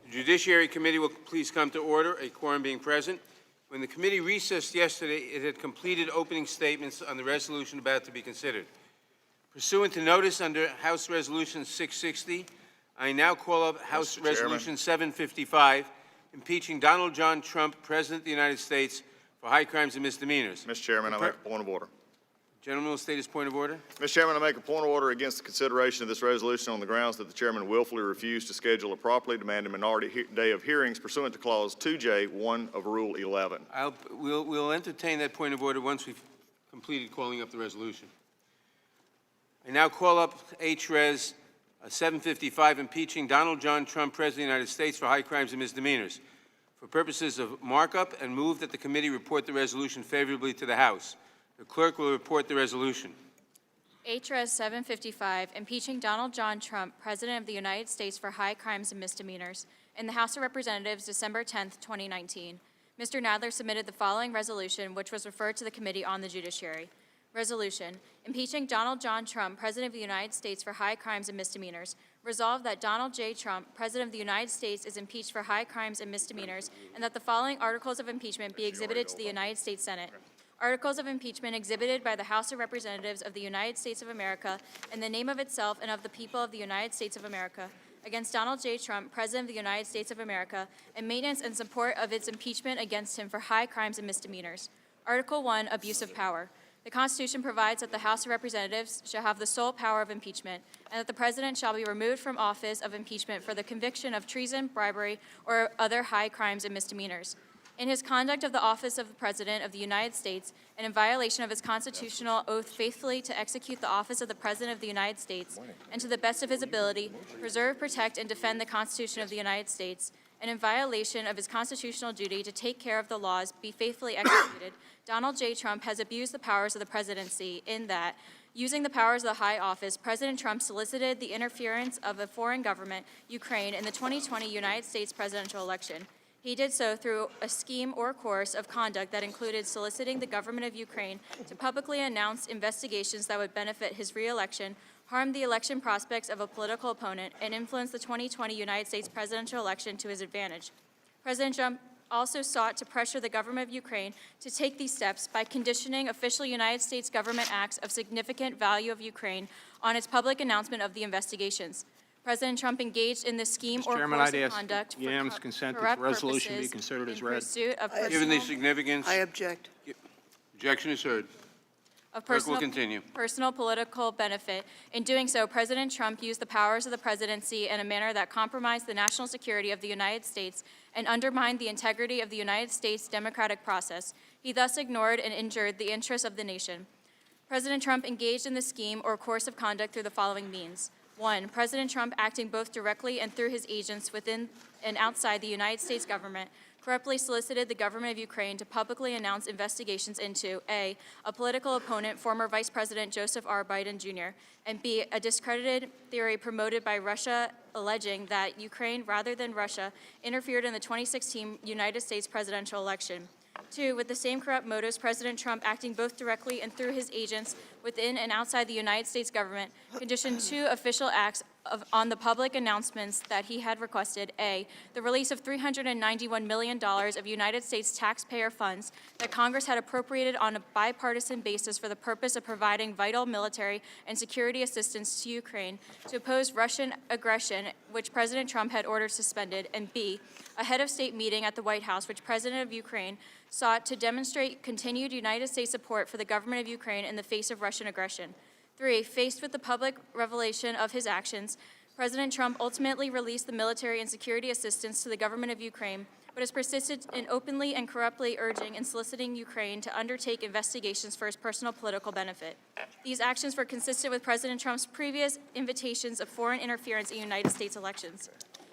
The Judiciary Committee will please come to order, a quorum being present. When the committee recessed yesterday, it had completed opening statements on the resolution about to be considered. Pursuant to notice under House Resolution 660, I now call up House Resolution 755, impeaching Donald John Trump, President of the United States, for high crimes and misdemeanors. Mr. Chairman, I make a point of order. Gentleman will state his point of order. Mr. Chairman, I make a point of order against the consideration of this resolution on the grounds that the chairman willfully refused to schedule a properly demanded minority day of hearings pursuant to Clause 2J1 of Rule 11. We'll entertain that point of order once we've completed calling up the resolution. I now call up H.Res. 755, impeaching Donald John Trump, President of the United States, for high crimes and misdemeanors. For purposes of markup, and move that the committee report the resolution favorably to the House. The clerk will report the resolution. H.Res. 755, impeaching Donald John Trump, President of the United States, for high crimes and misdemeanors. In the House of Representatives, December 10, 2019. Mr. Nadler submitted the following resolution, which was referred to the Committee on the Judiciary. Resolution, impeaching Donald John Trump, President of the United States, for high crimes and misdemeanors. Resolved that Donald J. Trump, President of the United States, is impeached for high crimes and misdemeanors, and that the following articles of impeachment be exhibited to the United States Senate. Articles of impeachment exhibited by the House of Representatives of the United States of America in the name of itself and of the people of the United States of America against Donald J. Trump, President of the United States of America, and maintenance and support of its impeachment against him for high crimes and misdemeanors. Article 1, abuse of power. The Constitution provides that the House of Representatives shall have the sole power of impeachment, and that the President shall be removed from office of impeachment for the conviction of treason, bribery, or other high crimes and misdemeanors. In his conduct of the office of the President of the United States, and in violation of his constitutional oath faithfully to execute the office of the President of the United States, and to the best of his ability, preserve, protect, and defend the Constitution of the United States, and in violation of his constitutional duty to take care of the laws be faithfully executed, Donald J. Trump has abused the powers of the presidency in that, using the powers of the high office, President Trump solicited the interference of a foreign government, Ukraine, in the 2020 United States presidential election. He did so through a scheme or course of conduct that included soliciting the government of Ukraine to publicly announce investigations that would benefit his re-election, harm the election prospects of a political opponent, and influence the 2020 United States presidential election to his advantage. President Trump also sought to pressure the government of Ukraine to take these steps by conditioning official United States government acts of significant value of Ukraine on its public announcement of the investigations. President Trump engaged in this scheme or course of conduct for unanimous consent that corrupt the resolution be purposes considered as in read. pursuit of Given the significance, I object. objection is heard. Clerk will continue. personal political benefit. In doing so, President Trump used the powers of the presidency in a manner that compromised the national security of the United States and undermined the integrity of the United States democratic process. He thus ignored and injured the interests of the nation. President Trump engaged in the scheme or course of conduct through the following means. 1. President Trump, acting both directly and through his agents within and outside the United States government, corruptly solicited the government of Ukraine to publicly announce investigations into A, a political opponent, former Vice President Joseph R. Biden Jr., and B, a discredited theory promoted by Russia alleging that Ukraine, rather than Russia, interfered in the 2016 United States presidential election. 2, with the same corrupt motives, President Trump, acting both directly and through his agents within and outside the United States government, conditioned 2 official acts on the public announcements that he had requested. A, the release of $391 million of United States taxpayer funds that Congress had appropriated on a bipartisan basis for the purpose of providing vital military and security assistance to Ukraine to oppose Russian aggression, which President Trump had ordered suspended. And B, a head of state meeting at the White House, which President of Ukraine sought to demonstrate continued United States support for the government of Ukraine in the face of Russian aggression. 3, faced with the public revelation of his actions, President Trump ultimately released the military and security assistance to the government of Ukraine, but has persisted in openly and corruptly urging and soliciting Ukraine to undertake investigations for his personal political benefit. These actions were consistent with President Trump's previous invitations of foreign interference in United States elections.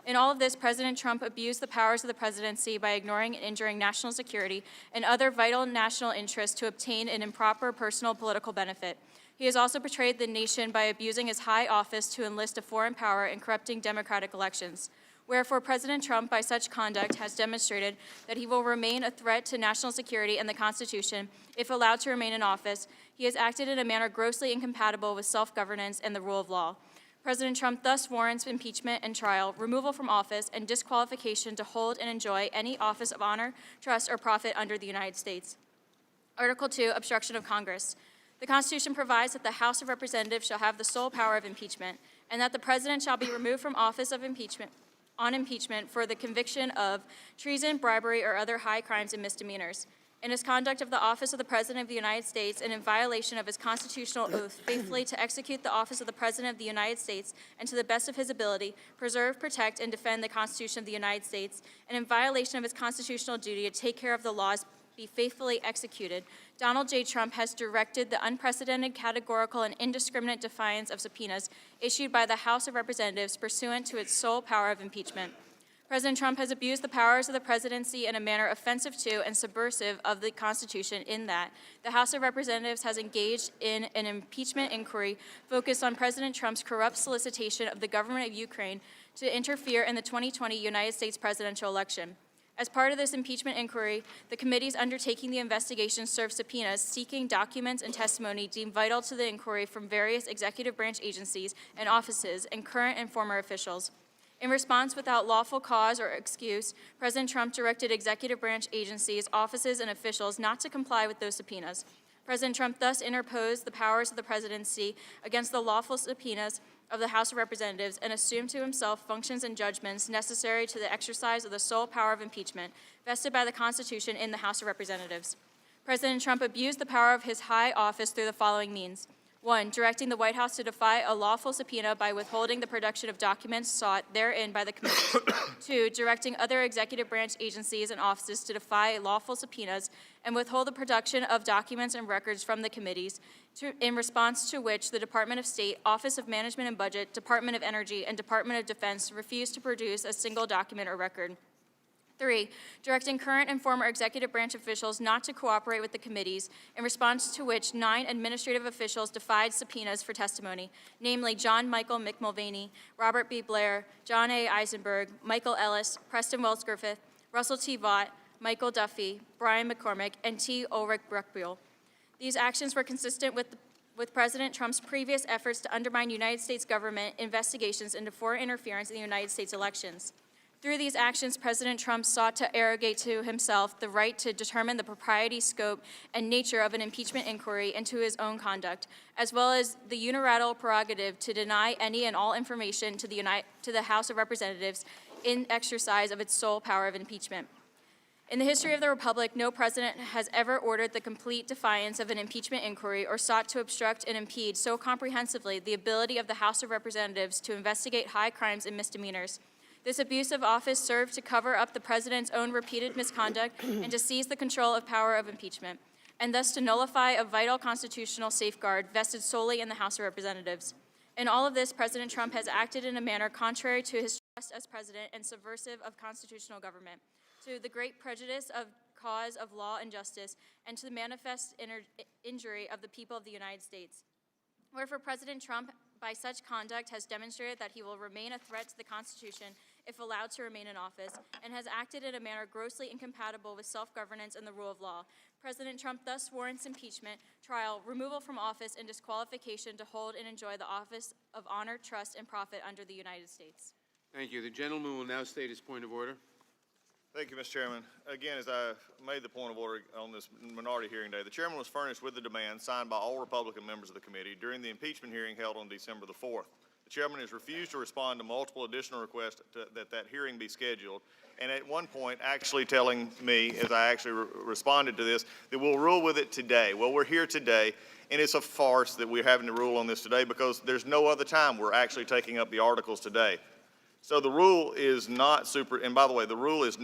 In all of this, President Trump abused the powers of the presidency by ignoring and injuring national security and other vital national interests to obtain an improper personal political benefit. He has also betrayed the nation by abusing his high office to enlist a foreign power and corrupting democratic elections. Wherefore, President Trump, by such conduct, has demonstrated that he will remain a threat to national security and the Constitution if allowed to remain in office. He has acted in a manner grossly incompatible with self-governance and the rule of law. President Trump thus warrants impeachment and trial, removal from office, and disqualification to hold and enjoy any office of honor, trust, or profit under the United States. Article 2, Obstruction of Congress. The Constitution provides that the House of Representatives shall have the sole power of impeachment, and that the President shall be removed from office of impeachment for the conviction of treason, bribery, or other high crimes and misdemeanors. In his conduct of the office of the President of the United States and in violation of his constitutional oath, faithfully to execute the office of the President of the United States and to the best of his ability, preserve, protect, and defend the Constitution of the United States, and in violation of his constitutional duty to take care of the laws be faithfully executed, Donald J. Trump has directed the unprecedented, categorical, and indiscriminate defiance of subpoenas issued by the House of Representatives pursuant to its sole power of impeachment. President Trump has abused the powers of the presidency in a manner offensive to and subversive of the Constitution in that the House of Representatives has engaged in an impeachment inquiry focused on President Trump's corrupt solicitation of the government of Ukraine to interfere in the 2020 United States presidential election. As part of this impeachment inquiry, the committees undertaking the investigation served subpoenas seeking documents and testimony deemed vital to the inquiry from various executive branch agencies and offices and current and former officials. In response, without lawful cause or excuse, President Trump directed executive branch agencies, offices, and officials not to comply with those subpoenas. President Trump thus interposed the powers of the presidency against the lawful subpoenas of the House of Representatives and assumed to himself functions and judgments necessary to the exercise of the sole power of impeachment vested by the Constitution in the House of Representatives. President Trump abused the power of his high office through the following means. 1, directing the White House to defy a lawful subpoena by withholding the production of documents sought therein by the committee. 2, directing other executive branch agencies and offices to defy lawful subpoenas and withhold the production of documents and records from the committees, in response to which the Department of State, Office of Management and Budget, Department of Energy, and Department of Defense refused to produce a single document or record. 3, directing current and former executive branch officials not to cooperate with the committees, in response to which 9 administrative officials defied subpoenas for testimony, namely John Michael McMulvaney, Robert B. Blair, John A. Eisenberg, Michael Ellis, Preston Wells Griffith, Russell T. Vaught, Michael Duffy, Brian McCormick, and T. Ulrich Bruckbuhl. These actions were consistent with President Trump's previous efforts to undermine United States government investigations into foreign interference in the United States elections. Through these actions, President Trump sought to arrogate to himself the right to determine the propriety, scope, and nature of an impeachment inquiry into his own conduct, as well as the unilateral prerogative to deny any and all information to the House of Representatives in exercise of its sole power of impeachment. In the history of the Republic, no president has ever ordered the complete defiance of an impeachment inquiry or sought to obstruct and impede so comprehensively the ability of the House of Representatives to investigate high crimes and misdemeanors. This abuse of office served to cover up the president's own repeated misconduct and to seize the control of power of impeachment, and thus to nullify a vital constitutional safeguard vested solely in the House of Representatives. In all of this, President Trump has acted in a manner contrary to his trust as president and subversive of constitutional government, to the great prejudice of cause of law and justice, and to the manifest injury of the people of the United States. Wherefore, President Trump, by such conduct, has demonstrated that he will remain a threat to the Constitution if allowed to remain in office, and has acted in a manner grossly incompatible with self-governance and the rule of law. President Trump thus warrants impeachment, trial, removal from office, and disqualification to hold and enjoy the office of honor, trust, and profit under the United States. Thank you. The gentleman will now state his point of order. Thank you, Mr. Chairman. Again, as I made the point of order on this minority hearing day, the chairman was furnished with the demand signed by all Republican members of the committee during the impeachment hearing held on December the 4th. The chairman has refused to respond to multiple additional requests that hearing be scheduled, and at one point actually telling me, as I actually responded to this, that we'll rule with it today. Well, we're here today, and it's a farce that we're having to rule on this today because there's no other time we're actually taking up the articles today. So the rule is not and by the way,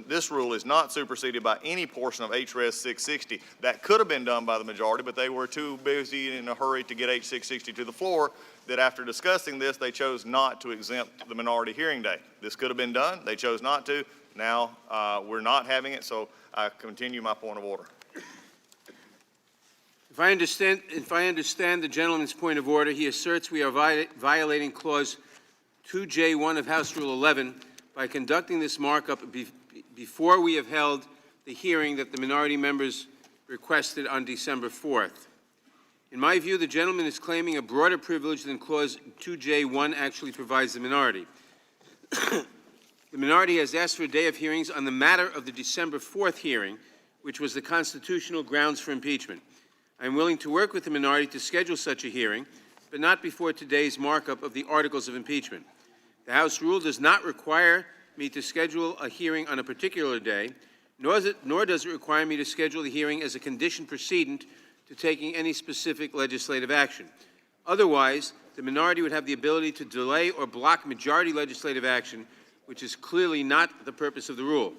this rule is not superseded by any portion of H.Res. 660. That could have been done by the majority, but they were too busy and in a hurry to get H. 660 to the floor that after discussing this, they chose not to exempt the minority hearing day. This could have been done. They chose not to. Now we're not having it, so I continue my point of order. If I understand the gentleman's point of order, he asserts we are violating Clause 2J1 of House Rule 11 by conducting this markup before we have held the hearing that the minority members requested on December 4th. In my view, the gentleman is claiming a broader privilege than Clause 2J1 actually provides the minority. The minority has asked for a day of hearings on the matter of the December 4th hearing, which was the constitutional grounds for impeachment. I am willing to work with the minority to schedule such a hearing, but not before today's markup of the articles of impeachment. The House rule does not require me to schedule a hearing on a particular day, nor does it require me to schedule the hearing as a condition precedent to taking any specific legislative action. Otherwise, the minority would have the ability to delay or block majority legislative action, which is clearly not the purpose of the rule.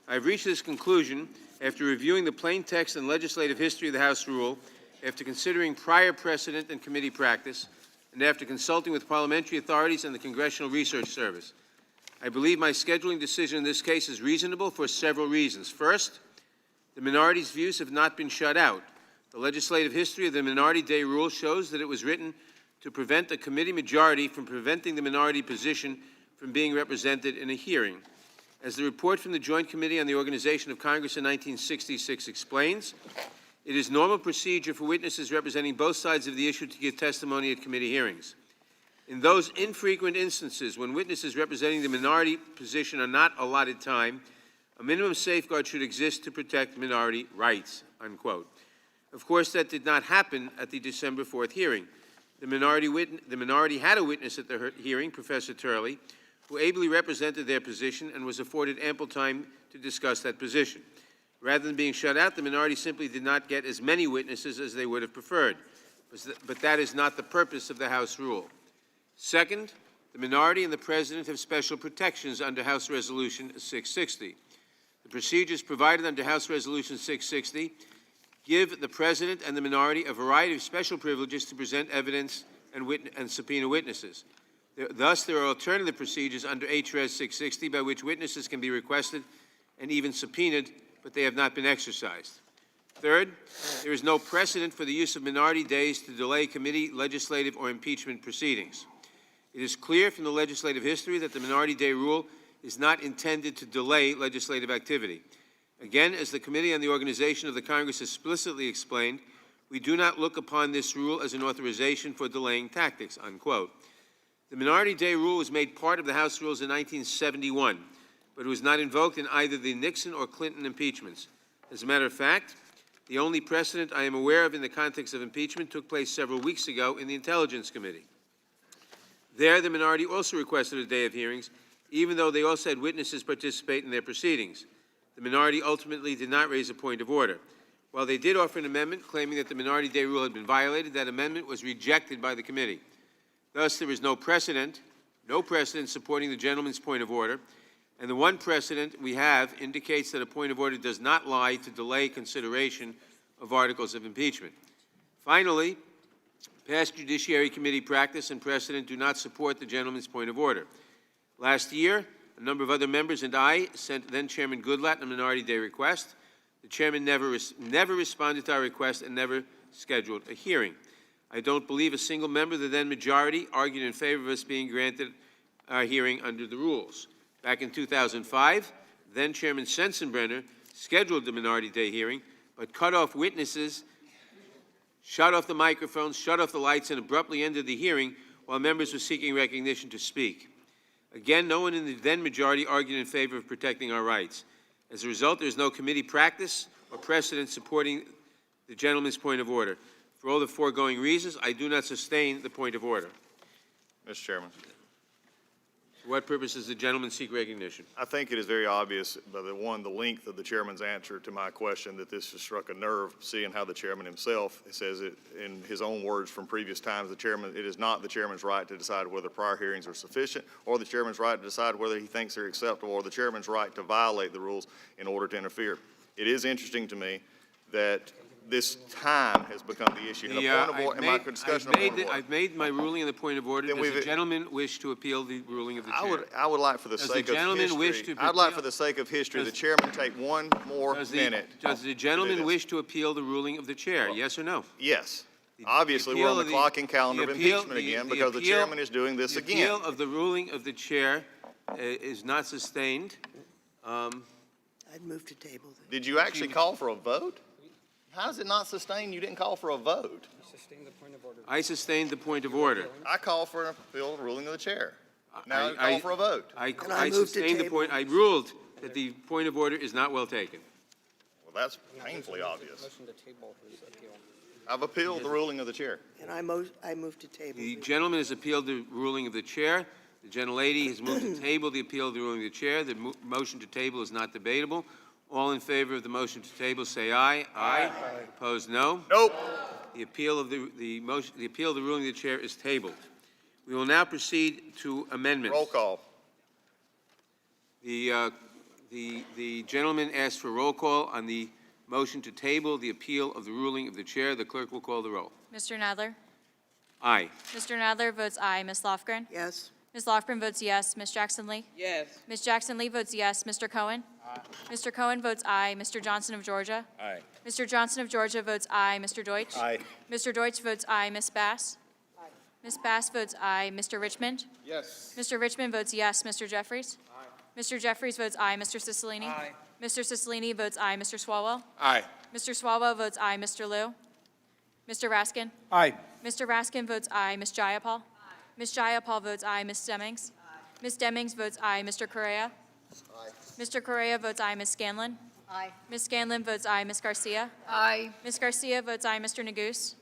I have reached this conclusion after reviewing the plain text and legislative history of the House rule, after considering prior precedent and committee practice, and after consulting with parliamentary authorities and the Congressional Research Service. I believe my scheduling decision in this case is reasonable for several reasons. First, the minority's views have not been shut out. The legislative history of the Minority Day Rule shows that it was written to prevent a committee majority from preventing the minority position from being represented in a hearing. As the report from the Joint Committee on the Organization of Congress in 1966 explains, it is normal procedure for witnesses representing both sides of the issue to give testimony at committee hearings. In those infrequent instances when witnesses representing the minority position are not allotted time, a minimum safeguard should exist to protect minority rights, unquote. Of course, that did not happen at the December 4th hearing. The minority had a witness at the hearing, Professor Turley, who ably represented their position and was afforded ample time to discuss that position. Rather than being shut out, the minority simply did not get as many witnesses as they would have preferred. But that is not the purpose of the House rule. Second, the minority and the President have special protections under House Resolution 660. The procedures provided under House Resolution 660 give the President and the minority a variety of special privileges to present evidence and subpoena witnesses. Thus, there are alternative procedures under HRES 660 by which witnesses can be requested and even subpoenaed, but they have not been exercised. Third, there is no precedent for the use of minority days to delay committee, legislative, or impeachment proceedings. It is clear from the legislative history that the Minority Day Rule is not intended to delay legislative activity. Again, as the Committee on the Organization of the Congress explicitly explained, we do not look upon this rule as an authorization for delaying tactics, unquote. The Minority Day Rule was made part of the House rules in 1971, but it was not invoked in either the Nixon or Clinton impeachments. As a matter of fact, the only precedent I am aware of in the context of impeachment took place several weeks ago in the Intelligence Committee. There, the minority also requested a day of hearings, even though they also had witnesses participate in their proceedings. The minority ultimately did not raise a point of order. While they did offer an amendment claiming that the Minority Day Rule had been violated, that amendment was rejected by the committee. Thus, there is no precedent supporting the gentleman's point of order, and the one precedent we have indicates that a point of order does not lie to delay consideration of articles of impeachment. Finally, past Judiciary Committee practice and precedent do not support the gentleman's point of order. Last year, a number of other members and I sent then-Chairman Goodlatte a Minority Day request. The Chairman never responded to our request and never scheduled a hearing. I don't believe a single member of the then-majority argued in favor of us being granted a hearing under the rules. Back in 2005, then-Chairman Sensenbrenner scheduled the Minority Day hearing, but cut off witnesses, shut off the microphones, shut off the lights, and abruptly ended the hearing while members were seeking recognition to speak. Again, no one in the then-majority argued in favor of protecting our rights. As a result, there is no committee practice or precedent supporting the gentleman's point of order. For all the foregoing reasons, I do not sustain the point of order. Mr. Chairman. For what purpose does the gentleman seek recognition? I think it is very obvious by the length of the chairman's answer to my question that this has struck a nerve, seeing how the chairman himself says it in his own words from previous times. It is not the chairman's right to decide whether prior hearings are sufficient, or the chairman's right to decide whether he thinks they're acceptable, or the chairman's right to violate the rules in order to interfere. It is interesting to me that this time has become the issue. I've made my ruling on the point of order. Does the gentleman wish to appeal the ruling of the chair? I would like, for the sake of history, I'd like, for the sake of history, the chairman take one more minute. Does the gentleman wish to appeal the ruling of the chair? Yes or no? Yes. Obviously, we're on the clock and calendar of impeachment again because the chairman is doing this again. The appeal of the ruling of the chair is not sustained. I'd move to table this. Did you actually call for a vote? How is it not sustained? You didn't call for a vote. sustain the point of order. I sustained the point of order. I call for an appeal of the ruling of the chair. Now I- call for a vote. I And I moved to sustained the table. point, I ruled that the point of order is not well taken. Well, that's painfully obvious. Motion to table his appeal. I've appealed the ruling of the chair. And I move to table. The gentleman has appealed the ruling of the chair. The gentlelady has moved to table the appeal of the ruling of the chair. The motion to table is not debatable. All in favor of the motion to table, say aye. Aye. Opposed, no. Nope. The appeal of the motion, the appeal of the ruling of the chair is tabled. We will now proceed to amendments. Roll call. The gentleman asked for roll call on the motion to table the appeal of the ruling of the chair. The clerk will call the roll. Mr. Nadler? Aye. Mr. Nadler votes aye. Ms. Lofgren? Yes. Ms. Lofgren votes yes. Ms. Jackson Lee? Yes. Ms. Jackson Lee votes yes. Mr. Cohen? Mr. Cohen votes aye. Mr. Johnson of Georgia? Aye. Mr. Johnson of Georgia votes aye. Mr. Deutsch? Aye. Mr. Deutsch votes aye. Ms. Bass? Ms. Bass votes aye. Mr. Richmond? Yes. Mr. Richmond votes yes. Mr. Jeffries? Mr. Jeffries votes aye. Mr. Cicilline? Mr. Cicilline votes aye. Mr. Swalwell? Aye. Mr. Swalwell votes aye. Mr. Liu? Mr. Raskin? Aye. Mr. Raskin votes aye. Ms. Jayapal? Ms. Jayapal votes aye. Ms. Demings? Ms. Demings votes aye. Mr. Correa? Mr. Correa votes aye. Ms. Scanlon? Aye. Ms. Scanlon votes aye. Ms. Garcia? Aye. Ms. Garcia votes aye. Mr. Neguse?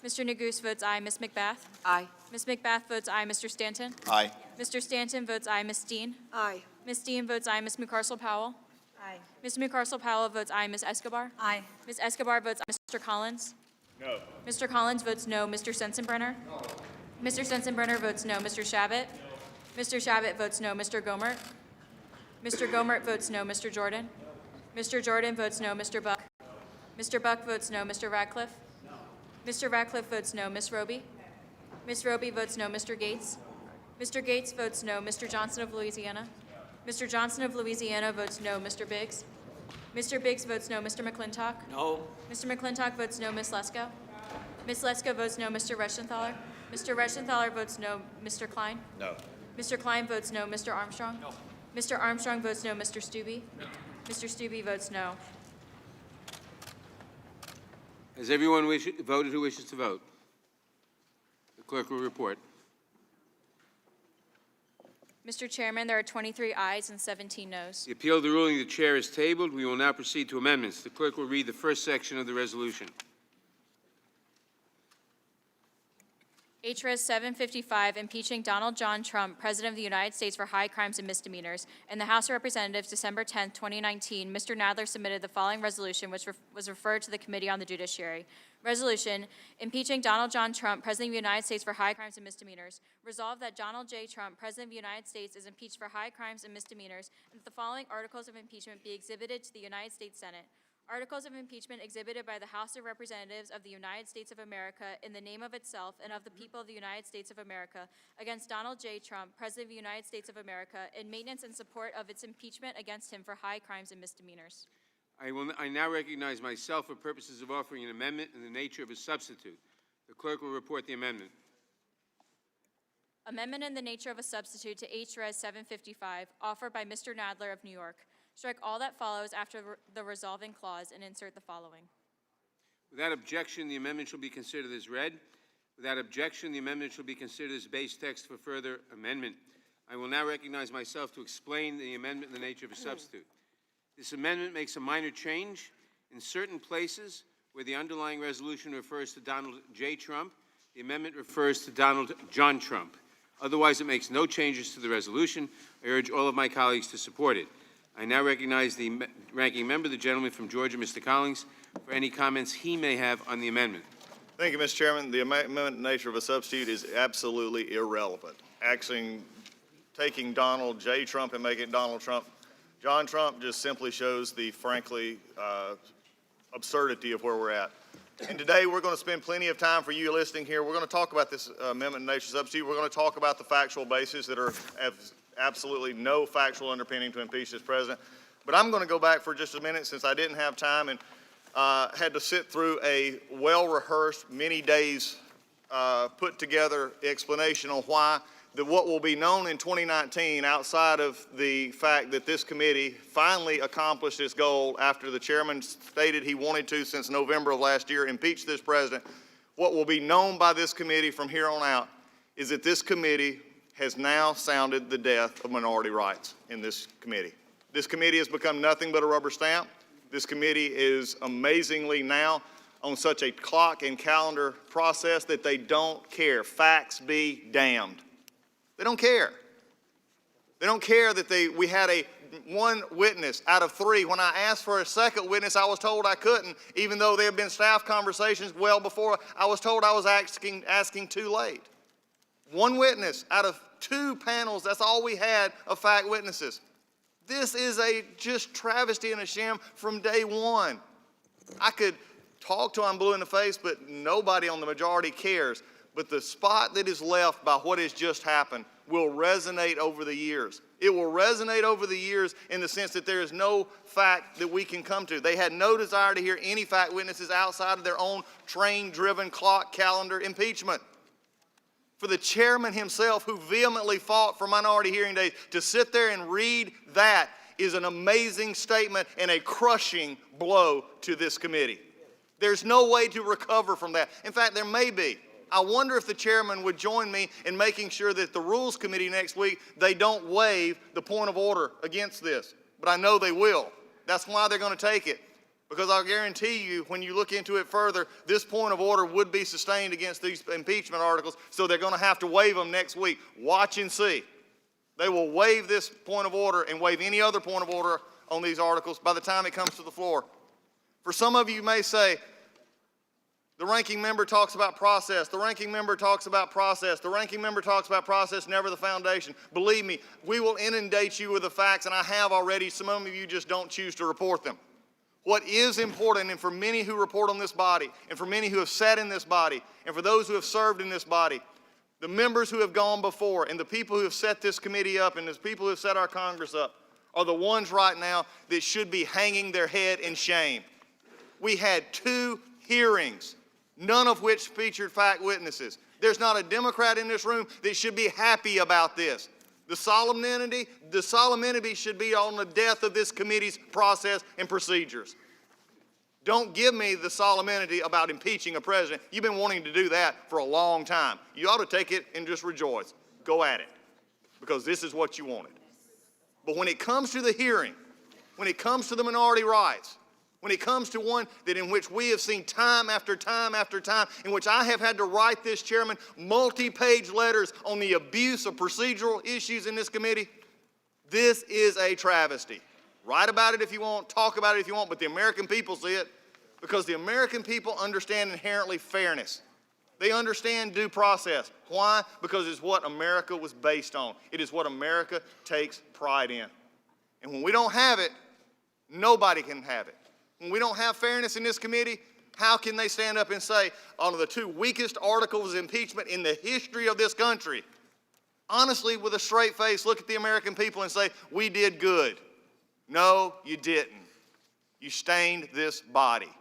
Mr. Neguse votes aye. Ms. McBath? Aye. Ms. McBath votes aye. Mr. Stanton? Aye. Mr. Stanton votes aye. Ms. Dean? Aye. Ms. Dean votes aye. Ms. McCarcel-Powell? Aye. Ms. McCarcel-Powell votes aye. Ms. Escobar? Aye. Ms. Escobar votes aye. Mr. Collins? No. Mr. Collins votes no. Mr. Sensenbrenner? Mr. Sensenbrenner votes no. Mr. Shabbat? Mr. Shabbat votes no. Mr. Gomert? Mr. Gomert votes no. Mr. Jordan? Mr. Jordan votes no. Mr. Buck? Mr. Buck votes no. Mr. Radcliffe? Mr. Radcliffe votes no. Ms. Roby? Ms. Roby votes no. Mr. Gates? Mr. Gates votes no. Mr. Johnson of Louisiana? Mr. Johnson of Louisiana votes no. Mr. Biggs? Mr. Biggs votes no. Mr. McClintock? No. Mr. McClintock votes no. Ms. Lesko? Ms. Lesko votes no. Mr. Reschenthaler? Mr. Reschenthaler votes no. Mr. Klein? No. Mr. Klein votes no. Mr. Armstrong? No. Mr. Armstrong votes no. Mr. Stubbe? Mr. Stubbe votes no. Has everyone voted who wishes to vote? The clerk will report. Mr. Chairman, there are 23 ayes and 17 noes. The appeal of the ruling of the chair is tabled. We will now proceed to amendments. The clerk will read the first section of the resolution. HRES 755, impeaching Donald John Trump, President of the United States for high crimes and misdemeanors. In the House of Representatives, December 10, 2019, Mr. Nadler submitted the following resolution, which was referred to the Committee on the Judiciary. Resolution, impeaching Donald John Trump, President of the United States for high crimes and misdemeanors. Resolved that Donald J. Trump, President of the United States, is impeached for high crimes and misdemeanors, and that the following articles of impeachment be exhibited to the United States Senate. Articles of impeachment exhibited by the House of Representatives of the United States of America in the name of itself and of the people of the United States of America against Donald J. Trump, President of the United States of America, in maintenance and support of its impeachment against him for high crimes and misdemeanors. I now recognize myself for purposes of offering an amendment in the nature of a substitute. The clerk will report the amendment. Amendment in the nature of a substitute to HRES 755, offered by Mr. Nadler of New York. Strike all that follows after the resolving clause and insert the following. Without objection, the amendment shall be considered as read. Without objection, the amendment shall be considered as base text for further amendment. I will now recognize myself to explain the amendment in the nature of a substitute. This amendment makes a minor change in certain places where the underlying resolution refers to Donald J. Trump. The amendment refers to Donald John Trump. Otherwise, it makes no changes to the resolution. I urge all of my colleagues to support it. I now recognize the ranking member, the gentleman from Georgia, Mr. Collins, for any comments he may have on the amendment. Thank you, Mr. Chairman. The amendment nature of a substitute is absolutely irrelevant. Actually, taking Donald J. Trump and making it Donald Trump, John Trump just simply shows the, frankly, absurdity of where we're at. And today, we're going to spend plenty of time for you listening here. We're going to talk about this amendment nature substitute. We're going to talk about the factual basis that have absolutely no factual underpinning to impeach this president. But I'm going to go back for just a minute since I didn't have time and had to sit through a well-rehearsed, many days put together explanation on why what will be known in 2019 outside of the fact that this committee finally accomplished its goal after the chairman stated he wanted to since November of last year, impeach this president. what will be known by this committee from here on out is that this committee has now sounded the death of minority rights in this committee. This committee has become nothing but a rubber stamp. This committee is amazingly now on such a clock and calendar process that they don't care. Facts be damned. They don't care. They don't care that we had one witness out of 3. When I asked for a second witness, I was told I couldn't, even though there had been staff conversations well before. I was told I was asking too late. One witness out of 2 panels, that's all we had of fact witnesses. This is a just travesty and a sham from day one. I could talk till I'm blue in the face, but nobody on the majority cares. But the spot that is left by what has just happened will resonate over the years. It will resonate over the years in the sense that there is no fact that we can come to. They had no desire to hear any fact witnesses outside of their own train-driven clock calendar impeachment. For the chairman himself, who vehemently fought for minority hearing days, to sit there and read that is an amazing statement and a crushing blow to this committee. There's no way to recover from that. In fact, there may be. I wonder if the chairman would join me in making sure that the Rules Committee next week, they don't waive the point of order against this. But I know they will. That's why they're going to take it. Because I'll guarantee you, when you look into it further, this point of order would be sustained against these impeachment articles, so they're going to have to waive them next week. Watch and see. They will waive this point of order and waive any other point of order on these articles by the time it comes to the floor. For some of you may say, the ranking member talks about process. The ranking member talks about process. The ranking member talks about process, never the foundation. Believe me, we will inundate you with the facts, and I have already. Some of you just don't choose to report them. What is important, and for many who report on this body, and for many who have sat in this body, and for those who have served in this body, the members who have gone before, and the people who have set this committee up, and the people who have set our Congress up, are the ones right now that should be hanging their head in shame. We had 2 hearings, none of which featured fact witnesses. There's not a Democrat in this room that should be happy about this. The solemnity should be on the death of this committee's process and procedures. Don't give me the solemnity about impeaching a president. You've been wanting to do that for a long time. You ought to take it and just rejoice. Go at it, because this is what you wanted. But when it comes to the hearing, when it comes to the minority rights, when it comes to one that in which we have seen time after time after time, in which I have had to write this chairman multi-page letters on the abuse of procedural issues in this committee, this is a travesty. Write about it if you want, talk about it if you want, but the American people see it, because the American people understand inherently fairness. They understand due process. Why? Because it's what America was based on. It is what America takes pride in. And when we don't have it, nobody can have it. When we don't have fairness in this committee, how can they stand up and say, on the 2 weakest articles of impeachment in the history of this country, honestly, with a straight face, look at the American people and say, we did good? No, you didn't. You stained this body.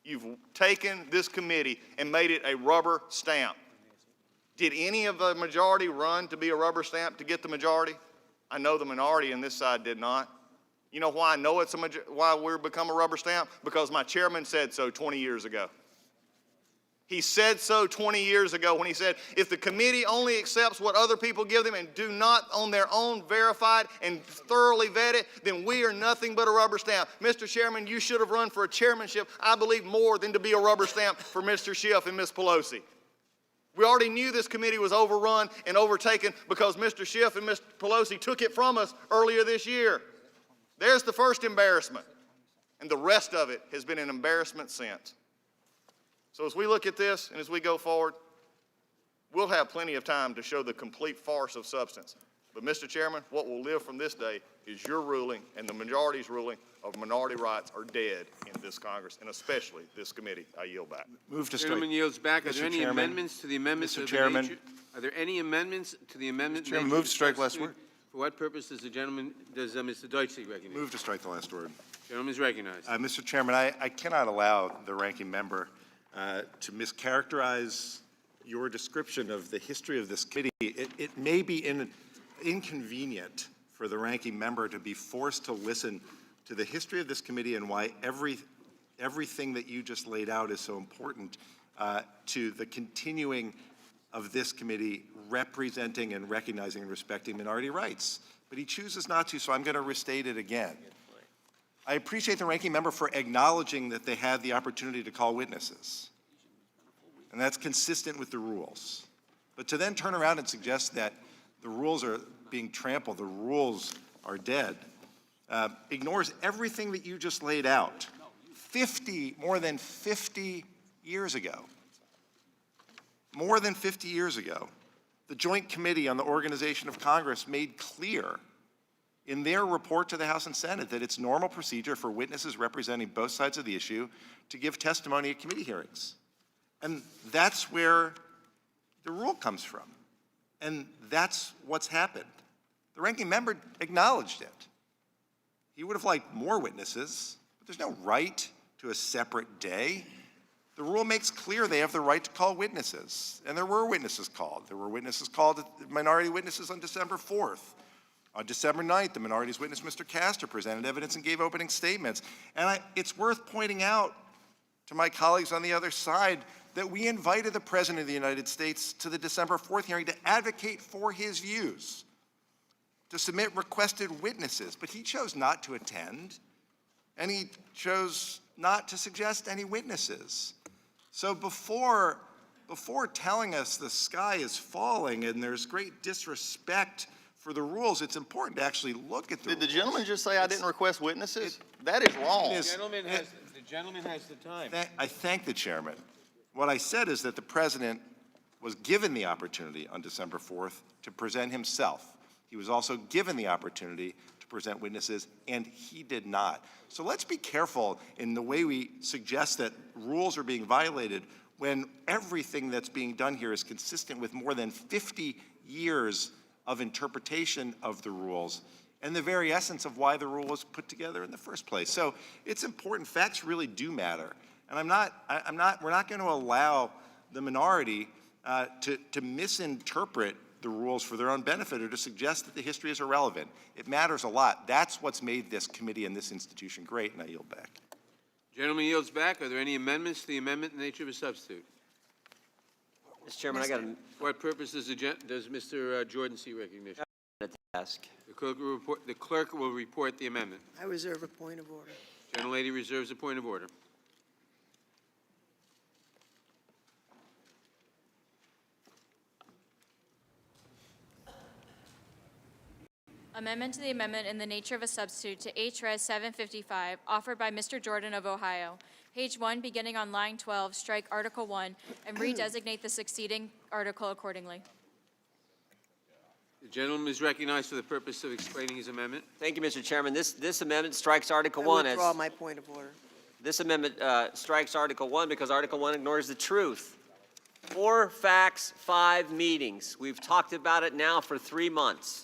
You've taken this committee and made it a rubber stamp. Did any of the majority run to be a rubber stamp to get the majority? I know the minority on this side did not. You know why I know why we've become a rubber stamp? Because my chairman said so 20 years ago. He said so 20 years ago when he said, if the committee only accepts what other people give them and do not on their own verify it and thoroughly vet it, then we are nothing but a rubber stamp. Mr. Chairman, you should have run for a chairmanship, I believe, more than to be a rubber stamp for Mr. Schiff and Ms. Pelosi. We already knew this committee was overrun and overtaken because Mr. Schiff and Ms. Pelosi took it from us earlier this year. There's the first embarrassment, and the rest of it has been an embarrassment since. So as we look at this and as we go forward, we'll have plenty of time to show the complete farce of substance. But, Mr. Chairman, what will live from this day is your ruling and the majority's ruling of minority rights are dead in this Congress, and especially this committee. I yield back. Move to strike. Gentleman yields back. Are Mr. there any Chairman. amendments to the amendments Mr. of the Chairman. nature? Are there any amendments to the amendment? Mr. Chairman, nature move to strike last constituted? word. For what purpose does Mr. Deutsch seek recognition? Move to strike the last word. Gentleman is recognized. Mr. Chairman, I cannot allow the ranking member to mischaracterize your description of the history of this committee. It may be inconvenient for the ranking member to be forced to listen to the history of this committee and why everything that you just laid out is so important to the continuing of this committee representing and recognizing and respecting minority rights. But he chooses not to, so I'm going to restate it again. I appreciate the ranking member for acknowledging that they had the opportunity to call witnesses. And that's consistent with the rules. But to then turn around and suggest that the rules are being trampled, the rules are dead, ignores everything that you just laid out. More than 50 years ago, the Joint Committee on the Organization of Congress made clear in their report to the House and Senate that it's normal procedure for witnesses representing both sides of the issue to give testimony at committee hearings. And that's where the rule comes from. And that's what's happened. The ranking member acknowledged it. He would have liked more witnesses, but there's no right to a separate day. The rule makes clear they have the right to call witnesses, and there were witnesses called. There were witnesses called, minority witnesses on December 4th. On December 9th, the minority's witness, Mr. Castor, presented evidence and gave opening statements. And it's worth pointing out to my colleagues on the other side that we invited the President of the United States to the December 4th hearing to advocate for his views, to submit requested witnesses, but he chose not to attend, and he chose not to suggest any witnesses. So before telling us the sky is falling and there's great disrespect for the rules, it's important to actually look at the rules. Did the gentleman just say I didn't request witnesses? That is wrong. The gentleman has the time. I thank the chairman. What I said is that the president was given the opportunity on December 4th to present himself. He was also given the opportunity to present witnesses, and he did not. So let's be careful in the way we suggest that rules are being violated when everything that's being done here is consistent with more than 50 years of interpretation of the rules and the very essence of why the rule was put together in the first place. So it's important. Facts really do matter. And we're not going to allow the minority to misinterpret the rules for their own benefit or to suggest that the history is irrelevant. It matters a lot. That's what's made this committee and this institution great, and I yield back. Gentleman yields back. Are there any amendments to the amendment in the nature of a substitute? Mr. Chairman, I got For what purpose does Mr. Jordan seek recognition? a task. The clerk will report the amendment. I reserve a point of order. Gentlelady reserves a point of order. Amendment to the amendment in the nature of a substitute to H.Res. 755, offered by Mr. Jordan of Ohio. Page 1, beginning on line 12, strike Article 1, and redesignate the succeeding article accordingly. The gentleman is recognized for the purpose of explaining his amendment. Thank you, Mr. Chairman. This amendment strikes Article I 1 as... withdraw my point of order. This amendment strikes Article 1 because Article 1 ignores the truth. 4 facts, 5 meetings. We've talked about it now for 3 months.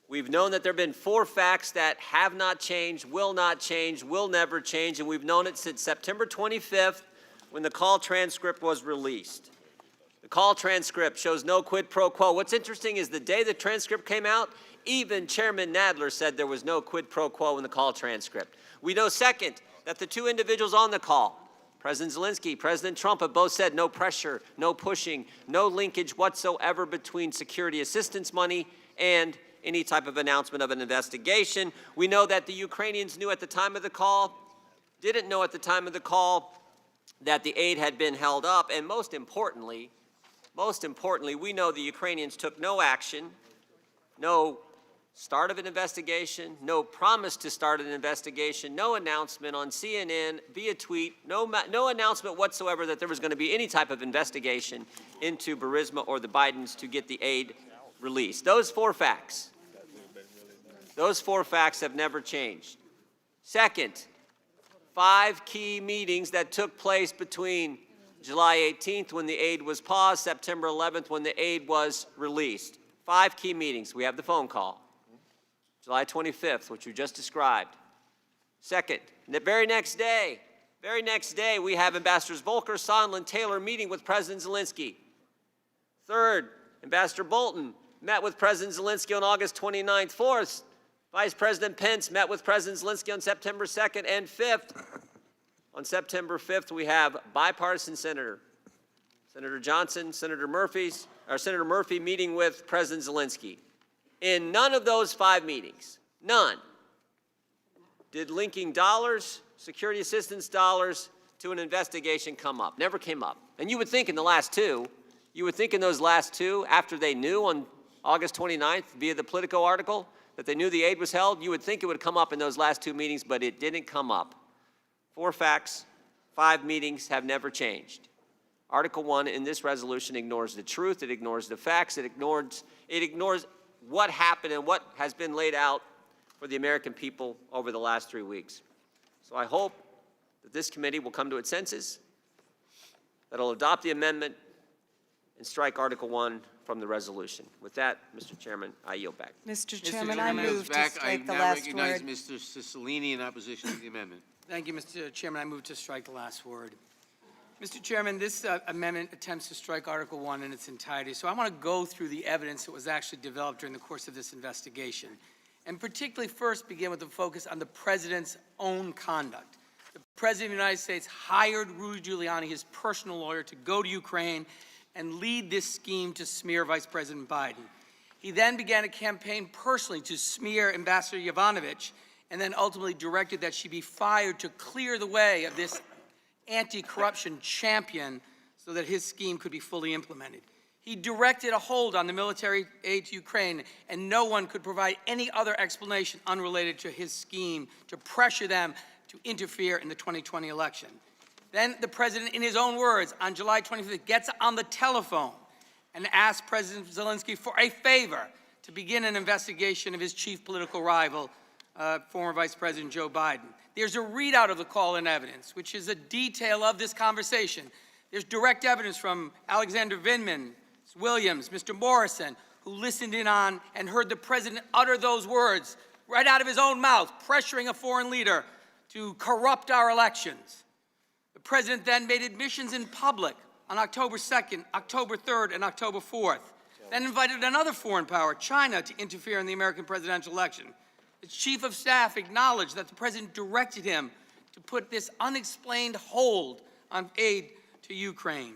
We've known that there have been 4 facts that have not changed, will never change, and we've known it since September 25th when the call transcript was released. The call transcript shows no quid pro quo. What's interesting is the day the transcript came out, even Chairman Nadler said there was no quid pro quo in the call transcript. We know, second, that the 2 individuals on the call, President Zelensky, President Trump, have both said no pressure, no pushing, no linkage whatsoever between security assistance money and any type of announcement of an investigation. We know that the Ukrainians knew at the time of the call, didn't know at the time of the call that the aid had been held up, and most importantly, we know the Ukrainians took no action, no start of an investigation, no promise to start an investigation, no announcement on CNN, via tweet, no announcement whatsoever that there was going to be any type of investigation into Burisma or the Bidens to get the aid released. Those 4 facts have never changed. Second, 5 key meetings that took place between July 18th when the aid was paused, September 11th when the aid was released. 5 key meetings. We have the phone call. July 25th, which you just described. Second, the very next day, we have Ambassadors Volker, Sondland, Taylor meeting with President Zelensky. Third, Ambassador Bolton met with President Zelensky on August 29th. Fourth, Vice President Pence met with President Zelensky on September 2nd. And fifth, on September 5th, we have bipartisan Senator Senator Johnson, Senator Murphy meeting with President Zelensky. In none of those 5 meetings, none, did linking dollars, security assistance dollars, to an investigation come up. Never came up. And you would think in the last 2, after they knew on August 29th via the Politico article that they knew the aid was held, you would think it would come up in those last 2 meetings, but it didn't come up. 4 facts, 5 meetings have never changed. Article 1 in this resolution ignores the truth, it ignores the facts, it ignores what happened and what has been laid out for the American people over the last 3 weeks. So I hope that this committee will come to its senses, that it'll adopt the amendment and strike Article 1 from the resolution. With that, Mr. Chairman, I yield back. Mr. Mr. Chairman, I Chairman move is to back. strike the I last now recognize word. Mr. Cicilline in opposition to the amendment. Thank you, Mr. Chairman. I move to strike the last word. Mr. Chairman, this amendment attempts to strike Article 1 in its entirety, so I want to go through the evidence that was actually developed during the course of this investigation, and particularly first begin with the focus on the President's own conduct. The President of the United States hired Rudy Giuliani, his personal lawyer, to go to Ukraine and lead this scheme to smear Vice President Biden. He then began a campaign personally to smear Ambassador Yovanovitch, and then ultimately directed that she be fired to clear the way of this anti-corruption champion so that his scheme could be fully implemented. He directed a hold on the military aid to Ukraine, and no one could provide any other explanation unrelated to his scheme to pressure them to interfere in the 2020 election. Then the President, in his own words, on July 25th, gets on the telephone and asks President Zelensky for a favor to begin an investigation of his chief political rival, former Vice President Joe Biden. There's a readout of the call-in evidence, which is a detail of this conversation. There's direct evidence from Alexander Vindman, Williams, Mr. Morrison, who listened in on and heard the President utter those words right out of his own mouth, pressuring a foreign leader to corrupt our elections. The President then made admissions in public on October 2nd, October 3rd, and October 4th, then invited another foreign power, China, to interfere in the American presidential election. The Chief of Staff acknowledged that the President directed him to put this unexplained hold on aid to Ukraine.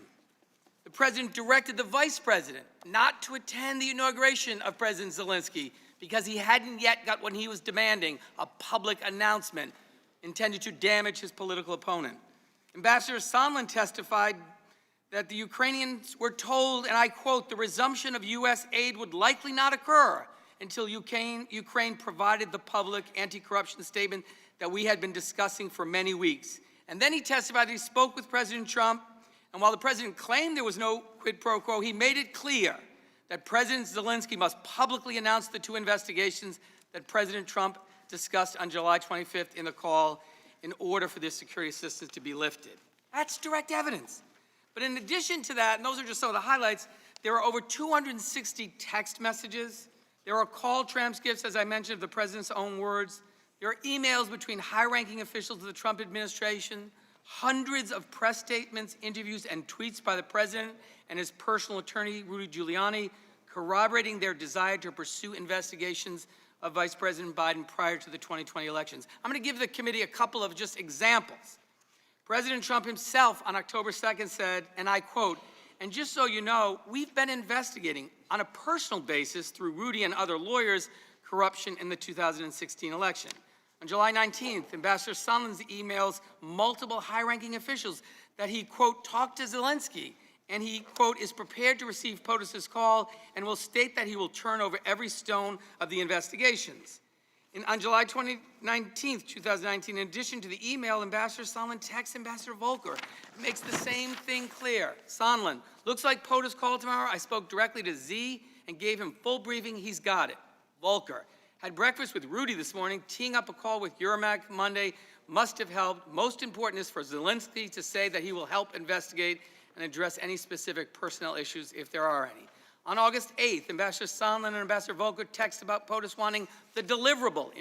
The President directed the Vice President not to attend the inauguration of President Zelensky because he hadn't yet got what he was demanding, a public announcement intended to damage his political opponent. Ambassador Sondland testified that the Ukrainians were told, and I quote, the resumption of U.S. aid would likely not occur until Ukraine provided the public anti-corruption statement that we had been discussing for many weeks. And then he testified that he spoke with President Trump, and while the President claimed there was no quid pro quo, he made it clear that President Zelensky must publicly announce the 2 investigations that President Trump discussed on July 25th in the call in order for this security assistance to be lifted. That's direct evidence. But in addition to that, and those are just some of the highlights, there are over 260 text messages. There are call transcripts, as I mentioned, of the President's own words. There are emails between high-ranking officials of the Trump administration, hundreds of press statements, interviews, and tweets by the President and his personal attorney, Rudy Giuliani, corroborating their desire to pursue investigations of Vice President Biden prior to the 2020 elections. I'm going to give the committee a couple of just examples. President Trump himself on October 2nd said, and I quote, "And just so you know, we've been investigating on a personal basis through Rudy and other lawyers corruption in the 2016 election." On July 19th, Ambassador Sondland emails multiple high-ranking officials that he, quote, talked to Zelensky, and he, quote, is prepared to receive POTUS's call and will state that he will turn over every stone of the investigations. On July 19th, 2019, in addition to the email, Ambassador Sondland texts Ambassador Volker, makes the same thing clear. Sondland, looks like POTUS call tomorrow. I spoke directly to Z and gave him full briefing. He's got it. Volker, had breakfast with Rudy this morning, teeing up a call with Yermak Monday, must have helped. Most important is for Zelensky to say that he will help investigate and address any specific personnel issues if there are any. On August 8th, Ambassador Sondland and Ambassador Volker text about POTUS wanting the deliverable,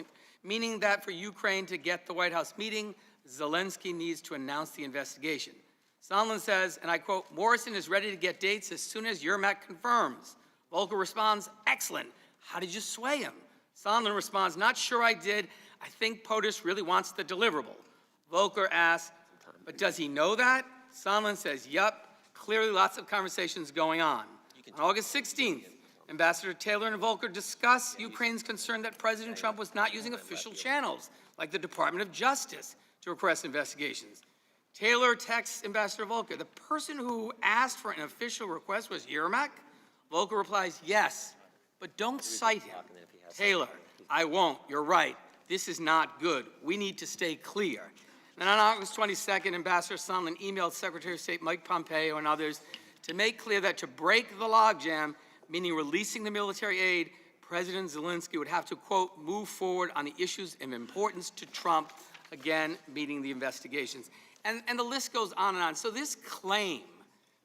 meaning that for Ukraine to get the White House meeting, Zelensky needs to announce the investigation. Sondland says, and I quote, "Morrison is ready to get dates as soon as Yermak confirms." Volker responds, "Excellent. How did you sway him?" Sondland responds, "Not sure I did. I think POTUS really wants the deliverable." Volker asks, "But does he know that?" Sondland says, "Yup. Clearly, lots of conversations going on. On August 16th, Ambassador Taylor and Volker discuss Ukraine's concern that President Trump was not using official channels, like the Department of Justice, to request investigations. Taylor texts Ambassador Volker, the person who asked for an official request was Yermak? Volker replies, yes, but don't cite him. Taylor, I won't, you're right. This is not good. We need to stay clear. And on August 22nd, Ambassador Sondland emailed Secretary of State Mike Pompeo and others to make clear that to break the logjam, meaning releasing the military aid, President Zelensky would have to, quote, move forward on the issues of importance to Trump, again, meeting the investigations. And the list goes on and on. So this claim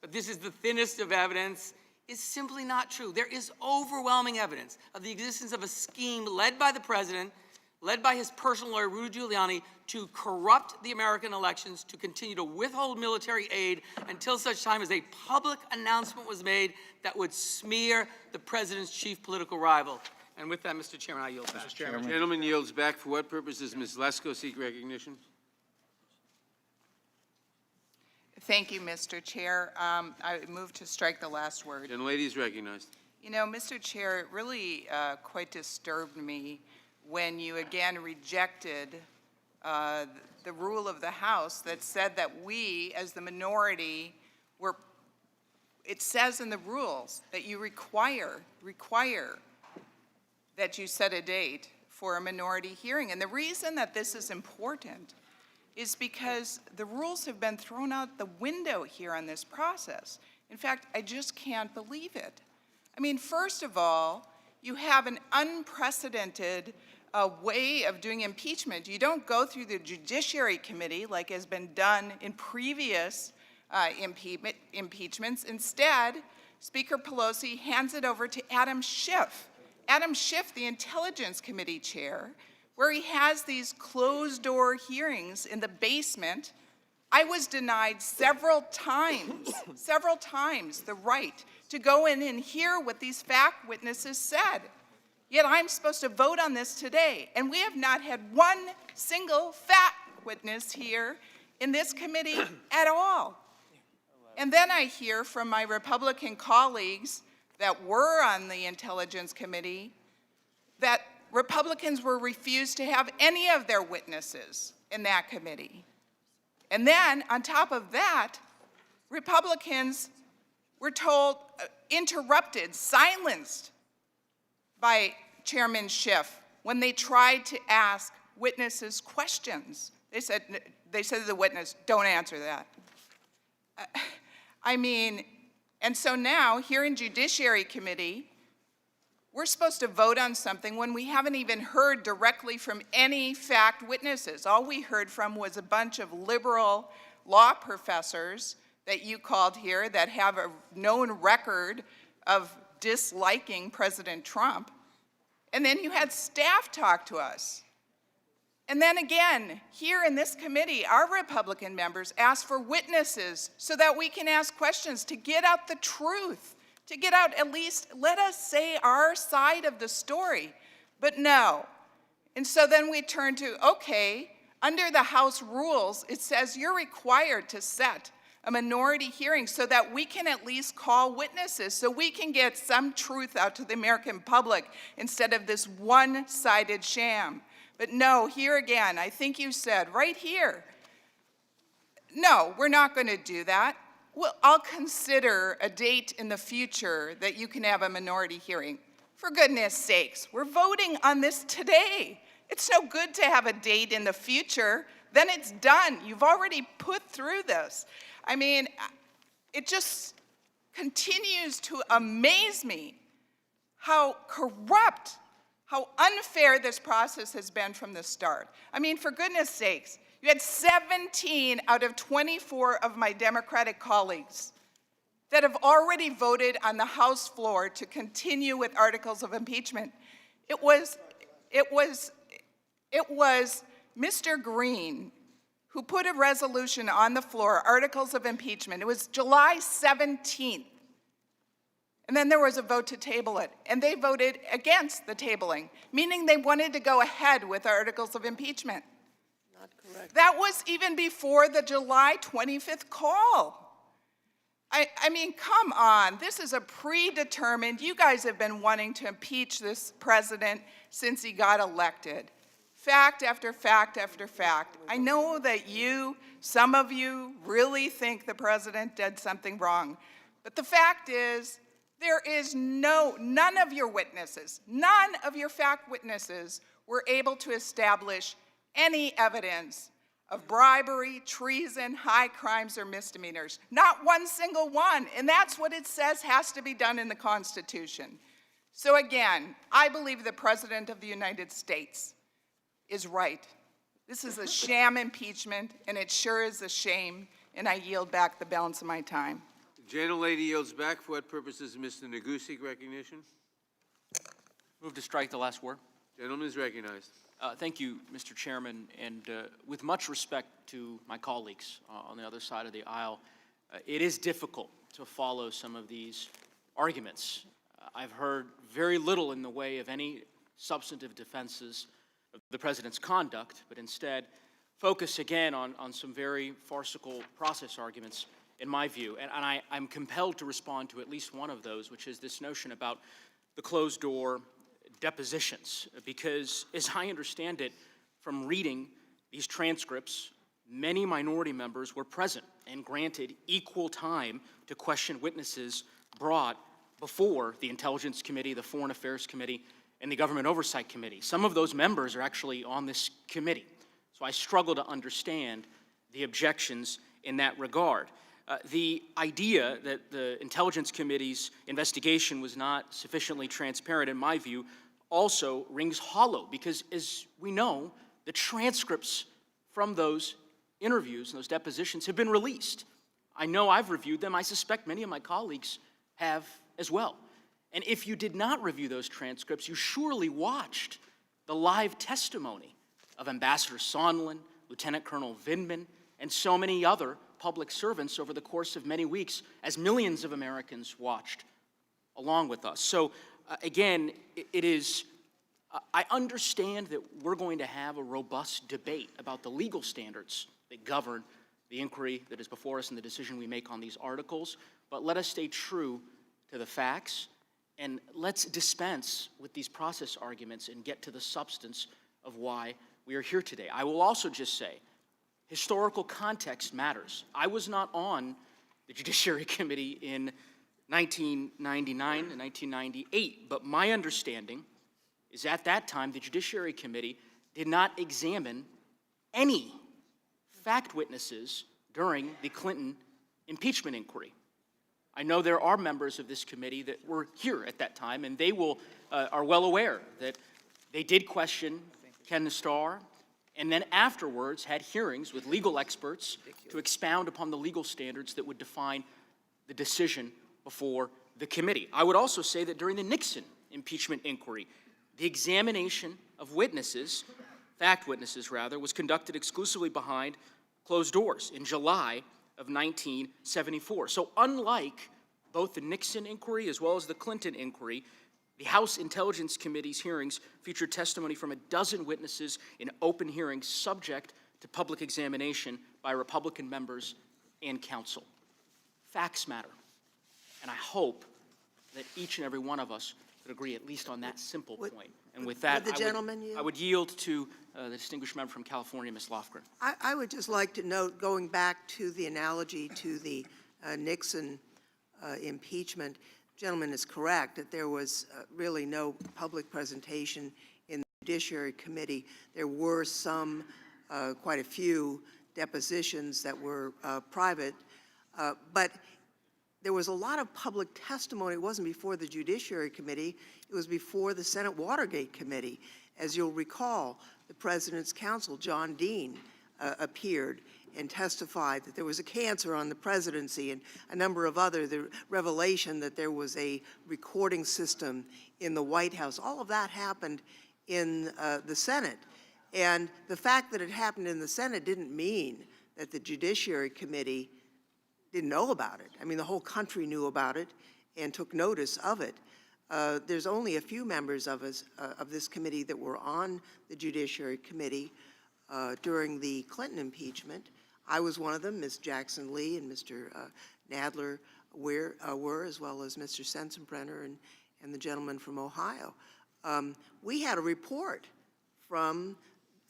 that this is the thinnest of evidence is simply not true. There is overwhelming evidence of the existence of a scheme led by the president, led by his personal lawyer, Rudy Giuliani, to corrupt the American elections, to continue to withhold military aid until such time as a public announcement was made that would smear the president's chief political rival. And with that, Mr. Chairman, I yield back. Gentleman yields back. For what purpose does Ms. Lesko seek recognition? Thank you, Mr. Chair. I move to strike the last word. Gentlelady is recognized. You know, Mr. Chair, it really quite disturbed me when you again rejected the rule of the House that said that we, as the minority, were, it says in the rules that you require that you set a date for a minority hearing. And the reason that this is important is because the rules have been thrown out the window here on this process. In fact, I just can't believe it. I mean, first of all, you have an unprecedented way of doing impeachment. You don't go through the Judiciary Committee like has been done in previous impeachments. Instead, Speaker Pelosi hands it over to Adam Schiff. Adam Schiff, the Intelligence Committee chair, where he has these closed-door hearings in the basement. I was denied several times, the right to go in and hear what these fact witnesses said. Yet I'm supposed to vote on this today, and we have not had one single fact witness here in this committee at all. And then I hear from my Republican colleagues that were on the Intelligence Committee that Republicans were refused to have any of their witnesses in that committee. And then, on top of that, Republicans were told, interrupted, silenced by Chairman Schiff when they tried to ask witnesses questions. They said to the witness, don't answer that. I mean, and so now, here in Judiciary Committee, we're supposed to vote on something when we haven't even heard directly from any fact witnesses. All we heard from was a bunch of liberal law professors that you called here that have a known record of disliking President Trump. And then you had staff talk to us. And then again, here in this committee, our Republican members asked for witnesses so that we can ask questions to get out the truth, to get out at least, let us say our side of the story. But no. And so then we turn to, okay, under the House rules, it says you're required to set a minority hearing so that we can at least call witnesses, so we can get some truth out to the American public instead of this one-sided sham. But no, here again, I think you said right here, no, we're not going to do that. Well, I'll consider a date in the future that you can have a minority hearing. For goodness sakes, we're voting on this today. It's no good to have a date in the future. Then it's done. You've already put through this. I mean, it just continues to amaze me how corrupt, how unfair this process has been from the start. I mean, for goodness sakes, you had 17 out of 24 of my Democratic colleagues that have already voted on the House floor to continue with articles of impeachment. It was Mr. Green who put a resolution on the floor, articles of impeachment. It was July 17th. And then there was a vote to table it, and they voted against the tabling, meaning they wanted to go ahead with articles of impeachment. Not correct. That was even before the July 25th call. I mean, come on, this is a predetermined, you guys have been wanting to impeach this president since he got elected. Fact after fact after fact. I know that some of you really think the president did something wrong, but the fact is, there is none of your witnesses, none of your fact witnesses were able to establish any evidence of bribery, treason, high crimes, or misdemeanors. Not one single one, and that's what it says has to be done in the Constitution. So again, I believe the President of the United States is right. This is a sham impeachment, and it sure is a shame, and I yield back the balance of my time. The gentlelady yields back. For what purposes, Mr. Negusik recognition? Move to strike the last word. Gentleman is recognized. Thank you, Mr. Chairman, and with much respect to my colleagues on the other side of the aisle, it is difficult to follow some of these arguments. I've heard very little in the way of any substantive defenses of the President's conduct, but instead focus again on some very farcical process arguments, in my view. And I'm compelled to respond to at least one of those, which is this notion about the closed-door depositions, because as I understand it from reading these transcripts, many minority members were present and granted equal time to question witnesses brought before the Intelligence Committee, the Foreign Affairs Committee, and the Government Oversight Committee. Some of those members are actually on this committee, so I struggle to understand the objections in that regard. The idea that the Intelligence Committee's investigation was not sufficiently transparent, in my view, also rings hollow, because as we know, the transcripts from those interviews and those depositions have been released. I know I've reviewed them. I suspect many of my colleagues have as well. And if you did not review those transcripts, you surely watched the live testimony of Ambassador Sondland, Lieutenant Colonel Vindman, and so many other public servants over the course of many weeks, as millions of Americans watched along with us. So again, I understand that we're going to have a robust debate about the legal standards that govern the inquiry that is before us and the decision we make on these articles, but let us stay true to the facts, and let's dispense with these process arguments and get to the substance of why we are here today. I will also just say, historical context matters. I was not on the Judiciary Committee in 1999 and 1998, but my understanding is at that time the Judiciary Committee did not examine any fact witnesses during the Clinton impeachment inquiry. I know there are members of this committee that were here at that time, and they are well aware that they did question Ken Starr, and then afterwards had hearings with legal experts to expound upon the legal standards that would define the decision before the committee. I would also say that during the Nixon impeachment inquiry, the examination of witnesses, fact witnesses rather, was conducted exclusively behind closed doors in July of 1974. So unlike both the Nixon inquiry as well as the Clinton inquiry, the House Intelligence Committee's hearings featured testimony from a dozen witnesses in open hearings subject to public examination by Republican members and counsel. Facts matter. And I hope that each and every one of us would agree at least on that simple point. And with that, I would yield to the distinguished member from California, Ms. Lofgren. I would just like to note, going back to the analogy to the Nixon impeachment, the gentleman is correct that there was really no public presentation in the Judiciary Committee. There were quite a few depositions that were private, but there was a lot of public testimony. It wasn't before the Judiciary Committee. It was before the Senate Watergate Committee. As you'll recall, the President's counsel, John Dean, appeared and testified that there was a cancer on the presidency and a number of the revelation that there was a recording system in the White House. All of that happened in the Senate. And the fact that it happened in the Senate didn't mean that the Judiciary Committee didn't know about it. I mean, the whole country knew about it and took notice of it. There's only a few members of this committee that were on the Judiciary Committee during the Clinton impeachment. I was one of them. Ms. Jackson Lee and Mr. Nadler were, as well as Mr. Sensenbrenner and the gentleman from Ohio. We had a report from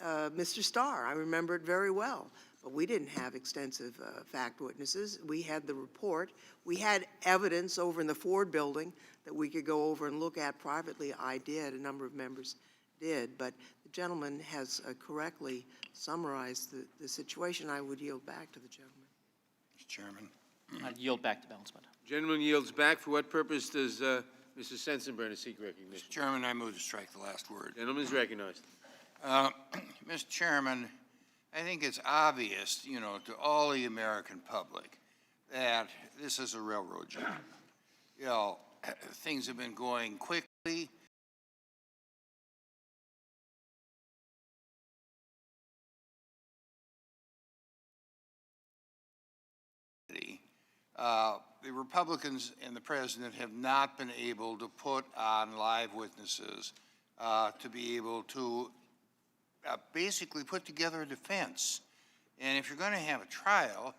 Mr. Starr. I remember it very well. But we didn't have extensive fact witnesses. We had the report. We had evidence over in the Ford building that we could go over and look at privately. I did. A number of members did. But the gentleman has correctly summarized the situation. I would yield back to the gentleman. Mr. Chairman. I yield back to balance my time. Gentleman yields back. For what purpose does Mr. Sensenbrenner seek recognition? Mr. Chairman, I move to strike the last word. Gentleman is recognized. Mr. Chairman, I think it's obvious, you know, to all the American public that this is a railroad job. You know, things have been going quickly. The Republicans and the president have not been able to put on live witnesses to be able to basically put together a defense. And if you're going to have a trial,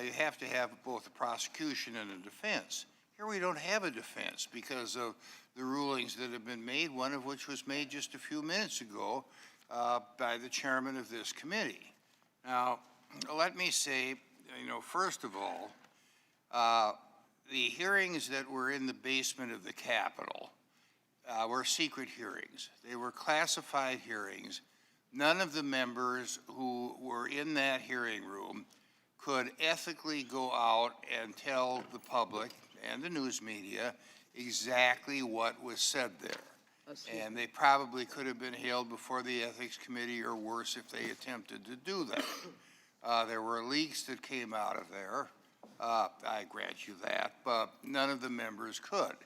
you have to have both a prosecution and a defense. Here we don't have a defense because of the rulings that have been made, one of which was made just a few minutes ago by the chairman of this committee. Now, let me say, you know, first of all, the hearings that were in the basement of the Capitol were secret hearings. They were classified hearings. None of the members who were in that hearing room could ethically go out and tell the public and the news media exactly what was said there. And they probably could have been hailed before the Ethics Committee, or worse if they attempted to do that. There were leaks that came out of there. I grant you that, but none of the members could.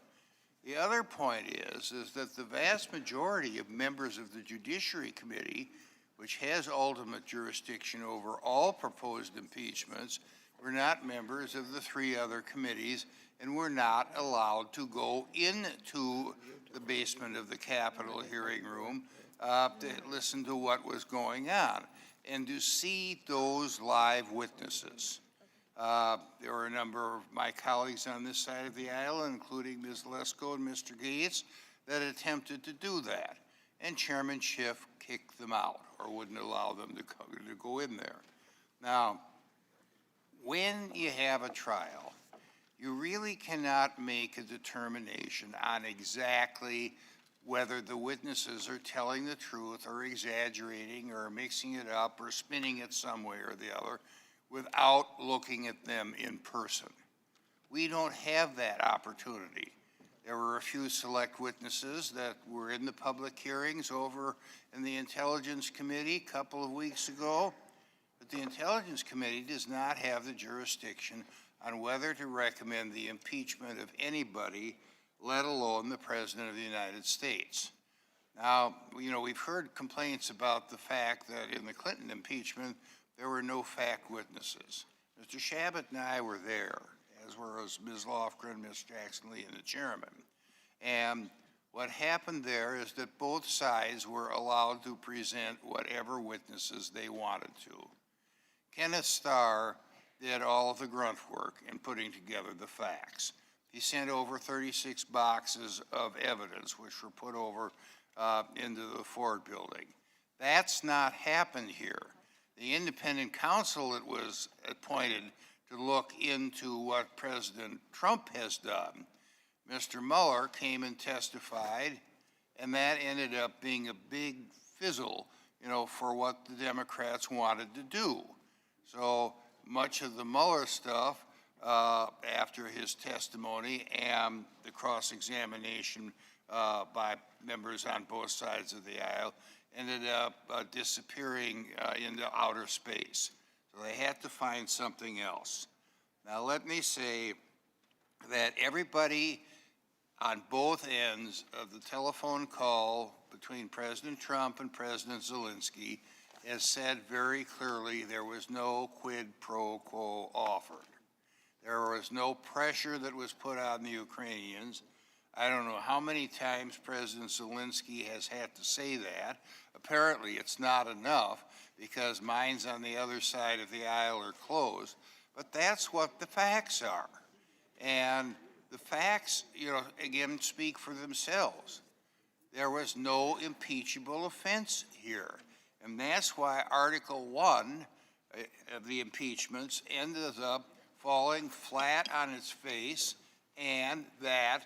The other point is that the vast majority of members of the Judiciary Committee, which has ultimate jurisdiction over all proposed impeachments, were not members of the three other committees and were not allowed to go into the basement of the Capitol hearing room to listen to what was going on and to see those live witnesses. There were a number of my colleagues on this side of the aisle, including Ms. Lesko and Mr. Gates, that attempted to do that. And Chairman Schiff kicked them out or wouldn't allow them to go in there. Now, when you have a trial, you really cannot make a determination on exactly whether the witnesses are telling the truth or exaggerating or mixing it up or spinning it some way or the other without looking at them in person. We don't have that opportunity. There were a few select witnesses that were in the public hearings over in the Intelligence Committee a couple of weeks ago, but the Intelligence Committee does not have the jurisdiction on whether to recommend the impeachment of anybody, let alone the President of the United States. Now, you know, we've heard complaints about the fact that in the Clinton impeachment, there were no fact witnesses. Mr. Shabbat and I were there, as were Ms. Lofgren, Ms. Jackson Lee, and the chairman. And what happened there is that both sides were allowed to present whatever witnesses they wanted to. Kenneth Starr did all of the grunt work in putting together the facts. He sent over 36 boxes of evidence, which were put over into the Ford building. That's not happened here. The independent counsel that was appointed to look into what President Trump has done, Mr. Mueller, came and testified, and that ended up being a big fizzle, you know, for what the Democrats wanted to do. So much of the Mueller stuff after his testimony and the cross-examination by members on both sides of the aisle ended up disappearing into outer space. So they had to find something else. Now let me say that everybody on both ends of the telephone call between President Trump and President Zelensky has said very clearly there was no quid pro quo offered. There was no pressure that was put on the Ukrainians. I don't know how many times President Zelensky has had to say that. Apparently it's not enough because minds on the other side of the aisle are closed. But that's what the facts are. And the facts, again, speak for themselves. There was no impeachable offense here. And that's why Article 1 of the impeachments ended up falling flat on its face, and that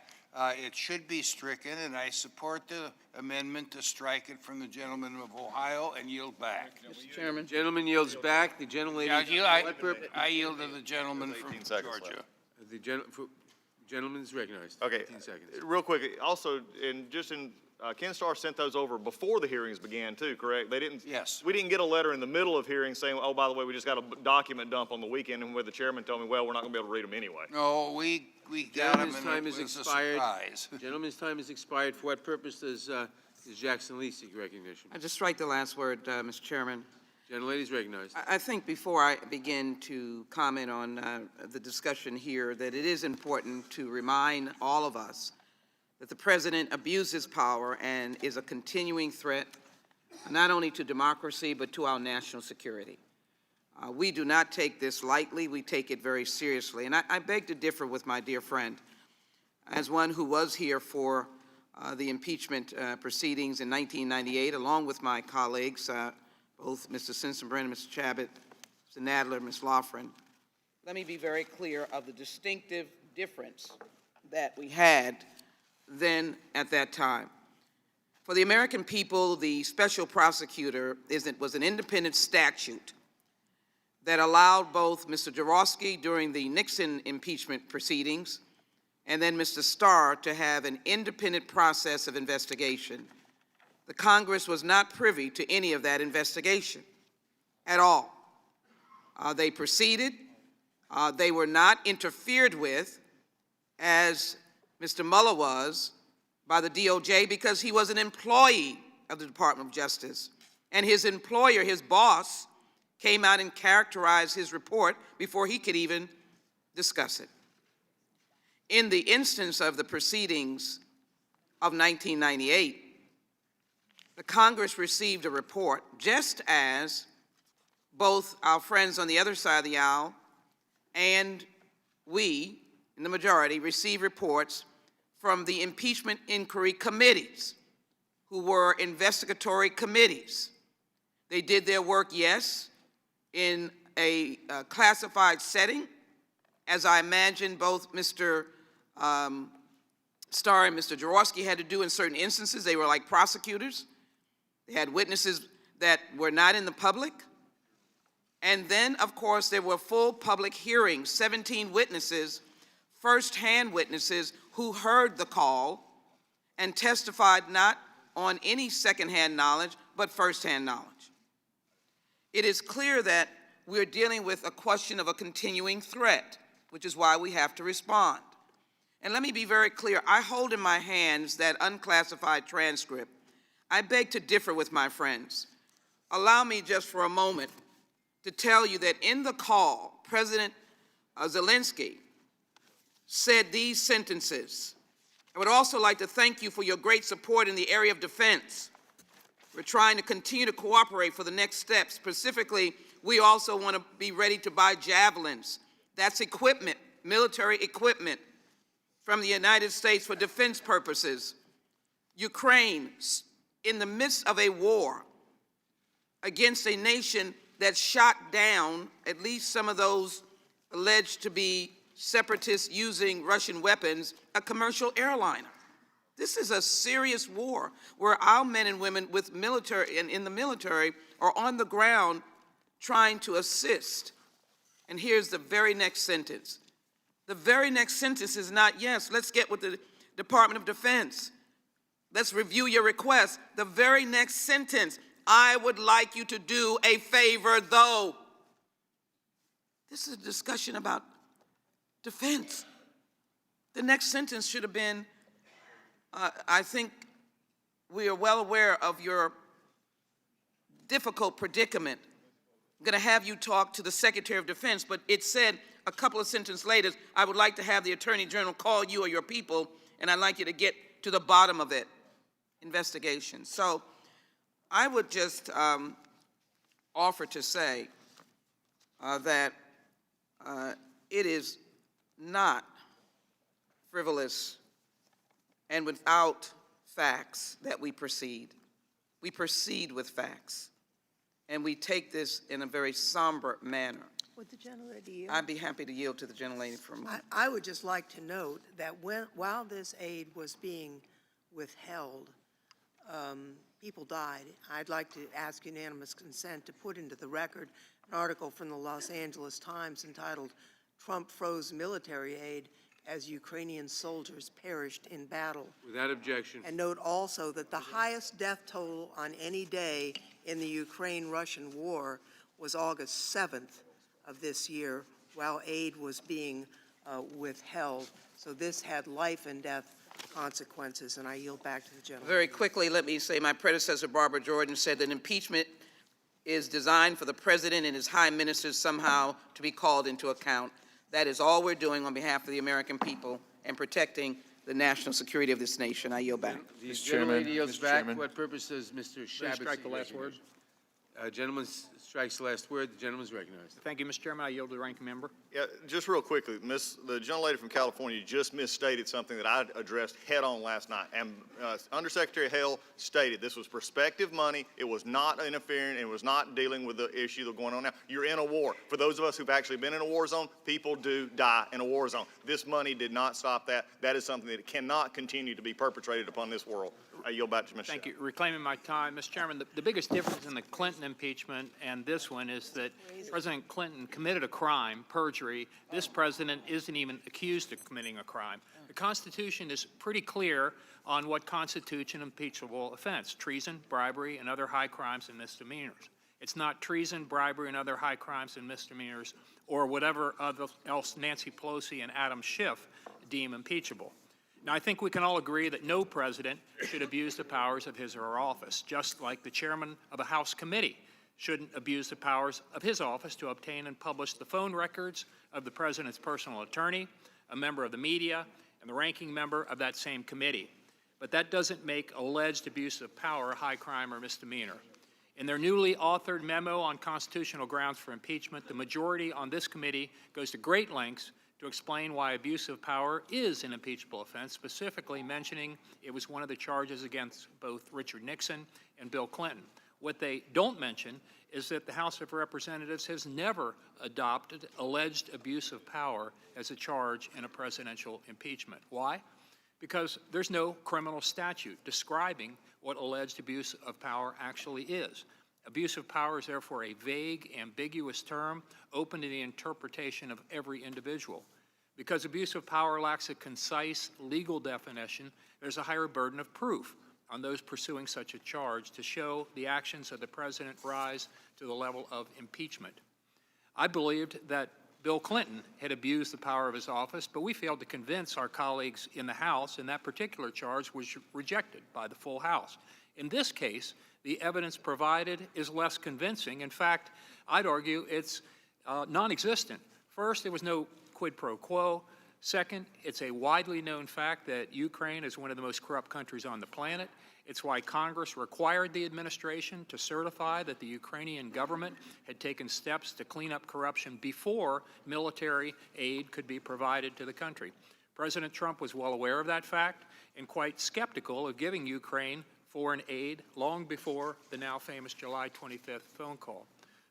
it should be stricken, and I support the amendment to strike it from the gentleman of Ohio and yield back. Mr. Chairman. Gentleman yields back. The gentlelady. I yield to the gentleman from 18 seconds Georgia. left. The gentleman is recognized. Okay. 15 seconds. Real quick, also, Ken Starr sent those over before the hearings began too, correct? They didn't? Yes. We didn't get a letter in the middle of hearings saying, oh, by the way, we just got a document dump on the weekend, and where the chairman told me, well, we're not gonna be able to read them anyway. No, we got him, Gentleman's and time it is was a expired. surprise. Gentleman's time is expired. For what purpose does Jackson Lee seek recognition? I just strike the last word, Mr. Chairman. Gentlelady is recognized. I think before I begin to comment on the discussion here, that it is important to remind all of us that the president abuses power and is a continuing threat not only to democracy but to our national security. We do not take this lightly. We take it very seriously. And I beg to differ with my dear friend. As one who was here for the impeachment proceedings in 1998, along with my colleagues, both Mr. Sensenbrenner, Mr. Chabot, Mr. Nadler, Ms. Loughran, let me be very clear of the distinctive difference that we had then at that time. For the American people, the special prosecutor was an independent statute that allowed both Mr. Jaworski during the Nixon impeachment proceedings and then Mr. Starr to have an independent process of investigation. The Congress was not privy to any of that investigation at all. They proceeded. They were not interfered with, as Mr. Mueller was, by the DOJ, because he was an employee of the Department of Justice. And his employer, his boss, came out and characterized his report before he could even discuss it. In the instance of the proceedings of 1998, the Congress received a report, just as both our friends on the other side of the aisle and we, in the majority, received reports from the impeachment inquiry committees, who were investigatory committees. They did their work, yes, in a classified setting, as I imagine both Mr. Starr and Mr. Jaworski had to do in certain instances. They were like prosecutors. They had witnesses that were not in the public. And then, of course, there were full public hearings, 17 witnesses, first-hand witnesses who heard the call and testified not on any second-hand knowledge, but first-hand knowledge. It is clear that we're dealing with a question of a continuing threat, which is why we have to respond. And let me be very clear, I hold in my hands that unclassified transcript. I beg to differ with my friends. Allow me just for a moment to tell you that in the call, President Zelensky said these sentences. I would also like to thank you for your great support in the area of defense. We're trying to continue to cooperate for the next steps. Specifically, we also want to be ready to buy javelins. That's equipment, military equipment from the United States for defense purposes. Ukraine, in the midst of a war against a nation that shot down at least some of those alleged to be separatists using Russian weapons, a commercial airliner. This is a serious war where our men and women with military and in the military are on the ground trying to assist. And here's the very next sentence. The very next sentence is not, yes, let's get with the Department of Defense. Let's review your request. The very next sentence, I would like you to do a favor, though. This is a discussion about defense. The next sentence should have been, I think we are well aware of your difficult predicament. I'm going to have you talk to the Secretary of Defense, but it said a couple of sentences later, I would like to have the Attorney General call you or your people, and I'd like you to get to the bottom of it. Investigation. So I would just offer to say that it is not frivolous, and without facts that we proceed. We proceed with facts, and we take this in a very somber manner. Would the gentlelady yield? I'd be happy to yield to the gentlelady for a moment. I would just like to note that while this aid was being withheld, people died. I'd like to ask unanimous consent to put into the record an article from the Los Angeles Times entitled "Trump Froze Military Aid as Ukrainian Soldiers Perished in Battle." Without objection. And note also that the highest death toll on any day in the Ukraine-Russian war was August 7th of this year, while aid was being withheld. So this had life and death consequences, and I yield back to the gentleman. Very quickly, let me say my predecessor, Barbara Jordan, said that impeachment is designed for the president and his high ministers somehow to be called into account. That is all we're doing on behalf of the American people and protecting the national security of this nation. I yield back. The Mr. Chairman, gentlelady yields Mr. back. Chairman. What purpose does Mr. Shabbat strike the last word? Gentleman strikes the last word. The gentleman's recognized. Thank you, Mr. Chairman. I yield to the ranking member. Yeah, just real quickly, the gentlelady from California just misstated something that I addressed head-on last night. And Undersecretary Hale stated this was prospective money. It was not interfering. It was not dealing with the issue that's going on now. You're in a war. For those of us who've actually been in a war zone, people do die in a war zone. This money did not stop that. That is something that cannot continue to be perpetrated upon this world. I yield back to Mr. Thank you. Reclaiming my time, Mr. Chairman, the biggest difference in the Clinton impeachment and this one is that President Clinton committed a crime, perjury. This president isn't even accused of committing a crime. The Constitution is pretty clear on what constitutes an impeachable offense: treason, bribery, and other high crimes and misdemeanors. It's not treason, bribery, and other high crimes and misdemeanors, or whatever else Nancy Pelosi and Adam Schiff deem impeachable. Now, I think we can all agree that no president should abuse the powers of his or her office, just like the chairman of a House committee shouldn't abuse the powers of his office to obtain and publish the phone records of the president's personal attorney, a member of the media, and the ranking member of that same committee. But that doesn't make alleged abuse of power a high crime or misdemeanor. In their newly authored memo on constitutional grounds for impeachment, the majority on this committee goes to great lengths to explain why abuse of power is an impeachable offense, specifically mentioning it was one of the charges against both Richard Nixon and Bill Clinton. What they don't mention is that the House of Representatives has never adopted alleged abuse of power as a charge in a presidential impeachment. Why? Because there's no criminal statute describing what alleged abuse of power actually is. Abuse of power is therefore a vague, ambiguous term open to the interpretation of every individual. Because abuse of power lacks a concise legal definition, there's a higher burden of proof on those pursuing such a charge to show the actions of the president rise to the level of impeachment. I believed that Bill Clinton had abused the power of his office, but we failed to convince our colleagues in the House, and that particular charge was rejected by the full House. In this case, the evidence provided is less convincing. In fact, I'd argue it's non-existent. First, there was no quid pro quo. Second, it's a widely known fact that Ukraine is one of the most corrupt countries on the planet. It's why Congress required the administration to certify that the Ukrainian government had taken steps to clean up corruption before military aid could be provided to the country. President Trump was well aware of that fact and quite skeptical of giving Ukraine foreign aid long before the now famous July 25th phone call.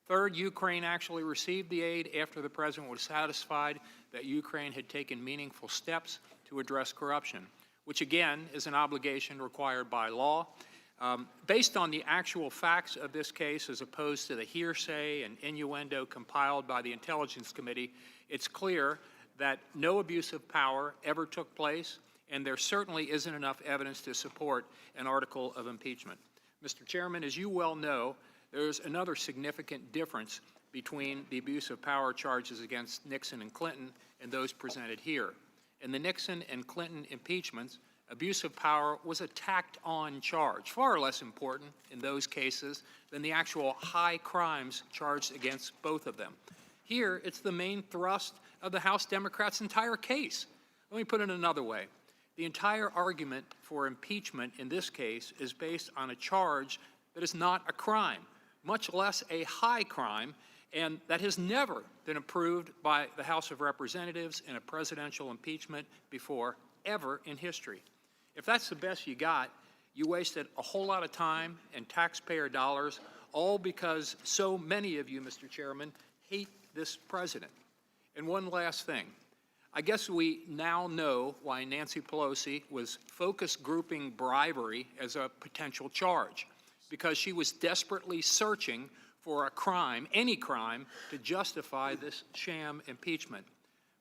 Third, Ukraine actually received the aid after the president was satisfied that Ukraine had taken meaningful steps to address corruption, which again is an obligation required by law. Based on the actual facts of this case as opposed to the hearsay and innuendo compiled by the Intelligence Committee, it's clear that no abuse of power ever took place, and there certainly isn't enough evidence to support an article of impeachment. Mr. Chairman, as you well know, there's another significant difference between the abuse of power charges against Nixon and Clinton and those presented here. In the Nixon and Clinton impeachments, abuse of power was a tacked-on charge, far less important in those cases than the actual high crimes charged against both of them. Here, it's the main thrust of the House Democrats' entire case. Let me put it another way. The entire argument for impeachment in this case is based on a charge that is not a crime, much less a high crime, and that has never been approved by the House of Representatives in a presidential impeachment before ever in history. If that's the best you got, you wasted a whole lot of time and taxpayer dollars, all because so many of you, Mr. Chairman, hate this president. And one last thing. I guess we now know why Nancy Pelosi was focus grouping bribery as a potential charge, because she was desperately searching for a crime, any crime, to justify this sham impeachment.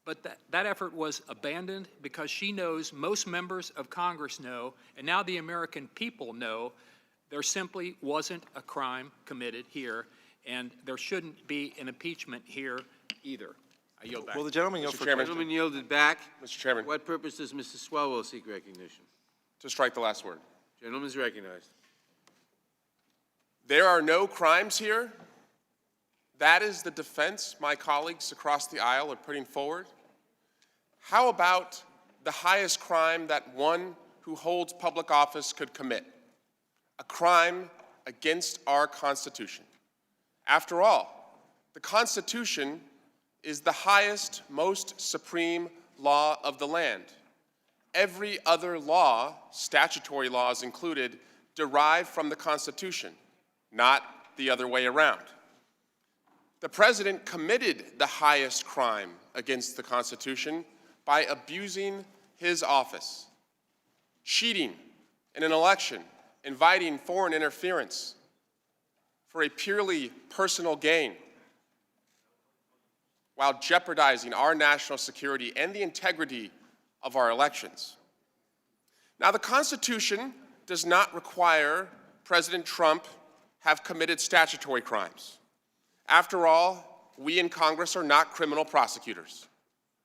But that effort was abandoned because she knows, most members of Congress know, and now the American people know, there simply wasn't a crime committed here, and there shouldn't be an impeachment here either. I yield back. Will the gentleman yield Mr. for Chairman. question? Gentleman yielded back. Mr. Chairman, For what purpose does Mrs. Swalwell seek recognition? to strike the last word. Gentleman is recognized. There are no crimes here. That is the defense my colleagues across the aisle are putting forward. How about the highest crime that one who holds public office could commit? A crime against our Constitution. After all, the Constitution is the highest, most supreme law of the land. Every other law, statutory laws included, derive from the Constitution, not the other way around. The president committed the highest crime against the Constitution by abusing his office, cheating in an election, inviting foreign interference for a purely personal gain, while jeopardizing our national security and the integrity of our elections. Now, the Constitution does not require President Trump have committed statutory crimes. After all, we in Congress are not criminal prosecutors.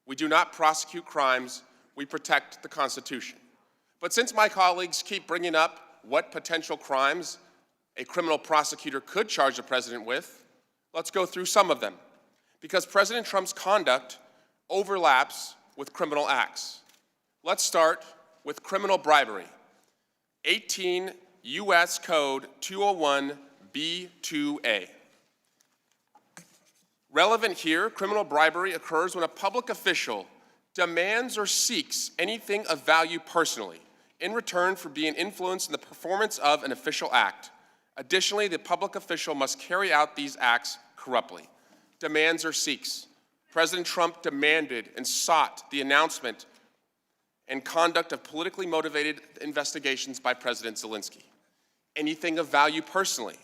We do not prosecute crimes, we protect the Constitution. But since my colleagues keep bringing up what potential crimes a criminal prosecutor could charge the president with, let's go through some of them, because President Trump's conduct overlaps with criminal acts. Let's start with criminal bribery. 18 U.S. Code 201B2A. Relevant here, criminal bribery occurs when a public official demands or seeks anything of value personally in return for being influenced in the performance of an official act. Additionally, the public official must carry out these acts corruptly. Demands or seeks. President Trump demanded and sought the announcement and conduct of politically motivated investigations by President Zelensky. Anything of value personally.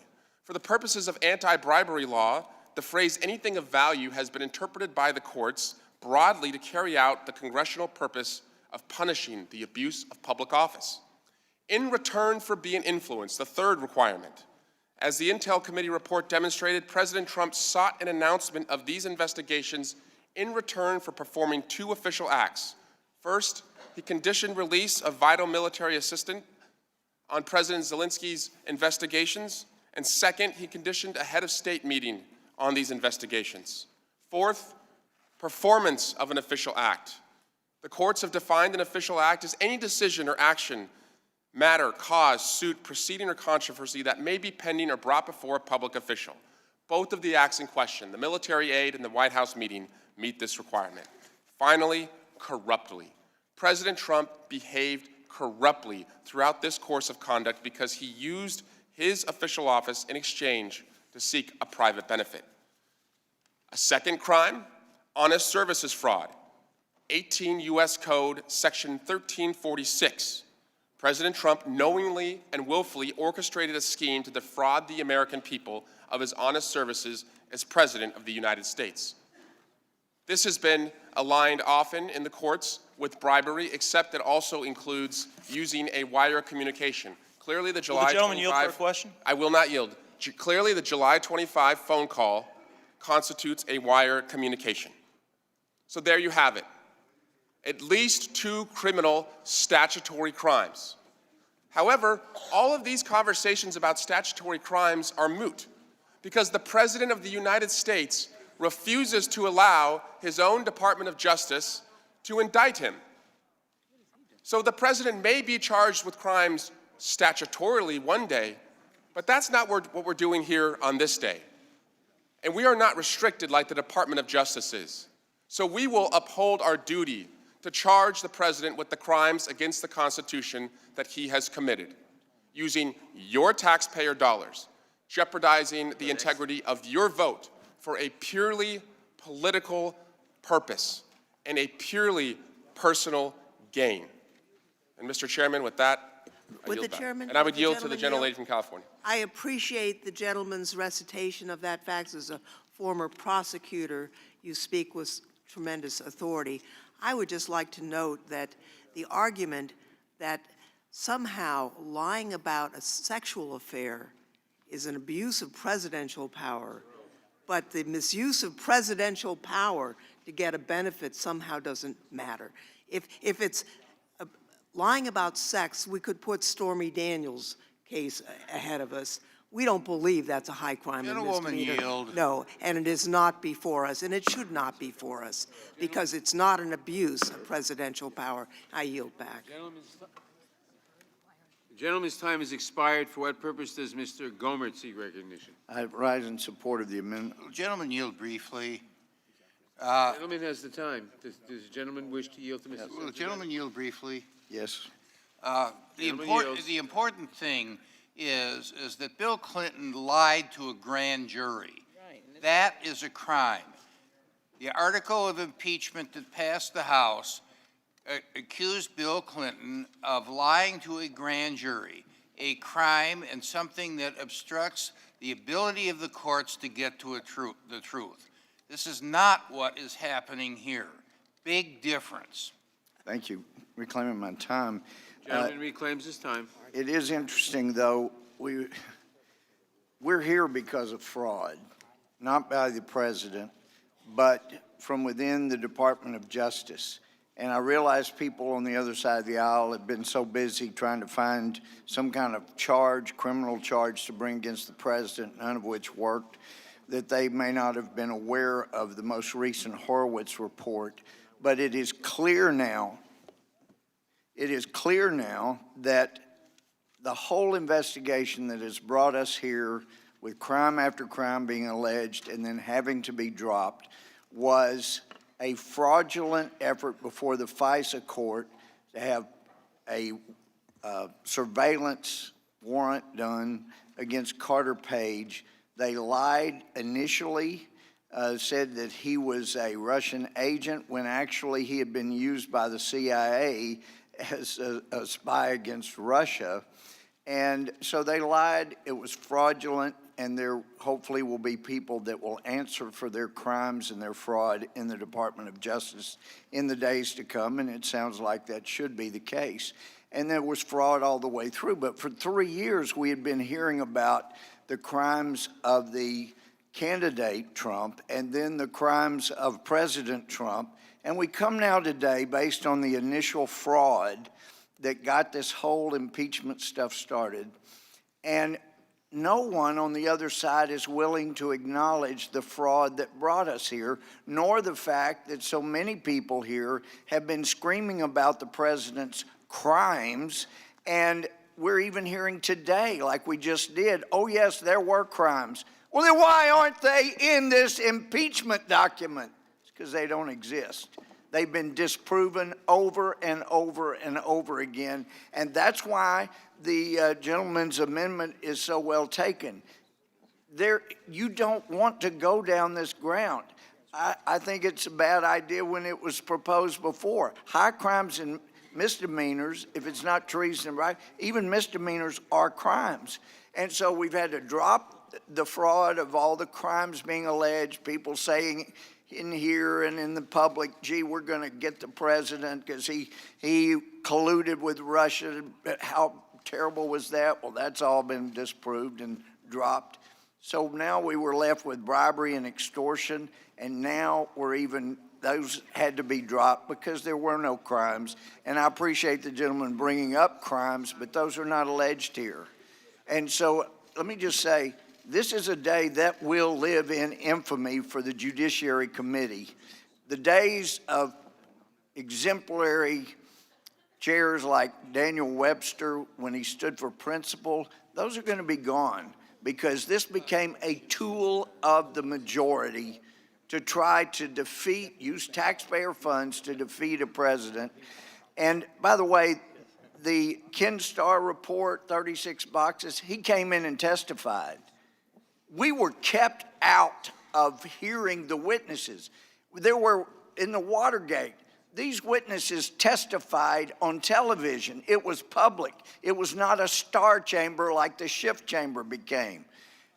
For the purposes of anti-bribery law, the phrase anything of value has been interpreted by the courts broadly to carry out the congressional purpose of punishing the abuse of public office. In return for being influenced, the third requirement. As the Intel Committee report demonstrated, President Trump sought an announcement of these investigations in return for performing two official acts. First, he conditioned release of vital military assistance on President Zelensky's investigations. And second, he conditioned a head of state meeting on these investigations. Fourth, performance of an official act. The courts have defined an official act as any decision or action, matter, cause, suit, proceeding, or controversy that may be pending or brought before a public official. Both of the acts in question, the military aid and the White House meeting, meet this requirement. Finally, corruptly. President Trump behaved corruptly throughout this course of conduct because he used his official office in exchange to seek a private benefit. A second crime, honest services fraud. 18 U.S. Code, Section 1346. President Trump knowingly and willfully orchestrated a scheme to defraud the American people of his honest services as President of the United States. This has been aligned often in the courts with bribery, except it also includes using a wire communication. Clearly, the July 25— Will the gentleman yield for a question? I will not yield. Clearly, the July 25 phone call constitutes a wire communication. So there you have it. At least two criminal statutory crimes. However, all of these conversations about statutory crimes are moot because the President of the United States refuses to allow his own Department of Justice to indict him. So the President may be charged with crimes statutorily one day, but that's not what we're doing here on this day. And we are not restricted like the Department of Justice is. So we will uphold our duty to charge the president with the crimes against the Constitution that he has committed, using your taxpayer dollars, jeopardizing the integrity of your vote for a purely political purpose and a purely personal gain. And Mr. Chairman, with that, I Would yield the back. chairman- And I would would the yield to the gentleman gentlelady from California. I appreciate the gentleman's recitation of that fact. As a former prosecutor, you speak with tremendous authority. I would just like to note that the argument that somehow lying about a sexual affair is an abuse of presidential power, but the misuse of presidential power to get a benefit somehow doesn't matter. If it's lying about sex, we could put Stormy Daniels' case ahead of us. We don't believe that's a high crime and Gentlewoman misdemeanor. yield. No, and it is not before us, and it should not be for us, because it's not an abuse of presidential power. I yield back. The gentleman's time has expired. For what purpose does Mr. Gohmert seek recognition? I rise in support of the amendment. Gentleman, yield briefly. The gentleman has the time. Does the gentleman wish to yield to Mr. Will the gentleman yield briefly? Yes. Gentleman yields. The important thing is that Bill Clinton lied to a grand jury. That is a crime. The article of impeachment that passed the House accused Bill Clinton of lying to a grand jury, a crime and something that obstructs the ability of the courts to get to the truth. This is not what is happening here. Big difference. Thank you. Reclaiming my time. Gentleman reclaims his time. It is interesting, though, we're here because of fraud, not by the president, but from within the Department of Justice. And I realize people on the other side of the aisle have been so busy trying to find some kind of charge, criminal charge to bring against the president, none of which worked, that they may not have been aware of the most recent Horowitz report. But it is clear now, that the whole investigation that has brought us here, with crime after crime being alleged and then having to be dropped, was a fraudulent effort before the FISA court to have a surveillance warrant done against Carter Page. They lied initially, said that he was a Russian agent when actually he had been used by the CIA as a spy against Russia. And so they lied, it was fraudulent, and there hopefully will be people that will answer for their crimes and their fraud in the Department of Justice in the days to come, and it sounds like that should be the case. And there was fraud all the way through, but for 3 years we had been hearing about the crimes of the candidate Trump and then the crimes of President Trump, and we come now today based on the initial fraud that got this whole impeachment stuff started, and no one on the other side is willing to acknowledge the fraud that brought us here, nor the fact that so many people here have been screaming about the president's crimes, and we're even hearing today, like we just did, oh yes, there were crimes. Well, then why aren't they in this impeachment document? It's because they don't exist. They've been disproven over and over and over again, and that's why the gentleman's amendment is so well taken. You don't want to go down this ground. I think it's a bad idea when it was proposed before. High crimes and misdemeanors, if it's not treason, right? Even misdemeanors are crimes. And so we've had to drop the fraud of all the crimes being alleged, people saying in here and in the public, gee, we're going to get the president because he colluded with Russia. How terrible was that? Well, that's all been disproved and dropped. So now we were left with bribery and extortion, and now those had to be dropped because there were no crimes. And I appreciate the gentleman bringing up crimes, but those are not alleged here. And so let me just say, this is a day that will live in infamy for the Judiciary Committee. The days of exemplary chairs like Daniel Webster when he stood for principle, those are going to be gone because this became a tool of the majority to try to use taxpayer funds to defeat a president. And by the way, the Ken Starr report, 36 boxes, he came in and testified. We were kept out of hearing the witnesses. There were, in the Watergate, these witnesses testified on television. It was public. It was not a star chamber like the Schiff chamber became.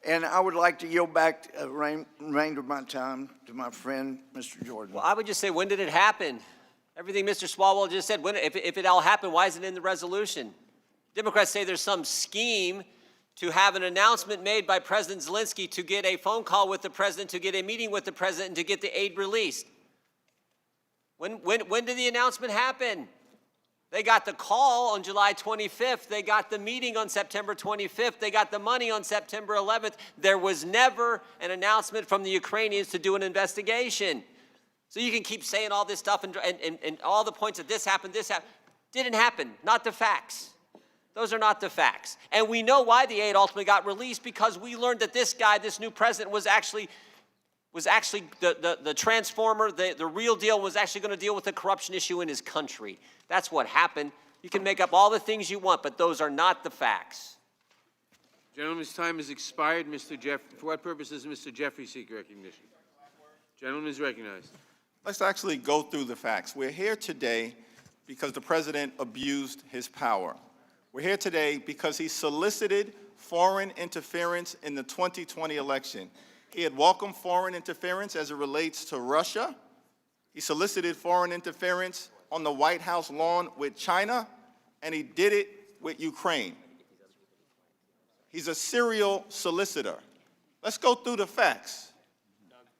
And I would like to yield back the remainder of my time to my friend, Mr. Jordan. Well, I would just say, when did it happen? Everything Mr. Swalwell just said, if it all happened, why isn't it in the resolution? Democrats say there's some scheme to have an announcement made by President Zelensky to get a phone call with the president, to get a meeting with the president, and to get the aid released. When did the announcement happen? They got the call on July 25th. They got the meeting on September 25th. They got the money on September 11th. There was never an announcement from the Ukrainians to do an investigation. So you can keep saying all this stuff and all the points that this happened. Didn't happen. Not the facts. Those are not the facts. And we know why the aid ultimately got released, because we learned that this guy, this new president, was actually the transformer, the real deal, was actually going to deal with the corruption issue in his country. That's what happened. You can make up all the things you want, but those are not the facts. Gentleman's time has expired. For what purpose does Mr. Jeffrey seek recognition? Gentleman is recognized. Let's actually go through the facts. We're here today because the president abused his power. We're here today because he solicited foreign interference in the 2020 election. He had welcomed foreign interference as it relates to Russia. He solicited foreign interference on the White House lawn with China, and he did it with Ukraine. He's a serial solicitor. Let's go through the facts.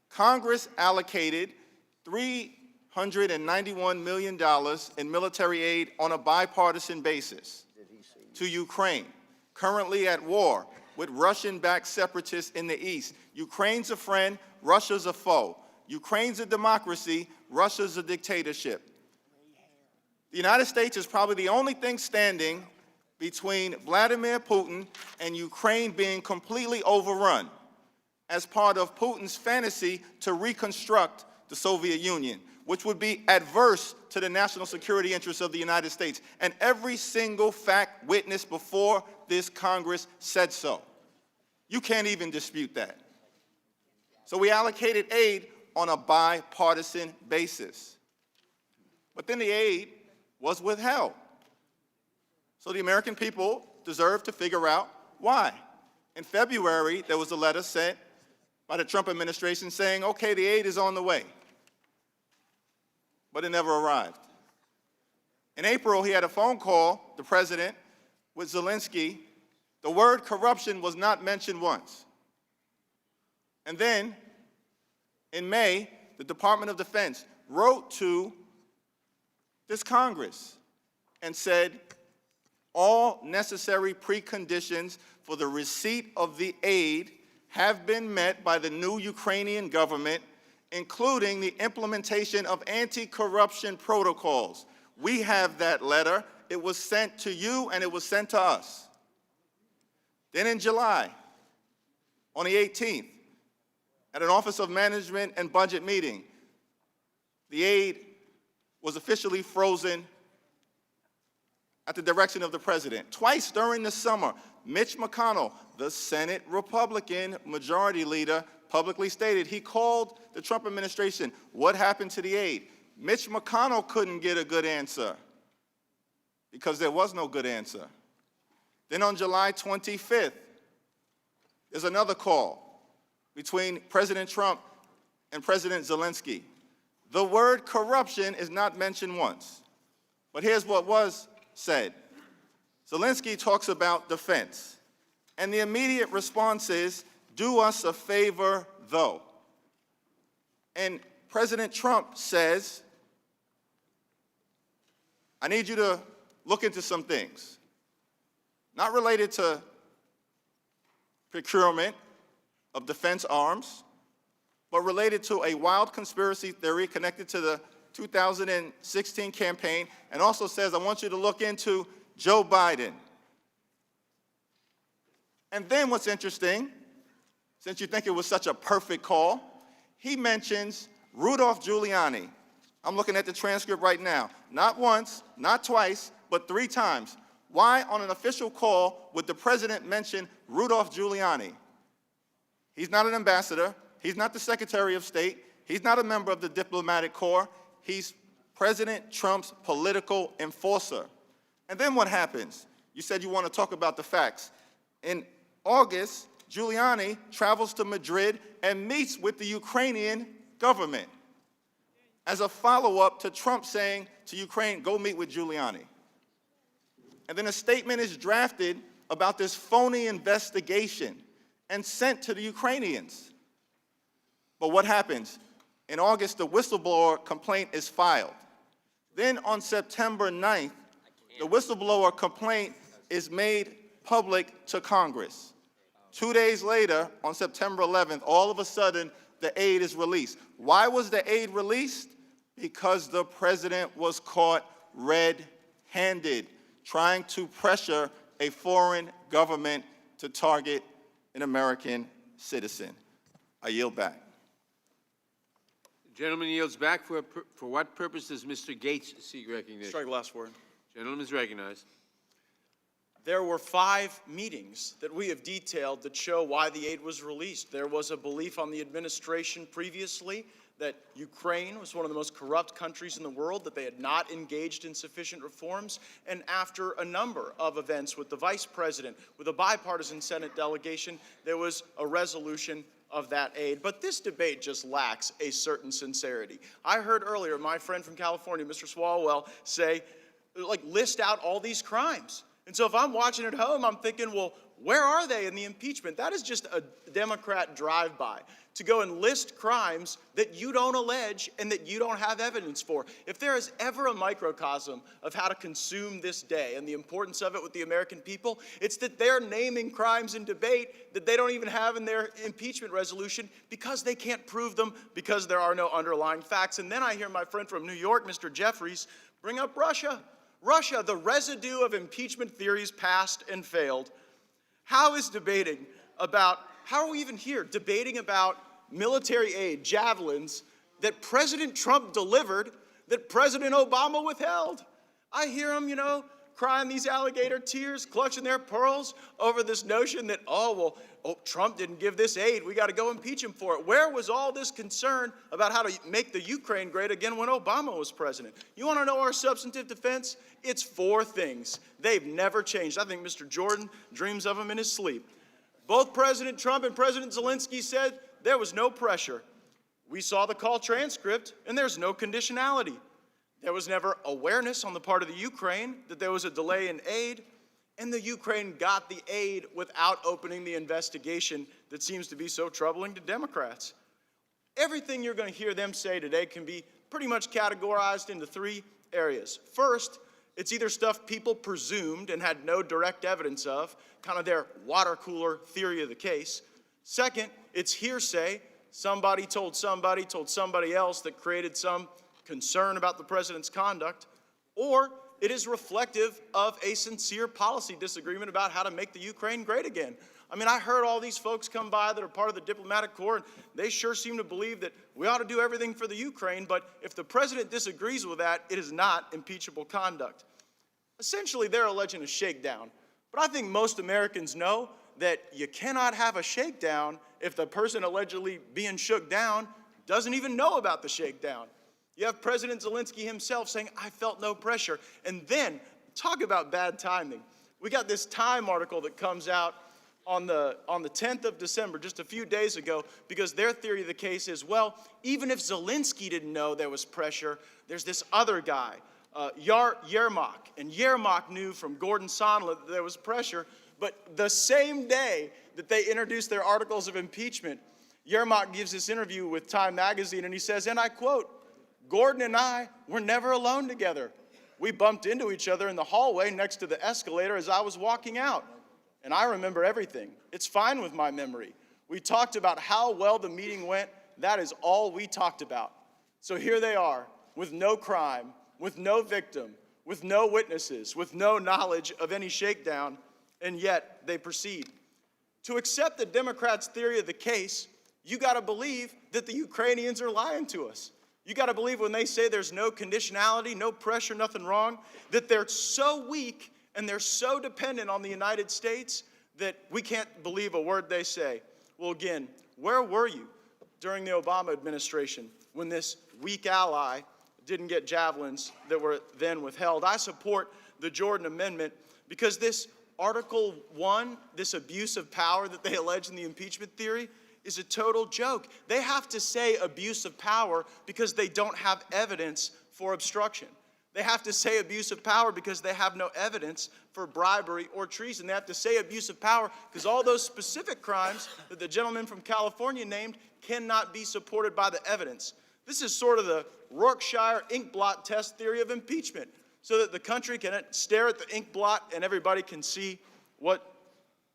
Congress allocated $391 million in military aid on a bipartisan basis to Ukraine, currently at war with Russian-backed separatists in the east. Ukraine's a friend, Russia's a foe. Ukraine's a democracy, Russia's a dictatorship. The United States is probably the only thing standing between Vladimir Putin and Ukraine being completely overrun as part of Putin's fantasy to reconstruct the Soviet Union, which would be adverse to the national security interests of the United States. And every single fact witnessed before this Congress said so. You can't even dispute that. So we allocated aid on a bipartisan basis. But then the aid was withheld. So the American people deserve to figure out why. In February, there was a letter sent by the Trump administration saying, okay, the aid is on the way. But it never arrived. In April, he had a phone call, the president, with Zelensky. The word corruption was not mentioned once. And then, in May, the Department of Defense wrote to this Congress and said, all necessary preconditions for the receipt of the aid have been met by the new Ukrainian government, including the implementation of anti-corruption protocols. We have that letter. It was sent to you and it was sent to us. Then in July, on the 18th, at an Office of Management and Budget meeting, the aid was officially frozen at the direction of the president. Twice during the summer, Mitch McConnell, the Senate Republican majority leader, publicly stated he called the Trump administration, what happened to the aid? Mitch McConnell couldn't get a good answer because there was no good answer. Then on July 25th, there's another call between President Trump and President Zelensky. The word corruption is not mentioned once, but here's what was said. Zelensky talks about defense, and the immediate response is, do us a favor, though. And President Trump says, I need you to look into some things, not related to procurement of defense arms, but related to a wild conspiracy theory connected to the 2016 campaign, and also says, I want you to look into Joe Biden. And then what's interesting, since you think it was such a perfect call, he mentions Rudolph Giuliani. I'm looking at the transcript right now. Not once, not twice, but 3 times. Why on an official call would the president mention Rudolph Giuliani? He's not an ambassador. He's not the Secretary of State. He's not a member of the diplomatic corps. He's President Trump's political enforcer. And then what happens? You said you want to talk about the facts. In August, Giuliani travels to Madrid and meets with the Ukrainian government as a follow-up to Trump saying to Ukraine, go meet with Giuliani. And then a statement is drafted about this phony investigation and sent to the Ukrainians. But what happens? In August, the whistleblower complaint is filed. Then on September 9th, the whistleblower complaint is made public to Congress. 2 days later, on September 11th, all of a sudden, the aid is released. Why was the aid released? Because the president was caught red-handed, trying to pressure a foreign government to target an American citizen. I yield back. The gentleman yields back. For what purpose does Mr. Gates seek recognition? Strike the last word. Gentleman is recognized. There were 5 meetings that we have detailed that show why the aid was released. There was a belief on the administration previously that Ukraine was one of the most corrupt countries in the world, that they had not engaged in sufficient reforms. And after a number of events with the vice president, with a bipartisan Senate delegation, there was a resolution of that aid. But this debate just lacks a certain sincerity. I heard earlier my friend from California, Mr. Swalwell, say, list out all these crimes. And so if I'm watching at home, I'm thinking, well, where are they in the impeachment? That is just a Democrat drive-by, to go and list crimes that you don't allege and that you don't have evidence for. If there is ever a microcosm of how to consume this day and the importance of it with the American people, it's that they're naming crimes in debate that they don't even have in their impeachment resolution because they can't prove them, because there are no underlying facts. And then I hear my friend from New York, Mr. Jeffries, bring up Russia. Russia, the residue of impeachment theories passed and failed. How is debating about, how are we even here, debating about military aid, javelins, that President Trump delivered, that President Obama withheld? I hear them, crying these alligator tears, clutching their pearls over this notion that, Trump didn't give this aid, we got to go impeach him for it. Where was all this concern about how to make the Ukraine great again when Obama was president? You want to know our substantive defense? It's 4 things. They've never changed. I think Mr. Jordan dreams of them in his sleep. Both President Trump and President Zelensky said there was no pressure. We saw the call transcript, and there's no conditionality. There was never awareness on the part of the Ukraine that there was a delay in aid, and the Ukraine got the aid without opening the investigation that seems to be so troubling to Democrats. Everything you're going to hear them say today can be pretty much categorized into 3 areas. First, it's either stuff people presumed and had no direct evidence of, kind of their water cooler theory of the case. Second, it's hearsay. Somebody told somebody else that created some concern about the president's conduct. Or it is reflective of a sincere policy disagreement about how to make the Ukraine great again. I mean, I heard all these folks come by that are part of the diplomatic corps, and they sure seem to believe that we ought to do everything for the Ukraine, but if the president disagrees with that, it is not impeachable conduct. Essentially, they're alleging a shakedown. But I think most Americans know that you cannot have a shakedown if the person allegedly being shook down doesn't even know about the shakedown. You have President Zelensky himself saying, I felt no pressure. And then, talk about bad timing. We got this Time article that comes out on the 10th of December, just a few days ago, because their theory of the case is, well, even if Zelensky didn't know there was pressure, there's this other guy, Yermak. And Yermak knew from Gordon Sondland that there was pressure, but the same day that they introduced their articles of impeachment, Yermak gives this interview with Time magazine, and he says, and I quote, Gordon and I were never alone together. We bumped into each other in the hallway next to the escalator as I was walking out. And I remember everything. It's fine with my memory. We talked about how well the meeting went. That is all we talked about. So here they are, with no crime, with no victim, with no witnesses, with no knowledge of any shakedown, and yet they proceed. To accept the Democrats' theory of the case You got to believe that the Ukrainians are lying to us. You got to believe when they say there's no conditionality, no pressure, nothing wrong, that they're so weak and they're so dependent on the United States that we can't believe a word they say. Well, again, where were you during the Obama administration when this weak ally didn't get javelins that were then withheld? I support the Jordan Amendment because this Article 1, this abuse of power that they allege in the impeachment theory, is a total joke. They have to say abuse of power because they don't have evidence for obstruction. They have to say abuse of power because they have no evidence for bribery or treason. They have to say abuse of power because all those specific crimes that the gentleman from California named cannot be supported by the evidence. This is sort of the Rorschach ink blot test theory of impeachment, so that the country can stare at the ink blot and everybody can see what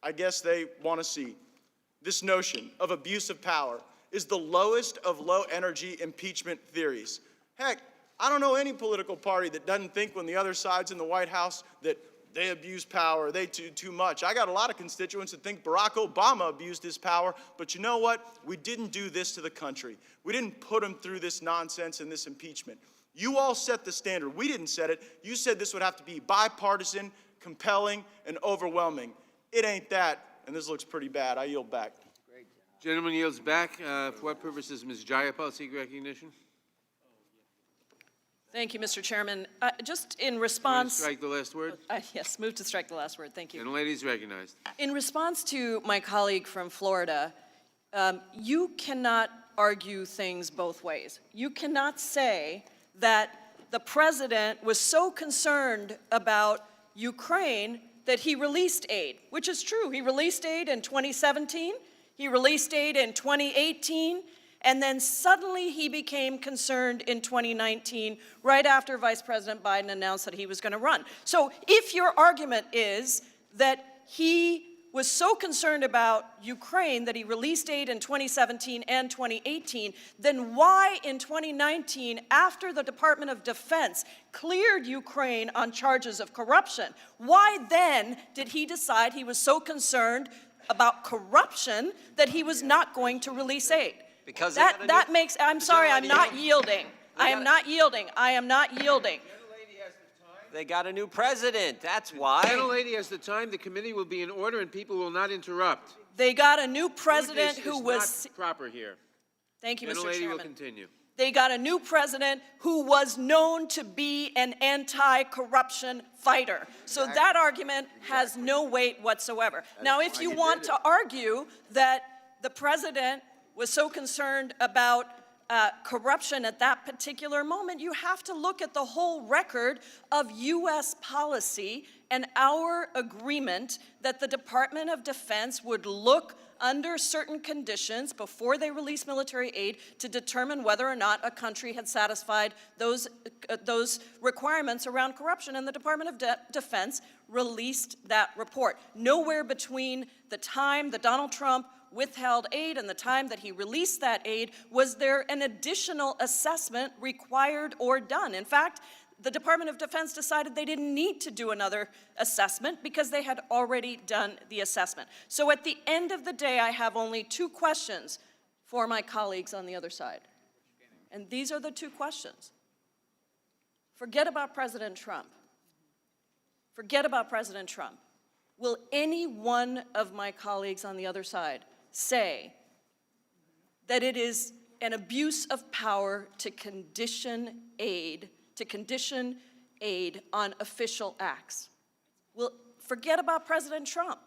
I guess they want to see. This notion of abuse of power is the lowest of low-energy impeachment theories. Heck, I don't know any political party that doesn't think when the other side's in the White House that they abuse power, they do too much. I got a lot of constituents that think Barack Obama abused his power, but you know what? We didn't do this to the country. We didn't put him through this nonsense and this impeachment. You all set the standard. We didn't set it. You said this would have to be bipartisan, compelling, and overwhelming. It ain't that, and this looks pretty bad. I yield back. Gentleman yields back. For what purpose does Ms. Jayapal seek recognition? Thank you, Mr. Chairman. Just in Want to response... strike the last word? Yes, move to strike the last word. Thank you. Gentlelady is recognized. In response to my colleague from Florida, you cannot argue things both ways. You cannot say that the president was so concerned about Ukraine that he released aid, which is true. He released aid in 2017, he released aid in 2018, and then suddenly he became concerned in 2019, right after Vice President Biden announced that he was going to run. So if your argument is that he was so concerned about Ukraine that he released aid in 2017 and 2018, then why in 2019, after the Department of Defense cleared Ukraine on charges of corruption, why then did he decide he was so concerned about corruption that he was not going to release aid? Because that makes, I'm sorry, I'm not yielding. I am not yielding. I am not yielding. They got a new president, that's why. Gentlelady has the time. The committee will be in order and people will not interrupt. They got a new president who was... This is not proper here. Thank you, Mr. Gentlelady will Chairman. continue. They got a new president who was known to be an anti-corruption fighter. So that argument has no weight whatsoever. Now, if you want to argue that the president was so concerned about corruption at that particular moment, you have to look at the whole record of U.S. policy and our agreement that the Department of Defense would look under certain conditions before they release military aid to determine whether or not a country had satisfied those requirements around corruption, and the Department of Defense released that report. Nowhere between the time that Donald Trump withheld aid and the time that he released that aid was there an additional assessment required or done. In fact, the Department of Defense decided they didn't need to do another assessment because they had already done the assessment. So at the end of the day, I have only two questions for my colleagues on the other side. And these are the two questions. Forget about President Trump. Forget about President Trump. Will any one of my colleagues on the other side say that it is an abuse of power to condition aid on official acts? Well, forget about President Trump.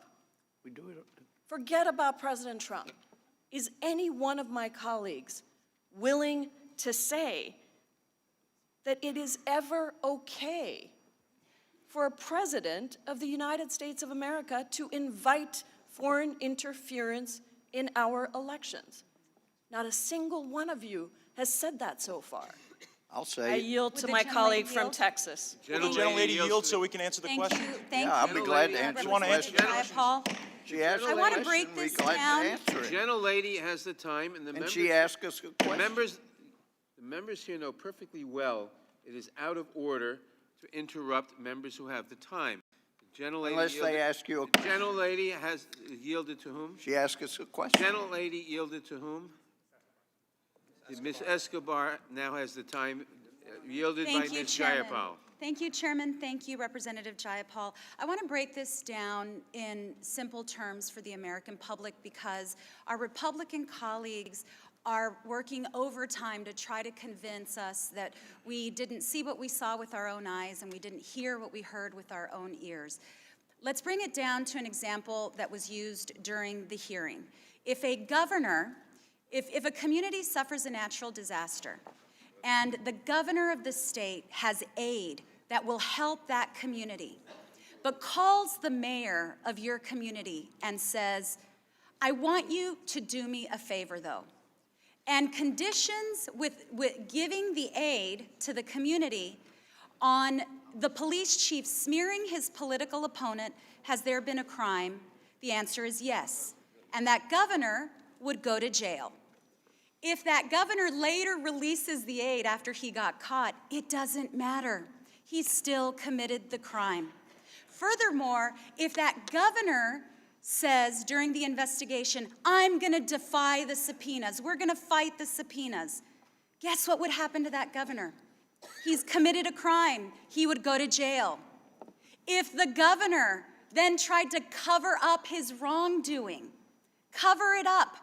Forget about President Trump. Is any one of my colleagues willing to say that it is ever okay for a president of the United States of America to invite foreign interference in our elections? Not a single one of you has said that so far. I'll say. I yield to my colleague from Texas. Will the gentlelady yield so we can answer the question? Yeah, I'll be glad to answer the question. Paul? She asked I the want to question, break we're this glad to down. answer it. Gentlelady has the time, and the And members... she asked us a question. The members here know perfectly well it is out of order to interrupt members who have the time. Gentlelady unless they yielded- ask you a, Gentlelady has yielded to whom? she asks us a question. Gentlelady yielded to whom? Ms. Escobar now has the time yielded by Thank you, Ms. Chairman. Jayapal. Thank you, Chairman. Thank you, Representative Jayapal. I want to break this down in simple terms for the American public because our Republican colleagues are working overtime to try to convince us that we didn't see what we saw with our own eyes and we didn't hear what we heard with our own ears. Let's bring it down to an example that was used during the hearing. If a governor, if a community suffers a natural disaster and the governor of the state has aid that will help that community, but calls the mayor of your community and says, I want you to do me a favor though, and conditions with giving the aid to the community on the police chief smearing his political opponent, has there been a crime? The answer is yes. And that governor would go to jail. If that governor later releases the aid after he got caught, it doesn't matter. He still committed the crime. Furthermore, if that governor says during the investigation, I'm going to defy the subpoenas, we're going to fight the subpoenas, guess what would happen to that governor? He's committed a crime. He would go to jail. If the governor then tried to cover up his wrongdoing, cover it up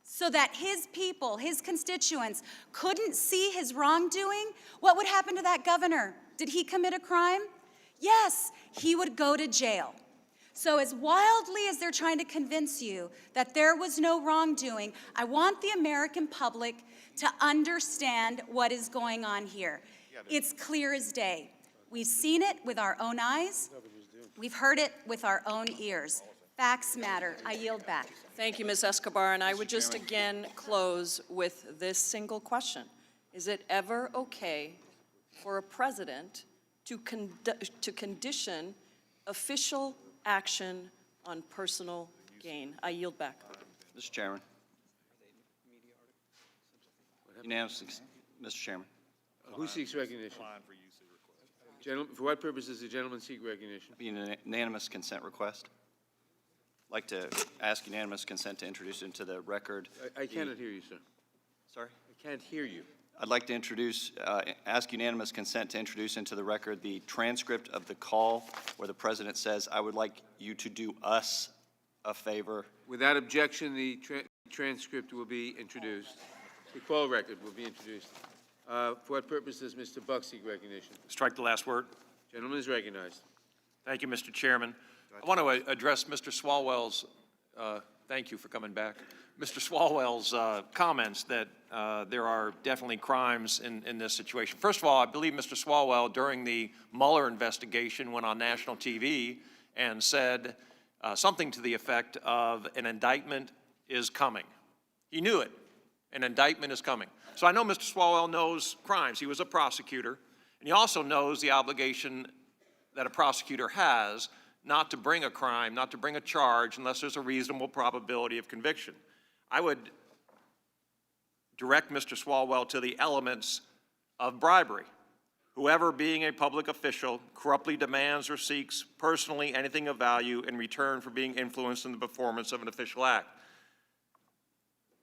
so that his people, his constituents, couldn't see his wrongdoing, what would happen to that governor? Did he commit a crime? Yes, he would go to jail. So as wildly as they're trying to convince you that there was no wrongdoing, I want the American public to understand what is going on here. It's clear as day. We've seen it with our own eyes. We've heard it with our own ears. Facts matter. I yield back. Thank you, Ms. Escobar, and I would just again close with this single question. Is it ever okay for a president to condition official action on personal gain? I yield back. Mr. Chairman. Unanimous, Mr. Chairman. Who seeks recognition? For what purpose does the gentleman seek recognition? Be an unanimous consent request. I'd like to ask unanimous consent to introduce into the record. I cannot hear you, sir. Sorry? I can't hear you. I'd like to ask unanimous consent to introduce into the record the transcript of the call where the president says, I would like you to do us a favor. Without objection, the transcript will be introduced. The call record will be introduced. For what purpose does Mr. Buck seek recognition? Strike the last word. Gentleman is recognized. Thank you, Mr. Chairman. I want to address Mr. Swalwell's, thank you for coming back, Mr. Swalwell's comments that there are definitely crimes in this situation. First of all, I believe Mr. Swalwell, during the Mueller investigation, went on national TV and said something to the effect of an indictment is coming. He knew it. An indictment is coming. So I know Mr. Swalwell knows crimes. He was a prosecutor. And he also knows the obligation that a prosecutor has not to bring a crime, not to bring a charge unless there's a reasonable probability of conviction. I would direct Mr. Swalwell to the elements of bribery. Whoever, being a public official, corruptly demands or seeks personally anything of value in return for being influenced in the performance of an official act.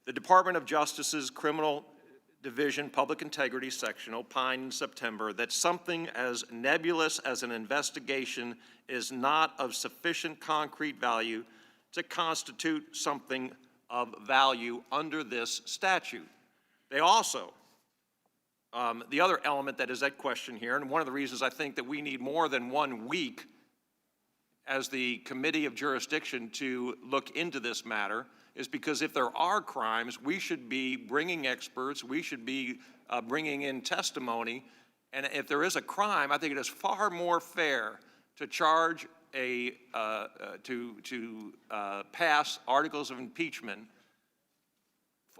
The Department of Justice's Criminal Division Public Integrity Section opined in September that something as nebulous as an investigation is not of sufficient concrete value to constitute something of value under this statute. They also, the other element that is at question here, and one of the reasons I think that we need more than 1 week as the Committee of Jurisdiction to look into this matter, is because if there are crimes, we should be bringing experts, we should be bringing in testimony, and if there is a crime, I think it is far more fair to charge pass articles of impeachment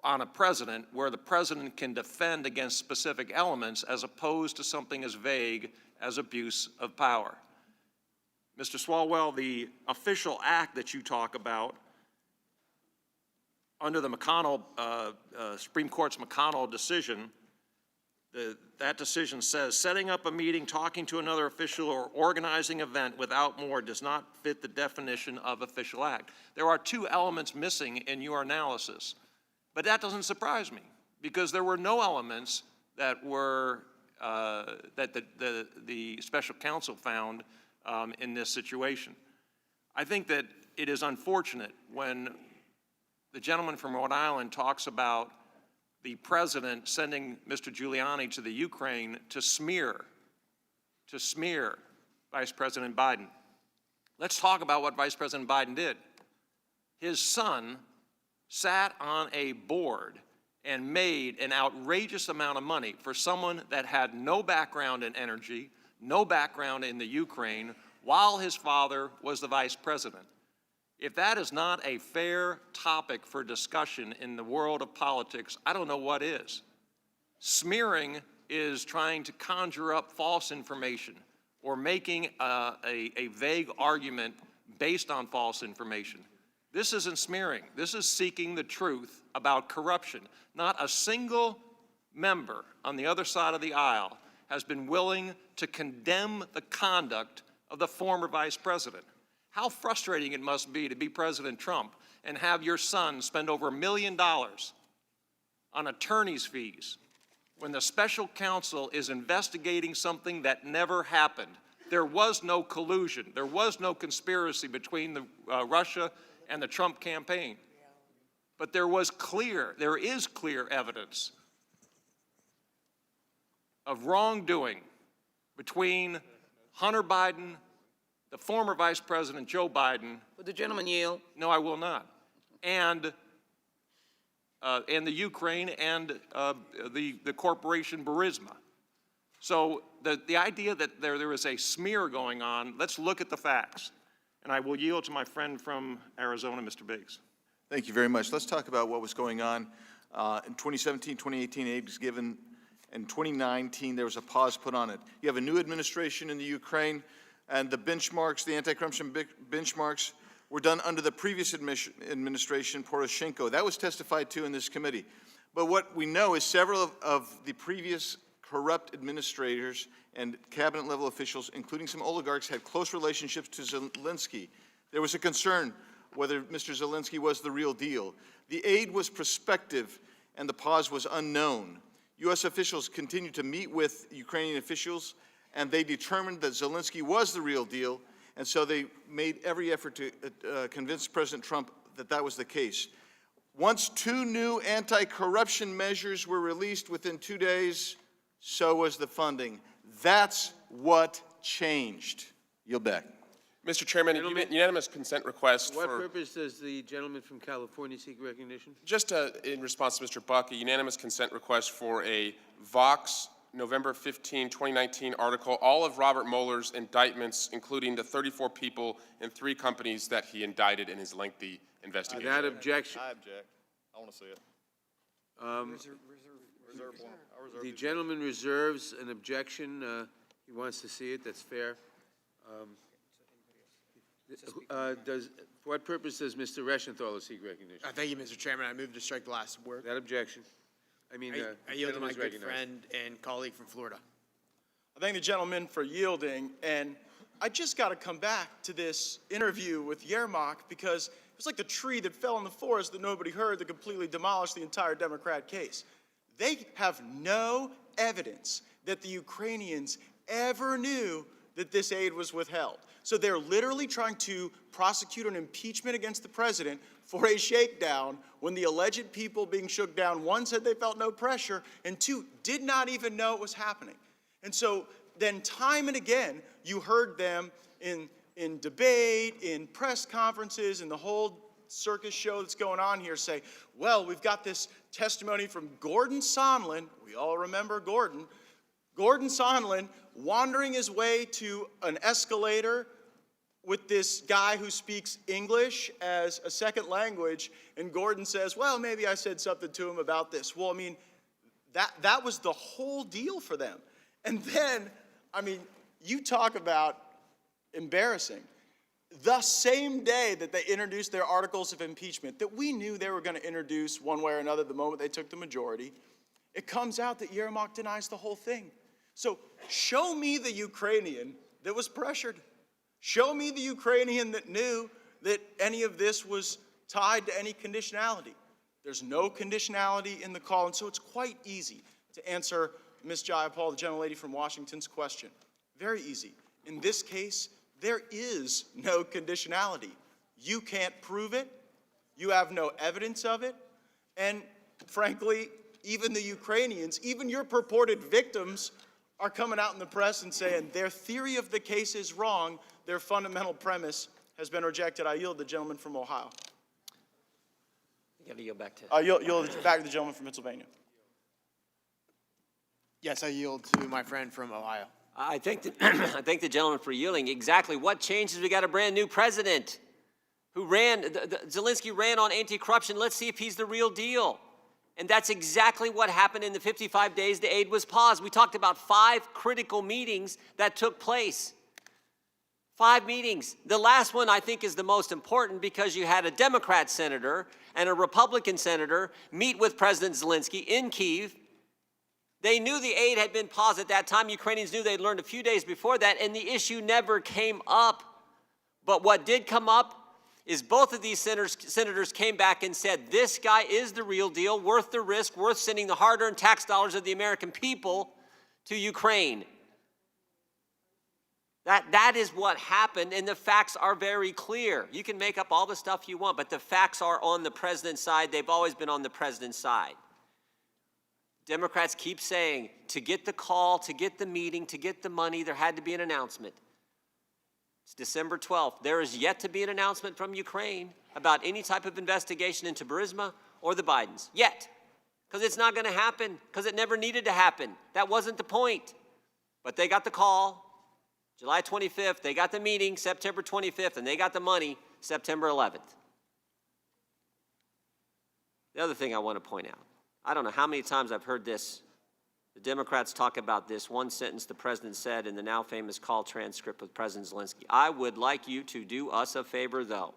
on a president where the president can defend against specific elements as opposed to something as vague as abuse of power. Mr. Swalwell, the official act that you talk about under the McConnell, Supreme Court's McConnell decision that decision says, setting up a meeting, talking to another official, or organizing an event without more does not fit the definition of official act. There are two elements missing in your analysis, but that doesn't surprise me, because there were no elements that were, that the special counsel found in this situation. I think that it is unfortunate when the gentleman from Rhode Island talks about the president sending Mr. Giuliani to the Ukraine to smear Vice President Biden. Let's talk about what Vice President Biden did. His son sat on a board and made an outrageous amount of money for someone that had no background in energy, no background in the Ukraine, while his father was the vice president. If that is not a fair topic for discussion in the world of politics, I don't know what is. Smearing is trying to conjure up false information or making a vague argument based on false information. This isn't smearing. This is seeking the truth about corruption. Not a single member on the other side of the aisle has been willing to condemn the conduct of the former vice president. How frustrating it must be to be President Trump and have your son spend over $1 million on attorney's fees when the special counsel is investigating something that never happened. There was no collusion. There was no conspiracy between Russia and the Trump campaign. But there is clear evidence of wrongdoing between Hunter Biden, the former Vice President Joe Biden. Would the gentleman yield? No, I will not. And the Ukraine and the corporation Burisma. So the idea that there is a smear going on, let's look at the facts. And I will yield to my friend from Arizona, Mr. Biggs. Thank you very much. Let's talk about what was going on. In 2017, 2018, aid was given. In 2019, there was a pause put on it. You have a new administration in the Ukraine, and the benchmarks, the anti-corruption benchmarks, were done under the previous administration, Poroshenko. That was testified to in this committee. But what we know is several of the previous corrupt administrators and cabinet-level officials, including some oligarchs, had close relationships to Zelensky. There was a concern whether Mr. Zelensky was the real deal. The aid was prospective, and the pause was unknown. U.S. officials continued to meet with Ukrainian officials, and they determined that Zelensky was the real deal, and so they made every effort to convince President Trump that that was the case. Once 2 new anti-corruption measures were released within 2 days, so was the funding. That's what changed. Yield back. Mr. Chairman, a unanimous consent request For what for, purpose does the gentleman from California seek recognition? just in response to Mr. Buck, a unanimous consent request for a Vox November 15, 2019 article, all of Robert Mueller's indictments, including the 34 people and 3 companies that he indicted in his lengthy investigation. That objection. I object. I want to see it. Reserve one. I reserve The gentleman reserves an objection. He wants to see it. That's fair. For what purpose does Mr. Reschenthaler seek recognition? Thank you, Mr. Chairman. I move to strike the last word. That objection. I yield to my good friend and colleague from Florida. I thank the gentleman for yielding, and I just got to come back to this interview with Yermak because it was like the tree that fell in the forest that nobody heard that completely demolished the entire Democrat case. They have no evidence that the Ukrainians ever knew that this aid was withheld. So they're literally trying to prosecute an impeachment against the president for a shakedown when the alleged people being shook down, 1, said they felt no pressure, and 2, did not even know it was happening. And so then time and again, you heard them in debate, in press conferences, in the whole circus show that's going on here say, well, we've got this testimony from Gordon Sondland. We all remember Gordon. Gordon Sondland wandering his way to an escalator with this guy who speaks English as a second language, and Gordon says, well, maybe I said something to him about this. Well, I mean, that was the whole deal for them. And then, I mean, you talk about embarrassing. The same day that they introduced their articles of impeachment that we knew they were going to introduce one way or another the moment they took the majority, it comes out that Yermak denies the whole thing. So show me the Ukrainian that was pressured. Show me the Ukrainian that knew that any of this was tied to any conditionality. There's no conditionality in the call, and so it's quite easy to answer Ms. Jayapal, the gentlelady from Washington's question. Very easy. In this case, there is no conditionality. You can't prove it. You have no evidence of it. And frankly, even the Ukrainians, even your purported victims, are coming out in the press and saying their theory of the case is wrong. Their fundamental premise has been rejected. I yield the gentleman from Ohio. You got to yield back to. I yield back to the gentleman from Pennsylvania. Yes, I yield to my friend from Ohio. I thank the gentleman for yielding. Exactly. What changes? We got a brand new president who ran, Zelensky ran on anti-corruption. Let's see if he's the real deal. And that's exactly what happened in the 55 days the aid was paused. We talked about 5 critical meetings that took place. 5 meetings. The last one, I think, is the most important because you had a Democrat senator and a Republican senator meet with President Zelensky in Kyiv. They knew the aid had been paused at that time. Ukrainians knew they'd learned a few days before that, and the issue never came up. But what did come up is both of these senators came back and said, this guy is the real deal, worth the risk, worth sending the hard-earned tax dollars of the American people to Ukraine. That is what happened, and the facts are very clear. You can make up all the stuff you want, but the facts are on the president's side. They've always been on the president's side. Democrats keep saying, to get the call, to get the meeting, to get the money, there had to be an announcement. It's December 12th. There is yet to be an announcement from Ukraine about any type of investigation into Burisma or the Bidens. Yet. Because it's not going to happen. Because it never needed to happen. That wasn't the point. But they got the call July 25th. They got the meeting September 25th. And they got the money September 11th. The other thing I want to point out. I don't know how many times I've heard this. The Democrats talk about this one sentence the president said in the now famous call transcript with President Zelensky. I would like you to do us a favor, though.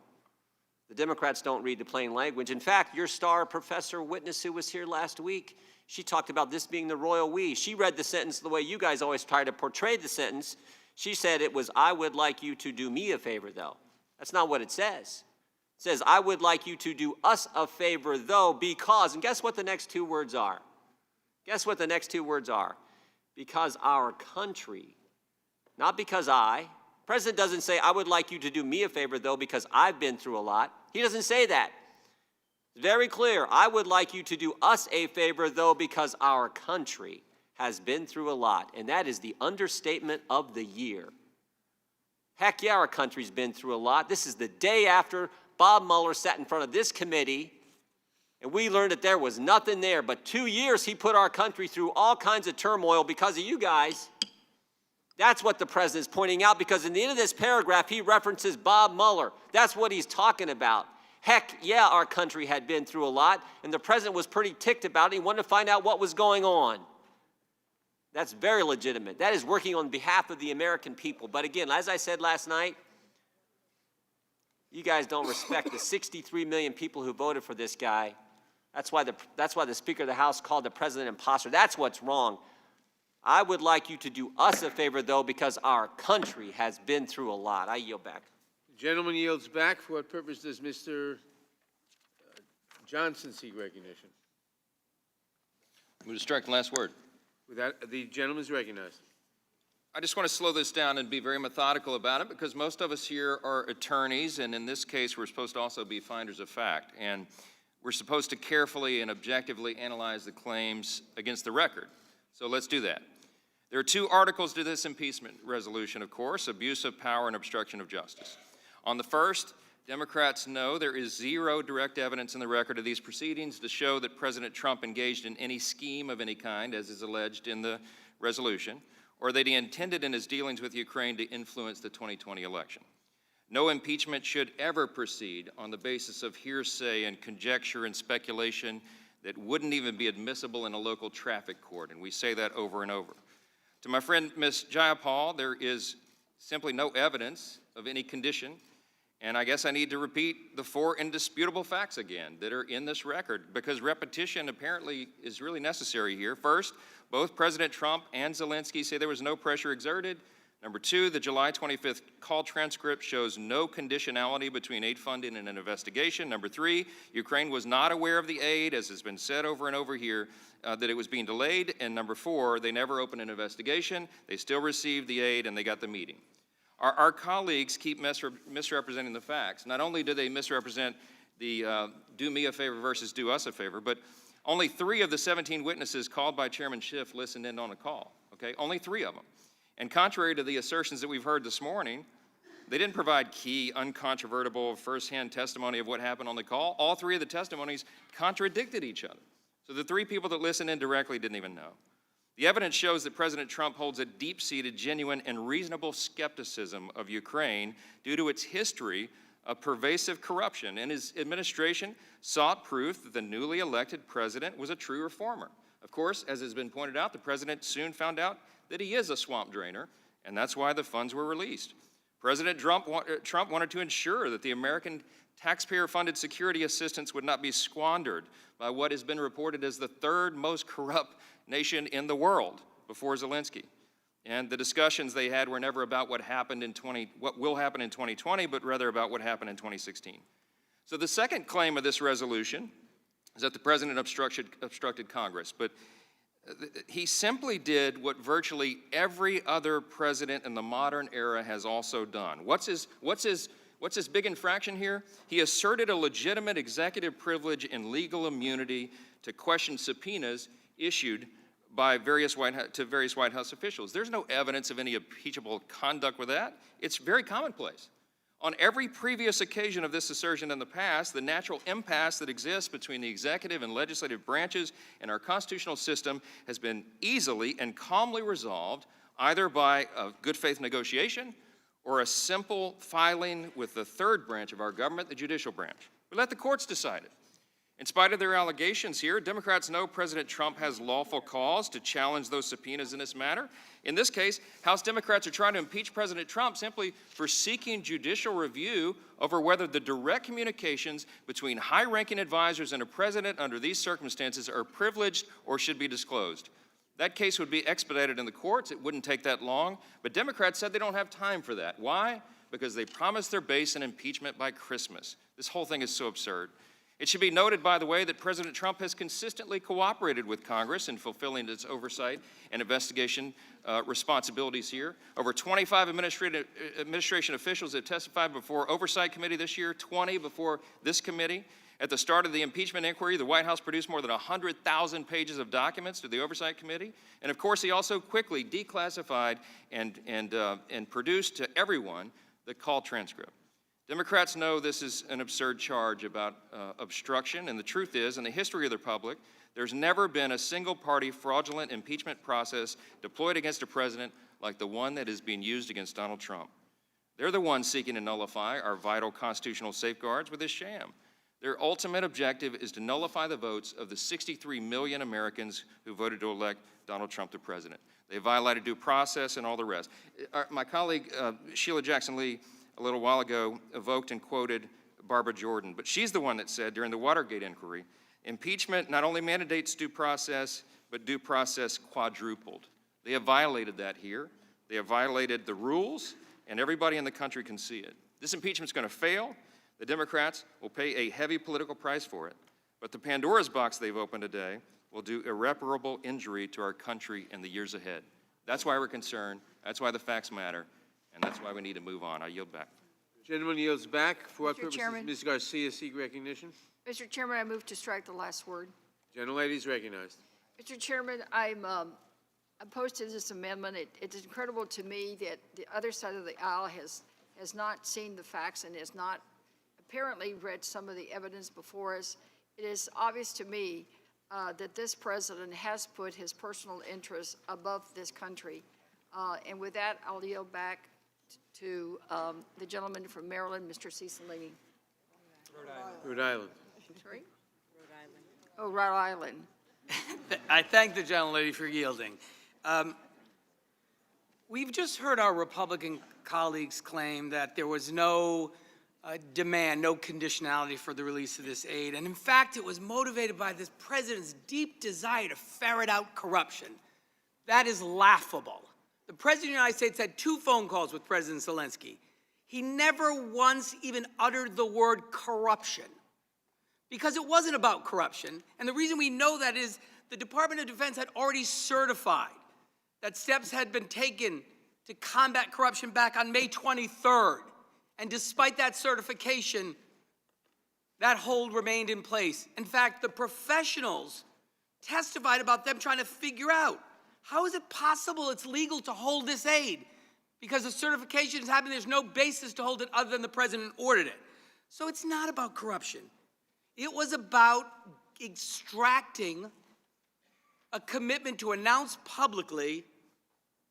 The Democrats don't read the plain language. In fact, your star professor witness who was here last week, she talked about this being the royal we. She read the sentence the way you guys always try to portray the sentence. She said it was, I would like you to do me a favor, though. That's not what it says. It says, I would like you to do us a favor, though, because, and guess what the next 2 words are? Guess what the next 2 words are? Because our country, not because I. President doesn't say, I would like you to do me a favor, though, because I've been through a lot. He doesn't say that. It's very clear. I would like you to do us a favor, though, because our country has been through a lot. And that is the understatement of the year. Heck yeah, our country's been through a lot. This is the day after Bob Mueller sat in front of this committee, and we learned that there was nothing there. But 2 years he put our country through all kinds of turmoil because of you guys. That's what the president's pointing out, because in the end of this paragraph, he references Bob Mueller. That's what he's talking about. Heck yeah, our country had been through a lot, and the president was pretty ticked about it. He wanted to find out what was going on. That's very legitimate. That is working on behalf of the American people. But again, as I said last night, you guys don't respect the 63 million people who voted for this guy. That's why the Speaker of the House called the president an imposter. That's what's wrong. I would like you to do us a favor, though, because our country has been through a lot. I yield back. The gentleman yields back. For what purpose does Mr. Johnson seek recognition? Move to strike the last word. With that, the gentleman is recognized. I just want to slow this down and be very methodical about it, because most of us here are attorneys, and in this case, we're supposed to also be finders of fact. And we're supposed to carefully and objectively analyze the claims against the record. So let's do that. There are 2 articles to this impeachment resolution, of course, abuse of power and obstruction of justice. On the first, Democrats know there is 0 direct evidence in the record of these proceedings to show that President Trump engaged in any scheme of any kind, as is alleged in the resolution, or that he intended in his dealings with Ukraine to influence the 2020 election. No impeachment should ever proceed on the basis of hearsay and conjecture and speculation that wouldn't even be admissible in a local traffic court, and we say that over and over. To my friend, Ms. Jayapal, there is simply no evidence of any condition, And I guess I need to repeat the 4 indisputable facts again that are in this record, because repetition apparently is really necessary here. First, both President Trump and Zelensky say there was no pressure exerted. Number 2, the July 25th call transcript shows no conditionality between aid funding and an investigation. Number 3, Ukraine was not aware of the aid, as has been said over and over here, that it was being delayed. And number 4, they never opened an investigation. They still received the aid and they got the meeting. Our colleagues keep misrepresenting the facts. Not only do they misrepresent the do me a favor versus do us a favor, but only 3 of the 17 witnesses called by Chairman Schiff listened in on a call, okay? Only 3 of them. And contrary to the assertions that we've heard this morning, they didn't provide key, uncontrovertible, firsthand testimony of what happened on the call. All 3 of the testimonies contradicted each other. So the 3 people that listened in directly didn't even know. The evidence shows that President Trump holds a deep-seated, genuine, and reasonable skepticism of Ukraine due to its history of pervasive corruption, and his administration sought proof that the newly elected president was a true reformer. Of course, as has been pointed out, the president soon found out that he is a swamp drainer, and that's why the funds were released. President Trump wanted to ensure that the American taxpayer-funded security assistance would not be squandered by what has been reported as the 3rd most corrupt nation in the world before Zelensky. And the discussions they had were never about what will happen in 2020, but rather about what happened in 2016. So the second claim of this resolution is that the president obstructed Congress, but he simply did what virtually every other president in the modern era has also done. What's his big infraction here? He asserted a legitimate executive privilege and legal immunity to question subpoenas issued by various White House officials. There's no evidence of any impeachable conduct with that. It's very commonplace. On every previous occasion of this assertion in the past, the natural impasse that exists between the executive and legislative branches in our constitutional system has been easily and calmly resolved either by a good faith negotiation or a simple filing with the 3rd branch of our government, the judicial branch. We let the courts decide it. In spite of their allegations here, Democrats know President Trump has lawful cause to challenge those subpoenas in this matter. In this case, House Democrats are trying to impeach President Trump simply for seeking judicial review over whether the direct communications between high-ranking advisors and a president under these circumstances are privileged or should be disclosed. That case would be expedited in the courts. It wouldn't take that long. But Democrats said they don't have time for that. Why? Because they promised their base an impeachment by Christmas. This whole thing is so absurd. It should be noted, by the way, that President Trump has consistently cooperated with Congress in fulfilling its oversight and investigation responsibilities here. Over 25 administration officials have testified before Oversight Committee this year, 20 before this committee. At the start of the impeachment inquiry, the White House produced more than 100,000 pages of documents to the Oversight Committee. And of course, he also quickly declassified and produced to everyone the call transcript. Democrats know this is an absurd charge about obstruction, and the truth is, in the history of the republic, there's never been a single-party fraudulent impeachment process deployed against a president like the one that is being used against Donald Trump. They're the ones seeking to nullify our vital constitutional safeguards with this sham. Their ultimate objective is to nullify the votes of the 63 million Americans who voted to elect Donald Trump the president. They violated due process and all the rest. My colleague, Sheila Jackson-Lee, a little while ago, evoked and quoted Barbara Jordan, but she's the one that said during the Watergate inquiry, impeachment not only mandates due process, but due process quadrupled. They have violated that here. They have violated the rules, and everybody in the country can see it. This impeachment's going to fail. The Democrats will pay a heavy political price for it. But the Pandora's box they've opened today will do irreparable injury to our country in the years ahead. That's why we're concerned. That's why the facts matter. And that's why we need to move on. I yield back. Gentleman yields back. For what Mr. purposes? Chairman. Ms. Garcia seek recognition. Mr. Chairman, I move to strike the last word. Gentlelady is recognized. Mr. Chairman, I'm opposed to this amendment. It is incredible to me that the other side of the aisle has not seen the facts and has not apparently read some of the evidence before us. It is obvious to me that this president has put his personal interests above this country. And with that, I'll yield back to the gentleman from Maryland, Mr. Cicilline. Rhode Island. Sorry? Oh, Rhode Island. I thank the gentlelady for yielding. We've just heard our Republican colleagues claim that there was no demand, no conditionality for the release of this aid. And in fact, it was motivated by this president's deep desire to ferret out corruption. That is laughable. The President of the United States had 2 phone calls with President Zelensky. He never once even uttered the word corruption, because it wasn't about corruption. And the reason we know that is the Department of Defense had already certified that steps had been taken to combat corruption back on May 23rd. And despite that certification, that hold remained in place. In fact, the professionals testified about them trying to figure out, how is it possible it's legal to hold this aid? Because the certification is happening, there's no basis to hold it other than the president ordered it. So it's not about corruption. It was about extracting a commitment to announce publicly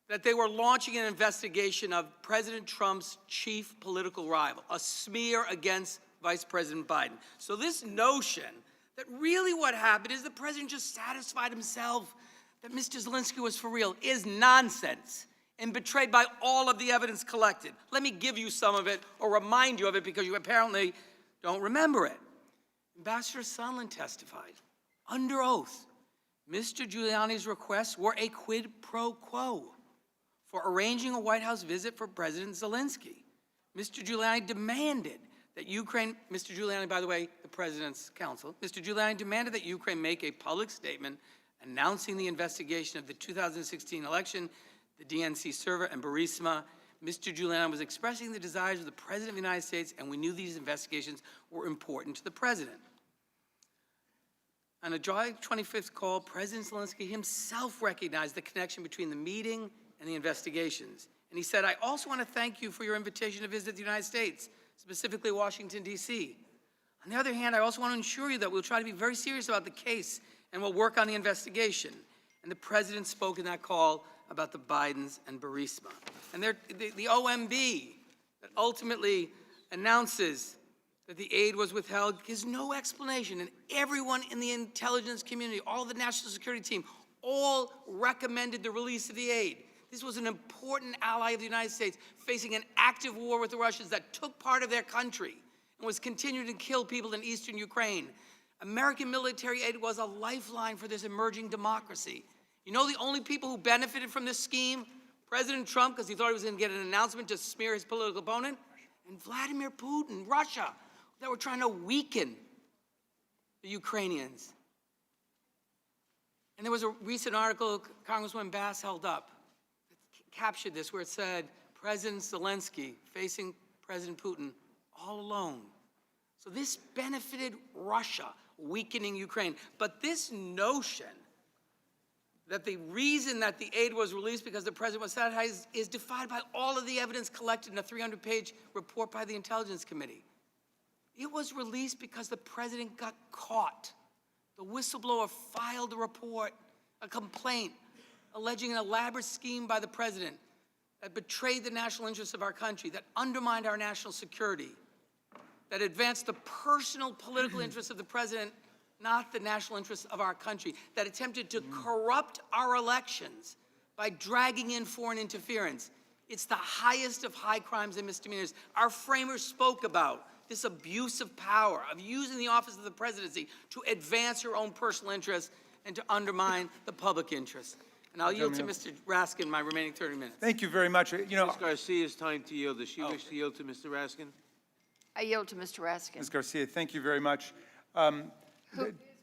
that they were launching an investigation of President Trump's chief political rival, a smear against Vice President Biden. So this notion that really what happened is the president just satisfied himself that Mr. Zelensky was for real is nonsense and betrayed by all of the evidence collected. Let me give you some of it or remind you of it because you apparently don't remember it. Ambassador Sondland testified under oath. Mr. Giuliani's requests were a quid pro quo for arranging a White House visit for President Zelensky. Mr. Giuliani demanded that Ukraine, Mr. Giuliani, by the way, the President's counsel, Mr. Giuliani demanded that Ukraine make a public statement announcing the investigation of the 2016 election, the DNC server, and Burisma. Mr. Giuliani was expressing the desires of the President of the United States, and we knew these investigations were important to the President. On a July 25th call, President Zelensky himself recognized the connection between the meeting and the investigations. And he said, I also want to thank you for your invitation to visit the United States, specifically Washington, D.C. On the other hand, I also want to assure you that we'll try to be very serious about the case and we'll work on the investigation. And the President spoke in that call about the Bidens and Burisma. And the OMB that ultimately announces that the aid was withheld gives no explanation. And everyone in the intelligence community, all the national security team, all recommended the release of the aid. This was an important ally of the United States facing an active war with the Russians that took part of their country and was continuing to kill people in eastern Ukraine. American military aid was a lifeline for this emerging democracy. You know the only people who benefited from this scheme? President Trump, because he thought he was going to get an announcement to smear his political opponent, and Vladimir Putin, Russia, that were trying to weaken the Ukrainians. And there was a recent article Congresswoman Bass held up that captured this, where it said, President Zelensky facing President Putin all alone. So this benefited Russia, weakening Ukraine. But this notion that the reason that the aid was released because the president was satisfied is defied by all of the evidence collected in a 300-page report by the Intelligence Committee. It was released because the president got caught. The whistleblower filed a report, a complaint, alleging an elaborate scheme by the president that betrayed the national interests of our country, that undermined our national security, that advanced the personal political interests of the president, not the national interests of our country, that attempted to corrupt our elections by dragging in foreign interference. It's the highest of high crimes and misdemeanors. Our framers spoke about this abuse of power, of using the office of the presidency to advance your own personal interests and to undermine the public interest. And I'll yield to Mr. Raskin my remaining 30 minutes. Thank you very much. You know, Ms. Garcia's time to yield. Does she wish to yield to Mr. Raskin? I yield to Mr. Raskin. Ms. Garcia, thank you very much.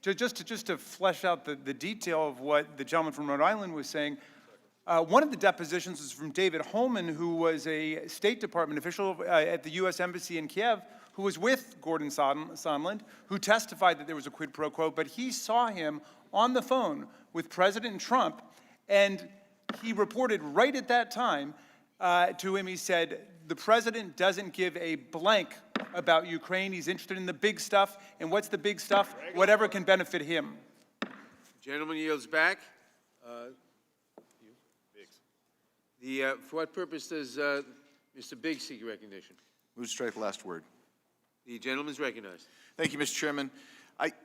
Just to flesh out the detail of what the gentleman from Rhode Island was saying, one of the depositions was from David Holman, who was a State Department official at the U.S. Embassy in Kiev, who was with Gordon Sondland, who testified that there was a quid pro quo, but he saw him on the phone with President Trump, and he reported right at that time to him, he said, the president doesn't give a blank about Ukraine. He's interested in the big stuff. And what's the big stuff? Whatever can benefit him. Gentleman yields back. For what purpose does Mr. Biggs seek recognition? Move to strike last word. The gentleman is recognized. Thank you, Mr. Chairman.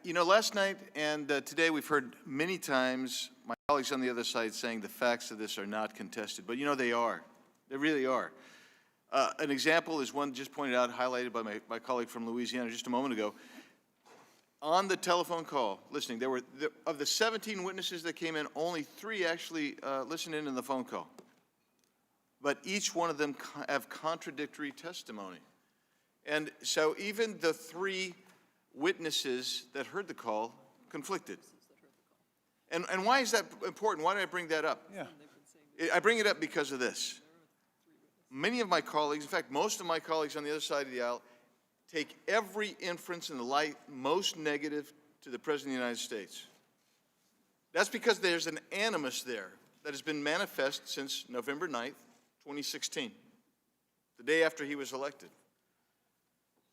Last night and today we've heard many times my colleagues on the other side saying the facts of this are not contested. But, they are. They really are. An example is one just pointed out, highlighted by my colleague from Louisiana just a moment ago. On the telephone call, listening, of the 17 witnesses that came in, only 3 actually listened in on the phone call. But each one of them have contradictory testimony. And so even the 3 witnesses that heard the call conflicted. And why is that important? Why did I bring that up? Yeah. I bring it up because of this. Many of my colleagues, in fact, most of my colleagues on the other side of the aisle, take every inference in the light most negative to the President of the United States. That's because there's an animus there that has been manifest since November 9th, 2016, the day after he was elected.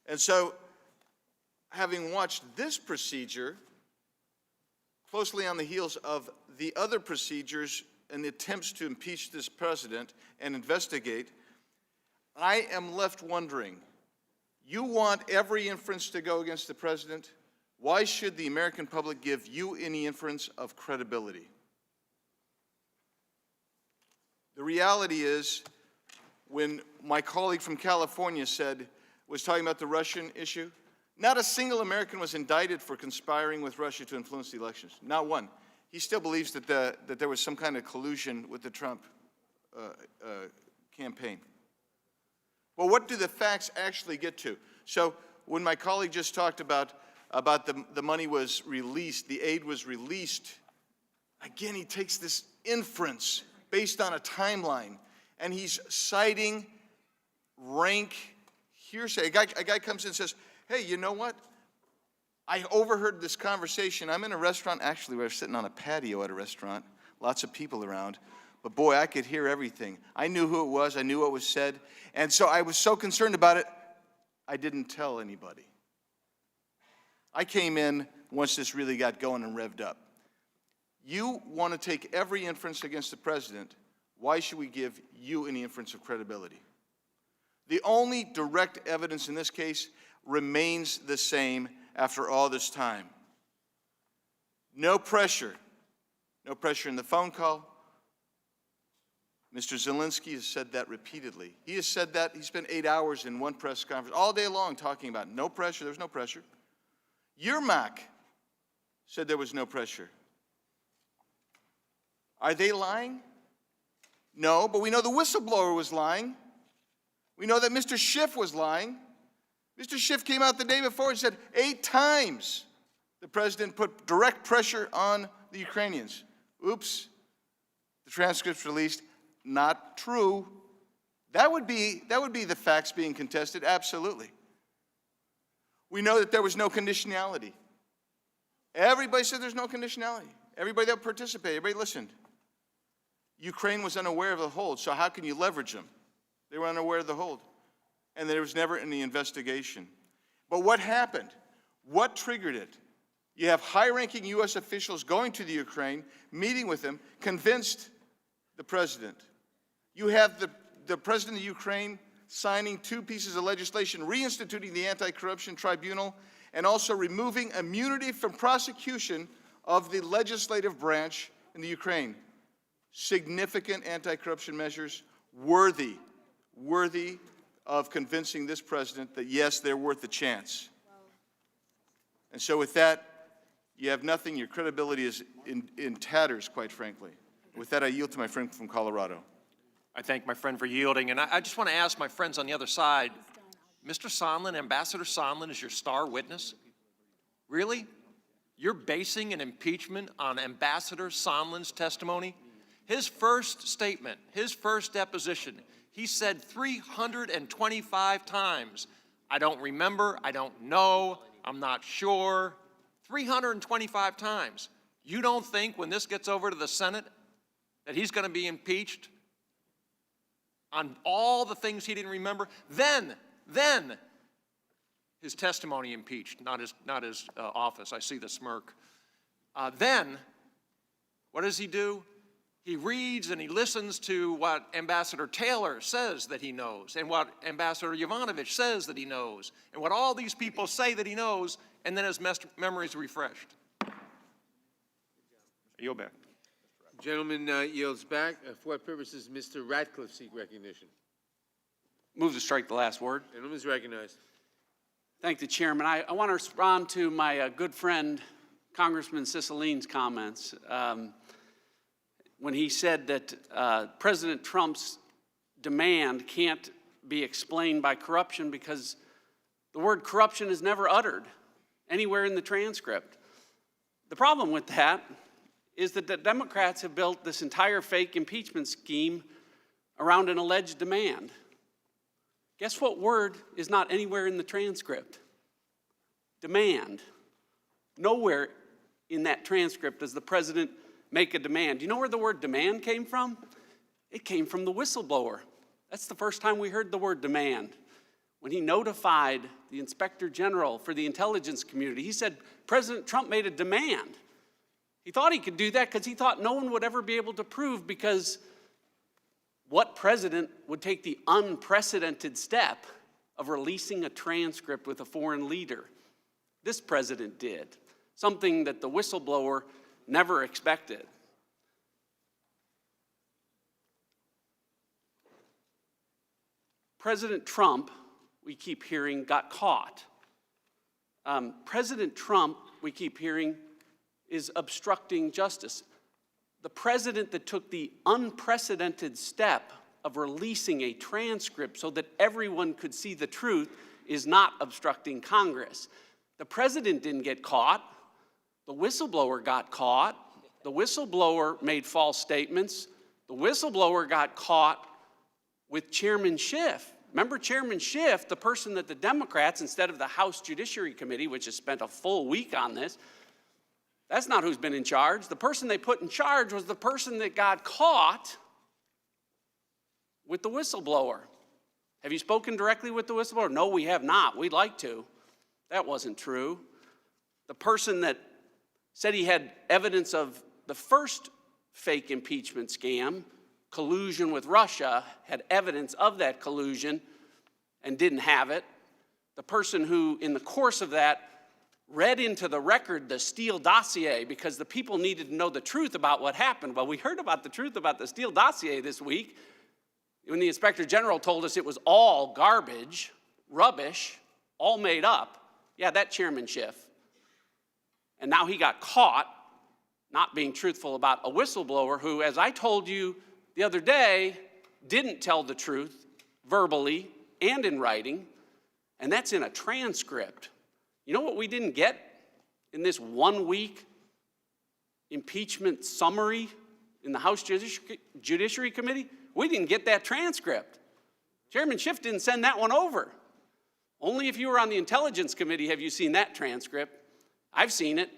And so, having watched this procedure closely on the heels of the other procedures and the attempts to impeach this president and investigate, I am left wondering, you want every inference to go against the president? Why should the American public give you any inference of credibility? The reality is, when my colleague from California was talking about the Russian issue, not a single American was indicted for conspiring with Russia to influence the elections. Not one. He still believes that there was some kind of collusion with the Trump campaign. Well, what do the facts actually get to? So when my colleague just talked about the money was released, the aid was released, again, he takes this inference based on a timeline, and he's citing rank hearsay. A guy comes in and says, hey, you know what? I overheard this conversation. I'm in a restaurant. Actually, we were sitting on a patio at a restaurant, lots of people around. But boy, I could hear everything. I knew who it was. I knew what was said. And so I was so concerned about it, I didn't tell anybody. I came in once this really got going and revved up. You want to take every inference against the president. Why should we give you any inference of credibility? The only direct evidence in this case remains the same after all this time. No pressure. No pressure in the phone call. Mr. Zelensky has said that repeatedly. He has said that. He spent 8 hours in one press conference all day long talking about no pressure. There was no pressure. Yermak said there was no pressure. Are they lying? No, but we know the whistleblower was lying. We know that Mr. Schiff was lying. Mr. Schiff came out the day before and said 8 times the president put direct pressure on the Ukrainians. Oops, the transcript's released. Not true. That would be the facts being contested, absolutely. We know that there was no conditionality. Everybody said there's no conditionality. Everybody that participated, everybody listened. Ukraine was unaware of the hold, so how can you leverage them? They were unaware of the hold. And there was never any investigation. But what happened? What triggered it? You have high-ranking U.S. officials going to the Ukraine, meeting with them, convinced the president. You have the president of Ukraine signing 2 pieces of legislation reinstituting the anti-corruption tribunal and also removing immunity from prosecution of the legislative branch in the Ukraine. Significant anti-corruption measures worthy of convincing this president that, yes, they're worth a chance. And so with that, you have nothing. Your credibility is in tatters, quite frankly. With that, I yield to my friend from Colorado. I thank my friend for yielding, and I just want to ask my friends on the other side, Mr. Sondland, Ambassador Sondland is your star witness? Really? You're basing an impeachment on Ambassador Sondland's testimony? His first statement, his first deposition, he said 325 times, I don't remember, I don't know, I'm not sure. 325 times. You don't think when this gets over to the Senate that he's going to be impeached on all the things he didn't remember? Then his testimony impeached, not his office. I see the smirk. Then, what does he do? He reads and he listens to what Ambassador Taylor says that he knows, and what Ambassador Yovanovitch says that he knows, and what all these people say that he knows, and then his memory is refreshed. Yield back. Gentleman yields back. For what purposes Mr. Ratcliffe seek recognition? Move to strike the last word. Gentleman is recognized. Thank the chairman. I want to respond to my good friend, Congressman Ciciline's comments. When he said that President Trump's demand can't be explained by corruption because the word corruption is never uttered anywhere in the transcript. The problem with that is that the Democrats have built this entire fake impeachment scheme around an alleged demand. Guess what word is not anywhere in the transcript? Demand. Nowhere in that transcript does the president make a demand. Do you know where the word demand came from? It came from the whistleblower. That's the first time we heard the word demand. When he notified the Inspector General for the intelligence community, he said President Trump made a demand. He thought he could do that because he thought no one would ever be able to prove, because what president would take the unprecedented step of releasing a transcript with a foreign leader? This president did, something that the whistleblower never expected. President Trump, we keep hearing, got caught. President Trump, we keep hearing, is obstructing justice. The president that took the unprecedented step of releasing a transcript so that everyone could see the truth is not obstructing Congress. The president didn't get caught. The whistleblower got caught. The whistleblower made false statements. The whistleblower got caught with Chairman Schiff. Remember Chairman Schiff, the person that the Democrats, instead of the House Judiciary Committee, which has spent a full week on this, that's not who's been in charge. The person they put in charge was the person that got caught with the whistleblower. Have you spoken directly with the whistleblower? No, we have not. We'd like to. That wasn't true. The person that said he had evidence of the first fake impeachment scam, collusion with Russia, had evidence of that collusion and didn't have it. The person who, in the course of that, read into the record the Steele dossier because the people needed to know the truth about what happened. Well, we heard about the truth about the Steele dossier this week when the Inspector General told us it was all garbage, rubbish, all made up. Yeah, that Chairman Schiff. And now he got caught not being truthful about a whistleblower who, as I told you the other day, didn't tell the truth verbally and in writing, and that's in a transcript. You know what we didn't get in this 1 week impeachment summary in the House Judiciary Committee? We didn't get that transcript. Chairman Schiff didn't send that one over. Only if you were on the Intelligence Committee have you seen that transcript. I've seen it.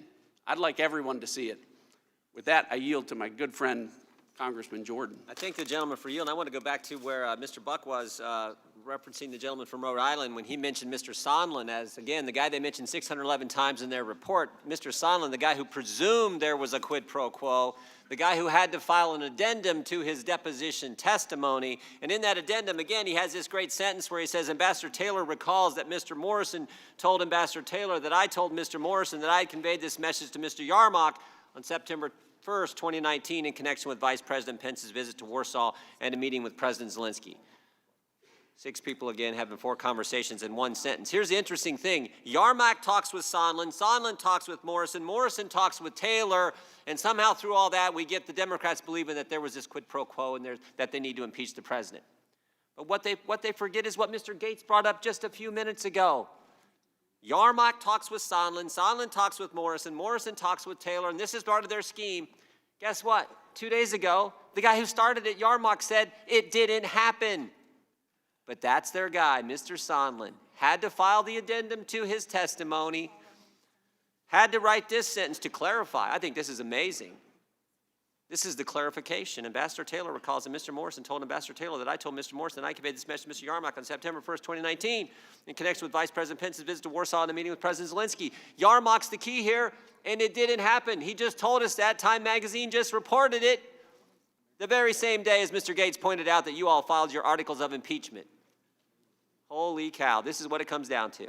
I'd like everyone to see it. With that, I yield to my good friend, Congressman Jordan. I thank the gentleman for yielding. I want to go back to where Mr. Buck was referencing the gentleman from Rhode Island when he mentioned Mr. Sondland as, again, the guy they mentioned 611 times in their report. Mr. Sondland, the guy who presumed there was a quid pro quo, the guy who had to file an addendum to his deposition testimony. And in that addendum, again, he has this great sentence where he says, Ambassador Taylor recalls that Mr. Morrison told Ambassador Taylor that I told Mr. Morrison that I had conveyed this message to Mr. Yarmouk on September 1st, 2019, in connection with Vice President Pence's visit to Warsaw and a meeting with President Zelensky. 6 people, again, having 4 conversations in 1 sentence. Here's the interesting thing. Yarmouk talks with Sondland. Sondland talks with Morrison. Morrison talks with Taylor. And somehow through all that, we get the Democrats believing that there was this quid pro quo and that they need to impeach the president. But what they forget is what Mr. Gates brought up just a few minutes ago. Yarmouk talks with Sondland. Sondland talks with Morrison. Morrison talks with Taylor. And this is part of their scheme. Guess what? 2 days ago, the guy who started it, Yarmouk, said it didn't happen. But that's their guy, Mr. Sondland. Had to file the addendum to his testimony. Had to write this sentence to clarify. I think this is amazing. This is the clarification. Ambassador Taylor recalls that Mr. Morrison told Ambassador Taylor that I told Mr. Morrison that I conveyed this message to Mr. Yarmouk on September 1st, 2019, in connection with Vice President Pence's visit to Warsaw and a meeting with President Zelensky. Yarmouk's the key here, and it didn't happen. He just told us that. Time Magazine just reported it the very same day as Mr. Gates pointed out that you all filed your articles of impeachment. Holy cow, this is what it comes down to.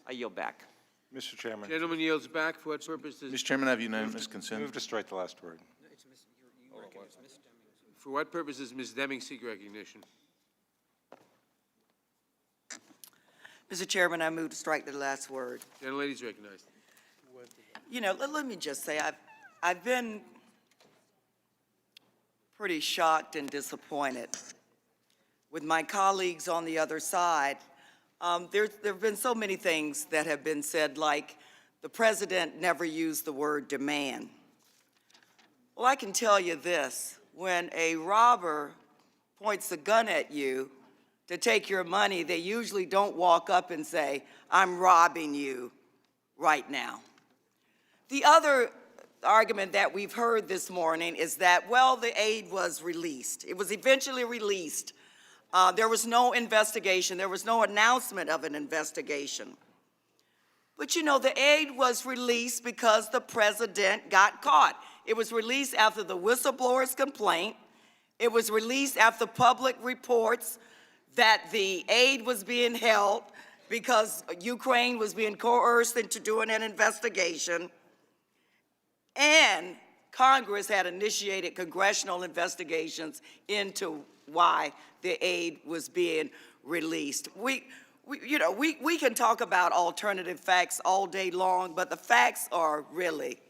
I yield back. Mr. Chairman. Gentleman yields back. For what purpose does... Mr. Chairman, I have unanimous consent. Move to strike the last word. For what purpose does Ms. Deming seek recognition? Mr. Chairman, I move to strike the last word. Gentlelady is recognized. You know, let me just say, I've been pretty shocked and disappointed with my colleagues on the other side. There have been so many things that have been said, like the president never used the word demand. Well, I can tell you this, when a robber points a gun at you to take your money, they usually don't walk up and say, I'm robbing you right now. The other argument that we've heard this morning is that, well, the aid was released. It was eventually released. There was no investigation. There was no announcement of an investigation. But you know, the aid was released because the president got caught. It was released after the whistleblower's complaint. It was released after public reports that the aid was being held because Ukraine was being coerced into doing an investigation. And Congress had initiated congressional investigations into why the aid was being released. We can talk about alternative facts all day long, but the facts are really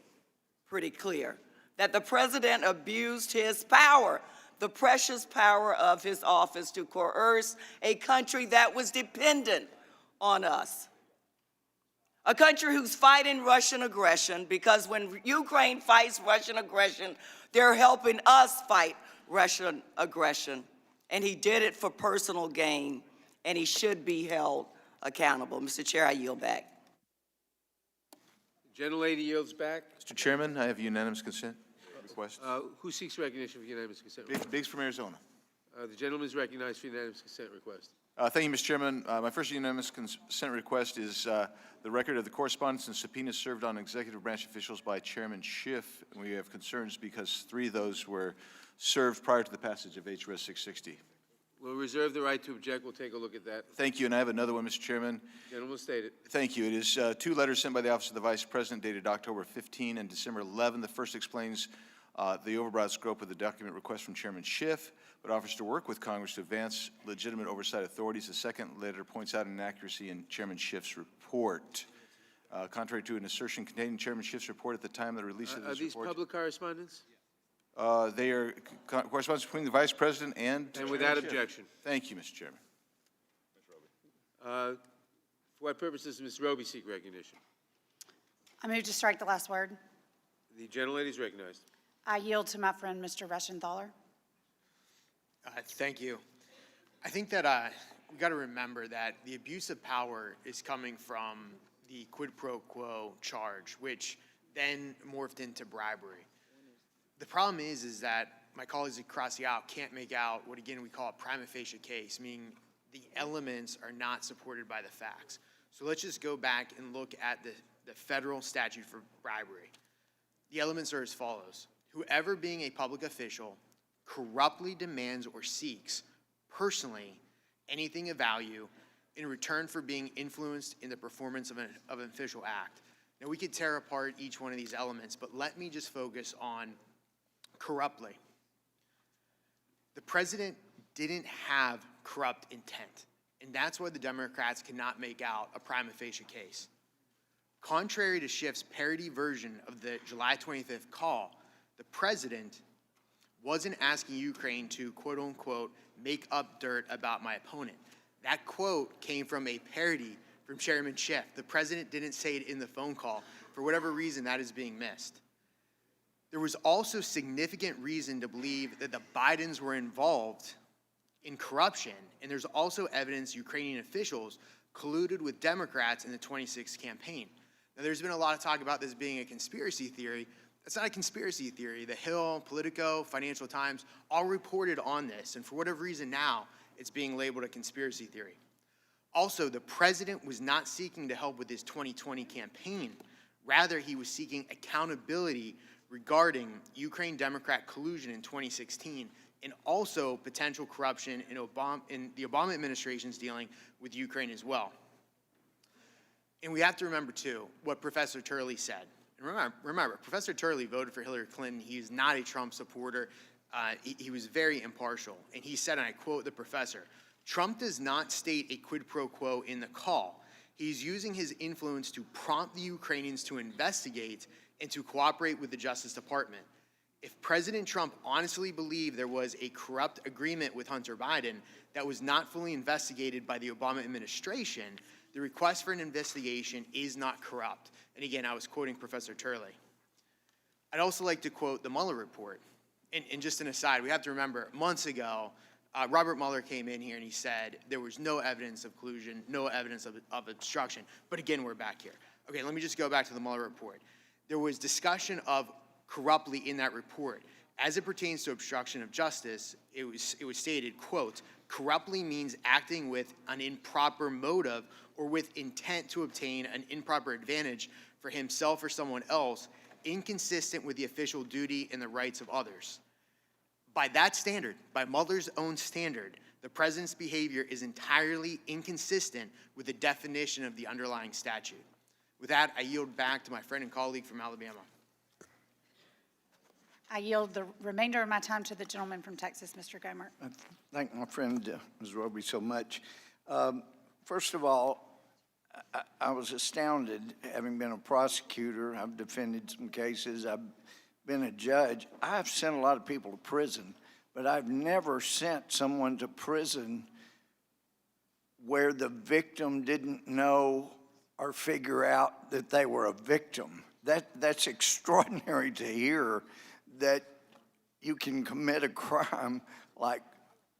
pretty clear that the president abused his power, the precious power of his office, to coerce a country that was dependent on us. A country who's fighting Russian aggression, because when Ukraine fights Russian aggression, they're helping us fight Russian aggression. And he did it for personal gain, and he should be held accountable. Mr. Chair, I yield back. Gentlelady yields back. Mr. Chairman, I have unanimous consent request. Who seeks recognition for unanimous consent? Biggs from Arizona. The gentleman is recognized for unanimous consent request. Thank you, Mr. Chairman. My first unanimous consent request is the record of the correspondence and subpoenas served on executive branch officials by Chairman Schiff. And we have concerns because 3 of those were served prior to the passage of HRS 660. We'll reserve the right to object. We'll take a look at that. Thank you, and I have another one, Mr. Chairman. Gentleman stated. Thank you. It is 2 letters sent by the Office of the Vice President dated October 15 and December 11. The first explains the overbroad scope of the document request from Chairman Schiff, but offers to work with Congress to advance legitimate oversight authorities. The second letter points out an inaccuracy in Chairman Schiff's report. Contrary to an assertion contained in Chairman Schiff's report at the time of the release of this Are these report. public correspondence? They are correspondence between the Vice President and without objection. Thank you, Mr. Chairman. For what purpose does Ms. Roby seek recognition? I move to strike the last word. The gentlelady is recognized. I yield to my friend, Mr. Reschenthaler. Thank you. I think that we got to remember that the abuse of power is coming from the quid pro quo charge, which then morphed into bribery. The problem is that my colleagues across the aisle can't make out what, again, we call a prima facie case, meaning the elements are not supported by the facts. So let's just go back and look at the federal statute for bribery. The elements are as follows. Whoever, being a public official, corruptly demands or seeks personally anything of value in return for being influenced in the performance of an official act. Now, we could tear apart each one of these elements, but let me just focus on corruptly. The president didn't have corrupt intent, and that's why the Democrats cannot make out a prima facie case. Contrary to Schiff's parody version of the July 25th call, the president wasn't asking Ukraine to, quote unquote, make up dirt about my opponent. That quote came from a parody from Chairman Schiff. The president didn't say it in the phone call. For whatever reason, that is being missed. There was also significant reason to believe that the Bidens were involved in corruption, and there's also evidence Ukrainian officials colluded with Democrats in the 26th campaign. Now, there's been a lot of talk about this being a conspiracy theory. That's not a conspiracy theory. The Hill, Politico, Financial Times all reported on this, and for whatever reason now, it's being labeled a conspiracy theory. Also, the president was not seeking to help with his 2020 campaign. Rather, he was seeking accountability regarding Ukraine Democrat collusion in 2016 and also potential corruption in the Obama administration's dealing with Ukraine as well. And we have to remember, too, what Professor Turley said. And remember, Professor Turley voted for Hillary Clinton. He is not a Trump supporter. He was very impartial. And he said, and I quote the professor, Trump does not state a quid pro quo in the call. He's using his influence to prompt the Ukrainians to investigate and to cooperate with the Justice Department. If President Trump honestly believed there was a corrupt agreement with Hunter Biden that was not fully investigated by the Obama administration, the request for an investigation is not corrupt. And again, I was quoting Professor Turley. I'd also like to quote the Mueller report. And just an aside, we have to remember, months ago, Robert Mueller came in here and he said there was no evidence of collusion, no evidence of obstruction. But again, we're back here. Okay, let me just go back to the Mueller report. There was discussion of corruptly in that report. As it pertains to obstruction of justice, it was stated, quote, corruptly means acting with an improper motive or with intent to obtain an improper advantage for himself or someone else, inconsistent with the official duty and the rights of others. By that standard, by Mueller's own standard, the president's behavior is entirely inconsistent with the definition of the underlying statute. With that, I yield back to my friend and colleague from Alabama. I yield the remainder of my time to the gentleman from Texas, Mr. Gomer. I thank my friend, Ms. Roby, so much. First of all, I was astounded, having been a prosecutor. I've defended some cases. I've been a judge. I've sent a lot of people to prison, but I've never sent someone to prison where the victim didn't know or figure out that they were a victim. That's extraordinary to hear, that you can commit a crime like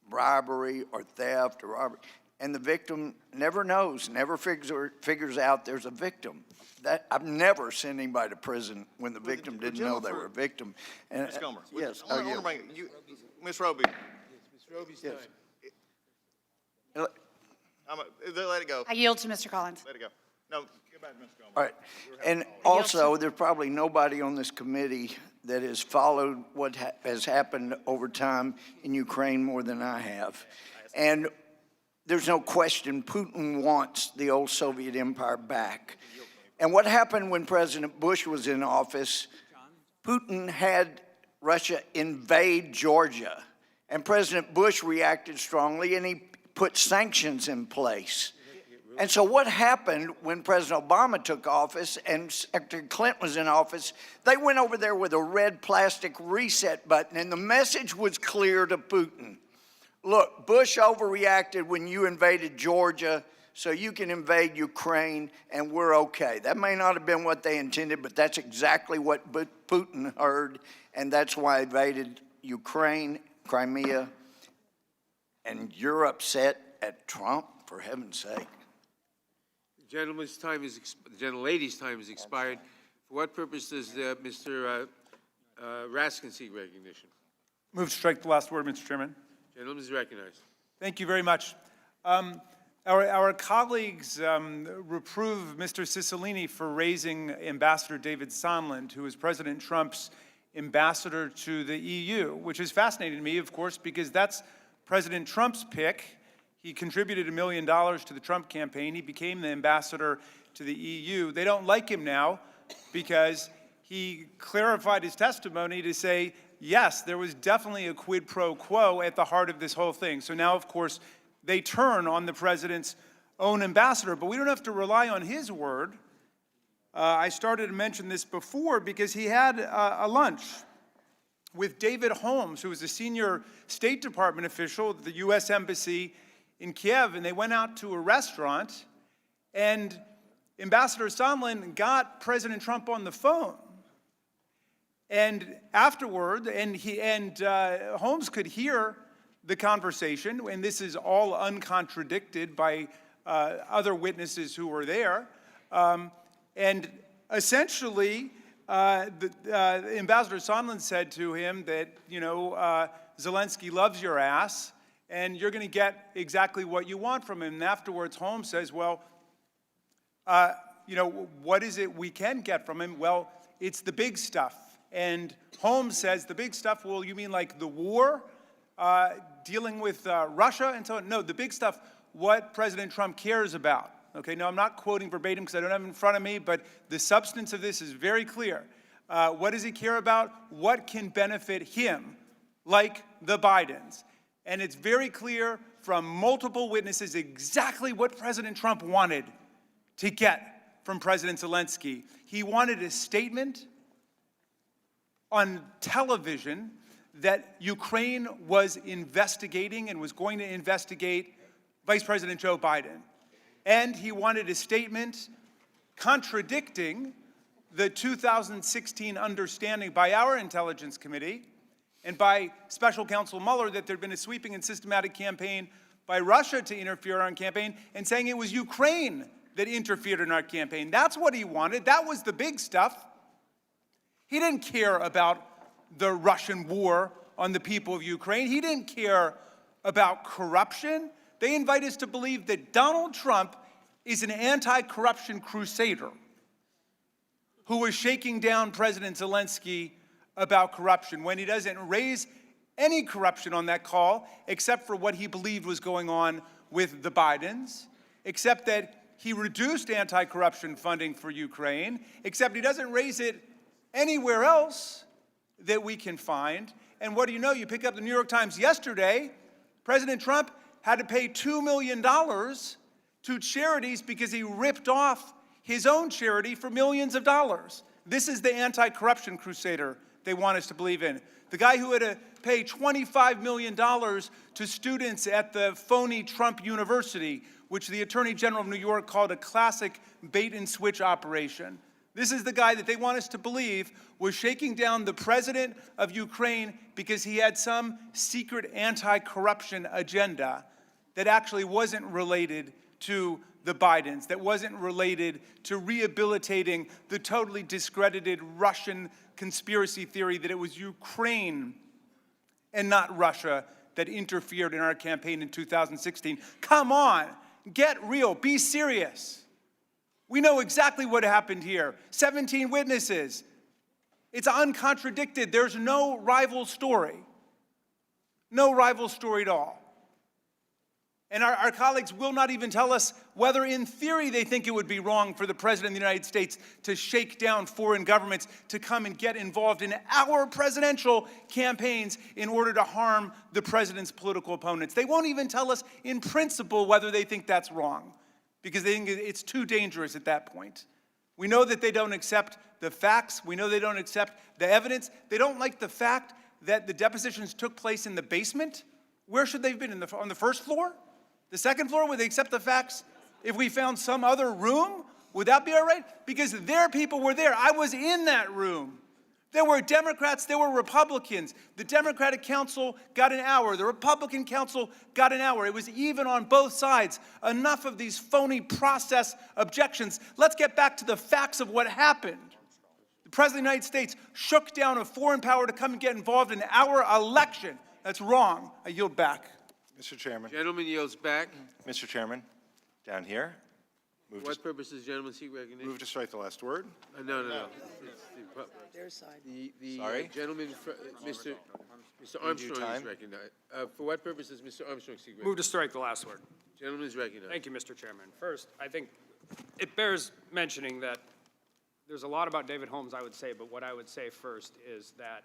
bribery or theft or robbery, and the victim never knows, never figures out there's a victim. That I've never sent anybody to prison when the victim didn't know they were a victim. And, Ms. Gomer, yes, I want to bring you, Ms. Roby. Ms. Roby's time. Let it go. I yield to Mr. Collins. Let it go. No, get back to Ms. Gomer. All right. And also, there's probably nobody on this committee that has followed what has happened over time in Ukraine more than I have. And there's no question Putin wants the old Soviet empire back. And what happened when President Bush was in office, Putin had Russia invade Georgia. And President Bush reacted strongly, and he put sanctions in place. And so what happened when President Obama took office and Secretary Clinton was in office, they went over there with a red plastic reset button, and the message was clear to Putin. Look, Bush overreacted when you invaded Georgia, so you can invade Ukraine, and we're okay. That may not have been what they intended, but that's exactly what Putin heard, and that's why he invaded Ukraine, Crimea, and you're upset at Trump, for heaven's sake. The gentlelady's time is expired. For what purpose does Mr. Raskin seek recognition? Move to strike the last word, Mr. Chairman. Gentleman is recognized. Thank you very much. Our colleagues reprove Mr. Cicilline for raising Ambassador David Sondland, who is President Trump's ambassador to the EU, which is fascinating to me, of course, because that's President Trump's pick. He contributed $1 million to the Trump campaign. He became the ambassador to the EU. They don't like him now because he clarified his testimony to say, yes, there was definitely a quid pro quo at the heart of this whole thing. So now, of course, they turn on the president's own ambassador, but we don't have to rely on his word. I started to mention this before because he had a lunch with David Holmes, who was a senior State Department official at the U.S. Embassy in Kiev, and they went out to a restaurant, and Ambassador Sondland got President Trump on the phone. And afterward, Holmes could hear the conversation, and this is all uncontradicted by other witnesses who were there. And essentially, Ambassador Sondland said to him that, Zelensky loves your ass, and you're going to get exactly what you want from him. And afterwards, Holmes says, well, what is it we can get from him? Well, it's the big stuff. And Holmes says, the big stuff, well, you mean like the war, dealing with Russia and so on? No, the big stuff, what President Trump cares about. Okay, now I'm not quoting verbatim because I don't have it in front of me, but the substance of this is very clear. What does he care about? What can benefit him, like the Bidens? And it's very clear from multiple witnesses exactly what President Trump wanted to get from President Zelensky. He wanted a statement on television that Ukraine was investigating and was going to investigate Vice President Joe Biden. And he wanted a statement contradicting the 2016 understanding by our Intelligence Committee and by Special Counsel Mueller that there had been a sweeping and systematic campaign by Russia to interfere in our campaign, and saying it was Ukraine that interfered in our campaign. That's what he wanted. That was the big stuff. He didn't care about the Russian war on the people of Ukraine. He didn't care about corruption. They invite us to believe that Donald Trump is an anti-corruption crusader who was shaking down President Zelensky about corruption when he doesn't raise any corruption on that call except for what he believed was going on with the Bidens, except that he reduced anti-corruption funding for Ukraine, except he doesn't raise it anywhere else that we can find. And what do you know? You pick up the New York Times yesterday, President Trump had to pay $2 million to charities because he ripped off his own charity for millions of dollars. This is the anti-corruption crusader they want us to believe in. The guy who had to pay $25 million to students at the phony Trump University, which the Attorney General of New York called a classic bait and switch operation. This is the guy that they want us to believe was shaking down the president of Ukraine because he had some secret anti-corruption agenda that actually wasn't related to the Bidens, that wasn't related to rehabilitating the totally discredited Russian conspiracy theory that it was Ukraine and not Russia that interfered in our campaign in 2016. Come on, get real, be serious. We know exactly what happened here. 17 witnesses. It's uncontradicted. There's no rival story. No rival story at all. And our colleagues will not even tell us whether in theory they think it would be wrong for the President of the United States to shake down foreign governments to come and get involved in our presidential campaigns in order to harm the President's political opponents. They won't even tell us in principle whether they think that's wrong, because they think it's too dangerous at that point. We know that they don't accept the facts. We know they don't accept the evidence. They don't like the fact that the depositions took place in the basement. Where should they have been? On the first floor? The second floor? Would they accept the facts? If we found some other room, would that be all right? Because their people were there. I was in that room. There were Democrats, there were Republicans. The Democratic counsel got an hour. The Republican counsel got an hour. It was even on both sides. Enough of these phony process objections. Let's get back to the facts of what happened. The President of the United States shook down a foreign power to come and get involved in our election. That's wrong. I yield back. Mr. Chairman. Gentleman yields back. Mr. Chairman, down here. For what purposes, gentlemen, seek recognition? Move to strike the last word. No. Their side. The Sorry? gentleman, Mr. Armstrong time? is recognized. For what purposes, Mr. Armstrong seek recognition? Move to strike the last word. Gentleman is recognized. Thank you, Mr. Chairman. First, I think it bears mentioning that there's a lot about David Holmes I would say, but what I would say first is that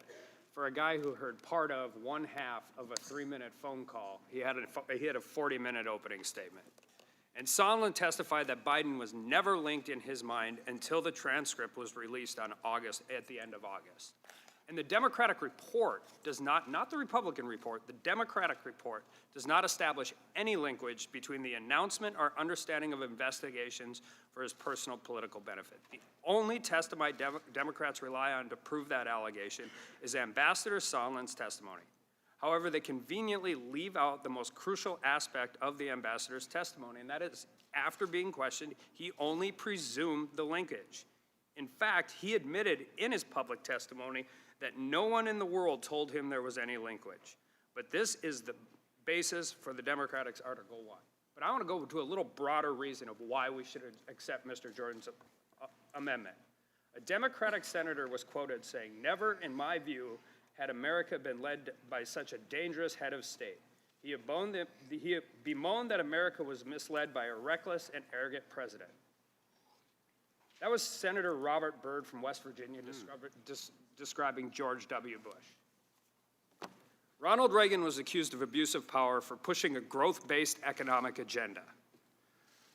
for a guy who heard part of one half of a 3-minute phone call, he had a 40-minute opening statement. And Sondland testified that Biden was never linked in his mind until the transcript was released at the end of August. And the Democratic report does not the Republican report, the Democratic report does not establish any linkage between the announcement or understanding of investigations for his personal political benefit. The only testimony Democrats rely on to prove that allegation is Ambassador Sondland's testimony. However, they conveniently leave out the most crucial aspect of the ambassador's testimony, and that is, after being questioned, he only presumed the linkage. In fact, he admitted in his public testimony that no one in the world told him there was any linkage. But this is the basis for the Democrats' Article 1. But I want to go to a little broader reason of why we should accept Mr. Jordan's amendment. A Democratic senator was quoted saying, "Never, in my view, had America been led by such a dangerous head of state. He bemoaned that America was misled by a reckless and arrogant president." That was Senator Robert Byrd from West Virginia describing George W. Bush. Ronald Reagan was accused of abuse of power for pushing a growth-based economic agenda,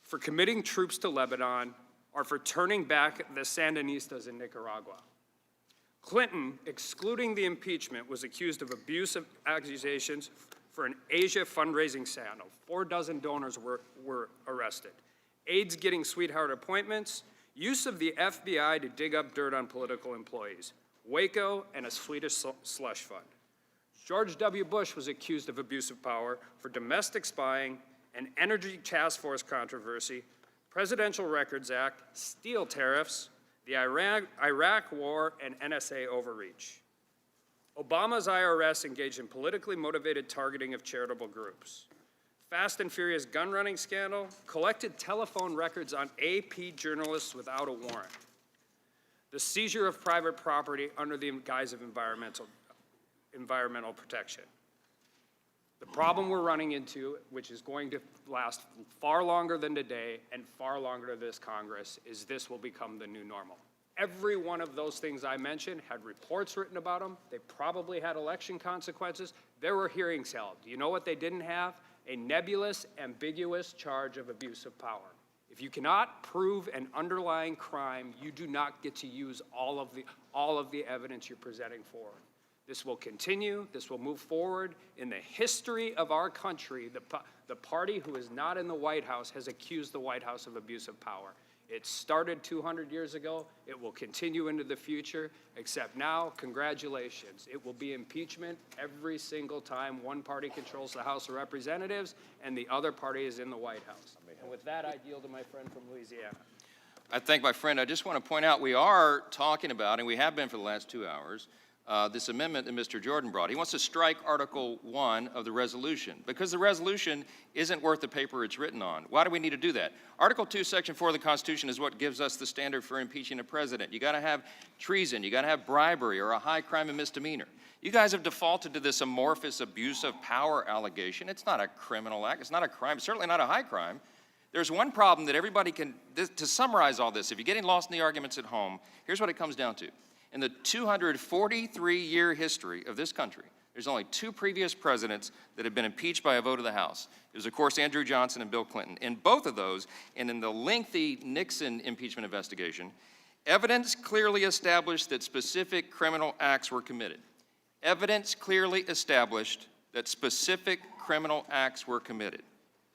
for committing troops to Lebanon, or for turning back the Sandinistas in Nicaragua. Clinton, excluding the impeachment, was accused of abusive accusations for an Asia fundraising scandal. 4 dozen donors were arrested. Aides getting sweetheart appointments, use of the FBI to dig up dirt on political employees, Waco, and a Swedish slush fund. George W. Bush was accused of abuse of power for domestic spying, an energy task force controversy, Presidential Records Act, steel tariffs, the Iraq War, and NSA overreach. Obama's IRS engaged in politically motivated targeting of charitable groups. Fast and Furious gun running scandal, collected telephone records on AP journalists without a warrant. The seizure of private property under the guise of environmental protection. The problem we're running into, which is going to last far longer than today and far longer to this Congress, is this will become the new normal. Every one of those things I mentioned had reports written about them. They probably had election consequences. There were hearings held. Do you know what they didn't have? A nebulous, ambiguous charge of abuse of power. If you cannot prove an underlying crime, you do not get to use all of the evidence you're presenting forward. This will continue. This will move forward. In the history of our country, the party who is not in the White House has accused the White House of abuse of power. It started 200 years ago. It will continue into the future, except now, congratulations. It will be impeachment every single time one party controls the House of Representatives and the other party is in the White House. And with that, I yield to my friend from Louisiana. I thank my friend. I just want to point out we are talking about, and we have been for the last 2 hours, this amendment that Mr. Jordan brought. He wants to strike Article 1 of the resolution because the resolution isn't worth the paper it's written on. Why do we need to do that? Article 2, Section 4 of the Constitution is what gives us the standard for impeaching a president. You got to have treason, you got to have bribery or a high crime and misdemeanor. You guys have defaulted to this amorphous abuse of power allegation. It's not a criminal act. It's not a crime. It's certainly not a high crime. There's one problem that everybody can, to summarize all this, if you're getting lost in the arguments at home, here's what it comes down to. In the 243-year history of this country, there's only 2 previous presidents that have been impeached by a vote of the House. It was, of course, Andrew Johnson and Bill Clinton. In both of those, and in the lengthy Nixon impeachment investigation, evidence clearly established that specific criminal acts were committed. Evidence clearly established that specific criminal acts were committed.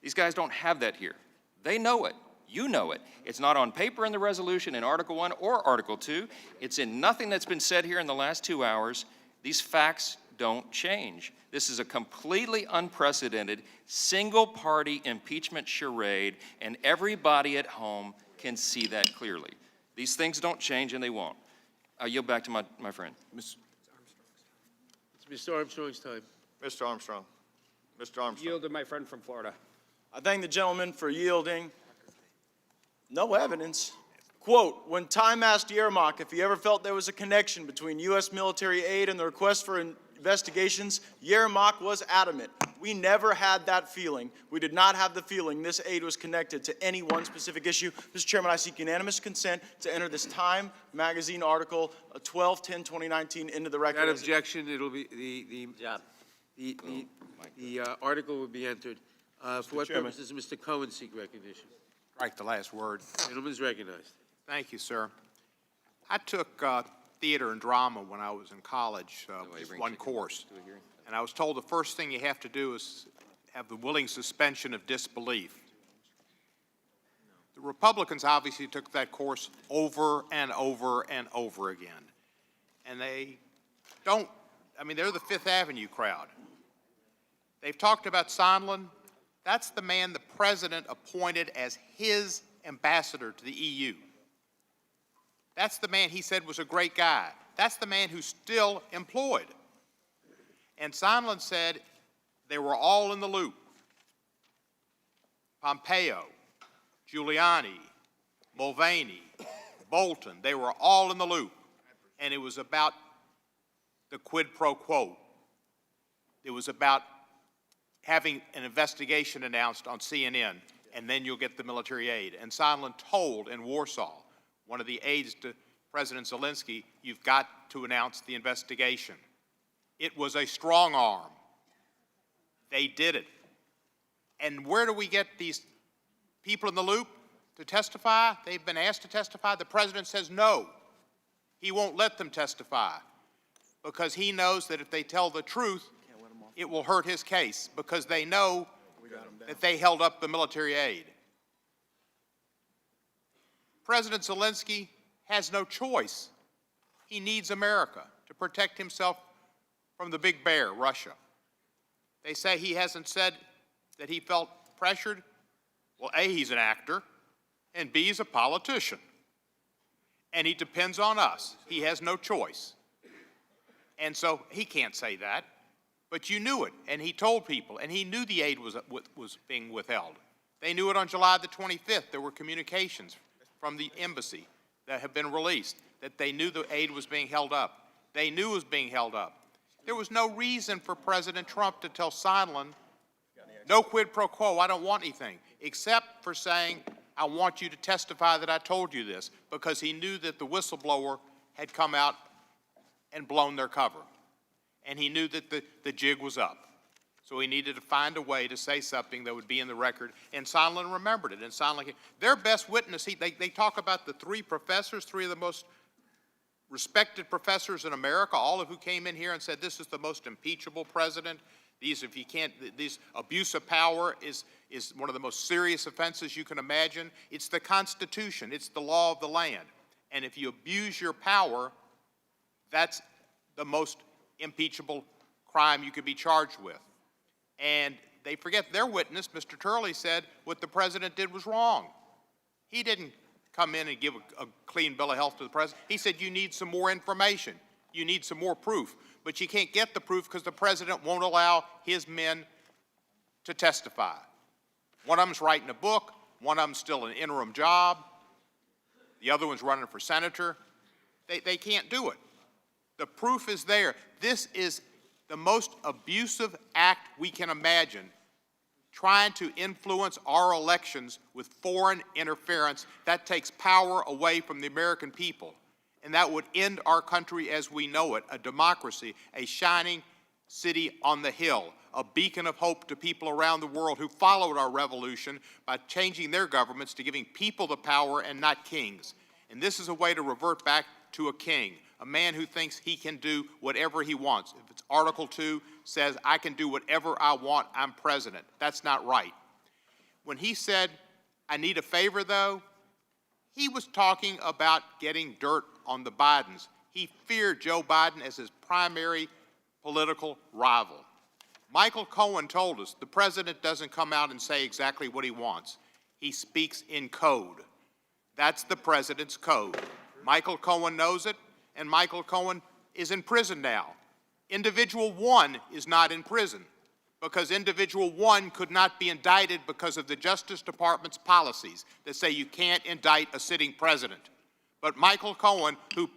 These guys don't have that here. They know it. You know it. It's not on paper in the resolution in Article 1 or Article 2. It's in nothing that's been said here in the last 2 hours. These facts don't change. This is a completely unprecedented, single-party impeachment charade, and everybody at home can see that clearly. These things don't change, and they won't. I yield back to my friend. It's Mr. Armstrong's time. Mr. Armstrong. Mr. Armstrong. Yield to my friend from Florida. I thank the gentleman for yielding. No evidence. Quote, when Time asked Yermak if he ever felt there was a connection between U.S. military aid and the request for investigations, Yermak was adamant. We never had that feeling. We did not have the feeling this aid was connected to any one specific issue. Mr. Chairman, I seek unanimous consent to enter this Time magazine article 12/10/2019 into the record. Without objection, it'll be the article will be entered. For what Chairman. purpose does Mr. Cohen seek recognition? Right, the last word. Gentleman is recognized. Thank you, sir. I took theater and drama when I was in college, just one course. And I was told the first thing you have to do is have the willing suspension of disbelief. The Republicans obviously took that course over and over and over again. And they don't, I mean, they're the Fifth Avenue crowd. They've talked about Sondland. That's the man the president appointed as his ambassador to the EU. That's the man he said was a great guy. That's the man who's still employed. And Sondland said they were all in the loop. Pompeo, Giuliani, Mulvaney, Bolton, they were all in the loop. And it was about the quid pro quo. It was about having an investigation announced on CNN, and then you'll get the military aid. And Sondland told in Warsaw, one of the aides to President Zelensky, you've got to announce the investigation. It was a strong arm. They did it. And where do we get these people in the loop to testify? They've been asked to testify. The president says no. He won't let them testify because he knows that if they tell the truth, it will hurt his case because they know that they held up the military aid. President Zelensky has no choice. He needs America to protect himself from the big bear, Russia. They say he hasn't said that he felt pressured. Well, A, he's an actor, and B, he's a politician. And he depends on us. He has no choice. And so he can't say that. But you knew it, and he told people, and he knew the aid was being withheld. They knew it on July the 25th. There were communications from the embassy that have been released that they knew the aid was being held up. They knew it was being held up. There was no reason for President Trump to tell Sondland, no quid pro quo, I don't want anything, except for saying, I want you to testify that I told you this, because he knew that the whistleblower had come out and blown their cover. And he knew that the jig was up. So he needed to find a way to say something that would be in the record, and Sondland remembered it. And Sondland, their best witness, they talk about the three professors, three of the most respected professors in America, all of who came in here and said this is the most impeachable president. These abuse of power is one of the most serious offenses you can imagine. It's the Constitution. It's the law of the land. And if you abuse your power, that's the most impeachable crime you could be charged with. And they forget their witness, Mr. Turley, said what the president did was wrong. He didn't come in and give a clean bill of health to the president. He said you need some more information. You need some more proof. But you can't get the proof because the president won't allow his men to testify. One of them's writing a book. One of them's still an interim job. The other one's running for senator. They can't do it. The proof is there. This is the most abusive act we can imagine, trying to influence our elections with foreign interference. That takes power away from the American people. And that would end our country as we know it, a democracy, a shining city on the hill, a beacon of hope to people around the world who followed our revolution by changing their governments to giving people the power and not kings. And this is a way to revert back to a king, a man who thinks he can do whatever he wants. If it's Article 2 says, I can do whatever I want, I'm president. That's not right. When he said, I need a favor, though, he was talking about getting dirt on the Bidens. He feared Joe Biden as his primary political rival. Michael Cohen told us the president doesn't come out and say exactly what he wants. He speaks in code. That's the president's code. Michael Cohen knows it, and Michael Cohen is in prison now. Individual 1 is not in prison because individual 1 could not be indicted because of the Justice Department's policies that say you can't indict a sitting president. But Michael Cohen, who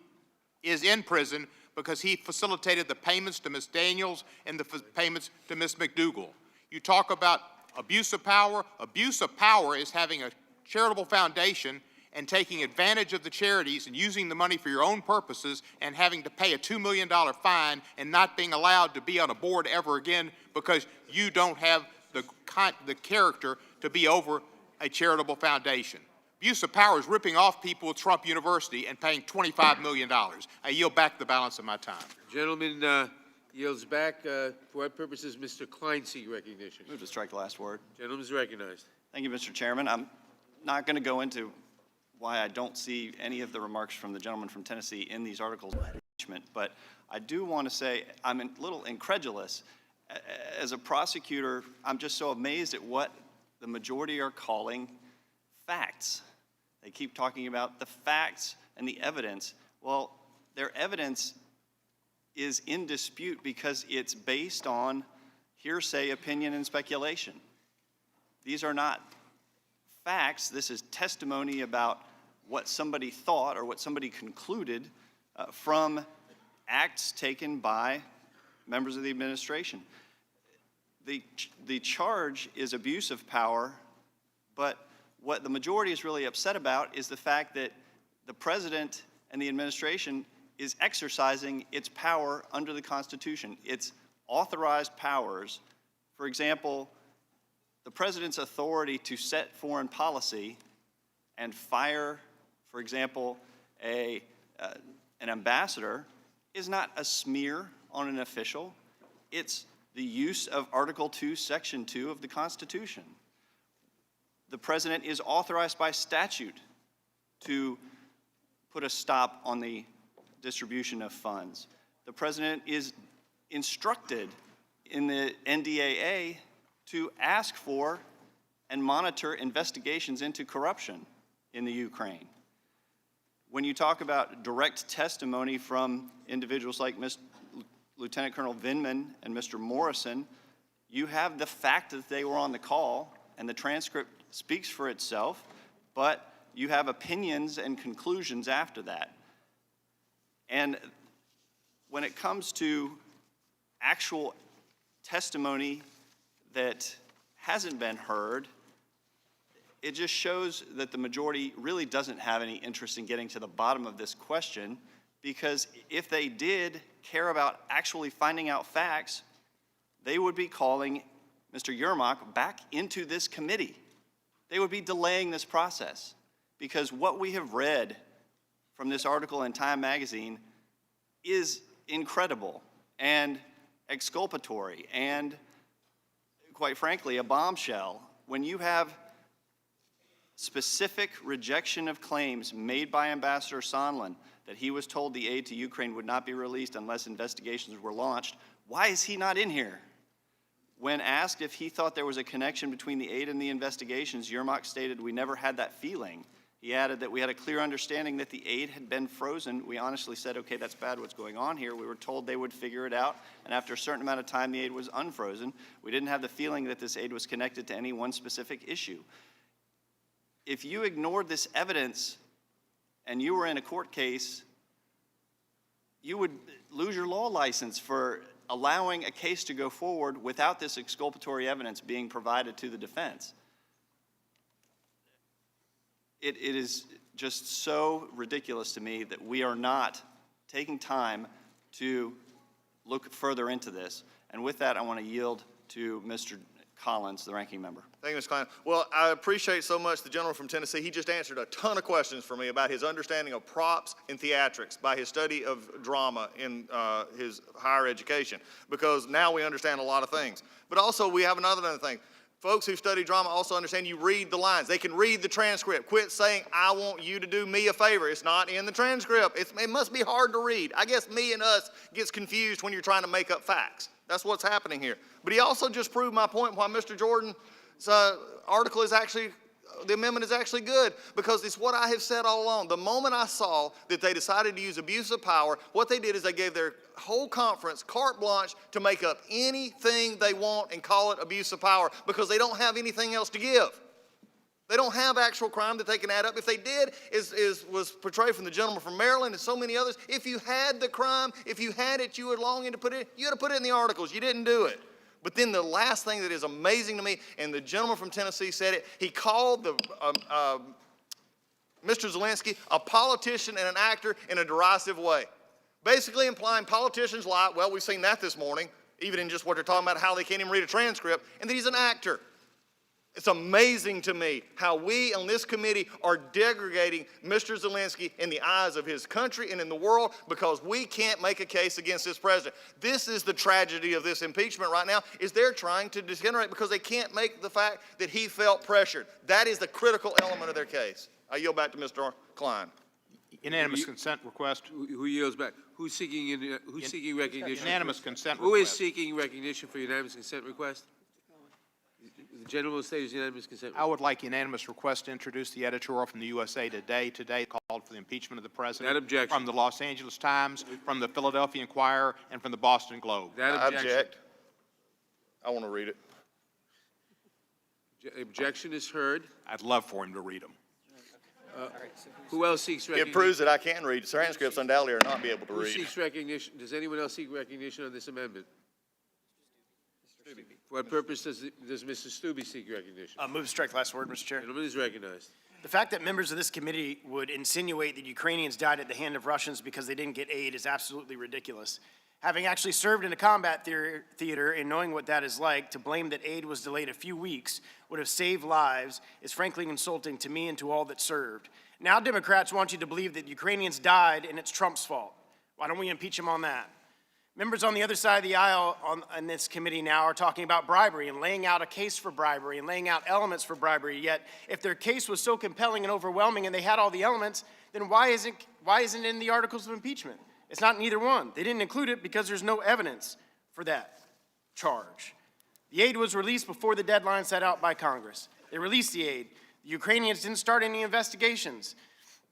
is in prison because he facilitated the payments to Ms. Daniels and the payments to Ms. McDougal. You talk about abuse of power. Abuse of power is having a charitable foundation and taking advantage of the charities and using the money for your own purposes and having to pay a $2 million fine and not being allowed to be on a board ever again because you don't have the character to be over a charitable foundation. Abuse of power is ripping off people with Trump University and paying $25 million. I yield back the balance of my time. Gentleman yields back. For what purposes, Mr. Klein seek recognition? Move to strike the last word. Gentleman is recognized. Thank you, Mr. Chairman. I'm not going to go into why I don't see any of the remarks from the gentleman from Tennessee in these articles of impeachment, but I do want to say I'm a little incredulous. As a prosecutor, I'm just so amazed at what the majority are calling facts. They keep talking about the facts and the evidence. Well, their evidence is in dispute because it's based on hearsay, opinion, and speculation. These are not facts. This is testimony about what somebody thought or what somebody concluded from acts taken by members of the administration. The charge is abuse of power, but what the majority is really upset about is the fact that the president and the administration is exercising its power under the Constitution. Its authorized powers For example, the president's authority to set foreign policy and fire, for example, an ambassador is not a smear on an official. It's the use of Article 2, Section 2 of the Constitution. The president is authorized by statute to put a stop on the distribution of funds. The president is instructed in the NDAA to ask for and monitor investigations into corruption in the Ukraine. When you talk about direct testimony from individuals like Lieutenant Colonel Vindman and Mr. Morrison, you have the fact that they were on the call, and the transcript speaks for itself, but you have opinions and conclusions after that. And when it comes to actual testimony that hasn't been heard, it just shows that the majority really doesn't have any interest in getting to the bottom of this question, because if they did care about actually finding out facts, they would be calling Mr. Yermak back into this committee. They would be delaying this process, because what we have read from this article in Time magazine is incredible and exculpatory and, quite frankly, a bombshell. When you have specific rejection of claims made by Ambassador Sondland that he was told the aid to Ukraine would not be released unless investigations were launched, why is he not in here? When asked if he thought there was a connection between the aid and the investigations, Yermak stated, "We never had that feeling." He added that we had a clear understanding that the aid had been frozen. We honestly said, okay, that's bad, what's going on here? We were told they would figure it out, and after a certain amount of time, the aid was unfrozen. We didn't have the feeling that this aid was connected to any one specific issue. If you ignored this evidence and you were in a court case, you would lose your law license for allowing a case to go forward without this exculpatory evidence being provided to the defense. It is just so ridiculous to me that we are not taking time to look further into this. And with that, I want to yield to Mr. Collins, the ranking member. Thank you, Mr. Klein. Well, I appreciate so much the gentleman from Tennessee. He just answered a ton of questions for me about his understanding of props and theatrics by his study of drama in his higher education, because now we understand a lot of things. But also we have another thing. Folks who study drama also understand you read the lines. They can read the transcript. Quit saying, I want you to do me a favor. It's not in the transcript. It must be hard to read. I guess me and us gets confused when you're trying to make up facts. That's what's happening here. But he also just proved my point why Mr. Jordan's article is actually, the amendment is actually good, because it's what I have said all along. The moment I saw that they decided to use abuse of power, what they did is they gave their whole conference carte blanche to make up anything they want and call it abuse of power, because they don't have anything else to give. They don't have actual crime that they can add up. If they did, was portrayed from the gentleman from Maryland and so many others. If you had the crime, if you had it, you were longing to put it, you had to put it in the articles. You didn't do it. But then the last thing that is amazing to me, and the gentleman from Tennessee said it, he called Mr. Zelensky a politician and an actor in a derisive way. Basically implying politicians lie. Well, we've seen that this morning, even in just what they're talking about, how they can't even read a transcript, and that he's an actor. It's amazing to me how we on this committee are degrading Mr. Zelensky in the eyes of his country and in the world, because we can't make a case against this president. This is the tragedy of this impeachment right now, is they're trying to degenerate because they can't make the fact that he felt pressured. That is the critical element of their case. I yield back to Mr. Klein. Unanimous consent request. Who yields back? Who's seeking recognition? Unanimous consent Who is request. seeking recognition for unanimous consent request? The gentleman will state his unanimous consent. I would like unanimous request to introduce the editorial from the USA Today. Today called for the impeachment of the president. That objection. From the Los Angeles Times, from the Philadelphia Inquirer, and from the Boston Globe. That I objection. object. I want to read it. Objection is heard. I'd love for him to read them. Who else seeks recognition? It proves that I can read. Transcripts undoubtedly are not be able to Who read. seeks recognition? Does anyone else seek recognition on this amendment? For what purpose does Mrs. Stube seek recognition? Move to strike last word, Mr. Chair. Gentleman is recognized. The fact that members of this committee would insinuate that Ukrainians died at the hand of Russians because they didn't get aid is absolutely ridiculous. Having actually served in a combat theater and knowing what that is like, to blame that aid was delayed a few weeks would have saved lives is frankly insulting to me and to all that served. Now Democrats want you to believe that Ukrainians died and it's Trump's fault. Why don't we impeach him on that? Members on the other side of the aisle on this committee now are talking about bribery and laying out a case for bribery and laying out elements for bribery. Yet, if their case was so compelling and overwhelming and they had all the elements, then why isn't it in the articles of impeachment? It's not in either one. They didn't include it because there's no evidence for that charge. The aid was released before the deadline set out by Congress. They released the aid. The Ukrainians didn't start any investigations.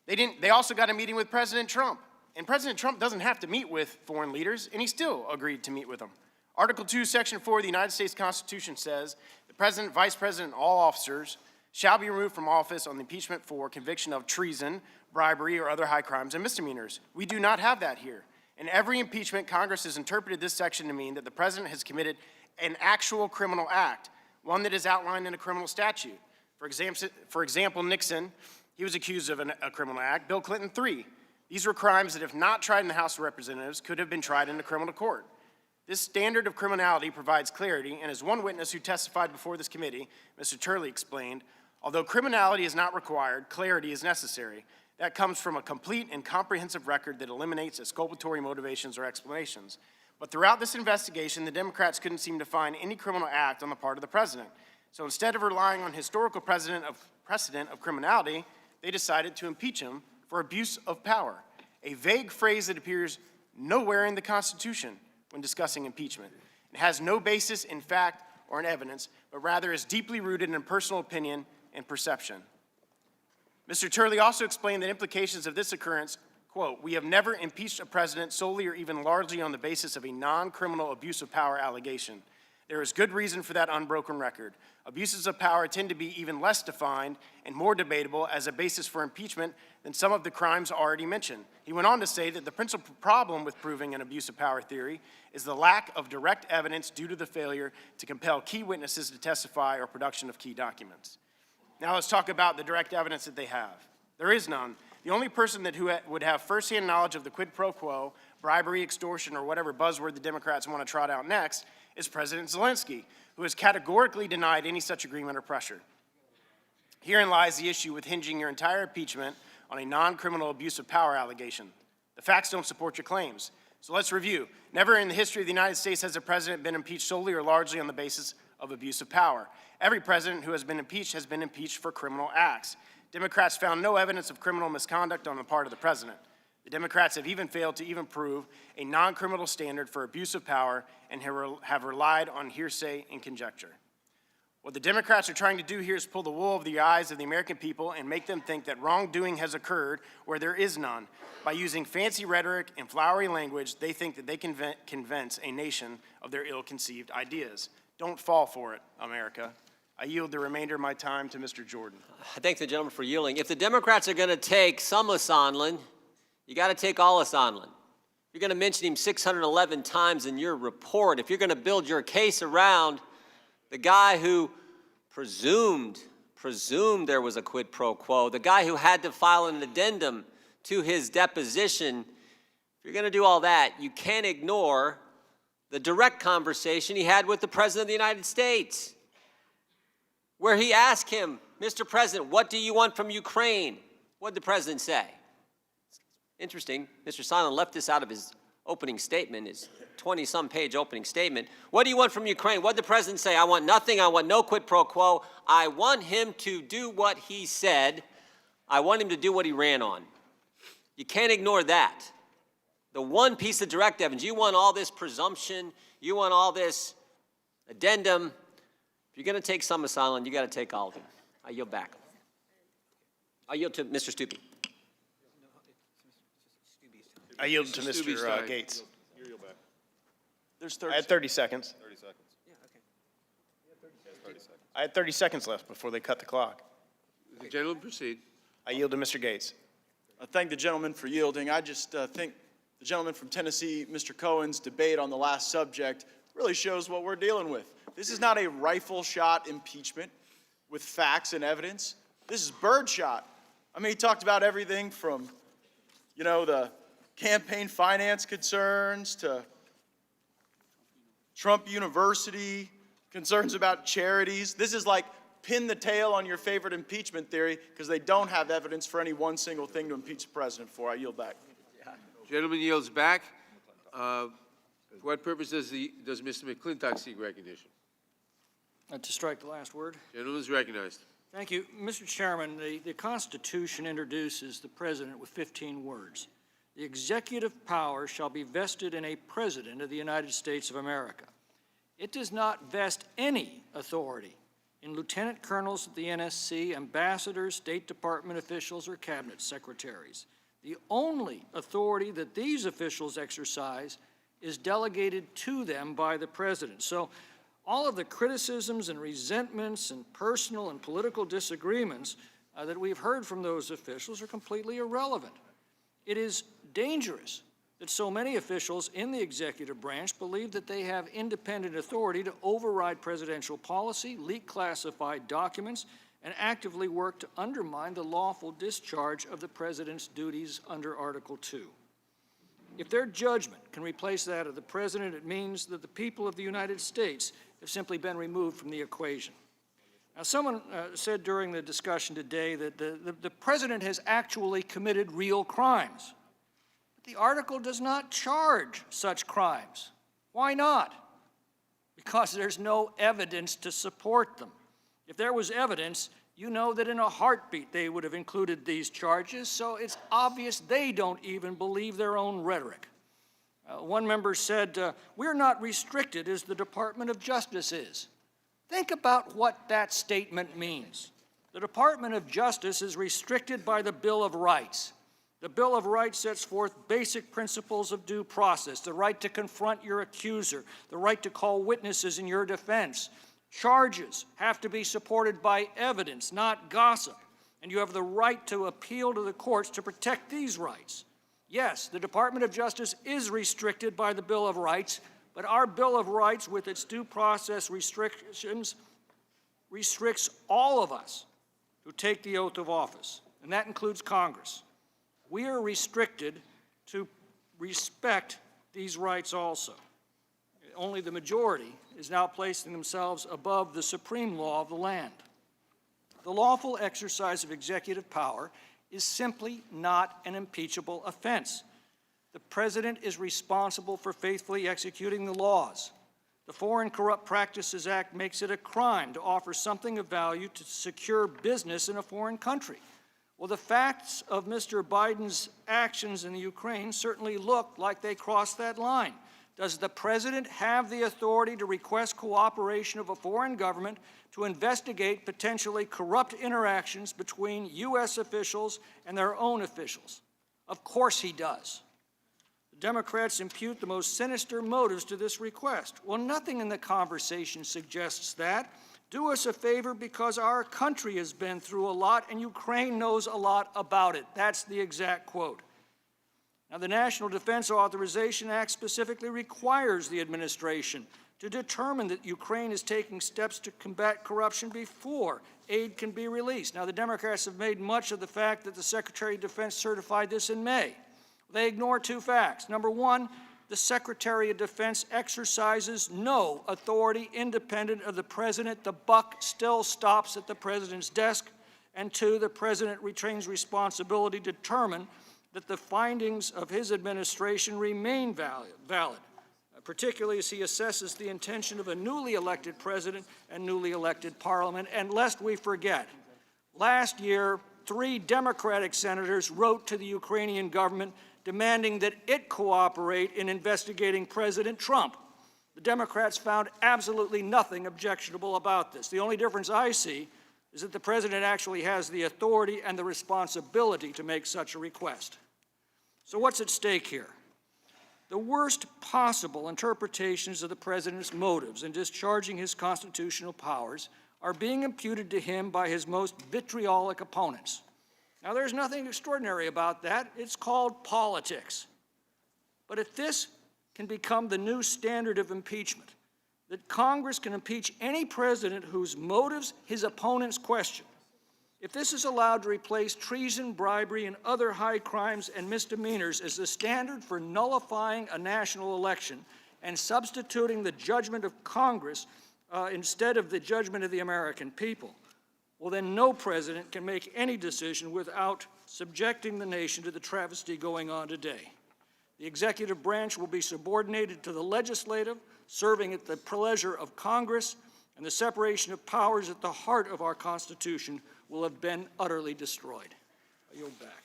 They also got a meeting with President Trump. And President Trump doesn't have to meet with foreign leaders, and he still agreed to meet with them. Article 2, Section 4 of the United States Constitution says, the President, Vice President, and all officers shall be removed from office on impeachment for conviction of treason, bribery, or other high crimes and misdemeanors. We do not have that here. In every impeachment, Congress has interpreted this section to mean that the President has committed an actual criminal act, one that is outlined in a criminal statute. For example, Nixon, he was accused of a criminal act. Bill Clinton, 3. These were crimes that, if not tried in the House of Representatives, could have been tried in a criminal court. This standard of criminality provides clarity, and as one witness who testified before this committee, Mr. Turley, explained, although criminality is not required, clarity is necessary. That comes from a complete and comprehensive record that eliminates exculpatory motivations or explanations. But throughout this investigation, the Democrats couldn't seem to find any criminal act on the part of the president. So instead of relying on historical precedent of criminality, they decided to impeach him for abuse of power, a vague phrase that appears nowhere in the Constitution when discussing impeachment. It has no basis in fact or in evidence, but rather is deeply rooted in personal opinion and perception. Mr. Turley also explained the implications of this occurrence, quote, "We have never impeached a president solely or even largely on the basis of a non-criminal abuse of power allegation. There is good reason for that unbroken record. Abuses of power tend to be even less defined and more debatable as a basis for impeachment than some of the crimes already mentioned." He went on to say that the principal problem with proving an abuse of power theory is the lack of direct evidence due to the failure to compel key witnesses to testify or production of key documents. Now let's talk about the direct evidence that they have. There is none. The only person that would have firsthand knowledge of the quid pro quo, bribery, extortion, or whatever buzzword the Democrats want to trot out next is President Zelensky, who has categorically denied any such agreement or pressure. Herein lies the issue with hinging your entire impeachment on a non-criminal abuse of power allegation. The facts don't support your claims. So let's review. Never in the history of the United States has a president been impeached solely or largely on the basis of abuse of power. Every president who has been impeached for criminal acts. Democrats found no evidence of criminal misconduct on the part of the president. The Democrats have even failed to even prove a non-criminal standard for abuse of power and have relied on hearsay and conjecture. What the Democrats are trying to do here is pull the wool over the eyes of the American people and make them think that wrongdoing has occurred where there is none. By using fancy rhetoric and flowery language, they think that they can convince a nation of their ill-conceived ideas. Don't fall for it, America. I yield the remainder of my time to Mr. Jordan. I thank the gentleman for yielding. If the Democrats are going to take some of Sondland, you got to take all of Sondland. You're going to mention him 611 times in your report. If you're going to build your case around the guy who presumed there was a quid pro quo, the guy who had to file an addendum to his deposition, if you're going to do all that, you can't ignore the direct conversation he had with the President of the United States, where he asked him, Mr. President, what do you want from Ukraine? What did the President say? Interesting, Mr. Sondland left this out of his opening statement, his 20-some page opening statement. What do you want from Ukraine? What did the President say? I want nothing. I want no quid pro quo. I want him to do what he said. I want him to do what he ran on. You can't ignore that. The one piece of direct evidence, you want all this presumption, you want all this addendum. If you're going to take some of Sondland, you got to take all of it. I yield back. I yield to Mr. Stupi. I yield to Mr. Gates. I had 30 seconds. 30 seconds. I had 30 seconds left before they cut the clock. The gentleman proceed. I yield to Mr. Gates. I thank the gentleman for yielding. I just think the gentleman from Tennessee, Mr. Cohen's debate on the last subject really shows what we're dealing with. This is not a rifle shot impeachment with facts and evidence. This is birdshot. I mean, he talked about everything from, the campaign finance concerns to Trump University, concerns about charities. This is like pin the tail on your favorite impeachment theory because they don't have evidence for any one single thing to impeach the president for. I yield back. Gentleman yields back. For what purpose does Mr. McClintock seek recognition? To strike the last word. Gentleman is recognized. Thank you. Mr. Chairman, the Constitution introduces the President with 15 words. The executive power shall be vested in a President of the United States of America. It does not vest any authority in lieutenant colonels of the NSC, ambassadors, State Department officials, or cabinet secretaries. The only authority that these officials exercise is delegated to them by the President. So all of the criticisms and resentments and personal and political disagreements that we've heard from those officials are completely irrelevant. It is dangerous that so many officials in the executive branch believe that they have independent authority to override presidential policy, leak classified documents, and actively work to undermine the lawful discharge of the president's duties under Article 2. If their judgment can replace that of the president, it means that the people of the United States have simply been removed from the equation. Now, someone said during the discussion today that the president has actually committed real crimes. The article does not charge such crimes. Why not? Because there's no evidence to support them. If there was evidence, you know that in a heartbeat they would have included these charges, so it's obvious they don't even believe their own rhetoric. One member said, we're not restricted as the Department of Justice is. Think about what that statement means. The Department of Justice is restricted by the Bill of Rights. The Bill of Rights sets forth basic principles of due process, the right to confront your accuser, the right to call witnesses in your defense. Charges have to be supported by evidence, not gossip, and you have the right to appeal to the courts to protect these rights. Yes, the Department of Justice is restricted by the Bill of Rights, but our Bill of Rights, with its due process restrictions, restricts all of us who take the oath of office, and that includes Congress. We are restricted to respect these rights also. Only the majority is now placing themselves above the supreme law of the land. The lawful exercise of executive power is simply not an impeachable offense. The president is responsible for faithfully executing the laws. The Foreign Corrupt Practices Act makes it a crime to offer something of value to secure business in a foreign country. Well, the facts of Mr. Biden's actions in the Ukraine certainly look like they crossed that line. Does the president have the authority to request cooperation of a foreign government to investigate potentially corrupt interactions between U.S. officials and their own officials? Of course he does. The Democrats impute the most sinister motives to this request. Well, nothing in the conversation suggests that. Do us a favor because our country has been through a lot and Ukraine knows a lot about it. That's the exact quote. Now, the National Defense Authorization Act specifically requires the administration to determine that Ukraine is taking steps to combat corruption before aid can be released. Now, the Democrats have made much of the fact that the Secretary of Defense certified this in May. They ignore two facts. Number one, the Secretary of Defense exercises no authority independent of the President. The buck still stops at the President's desk. And two, the President retains responsibility to determine that the findings of his administration remain valid, particularly as he assesses the intention of a newly elected President and newly elected Parliament. And lest we forget, last year, 3 Democratic senators wrote to the Ukrainian government demanding that it cooperate in investigating President Trump. The Democrats found absolutely nothing objectionable about this. The only difference I see is that the president actually has the authority and the responsibility to make such a request. So what's at stake here? The worst possible interpretations of the president's motives in discharging his constitutional powers are being imputed to him by his most vitriolic opponents. Now, there's nothing extraordinary about that. It's called politics. But if this can become the new standard of impeachment, that Congress can impeach any president whose motives his opponents question, if this is allowed to replace treason, bribery, and other high crimes and misdemeanors as the standard for nullifying a national election, and substituting the judgment of Congress instead of the judgment of the American people, well, then no president can make any decision without subjecting the nation to the travesty going on today. The executive branch will be subordinated to the legislative, serving at the pleasure of Congress, and the separation of powers at the heart of our Constitution will have been utterly destroyed. I yield back.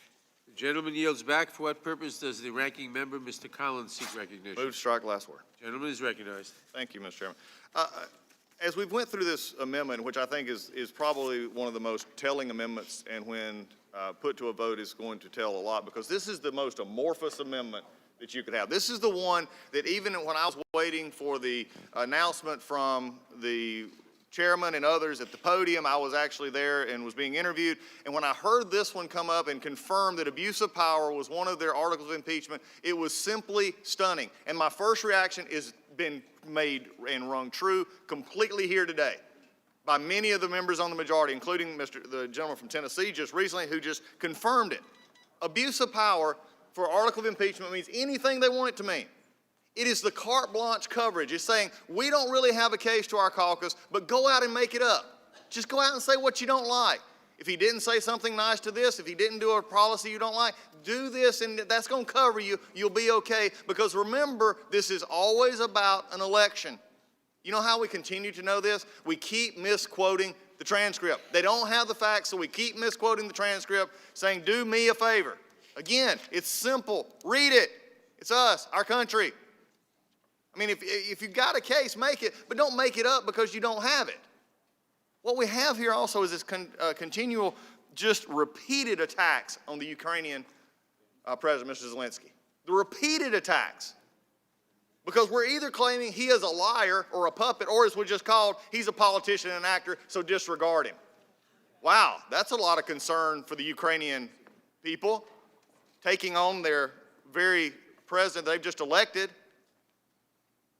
The gentleman yields back. For what purpose does the ranking member, Mr. Collins, seek recognition? Move to strike last word. Gentleman is recognized. Thank you, Mr. Chairman. As we've went through this amendment, which I think is probably one of the most telling amendments, and when put to a vote is going to tell a lot, because this is the most amorphous amendment that you could have. This is the one that even when I was waiting for the announcement from the chairman and others at the podium, I was actually there and was being interviewed. And when I heard this one come up and confirm that abuse of power was one of their articles of impeachment, it was simply stunning. And my first reaction has been made and rung true completely here today by many of the members on the majority, including the gentleman from Tennessee just recently, who just confirmed it. Abuse of power for article of impeachment means anything they want it to mean. It is the carte blanche coverage. It's saying, we don't really have a case to our caucus, but go out and make it up. Just go out and say what you don't like. If he didn't say something nice to this, if he didn't do a policy you don't like, do this and that's going to cover you. You'll be okay. Because remember, this is always about an election. You know how we continue to know this? We keep misquoting the transcript. They don't have the facts, so we keep misquoting the transcript, saying, do me a favor. Again, it's simple. Read it. It's us, our country. I mean, if you've got a case, make it, but don't make it up because you don't have it. What we have here also is this continual, just repeated attacks on the Ukrainian President, Mr. Zelensky. The repeated attacks. Because we're either claiming he is a liar or a puppet, or as we just called, he's a politician and an actor, so disregard him. Wow, that's a lot of concern for the Ukrainian people, taking on their very president they've just elected.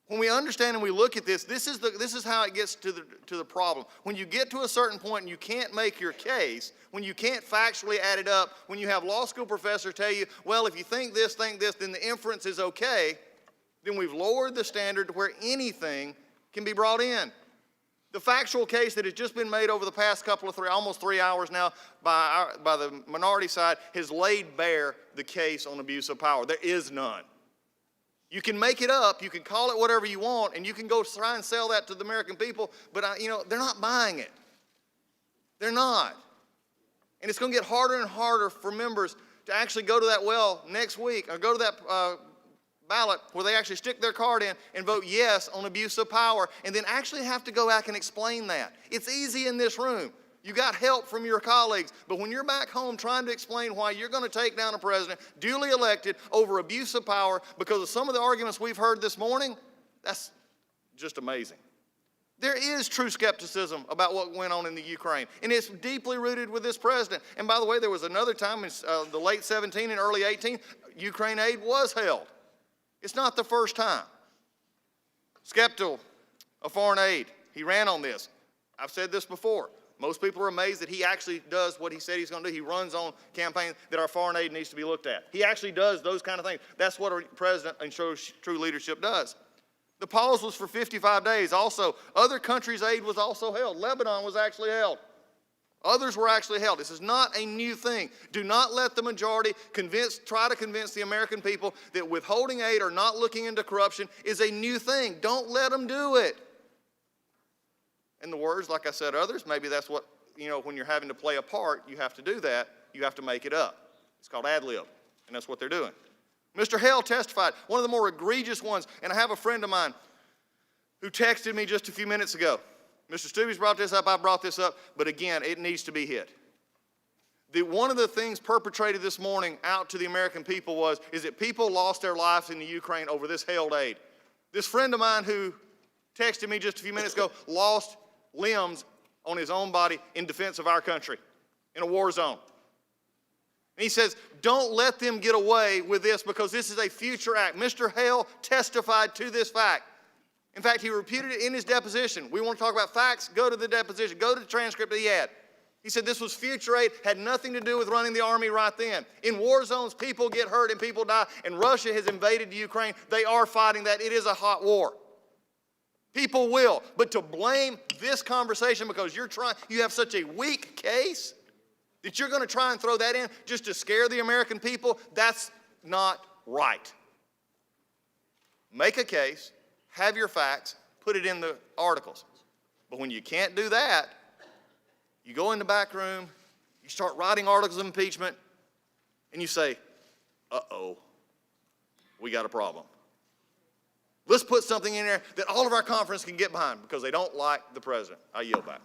When we understand and we look at this, this is how it gets to the problem. When you get to a certain point and you can't make your case, when you can't factually add it up, when you have law school professors tell you, well, if you think this, then the inference is okay, then we've lowered the standard to where anything can be brought in. The factual case that has just been made over the past almost 3 hours now by the minority side has laid bare the case on abuse of power. There is none. You can make it up, you can call it whatever you want, and you can go try and sell that to the American people, but they're not buying it. They're not. And it's going to get harder and harder for members to actually go to that well next week, or go to that ballot where they actually stick their card in and vote yes on abuse of power, and then actually have to go back and explain that. It's easy in this room. You got help from your colleagues, but when you're back home trying to explain why you're going to take down a president duly elected over abuse of power because of some of the arguments we've heard this morning, that's just amazing. There is true skepticism about what went on in the Ukraine, and it's deeply rooted with this president. And by the way, there was another time in the late 17 and early 18, Ukraine aid was held. It's not the first time. Skeptical of foreign aid. He ran on this. I've said this before. Most people are amazed that he actually does what he said he's going to do. He runs on campaigns that our foreign aid needs to be looked at. He actually does those kind of things. That's what a president and true leadership does. The pause was for 55 days. Also, other countries' aid was also held. Lebanon was actually held. Others were actually held. This is not a new thing. Do not let the majority try to convince the American people that withholding aid or not looking into corruption is a new thing. Don't let them do it. In the words, like I said, others, maybe that's what, when you're having to play a part, you have to do that. You have to make it up. It's called ad lib, and that's what they're doing. Mr. Hale testified, one of the more egregious ones, and I have a friend of mine who texted me just a few minutes ago. Mr. Stubbe's brought this up, I brought this up, but again, it needs to be hit. One of the things perpetrated this morning out to the American people is that people lost their lives in the Ukraine over this held aid. This friend of mine who texted me just a few minutes ago lost limbs on his own body in defense of our country in a war zone. And he says, don't let them get away with this because this is a future act. Mr. Hale testified to this fact. In fact, he repeated it in his deposition. We want to talk about facts, go to the deposition, go to the transcript that he had. He said this was future aid, had nothing to do with running the army right then. In war zones, people get hurt and people die, and Russia has invaded Ukraine. They are fighting that. It is a hot war. People will. But to blame this conversation because you have such a weak case that you're going to try and throw that in just to scare the American people, that's not right. Make a case, have your facts, put it in the articles. But when you can't do that, you go in the back room, you start writing articles of impeachment, and you say, uh-oh, we got a problem. Let's put something in there that all of our conference can get behind because they don't like the president. I yield back.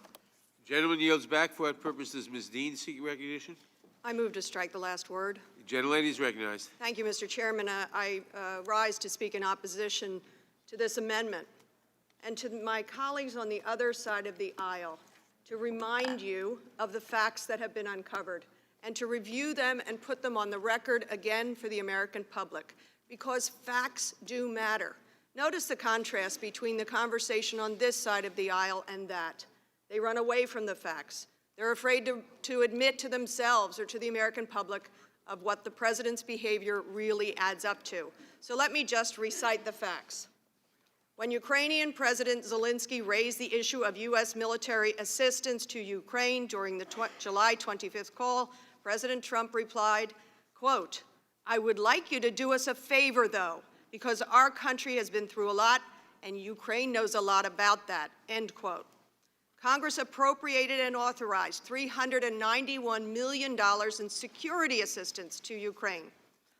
Gentleman yields back. For what purpose does Ms. Dean seek recognition? I move to strike the last word. The gentlelady is recognized. Thank you, Mr. Chairman. I rise to speak in opposition to this amendment and to my colleagues on the other side of the aisle to remind you of the facts that have been uncovered and to review them and put them on the record again for the American public, because facts do matter. Notice the contrast between the conversation on this side of the aisle and that. They run away from the facts. They're afraid to admit to themselves or to the American public of what the president's behavior really adds up to. So let me just recite the facts. When Ukrainian President Zelensky raised the issue of U.S. military assistance to Ukraine during the July 25th call, President Trump replied, quote, "I would like you to do us a favor, though, because our country has been through a lot and Ukraine knows a lot about that," end quote. Congress appropriated and authorized $391 million in security assistance to Ukraine.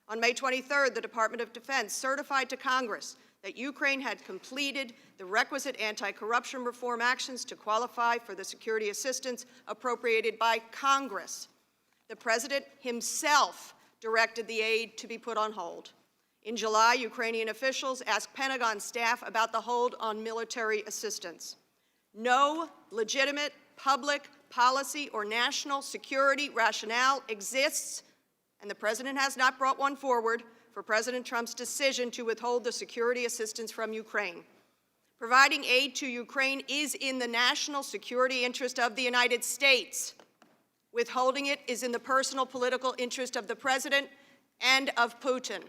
On May 23rd, the Department of Defense certified to Congress that Ukraine had completed the requisite anti-corruption reform actions to qualify for the security assistance appropriated by Congress. The President himself directed the aid to be put on hold. In July, Ukrainian officials asked Pentagon staff about the hold on military assistance. No legitimate public policy or national security rationale exists, and the President has not brought one forward, for President Trump's decision to withhold the security assistance from Ukraine. Providing aid to Ukraine is in the national security interest of the United States. Withholding it is in the personal political interest of the President and of Putin.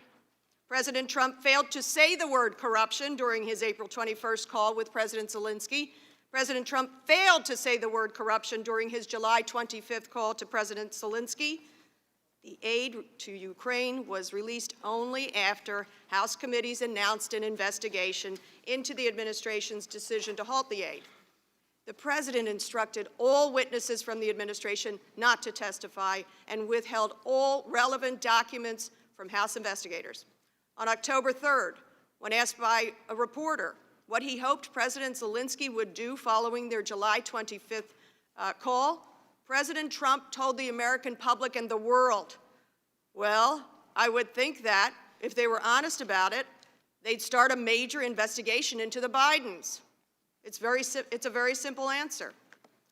President Trump failed to say the word corruption during his April 21st call with President Zelensky. President Trump failed to say the word corruption during his July 25th call to President Zelensky. The aid to Ukraine was released only after House committees announced an investigation into the administration's decision to halt the aid. The President instructed all witnesses from the administration not to testify and withheld all relevant documents from House investigators. On October 3rd, when asked by a reporter what he hoped President Zelensky would do following their July 25th call, President Trump told the American public and the world, well, I would think that if they were honest about it, they'd start a major investigation into the Bidens. It's a very simple answer.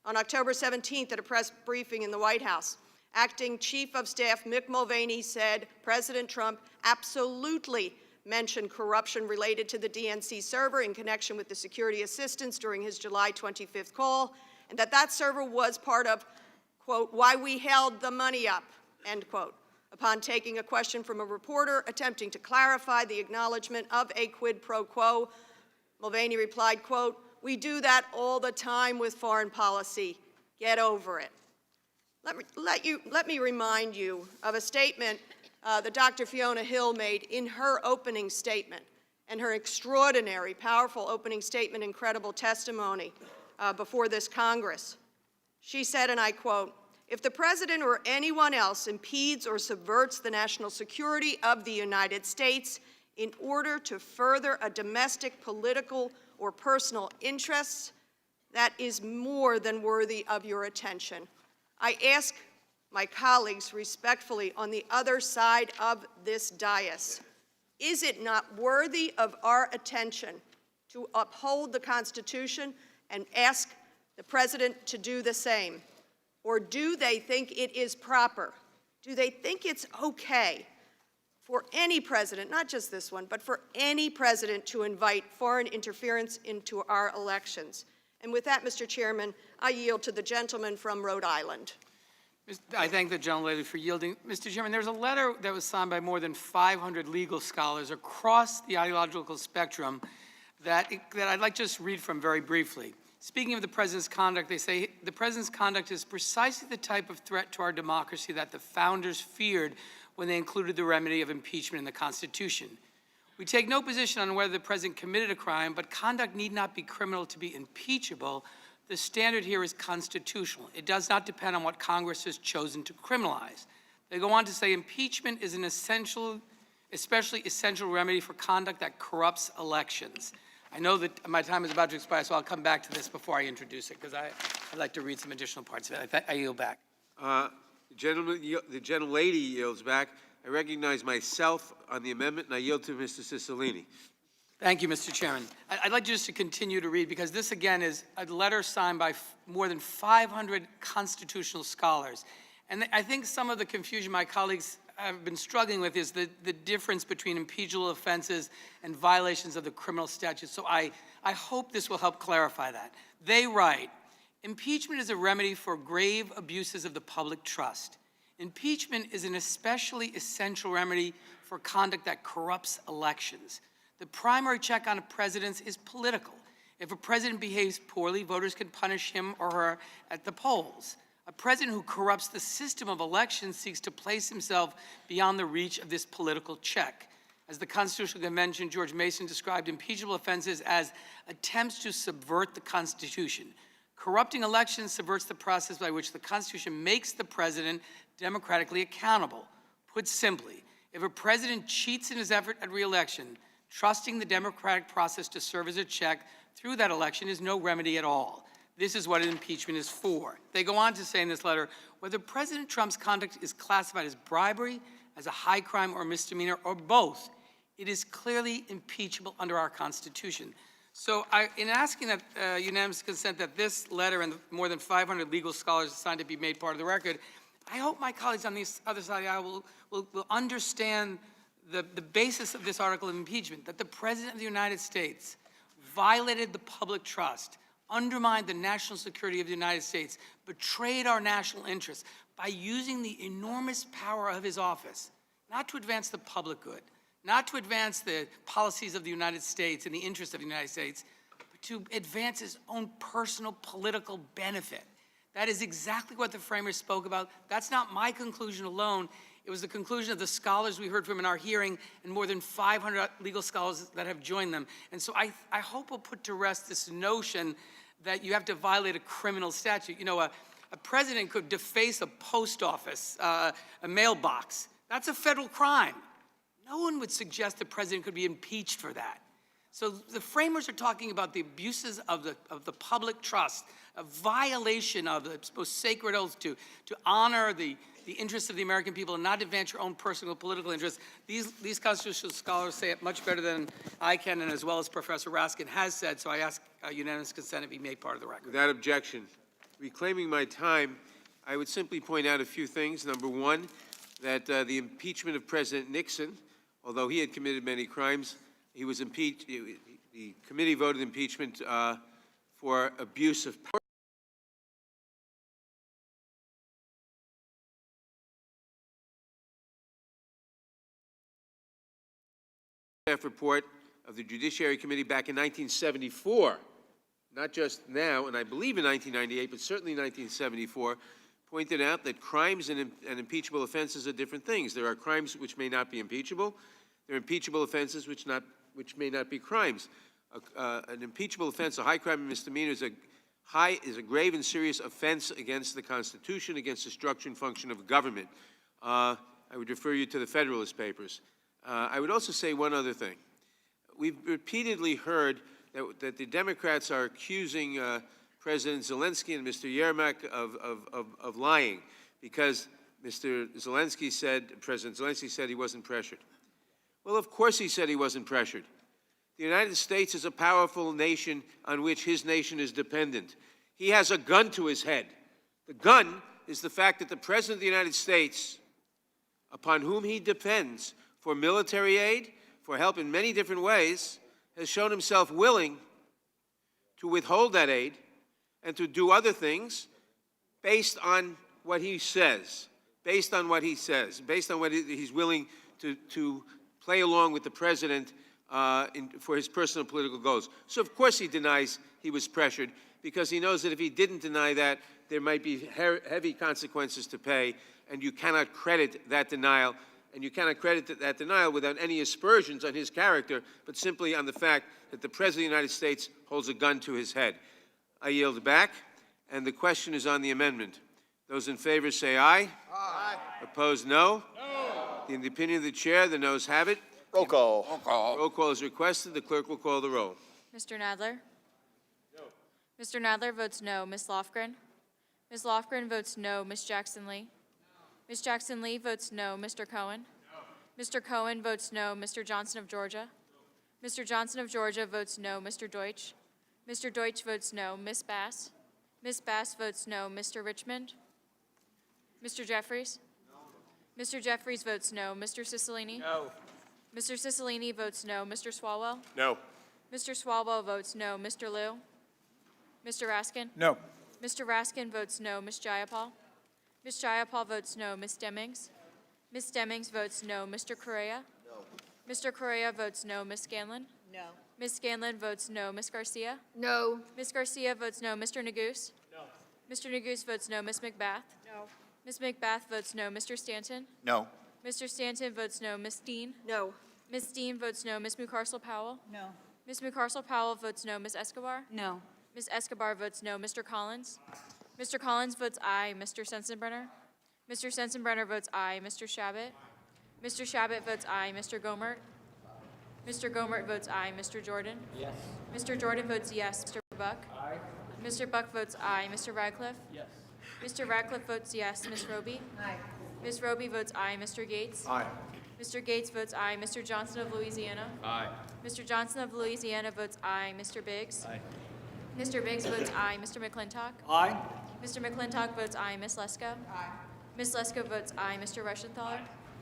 On October 17th at a press briefing in the White House, Acting Chief of Staff Mick Mulvaney said President Trump absolutely mentioned corruption related to the DNC server in connection with the security assistance during his July 25th call, and that server was part of, quote, why we held the money up, end quote. Upon taking a question from a reporter attempting to clarify the acknowledgement of a quid pro quo, Mulvaney replied, quote, we do that all the time with foreign policy. Get over it. Let me remind you of a statement that Dr. Fiona Hill made in her opening statement, and her extraordinary, powerful opening statement, incredible testimony before this Congress. She said, and I quote, if the President or anyone else impedes or subverts the national security of the United States in order to further a domestic, political, or personal interests, that is more than worthy of your attention. I ask my colleagues respectfully on the other side of this dais, is it not worthy of our attention to uphold the Constitution and ask the President to do the same? Or do they think it is proper? Do they think it's okay for any president, not just this one, but for any president to invite foreign interference into our elections? And with that, Mr. Chairman, I yield to the gentleman from Rhode Island. I thank the gentlelady for yielding. Mr. Chairman, there's a letter that was signed by more than 500 legal scholars across the ideological spectrum that I'd like to just read from very briefly. Speaking of the President's conduct, they say, the President's conduct is precisely the type of threat to our democracy that the founders feared when they included the remedy of impeachment in the Constitution. We take no position on whether the President committed a crime, but conduct need not be criminal to be impeachable. The standard here is constitutional. It does not depend on what Congress has chosen to criminalize. They go on to say impeachment is an essential, especially essential remedy for conduct that corrupts elections. I know that my time is about to expire, so I'll come back to this before I introduce it, because I'd like to read some additional parts of it. I yield back. The gentlelady yields back. I recognize myself on the amendment, and I yield to Mr. Cicilline. Thank you, Mr. Chairman. I'd like just to continue to read, because this, again, is a letter signed by more than 500 constitutional scholars. And I think some of the confusion my colleagues have been struggling with is the difference between impeachable offenses and violations of the criminal statute. So I hope this will help clarify that. They write, impeachment is a remedy for grave abuses of the public trust. Impeachment is an especially essential remedy for conduct that corrupts elections. The primary check on a president is political. If a president behaves poorly, voters can punish him or her at the polls. A president who corrupts the system of elections seeks to place himself beyond the reach of this political check. As the Constitutional Convention, George Mason described impeachable offenses as attempts to subvert the Constitution. Corrupting elections subverts the process by which the Constitution makes the president democratically accountable. Put simply, if a president cheats in his effort at re-election, trusting the democratic process to serve as a check through that election is no remedy at all. This is what an impeachment is for. They go on to say in this letter, whether President Trump's conduct is classified as bribery, as a high crime or misdemeanor, or both, it is clearly impeachable under our Constitution. So in asking that unanimous consent that this letter and more than 500 legal scholars signed to be made part of the record, I hope my colleagues on the other side of the aisle will understand the basis of this article of impeachment, that the President of the United States violated the public trust, undermined the national security of the United States, betrayed our national interests by using the enormous power of his office, not to advance the public good, not to advance the policies of the United States and the interests of the United States, but to advance his own personal political benefit. That is exactly what the framers spoke about. That's not my conclusion alone. It was the conclusion of the scholars we heard from in our hearing and more than 500 legal scholars that have joined them. And so I hope we'll put to rest this notion that you have to violate a criminal statute. You know, a president could deface a post office, a mailbox. That's a federal crime. No one would suggest the president could be impeached for that. So the framers are talking about the abuses of the public trust, a violation of the most sacred oath to honor the interests of the American people and not advance your own personal political interests. These constitutional scholars say it much better than I can, and as well as Professor Raskin has said, so I ask unanimous consent to be made part of the record. Without objection. Reclaiming my time, I would simply point out a few things. Number one, that the impeachment of President Nixon, although he had committed many crimes, he was impeached. The committee voted impeachment for abuse of power. Report of the Judiciary Committee back in 1974, not just now, and I believe in 1998, but certainly 1974, pointed out that crimes and impeachable offenses are different things. There are crimes which may not be impeachable. There are impeachable offenses which may not be crimes. An impeachable offense, a high crime and misdemeanor, is a grave and serious offense against the Constitution, against the structure and function of government. I would refer you to the Federalist Papers. I would also say one other thing. We've repeatedly heard that the Democrats are accusing President Zelensky and Mr. Yermak of lying because President Zelensky said he wasn't pressured. Well, of course he said he wasn't pressured. The United States is a powerful nation on which his nation is dependent. He has a gun to his head. The gun is the fact that the President of the United States, upon whom he depends for military aid, for help in many different ways, has shown himself willing to withhold that aid and to do other things based on what he says, based on what he's willing to play along with the president for his personal political goals. So of course he denies he was pressured, because he knows that if he didn't deny that, there might be heavy consequences to pay, and you cannot credit that denial. And you cannot credit that denial without any aspersions on his character, but simply on the fact that the President of the United States holds a gun to his head. I yield back, and the question is on the amendment. Those in favor say aye. Aye. Opposed, no. No. In the opinion of the chair, the noes have it. Roll call. Roll call. Roll call is requested. The clerk will call the roll. Mr. Nadler? No. Mr. Nadler votes no. Ms. Lofgren? Ms. Lofgren votes no. Ms. Jackson-Lee? Ms. Jackson-Lee votes no. Mr. Cohen? No. Mr. Cohen votes no. Mr. Johnson of Georgia? No. Mr. Johnson of Georgia votes no. Mr. Deutsch? Mr. Deutsch votes no. Ms. Bass? Ms. Bass votes no. Mr. Richmond? Mr. Jeffries? No. Mr. Jeffries votes no. Mr. Cicilline? No. Mr. Cicilline votes no. Mr. Swalwell? No. Mr. Swalwell votes no. Mr. Liu? Mr. Raskin? No. Mr. Raskin votes no. Ms. Jayapal? Ms. Jayapal votes no. Ms. Demings? Ms. Demings votes no. Mr. Correa? No. Mr. Correa votes no. Ms. Scanlon? No. Ms. Scanlon votes no. Ms. Garcia? No. Ms. Garcia votes no. Mr. Neguse? No. Mr. Neguse votes no. Ms. McBath? No. Ms. McBath votes no. Mr. Stanton? No. Mr. Stanton votes no. Ms. Dean? No. Ms. Dean votes no. Ms. Mucarsel-Powell? No. Ms. Mucarsel-Powell votes no. Ms. Escobar? No. Ms. Escobar votes no. Mr. Collins? Mr. Collins votes aye. Mr. Sensenbrenner? Mr. Sensenbrenner votes aye. Mr. Shabbat? Mr. Shabbat votes aye. Mr. Gomert? Mr. Gomert votes aye. Mr. Jordan? Yes. Mr. Jordan votes yes. Mr. Buck? Aye. Mr. Buck votes aye. Mr. Radcliffe? Yes. Mr. Radcliffe votes yes. Ms. Roby? Aye. Ms. Roby votes aye. Mr. Gates? Aye. Mr. Gates votes aye. Mr. Johnson of Louisiana? Aye. Mr. Johnson of Louisiana votes aye. Mr. Biggs? Aye. Mr. Biggs votes aye. Mr. McClintock? Aye. Mr. McClintock votes aye. Ms. Lesko? Aye. Ms. Lesko votes aye. Mr. Reschenthaler?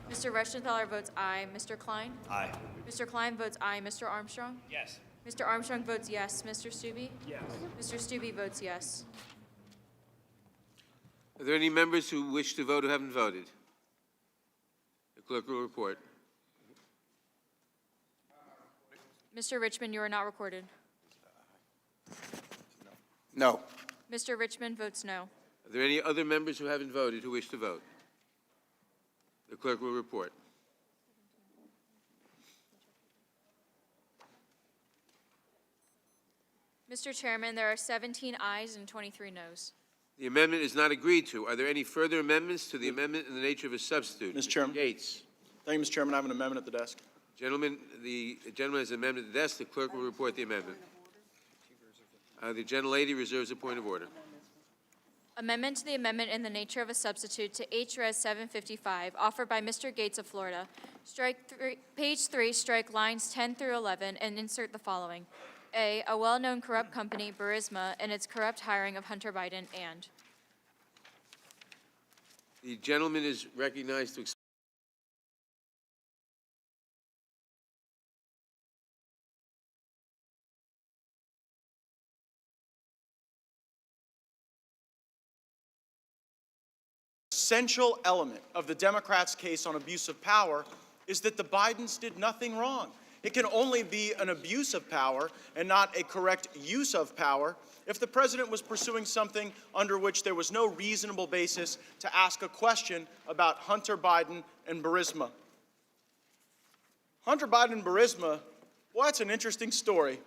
Mr. Reschenthaler votes aye. Mr. Klein? Aye. Mr. Klein votes aye. Mr. Armstrong? Yes. Mr. Armstrong votes yes. Mr. Stubbe? Yes. Mr. Stubbe votes yes. Are there any members who wish to vote who haven't voted? The clerk will report. Mr. Richmond, you are not recorded. No. Mr. Richmond votes no. Are there any other members who haven't voted who wish to vote? The clerk will report. Mr. Chairman, there are 17 ayes and 23 noes. The amendment is not agreed to. Are there any further amendments to the amendment in the nature of a substitute? Mr. Chairman. Gates. Thank you, Mr. Chairman. I have an amendment at the desk. Gentlemen, the gentleman has an amendment at the desk. The clerk will report the amendment. The gentlelady reserves a point of order. Amendment to the amendment in the nature of a substitute to H.Res. 755, offered by Mr. Gates of Florida. Page 3, strike lines 10 through 11, and insert the following. A well-known corrupt company, Burisma, and its corrupt hiring of Hunter Biden, and. The gentleman is recognized to explain. Essential element of the Democrats' case on abuse of power is that the Bidens did nothing wrong. It can only be an abuse of power and not a correct use of power if the president was pursuing something under which there was no reasonable basis to ask a question about Hunter Biden and Burisma. Hunter Biden and Burisma, well, that's an interesting story.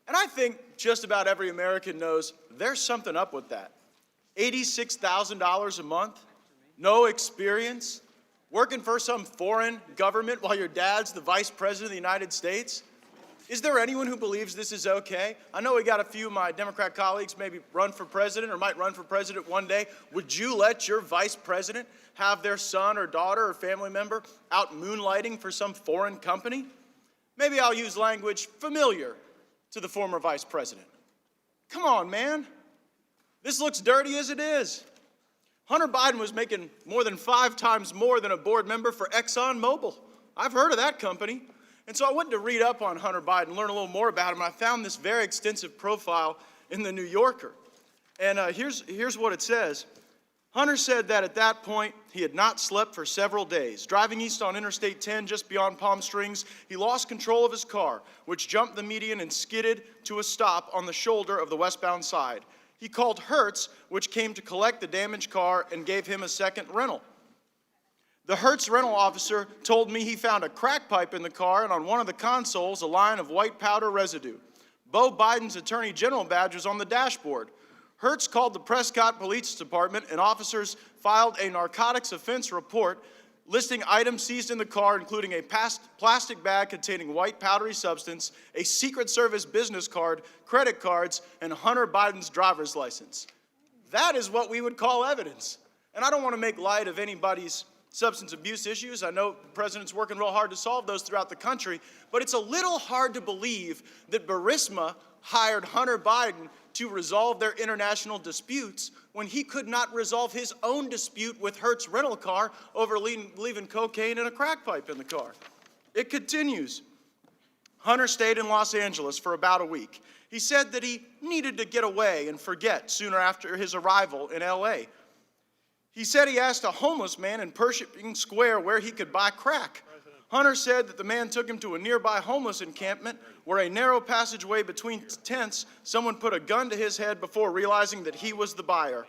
And I think just about every American knows there's something up with that. $86,000 a month, no experience, working for some foreign government while your dad's the vice president of the United States? Is there anyone who believes this is okay? I know we got a few of my Democrat colleagues maybe run for president or might run for president one day. Would you let your vice president have their son or daughter or family member out moonlighting for some foreign company? Maybe I'll use language familiar to the former vice president. Come on, man. This looks dirty as it is. Hunter Biden was making more than 5 times more than a board member for ExxonMobil. I've heard of that company. And so I went to read up on Hunter Biden, learn a little more about him, and I found this very extensive profile in The New Yorker. And here's what it says. Hunter said that at that point, he had not slept for several days. Driving east on Interstate 10 just beyond Palm Springs, he lost control of his car, which jumped the median and skidded to a stop on the shoulder of the westbound side. He called Hertz, which came to collect the damaged car and gave him a second rental. The Hertz rental officer told me he found a crack pipe in the car and on one of the consoles a line of white powder residue. Beau Biden's Attorney General badge was on the dashboard. Hertz called the Prescott Police Department, and officers filed a narcotics offense report listing items seized in the car, including a plastic bag containing white powdery substance, a Secret Service business card, credit cards, and Hunter Biden's driver's license. That is what we would call evidence. And I don't want to make light of anybody's substance abuse issues. I know the president's working real hard to solve those throughout the country, but it's a little hard to believe that Burisma hired Hunter Biden to resolve their international disputes when he could not resolve his own dispute with Hertz rental car over leaving cocaine and a crack pipe in the car. It continues. Hunter stayed in Los Angeles for about a week. He said that he needed to get away and forget sooner after his arrival in LA. He said he asked a homeless man in Pershing Square where he could buy crack. Hunter said that the man took him to a nearby homeless encampment where a narrow passageway between tents, someone put a gun to his head before realizing that he was the buyer.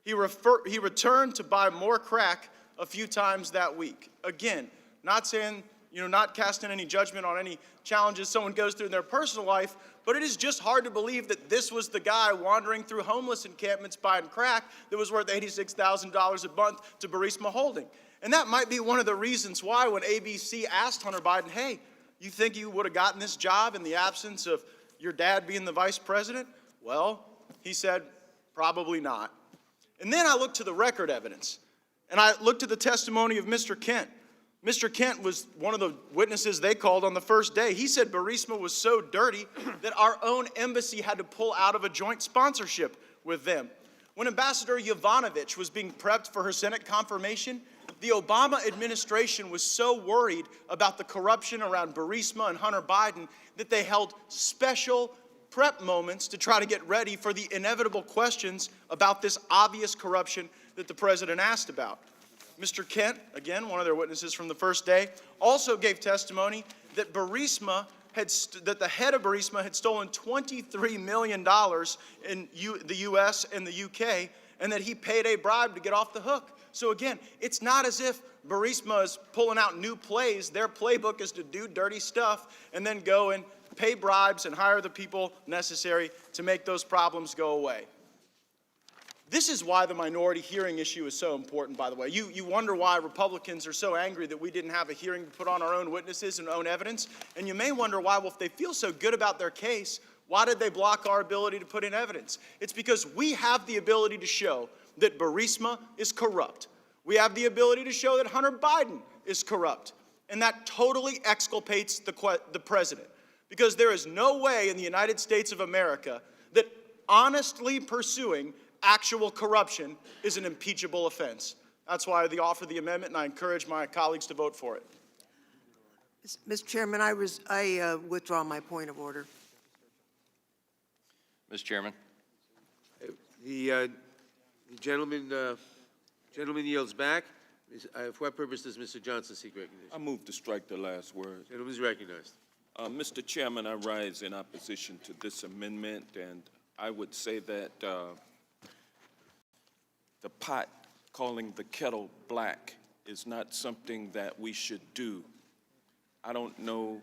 He returned to buy more crack a few times that week. Again, not saying, not casting any judgment on any challenges someone goes through in their personal life, but it is just hard to believe that this was the guy wandering through homeless encampments buying crack that was worth $86,000 a month to Burisma Holding. And that might be one of the reasons why when ABC asked Hunter Biden, hey, you think you would have gotten this job in the absence of your dad being the vice president? Well, he said, probably not. And then I looked to the record evidence, and I looked at the testimony of Mr. Kent. Mr. Kent was one of the witnesses they called on the first day. He said Burisma was so dirty that our own embassy had to pull out of a joint sponsorship with them. When Ambassador Yovanovitch was being prepped for her Senate confirmation, the Obama administration was so worried about the corruption around Burisma and Hunter Biden that they held special prep moments to try to get ready for the inevitable questions about this obvious corruption that the president asked about. Mr. Kent, again, one of their witnesses from the first day, also gave testimony that that the head of Burisma had stolen $23 million in the U.S. and the U.K., and that he paid a bribe to get off the hook. So again, it's not as if Burisma is pulling out new plays. Their playbook is to do dirty stuff and then go and pay bribes and hire the people necessary to make those problems go away. This is why the minority hearing issue is so important, by the way. You wonder why Republicans are so angry that we didn't have a hearing to put on our own witnesses and own evidence. And you may wonder why, well, if they feel so good about their case, why did they block our ability to put in evidence? It's because we have the ability to show that Burisma is corrupt. We have the ability to show that Hunter Biden is corrupt. And that totally exculpates the president. Because there is no way in the United States of America that honestly pursuing actual corruption is an impeachable offense. That's why I offer the amendment, and I encourage my colleagues to vote for it. Mr. Chairman, I withdraw my point of order. Mr. Chairman. The gentleman yields back. For what purpose does Mr. Johnson seek recognition? I move to strike the last word. Gentleman is recognized. Mr. Chairman, I rise in opposition to this amendment, and I would say that the pot calling the kettle black is not something that we should do. I don't know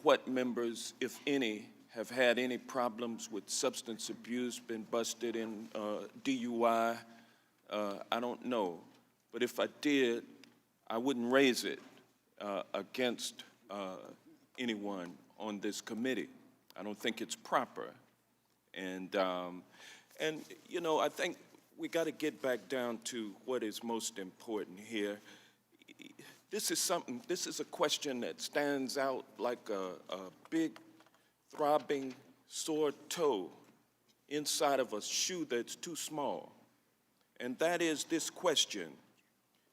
what members, if any, have had any problems with substance abuse, been busted in DUI. I don't know. But if I did, I wouldn't raise it against anyone on this committee. I don't think it's proper. And I think we got to get back down to what is most important here. This is a question that stands out like a big, throbbing, sore toe inside of a shoe that's too small. And that is this question: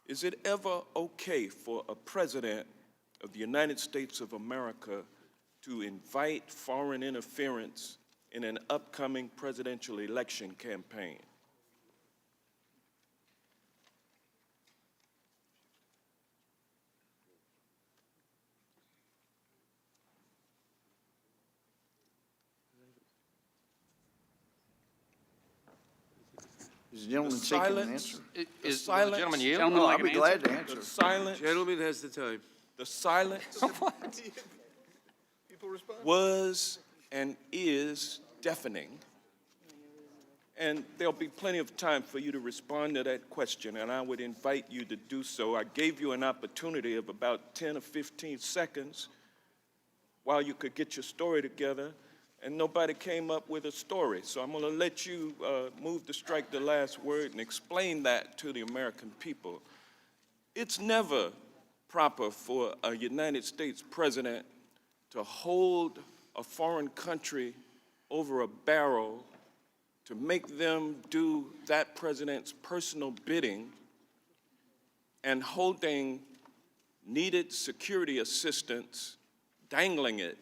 is it ever okay for a president of the United States of America to invite foreign interference in an upcoming presidential election campaign. Is the gentleman The seeking an silence- answer? Is The the silence- gentleman yield? Oh, I'll be glad to answer. The silence, Gentleman has the time. the silence was and is deafening. And there'll be plenty of time for you to respond to that question, and I would invite you to do so. I gave you an opportunity of about 10 or 15 seconds while you could get your story together, and nobody came up with a story. So I'm going to let you move to strike the last word and explain that to the American people. It's never proper for a United States president to hold a foreign country over a barrel to make them do that president's personal bidding and holding needed security assistance, dangling it,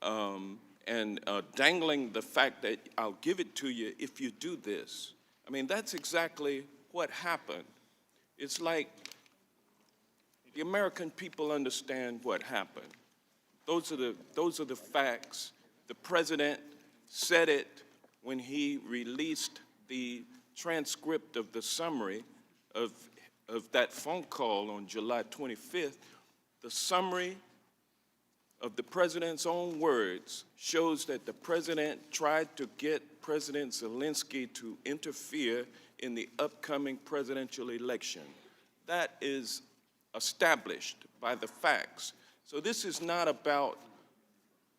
and dangling the fact that I'll give it to you if you do this. I mean, that's exactly what happened. It's like the American people understand what happened. Those are the facts. The president said it when he released the transcript of the summary of that phone call on July 25th. The summary of the president's own words shows that the president tried to get President Zelensky to interfere in the upcoming presidential election. That is established by the facts. So this is not about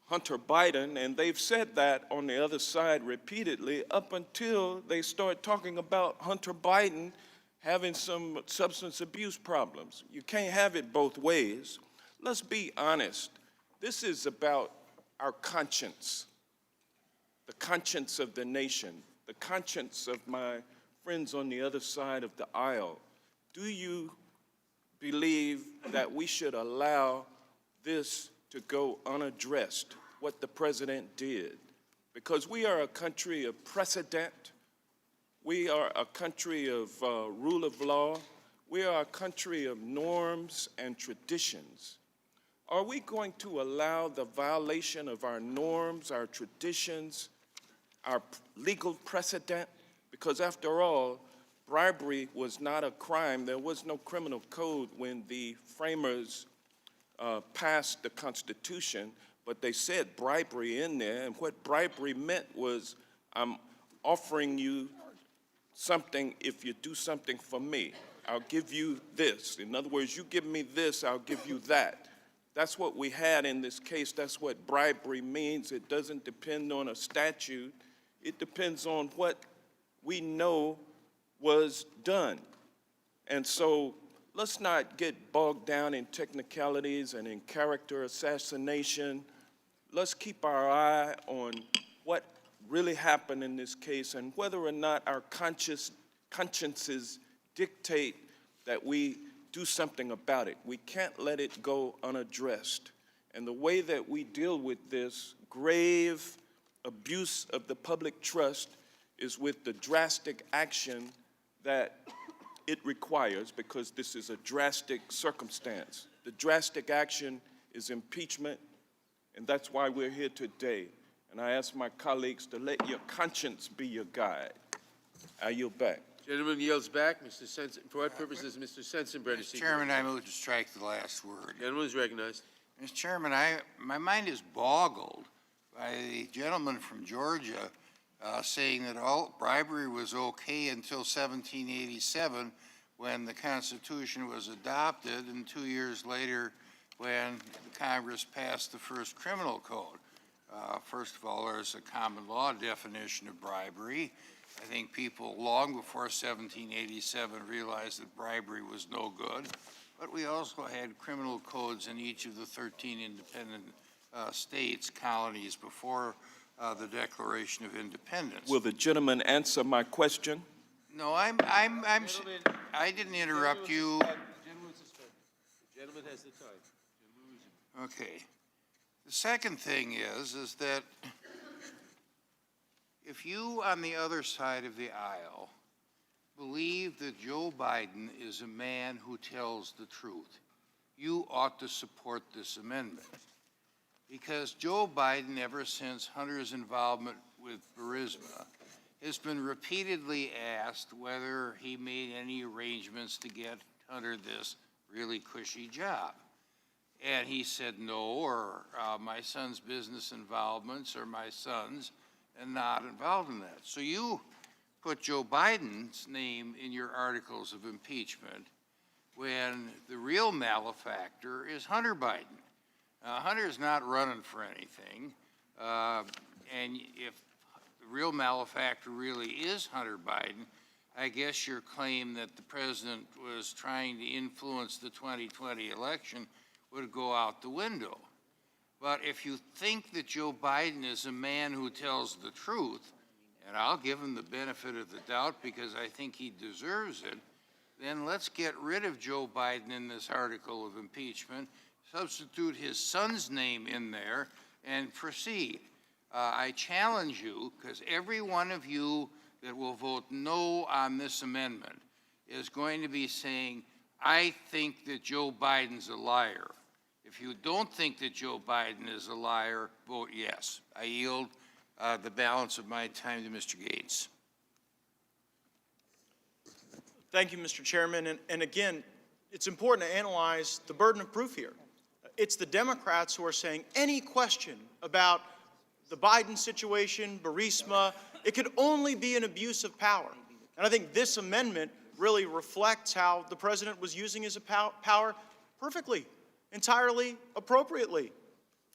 Hunter Biden, and they've said that on the other side repeatedly up until they start talking about Hunter Biden having some substance abuse problems. You can't have it both ways. Let's be honest. This is about our conscience, the conscience of the nation, the conscience of my friends on the other side of the aisle. Do you believe that we should allow this to go unaddressed, what the president did? Because we are a country of precedent. We are a country of rule of law. We are a country of norms and traditions. Are we going to allow the violation of our norms, our traditions, our legal precedent? Because after all, bribery was not a crime. There was no criminal code when the framers passed the Constitution, but they said bribery in there, and what bribery meant was I'm offering you something if you do something for me. I'll give you this. In other words, you give me this, I'll give you that. That's what we had in this case. That's what bribery means. It doesn't depend on a statute. It depends on what we know was done. And so let's not get bogged down in technicalities and in character assassination. Let's keep our eye on what really happened in this case and whether or not our consciences dictate that we do something about it. We can't let it go unaddressed. And the way that we deal with this grave abuse of the public trust is with the drastic action that it requires, because this is a drastic circumstance. The drastic action is impeachment, and that's why we're here today. And I ask my colleagues to let your conscience be your guide. I yield back. Gentleman yields back. Mr. Sensen, for what purposes, Mr. Sensenbrenner? Mr. Chairman, I move to strike the last word. Gentleman is recognized. Mr. Chairman, my mind is boggled by the gentleman from Georgia saying that all bribery was okay until 1787 when the Constitution was adopted, and 2 years later when Congress passed the first criminal code. First of all, there's a common law definition of bribery. I think people long before 1787 realized that bribery was no good, but we also had criminal codes in each of the 13 independent states, colonies, before the Declaration of Independence. Will the gentleman answer my question? No, I didn't interrupt you. The gentleman has the time. Okay. The second thing is that if you on the other side of the aisle believe that Joe Biden is a man who tells the truth, you ought to support this amendment. Because Joe Biden, ever since Hunter's involvement with Burisma, has been repeatedly asked whether he made any arrangements to get Hunter this really cushy job. And he said no, or my son's business involvements are my son's and not involved in that. So you put Joe Biden's name in your articles of impeachment when the real malefactor is Hunter Biden. Hunter's not running for anything, and if the real malefactor really is Hunter Biden, I guess your claim that the president was trying to influence the 2020 election would go out the window. But if you think that Joe Biden is a man who tells the truth, and I'll give him the benefit of the doubt because I think he deserves it, then let's get rid of Joe Biden in this article of impeachment, substitute his son's name in there, and proceed. I challenge you, because every one of you that will vote no on this amendment is going to be saying, I think that Joe Biden's a liar. If you don't think that Joe Biden is a liar, vote yes. I yield the balance of my time to Mr. Gates. Thank you, Mr. Chairman. And again, it's important to analyze the burden of proof here. It's the Democrats who are saying any question about the Biden situation, Burisma, it could only be an abuse of power. And I think this amendment really reflects how the president was using his power perfectly, entirely appropriately.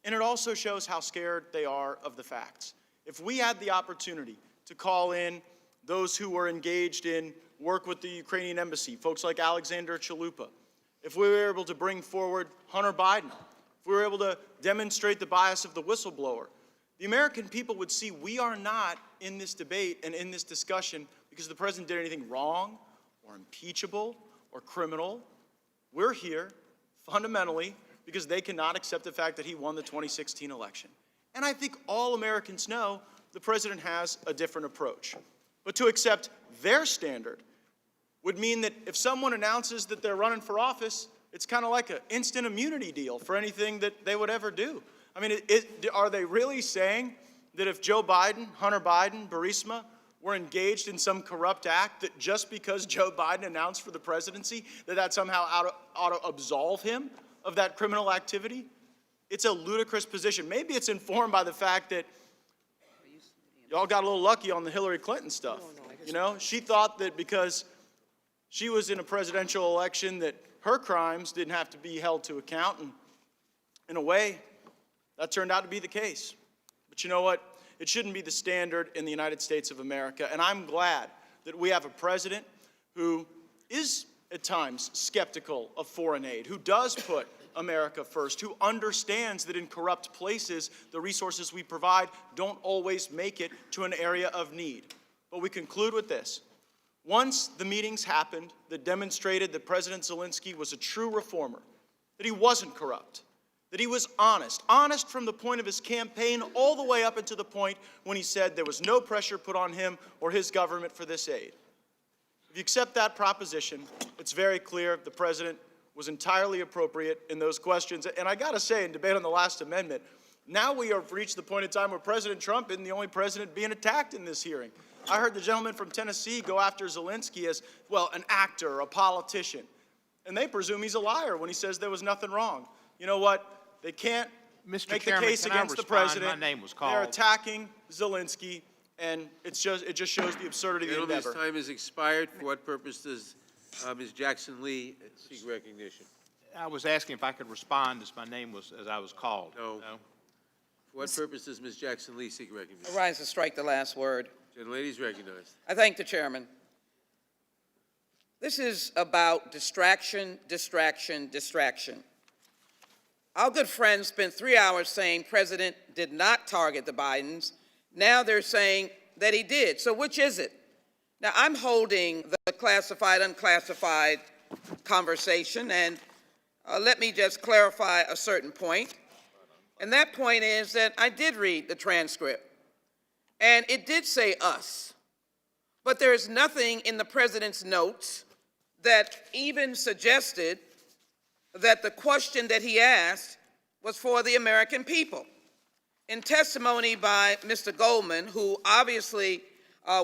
And it also shows how scared they are of the facts. If we had the opportunity to call in those who were engaged in work with the Ukrainian embassy, folks like Alexander Chalupa, if we were able to bring forward Hunter Biden, if we were able to demonstrate the bias of the whistleblower, the American people would see we are not in this debate and in this discussion because the president did anything wrong or impeachable or criminal. We're here fundamentally because they cannot accept the fact that he won the 2016 election. And I think all Americans know the president has a different approach. But to accept their standard would mean that if someone announces that they're running for office, it's kind of like an instant immunity deal for anything that they would ever do. I mean, are they really saying that if Joe Biden, Hunter Biden, Burisma were engaged in some corrupt act, that just because Joe Biden announced for the presidency, that somehow ought to absolve him of that criminal activity? It's a ludicrous position. Maybe it's informed by the fact that y'all got a little lucky on the Hillary Clinton stuff. You know, she thought that because she was in a presidential election that her crimes didn't have to be held to account, and in a way, that turned out to be the case. But you know what? It shouldn't be the standard in the United States of America, and I'm glad that we have a president who is at times skeptical of foreign aid, who does put America first, who understands that in corrupt places, the resources we provide don't always make it to an area of need. But we conclude with this. Once the meetings happened that demonstrated that President Zelensky was a true reformer, that he wasn't corrupt, that he was honest from the point of his campaign all the way up until the point when he said there was no pressure put on him or his government for this aid. If you accept that proposition, it's very clear the president was entirely appropriate in those questions. And I gotta say, in debate on the last amendment, now we have reached the point in time where President Trump isn't the only president being attacked in this hearing. I heard the gentleman from Tennessee go after Zelensky as, well, an actor, a politician. And they presume he's a liar when he says there was nothing wrong. You know what? They can't make the case against the president. My name was called. They're attacking Zelensky, and it just shows the absurdity of the Gentleman's endeavor. time has expired. For what purpose does Ms. Jackson Lee seek recognition? I was asking if I could respond as my name was, as I was called. No. For what purpose does Ms. Jackson Lee seek recognition? I rise to strike the last word. Gentlelady is recognized. I thank the chairman. This is about distraction, distraction, distraction. Our good friends spent 3 hours saying President did not target the Bidens. Now they're saying that he did. So which is it? Now I'm holding the classified, unclassified conversation, and let me just clarify a certain point. And that point is that I did read the transcript. And it did say us, but there is nothing in the president's notes that even suggested that the question that he asked was for the American people. In testimony by Mr. Goldman, who obviously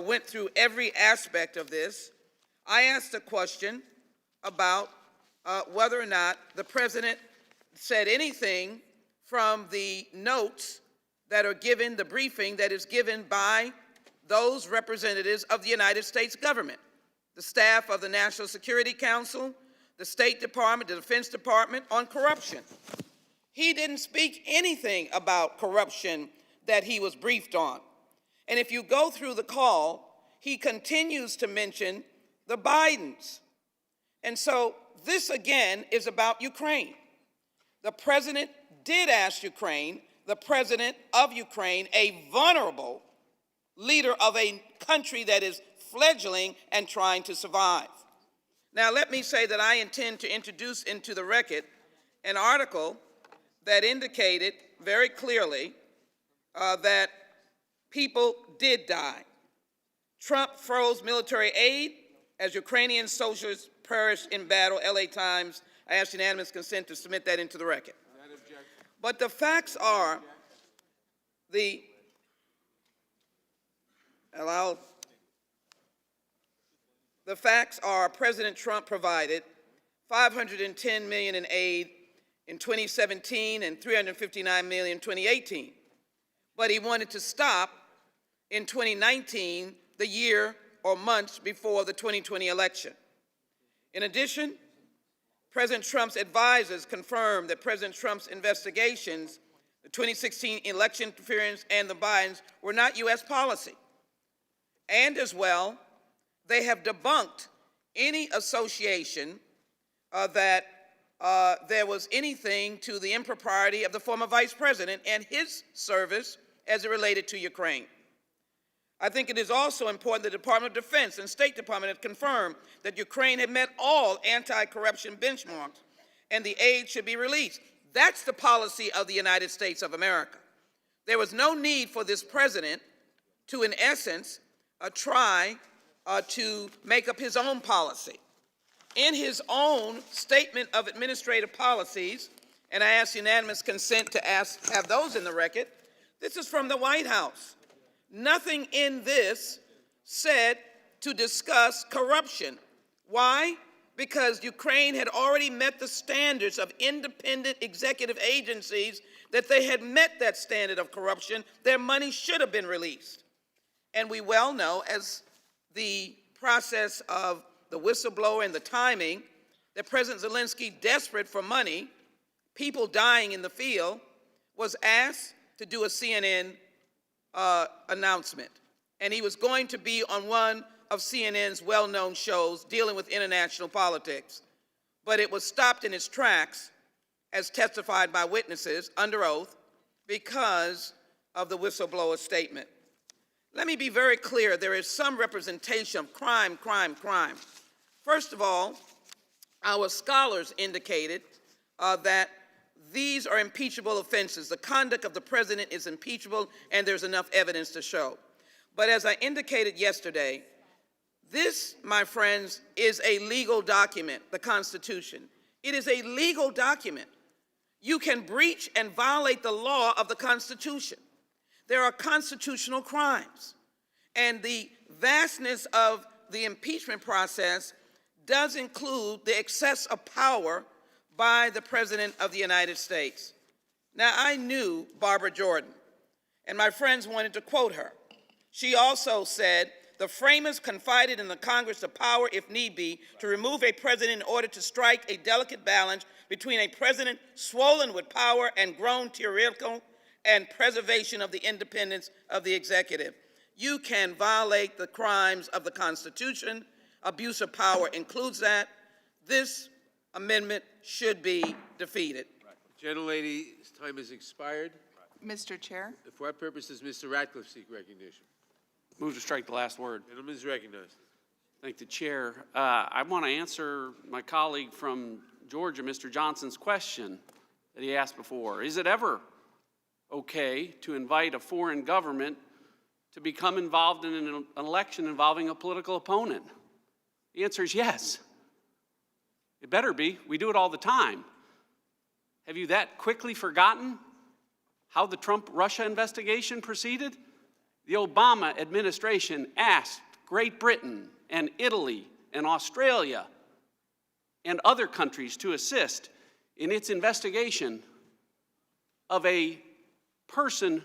went through every aspect of this, I asked a question about whether or not the president said anything from the notes that are given, the briefing that is given by those representatives of the United States government, the staff of the National Security Council, the State Department, the Defense Department, on corruption. He didn't speak anything about corruption that he was briefed on. And if you go through the call, he continues to mention the Bidens. And so this, again, is about Ukraine. The president did ask Ukraine, the president of Ukraine, a vulnerable leader of a country that is fledgling and trying to survive. Now, let me say that I intend to introduce into the record an article that indicated very clearly that people did die. Trump froze military aid as Ukrainian soldiers perished in battle, LA Times. I ask unanimous consent to submit that into the record. But the facts are, the facts are President Trump provided $510 million in aid in 2017 and $359 million in 2018. But he wanted to stop in 2019, the year or months before the 2020 election. In addition, President Trump's advisors confirmed that President Trump's investigations, the 2016 election interference and the Bidens, were not U.S. policy. And as well, they have debunked any association that there was anything to the impropriety of the former vice president and his service as it related to Ukraine. I think it is also important the Department of Defense and State Department have confirmed that Ukraine had met all anti-corruption benchmarks and the aid should be released. That's the policy of the United States of America. There was no need for this president to, in essence, try to make up his own policy. In his own statement of administrative policies, and I ask unanimous consent to have those in the record, this is from the White House. Nothing in this said to discuss corruption. Why? Because Ukraine had already met the standards of independent executive agencies, that they had met that standard of corruption. Their money should have been released. And we well know, as the process of the whistleblower and the timing, that President Zelensky, desperate for money, people dying in the field, was asked to do a CNN announcement. And he was going to be on one of CNN's well-known shows dealing with international politics. But it was stopped in its tracks, as testified by witnesses under oath, because of the whistleblower statement. Let me be very clear, there is some representation of crime, crime, crime. First of all, our scholars indicated that these are impeachable offenses. The conduct of the president is impeachable, and there's enough evidence to show. But as I indicated yesterday, this, my friends, is a legal document, the Constitution. It is a legal document. You can breach and violate the law of the Constitution. There are constitutional crimes. And the vastness of the impeachment process does include the excess of power by the President of the United States. Now, I knew Barbara Jordan, and my friends wanted to quote her. She also said, "The framers confided in the Congress the power, if need be, to remove a president in order to strike a delicate balance between a president swollen with power and grown tyrannical and preservation of the independence of the executive." You can violate the crimes of the Constitution. Abuse of power includes that. This amendment should be defeated. Gentlelady's time has expired. Mr. Chair, For what purpose does Mr. Ratcliffe seek recognition? Move to strike the last word. Gentleman is recognized. Thank the chair. I want to answer my colleague from Georgia, Mr. Johnson's question that he asked before. Is it ever okay to invite a foreign government to become involved in an election involving a political opponent? The answer is yes. It better be. We do it all the time. Have you that quickly forgotten how the Trump-Russia investigation proceeded? The Obama administration asked Great Britain and Italy and Australia and other countries to assist in its investigation of a person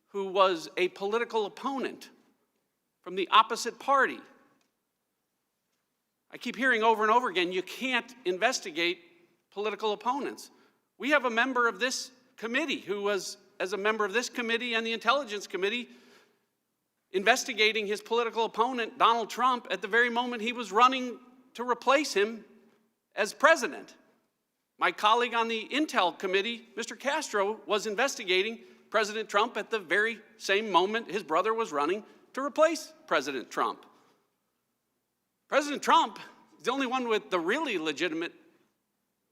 who was a political opponent from the opposite party. I keep hearing over and over again, you can't investigate political opponents. We have a member of this committee who was, as a member of this committee and the Intelligence Committee, investigating his political opponent, Donald Trump, at the very moment he was running to replace him as president. My colleague on the Intel Committee, Mr. Castro, was investigating President Trump at the very same moment his brother was running to replace President Trump. President Trump is the only one with the really legitimate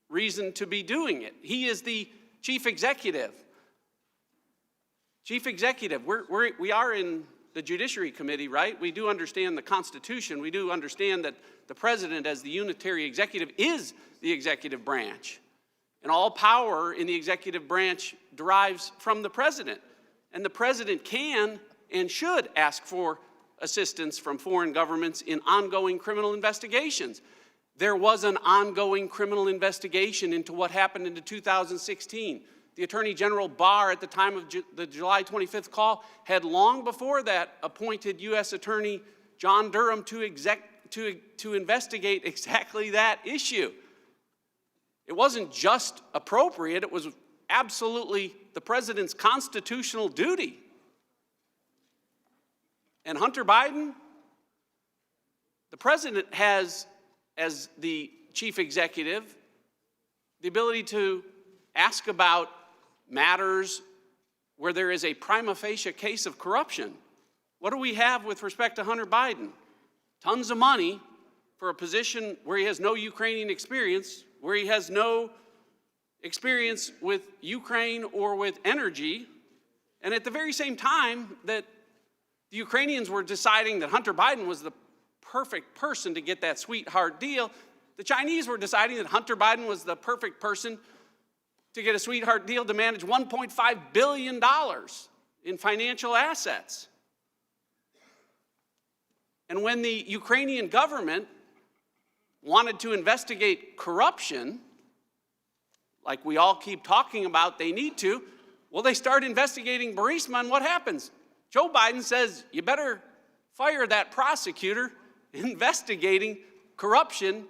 reason to be doing it. He is the chief executive. Chief executive, we are in the Judiciary Committee, right? We do understand the Constitution. We do understand that the president, as the unitary executive, is the executive branch. And all power in the executive branch derives from the president. And the president can and should ask for assistance from foreign governments in ongoing criminal investigations. There was an ongoing criminal investigation into what happened in 2016. The Attorney General Barr, at the time of the July 25th call, had long before that appointed U.S. Attorney John Durham to investigate exactly that issue. It wasn't just appropriate, it was absolutely the president's constitutional duty. And Hunter Biden, the president has, as the chief executive, the ability to ask about matters where there is a prima facie case of corruption. What do we have with respect to Hunter Biden? Tons of money for a position where he has no Ukrainian experience, where he has no experience with Ukraine or with energy, and at the very same time that the Ukrainians were deciding that Hunter Biden was the perfect person to get that sweetheart deal, the Chinese were deciding that Hunter Biden was the perfect person to get a sweetheart deal to manage $1.5 billion in financial assets. And when the Ukrainian government wanted to investigate corruption, like we all keep talking about they need to, well, they start investigating Burisma, and what happens? Joe Biden says, you better fire that prosecutor investigating corruption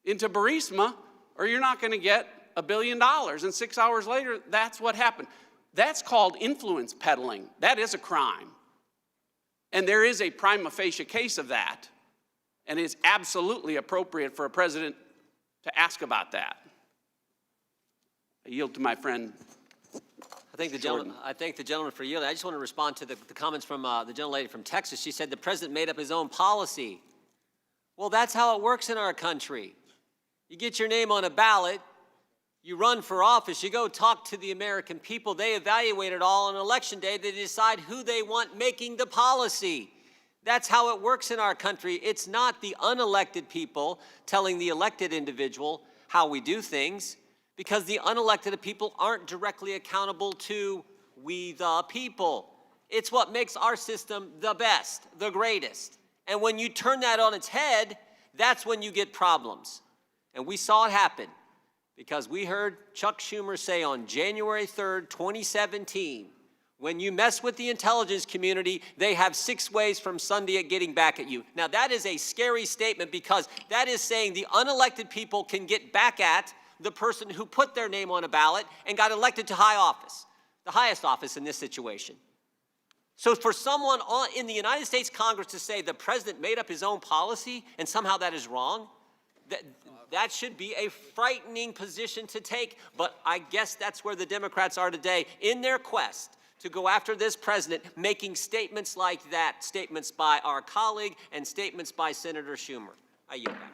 into Burisma, or you're not going to get $1 billion. And 6 hours later, that's what happened. That's called influence peddling. That is a crime. And there is a prima facie case of that. And it's absolutely appropriate for a president to ask about that. I yield to my friend. I thank the gentleman for yielding. I just want to respond to the comments from the gentlelady from Texas. She said the president made up his own policy. Well, that's how it works in our country. You get your name on a ballot, you run for office, you go talk to the American people, they evaluate it all on election day, they decide who they want making the policy. That's how it works in our country. It's not the unelected people telling the elected individual how we do things, because the unelected people aren't directly accountable to we the people. It's what makes our system the best, the greatest. And when you turn that on its head, that's when you get problems. And we saw it happen, because we heard Chuck Schumer say on January 3rd, 2017, when you mess with the intelligence community, they have 6 ways from Sunday at getting back at you. Now, that is a scary statement, because that is saying the unelected people can get back at the person who put their name on a ballot and got elected to high office, the highest office in this situation. So for someone in the United States Congress to say the president made up his own policy and somehow that is wrong, that should be a frightening position to take. But I guess that's where the Democrats are today in their quest to go after this president, making statements like that, statements by our colleague and statements by Senator Schumer. I yield back.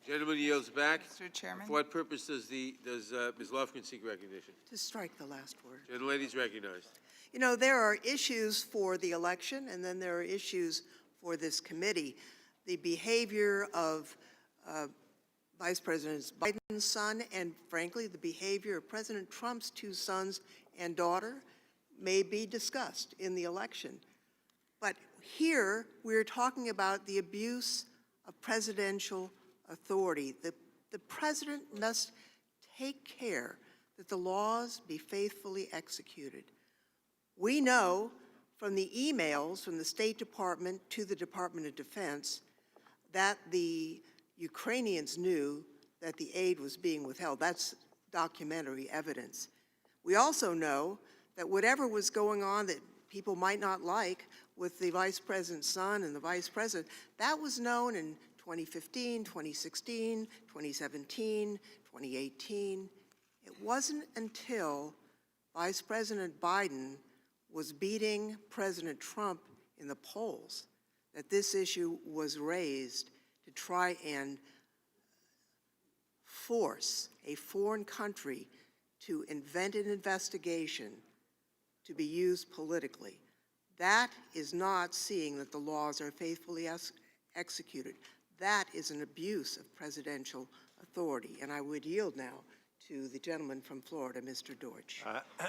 Gentleman yields back. Mr. Chairman? For what purpose does Ms. Lofgren seek recognition? To strike the last word. Gentlelady is recognized. You know, there are issues for the election, and then there are issues for this committee. The behavior of Vice President Biden's son, and frankly, the behavior of President Trump's two sons and daughter may be discussed in the election. But here, we're talking about the abuse of presidential authority. The president must take care that the laws be faithfully executed. We know from the emails from the State Department to the Department of Defense that the Ukrainians knew that the aid was being withheld. That's documentary evidence. We also know that whatever was going on that people might not like with the Vice President's son and the Vice President, that was known in 2015, 2016, 2017, 2018. It wasn't until Vice President Biden was beating President Trump in the polls that this issue was raised to try and force a foreign country to invent an investigation to be used politically. That is not seeing that the laws are faithfully executed. That is an abuse of presidential authority. And I would yield now to the gentleman from Florida, Mr. Deutsch.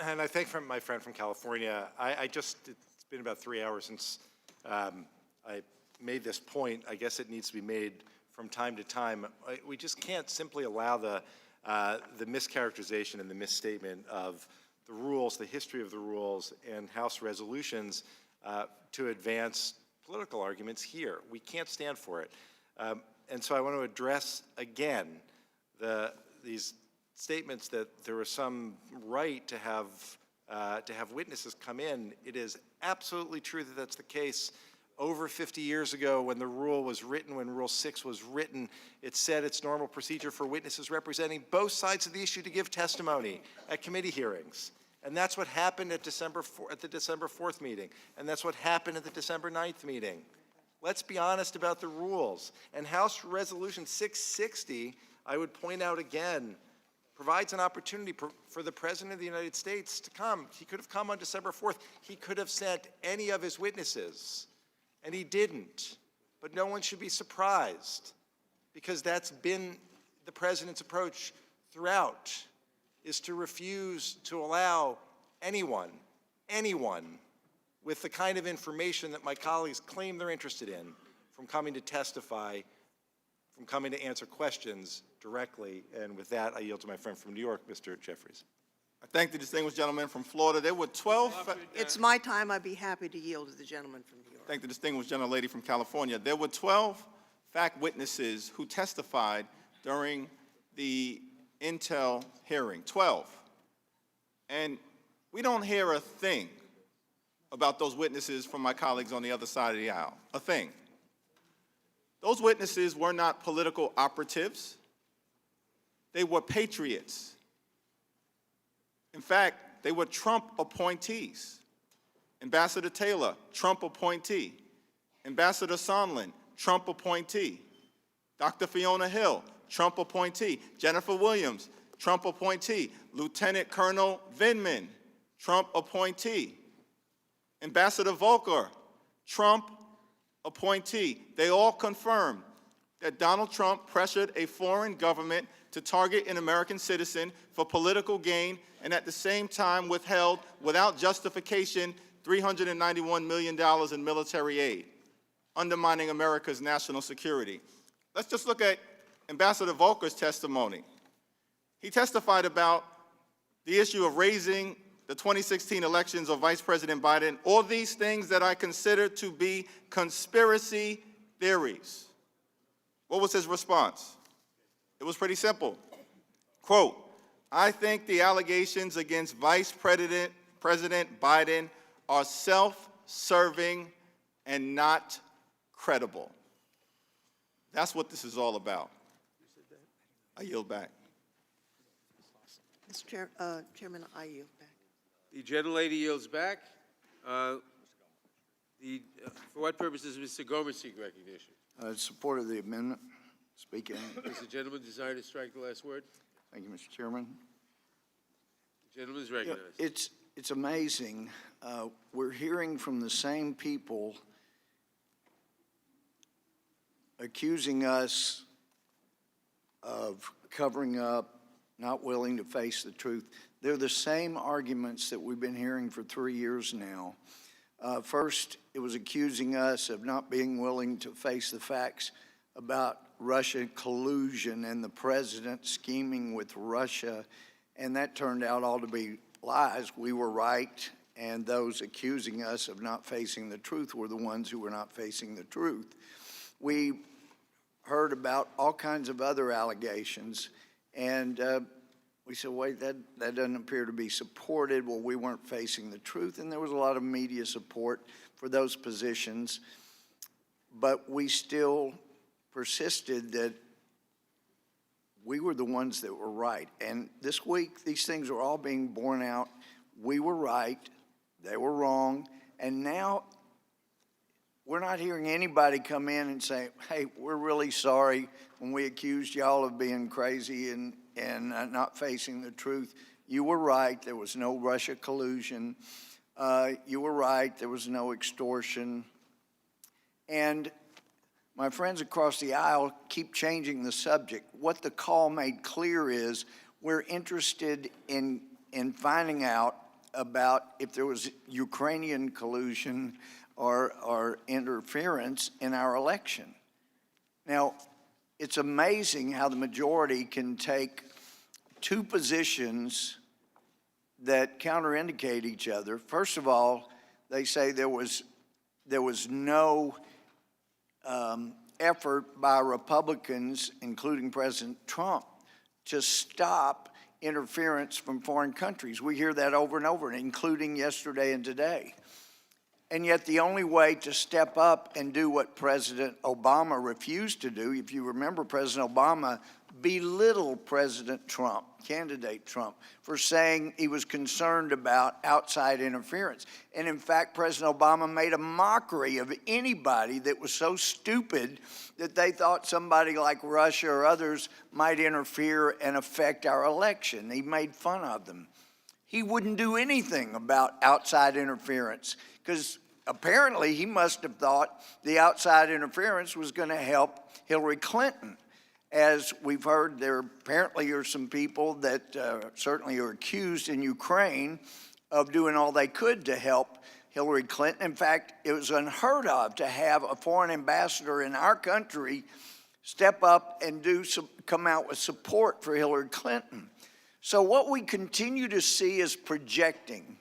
And I thank my friend from California. It's been about 3 hours since I made this point. I guess it needs to be made from time to time. We just can't simply allow the mischaracterization and the misstatement of the rules, the history of the rules, and House resolutions to advance political arguments here. We can't stand for it. And so I want to address again these statements that there was some right to have witnesses come in. It is absolutely true that that's the case. Over 50 years ago, when the rule was written, when Rule 6 was written, it said it's normal procedure for witnesses representing both sides of the issue to give testimony at committee hearings. And that's what happened at the December 4th meeting. And that's what happened at the December 9th meeting. Let's be honest about the rules. And House Resolution 660, I would point out again, provides an opportunity for the President of the United States to come. He could have come on December 4th. He could have sent any of his witnesses. And he didn't. But no one should be surprised, because that's been the President's approach throughout, is to refuse to allow anyone with the kind of information that my colleagues claim they're interested in from coming to testify, from coming to answer questions directly. And with that, I yield to my friend from New York, Mr. Jeffries. I thank the distinguished gentleman from Florida. There were 12... It's my time. I'd be happy to yield to the gentleman from New York. Thank the distinguished gentlelady from California. There were 12 fact witnesses who testified during the Intel hearing, 12. And we don't hear a thing about those witnesses from my colleagues on the other side of the aisle, a thing. Those witnesses were not political operatives. They were patriots. In fact, they were Trump appointees. Ambassador Taylor, Trump appointee. Ambassador Sondland, Trump appointee. Dr. Fiona Hill, Trump appointee. Jennifer Williams, Trump appointee. Lieutenant Colonel Vindman, Trump appointee. Ambassador Volker, Trump appointee. They all confirmed that Donald Trump pressured a foreign government to target an American citizen for political gain, and at the same time withheld, without justification, $391 million in military aid, undermining America's national security. Let's just look at Ambassador Volker's testimony. He testified about the issue of raising the 2016 elections of Vice President Biden, all these things that I consider to be conspiracy theories. What was his response? It was pretty simple. Quote, I think the allegations against Vice President Biden are self-serving and not credible. That's what this is all about. I yield back. Mr. Chairman, I yield back. The gentlelady yields back. For what purpose does Mr. Gomer seek recognition? Support of the amendment. Speaking. Does the gentleman desire to strike the last word? Thank you, Mr. Chairman. The gentleman is recognized. it's amazing. We're hearing from the same people accusing us of covering up, not willing to face the truth. They're the same arguments that we've been hearing for 3 years now. First, it was accusing us of not being willing to face the facts about Russia collusion and the president scheming with Russia, and that turned out all to be lies. We were right, and those accusing us of not facing the truth were the ones who were not facing the truth. We heard about all kinds of other allegations, and we said, wait, that doesn't appear to be supported. Well, we weren't facing the truth, and there was a lot of media support for those positions, but we still persisted that we were the ones that were right. And this week, these things are all being borne out. We were right, they were wrong, and now we're not hearing anybody come in and say, hey, we're really sorry when we accused y'all of being crazy and not facing the truth. You were right, there was no Russia collusion. You were right, there was no extortion. And my friends across the aisle keep changing the subject. What the call made clear is we're interested in finding out about if there was Ukrainian collusion or interference in our election. Now, it's amazing how the majority can take two positions that counterindicate each other. First of all, they say there was no effort by Republicans, including President Trump, to stop interference from foreign countries. We hear that over and over, including yesterday and today. And yet the only way to step up and do what President Obama refused to do, if you remember, President Obama belittled President Trump, candidate Trump, for saying he was concerned about outside interference. And in fact, President Obama made a mockery of anybody that was so stupid that they thought somebody like Russia or others might interfere and affect our election. He made fun of them. He wouldn't do anything about outside interference because apparently he must have thought the outside interference was going to help Hillary Clinton. As we've heard, there apparently are some people that certainly are accused in Ukraine of doing all they could to help Hillary Clinton. In fact, it was unheard of to have a foreign ambassador in our country step up and come out with support for Hillary Clinton. So what we continue to see is projecting.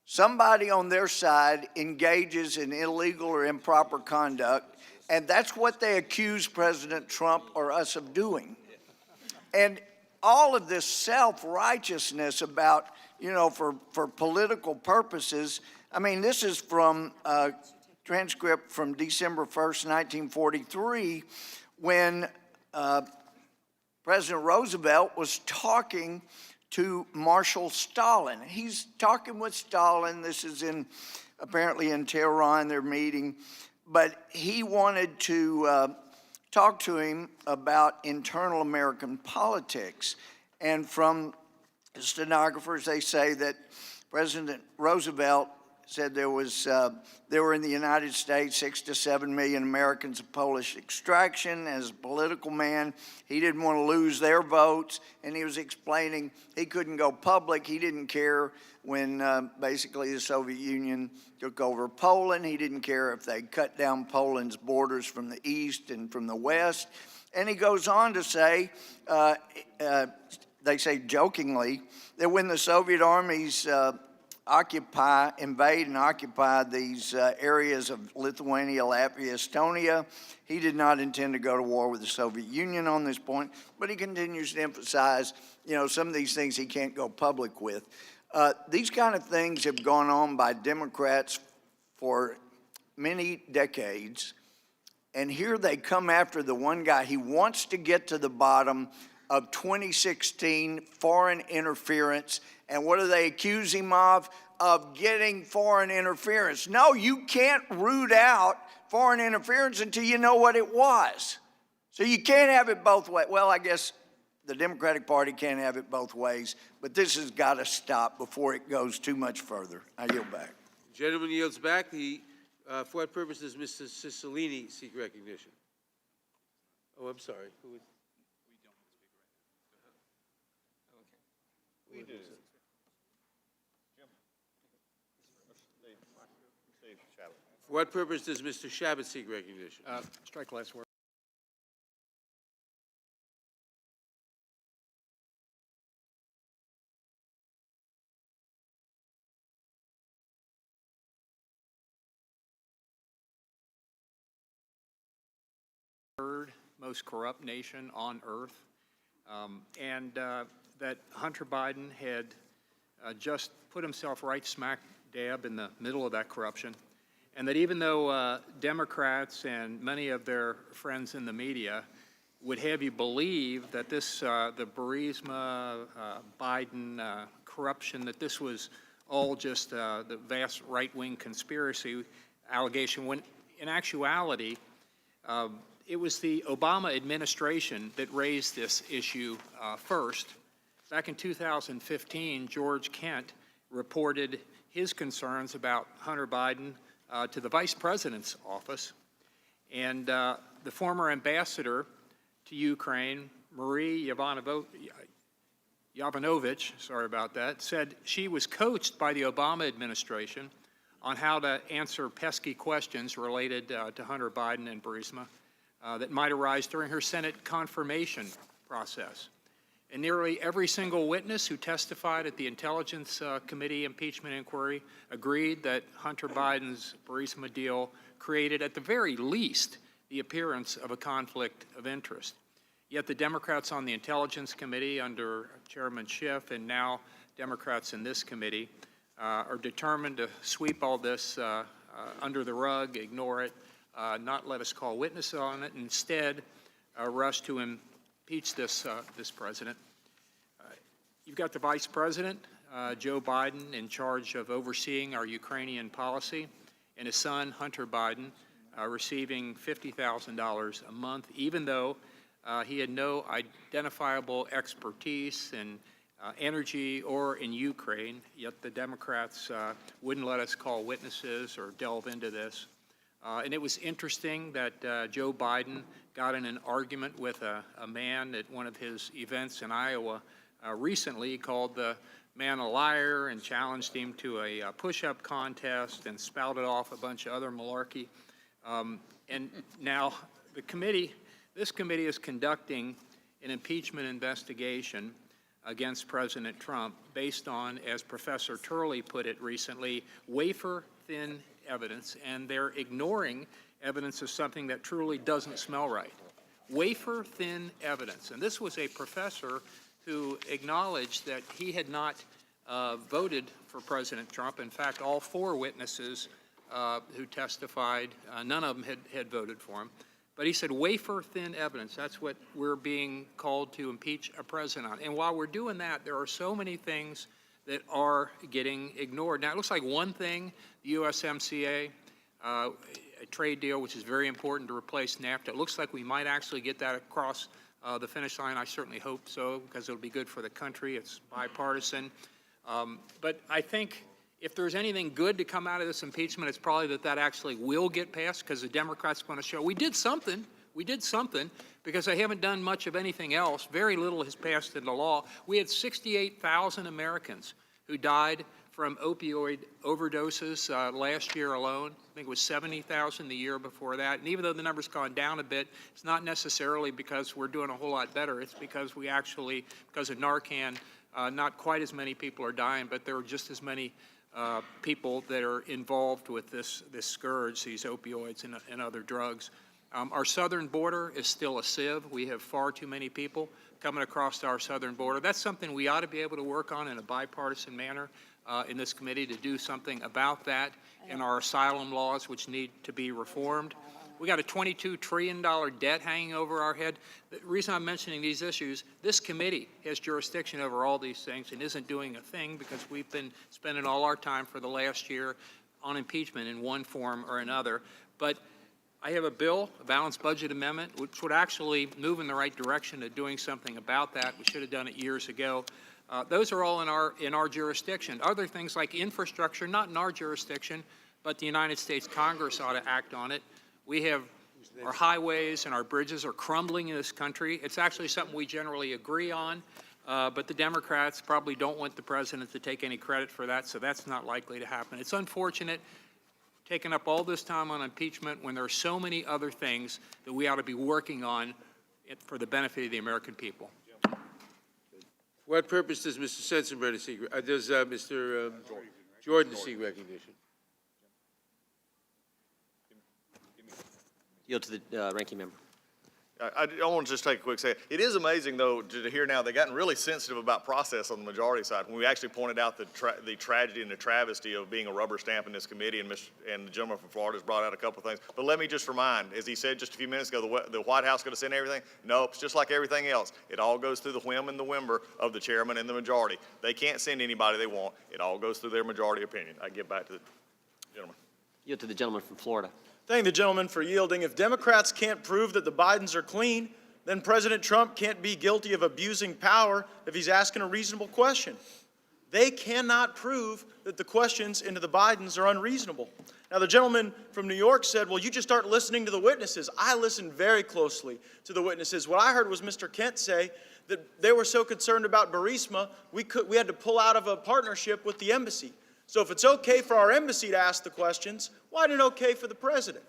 Somebody on their side engages in illegal or improper conduct, and that's what they accuse President Trump or us of doing. And all of this self-righteousness about, for political purposes, I mean, this is from a transcript from December 1st, 1943, when President Roosevelt was talking to Marshal Stalin. He's talking with Stalin. This is apparently in Tehran, they're meeting. But he wanted to talk to him about internal American politics. And from the stenographers, they say that President Roosevelt said there were in the United States 6 to 7 million Americans of Polish extraction. As a political man, he didn't want to lose their votes, and he was explaining he couldn't go public. He didn't care when basically the Soviet Union took over Poland. He didn't care if they cut down Poland's borders from the east and from the west. And he goes on to say, they say jokingly, that when the Soviet armies invade and occupy these areas of Lithuania, Latvia, Estonia, he did not intend to go to war with the Soviet Union on this point, but he continues to emphasize, some of these things he can't go public with. These kind of things have gone on by Democrats for many decades, and here they come after the one guy. He wants to get to the bottom of 2016 foreign interference. And what do they accuse him of? Of getting foreign interference. No, you can't root out foreign interference until you know what it was. So you can't have it both ways. Well, I guess the Democratic Party can't have it both ways, but this has got to stop before it goes too much further. I yield back. Gentleman yields back. For what purpose does Mr. Cicilline seek recognition? Oh, I'm sorry. Who is? We do. For what purpose does Mr. Shabbat seek recognition? Strike last word. Third most corrupt nation on earth, and that Hunter Biden had just put himself right smack dab in the middle of that corruption, and that even though Democrats and many of their friends in the media would have you believe that this, the Burisma, Biden corruption, that this was all just the vast right-wing conspiracy allegation, when in actuality, it was the Obama administration that raised this issue first. Back in 2015, George Kent reported his concerns about Hunter Biden to the vice president's office. And the former ambassador to Ukraine, Marie Yovanovitch, sorry about that, said she was coached by the Obama administration on how to answer pesky questions related to Hunter Biden and Burisma that might arise during her Senate confirmation process. And nearly every single witness who testified at the Intelligence Committee impeachment inquiry agreed that Hunter Biden's Burisma deal created, at the very least, the appearance of a conflict of interest. Yet the Democrats on the Intelligence Committee under Chairman Schiff, and now Democrats in this committee, are determined to sweep all this under the rug, ignore it, not let us call witnesses on it, instead rush to impeach this president. You've got the Vice President, Joe Biden, in charge of overseeing our Ukrainian policy, and his son, Hunter Biden, receiving $50,000 a month, even though he had no identifiable expertise in energy or in Ukraine, yet the Democrats wouldn't let us call witnesses or delve into this. And it was interesting that Joe Biden got in an argument with a man at one of his events in Iowa recently. He called the man a liar and challenged him to a push-up contest and spouted off a bunch of other malarkey. And now this committee is conducting an impeachment investigation against President Trump based on, as Professor Turley put it recently, wafer-thin evidence, and they're ignoring evidence of something that truly doesn't smell right. Wafer-thin evidence. And this was a professor who acknowledged that he had not voted for President Trump. In fact, all four witnesses who testified, none of them had voted for him. But he said wafer-thin evidence. That's what we're being called to impeach a president on. And while we're doing that, there are so many things that are getting ignored. Now, it looks like one thing, the USMCA, a trade deal which is very important to replace NAFTA, it looks like we might actually get that across the finish line. I certainly hope so, because it'll be good for the country. It's bipartisan. But I think if there's anything good to come out of this impeachment, it's probably that actually will get passed, because the Democrats want to show we did something. We did something, because they haven't done much of anything else. Very little has passed into law. We had 68,000 Americans who died from opioid overdoses last year alone. I think it was 70,000 the year before that. And even though the number's gone down a bit, it's not necessarily because we're doing a whole lot better. It's because we actually, because of Narcan, not quite as many people are dying, but there are just as many people that are involved with this scourge, these opioids and other drugs. Our southern border is still a sieve. We have far too many people coming across our southern border. That's something we ought to be able to work on in a bipartisan manner in this committee, to do something about that, and our asylum laws, which need to be reformed. We got a $22 trillion debt hanging over our head. The reason I'm mentioning these issues, this committee has jurisdiction over all these things and isn't doing a thing, because we've been spending all our time for the last year on impeachment in one form or another. But I have a bill, a balanced budget amendment, which would actually move in the right direction of doing something about that. We should have done it years ago. Those are all in our jurisdiction. Other things like infrastructure, not in our jurisdiction, but the United States Congress ought to act on it. We have our highways and our bridges are crumbling in this country. It's actually something we generally agree on, but the Democrats probably don't want the president to take any credit for that, so that's not likely to happen. It's unfortunate taking up all this time on impeachment when there are so many other things that we ought to be working on for the benefit of the American people. For what purpose does Mr. Sensenbrenner seek, does Mr. Jordan seek recognition? Yield to the ranking member. I want to just take a quick second. It is amazing, though, to hear now they've gotten really sensitive about process on the majority side. When we actually pointed out the tragedy and the travesty of being a rubber stamp in this committee, and the gentleman from Florida has brought out a couple of things. But let me just remind, as he said just a few minutes ago, the White House going to send everything? No, it's just like everything else. It all goes through the whim and the whimper of the chairman and the majority. They can't send anybody they want. It all goes through their majority opinion. I get back to the gentleman. Yield to the gentleman from Florida. Thank the gentleman for yielding. If Democrats can't prove that the Bidens are clean, then President Trump can't be guilty of abusing power if he's asking a reasonable question. They cannot prove that the questions into the Bidens are unreasonable. Now, the gentleman from New York said, well, you just start listening to the witnesses. I listened very closely to the witnesses. What I heard was Mr. Kent say that they were so concerned about Burisma, we had to pull out of a partnership with the embassy. So if it's okay for our embassy to ask the questions, why isn't it okay for the president?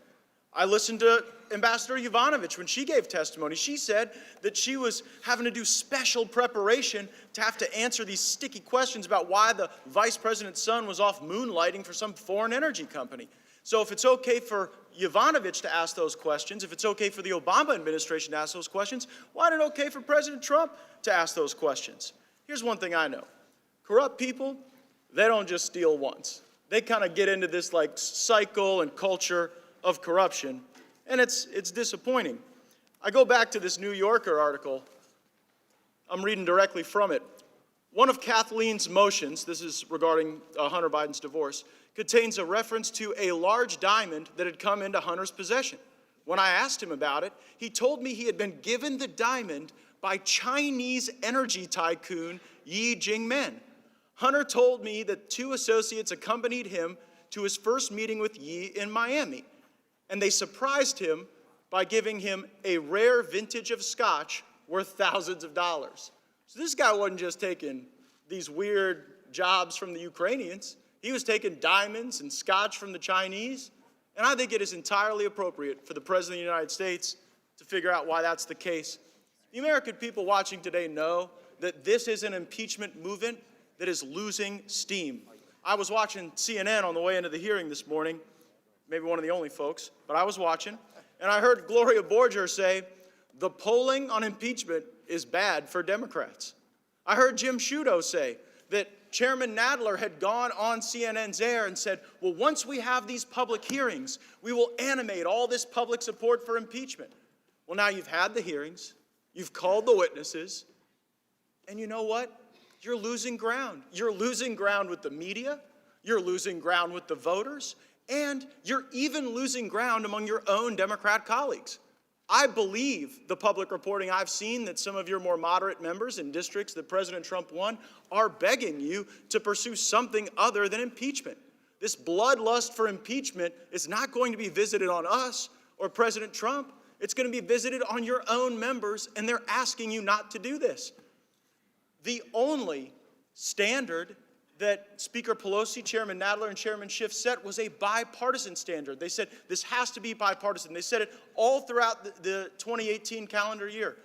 I listened to Ambassador Yovanovitch when she gave testimony. She said that she was having to do special preparation to have to answer these sticky questions about why the vice president's son was off moonlighting for some foreign energy company. So if it's okay for Yovanovitch to ask those questions, if it's okay for the Obama administration to ask those questions, why isn't it okay for President Trump to ask those questions? Here's one thing I know. Corrupt people, they don't just steal once. They kind of get into this like cycle and culture of corruption, and it's disappointing. I go back to this New Yorker article. I'm reading directly from it. One of Kathleen's motions, this is regarding Hunter Biden's divorce, contains a reference to a large diamond that had come into Hunter's possession. When I asked him about it, he told me he had been given the diamond by Chinese energy tycoon Yi Jingmen. Hunter told me that 2 associates accompanied him to his first meeting with Yi in Miami, and they surprised him by giving him a rare vintage of scotch worth thousands of dollars. So this guy wasn't just taking these weird jobs from the Ukrainians. He was taking diamonds and scotch from the Chinese, and I think it is entirely appropriate for the President of the United States to figure out why that's the case. The American people watching today know that this is an impeachment movement that is losing steam. I was watching CNN on the way into the hearing this morning, maybe one of the only folks, but I was watching, and I heard Gloria Borger say, the polling on impeachment is bad for Democrats. I heard Jim Sciutto say that Chairman Nadler had gone on CNN's air and said, well, once we have these public hearings, we will animate all this public support for impeachment. Well, now you've had the hearings, you've called the witnesses, and you know what? You're losing ground. You're losing ground with the media, you're losing ground with the voters, and you're even losing ground among your own Democrat colleagues. I believe the public reporting I've seen that some of your more moderate members in districts that President Trump won are begging you to pursue something other than impeachment. This bloodlust for impeachment is not going to be visited on us or President Trump. It's going to be visited on your own members, and they're asking you not to do this. The only standard that Speaker Pelosi, Chairman Nadler, and Chairman Schiff set was a bipartisan standard. They said this has to be bipartisan. They said it all throughout the 2018 calendar year.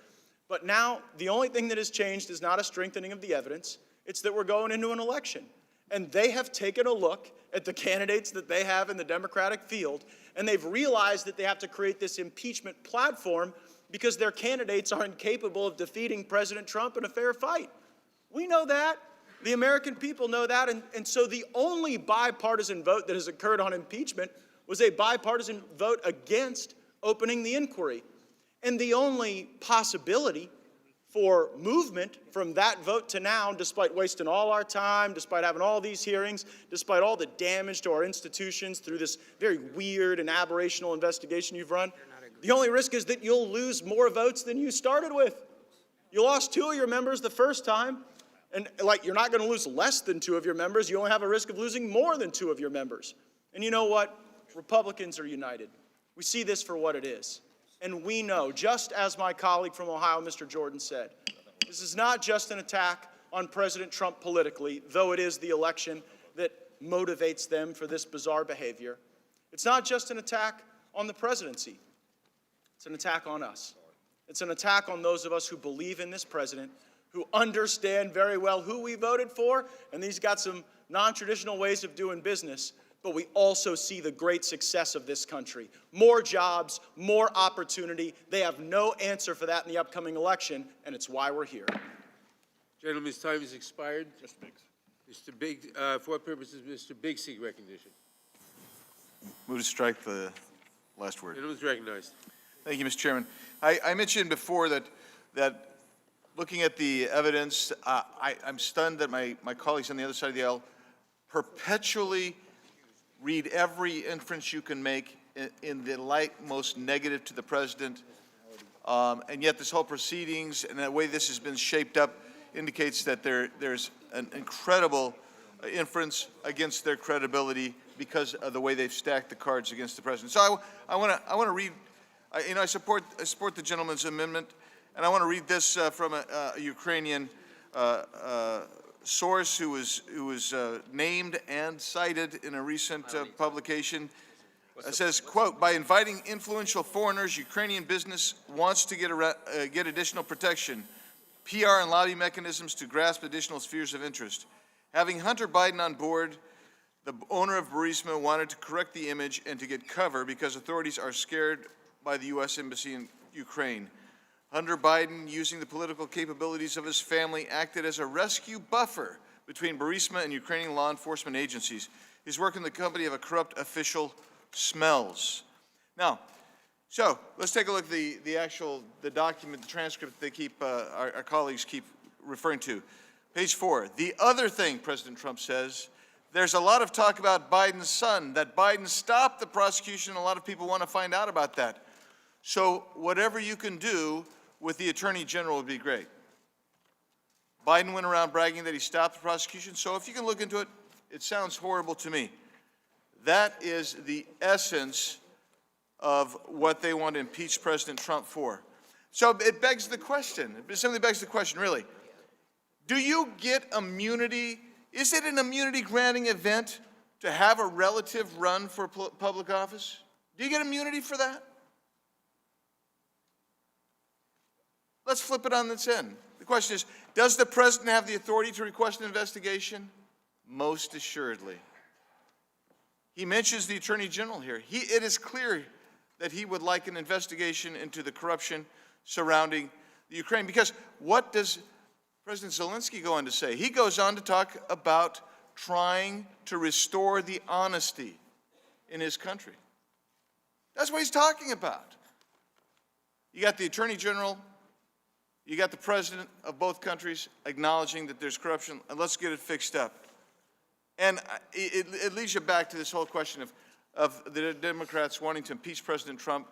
But now the only thing that has changed is not a strengthening of the evidence. It's that we're going into an election. And they have taken a look at the candidates that they have in the Democratic field, and they've realized that they have to create this impeachment platform because their candidates are incapable of defeating President Trump in a fair fight. We know that. The American people know that, and so the only bipartisan vote that has occurred on impeachment was a bipartisan vote against opening the inquiry. And the only possibility for movement from that vote to now, despite wasting all our time, despite having all these hearings, despite all the damage to our institutions through this very weird and aberrational investigation you've run. The only risk is that you'll lose more votes than you started with. You lost 2 of your members the first time, and you're not going to lose less than 2 of your members. You only have a risk of losing more than 2 of your members. And you know what? Republicans are united. We see this for what it is. And we know, just as my colleague from Ohio, Mr. Jordan, said, this is not just an attack on President Trump politically, though it is the election that motivates them for this bizarre behavior. It's not just an attack on the presidency. It's an attack on us. It's an attack on those of us who believe in this president, who understand very well who we voted for, and he's got some non-traditional ways of doing business. But we also see the great success of this country. More jobs, more opportunity. They have no answer for that in the upcoming election, and it's why we're here. Gentleman's time has expired. Mr. Big, for what purposes, Mr. Big seek recognition? Move to strike the last word. Gentleman's recognized. Thank you, Mr. Chairman. I mentioned before that looking at the evidence, I'm stunned that my colleagues on the other side of the aisle perpetually read every inference you can make in the light most negative to the president, and yet this whole proceedings and the way this has been shaped up indicates that there's an incredible inference against their credibility because of the way they've stacked the cards against the president. So I want to read. I support the gentleman's amendment, and I want to read this from a Ukrainian source who was named and cited in a recent publication. It says, quote, by inviting influential foreigners, Ukrainian business wants to get additional protection, PR and lobby mechanisms to grasp additional spheres of interest. Having Hunter Biden on board, the owner of Burisma wanted to correct the image and to get cover because authorities are scared by the U.S. Embassy in Ukraine. Hunter Biden, using the political capabilities of his family, acted as a rescue buffer between Burisma and Ukrainian law enforcement agencies. His work in the company of a corrupt official smells. Now, so let's take a look at the document, the transcript they keep, our colleagues keep referring to. Page 4, the other thing President Trump says, there's a lot of talk about Biden's son, that Biden stopped the prosecution, and a lot of people want to find out about that. So whatever you can do with the Attorney General would be great. Biden went around bragging that he stopped the prosecution, so if you can look into it, it sounds horrible to me. That is the essence of what they want to impeach President Trump for. So it begs the question, it simply begs the question, really. Do you get immunity? Is it an immunity-granting event to have a relative run for public office? Do you get immunity for that? Let's flip it on its end. The question is, does the president have the authority to request an investigation? Most assuredly. He mentions the Attorney General here. It is clear that he would like an investigation into the corruption surrounding the Ukraine. Because what does President Zelensky go on to say? He goes on to talk about trying to restore the honesty in his country. That's what he's talking about. You got the Attorney General, you got the President of both countries acknowledging that there's corruption, and let's get it fixed up. And it leads you back to this whole question of the Democrats wanting to impeach President Trump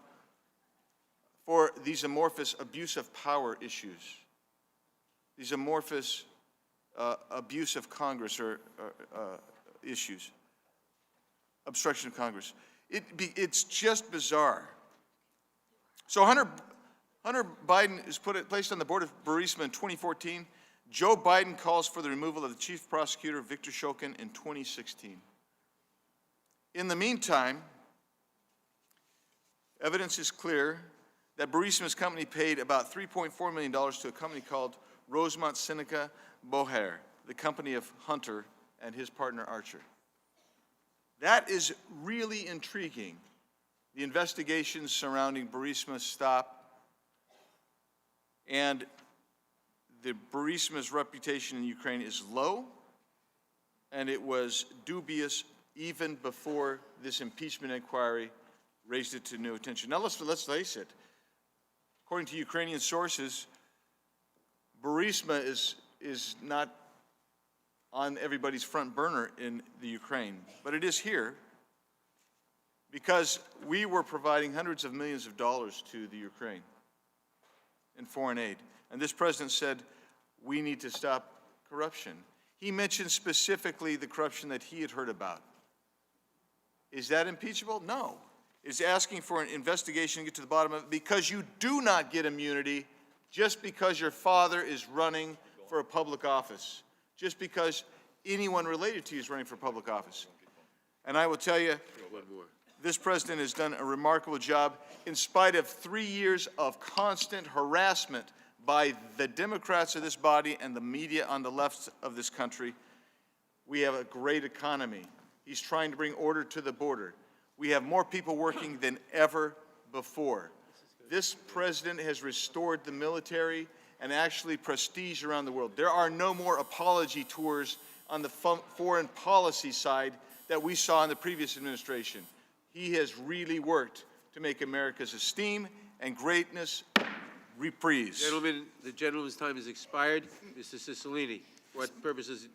for these amorphous abuse of power issues, these amorphous abuse of Congress or issues, obstruction of Congress. It's just bizarre. So Hunter Biden is placed on the board of Burisma in 2014. Joe Biden calls for the removal of the chief prosecutor, Victor Shokin, in 2016. In the meantime, evidence is clear that Burisma's company paid about $3.4 million to a company called Rosemont Seneca Boher, the company of Hunter and his partner Archer. That is really intriguing. The investigations surrounding Burisma stop, and the Burisma's reputation in Ukraine is low, and it was dubious even before this impeachment inquiry raised it to new attention. Now let's face it. According to Ukrainian sources, Burisma is not on everybody's front burner in the Ukraine, but it is here because we were providing hundreds of millions of dollars to the Ukraine in foreign aid. And this president said, we need to stop corruption. He mentioned specifically the corruption that he had heard about. Is that impeachable? No. It's asking for an investigation to get to the bottom of it because you do not get immunity just because your father is running for a public office, just because anyone related to you is running for public office. And I will tell you, this president has done a remarkable job in spite of 3 years of constant harassment by the Democrats of this body and the media on the left of this country. We have a great economy. He's trying to bring order to the border. We have more people working than ever before. This president has restored the military and actually prestige around the world. There are no more apology tours on the foreign policy side that we saw in the previous administration. He has really worked to make America's esteem and greatness reprise. Gentlemen, the gentleman's time has expired. Mr. Cicilline, what purposes?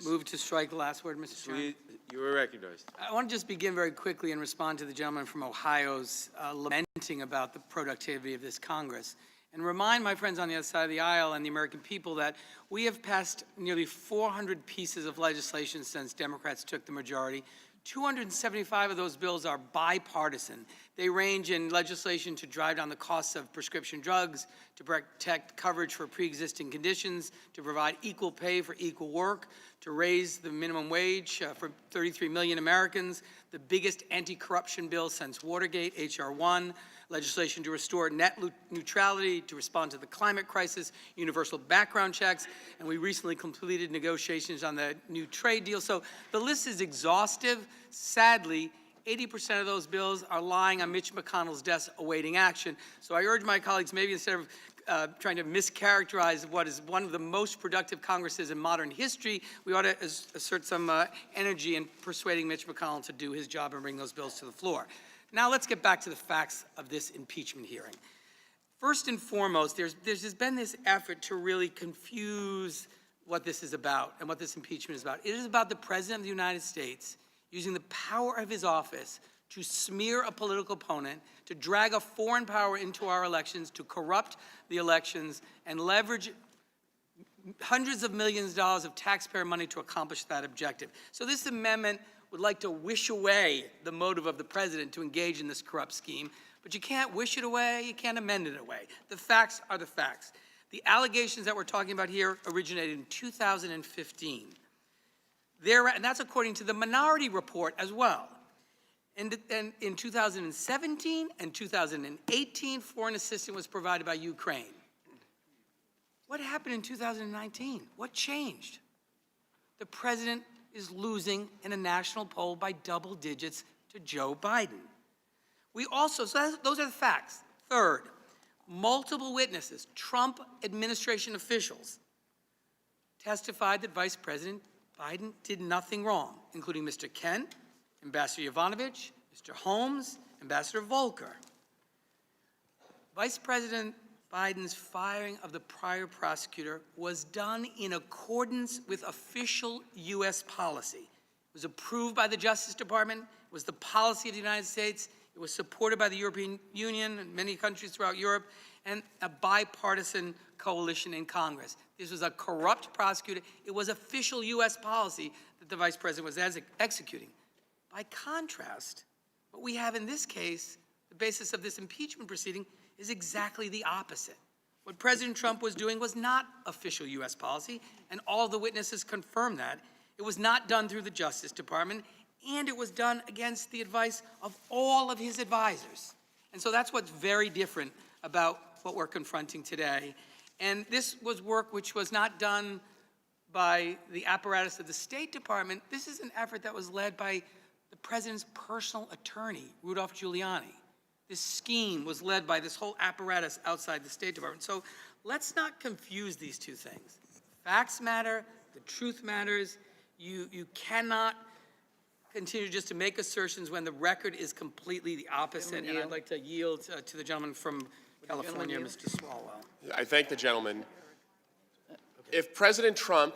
Move to strike the last word, Mr. Chairman. You are recognized. I want to just begin very quickly and respond to the gentleman from Ohio's lamenting about the productivity of this Congress and remind my friends on the other side of the aisle and the American people that we have passed nearly 400 pieces of legislation since Democrats took the majority. 275 of those bills are bipartisan. They range in legislation to drive down the costs of prescription drugs, to protect coverage for pre-existing conditions, to provide equal pay for equal work, to raise the minimum wage for 33 million Americans, the biggest anti-corruption bill since Watergate, H.R. 1, legislation to restore net neutrality, to respond to the climate crisis, universal background checks, and we recently completed negotiations on the new trade deal. So the list is exhaustive. Sadly, 80% of those bills are lying on Mitch McConnell's desk awaiting action. So I urge my colleagues, maybe instead of trying to mischaracterize what is one of the most productive Congresses in modern history, we ought to assert some energy in persuading Mitch McConnell to do his job and bring those bills to the floor. Now let's get back to the facts of this impeachment hearing. First and foremost, there's been this effort to really confuse what this is about and what this impeachment is about. It is about the President of the United States using the power of his office to smear a political opponent, to drag a foreign power into our elections, to corrupt the elections, and leverage hundreds of millions of dollars of taxpayer money to accomplish that objective. So this amendment would like to wish away the motive of the president to engage in this corrupt scheme, but you can't wish it away, you can't amend it away. The facts are the facts. The allegations that we're talking about here originated in 2015. And that's according to the Minority Report as well. And in 2017 and 2018, foreign assistance was provided by Ukraine. What happened in 2019? What changed? The president is losing in a national poll by double digits to Joe Biden. We also, so those are the facts. Third, multiple witnesses, Trump administration officials, testified that Vice President Biden did nothing wrong, including Mr. Kent, Ambassador Yovanovitch, Mr. Holmes, Ambassador Volker. Vice President Biden's firing of the prior prosecutor was done in accordance with official U.S. policy. It was approved by the Justice Department. It was the policy of the United States. It was supported by the European Union and many countries throughout Europe, and a bipartisan coalition in Congress. This was a corrupt prosecutor. It was official U.S. policy that the Vice President was executing. By contrast, what we have in this case, the basis of this impeachment proceeding, is exactly the opposite. What President Trump was doing was not official U.S. policy, and all the witnesses confirmed that. It was not done through the Justice Department, and it was done against the advice of all of his advisors. And so that's what's very different about what we're confronting today. And this was work which was not done by the apparatus of the State Department. This is an effort that was led by the president's personal attorney, Rudolph Giuliani. This scheme was led by this whole apparatus outside the State Department. So let's not confuse these two things. Facts matter, the truth matters. You cannot continue just to make assertions when the record is completely the opposite. And I'd like to yield to the gentleman from California, Mr. Swalwell. I thank the gentleman. if President Trump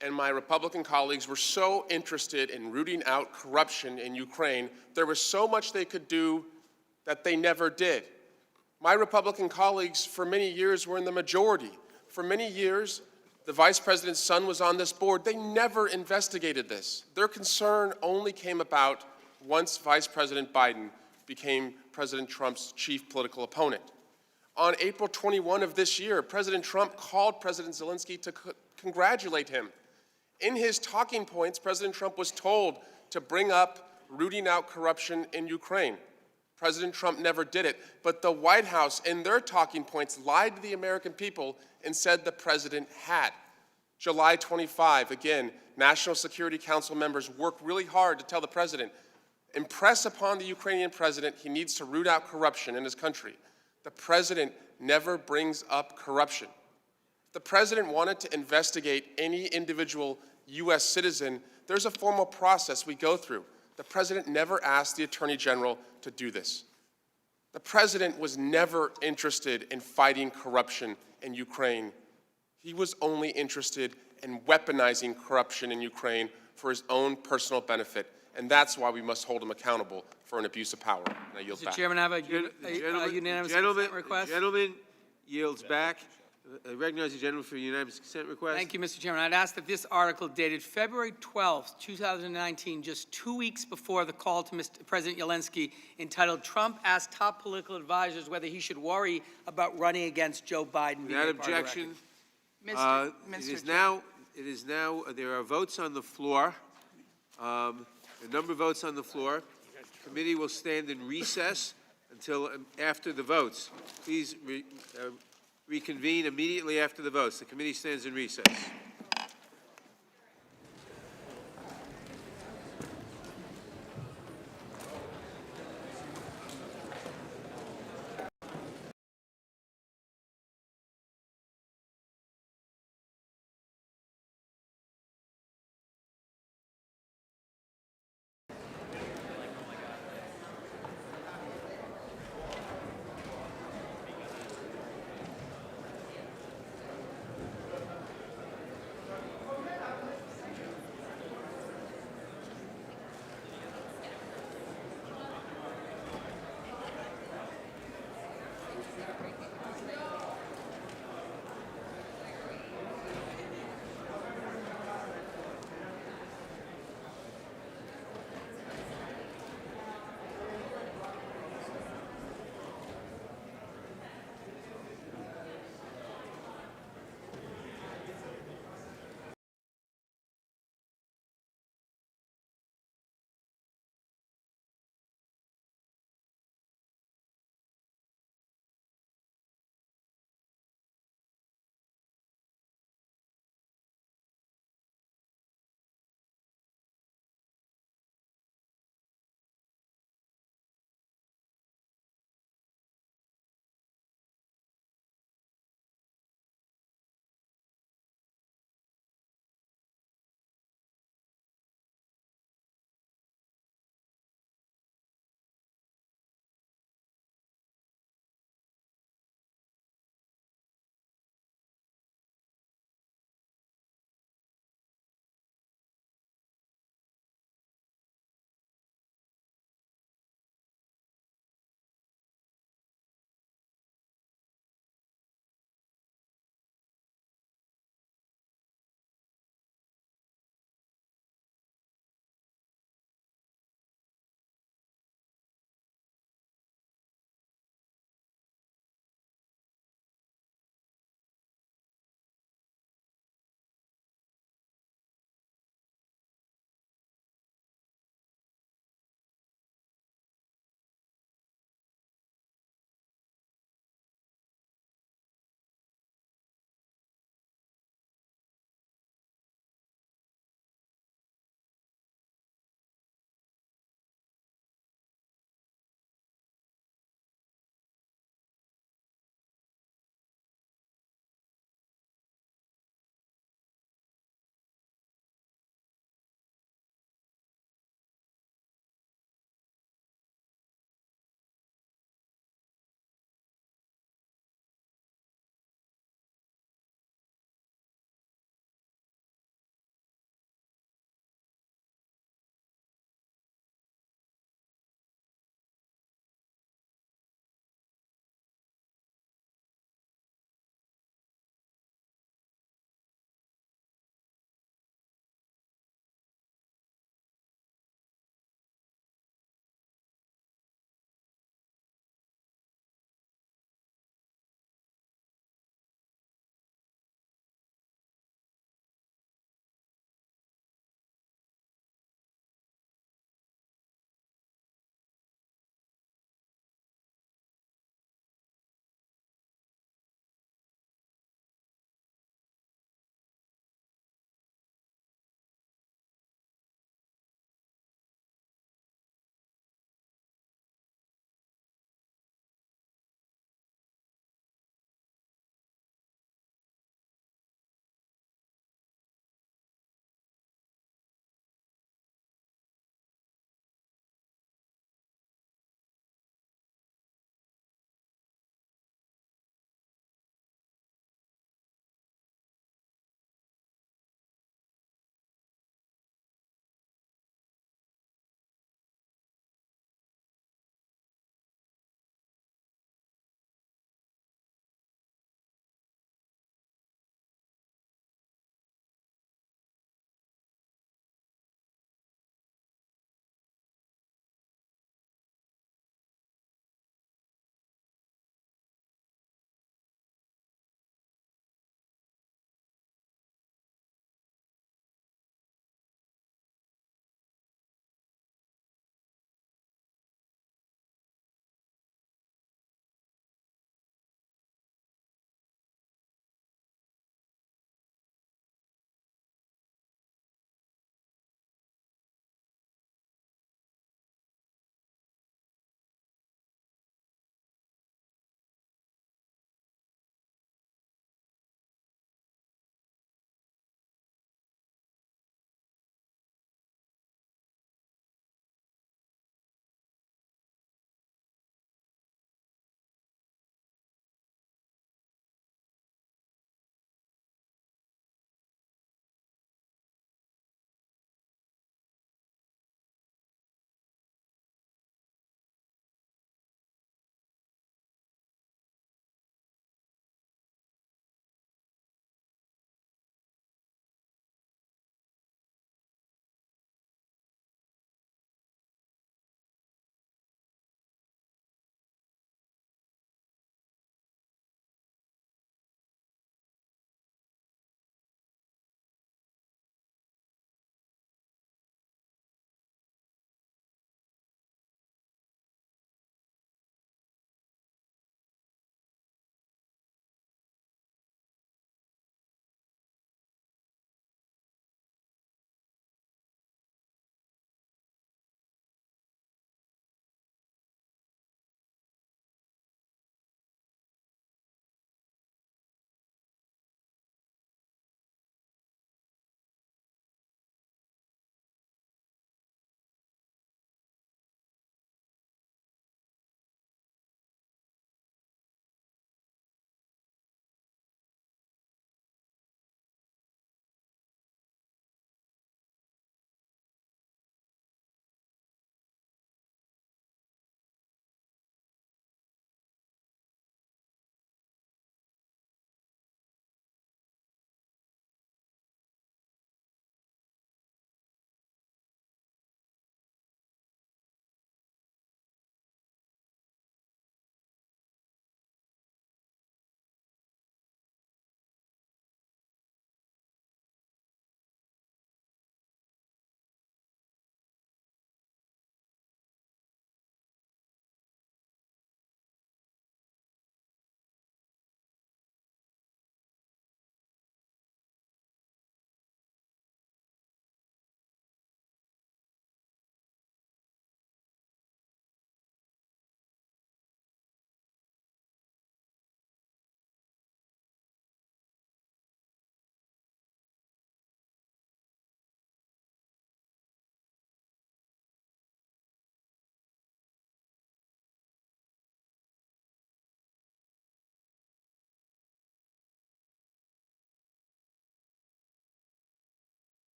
and my Republican colleagues were so interested in rooting out corruption in Ukraine, there was so much they could do that they never did. My Republican colleagues for many years were in the majority. For many years, the Vice President's son was on this board. They never investigated this. Their concern only came about once Vice President Biden became President Trump's chief political opponent. On April 21 of this year, President Trump called President Zelensky to congratulate him. In his talking points, President Trump was told to bring up rooting out corruption in Ukraine. President Trump never did it, but the White House, in their talking points, lied to the American people and said the president had. July 25, again, National Security Council members worked really hard to tell the president, impress upon the Ukrainian president he needs to root out corruption in his country. The president never brings up corruption. If the president wanted to investigate any individual U.S. citizen, there's a formal process we go through. The president never asked the Attorney General to do this. The president was never interested in fighting corruption in Ukraine. He was only interested in weaponizing corruption in Ukraine for his own personal benefit, and that's why we must hold him accountable for an abuse of power. And I yield Mr. back. Chairman, I have a unanimous consent request. Gentleman yields back. I recognize the gentleman for a unanimous consent request. Thank you, Mr. Chairman. I'd ask that this article dated February 12th, 2019, just 2 weeks before the call to Mr. President Zelensky, entitled "Trump asked top political advisors whether he should worry about running against Joe Biden." Without objection, it is now, there are votes on the floor. A number of votes on the floor. The committee will stand in recess until after the votes. Please reconvene immediately after the votes. The committee stands in recess.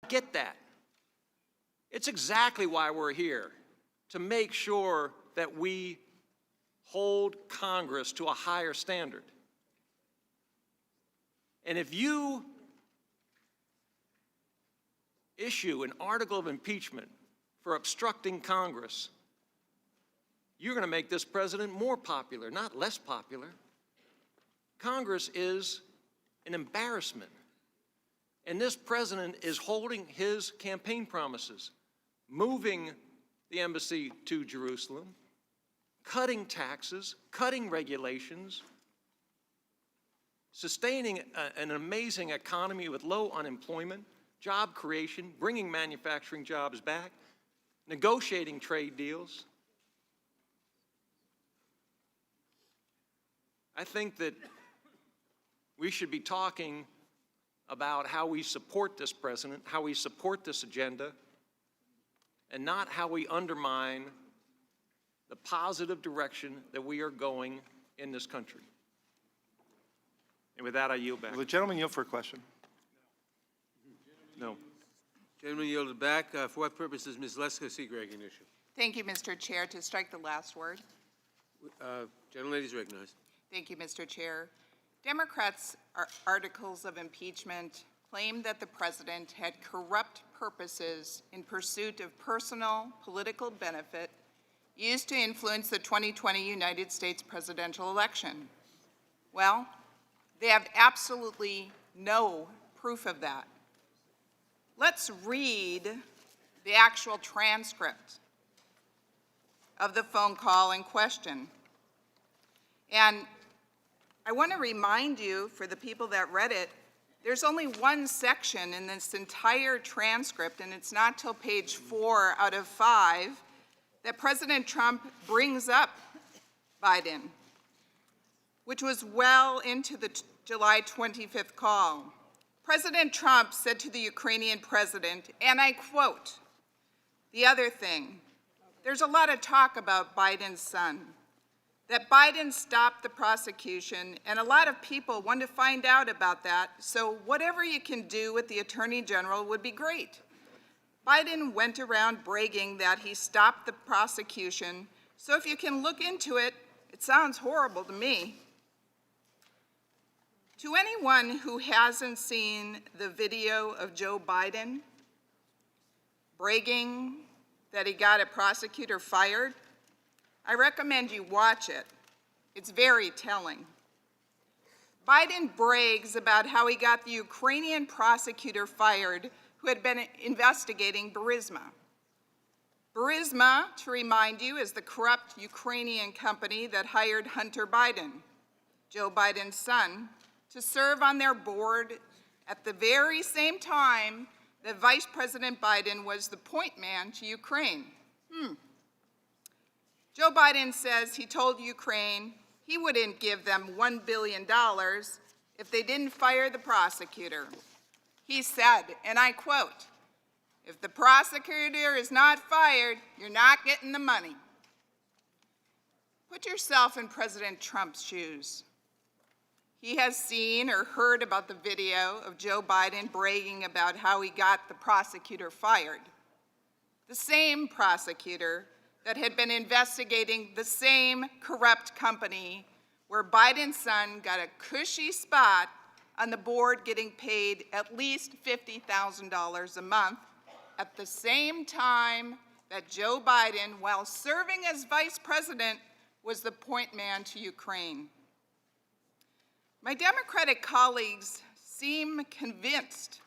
get that. It's exactly why we're here, to make sure that we hold Congress to a higher standard. And if you issue an article of impeachment for obstructing Congress, you're going to make this president more popular, not less popular. Congress is an embarrassment. And this president is holding his campaign promises, moving the embassy to Jerusalem, cutting taxes, cutting regulations, sustaining an amazing economy with low unemployment, job creation, bringing manufacturing jobs back, negotiating trade deals. I think that we should be talking about how we support this president, how we support this agenda, and not how we undermine the positive direction that we are going in this country. And with that, I yield back. Will the gentleman yield for a question? No. Gentleman yielded back. For what purpose does Ms. Lesko seek recognition? Thank you, Mr. Chair. To strike the last word. Gentlelady is recognized. Thank you, Mr. Chair. Democrats' articles of impeachment claim that the president had corrupt purposes in pursuit of personal political benefit used to influence the 2020 United States presidential election. Well, they have absolutely no proof of that. Let's read the actual transcript of the phone call in question. And I want to remind you, for the people that read it, there's only one section in this entire transcript, and it's not till page 4 out of 5, that President Trump brings up Biden, which was well into the July 25th call. President Trump said to the Ukrainian president, and I quote, "The other thing, there's a lot of talk about Biden's son, that Biden stopped the prosecution, and a lot of people want to find out about that, so whatever you can do with the Attorney General would be great. Biden went around bragging that he stopped the prosecution, so if you can look into it, it sounds horrible to me." To anyone who hasn't seen the video of Joe Biden bragging that he got a prosecutor fired, I recommend you watch it. It's very telling. Biden brags about how he got the Ukrainian prosecutor fired who had been investigating Burisma. Burisma, to remind you, is the corrupt Ukrainian company that hired Hunter Biden, Joe Biden's son, to serve on their board at the very same time that Vice President Biden was the point man to Ukraine. Joe Biden says he told Ukraine he wouldn't give them $1 billion if they didn't fire the prosecutor. He said, and I quote, "If the prosecutor is not fired, you're not getting the money." Put yourself in President Trump's shoes. He has seen or heard about the video of Joe Biden bragging about how he got the prosecutor fired. The same prosecutor that had been investigating the same corrupt company where Biden's son got a cushy spot on the board getting paid at least $50,000 a month at the same time that Joe Biden, while serving as vice president, was the point man to Ukraine. My Democratic colleagues seem convinced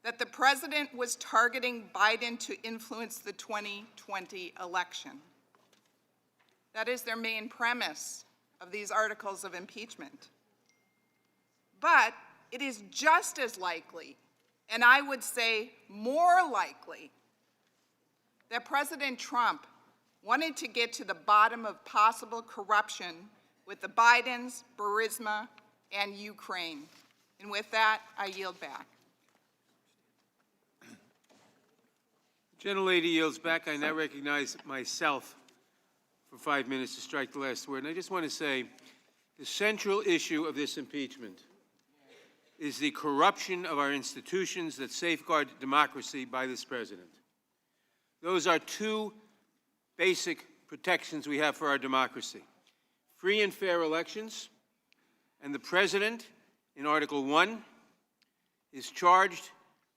that the president was targeting Biden to influence the 2020 election. That is their main premise of these articles of impeachment. But it is just as likely, and I would say more likely, that President Trump wanted to get to the bottom of possible corruption with the Bidens, Burisma, and Ukraine. And with that, I yield back. Gentlelady yields back. I now recognize myself for 5 minutes to strike the last word. And I just want to say the central issue of this impeachment is the corruption of our institutions that safeguard democracy by this president. Those are two basic protections we have for our democracy: free and fair elections, and the president, in Article 1, is charged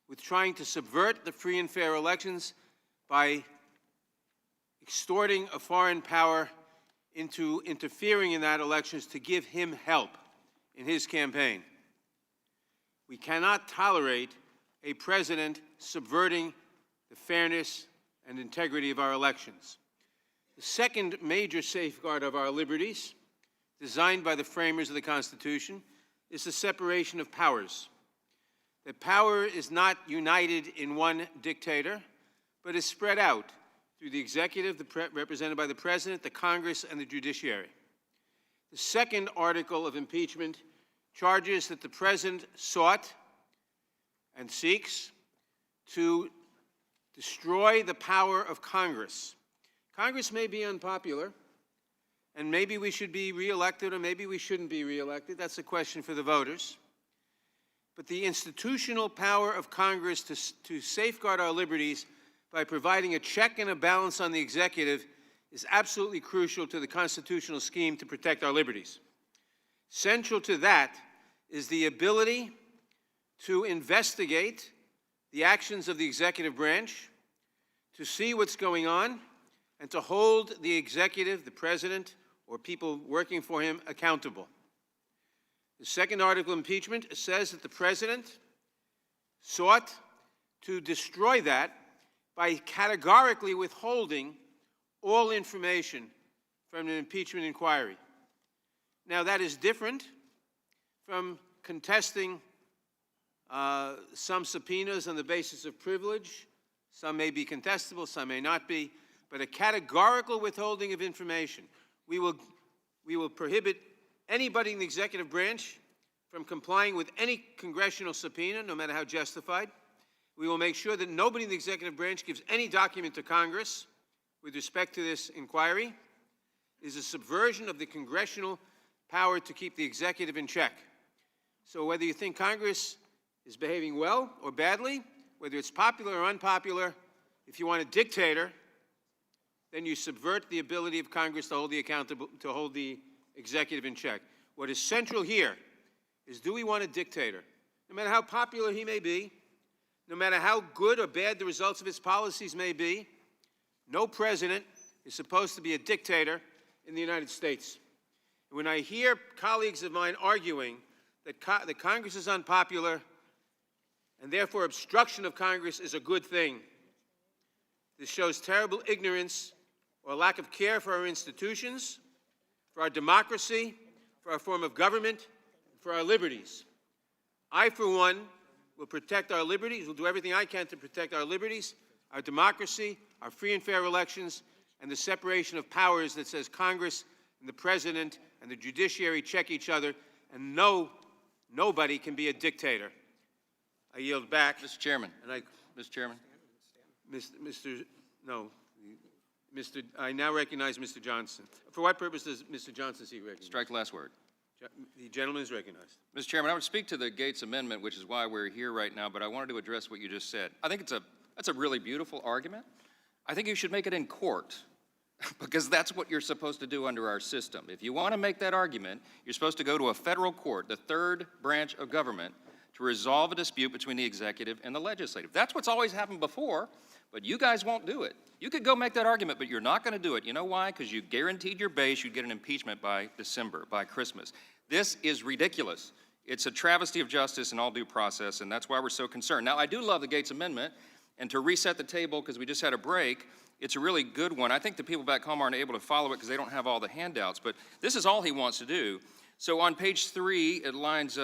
with trying to subvert the free and fair elections by extorting a foreign power into interfering in that elections to give him help in his campaign. We cannot tolerate a president subverting the fairness and integrity of our elections. The second major safeguard of our liberties, designed by the framers of the Constitution, is the separation of powers. That power is not united in one dictator, but is spread out through the executive, represented by the President, the Congress, and the judiciary. The second article of impeachment charges that the President sought and seeks to destroy the power of Congress. Congress may be unpopular, and maybe we should be reelected, or maybe we shouldn't be reelected. That's a question for the voters. But the institutional power of Congress to safeguard our liberties by providing a check and a balance on the executive is absolutely crucial to the constitutional scheme to protect our liberties. Central to that is the ability to investigate the actions of the executive branch, to see what's going on, and to hold the executive, the president, or people working for him accountable. The second article of impeachment says that the president sought to destroy that by categorically withholding all information from an impeachment inquiry. Now, that is different from contesting some subpoenas on the basis of privilege. Some may be contestable, some may not be, but a categorical withholding of information. We will prohibit anybody in the executive branch from complying with any congressional subpoena, no matter how justified. We will make sure that nobody in the executive branch gives any document to Congress with respect to this inquiry. It is a subversion of the congressional power to keep the executive in check. So whether you think Congress is behaving well or badly, whether it's popular or unpopular, if you want a dictator, then you subvert the ability of Congress to hold the executive in check. What is central here is, do we want a dictator? No matter how popular he may be, no matter how good or bad the results of his policies may be, no president is supposed to be a dictator in the United States. And when I hear colleagues of mine arguing that Congress is unpopular and therefore obstruction of Congress is a good thing, this shows terrible ignorance or lack of care for our institutions, for our democracy, for our form of government, for our liberties. I, for one, will protect our liberties, will do everything I can to protect our liberties, our democracy, our free and fair elections, and the separation of powers that says Congress and the President and the judiciary check each other, and nobody can be a dictator. I yield back. Mr. Chairman. And Mr. Chairman. I now recognize Mr. Johnson. For what purpose does Mr. Johnson seek recognition? Strike the last word. The gentleman is recognized. Mr. Chairman, I would speak to the Gates Amendment, which is why we're here right now, but I wanted to address what you just said. I think that's a really beautiful argument. I think you should make it in court, because that's what you're supposed to do under our system. If you want to make that argument, you're supposed to go to a federal court, the third branch of government, to resolve a dispute between the executive and the legislative. That's what's always happened before, but you guys won't do it. You could go make that argument, but you're not going to do it. You know why? Because you guaranteed your base you'd get an impeachment by December, by Christmas. This is ridiculous. It's a travesty of justice and all due process, and that's why we're so concerned. Now, I do love the Gates Amendment, and to reset the table, because we just had a break, it's a really good one. I think the people back home aren't able to follow it because they don't have all the handouts, but this is all he wants to do. So on page 3, at lines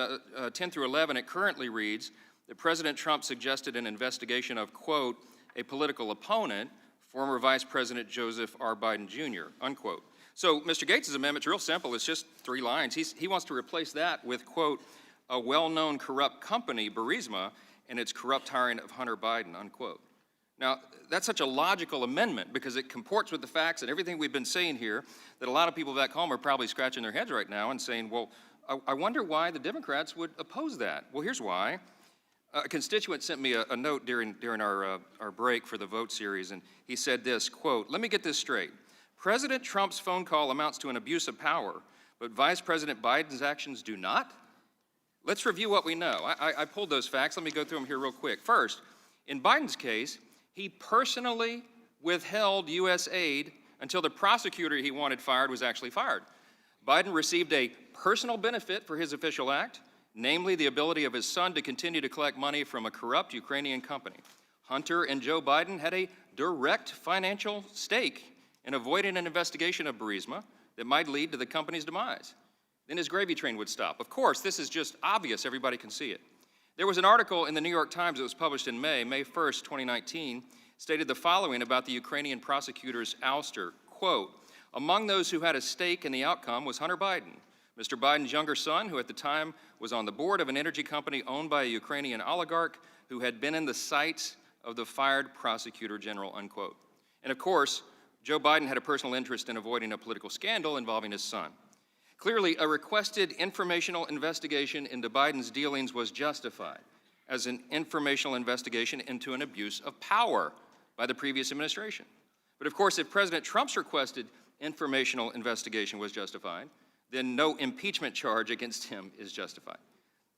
10 through 11, it currently reads that President Trump suggested an investigation of, quote, a political opponent, former Vice President Joseph R. Biden Jr., unquote. So Mr. Gates' amendment's real simple. It's just 3 lines. He wants to replace that with, quote, a well-known corrupt company, Burisma, and its corrupt hiring of Hunter Biden, unquote. Now, that's such a logical amendment because it comports with the facts and everything we've been saying here that a lot of people back home are probably scratching their heads right now and saying, well, I wonder why the Democrats would oppose that. Well, here's why. A constituent sent me a note during our break for the vote series, and he said this, quote, "Let me get this straight. President Trump's phone call amounts to an abuse of power, but Vice President Biden's actions do not?" Let's review what we know. I pulled those facts. Let me go through them here real quick. First, in Biden's case, he personally withheld U.S. aid until the prosecutor he wanted fired was actually fired. Biden received a personal benefit for his official act, namely the ability of his son to continue to collect money from a corrupt Ukrainian company. Hunter and Joe Biden had a direct financial stake in avoiding an investigation of Burisma that might lead to the company's demise. Then his gravy train would stop. Of course, this is just obvious. Everybody can see it. There was an article in the New York Times that was published in May 1st, 2019, stated the following about the Ukrainian prosecutor's ouster, quote, "Among those who had a stake in the outcome was Hunter Biden, Mr. Biden's younger son, who at the time was on the board of an energy company owned by a Ukrainian oligarch who had been in the sights of the fired prosecutor general," unquote. And of course, Joe Biden had a personal interest in avoiding a political scandal involving his son. Clearly, a requested informational investigation into Biden's dealings was justified as an informational investigation into an abuse of power by the previous administration. But of course, if President Trump's requested informational investigation was justified, then no impeachment charge against him is justified.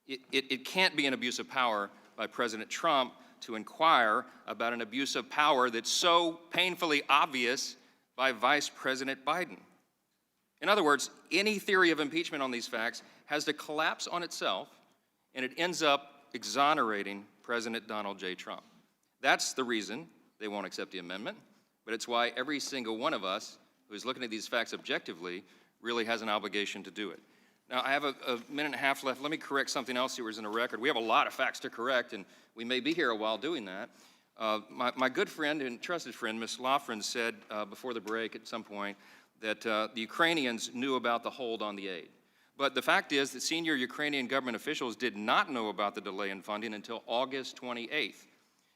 It can't be an abuse of power by President Trump to inquire about an abuse of power that's so painfully obvious by Vice President Biden. In other words, any theory of impeachment on these facts has to collapse on itself, and it ends up exonerating President Donald J. Trump. That's the reason they won't accept the amendment, but it's why every single one of us who is looking at these facts objectively really has an obligation to do it. Now, I have a minute and a half left. Let me correct something else here was in the record. We have a lot of facts to correct, and we may be here a while doing that. My good friend and trusted friend, Ms. Loughran, said before the break at some point that the Ukrainians knew about the hold on the aid. But the fact is that senior Ukrainian government officials did not know about the delay in funding until August 28th.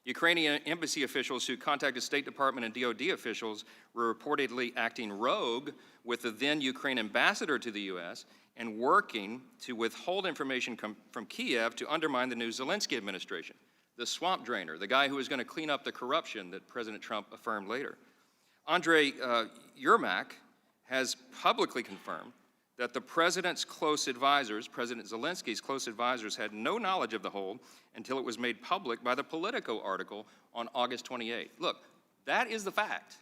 Ukrainian embassy officials who contacted State Department and DOD officials were reportedly acting rogue with the then Ukraine ambassador to the U.S. and working to withhold information from Kiev to undermine the new Zelensky administration, the swamp drainer, the guy who was going to clean up the corruption that President Trump affirmed later. Andrei Yermak has publicly confirmed that the president's close advisors, President Zelensky's close advisors, had no knowledge of the hold until it was made public by the Politico article on August 28th. Look, that is the fact.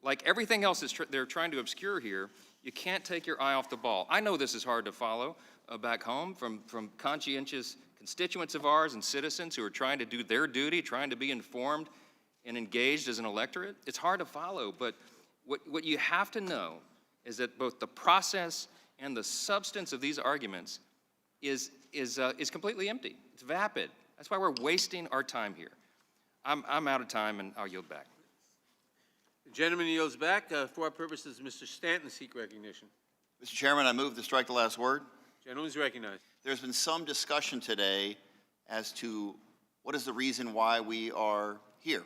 Like everything else they're trying to obscure here, you can't take your eye off the ball. I know this is hard to follow back home from conscientious constituents of ours and citizens who are trying to do their duty, trying to be informed and engaged as an electorate. It's hard to follow, but what you have to know is that both the process and the substance of these arguments is completely empty. It's vapid. That's why we're wasting our time here. I'm out of time, and I'll yield back. The gentleman yields back. For our purposes, Mr. Stanton seek recognition. Mr. Chairman, I move to strike the last word. Gentleman is recognized. There's been some discussion today as to what is the reason why we are here.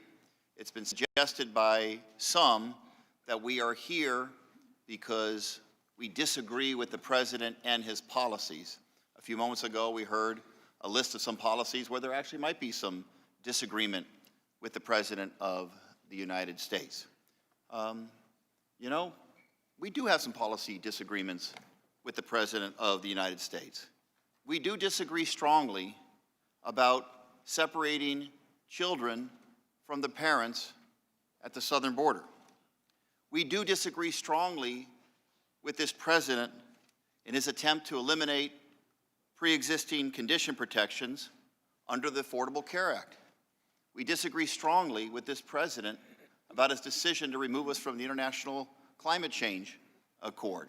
It's been suggested by some that we are here because we disagree with the president and his policies. A few moments ago, we heard a list of some policies where there actually might be some disagreement with the president of the United States. You know, we do have some policy disagreements with the president of the United States. We do disagree strongly about separating children from the parents at the southern border. We do disagree strongly with this president in his attempt to eliminate pre-existing condition protections under the Affordable Care Act. We disagree strongly with this president about his decision to remove us from the International Climate Change Accord.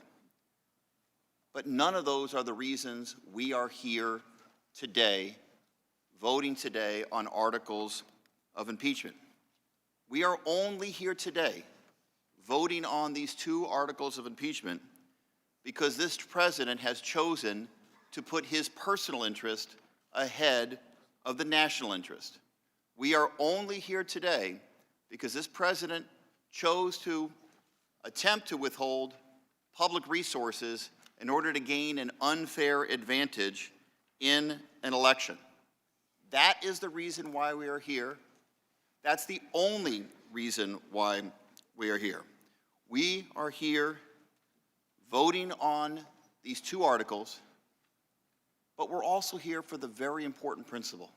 But none of those are the reasons we are here today, voting today on articles of impeachment. We are only here today voting on these two articles of impeachment because this president has chosen to put his personal interest ahead of the national interest. We are only here today because this president chose to attempt to withhold public resources in order to gain an unfair advantage in an election. That is the reason why we are here. That's the only reason why we are here. We are here voting on these two articles, but we're also here for the very important principle.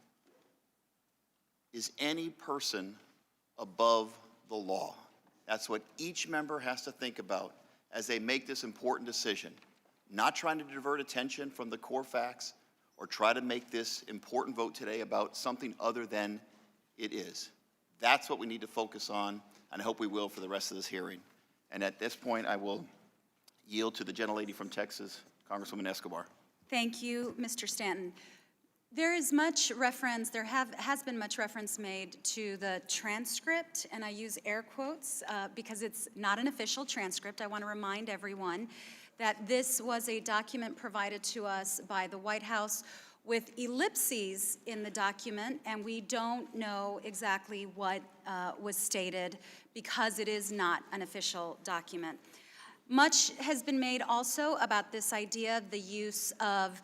Is any person above the law? That's what each member has to think about as they make this important decision. Not trying to divert attention from the core facts or try to make this important vote today about something other than it is. That's what we need to focus on, and I hope we will for the rest of this hearing. And at this point, I will yield to the gentlelady from Texas, Congresswoman Escobar. Thank you, Mr. Stanton. There is much reference, has been much reference made to the transcript, and I use air quotes because it's not an official transcript. I want to remind everyone that this was a document provided to us by the White House with ellipses in the document, and we don't know exactly what was stated because it is not an official document. Much has been made also about this idea of the use of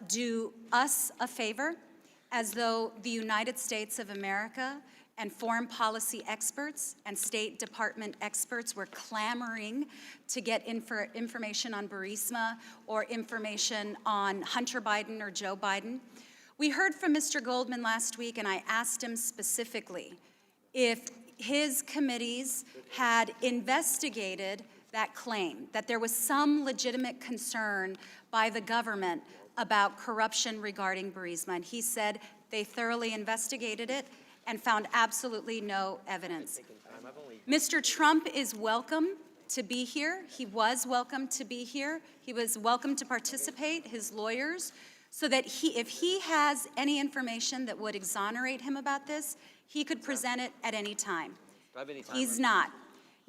do us a favor, as though the United States of America and foreign policy experts and State Department experts were clamoring to get information on Burisma or information on Hunter Biden or Joe Biden. We heard from Mr. Goldman last week, and I asked him specifically if his committees had investigated that claim, that there was some legitimate concern by the government about corruption regarding Burisma. And he said they thoroughly investigated it and found absolutely no evidence. Mr. Trump is welcome to be here. He was welcome to be here. He was welcome to participate, his lawyers, so that if he has any information that would exonerate him about this, he could present it at any time. He's not.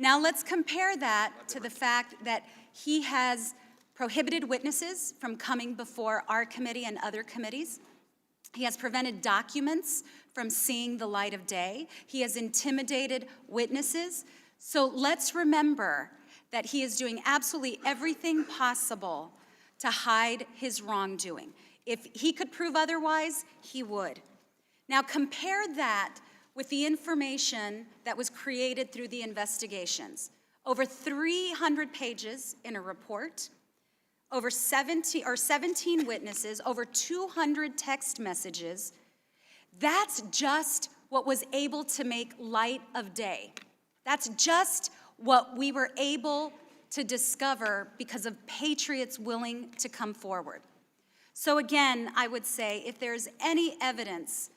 Now let's compare that to the fact that he has prohibited witnesses from coming before our committee and other committees. He has prevented documents from seeing the light of day. He has intimidated witnesses. So let's remember that he is doing absolutely everything possible to hide his wrongdoing. If he could prove otherwise, he would. Now compare that with the information that was created through the investigations. Over 300 pages in a report, over 17 witnesses, over 200 text messages. That's just what was able to make light of day. That's just what we were able to discover because of patriots willing to come forward. So again, I would say if there's any evidence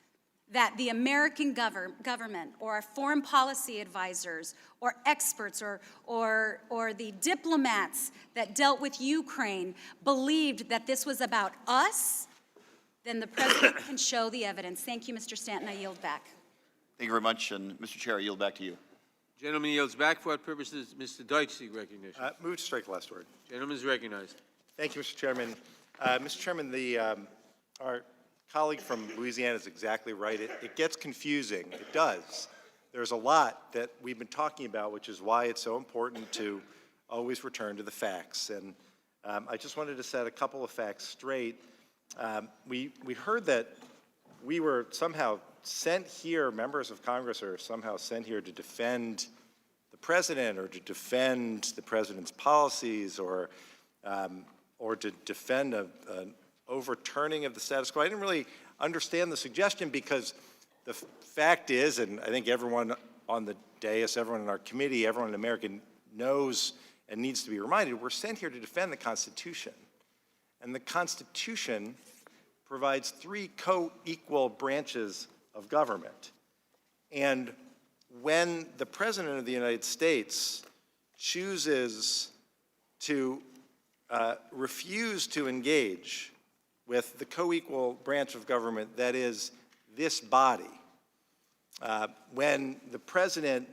that the American government or our foreign policy advisors or experts or the diplomats that dealt with Ukraine believed that this was about us, then the president can show the evidence. Thank you, Mr. Stanton. I yield back. Thank you very much, and Mr. Chair, I yield back to you. Gentleman yields back. For what purposes? Mr. Deutsch, seek recognition. Move to strike the last word. Gentleman is recognized. Thank you, Mr. Chairman. Mr. Chairman, our colleague from Louisiana is exactly right. It gets confusing. It does. There's a lot that we've been talking about, which is why it's so important to always return to the facts. And I just wanted to set a couple of facts straight. We heard that we were somehow sent here, members of Congress are somehow sent here to defend the president or to defend the president's policies or to defend an overturning of the status quo. I didn't really understand the suggestion because the fact is, and I think everyone on the dais, everyone in our committee, everyone in America knows and needs to be reminded, we're sent here to defend the Constitution. And the Constitution provides 3 co-equal branches of government. And when the President of the United States chooses to refuse to engage with the co-equal branch of government that is this body, when the President,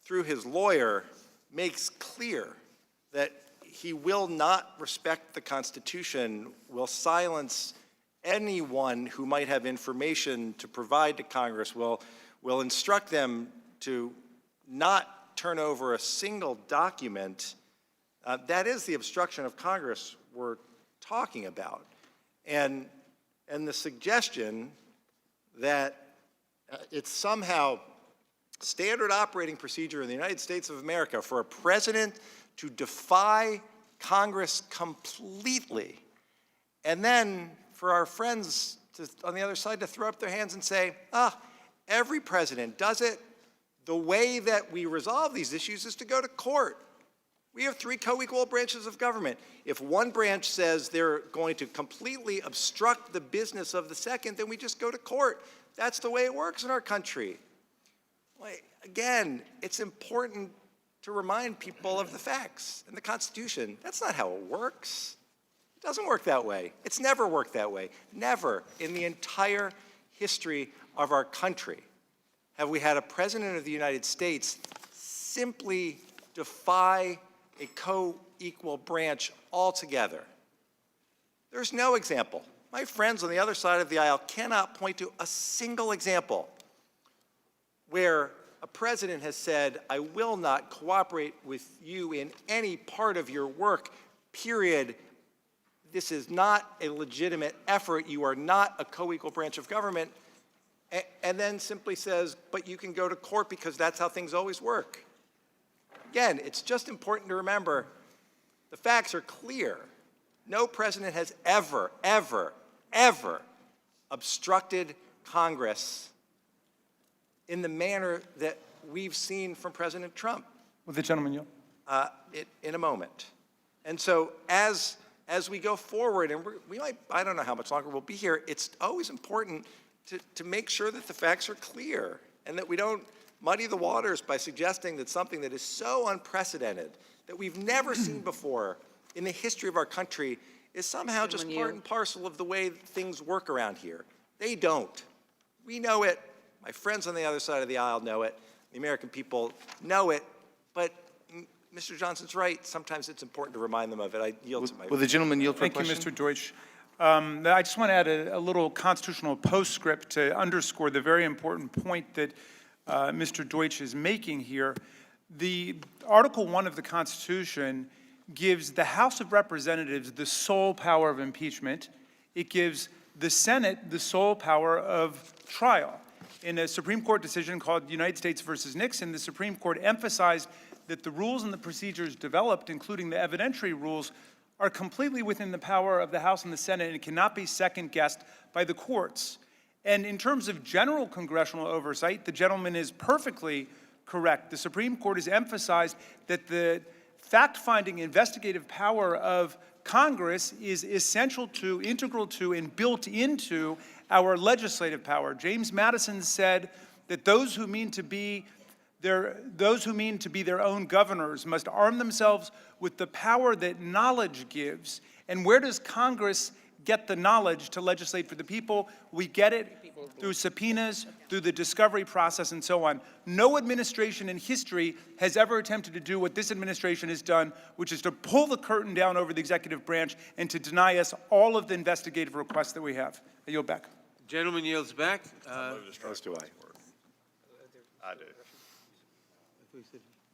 through his lawyer, makes clear that he will not respect the Constitution, will silence anyone who might have information to provide to Congress, will instruct them to not turn over a single document, that is the obstruction of Congress we're talking about. And the suggestion that it's somehow standard operating procedure in the United States of America for a president to defy Congress completely, and then for our friends on the other side to throw up their hands and say, every president does it. The way that we resolve these issues is to go to court. We have 3 co-equal branches of government. If one branch says they're going to completely obstruct the business of the second, then we just go to court. That's the way it works in our country. Again, it's important to remind people of the facts and the Constitution. That's not how it works. It doesn't work that way. It's never worked that way. Never in the entire history of our country have we had a president of the United States simply defy a co-equal branch altogether. There's no example. My friends on the other side of the aisle cannot point to a single example where a president has said, I will not cooperate with you in any part of your work, period. This is not a legitimate effort. You are not a co-equal branch of government. And then simply says, but you can go to court because that's how things always work. Again, it's just important to remember the facts are clear. No president has ever, ever, ever obstructed Congress in the manner that we've seen from President Trump. Will the gentleman yield? In a moment. And so as we go forward, and we might, I don't know how much longer we'll be here, it's always important to make sure that the facts are clear and that we don't muddy the waters by suggesting that something that is so unprecedented, that we've never seen before in the history of our country, is somehow just part and parcel of the way things work around here. They don't. We know it. My friends on the other side of the aisle know it. The American people know it. But Mr. Johnson's right. Sometimes it's important to remind them of it. I yield to my... Will the gentleman yield for a question? Thank you, Mr. Deutsch. I just want to add a little constitutional postscript to underscore the very important point that Mr. Deutsch is making here. The Article 1 of the Constitution gives the House of Representatives the sole power of impeachment. It gives the Senate the sole power of trial. In a Supreme Court decision called United States versus Nixon, the Supreme Court emphasized that the rules and the procedures developed, including the evidentiary rules, are completely within the power of the House and the Senate, and it cannot be second-guessed by the courts. And in terms of general congressional oversight, the gentleman is perfectly correct. The Supreme Court has emphasized that the fact-finding investigative power of Congress is essential to, integral to, and built into our legislative power. James Madison said that those who mean to be their own governors must arm themselves with the power that knowledge gives. And where does Congress get the knowledge to legislate for the people? We get it through subpoenas, through the discovery process, and so on. No administration in history has ever attempted to do what this administration has done, which is to pull the curtain down over the executive branch and to deny us all of the investigative requests that we have. I yield back. Gentleman yields back. As do I. I do.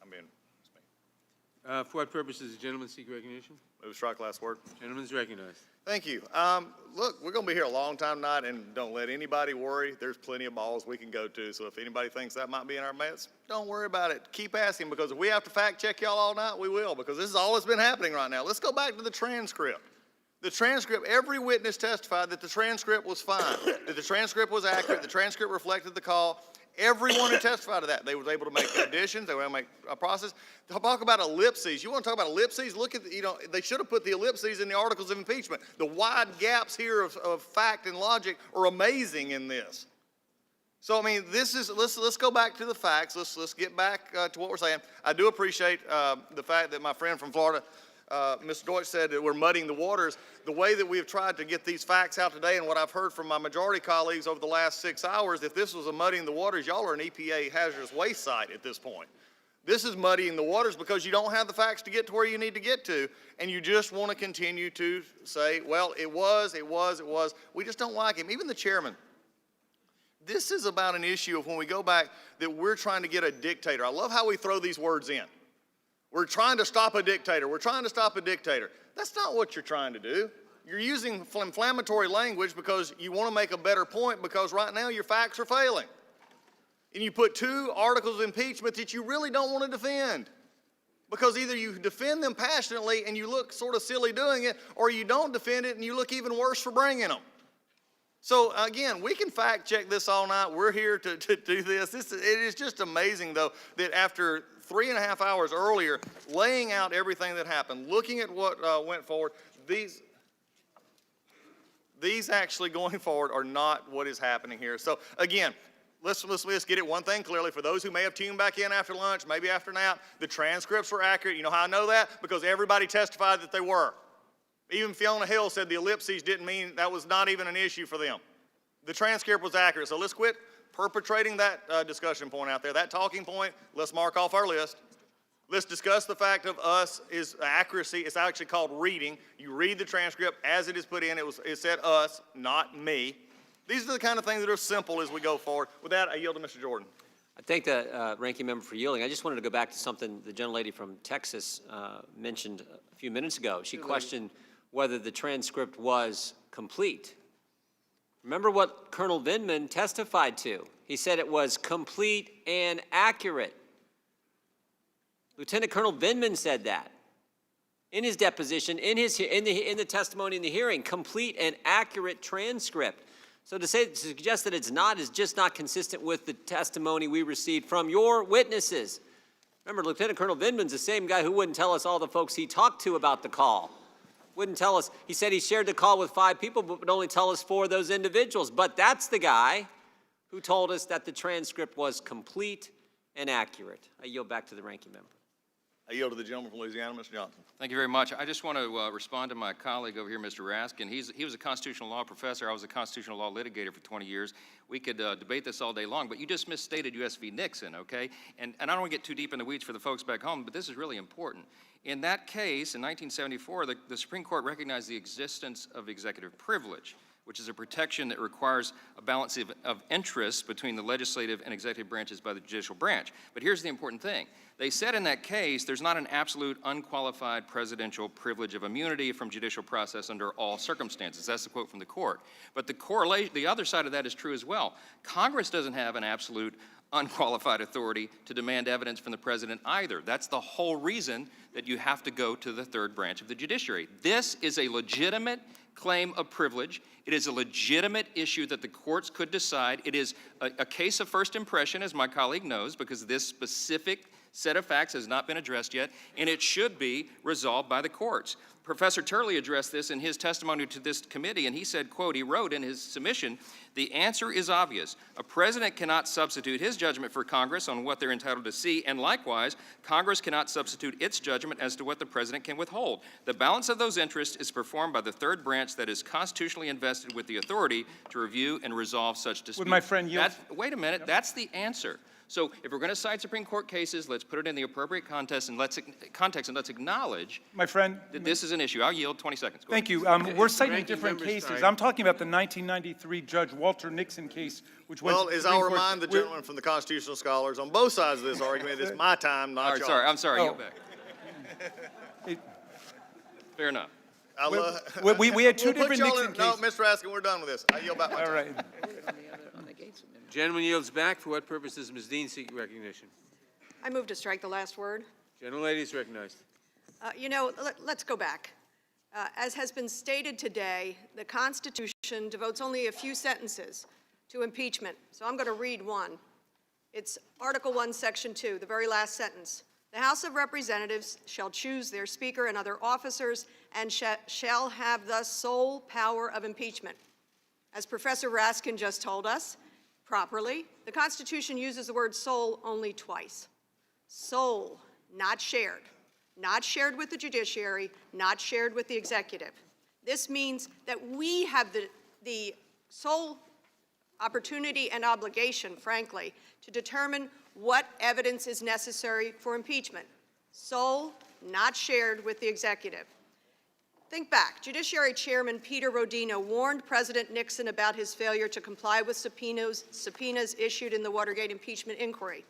I mean, it's me. For what purpose does the gentleman seek recognition? Move to strike last word. Gentleman's recognized. Thank you. Look, we're going to be here a long time tonight, and don't let anybody worry. There's plenty of balls we can go to, so if anybody thinks that might be in our midst, don't worry about it. Keep asking, because if we have to fact check y'all all night, we will, because this is all that's been happening right now. Let's go back to the transcript. The transcript, every witness testified that the transcript was fine, that the transcript was accurate, the transcript reflected the call. Everyone who testified to that, they were able to make additions, they were able to make a process. Talk about ellipses. You want to talk about ellipses? Look at, they should have put the ellipses in the articles of impeachment. The wide gaps here of fact and logic are amazing in this. So, I mean, let's go back to the facts. Let's get back to what we're saying. I do appreciate the fact that my friend from Florida, Mr. Deutsch, said that we're muddying the waters. The way that we've tried to get these facts out today, and what I've heard from my majority colleagues over the last 6 hours, if this was a muddying the waters, y'all are an EPA hazardous waste site at this point. This is muddying the waters because you don't have the facts to get to where you need to get to, and you just want to continue to say, well, it was. We just don't like him. Even the chairman. This is about an issue of when we go back that we're trying to get a dictator. I love how we throw these words in. We're trying to stop a dictator. We're trying to stop a dictator. That's not what you're trying to do. You're using inflammatory language because you want to make a better point because right now your facts are failing. And you put 2 articles of impeachment that you really don't want to defend. Because either you defend them passionately and you look sort of silly doing it, or you don't defend it and you look even worse for bringing them. So again, we can fact check this all night. We're here to do this. It is just amazing though that after 3.5 hours earlier, laying out everything that happened, looking at what went forward, these actually going forward are not what is happening here. So again, let's get it one thing clearly. For those who may have tuned back in after lunch, maybe after nap, the transcripts were accurate. You know how I know that? Because everybody testified that they were. Even Fiona Hill said the ellipses didn't mean, that was not even an issue for them. The transcript was accurate. So let's quit perpetrating that discussion point out there, that talking point. Let's mark off our list. Let's discuss the fact of us is accuracy. It's actually called reading. You read the transcript as it is put in. It said us, not me. These are the kind of things that are simple as we go forward. With that, I yield to Mr. Jordan. I thank the ranking member for yielding. I just wanted to go back to something the gentlelady from Texas mentioned a few minutes ago. She questioned whether the transcript was complete. Remember what Colonel Vindman testified to. He said it was complete and accurate. Lieutenant Colonel Vindman said that in his deposition, in the testimony in the hearing, complete and accurate transcript. So to suggest that it's not is just not consistent with the testimony we received from your witnesses. Remember, Lieutenant Colonel Vindman's the same guy who wouldn't tell us all the folks he talked to about the call. Wouldn't tell us. He said he shared the call with 5 people, but would only tell us 4 of those individuals. But that's the guy who told us that the transcript was complete and accurate. I yield back to the ranking member. I yield to the gentleman from Louisiana, Mr. Johnson. Thank you very much. I just want to respond to my colleague over here, Mr. Raskin. He was a constitutional law professor. I was a constitutional law litigator for 20 years. We could debate this all day long, but you just misstated U.S. v. Nixon, okay? And I don't want to get too deep in the weeds for the folks back home, but this is really important. In that case, in 1974, the Supreme Court recognized the existence of executive privilege, which is a protection that requires a balance of interests between the legislative and executive branches by the judicial branch. But here's the important thing. They said in that case, there's not an absolute unqualified presidential privilege of immunity from judicial process under all circumstances. That's the quote from the court. But the other side of that is true as well. Congress doesn't have an absolute unqualified authority to demand evidence from the president either. That's the whole reason that you have to go to the 3rd branch of the judiciary. This is a legitimate claim of privilege. It is a legitimate issue that the courts could decide. It is a case of first impression, as my colleague knows, because this specific set of facts has not been addressed yet, and it should be resolved by the courts. Professor Turley addressed this in his testimony to this committee, and he said, quote, he wrote in his submission, the answer is obvious. A president cannot substitute his judgment for Congress on what they're entitled to see, and likewise, Congress cannot substitute its judgment as to what the president can withhold. The balance of those interests is performed by the 3rd branch that is constitutionally invested with the authority to review and resolve such disputes. Would my friend yield? Wait a minute, that's the answer. So if we're going to cite Supreme Court cases, let's put it in the appropriate context and let's acknowledge My friend, that this is an issue. I'll yield 20 seconds. Go thank ahead. you. We're citing ranking different member, cases. sorry. I'm talking about the 1993 Judge Walter Nixon case, which went Well, to the as Supreme I'll Court. remind the gentleman from the constitutional scholars on both sides of this argument, it's my time, not All right, yours. sorry, I'm sorry, Oh. yield back. Fair enough. We had 2 We'll put different y'all Nixon in, no, cases. Mr. Raskin, we're done with this. I yield back my All time. right. Gentleman yields back. For what purpose does Ms. Dean seek recognition? I move to strike the last word. Gentlelady is recognized. Let's go back. As has been stated today, the Constitution devotes only a few sentences to impeachment. So I'm going to read one. It's Article 1, Section 2, the very last sentence. The House of Representatives shall choose their Speaker and other officers and shall have the sole power of impeachment. As Professor Raskin just told us, properly, the Constitution uses the word sole only twice. Sole, not shared. Not shared with the judiciary, not shared with the executive. This means that we have the sole opportunity and obligation, frankly, to determine what evidence is necessary for impeachment. Sole, not shared with the executive. Think back. Judiciary Chairman Peter Rodino warned President Nixon about his failure to comply with subpoenas issued in the Watergate impeachment inquiry.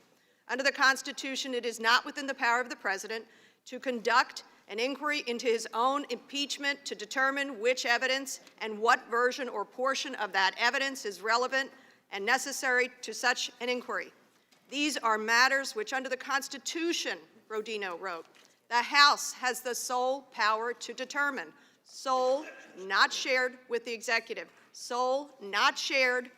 Under the Constitution, it is not within the power of the president to conduct an inquiry into his own impeachment to determine which evidence and what version or portion of that evidence is relevant and necessary to such an inquiry. These are matters which, under the Constitution, Rodino wrote, the House has the sole power to determine. Sole, not shared with the executive. Sole, not shared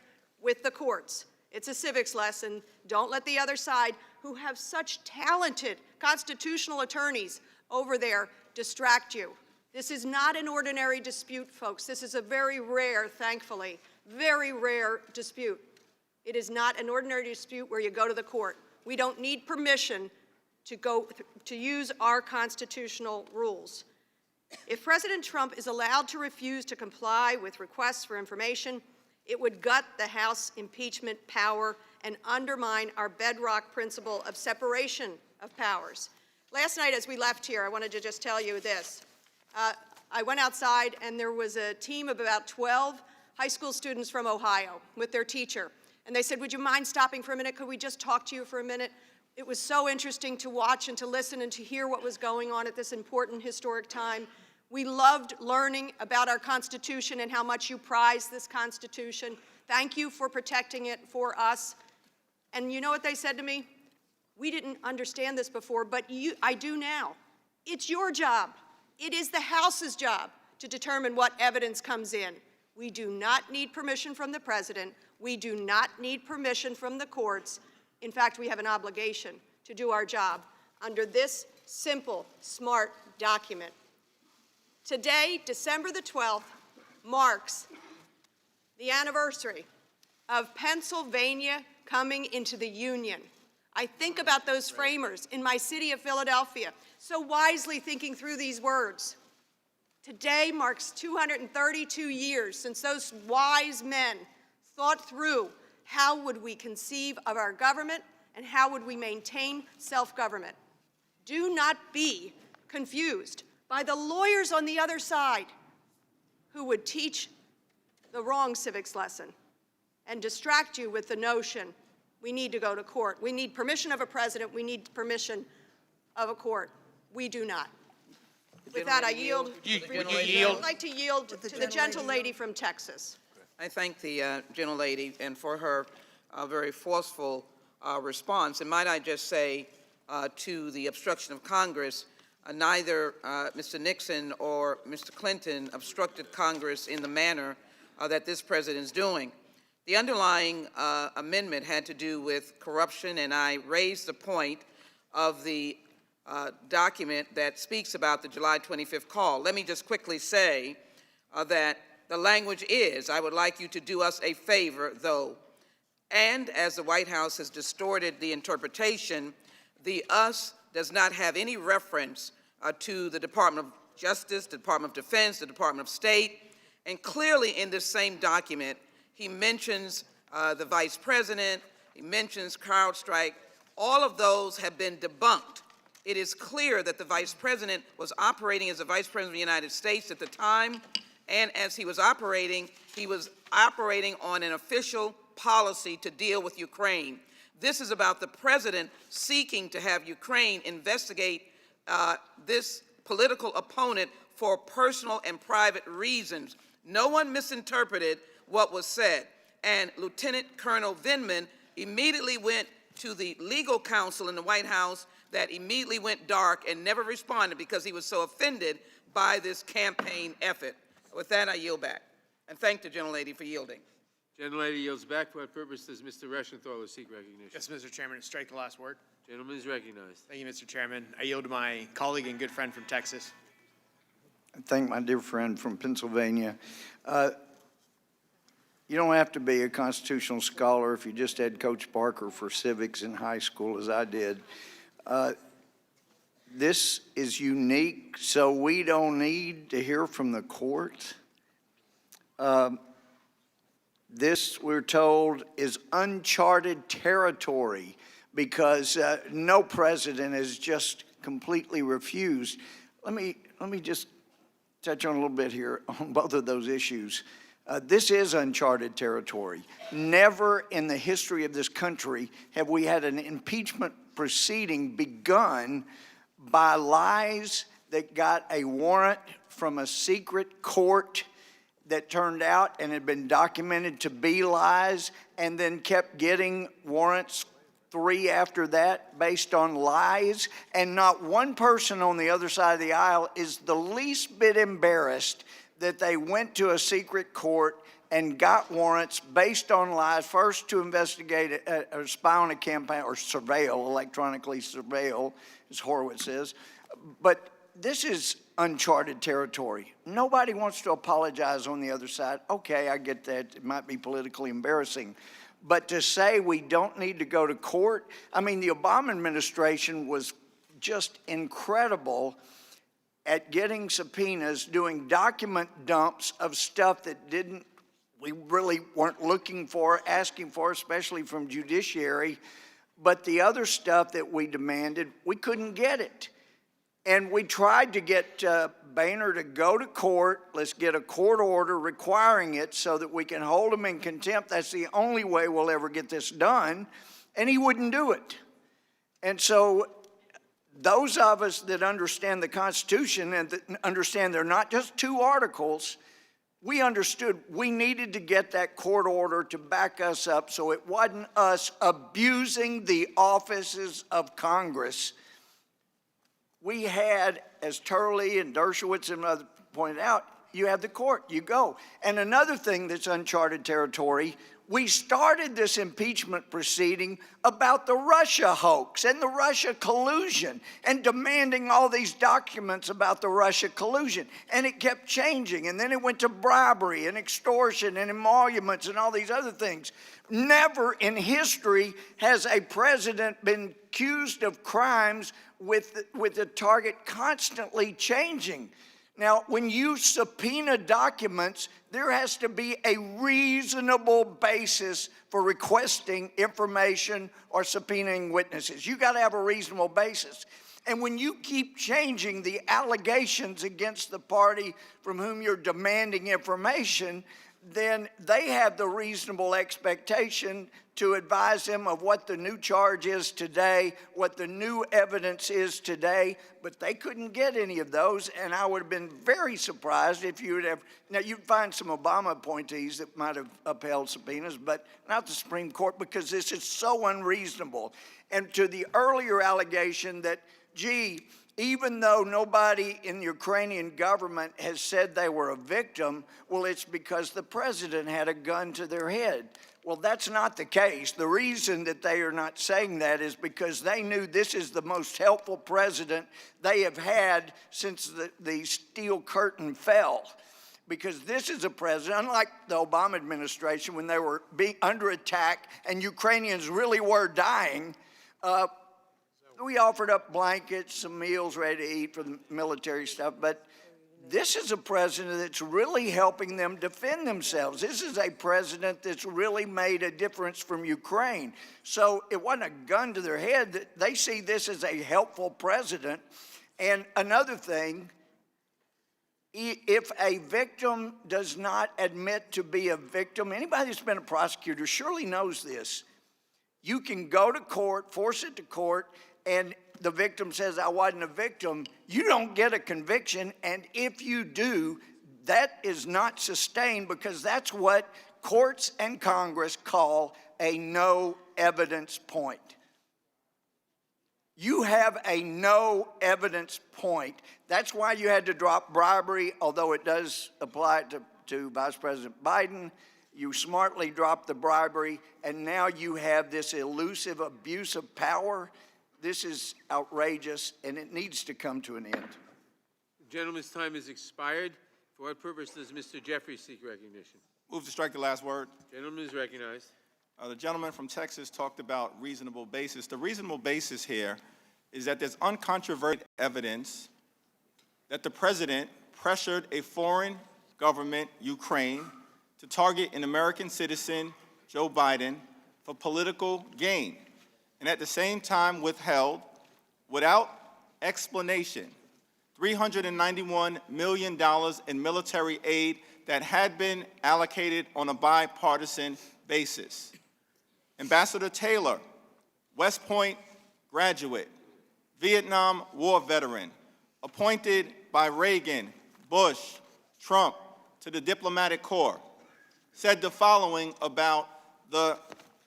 with the courts. It's a civics lesson. Don't let the other side, who have such talented constitutional attorneys over there, distract you. This is not an ordinary dispute, folks. This is a very rare, thankfully, very rare dispute. It is not an ordinary dispute where you go to the court. We don't need permission to use our constitutional rules. If President Trump is allowed to refuse to comply with requests for information, it would gut the House impeachment power and undermine our bedrock principle of separation of powers. Last night as we left here, I wanted to just tell you this. I went outside and there was a team of about 12 high school students from Ohio with their teacher. And they said, would you mind stopping for a minute? Could we just talk to you for a minute? It was so interesting to watch and to listen and to hear what was going on at this important historic time. We loved learning about our Constitution and how much you prize this Constitution. Thank you for protecting it for us. And you know what they said to me? We didn't understand this before, but I do now. It's your job. It is the House's job to determine what evidence comes in. We do not need permission from the President. We do not need permission from the courts. In fact, we have an obligation to do our job under this simple, smart document. Today, December the 12th, marks the anniversary of Pennsylvania coming into the Union. I think about those framers in my city of Philadelphia, so wisely thinking through these words. Today marks 232 years since those wise men thought through how would we conceive of our government and how would we maintain self-government. Do not be confused by the lawyers on the other side who would teach the wrong civics lesson and distract you with the notion we need to go to court. We need permission of a president. We need permission of a court. We do not. With that, I yield. I'd like to yield to the gentlelady from Texas. I thank the gentlelady and for her very forceful response. And might I just say to the obstruction of Congress, neither Mr. Nixon or Mr. Clinton obstructed Congress in the manner that this president is doing. The underlying amendment had to do with corruption, and I raised the point of the document that speaks about the July 25th call. Let me just quickly say that the language is, I would like you to do us a favor, though. And as the White House has distorted the interpretation, the us does not have any reference to the Department of Justice, the Department of Defense, the Department of State. And clearly in this same document, he mentions the Vice President, he mentions CrowdStrike. All of those have been debunked. It is clear that the Vice President was operating as the Vice President of the United States at the time, and as he was operating on an official policy to deal with Ukraine. This is about the President seeking to have Ukraine investigate this political opponent for personal and private reasons. No one misinterpreted what was said, and Lieutenant Colonel Vindman immediately went to the legal counsel in the White House that immediately went dark and never responded because he was so offended by this campaign effort. With that, I yield back. And thank the gentlelady for yielding. Gentlelady yields back. For what purpose does Mr. Reschenthaler seek recognition? Yes, Mr. Chairman, strike the last word. Gentleman is recognized. Thank you, Mr. Chairman. I yield to my colleague and good friend from Texas. I thank my dear friend from Pennsylvania. You don't have to be a constitutional scholar if you just had Coach Parker for civics in high school, as I did. This is unique, so we don't need to hear from the court. This, we're told, is uncharted territory because no president has just completely refused. Let me just touch on a little bit here on both of those issues. This is uncharted territory. Never in the history of this country have we had an impeachment proceeding begun by lies that got a warrant from a secret court that turned out and had been documented to be lies, and then kept getting warrants 3 after that based on lies, and not one person on the other side of the aisle is the least bit embarrassed that they went to a secret court and got warrants based on lies, first to investigate or spy on a campaign, or surveil, electronically surveil, as Horowitz says. But this is uncharted territory. Nobody wants to apologize on the other side. Okay, I get that. It might be politically embarrassing. But to say we don't need to go to court, I mean, the Obama administration was just incredible at getting subpoenas, doing document dumps of stuff that we really weren't looking for, asking for, especially from judiciary. But the other stuff that we demanded, we couldn't get it. And we tried to get Boehner to go to court. Let's get a court order requiring it so that we can hold him in contempt. That's the only way we'll ever get this done. And he wouldn't do it. And so those of us that understand the Constitution and that understand they're not just 2 articles, we understood we needed to get that court order to back us up so it wasn't us abusing the offices of Congress. We had, as Turley and Dershowitz and others pointed out, you have the court, you go. And another thing that's uncharted territory, we started this impeachment proceeding about the Russia hoax and the Russia collusion and demanding all these documents about the Russia collusion. And it kept changing. And then it went to bribery and extortion and emoluments and all these other things. Never in history has a president been accused of crimes with the target constantly changing. Now, when you subpoena documents, there has to be a reasonable basis for requesting information or subpoenaing witnesses. You got to have a reasonable basis. And when you keep changing the allegations against the party from whom you're demanding information, then they have the reasonable expectation to advise them of what the new charge is today, what the new evidence is today, but they couldn't get any of those, and I would have been very surprised if you would have. Now, you'd find some Obama appointees that might have upheld subpoenas, but not the Supreme Court, because this is so unreasonable. And to the earlier allegation that, gee, even though nobody in the Ukrainian government has said they were a victim, well, it's because the president had a gun to their head. Well, that's not the case. The reason that they are not saying that is because they knew this is the most helpful president they have had since the Steel Curtain fell. Because this is a president, unlike the Obama administration when they were being under attack and Ukrainians really were dying, we offered up blankets, some meals ready to eat for the military stuff, but this is a president that's really helping them defend themselves. This is a president that's really made a difference from Ukraine. So it wasn't a gun to their head. They see this as a helpful president. And another thing, if a victim does not admit to be a victim, anybody that's been a prosecutor surely knows this. You can go to court, force it to court, and the victim says, I wasn't a victim, you don't get a conviction, and if you do, that is not sustained because that's what courts and Congress call a no evidence point. You have a no evidence point. That's why you had to drop bribery, although it does apply to Vice President Biden. You smartly dropped the bribery, and now you have this elusive abuse of power. This is outrageous, and it needs to come to an end. The gentleman's time has expired. For what purpose does Mr. Jeffries seek recognition? Move to strike the last word. Gentleman is recognized. The gentleman from Texas talked about reasonable basis. The reasonable basis here is that there's uncontroverted evidence that the president pressured a foreign government, Ukraine, to target an American citizen, Joe Biden, for political gain, and at the same time withheld, without explanation, $391 million in military aid that had been allocated on a bipartisan basis. Ambassador Taylor, West Point graduate, Vietnam War veteran, appointed by Reagan, Bush, Trump to the diplomatic corps, said the following about the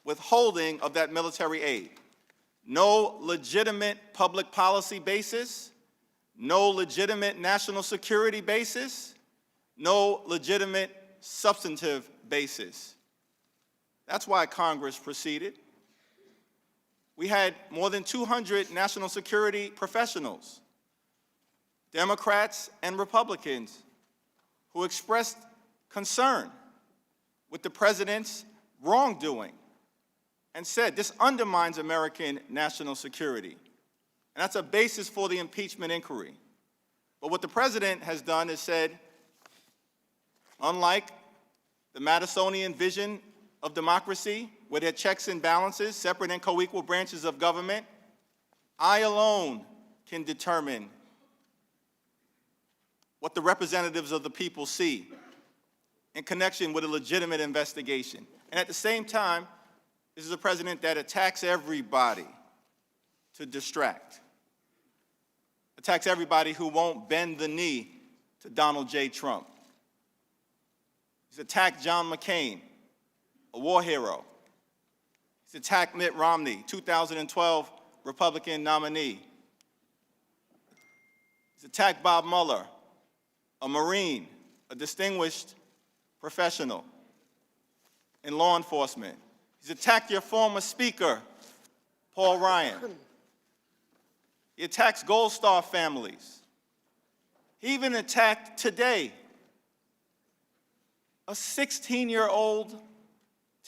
withholding of that military aid. No legitimate public policy basis, no legitimate national security basis, no legitimate substantive basis. That's why Congress proceeded. We had more than 200 national security professionals, Democrats and Republicans, who expressed concern with the president's wrongdoing and said this undermines American national security. And that's a basis for the impeachment inquiry. But what the president has done is said, unlike the Madisonian vision of democracy, where there are checks and balances, separate and co-equal branches of government, I alone can determine what the representatives of the people see in connection with a legitimate investigation. And at the same time, this is a president that attacks everybody to distract. Attacks everybody who won't bend the knee to Donald J. Trump. He's attacked John McCain, a war hero. He's attacked Mitt Romney, 2012 Republican nominee. He's attacked Bob Mueller, a Marine, a distinguished professional in law enforcement. He's attacked your former Speaker, Paul Ryan. He attacks Gold Star families. He even attacked today a 16-year-old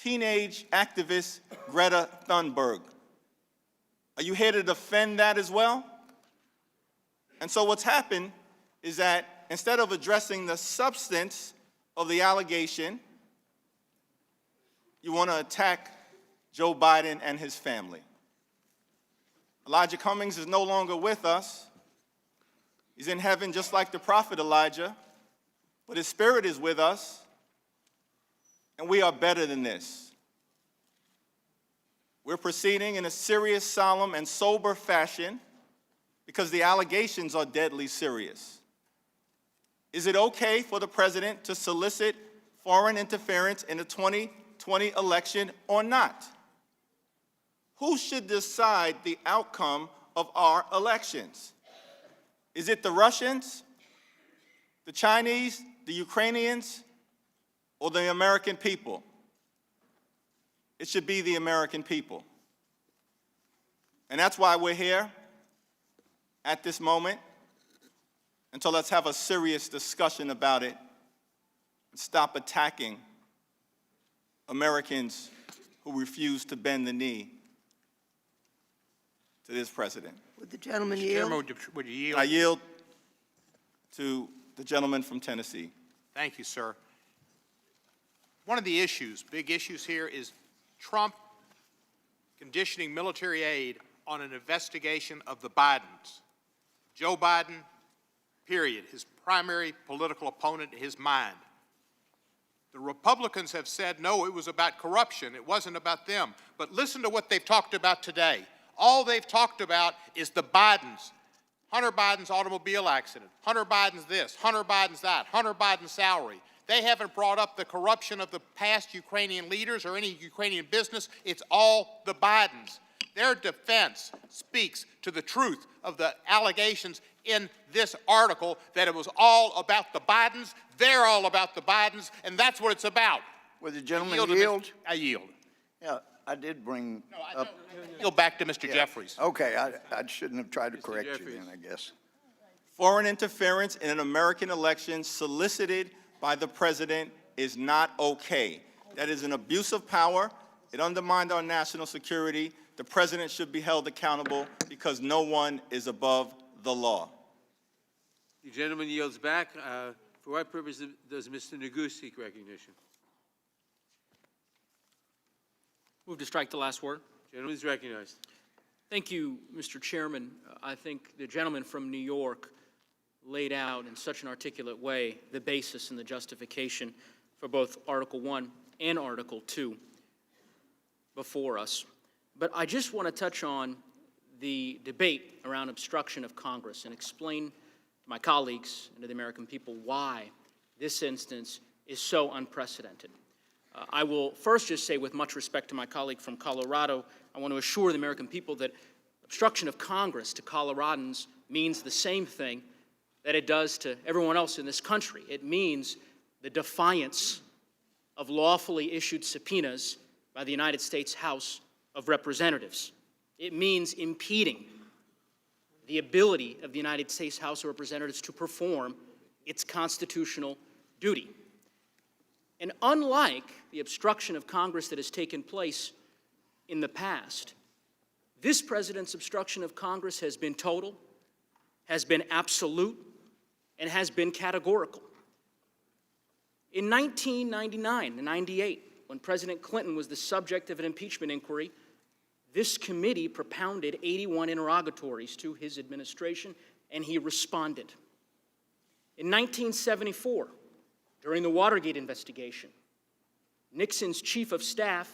teenage activist, Greta Thunberg. Are you here to defend that as well? And so what's happened is that instead of addressing the substance of the allegation, you want to attack Joe Biden and his family. Elijah Cummings is no longer with us. He's in heaven just like the prophet Elijah, but his spirit is with us, and we are better than this. We're proceeding in a serious, solemn, and sober fashion because the allegations are deadly serious. Is it okay for the president to solicit foreign interference in the 2020 election or not? Who should decide the outcome of our elections? Is it the Russians, the Chinese, the Ukrainians, or the American people? It should be the American people. And that's why we're here at this moment. And so let's have a serious discussion about it and stop attacking Americans who refuse to bend the knee to this president. Would the gentleman Mr. yield? Chairman, would you yield? I yield to the gentleman from Tennessee. Thank you, sir. One of the issues, big issues here, is Trump conditioning military aid on an investigation of the Bidens. Joe Biden, period, his primary political opponent in his mind. The Republicans have said, no, it was about corruption. It wasn't about them. But listen to what they've talked about today. All they've talked about is the Bidens. Hunter Biden's automobile accident, Hunter Biden's this, Hunter Biden's that, Hunter Biden's salary. They haven't brought up the corruption of the past Ukrainian leaders or any Ukrainian business. It's all the Bidens. Their defense speaks to the truth of the allegations in this article that it was all about the Bidens. They're all about the Bidens, and that's what it's about. Would the gentleman yield? I yield. Yeah, I did bring up. Yield back to Mr. Jeffries. Okay, I shouldn't have tried to correct you then, I guess. Foreign interference in an American election solicited by the president is not okay. That is an abuse of power. It undermined our national security. The president should be held accountable because no one is above the law. The gentleman yields back. For what purpose does Mr. Nagu seek recognition? Move to strike the last word. Gentleman is recognized. Thank you, Mr. Chairman. I think the gentleman from New York laid out in such an articulate way the basis and the justification for both Article 1 and Article 2 before us. But I just want to touch on the debate around obstruction of Congress and explain to my colleagues and to the American people why this instance is so unprecedented. I will first just say, with much respect to my colleague from Colorado, I want to assure the American people that obstruction of Congress to Coloradans means the same thing that it does to everyone else in this country. It means the defiance of lawfully issued subpoenas by the United States House of Representatives. It means impeding the ability of the United States House of Representatives to perform its constitutional duty. And unlike the obstruction of Congress that has taken place in the past, this president's obstruction of Congress has been total, has been absolute, and has been categorical. In 1999 and 98, when President Clinton was the subject of an impeachment inquiry, this committee propounded 81 interrogatories to his administration, and he responded. In 1974, during the Watergate investigation, Nixon's chief of staff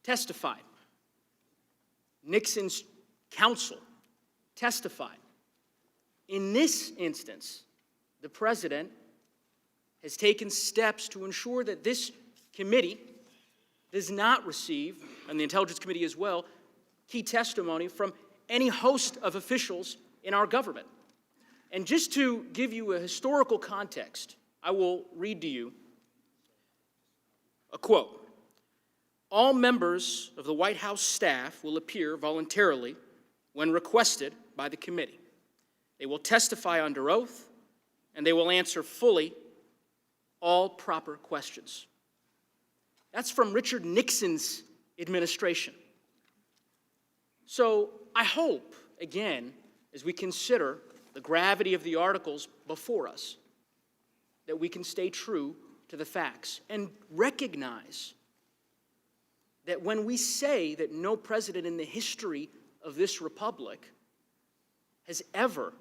testified. Nixon's counsel testified. In this instance, the president has taken steps to ensure that this committee does not receive, and the Intelligence Committee as well, key testimony from any host of officials in our government. And just to give you a historical context, I will read to you a quote. All members of the White House staff will appear voluntarily when requested by the committee. They will testify under oath, and they will answer fully all proper questions. That's from Richard Nixon's administration. So I hope, again, as we consider the gravity of the articles before us, that we can stay true to the facts and recognize that when we say that no president in the history of this republic has ever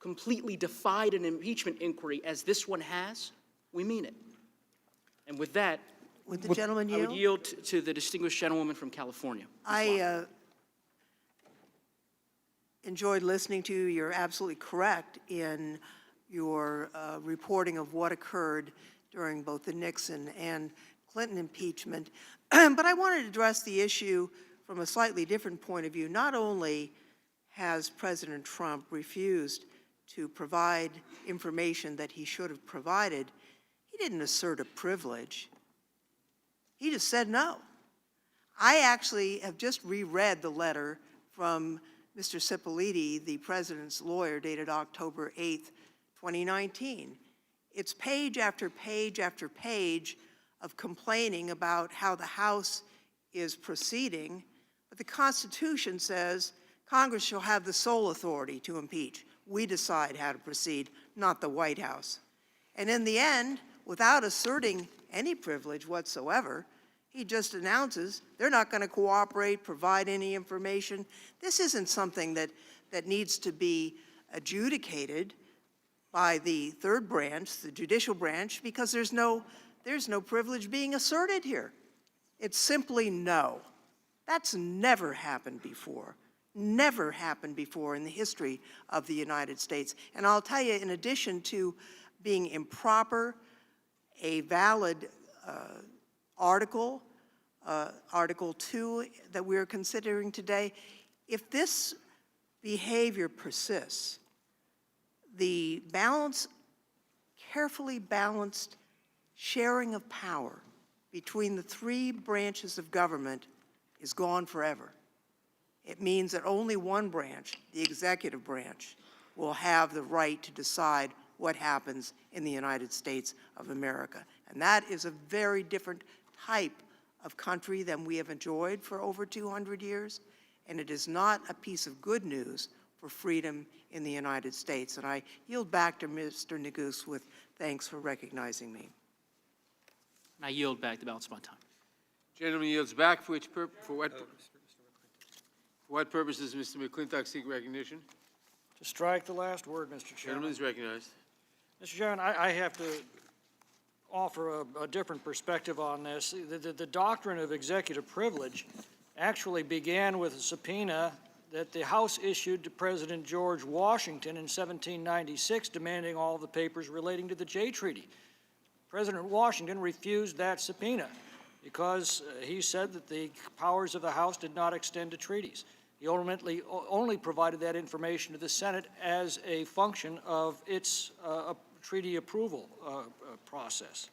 completely defied an impeachment inquiry as this one has, we mean it. And with that, Would the gentleman I would yield? yield to the distinguished gentlewoman from California. I enjoyed listening to you. You're absolutely correct in your reporting of what occurred during both the Nixon and Clinton impeachment. But I wanted to address the issue from a slightly different point of view. Not only has President Trump refused to provide information that he should have provided, he didn't assert a privilege. He just said no. I actually have just reread the letter from Mr. Cipolliti, the president's lawyer, dated October 8th, 2019. It's page after page after page of complaining about how the House is proceeding, but the Constitution says Congress shall have the sole authority to impeach. We decide how to proceed, not the White House. And in the end, without asserting any privilege whatsoever, he just announces they're not going to cooperate, provide any information. This isn't something that needs to be adjudicated by the third branch, the judicial branch, because there's no privilege being asserted here. It's simply no. That's never happened before. Never happened before in the history of the United States. And I'll tell you, in addition to being improper, a valid Article 2 that we're considering today, if this behavior persists, the carefully balanced sharing of power between the three branches of government is gone forever. It means that only one branch, the executive branch, will have the right to decide what happens in the United States of America. And that is a very different type of country than we have enjoyed for over 200 years, and it is not a piece of good news for freedom in the United States. And I yield back to Mr. Neguse with thanks for recognizing me. And I yield back the balance of my time. Gentleman yields back. For what purpose does Mr. McClintock seek recognition? To strike the last word, Mr. Chairman. Gentleman is recognized. Mr. Chairman, I have to offer a different perspective on this. The doctrine of executive privilege actually began with a subpoena that the House issued to President George Washington in 1796 demanding all the papers relating to the Jay Treaty. President Washington refused that subpoena because he said that the powers of the House did not extend to treaties. He ultimately only provided that information to the Senate as a function of its treaty approval process.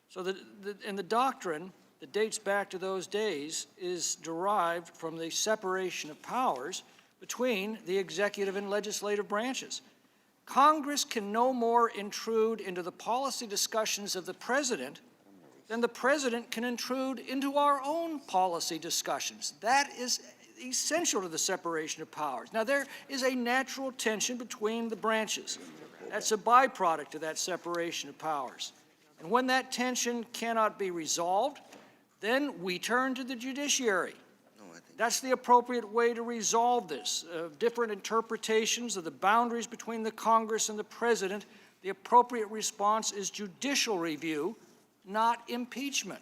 So the doctrine that dates back to those days is derived from the separation of powers between the executive and legislative branches. Congress can no more intrude into the policy discussions of the president than the president can intrude into our own policy discussions. That is essential to the separation of powers. Now, there is a natural tension between the branches. That's a byproduct of that separation of powers. And when that tension cannot be resolved, then we turn to the judiciary. That's the appropriate way to resolve this. Different interpretations of the boundaries between the Congress and the President, the appropriate response is judicial review, not impeachment.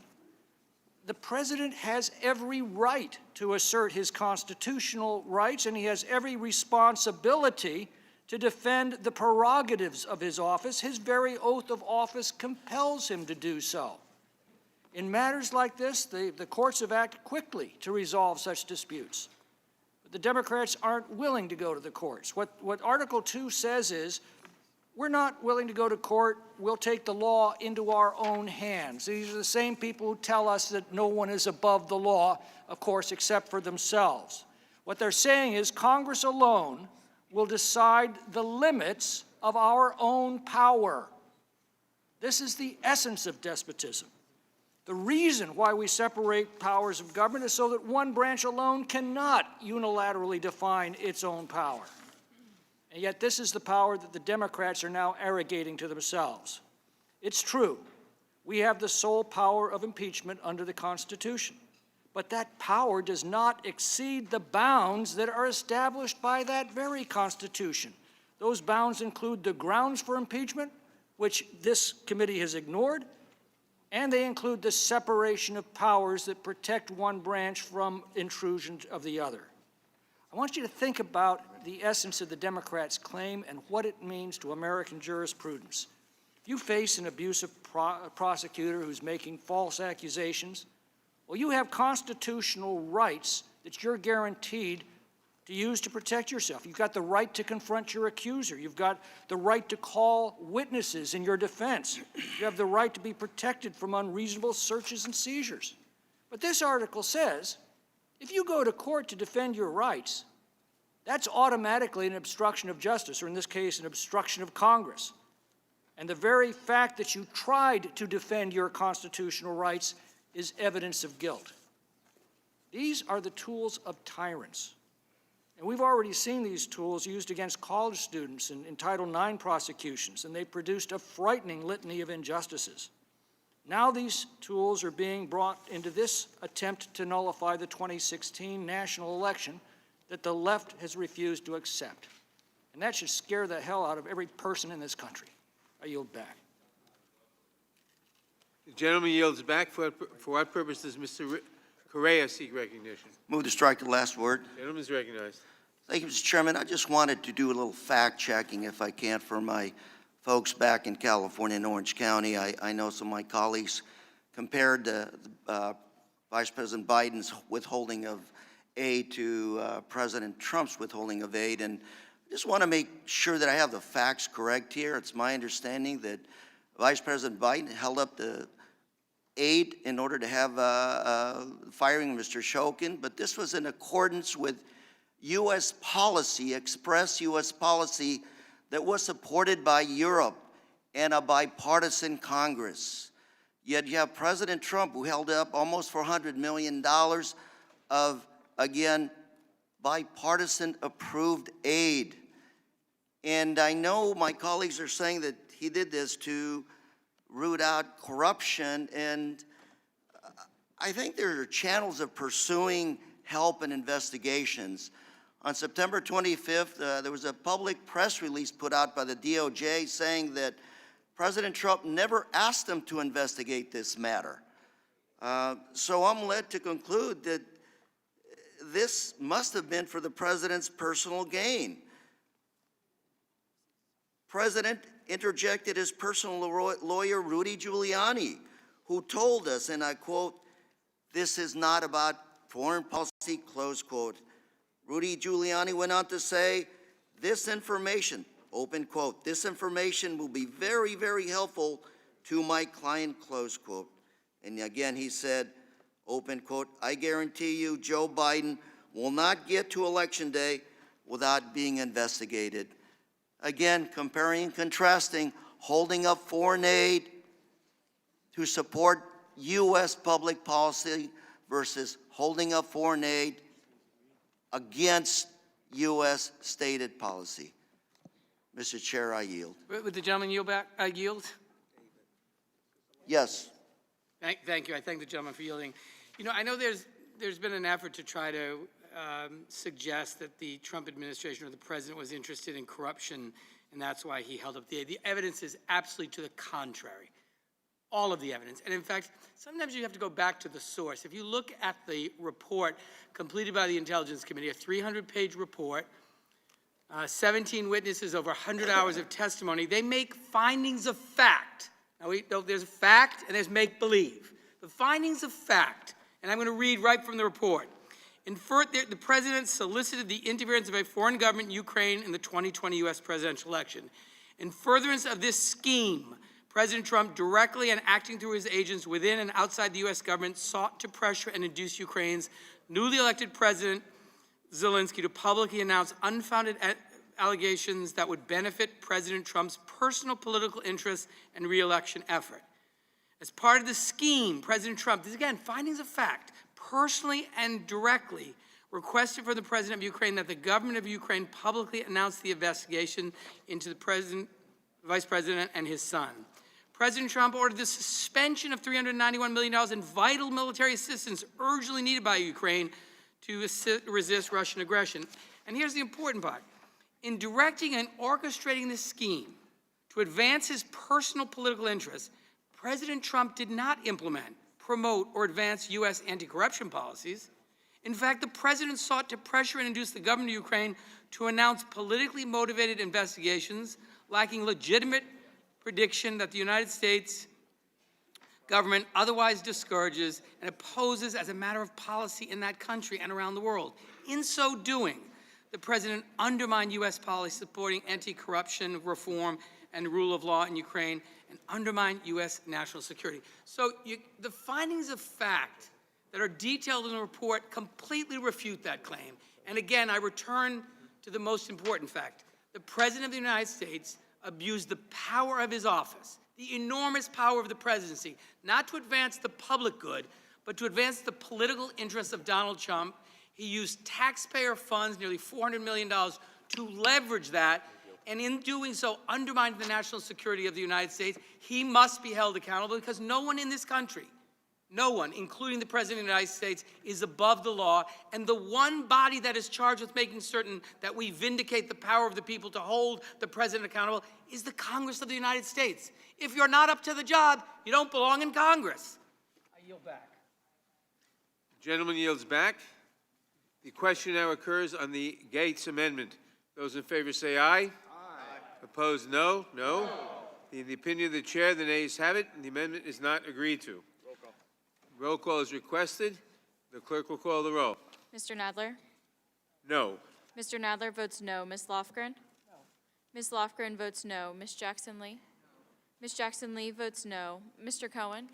The President has every right to assert his constitutional rights, and he has every responsibility to defend the prerogatives of his office. His very oath of office compels him to do so. In matters like this, the courts have acted quickly to resolve such disputes. But the Democrats aren't willing to go to the courts. What Article 2 says is, we're not willing to go to court, we'll take the law into our own hands. These are the same people who tell us that no one is above the law, of course, except for themselves. What they're saying is Congress alone will decide the limits of our own power. This is the essence of despotism. The reason why we separate powers of government is so that one branch alone cannot unilaterally define its own power. And yet this is the power that the Democrats are now arrogating to themselves. It's true, we have the sole power of impeachment under the Constitution. But that power does not exceed the bounds that are established by that very Constitution. Those bounds include the grounds for impeachment, which this committee has ignored, and they include the separation of powers that protect one branch from intrusion of the other. I want you to think about the essence of the Democrats' claim and what it means to American jurisprudence. If you face an abusive prosecutor who's making false accusations, well, you have constitutional rights that you're guaranteed to use to protect yourself. You've got the right to confront your accuser. You've got the right to call witnesses in your defense. You have the right to be protected from unreasonable searches and seizures. But this article says, if you go to court to defend your rights, that's automatically an obstruction of justice, or in this case, an obstruction of Congress. And the very fact that you tried to defend your constitutional rights is evidence of guilt. These are the tools of tyrants. And we've already seen these tools used against college students in Title IX prosecutions, and they produced a frightening litany of injustices. Now these tools are being brought into this attempt to nullify the 2016 national election that the left has refused to accept. And that should scare the hell out of every person in this country. I yield back. The gentleman yields back. For what purpose does Mr. Correa seek recognition? Move to strike the last word. Gentleman is recognized. Thank you, Mr. Chairman. I just wanted to do a little fact-checking, if I can, for my folks back in California and Orange County. I know some of my colleagues compared Vice President Biden's withholding of aid to President Trump's withholding of aid, and I just want to make sure that I have the facts correct here. It's my understanding that Vice President Biden held up the aid in order to have firing Mr. Shokin, but this was in accordance with U.S. policy, express U.S. policy that was supported by Europe and a bipartisan Congress. Yet you have President Trump, who held up almost $400 million of, again, bipartisan approved aid. And I know my colleagues are saying that he did this to root out corruption, and I think there are channels of pursuing help and investigations. On September 25th, there was a public press release put out by the DOJ saying that President Trump never asked them to investigate this matter. So I'm led to conclude that this must have been for the president's personal gain. President interjected his personal lawyer, Rudy Giuliani, who told us, and I quote, "This is not about foreign policy," close quote. Rudy Giuliani went on to say, "This information," open quote, "this information will be very, very helpful to my client," close quote. And again, he said, open quote, "I guarantee you Joe Biden will not get to Election Day without being investigated." Again, comparing and contrasting, holding up foreign aid to support U.S. public policy versus holding up foreign aid against U.S. stated policy. Mr. Chair, I yield. Would the gentleman yield back? Yield? Yes. Thank you. I thank the gentleman for yielding. You know, I know there's been an effort to try to suggest that the Trump administration or the president was interested in corruption, and that's why he held up the aid. The evidence is absolutely to the contrary. All of the evidence. And in fact, sometimes you have to go back to the source. If you look at the report completed by the Intelligence Committee, a 300-page report, 17 witnesses, over 100 hours of testimony, they make findings of fact. Now, there's fact and there's make-believe. The findings of fact, and I'm going to read right from the report. The president solicited the interference of a foreign government in Ukraine in the 2020 U.S. presidential election. In furtherance of this scheme, President Trump, directly and acting through his agents within and outside the U.S. government, sought to pressure and induce Ukraine's newly elected President Zelensky to publicly announce unfounded allegations that would benefit President Trump's personal political interests and re-election effort. As part of the scheme, President Trump, this again, findings of fact, personally and directly requested from the President of Ukraine that the government of Ukraine publicly announce the investigation into the Vice President and his son. President Trump ordered the suspension of $391 million in vital military assistance urgently needed by Ukraine to resist Russian aggression. And here's the important part. In directing and orchestrating this scheme to advance his personal political interests, President Trump did not implement, promote, or advance U.S. anti-corruption policies. In fact, the president sought to pressure and induce the government of Ukraine to announce politically motivated investigations lacking legitimate prediction that the United States government otherwise discourages and opposes as a matter of policy in that country and around the world. In so doing, the president undermined U.S. policy supporting anti-corruption reform and rule of law in Ukraine and undermined U.S. national security. So the findings of fact that are detailed in the report completely refute that claim. And again, I return to the most important fact. The President of the United States abused the power of his office, the enormous power of the presidency, not to advance the public good, but to advance the political interests of Donald Trump. He used taxpayer funds, nearly $400 million, to leverage that, and in doing so, undermined the national security of the United States. He must be held accountable because no one in this country, no one, including the President of the United States, is above the law. And the one body that is charged with making certain that we vindicate the power of the people to hold the President accountable is the Congress of the United States. If you're not up to the job, you don't belong in Congress. I yield back. The gentleman yields back. The question now occurs on the Gates Amendment. Those in favor say aye. Aye. Opposed, no. No. In the opinion of the chair, the nays have it, and the amendment is not agreed to. Roll call is requested. The clerk will call the roll. Mr. Nadler? No. Mr. Nadler votes no. Ms. Lofgren? No. Ms. Lofgren votes no. Ms. Jackson-Lee? Ms. Jackson-Lee votes no. Mr. Cohen?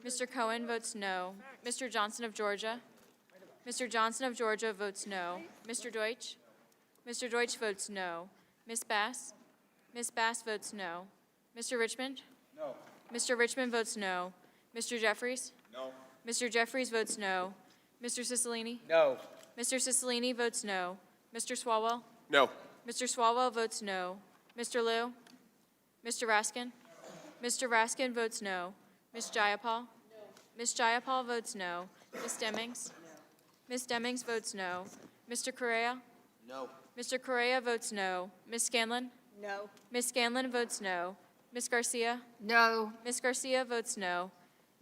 Mr. Cohen votes no. Mr. Johnson of Georgia? Mr. Johnson of Georgia votes no. Mr. Deutsch? Mr. Deutsch votes no. Ms. Bass? Ms. Bass votes no. Mr. Richmond? No. Mr. Richmond votes no. Mr. Jeffries? No. Mr. Jeffries votes no. Mr. Cicilline? No. Mr. Cicilline votes no. Mr. Swalwell? No. Mr. Swalwell votes no. Mr. Liu? Mr. Raskin? Mr. Raskin votes no. Ms. Jayapal? Ms. Jayapal votes no. Ms. Demings? Ms. Demings votes no. Mr. Correa? No. Mr. Correa votes no. Ms. Scanlon? No. Ms. Scanlon votes no. Ms. Garcia? No. Ms. Garcia votes no.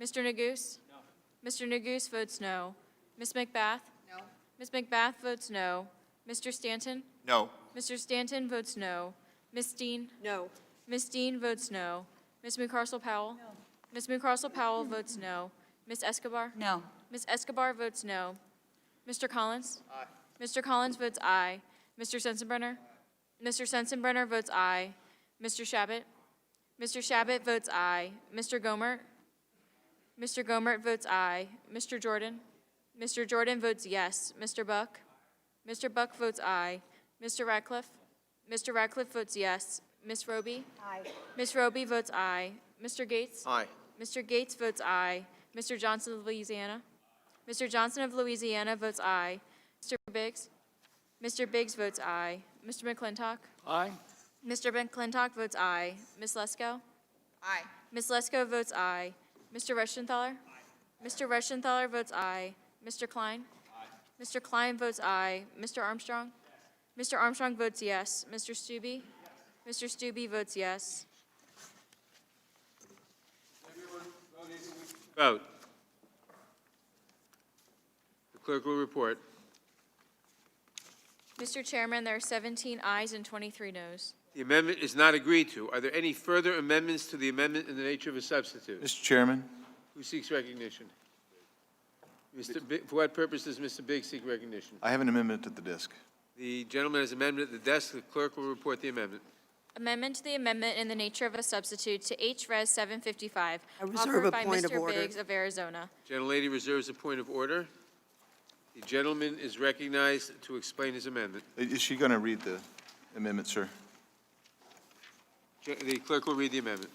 Mr. Neguse? No. Mr. Neguse votes no. Ms. McBath? No. Ms. McBath votes no. Mr. Stanton? No. Mr. Stanton votes no. Ms. Dean? No. Ms. Dean votes no. Ms. McCarcel-Powell? No. Ms. McCarcel-Powell votes no. Ms. Escobar? No. Ms. Escobar votes no. Mr. Collins? Aye. Mr. Collins votes aye. Mr. Sensenbrenner? Mr. Sensenbrenner votes aye. Mr. Shabbat? Mr. Shabbat votes aye. Mr. Gomert? Mr. Gomert votes aye. Mr. Jordan? Mr. Jordan votes yes. Mr. Buck? Mr. Buck votes aye. Mr. Radcliffe? Mr. Radcliffe votes yes. Ms. Roby? Aye. Ms. Roby votes aye. Mr. Gates? Aye. Mr. Gates votes aye. Mr. Johnson of Louisiana? Mr. Johnson of Louisiana votes aye. Mr. Biggs? Mr. Biggs votes aye. Mr. McClintock? Aye. Mr. McClintock votes aye. Ms. Lesko? Aye. Ms. Lesko votes aye. Mr. Reschenthaler? Mr. Reschenthaler votes aye. Mr. Klein? Mr. Klein votes aye. Mr. Armstrong? Mr. Armstrong votes yes. Mr. Stube? Mr. Stube votes yes. Vote. The clerk will report. Mr. Chairman, there are 17 ayes and 23 noes. The amendment is not agreed to. Are there any further amendments to the amendment in the nature of a substitute? Mr. Chairman, Who seeks recognition? For what purpose does Mr. Biggs seek recognition? I have an amendment at the desk. The gentleman has amendment at the desk. The clerk will report the amendment. Amendment to the amendment in the nature of a substitute to H.Res. 755, I reserve offered a by point of Mr. order. Biggs of Arizona. Gentlelady reserves a point of order. The gentleman is recognized to explain his amendment. Is she going to read the amendment, sir? The clerk will read the amendment.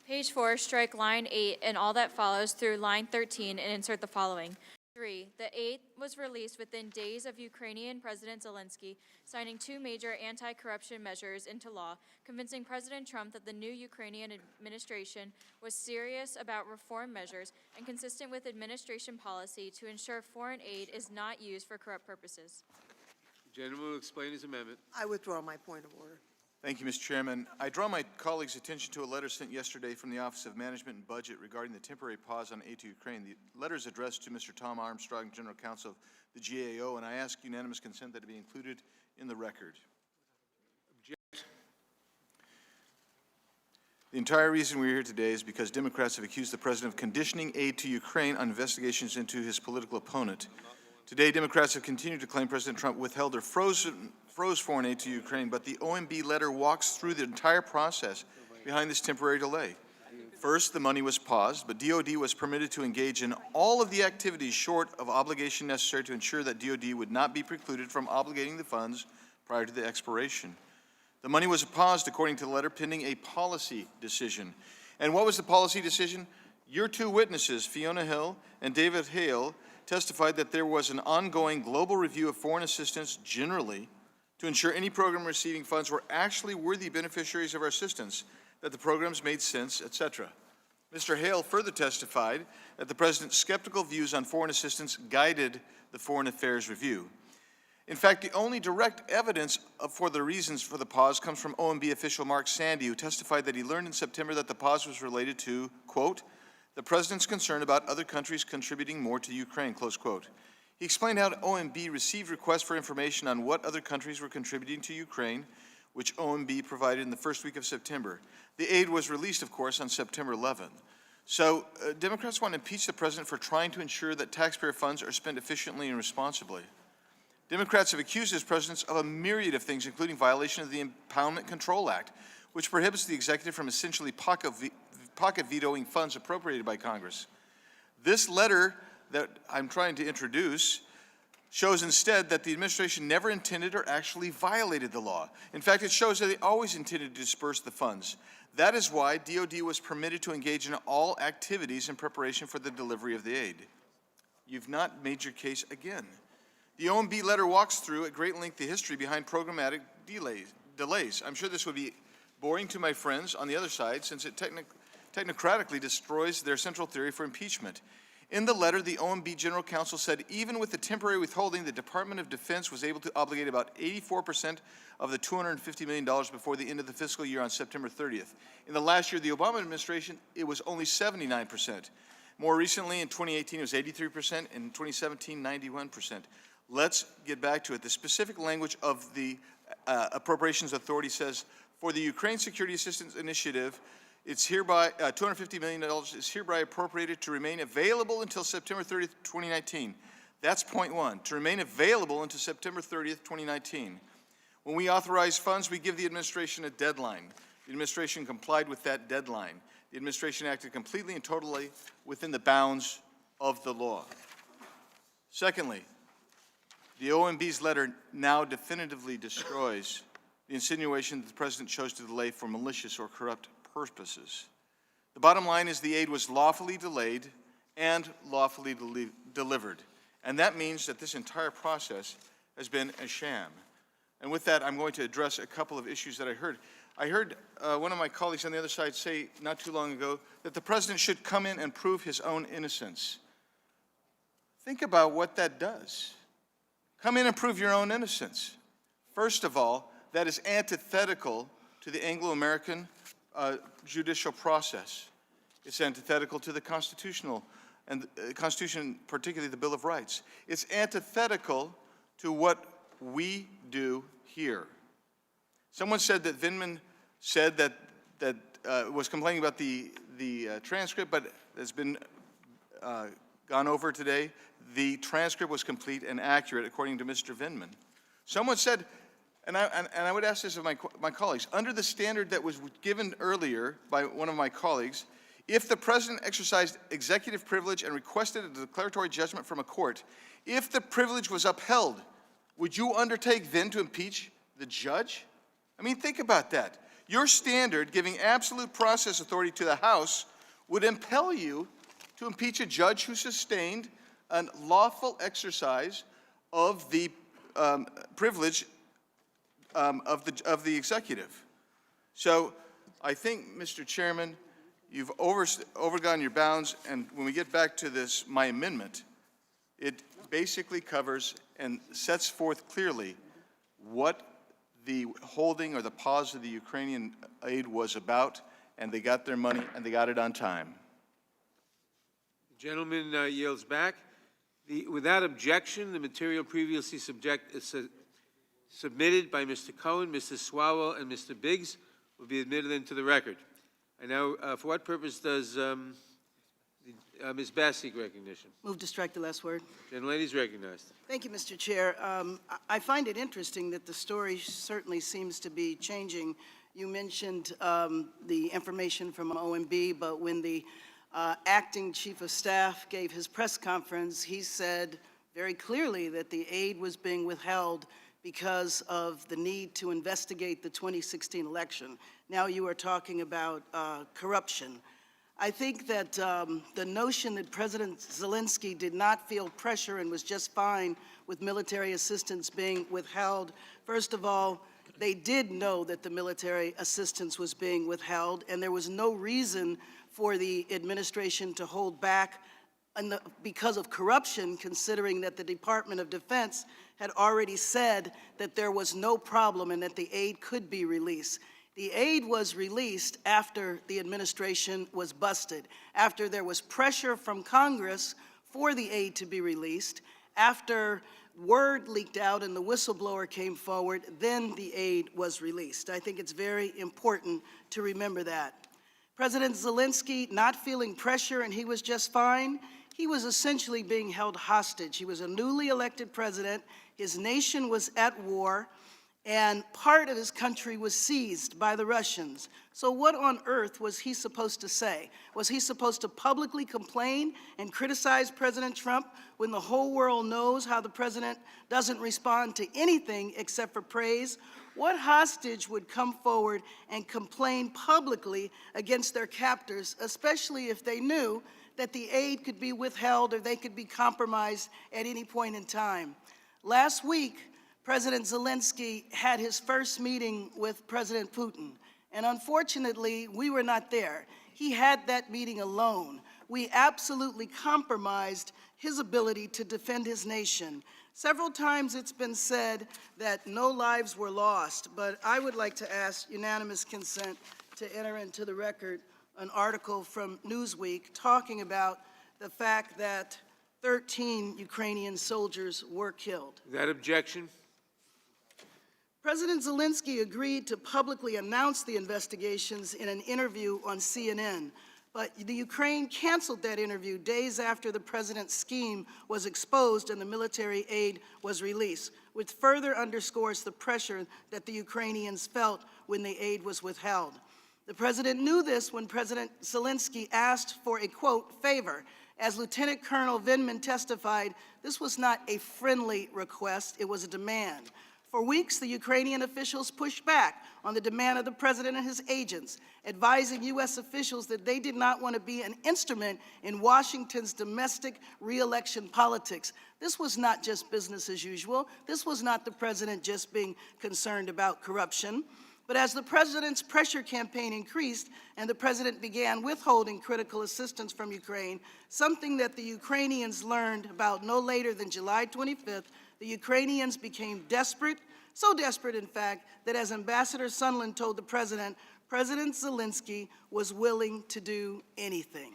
Page 4, strike line 8 and all that follows through line 13 and insert the following. 3, the aid was released within days of Ukrainian President Zelensky signing 2 major anti-corruption measures into law, convincing President Trump that the new Ukrainian administration was serious about reform measures and consistent with administration policy to ensure foreign aid is not used for corrupt purposes. The gentleman will explain his amendment. I withdraw my point of order. Thank you, Mr. Chairman. I draw my colleagues' attention to a letter sent yesterday from the Office of Management and Budget regarding the temporary pause on aid to Ukraine. The letter is addressed to Mr. Tom Armstrong, General Counsel of the GAO, and I ask unanimous consent that it be included in the record. The entire reason we're here today is because Democrats have accused the President of conditioning aid to Ukraine on investigations into his political opponent. Today, Democrats have continued to claim President Trump withheld or froze foreign aid to Ukraine, but the OMB letter walks through the entire process behind this temporary delay. First, the money was paused, but DOD was permitted to engage in all of the activities short of obligation necessary to ensure that DOD would not be precluded from obligating the funds prior to the expiration. The money was paused, according to the letter, pending a policy decision. And what was the policy decision? Your 2 witnesses, Fiona Hill and David Hale, testified that there was an ongoing global review of foreign assistance generally to ensure any program receiving funds were actually worthy beneficiaries of our assistance, that the programs made sense, etc. Mr. Hale further testified that the President's skeptical views on foreign assistance guided the Foreign Affairs Review. In fact, the only direct evidence for the reasons for the pause comes from OMB official Mark Sandy, who testified that he learned in September that the pause was related to, quote, the President's concern about other countries contributing more to Ukraine, close quote. He explained how OMB received requests for information on what other countries were contributing to Ukraine, which OMB provided in the first week of September. The aid was released, of course, on September 11th. So Democrats want to impeach the President for trying to ensure that taxpayer funds are spent efficiently and responsibly. Democrats have accused his President of a myriad of things, including violation of the Impoundment Control Act, which prohibits the executive from essentially pocket vetoing funds appropriated by Congress. This letter that I'm trying to introduce shows instead that the administration never intended or actually violated the law. In fact, it shows that they always intended to disperse the funds. That is why DOD was permitted to engage in all activities in preparation for the delivery of the aid. You've not made your case again. The OMB letter walks through at great length the history behind programmatic delays. I'm sure this would be boring to my friends on the other side, since it technocratically destroys their central theory for impeachment. In the letter, the OMB General Counsel said even with the temporary withholding, the Department of Defense was able to obligate about 84% of the $250 million before the end of the fiscal year on September 30th. In the last year of the Obama administration, it was only 79%. More recently, in 2018, it was 83%, and in 2017, 91%. Let's get back to it. The specific language of the Appropriations Authority says, for the Ukraine Security Assistance Initiative, it's hereby, $250 million is hereby appropriated to remain available until September 30th, 2019. That's point one, to remain available until September 30th, 2019. When we authorize funds, we give the administration a deadline. The administration complied with that deadline. The administration acted completely and totally within the bounds of the law. Secondly, the OMB's letter now definitively destroys the insinuation that the President chose to delay for malicious or corrupt purposes. The bottom line is the aid was lawfully delayed and lawfully delivered. And that means that this entire process has been a sham. And with that, I'm going to address a couple of issues that I heard. I heard one of my colleagues on the other side say not too long ago that the President should come in and prove his own innocence. Think about what that does. Come in and prove your own innocence. First of all, that is antithetical to the Anglo-American judicial process. It's antithetical to the constitutional, and the Constitution, particularly the Bill of Rights. It's antithetical to what we do here. Someone said that Vindman said that was complaining about the transcript, but it's been gone over today. The transcript was complete and accurate, according to Mr. Vindman. Someone said, and I would ask this of my colleagues, under the standard that was given earlier by one of my colleagues, if the President exercised executive privilege and requested a declaratory judgment from a court, if the privilege was upheld, would you undertake then to impeach the judge? I mean, think about that. Your standard, giving absolute process authority to the House, would impel you to impeach a judge who sustained a lawful exercise of the privilege of the executive. So I think, Mr. Chairman, you've overgone your bounds, and when we get back to this, my amendment, it basically covers and sets forth clearly what the holding or the pause of the Ukrainian aid was about, and they got their money and they got it on time. The gentleman yields back. Without objection, the material previously submitted by Mr. Cohen, Mr. Swalwell, and Mr. Biggs will be admitted into the record. I now, for what purpose does Ms. Bass seek recognition? Move to strike the last word. Gentlelady is recognized. Thank you, Mr. Chair. I find it interesting that the story certainly seems to be changing. You mentioned the information from OMB, but when the acting chief of staff gave his press conference, he said very clearly that the aid was being withheld because of the need to investigate the 2016 election. Now you are talking about corruption. I think that the notion that President Zelensky did not feel pressure and was just fine with military assistance being withheld, first of all, they did know that the military assistance was being withheld, and there was no reason for the administration to hold back because of corruption, considering that the Department of Defense had already said that there was no problem and that the aid could be released. The aid was released after the administration was busted, after there was pressure from Congress for the aid to be released, after word leaked out and the whistleblower came forward, then the aid was released. I think it's very important to remember that. President Zelensky not feeling pressure and he was just fine, he was essentially being held hostage. He was a newly elected president, his nation was at war, and part of his country was seized by the Russians. So what on earth was he supposed to say? Was he supposed to publicly complain and criticize President Trump when the whole world knows how the president doesn't respond to anything except for praise? What hostage would come forward and complain publicly against their captors, especially if they knew that the aid could be withheld or they could be compromised at any point in time? Last week, President Zelensky had his first meeting with President Putin, and unfortunately, we were not there. He had that meeting alone. We absolutely compromised his ability to defend his nation. Several times it's been said that no lives were lost, but I would like to ask unanimous consent to enter into the record an article from Newsweek talking about the fact that 13 Ukrainian soldiers were killed. Without objection, President Zelensky agreed to publicly announce the investigations in an interview on CNN, but the Ukraine canceled that interview days after the president's scheme was exposed and the military aid was released, which further underscores the pressure that the Ukrainians felt when the aid was withheld. The president knew this when President Zelensky asked for a, quote, favor. As Lieutenant Colonel Vindman testified, this was not a friendly request, it was a demand. For weeks, the Ukrainian officials pushed back on the demand of the president and his agents, advising U.S. officials that they did not want to be an instrument in Washington's domestic re-election politics. This was not just business as usual. This was not the president just being concerned about corruption. But as the president's pressure campaign increased and the president began withholding critical assistance from Ukraine, something that the Ukrainians learned about no later than July 25th, the Ukrainians became desperate, so desperate, in fact, that as Ambassador Sondland told the president, President Zelensky was willing to do anything.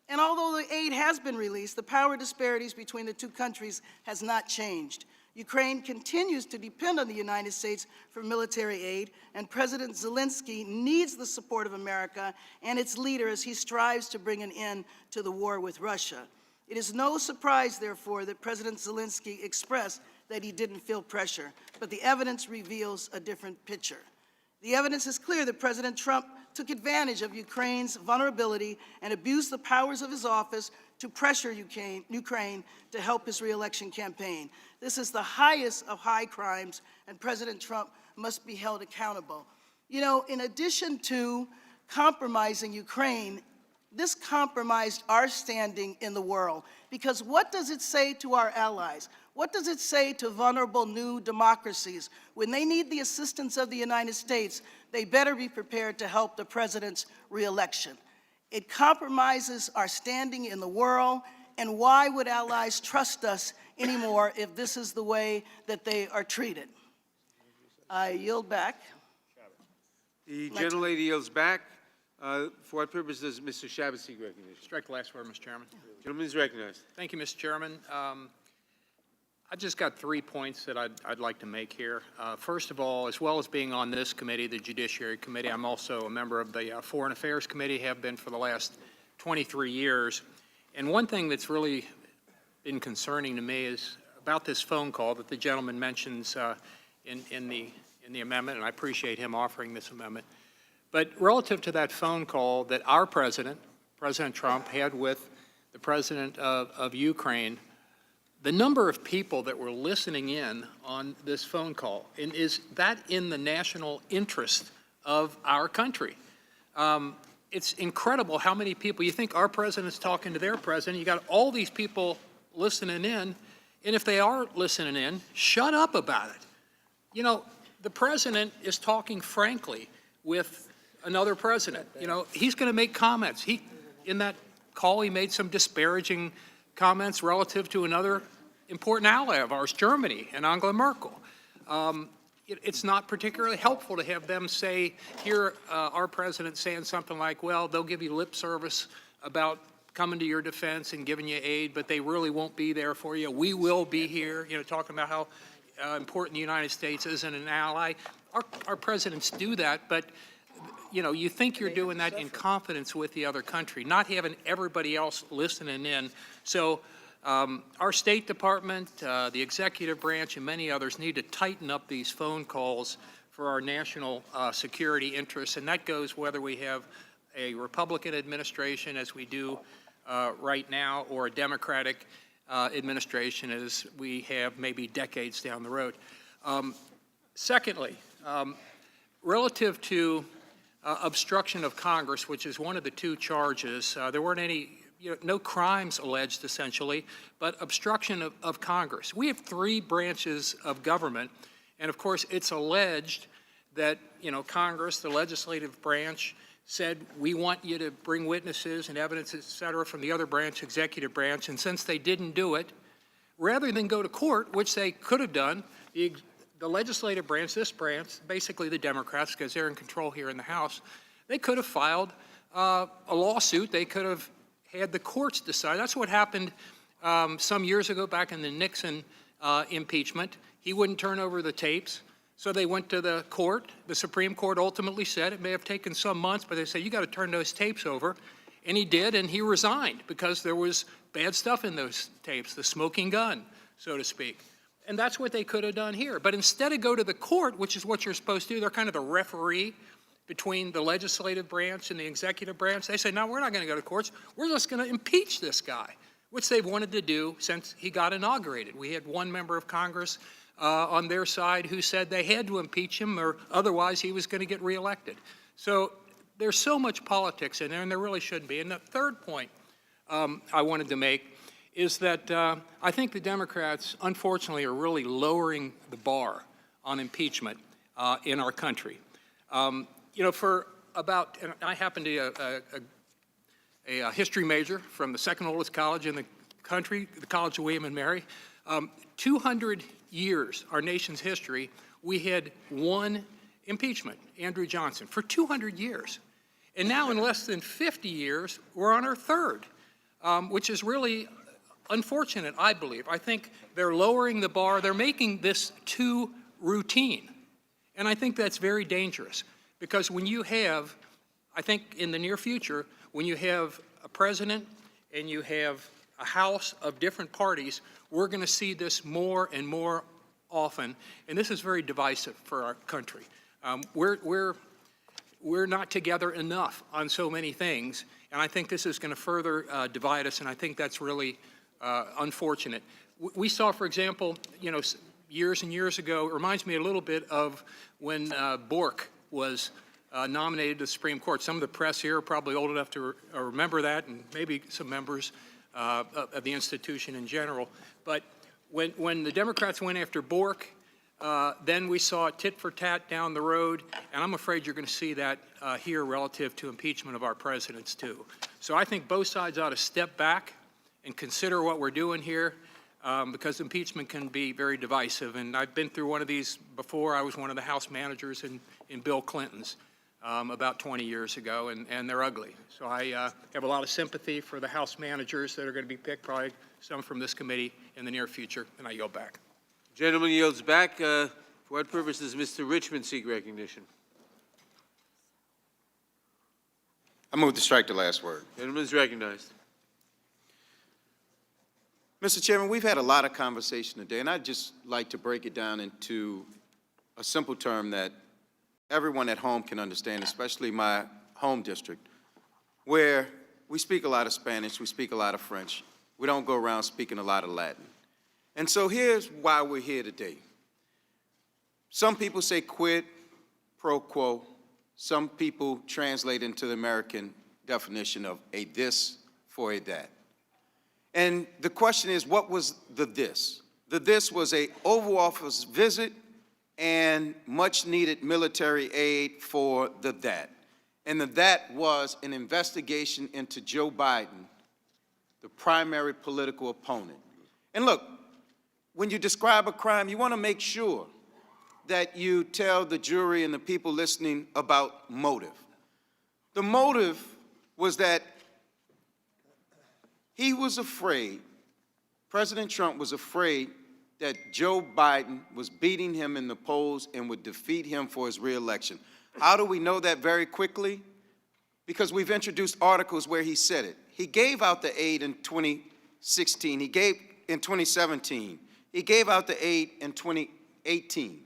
And although the aid has been released, the power disparities between the two countries has not changed. Ukraine continues to depend on the United States for military aid, and President Zelensky needs the support of America and its leader as he strives to bring an end to the war with Russia. It is no surprise, therefore, that President Zelensky expressed that he didn't feel pressure, but the evidence reveals a different picture. The evidence is clear that President Trump took advantage of Ukraine's vulnerability and abused the powers of his office to pressure Ukraine to help his re-election campaign. This is the highest of high crimes, and President Trump must be held accountable. You know, in addition to compromising Ukraine, this compromised our standing in the world, because what does it say to our allies? What does it say to vulnerable new democracies? When they need the assistance of the United States, they better be prepared to help the president's re-election. It compromises our standing in the world, and why would allies trust us anymore if this is the way that they are treated? I yield back. the gentlelady yields back. For what purpose does Mr. Shabbat seek recognition? Strike the last word, Mr. Chairman. Gentleman is recognized. Thank you, Mr. Chairman. I just got 3 points that I'd like to make here. First of all, as well as being on this committee, the Judiciary Committee, I'm also a member of the Foreign Affairs Committee, have been for the last 23 years. And one thing that's really been concerning to me is about this phone call that the gentleman mentions in the amendment, and I appreciate him offering this amendment. But relative to that phone call that our president, President Trump, had with the president of Ukraine, the number of people that were listening in on this phone call, and is that in the national interest of our country? It's incredible how many people, you think our president's talking to their president, you got all these people listening in, and if they are listening in, shut up about it. You know, the president is talking frankly with another president. You know, he's going to make comments. In that call, he made some disparaging comments relative to another important ally of ours, Germany, and Angela Merkel. It's not particularly helpful to have them say, here, our president saying something like, well, they'll give you lip service about coming to your defense and giving you aid, but they really won't be there for you. We will be here, you know, talking about how important the United States is and an ally. Our presidents do that, but you know, you think you're doing that in confidence with the other country, not having everybody else listening in. So our State Department, the executive branch, and many others need to tighten up these phone calls for our national security interests, and that goes whether we have a Republican administration, as we do right now, or a Democratic administration, as we have maybe decades down the road. Secondly, relative to obstruction of Congress, which is one of the two charges, there weren't any, no crimes alleged, essentially, but obstruction of Congress. We have 3 branches of government, and of course, it's alleged that, Congress, the legislative branch, said, we want you to bring witnesses and evidence, et cetera, from the other branch, executive branch, and since they didn't do it, rather than go to court, which they could have done, the legislative branch, this branch, basically the Democrats, because they're in control here in the House, they could have filed a lawsuit. They could have had the courts decide. That's what happened some years ago, back in the Nixon impeachment, he wouldn't turn over the tapes. So they went to the court. The Supreme Court ultimately said it may have taken some months, but they said, you got to turn those tapes over. And he did, and he resigned because there was bad stuff in those tapes, the smoking gun, so to speak. And that's what they could have done here. But instead of go to the court, which is what you're supposed to do, they're kind of the referee between the legislative branch and the executive branch. They say, no, we're not going to go to courts. We're just going to impeach this guy, which they've wanted to do since he got inaugurated. We had one member of Congress on their side who said they had to impeach him or otherwise he was going to get reelected. So there's so much politics in there, and there really shouldn't be. And the third point I wanted to make is that I think the Democrats, unfortunately, are really lowering the bar on impeachment in our country. You know, for about, and I happen to be a history major from the second oldest college in the country, the College of William and Mary. 200 years, our nation's history, we had one impeachment, Andrew Johnson, for 200 years. And now in less than 50 years, we're on our third, which is really unfortunate, I believe. I think they're lowering the bar. They're making this too routine. And I think that's very dangerous because when you have, I think in the near future, when you have a president and you have a House of different parties, we're going to see this more and more often, and this is very divisive for our country. We're not together enough on so many things, and I think this is going to further divide us, and I think that's really unfortunate. We saw, for example, you know, years and years ago, it reminds me a little bit of when Bork was nominated to the Supreme Court. Some of the press here are probably old enough to remember that, and maybe some members of the institution in general. But when the Democrats went after Bork, then we saw tit for tat down the road, and I'm afraid you're going to see that here relative to impeachment of our presidents too. So I think both sides ought to step back and consider what we're doing here because impeachment can be very divisive. And I've been through one of these before. I was one of the House managers in Bill Clinton's about 20 years ago, and they're ugly. So I have a lot of sympathy for the House managers that are going to be picked, probably some from this committee in the near future, and I yield back. Gentleman yields back. For what purpose does Mr. Richmond seek recognition? I move to strike the last word. Gentleman is recognized. Mr. Chairman, we've had a lot of conversation today, and I'd just like to break it down into a simple term that everyone at home can understand, especially my home district, where we speak a lot of Spanish, we speak a lot of French. We don't go around speaking a lot of Latin. And so here's why we're here today. Some people say quid pro quo. Some people translate into the American definition of a this for a that. And the question is, what was the this? The this was a Oval Office visit and much-needed military aid for the that. And the that was an investigation into Joe Biden, the primary political opponent. And look, when you describe a crime, you want to make sure that you tell the jury and the people listening about motive. The motive was that he was afraid, President Trump was afraid that Joe Biden was beating him in the polls and would defeat him for his reelection. How do we know that very quickly? Because we've introduced articles where he said it. He gave out the aid in 2016. He gave in 2017. He gave out the aid in 2018.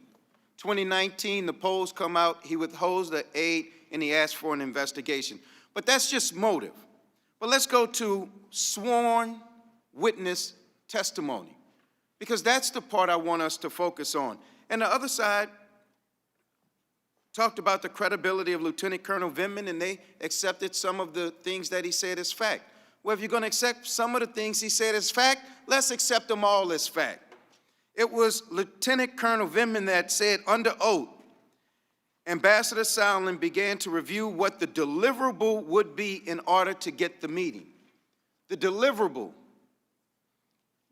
2019, the polls come out, he withholds the aid, and he asks for an investigation. But that's just motive. But let's go to sworn witness testimony, because that's the part I want us to focus on. And the other side talked about the credibility of Lieutenant Colonel Vindman, and they accepted some of the things that he said as fact. Well, if you're going to accept some of the things he said as fact, let's accept them all as fact. It was Lieutenant Colonel Vindman that said under oath, Ambassador Sondland began to review what the deliverable would be in order to get the meeting. The deliverable,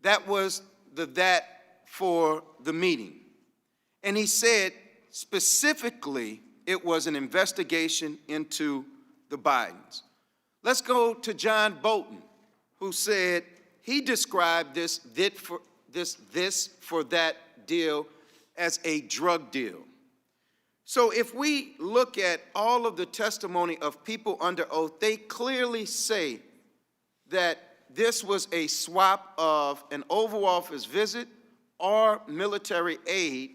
that was the that for the meeting. And he said specifically it was an investigation into the Bidens. Let's go to John Bolton, who said he described this for that deal as a drug deal. So if we look at all of the testimony of people under oath, they clearly say that this was a swap of an Oval Office visit or military aid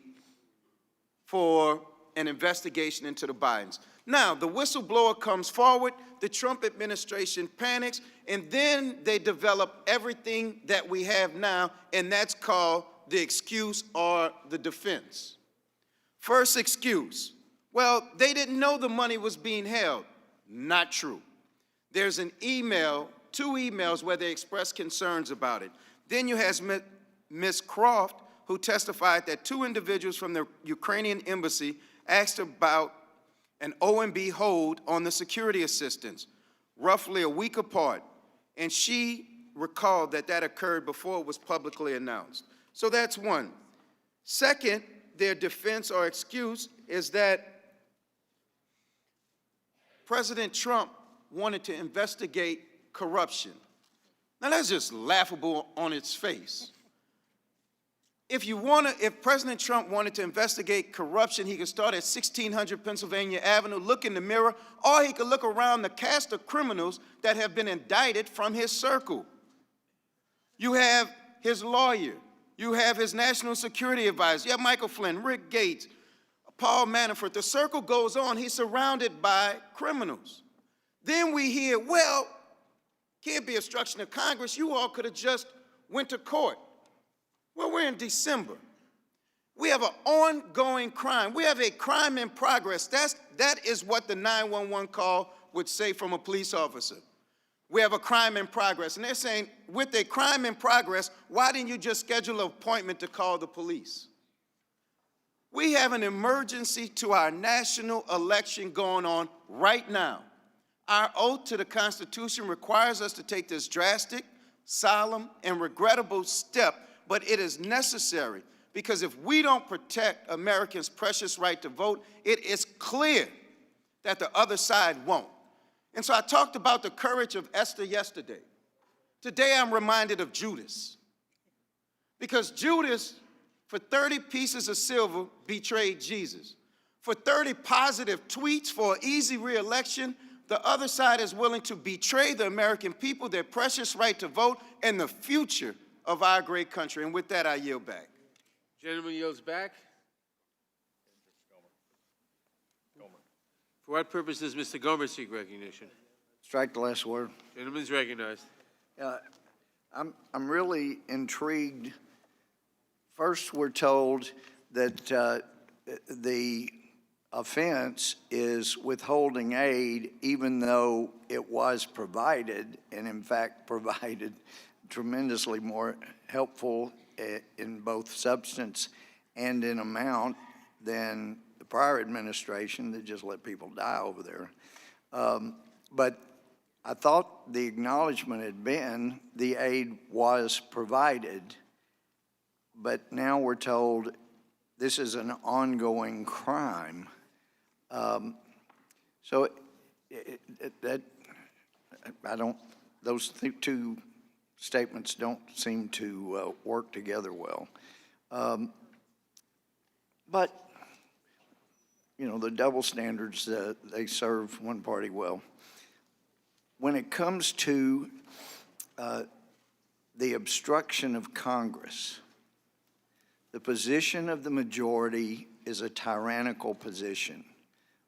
for an investigation into the Bidens. Now, the whistleblower comes forward, the Trump administration panics, and then they develop everything that we have now, and that's called the excuse or the defense. First excuse, well, they didn't know the money was being held. Not true. There's an email, 2 emails where they express concerns about it. Then you have Ms. Croft, who testified that 2 individuals from the Ukrainian embassy asked about an OMB hold on the security assistance, roughly a week apart, and she recalled that that occurred before it was publicly announced. So that's one. Second, their defense or excuse is that President Trump wanted to investigate corruption. Now that's just laughable on its face. If President Trump wanted to investigate corruption, he could start at 1600 Pennsylvania Avenue, look in the mirror, or he could look around the cast of criminals that have been indicted from his circle. You have his lawyer. You have his national security advisor. You have Michael Flynn, Rick Gates, Paul Manafort. The circle goes on. He's surrounded by criminals. Then we hear, well, can't be obstruction of Congress. You all could have just went to court. Well, we're in December. We have an ongoing crime. We have a crime in progress. That is what the 911 call would say from a police officer. We have a crime in progress. And they're saying, with a crime in progress, why didn't you just schedule an appointment to call the police? We have an emergency to our national election going on right now. Our oath to the Constitution requires us to take this drastic, solemn, and regrettable step, but it is necessary because if we don't protect Americans' precious right to vote, it is clear that the other side won't. And so I talked about the courage of Esther yesterday. Today I'm reminded of Judas. Because Judas, for 30 pieces of silver, betrayed Jesus. For 30 positive tweets for an easy re-election, the other side is willing to betray the American people, their precious right to vote, and the future of our great country. And with that, I yield back. Gentleman yields back. For what purpose does Mr. Gomer seek recognition? Strike the last word. Gentleman's recognized. I'm really intrigued. First, we're told that the offense is withholding aid, even though it was provided, and in fact provided tremendously more helpful in both substance and in amount than the prior administration that just let people die over there. But I thought the acknowledgement had been the aid was provided, but now we're told this is an ongoing crime. So those 2 statements don't seem to work together well. But, you know, the double standards, they serve one party well. When it comes to the obstruction of Congress, the position of the majority is a tyrannical position.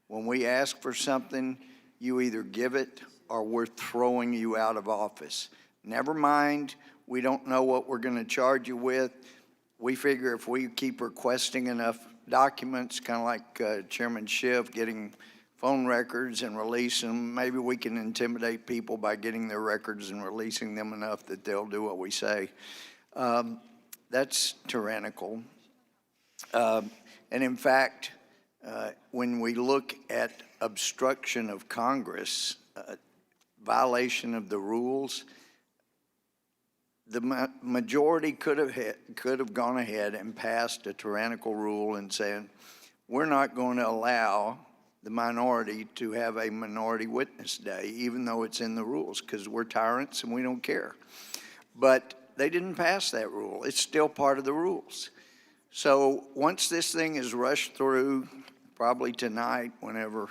When we ask for something, you either give it or we're throwing you out of office. Never mind, we don't know what we're going to charge you with. We figure if we keep requesting enough documents, kind of like Chairman Schiff getting phone records and release them, maybe we can intimidate people by getting their records and releasing them enough that they'll do what we say. That's tyrannical. And in fact, when we look at obstruction of Congress, violation of the rules, the majority could have gone ahead and passed a tyrannical rule and said, we're not going to allow the minority to have a minority witness day, even though it's in the rules, because we're tyrants and we don't care. but they didn't pass that rule. It's still part of the rules. So once this thing is rushed through, probably tonight, whenever,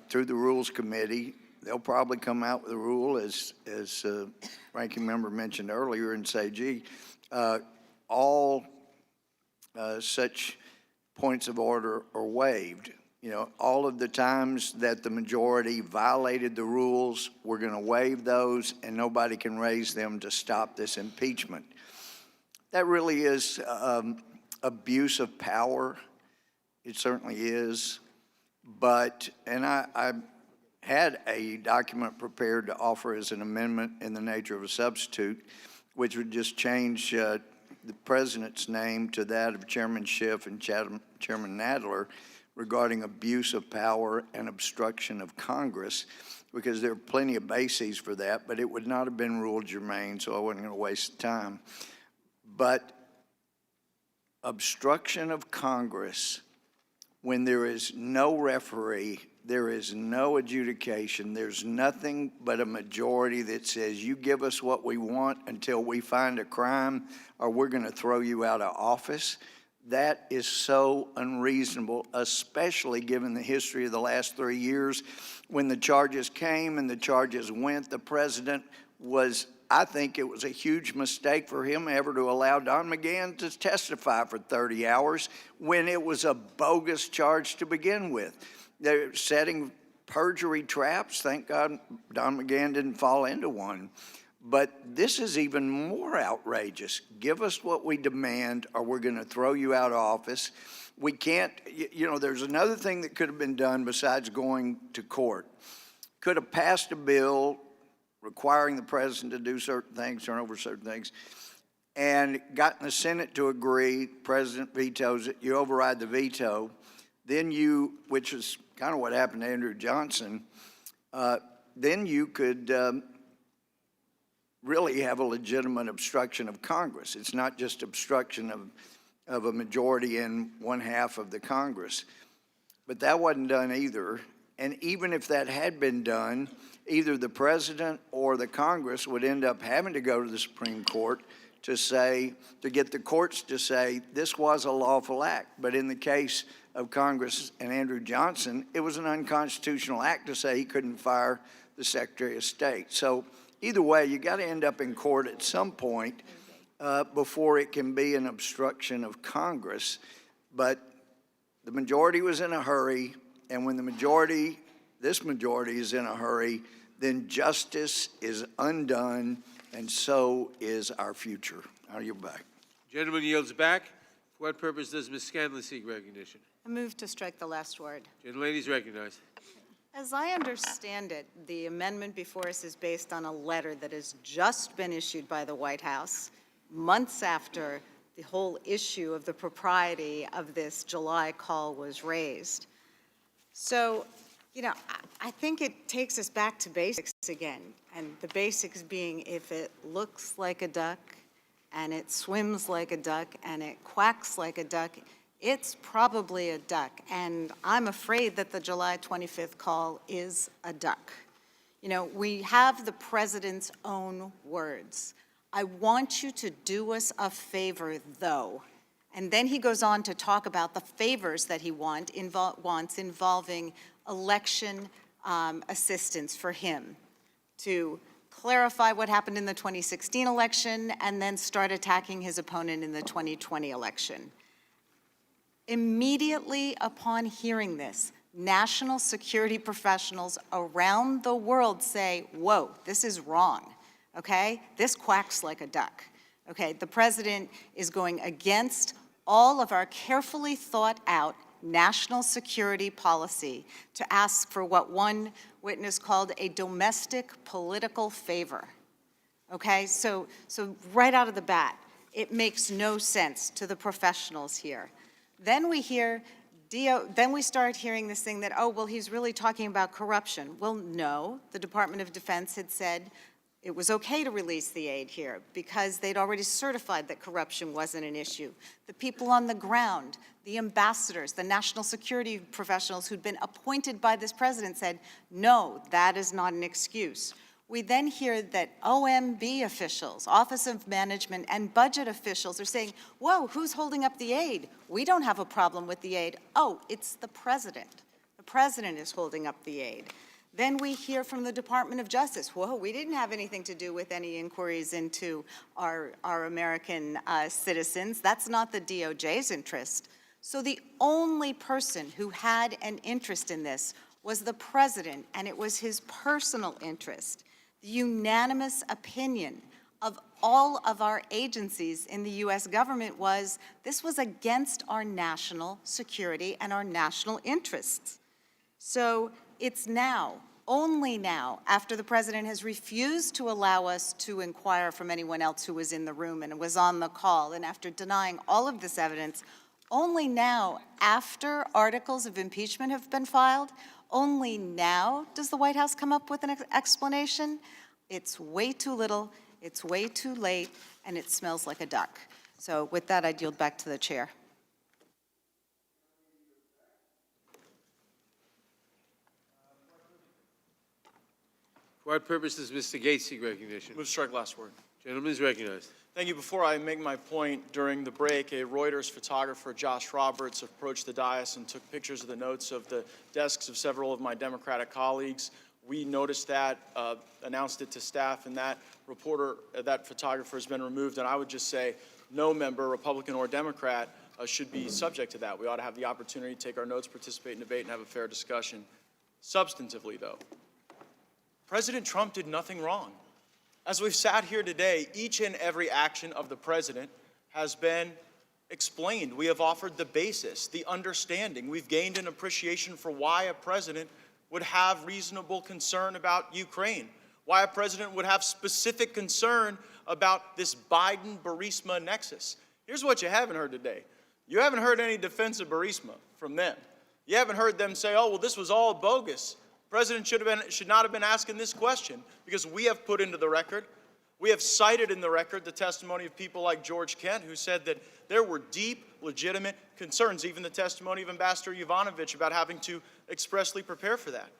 through the Rules Committee, they'll probably come out with a rule, as Ranking Member mentioned earlier, and say, gee, all such points of order are waived. You know, all of the times that the majority violated the rules, we're going to waive those, and nobody can raise them to stop this impeachment. That really is abuse of power. It certainly is. But, and I had a document prepared to offer as an amendment in the nature of a substitute, which would just change the president's name to that of Chairman Schiff and Chairman Nadler regarding abuse of power and obstruction of Congress, because there are plenty of bases for that, but it would not have been rule germane, so I wasn't going to waste time. But obstruction of Congress, when there is no referee, there is no adjudication, there's nothing but a majority that says, you give us what we want until we find a crime, or we're going to throw you out of office. That is so unreasonable, especially given the history of the last 3 years. When the charges came and the charges went, the president was, I think it was a huge mistake for him ever to allow Don McGahn to testify for 30 hours when it was a bogus charge to begin with. They're setting perjury traps. Thank God Don McGahn didn't fall into one. But this is even more outrageous. Give us what we demand, or we're going to throw you out of office. We can't, you know, there's another thing that could have been done besides going to court. Could have passed a bill requiring the president to do certain things, turn over certain things, and gotten the Senate to agree. President vetoes it. You override the veto. Then you, which is kind of what happened to Andrew Johnson, then you could really have a legitimate obstruction of Congress. It's not just obstruction of a majority in one half of the Congress. But that wasn't done either. And even if that had been done, either the president or the Congress would end up having to go to the Supreme Court to say, to get the courts to say this was a lawful act. But in the case of Congress and Andrew Johnson, it was an unconstitutional act to say he couldn't fire the Secretary of State. So either way, you got to end up in court at some point before it can be an obstruction of Congress. But the majority was in a hurry, and when the majority, this majority is in a hurry, then justice is undone, and so is our future. I'll yield back. Gentleman yields back. For what purpose does Ms. Scanlon seek recognition? I move to strike the last word. Gentlelady is recognized. As I understand it, the amendment before us is based on a letter that has just been issued by the White House months after the whole issue of the propriety of this July call was raised. So, you know, I think it takes us back to basics again, and the basics being if it looks like a duck and it swims like a duck and it quacks like a duck, it's probably a duck, and I'm afraid that the July 25th call is a duck. You know, we have the president's own words. I want you to do us a favor, though. And then he goes on to talk about the favors that he wants involving election assistance for him to clarify what happened in the 2016 election and then start attacking his opponent in the 2020 election. Immediately upon hearing this, national security professionals around the world say, whoa, this is wrong, okay? This quacks like a duck, okay? The president is going against all of our carefully thought out national security policy to ask for what one witness called a domestic political favor, okay? So right out of the bat, it makes no sense to the professionals here. Then we hear, then we start hearing this thing that, oh, well, he's really talking about corruption. Well, no, the Department of Defense had said it was okay to release the aid here because they'd already certified that corruption wasn't an issue. The people on the ground, the ambassadors, the national security professionals who'd been appointed by this president said, no, that is not an excuse. We then hear that OMB officials, Office of Management, and budget officials are saying, whoa, who's holding up the aid? We don't have a problem with the aid. Oh, it's the president. The president is holding up the aid. Then we hear from the Department of Justice, whoa, we didn't have anything to do with any inquiries into our American citizens. That's not the DOJ's interest. So the only person who had an interest in this was the president, and it was his personal interest. The unanimous opinion of all of our agencies in the U.S. government was this was against our national security and our national interests. So it's now, only now, after the president has refused to allow us to inquire from anyone else who was in the room and was on the call, and after denying all of this evidence, only now, after articles of impeachment have been filed, only now does the White House come up with an explanation. It's way too little, it's way too late, and it smells like a duck. So with that, I'd yield back to the chair. For what purpose does Mr. Gates seek recognition? Move to strike last word. Gentleman is recognized. Thank you. Before I make my point, during the break, a Reuters photographer, Josh Roberts, approached the dais and took pictures of the notes of the desks of several of my Democratic colleagues. We noticed that, announced it to staff, and that photographer has been removed. And I would just say no member, Republican or Democrat, should be subject to that. We ought to have the opportunity to take our notes, participate in debate, and have a fair discussion. Substantively, though, President Trump did nothing wrong. As we've sat here today, each and every action of the president has been explained. We have offered the basis, the understanding. We've gained an appreciation for why a president would have reasonable concern about Ukraine, why a president would have specific concern about this Biden-Burisma nexus. Here's what you haven't heard today. You haven't heard any defense of Burisma from them. You haven't heard them say, oh, well, this was all bogus. The president should not have been asking this question, because we have put into the record, we have cited in the record the testimony of people like George Kent, who said that there were deep, legitimate concerns, even the testimony of Ambassador Yovanovitch about having to expressly prepare for that.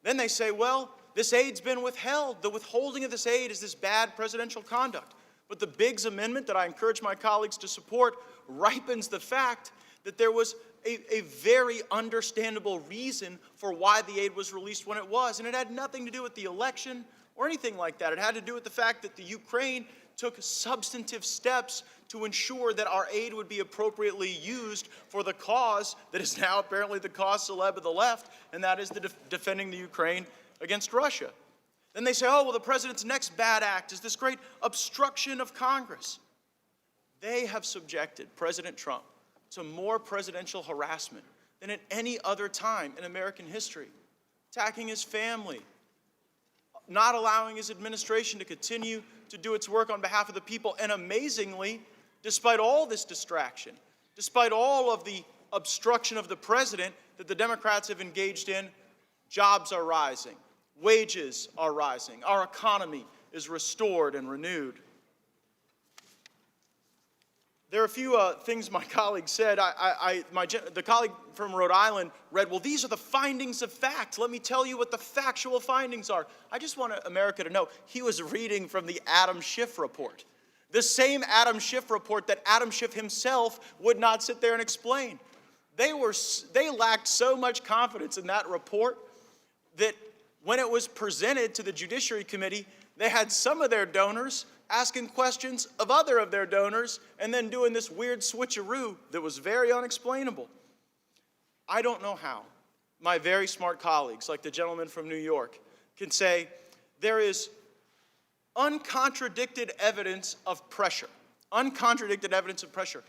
Then they say, well, this aid's been withheld. The withholding of this aid is this bad presidential conduct. But the Biggs Amendment that I encourage my colleagues to support ripens the fact that there was a very understandable reason for why the aid was released when it was. And it had nothing to do with the election or anything like that. It had to do with the fact that the Ukraine took substantive steps to ensure that our aid would be appropriately used for the cause that is now apparently the cause célèbre of the left, and that is defending the Ukraine against Russia. Then they say, oh, well, the president's next bad act is this great obstruction of Congress. They have subjected President Trump to more presidential harassment than at any other time in American history, attacking his family, not allowing his administration to continue to do its work on behalf of the people. And amazingly, despite all this distraction, despite all of the obstruction of the president that the Democrats have engaged in, jobs are rising, wages are rising, our economy is restored and renewed. There are a few things my colleague said. The colleague from Rhode Island read, well, these are the findings of fact. Let me tell you what the factual findings are. I just want America to know he was reading from the Adam Schiff report. The same Adam Schiff report that Adam Schiff himself would not sit there and explain. They lacked so much confidence in that report that when it was presented to the Judiciary Committee, they had some of their donors asking questions of other of their donors and then doing this weird switcheroo that was very unexplainable. I don't know how my very smart colleagues, like the gentleman from New York, can say there is uncontradicted evidence of pressure. Uncontradicted evidence of pressure.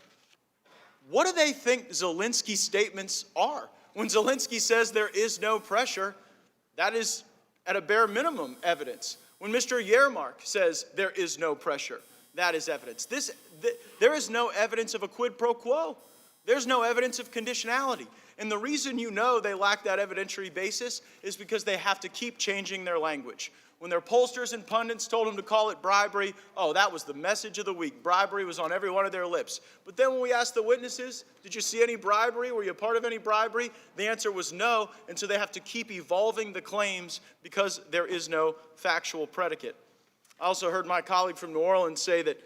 What do they think Zelensky's statements are? When Zelensky says there is no pressure, that is at a bare minimum evidence. When Mr. Yermak says there is no pressure, that is evidence. There is no evidence of a quid pro quo. There's no evidence of conditionality. And the reason you know they lack that evidentiary basis is because they have to keep changing their language. When their pollsters and pundits told them to call it bribery, oh, that was the message of the week. Bribery was on every one of their lips. But then when we asked the witnesses, did you see any bribery? Were you a part of any bribery? The answer was no, and so they have to keep evolving the claims because there is no factual predicate. I also heard my colleague from New Orleans say that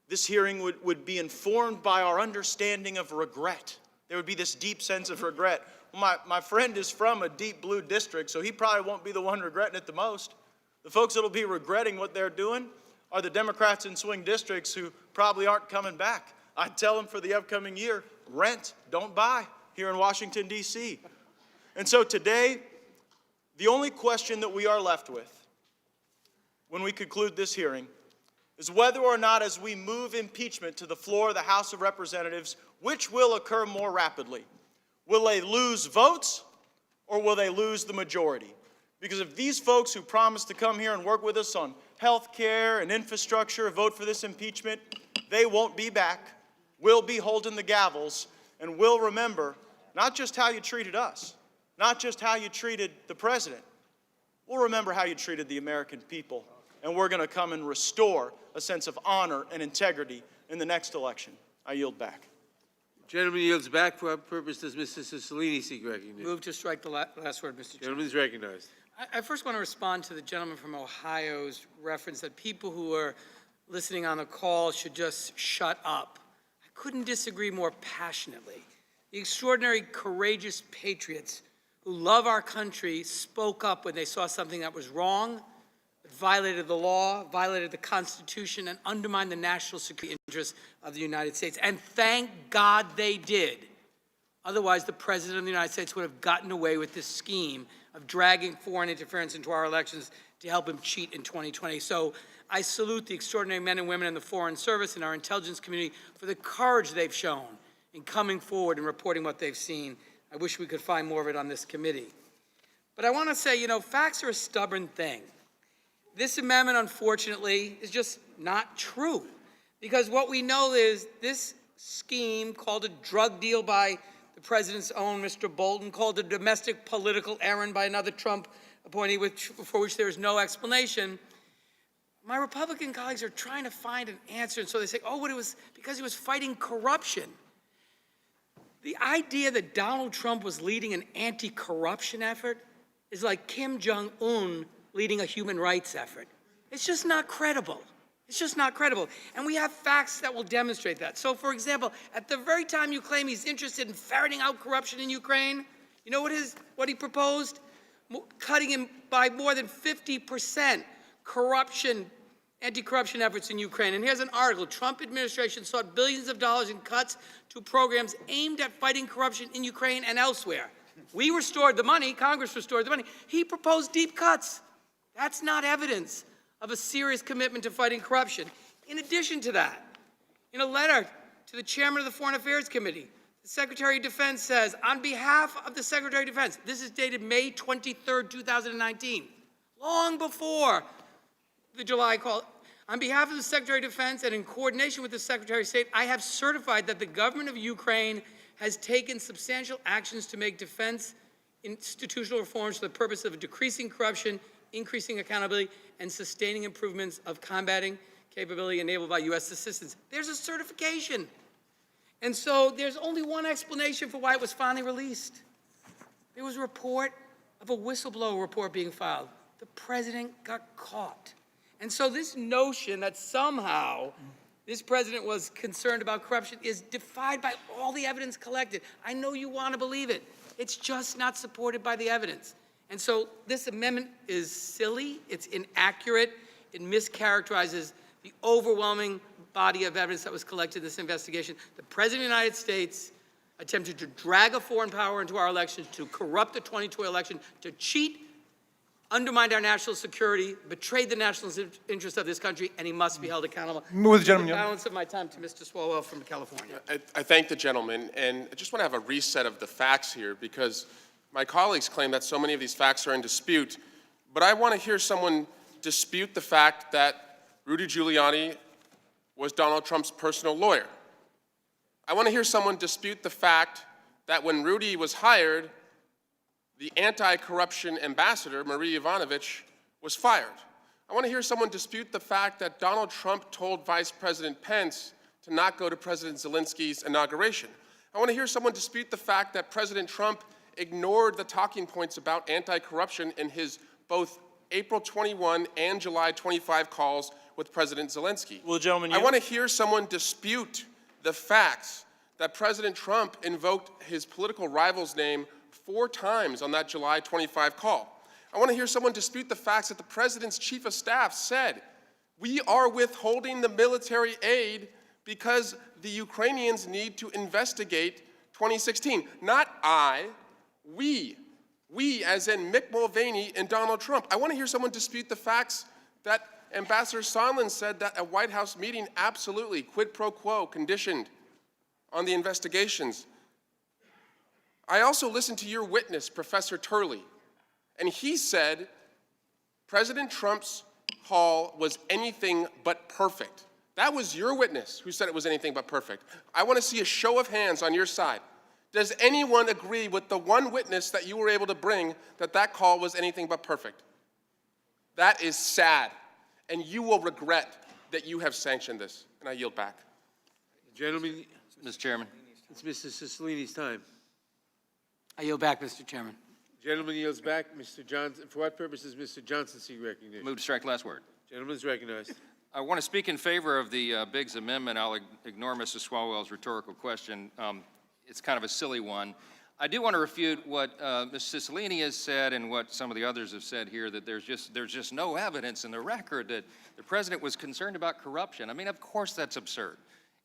this hearing would be informed by our understanding of regret. There would be this deep sense of regret. Well, my friend is from a deep blue district, so he probably won't be the one regretting it the most. The folks that will be regretting what they're doing are the Democrats in swing districts who probably aren't coming back. I tell them for the upcoming year, rent, don't buy here in Washington, D.C. And so today, the only question that we are left with when we conclude this hearing is whether or not, as we move impeachment to the floor of the House of Representatives, which will occur more rapidly? Will they lose votes or will they lose the majority? Because if these folks who promised to come here and work with us on health care and infrastructure vote for this impeachment, they won't be back. We'll be holding the gavels, and we'll remember not just how you treated us, not just how you treated the president. We'll remember how you treated the American people, and we're going to come and restore a sense of honor and integrity in the next election. I yield back. Gentleman yields back. For what purpose does Mr. Cicilline seek recognition? Move to strike the last word, Mr. Chairman. Gentleman is recognized. I first want to respond to the gentleman from Ohio's reference that people who are listening on the call should just shut up. I couldn't disagree more passionately. The extraordinary, courageous patriots who love our country spoke up when they saw something that was wrong, that violated the law, violated the Constitution, and undermined the national security interests of the United States. And thank God they did. Otherwise, the President of the United States would have gotten away with this scheme of dragging foreign interference into our elections to help him cheat in 2020. So I salute the extraordinary men and women in the Foreign Service and our intelligence community for the courage they've shown in coming forward and reporting what they've seen. I wish we could find more of it on this committee. But I want to say, facts are a stubborn thing. This amendment, unfortunately, is just not true. Because what we know is this scheme, called a drug deal by the president's own Mr. Bolton, called a domestic political errand by another Trump appointee for which there is no explanation. My Republican colleagues are trying to find an answer, and so they say, oh, but it was because he was fighting corruption. The idea that Donald Trump was leading an anti-corruption effort is like Kim Jong-un leading a human rights effort. It's just not credible. It's just not credible. And we have facts that will demonstrate that. So, for example, at the very time you claim he's interested in ferreting out corruption in Ukraine, you know what he proposed? Cutting him by more than 50% anti-corruption efforts in Ukraine. And here's an article. Trump administration sought billions of dollars in cuts to programs aimed at fighting corruption in Ukraine and elsewhere. We restored the money. Congress restored the money. He proposed deep cuts. That's not evidence of a serious commitment to fighting corruption. In addition to that, in a letter to the chairman of the Foreign Affairs Committee, the Secretary of Defense says, on behalf of the Secretary of Defense, this is dated May 23rd, 2019, long before the July call, on behalf of the Secretary of Defense and in coordination with the Secretary of State, I have certified that the government of Ukraine has taken substantial actions to make defense institutional reforms for the purpose of decreasing corruption, increasing accountability, and sustaining improvements of combating capability enabled by U.S. assistance. There's a certification. And so there's only one explanation for why it was finally released. There was a report of a whistleblower report being filed. The president got caught. And so this notion that somehow this president was concerned about corruption is defied by all the evidence collected. I know you want to believe it. It's just not supported by the evidence. And so this amendment is silly, it's inaccurate, it mischaracterizes the overwhelming body of evidence that was collected in this investigation. The President of the United States attempted to drag a foreign power into our elections, to corrupt the 2020 election, to cheat, undermined our national security, betrayed the national interest of this country, and he must be held accountable. Move the gentleman. The balance of my time to Mr. Swalwell from California. I thank the gentleman, and I just want to have a reset of the facts here because my colleagues claim that so many of these facts are in dispute, but I want to hear someone dispute the fact that Rudy Giuliani was Donald Trump's personal lawyer. I want to hear someone dispute the fact that when Rudy was hired, the anti-corruption ambassador, Marie Yovanovitch, was fired. I want to hear someone dispute the fact that Donald Trump told Vice President Pence to not go to President Zelensky's inauguration. I want to hear someone dispute the fact that President Trump ignored the talking points about anti-corruption in his both April 21 and July 25 calls with President Zelensky. Well, gentlemen, I want to hear someone dispute the facts that President Trump invoked his political rival's name 4 times on that July 25 call. I want to hear someone dispute the facts that the President's Chief of Staff said, we are withholding the military aid because the Ukrainians need to investigate 2016. Not I, we as in Mick Mulvaney and Donald Trump. I want to hear someone dispute the facts that Ambassador Sondland said that a White House meeting absolutely, quid pro quo, conditioned on the investigations. I also listened to your witness, Professor Turley, and he said President Trump's call was anything but perfect. That was your witness who said it was anything but perfect. I want to see a show of hands on your side. Does anyone agree with the one witness that you were able to bring that that call was anything but perfect? That is sad, and you will regret that you have sanctioned this. And I yield back. Gentlemen, Mr. Chairman. it's Mr. Cicilline's time. I yield back, Mr. Chairman. Gentleman yields back. Mr. Johnson, for what purpose does Mr. Johnson seek recognition? Move to strike last word. Gentleman is recognized. I want to speak in favor of the Biggs amendment. I'll ignore Mr. Swalwell's rhetorical question. It's kind of a silly one. I do want to refute what Ms. Cicilline has said and what some of the others have said here, that there's just no evidence in the record that the president was concerned about corruption. I mean, of course that's absurd.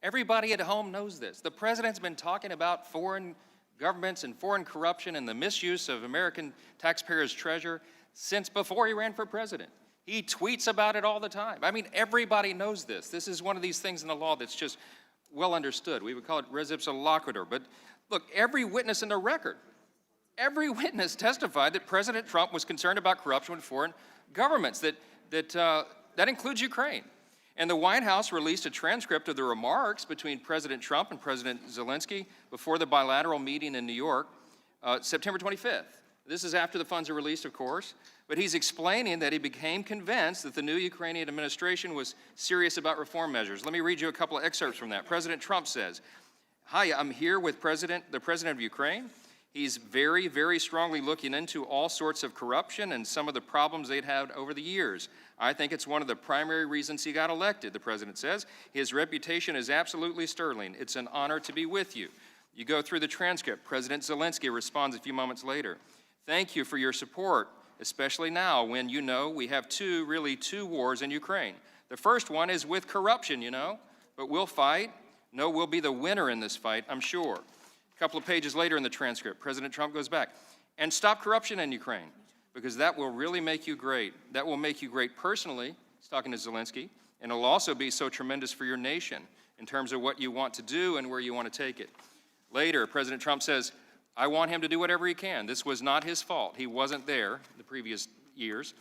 Everybody at home knows this. The president's been talking about foreign governments and foreign corruption and the misuse of American taxpayers' treasure since before he ran for president. He tweets about it all the time. I mean, everybody knows this. This is one of these things in the law that's just well understood. We would call it res ipsa loquitur. But look, every witness in the record, every witness testified that President Trump was concerned about corruption with foreign governments. That includes Ukraine. And the White House released a transcript of the remarks between President Trump and President Zelensky before the bilateral meeting in New York, September 25th. This is after the funds are released, of course, but he's explaining that he became convinced that the new Ukrainian administration was serious about reform measures. Let me read you a couple of excerpts from that. President Trump says, "Hi, I'm here with the president of Ukraine. He's very, very strongly looking into all sorts of corruption and some of the problems they'd had over the years. I think it's one of the primary reasons he got elected," the president says. "His reputation is absolutely sterling. It's an honor to be with you." You go through the transcript. President Zelensky responds a few moments later. "Thank you for your support, especially now when you know we have two wars in Ukraine. The first one is with corruption, but we'll fight. No, we'll be the winner in this fight, I'm sure." A couple of pages later in the transcript, President Trump goes back, "And stop corruption in Ukraine, because that will really make you great. That will make you great personally," he's talking to Zelensky, "and it'll also be so tremendous for your nation in terms of what you want to do and where you want to take it." Later, President Trump says, "I want him to do whatever he can. This was not his fault. He wasn't there the previous years.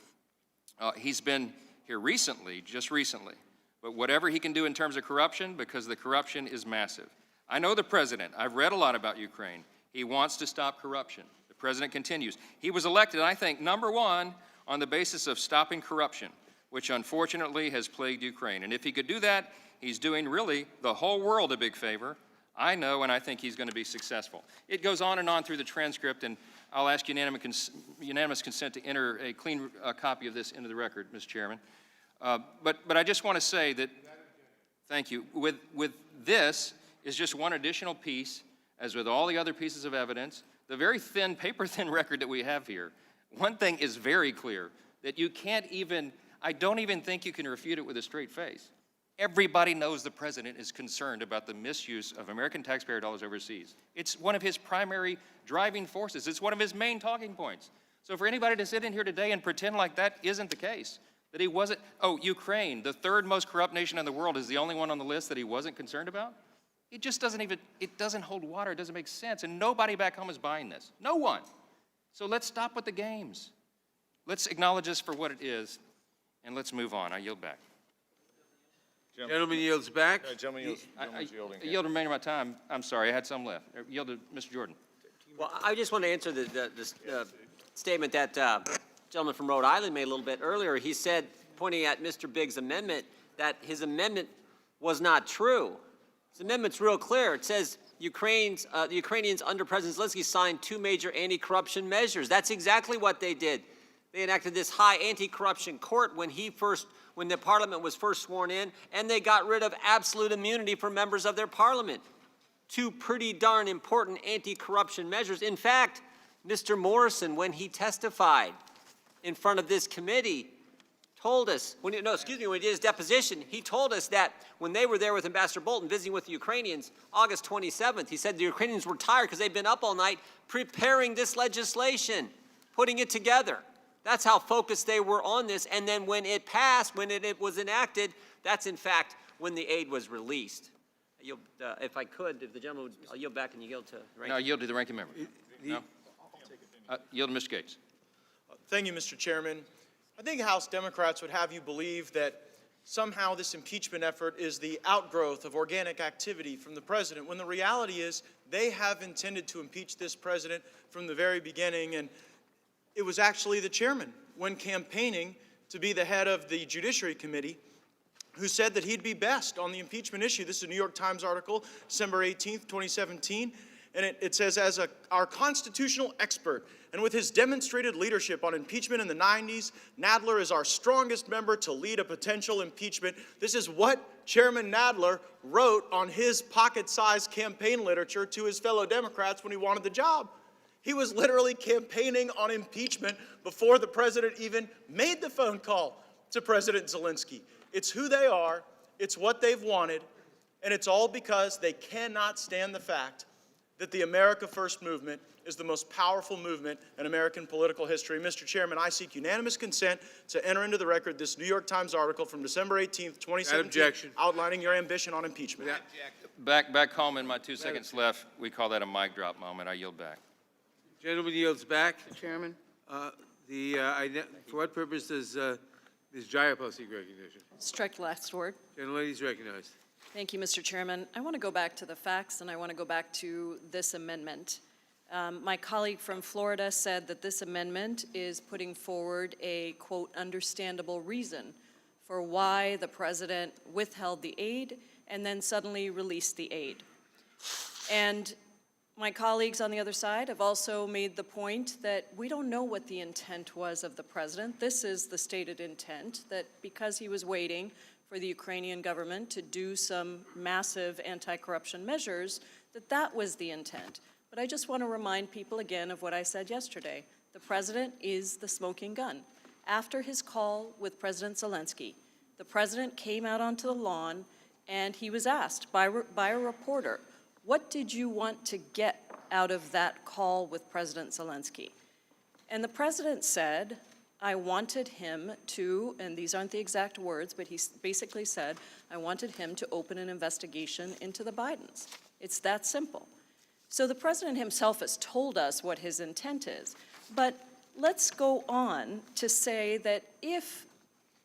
He's been here recently, just recently. But whatever he can do in terms of corruption, because the corruption is massive. I know the president. I've read a lot about Ukraine. He wants to stop corruption." The president continues, "He was elected, I think, #1 on the basis of stopping corruption, which unfortunately has plagued Ukraine. And if he could do that, he's doing really the whole world a big favor. I know, and I think he's going to be successful." It goes on through the transcript, and I'll ask unanimous consent to enter a clean copy of this into the record, Mr. Chairman. But I just want to say that, thank you, with this is just one additional piece, as with all the other pieces of evidence, the very thin, paper-thin record that we have here. One thing is very clear, that you can't even, I don't even think you can refute it with a straight face. Everybody knows the president is concerned about the misuse of American taxpayer dollars overseas. It's one of his primary driving forces. It's one of his main talking points. So for anybody to sit in here today and pretend like that isn't the case, that he wasn't, Ukraine, the third most corrupt nation in the world, is the only one on the list that he wasn't concerned about? It just it doesn't hold water, it doesn't make sense, and nobody back home is buying this. No one. So let's stop with the games. Let's acknowledge this for what it is, and let's move on. I yield back. Gentleman yields back. Gentleman's yielding. I yield the remainder of my time. I'm sorry, I had some left. I yield to Mr. Jordan. Well, I just want to answer the statement that gentleman from Rhode Island made a little bit earlier. He said, pointing at Mr. Biggs' amendment, that his amendment was not true. His amendment's real clear. It says the Ukrainians under President Zelensky signed 2 major anti-corruption measures. That's exactly what they did. They enacted this high anti-corruption court when the parliament was first sworn in, and they got rid of absolute immunity for members of their parliament. 2 pretty darn important anti-corruption measures. In fact, Mr. Morrison, when he testified in front of this committee, told us, when he did his deposition, he told us that when they were there with Ambassador Bolton visiting with the Ukrainians, August 27th, he said the Ukrainians were tired because they'd been up all night preparing this legislation, putting it together. That's how focused they were on this. And then when it passed, when it was enacted, that's in fact when the aid was released. If I could, if the gentleman would, I'll yield back and you yield to the ranking. No, yield to the ranking member. No? Yield to Mr. Gates. Thank you, Mr. Chairman. I think House Democrats would have you believe that somehow this impeachment effort is the outgrowth of organic activity from the president, when the reality is they have intended to impeach this president from the very beginning, and it was actually the chairman, when campaigning to be the head of the Judiciary Committee, who said that he'd be best on the impeachment issue. This is a New York Times article, December 18th, 2017, and it says, as our constitutional expert, and with his demonstrated leadership on impeachment in the 90s, Nadler is our strongest member to lead a potential impeachment. This is what Chairman Nadler wrote on his pocket-sized campaign literature to his fellow Democrats when he wanted the job. He was literally campaigning on impeachment before the president even made the phone call to President Zelensky. It's who they are, it's what they've wanted, and it's all because they cannot stand the fact that the America First movement is the most powerful movement in American political history. Mr. Chairman, I seek unanimous consent to enter into the record this New York Times article from December 18th, 2017, outlining your ambition on impeachment. Back home in my 2 seconds left, we call that a mic drop moment. I yield back. Gentleman yields back. Mr. Chairman. For what purpose does Ms. Jayapal seek recognition? Strike last word. Gentlelady is recognized. Thank you, Mr. Chairman. I want to go back to the facts, and I want to go back to this amendment. My colleague from Florida said that this amendment is putting forward a, quote, understandable reason for why the president withheld the aid and then suddenly released the aid. And my colleagues on the other side have also made the point that we don't know what the intent was of the president. This is the stated intent, that because he was waiting for the Ukrainian government to do some massive anti-corruption measures, that was the intent. But I just want to remind people again of what I said yesterday. The president is the smoking gun. After his call with President Zelensky, the president came out onto the lawn and he was asked by a reporter, what did you want to get out of that call with President Zelensky? And the president said, I wanted him to, and these aren't the exact words, but he basically said, I wanted him to open an investigation into the Bidens. It's that simple. So the president himself has told us what his intent is. But let's go on to say that if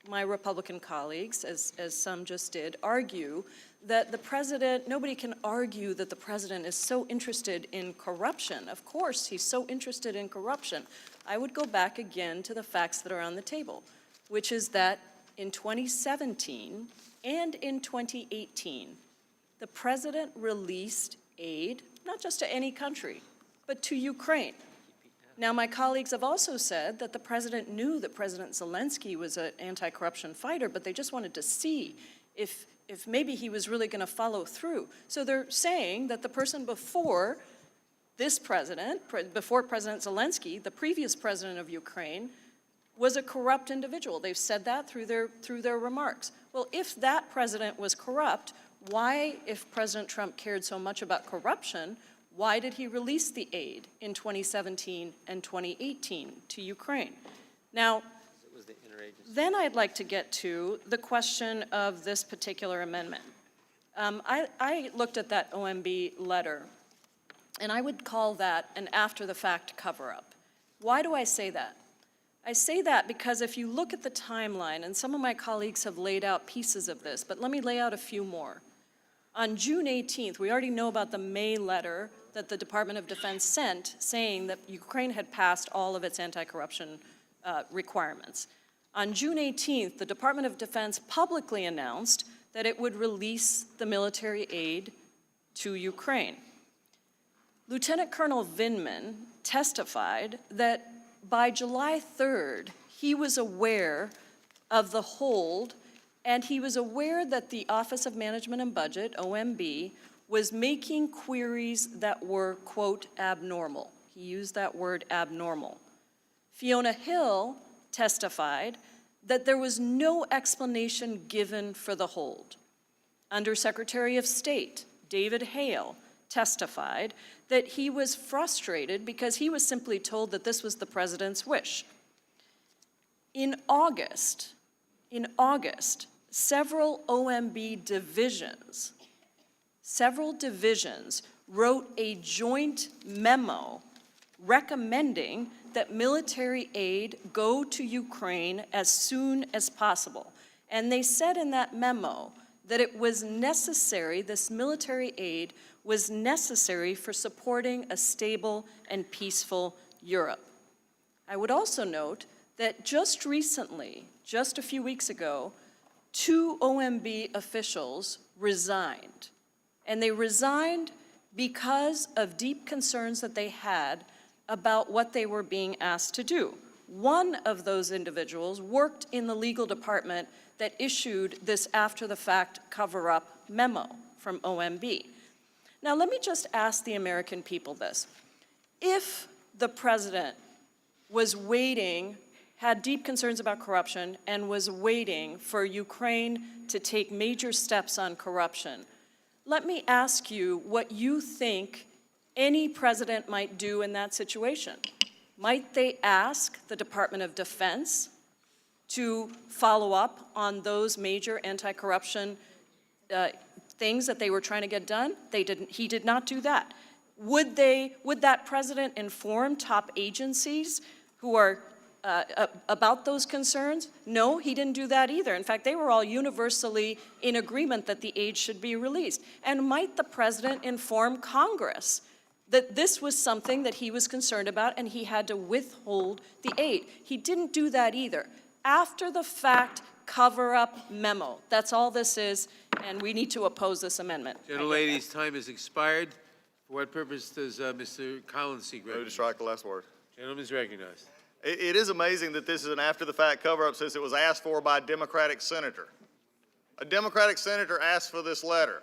my Republican colleagues, as some just did, argue that the president, nobody can argue that the president is so interested in corruption. Of course, he's so interested in corruption. I would go back again to the facts that are on the table, which is that in 2017 and in 2018, the president released aid, not just to any country, but to Ukraine. Now, my colleagues have also said that the president knew that President Zelensky was an anti-corruption fighter, but they just wanted to see if maybe he was really going to follow through. So they're saying that the person before this president, before President Zelensky, the previous president of Ukraine, was a corrupt individual. They've said that through their remarks. Well, if that president was corrupt, why, if President Trump cared so much about corruption, why did he release the aid in 2017 and 2018 to Ukraine? Now, then I'd like to get to the question of this particular amendment. I looked at that OMB letter, and I would call that an after-the-fact cover-up. Why do I say that? I say that because if you look at the timeline, and some of my colleagues have laid out pieces of this, but let me lay out a few more. On June 18th, we already know about the May letter that the Department of Defense sent saying that Ukraine had passed all of its anti-corruption requirements. On June 18th, the Department of Defense publicly announced that it would release the military aid to Ukraine. Lieutenant Colonel Vindman testified that by July 3rd, he was aware of the hold, and he was aware that the Office of Management and Budget, OMB, was making queries that were, quote, abnormal. He used that word abnormal. Fiona Hill testified that there was no explanation given for the hold. Undersecretary of State David Hale testified that he was frustrated because he was simply told that this was the president's wish. In August, several OMB divisions, wrote a joint memo recommending that military aid go to Ukraine as soon as possible. And they said in that memo that it was necessary, this military aid was necessary for supporting a stable and peaceful Europe. I would also note that just recently, just a few weeks ago, 2 OMB officials resigned. And they resigned because of deep concerns that they had about what they were being asked to do. One of those individuals worked in the legal department that issued this after-the-fact cover-up memo from OMB. Now, let me just ask the American people this. If the president was waiting, had deep concerns about corruption, and was waiting for Ukraine to take major steps on corruption, let me ask you what you think any president might do in that situation. Might they ask the Department of Defense to follow up on those major anti-corruption things that they were trying to get done? He did not do that. Would that president inform top agencies who are about those concerns? No, he didn't do that either. In fact, they were all universally in agreement that the aid should be released. And might the president inform Congress that this was something that he was concerned about and he had to withhold the aid? He didn't do that either. After the fact cover-up memo, that's all this is, and we need to oppose this amendment. Gentlelady's time has expired. For what purpose does Mr. Collins seek Move to recognition? strike the last word. Gentleman is recognized. It is amazing that this is an after-the-fact cover-up since it was asked for by a Democratic senator. A Democratic senator asked for this letter.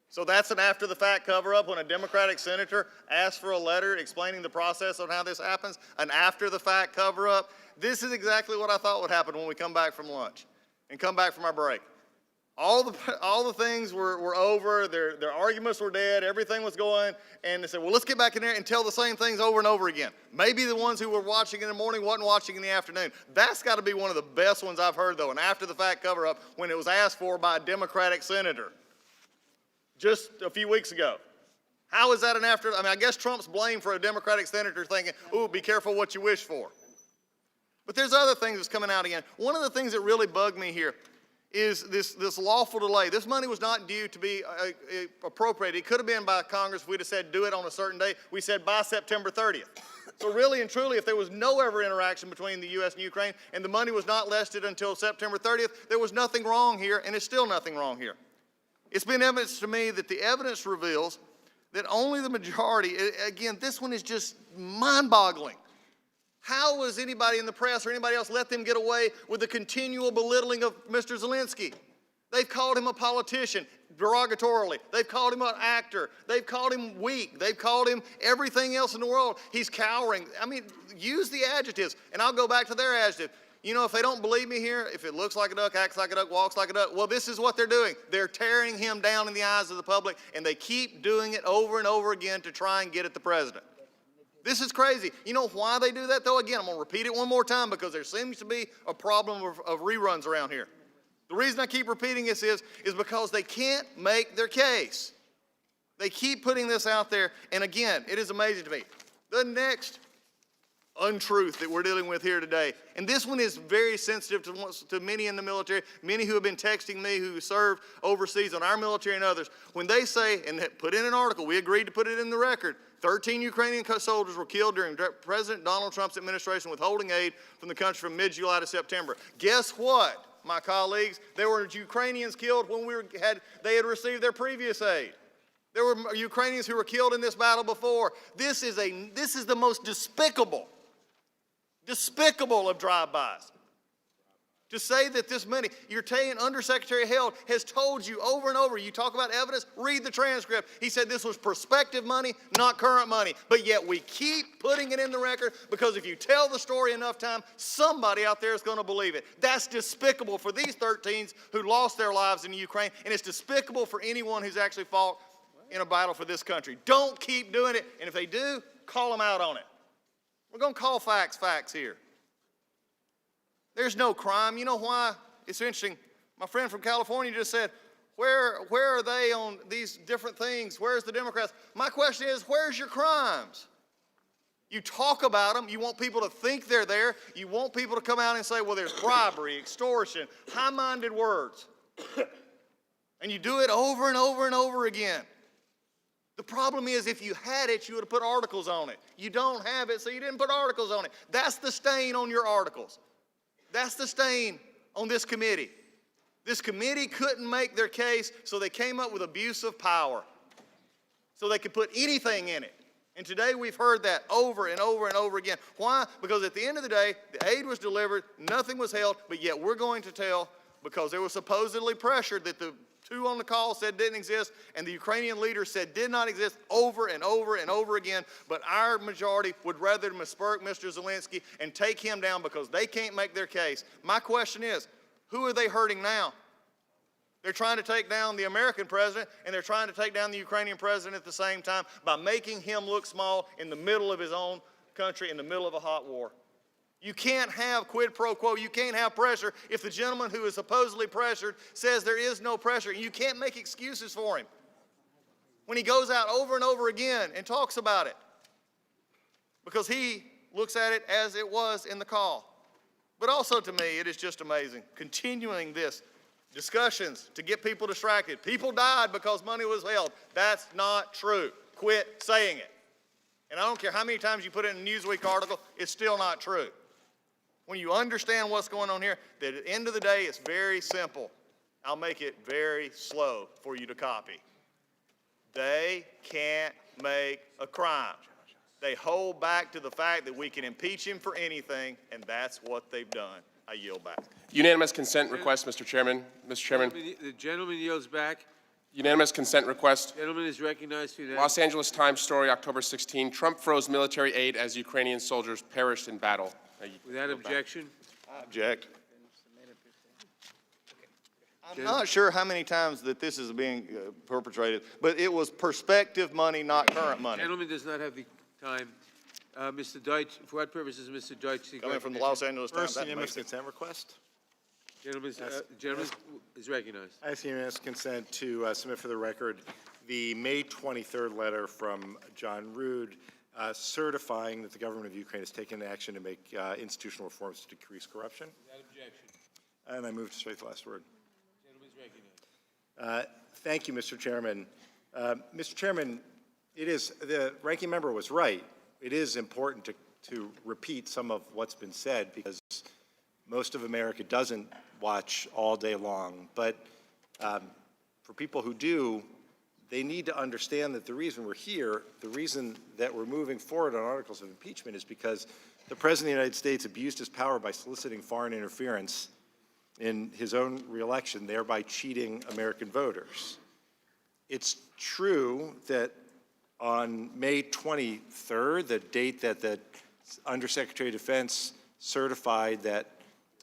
So that's an after-the-fact cover-up when a Democratic senator asks for a letter explaining the process of how this happens, an after-the-fact cover-up. This is exactly what I thought would happen when we come back from lunch and come back from our break. All the things were over, their arguments were dead, everything was going, and they said, well, let's get back in there and tell the same things over and over again. Maybe the ones who were watching in the morning wasn't watching in the afternoon. That's got to be one of the best ones I've heard, though, an after-the-fact cover-up when it was asked for by a Democratic senator just a few weeks ago. How is that an after? I mean, I guess Trump's blamed for a Democratic senator thinking, ooh, be careful what you wish for. But there's other things that's coming out again. One of the things that really bugged me here is this lawful delay. This money was not due to be appropriated. It could have been by Congress if we'd have said do it on a certain day. We said by September 30th. So really and truly, if there was no ever interaction between the U.S. and Ukraine and the money was not vested until September 30th, there was nothing wrong here, and it's still nothing wrong here. It's been evidence to me that the evidence reveals that only the majority, again, this one is just mind-boggling. How was anybody in the press or anybody else let them get away with the continual belittling of Mr. Zelensky? They've called him a politician derogatorily. They've called him an actor. They've called him weak. They've called him everything else in the world. He's cowering. I mean, use the adjectives, and I'll go back to their adjective. You know, if they don't believe me here, if it looks like a duck, acts like a duck, walks like a duck, well, this is what they're doing. They're tearing him down in the eyes of the public, and they keep doing it over and over again to try and get at the president. This is crazy. You know why they do that, though? Again, I'm going to repeat it one more time because there seems to be a problem of reruns around here. The reason I keep repeating this is because they can't make their case. They keep putting this out there, and again, it is amazing to me. The next untruth that we're dealing with here today, and this one is very sensitive to many in the military, many who have been texting me who serve overseas on our military and others. When they say, and put in an article, we agreed to put it in the record, 13 Ukrainian soldiers were killed during President Donald Trump's administration withholding aid from the country from mid-July to September. Guess what, my colleagues? There were Ukrainians killed when they had received their previous aid. There were Ukrainians who were killed in this battle before. This is the most despicable of drive-bys. To say that this many, you're saying Undersecretary Held has told you over and over, you talk about evidence, read the transcript. He said this was prospective money, not current money. But yet we keep putting it in the record because if you tell the story enough time, somebody out there is going to believe it. That's despicable for these 13s who lost their lives in Ukraine, and it's despicable for anyone who's actually fought in a battle for this country. Don't keep doing it, and if they do, call them out on it. We're going to call facts here. There's no crime. You know why? It's interesting. My friend from California just said, where are they on these different things? Where's the Democrats? My question is, where's your crimes? You talk about them. You want people to think they're there. You want people to come out and say, well, there's bribery, extortion, high-minded words. And you do it over and over and over again. The problem is if you had it, you would have put articles on it. You don't have it, so you didn't put articles on it. That's the stain on your articles. That's the stain on this committee. This committee couldn't make their case, so they came up with abuse of power. So they could put anything in it. And today we've heard that over and over and over again. Why? Because at the end of the day, the aid was delivered, nothing was held, but yet we're going to tell, because there was supposedly pressure that the two on the call said didn't exist, and the Ukrainian leader said did not exist over and over and over again. But our majority would rather besmirk Mr. Zelensky and take him down because they can't make their case. My question is, who are they hurting now? They're trying to take down the American president, and they're trying to take down the Ukrainian president at the same time by making him look small in the middle of his own country, in the middle of a hot war. You can't have quid pro quo. You can't have pressure if the gentleman who is supposedly pressured says there is no pressure. You can't make excuses for him when he goes out over and over again and talks about it because he looks at it as it was in the call. But also to me, it is just amazing. Continuing this discussions to get people distracted. People died because money was held. That's not true. Quit saying it. And I don't care how many times you put it in a Newsweek article, it's still not true. When you understand what's going on here, that at the end of the day, it's very simple. I'll make it very slow for you to copy. They can't make a crime. They hold back to the fact that we can impeach him for anything, and that's what they've done. I yield back. Unanimous consent request, Mr. Chairman. Mr. Chairman. The gentleman yields back. Unanimous consent request. Gentleman is recognized for that. Los Angeles Times story, October 16. Trump froze military aid as Ukrainian soldiers perished in battle. Without objection. I object. I'm not sure how many times that this is being perpetrated, but it was prospective money, not current money. Gentleman does not have the time. Mr. Deutsch, for what purposes, Mr. Deutsch? Coming from the Los Angeles Times. First, unanimous consent request. Gentleman is recognized. I ask unanimous consent to submit for the record the May 23rd letter from John Rood certifying that the government of Ukraine has taken action to make institutional reforms to decrease corruption. Without objection. And I move to strike the last word. Gentleman is recognized. Thank you, Mr. Chairman. Mr. Chairman, the ranking member was right. It is important to repeat some of what's been said because most of America doesn't watch all day long. But for people who do, they need to understand that the reason we're here, the reason that we're moving forward on articles of impeachment is because the President of the United States abused his power by soliciting foreign interference in his own reelection, thereby cheating American voters. It's true that on May 23rd, the date that the Undersecretary of Defense certified that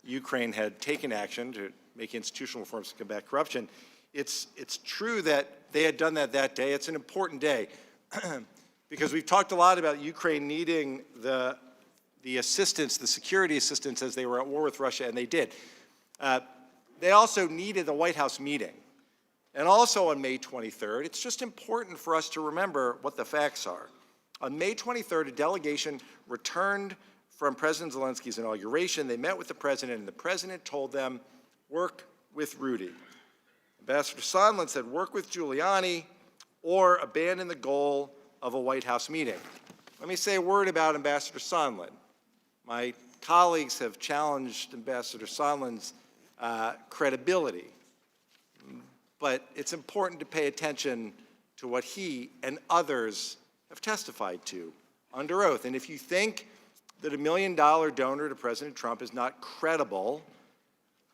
Ukraine had taken action to make institutional reforms to combat corruption, it's true that they had done that day. It's an important day because we've talked a lot about Ukraine needing the assistance, the security assistance as they were at war with Russia, and they did. They also needed the White House meeting. And also on May 23rd, it's just important for us to remember what the facts are. On May 23rd, a delegation returned from President Zelensky's inauguration. They met with the president, and the president told them, work with Rudy. Ambassador Sondland said, work with Giuliani or abandon the goal of a White House meeting. Let me say a word about Ambassador Sondland. My colleagues have challenged Ambassador Sondland's credibility, but it's important to pay attention to what he and others have testified to under oath. And if you think that $1 million donor to President Trump is not credible,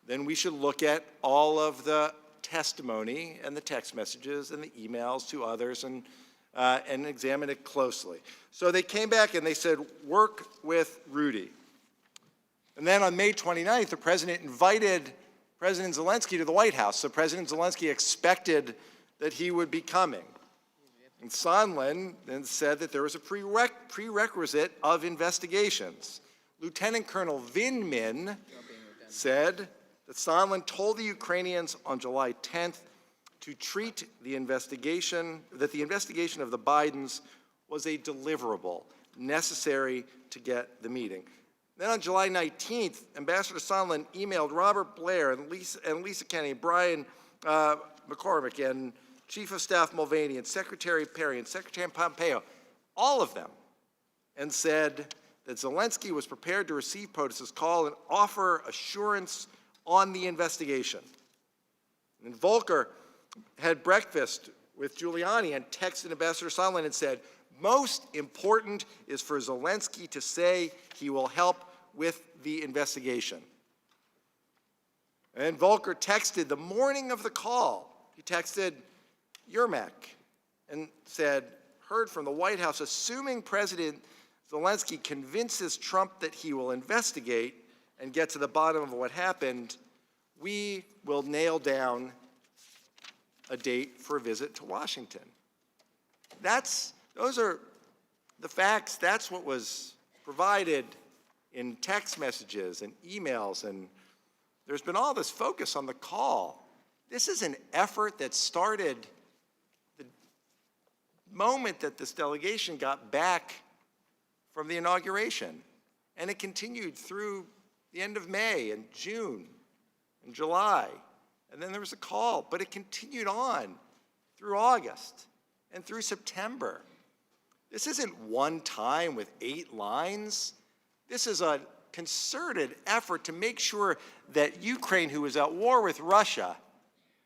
then we should look at all of the testimony and the text messages and the emails to others and examine it closely. So they came back and they said, work with Rudy. And then on May 29th, the president invited President Zelensky to the White House. So President Zelensky expected that he would be coming. And Sondland then said that there was a prerequisite of investigations. Lieutenant Colonel Vindman said that Sondland told the Ukrainians on July 10th to treat the investigation, that the investigation of the Bidens was a deliverable necessary to get the meeting. Then on July 19th, Ambassador Sondland emailed Robert Blair and Lisa Kennedy, Brian McCormick, and Chief of Staff Mulvaney, and Secretary Perry, and Secretary Pompeo, all of them, and said that Zelensky was prepared to receive POTUS's call and offer assurance on the investigation. And Volker had breakfast with Giuliani and texted Ambassador Sondland and said, most important is for Zelensky to say he will help with the investigation. And Volker texted the morning of the call. He texted Yermak and said, heard from the White House, assuming President Zelensky convinces Trump that he will investigate and get to the bottom of what happened, we will nail down a date for a visit to Washington. Those are the facts. That's what was provided in text messages and emails, and there's been all this focus on the call. This is an effort that started the moment that this delegation got back from the inauguration, and it continued through the end of May and June and July, and then there was a call, but it continued on through August and through September. This isn't one time with 8 lines. This is a concerted effort to make sure that Ukraine, who was at war with Russia,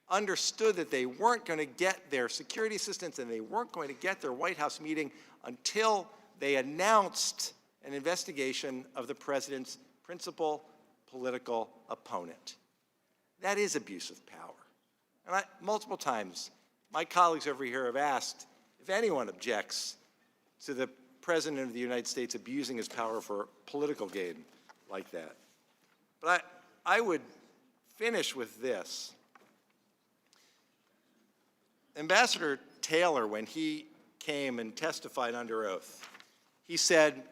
understood that they weren't going to get their security assistance and they weren't going to get their White House meeting until they announced an investigation of the president's principal political opponent. That is abuse of power. And multiple times, my colleagues over here have asked if anyone objects to the President of the United States abusing his power for political gain like that. But I would finish with this. Ambassador Taylor, when he came and testified under oath, he said,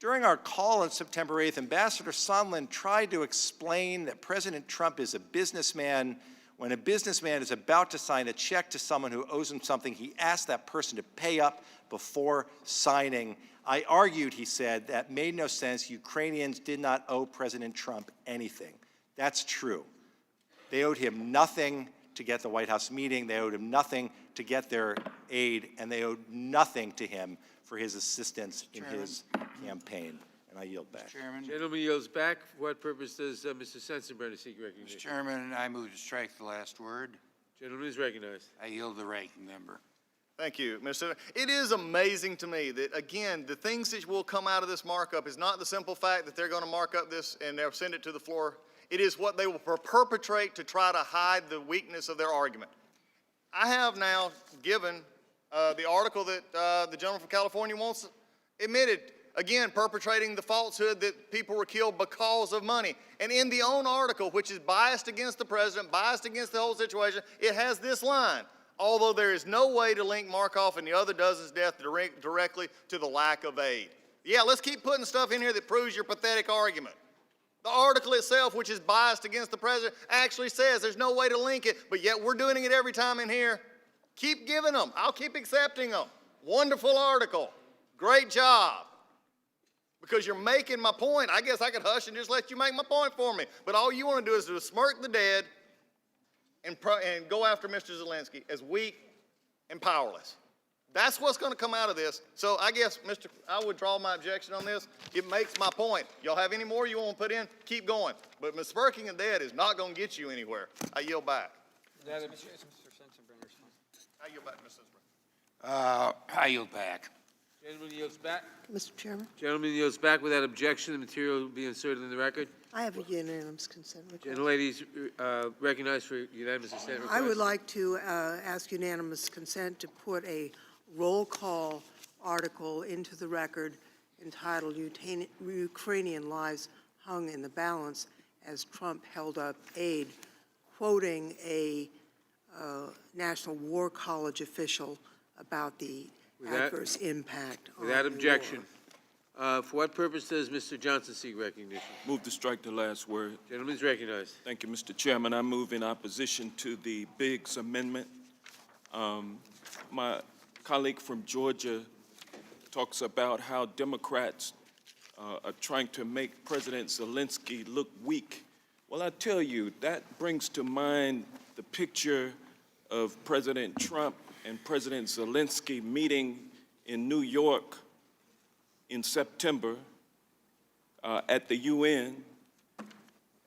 during our call on September 8th, Ambassador Sondland tried to explain that President Trump is a businessman. When a businessman is about to sign a check to someone who owes him something, he asks that person to pay up before signing. I argued, he said, that made no sense. Ukrainians did not owe President Trump anything. That's true. They owed him nothing to get the White House meeting. They owed him nothing to get their aid, and they owed nothing to him for his assistance in his campaign. And I yield back. Chairman. Gentleman yields back. For what purpose does Mr. Sensenbrenner seek recognition? Mr. Chairman, I move to strike the last word. Gentleman is recognized. I yield the ranking member. Thank you, Mr. It is amazing to me that, again, the things that will come out of this markup is not the simple fact that they're going to mark up this and they'll send it to the floor. It is what they will perpetrate to try to hide the weakness of their argument. I have now given the article that the gentleman from California wants admitted, again, perpetrating the falsehood that people were killed because of money. And in the own article, which is biased against the president, biased against the whole situation, it has this line: although there is no way to link Markov and the other dozen's death directly to the lack of aid. Yeah, let's keep putting stuff in here that proves your pathetic argument. The article itself, which is biased against the president, actually says there's no way to link it, but yet we're doing it every time in here. Keep giving them. I'll keep accepting them. Wonderful article. Great job. Because you're making my point. I guess I could hush and just let you make my point for me. But all you want to do is to smirk the dead and go after Mr. Zelensky as weak and powerless. That's what's going to come out of this. So I guess, I withdraw my objection on this. It makes my point. Y'all have any more you want to put in? Keep going. But misperking a debt is not going to get you anywhere. I yield back. I yield back, Mr. Sensenbrenner. I yield back. Gentleman yields back. Mr. Chairman, Gentleman yields back without objection. The material will be inserted in the record. I have a unanimous consent request. Gentleladies recognized for unanimous consent request. I would like to ask unanimous consent to put a roll call article into the record entitled Ukrainian Lives Hung in the Balance as Trump Held Up Aid, quoting a National War College official about the adverse impact on Without the objection. war. For what purpose does Mr. Johnson seek recognition? Move to strike the last word. Gentleman is recognized. Thank you, Mr. Chairman. I move in opposition to the Biggs amendment. My colleague from Georgia talks about how Democrats are trying to make President Zelensky look weak. Well, I tell you, that brings to mind the picture of President Trump and President Zelensky meeting in New York in September at the UN,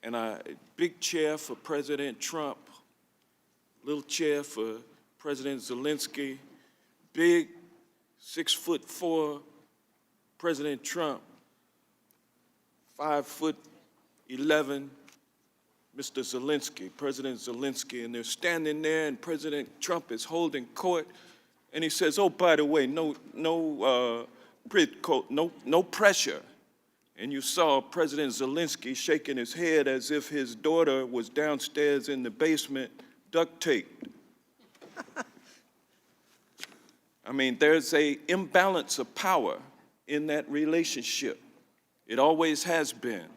and a big chair for President Trump, little chair for President Zelensky, big 6'4" President Trump, 5'11" Mr. Zelensky, President Zelensky, and they're standing there, and President Trump is holding court, and he says, "Oh, by the way, no pressure." And you saw President Zelensky shaking his head as if his daughter was downstairs in the basement, duct taped. I mean, there's an imbalance of power in that relationship. It always has been.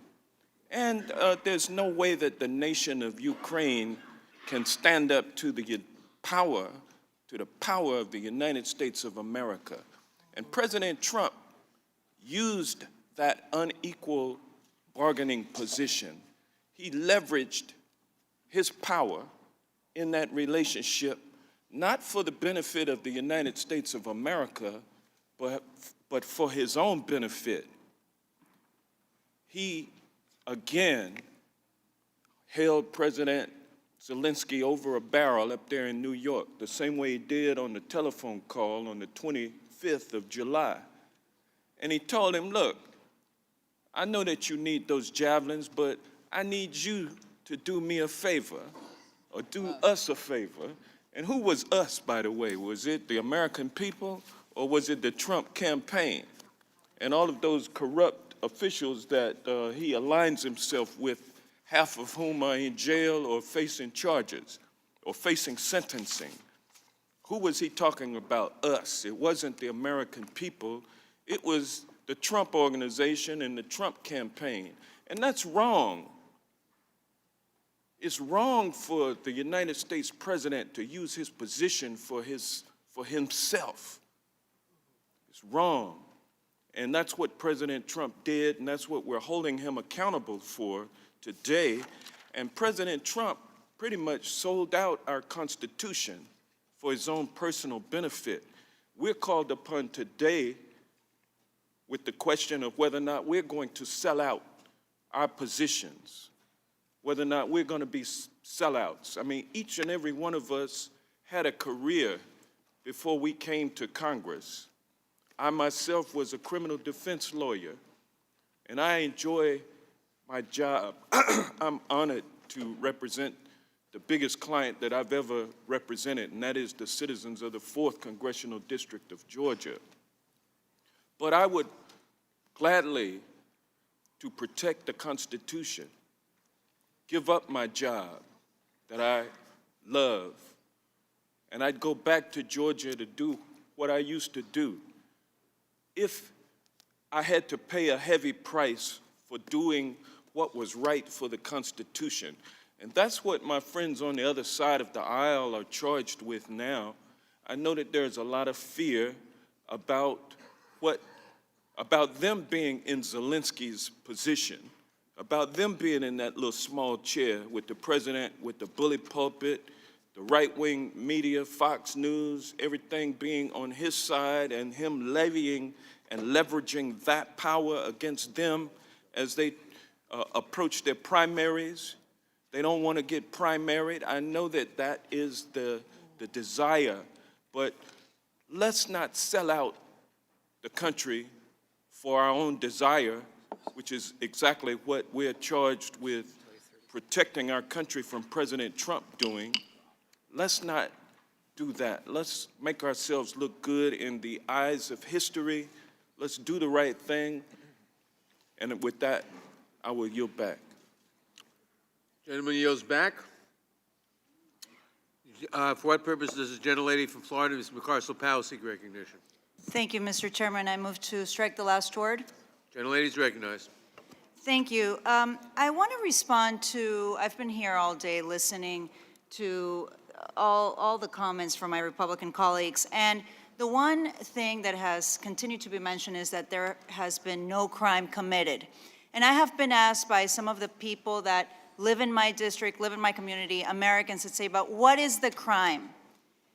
And there's no way that the nation of Ukraine can stand up to the power of the United States of America. And President Trump used that unequal bargaining position. He leveraged his power in that relationship, not for the benefit of the United States of America, but for his own benefit. He, again, held President Zelensky over a barrel up there in New York, the same way he did on the telephone call on the 25th of July. And he told him, "Look, I know that you need those javelins, but I need you to do me a favor, or do us a favor." And who was us, by the way? Was it the American people, or was it the Trump campaign and all of those corrupt officials that he aligns himself with, half of whom are in jail or facing charges or facing sentencing? Who was he talking about? Us. It wasn't the American people. It was the Trump organization and the Trump campaign. And that's wrong. It's wrong for the United States president to use his position for himself. It's wrong. And that's what President Trump did, and that's what we're holding him accountable for today. And President Trump pretty much sold out our Constitution for his own personal benefit. We're called upon today with the question of whether or not we're going to sell out our positions, whether or not we're going to be sellouts. I mean, each and every one of us had a career before we came to Congress. I myself was a criminal defense lawyer, and I enjoy my job. I'm honored to represent the biggest client that I've ever represented, and that is the citizens of the 4th Congressional District of Georgia. But I would gladly, to protect the Constitution, give up my job that I love, and I'd go back to Georgia to do what I used to do if I had to pay a heavy price for doing what was right for the Constitution. And that's what my friends on the other side of the aisle are charged with now. I know that there's a lot of fear about them being in Zelensky's position, about them being in that little small chair with the president, with the bully pulpit, the right-wing media, Fox News, everything being on his side and him levying and leveraging that power against them as they approach their primaries. They don't want to get primaried. I know that that is the desire, but let's not sell out the country for our own desire, which is exactly what we're charged with protecting our country from President Trump doing. Let's not do that. Let's make ourselves look good in the eyes of history. Let's do the right thing. And with that, I will yield back. Gentleman yields back. For what purpose does the gentlelady from Florida, Ms. McCarcel-Powell, seek recognition? Thank you, Mr. Chairman. I move to strike the last word. Gentlelady is recognized. Thank you. I want to respond to, I've been here all day listening to all the comments from my Republican colleagues, and the one thing that has continued to be mentioned is that there has been no crime committed. And I have been asked by some of the people that live in my district, live in my community, Americans, that say, but what is the crime?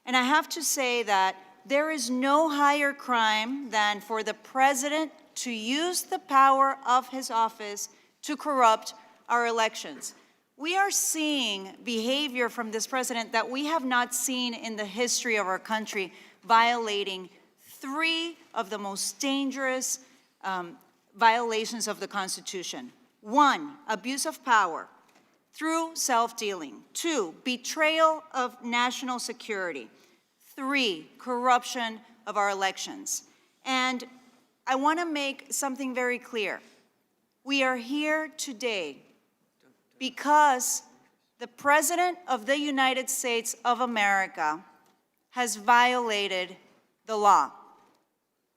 And I have to say that there is no higher crime than for the president to use the power of his office to corrupt our elections. We are seeing behavior from this president that we have not seen in the history of our country, violating 3 of the most dangerous violations of the Constitution. 1, abuse of power through self-dealing. 2, betrayal of national security. 3, corruption of our elections. And I want to make something very clear. We are here today because the President of the United States of America has violated the law.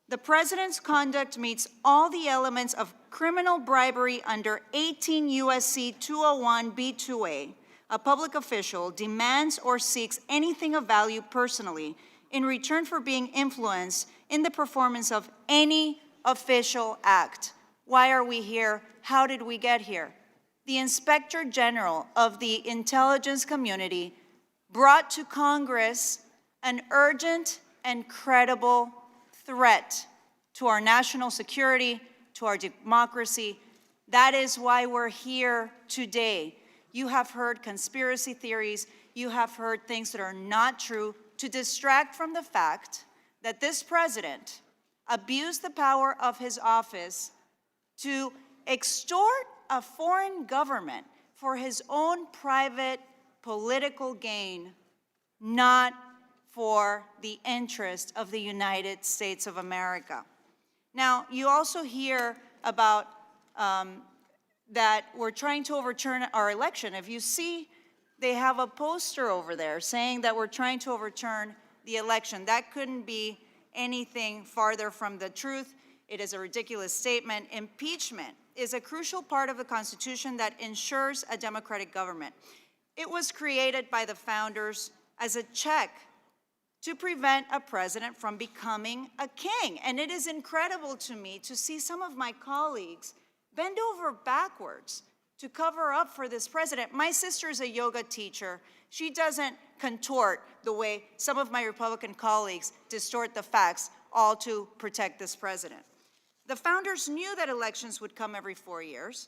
The President's conduct meets all the elements of criminal bribery under 18 U.S.C. 201b2a. A public official demands or seeks anything of value personally in return for being influenced in the performance of any official act. Why are we here? How did we get here? The Inspector General of the intelligence community brought to Congress an urgent and credible threat to our national security, to our democracy. That is why we're here today. You have heard conspiracy theories. You have heard things that are not true to distract from the fact that this president abused the power of his office to extort a foreign government for his own private political gain, not for the interest of the United States of America. Now, you also hear about that we're trying to overturn our election. If you see, they have a poster over there saying that we're trying to overturn the election. That couldn't be anything farther from the truth. It is a ridiculous statement. Impeachment is a crucial part of the Constitution that ensures a democratic government. It was created by the founders as a check to prevent a president from becoming a king. And it is incredible to me to see some of my colleagues bend over backwards to cover up for this president. My sister is a yoga teacher. She doesn't contort the way some of my Republican colleagues distort the facts, all to protect this president. The founders knew that elections would come every 4 years,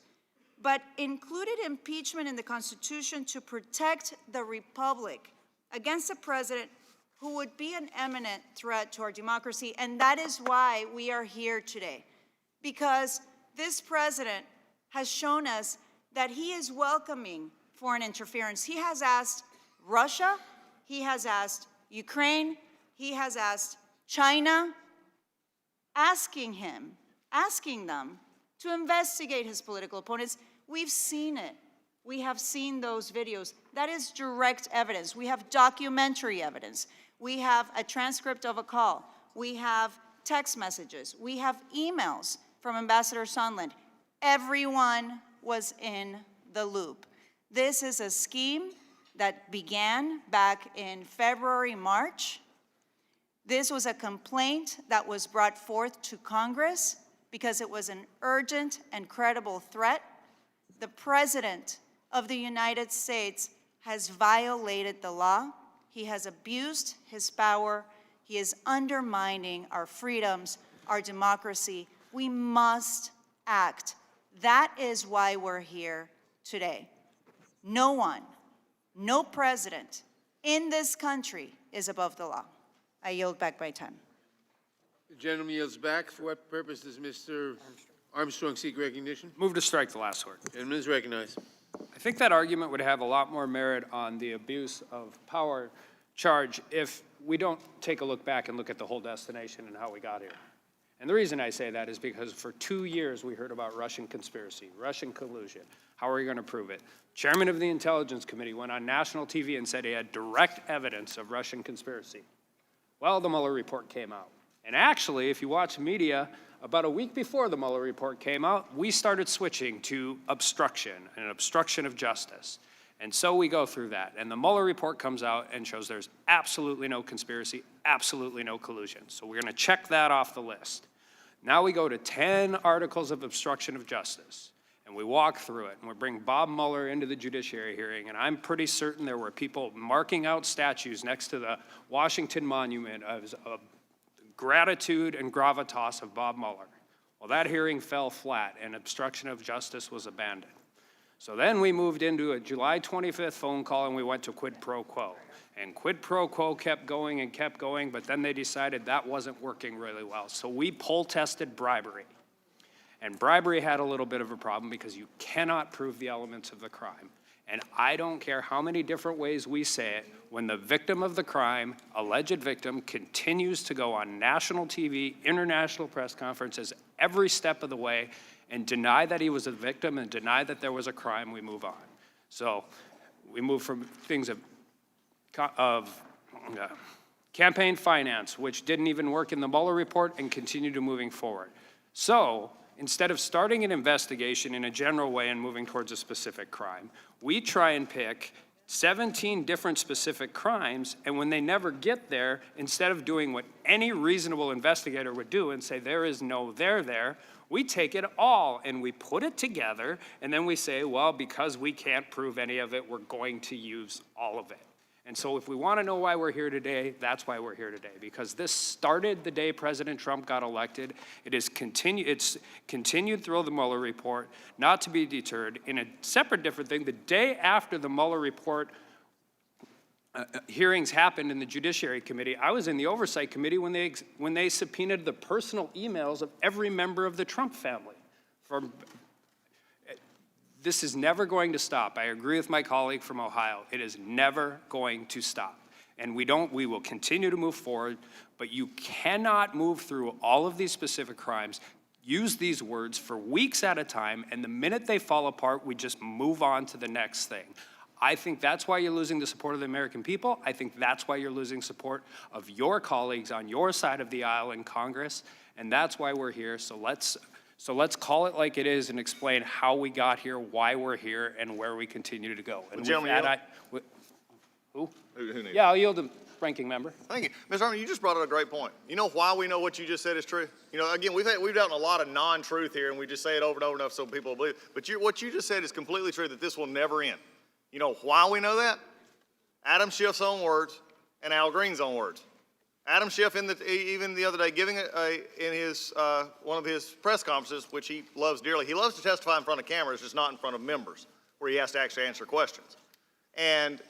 but included impeachment in the Constitution to protect the republic against a president who would be an imminent threat to our democracy. And that is why we are here today, because this president has shown us that he is welcoming foreign interference. He has asked Russia, he has asked Ukraine, he has asked China, asking them to investigate his political opponents. We've seen it. We have seen those videos. That is direct evidence. We have documentary evidence. We have a transcript of a call. We have text messages. We have emails from Ambassador Sondland. Everyone was in the loop. This is a scheme that began back in February, March. This was a complaint that was brought forth to Congress because it was an urgent and credible threat. The President of the United States has violated the law. He has abused his power. He is undermining our freedoms, our democracy. We must act. That is why we're here today. No one, no president in this country is above the law. I yield back my time. The gentleman yields back. For what purpose does Mr. Armstrong seek recognition? Move to strike the last word. Gentleman is recognized. I think that argument would have a lot more merit on the abuse of power charge if we don't take a look back and look at the whole destination and how we got here. And the reason I say that is because for 2 years we heard about Russian conspiracy, Russian collusion. How are we going to prove it? Chairman of the Intelligence Committee went on national TV and said he had direct evidence of Russian conspiracy. Well, the Mueller report came out. And actually, if you watch media, about a week before the Mueller report came out, we started switching to obstruction and obstruction of justice. And so we go through that. And the Mueller report comes out and shows there's absolutely no conspiracy, absolutely no collusion. So we're going to check that off the list. Now we go to 10 articles of obstruction of justice. And we walk through it. And we bring Bob Mueller into the judiciary hearing. And I'm pretty certain there were people marking out statues next to the Washington Monument of gratitude and gravitas of Bob Mueller. Well, that hearing fell flat, and obstruction of justice was abandoned. So then we moved into a July 25th phone call, and we went to quid pro quo. And quid pro quo kept going and kept going, but then they decided that wasn't working really well. So we poll tested bribery. And bribery had a little bit of a problem because you cannot prove the elements of the crime. And I don't care how many different ways we say it, when the victim of the crime, alleged victim, continues to go on national TV, international press conferences every step of the way and deny that he was a victim and deny that there was a crime, we move on. So we move from things of campaign finance, which didn't even work in the Mueller report, and continue to moving forward. So instead of starting an investigation in a general way and moving towards a specific crime, we try and pick 17 different specific crimes, and when they never get there, instead of doing what any reasonable investigator would do and say there is no there, we take it all and we put it together, and then we say, well, because we can't prove any of it, we're going to use all of it. And so if we want to know why we're here today, that's why we're here today, because this started the day President Trump got elected. It's continued through the Mueller report, not to be deterred. In a separate different thing, the day after the Mueller report hearings happened in the Judiciary Committee, I was in the Oversight Committee when they subpoenaed the personal emails of every member of the Trump family. This is never going to stop. I agree with my colleague from Ohio. It is never going to stop. And we will continue to move forward, but you cannot move through all of these specific crimes, use these words for weeks at a time, and the minute they fall apart, we just move on to the next thing. I think that's why you're losing the support of the American people. I think that's why you're losing support of your colleagues on your side of the aisle in Congress, and that's why we're here. So let's call it like it is and explain how we got here, why we're here, and where we continue to go. And Gentleman, who? Who needs? Yeah, I'll yield to ranking member. Thank you. Mr. Harmon, you just brought up a great point. You know why we know what you just said is true? You know, again, we've dealt in a lot of non-truth here, and we just say it over and over enough so people believe it. But what you just said is completely true, that this will never end. You know why we know that? Adam Schiff's own words and Al Green's own words. Adam Schiff, even the other day, giving in his one of his press conferences, which he loves dearly, he loves to testify in front of cameras, just not in front of members, where he has to actually answer questions. And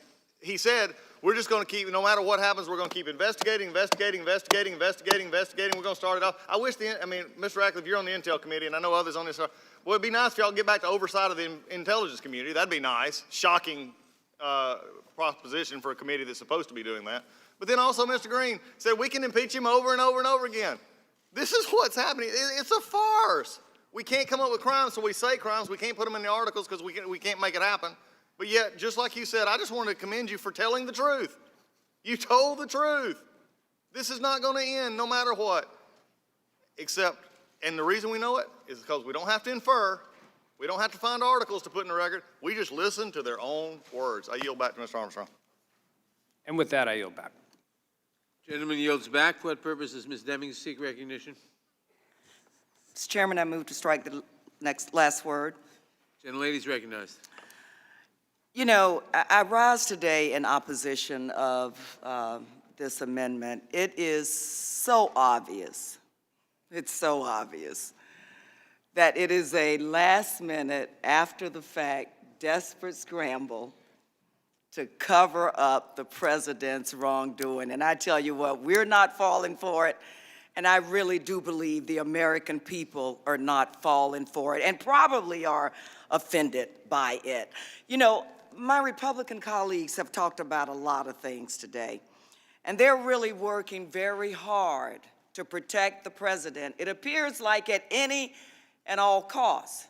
he said, we're just going to keep, no matter what happens, we're going to keep investigating. We're going to start it off. I wish Mr. Ratcliffe, you're on the Intel Committee, and I know others on this. Well, it'd be nice if y'all get back to oversight of the intelligence community. That'd be nice. Shocking proposition for a committee that's supposed to be doing that. But then also Mr. Green said we can impeach him over and over and over again. This is what's happening. It's a farce. We can't come up with crimes, so we say crimes. We can't put them in the articles because we can't make it happen. But yet, just like you said, I just wanted to commend you for telling the truth. You told the truth. This is not going to end no matter what. Except, and the reason we know it is because we don't have to infer. We don't have to find articles to put in the record. We just listen to their own words. I yield back to Mr. Armstrong. And with that, I yield back. Gentleman yields back. For what purpose does Ms. Demings seek recognition? Mr. Chairman, I move to strike the last word. Gentlelady is recognized. You know, I rise today in opposition of this amendment. It is so obvious, it's so obvious, that it is a last-minute, after-the-fact, desperate scramble to cover up the president's wrongdoing. And I tell you what, we're not falling for it, and I really do believe the American people are not falling for it and probably are offended by it. You know, my Republican colleagues have talked about a lot of things today, and they're really working very hard to protect the president. It appears like at any and all costs.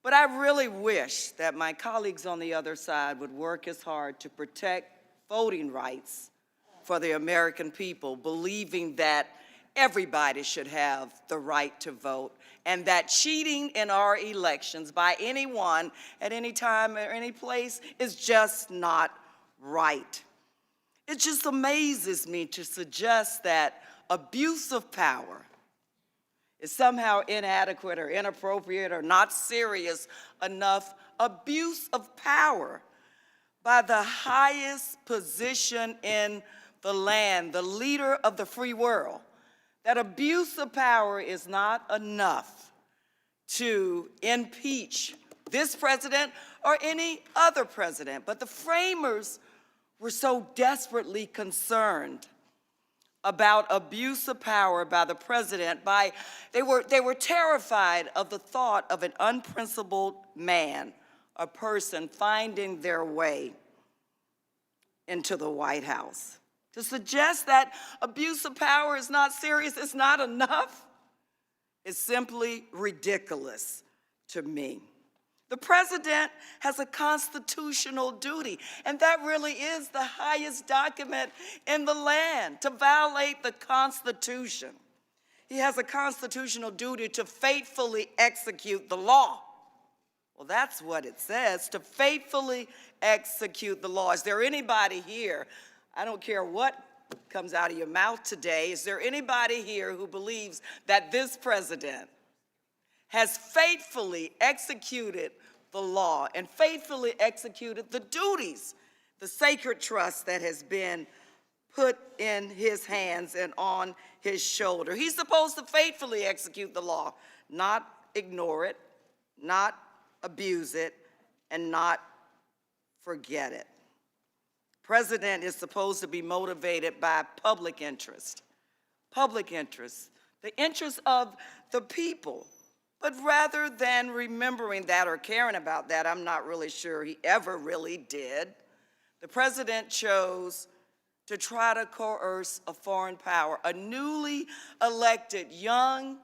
But I really wish that my colleagues on the other side would work as hard to protect voting rights for the American people, believing that everybody should have the right to vote, and that cheating in our elections by anyone at any time or any place is just not right. It just amazes me to suggest that abuse of power is somehow inadequate or inappropriate or not serious enough. Abuse of power by the highest position in the land, the leader of the free world, that abuse of power is not enough to impeach this president or any other president. But the framers were so desperately concerned about abuse of power by the president. They were terrified of the thought of an unprincipled man, a person finding their way into the White House. To suggest that abuse of power is not serious, it's not enough, is simply ridiculous to me. The president has a constitutional duty, and that really is the highest document in the land, to violate the Constitution. He has a constitutional duty to faithfully execute the law. Well, that's what it says, to faithfully execute the law. Is there anybody here, I don't care what comes out of your mouth today, is there anybody here who believes that this president has faithfully executed the law and faithfully executed the duties, the sacred trust that has been put in his hands and on his shoulder? He's supposed to faithfully execute the law, not ignore it, not abuse it, and not forget it. President is supposed to be motivated by public interest, the interest of the people. But rather than remembering that or caring about that, I'm not really sure he ever really did, the president chose to try to coerce a foreign power, a newly elected young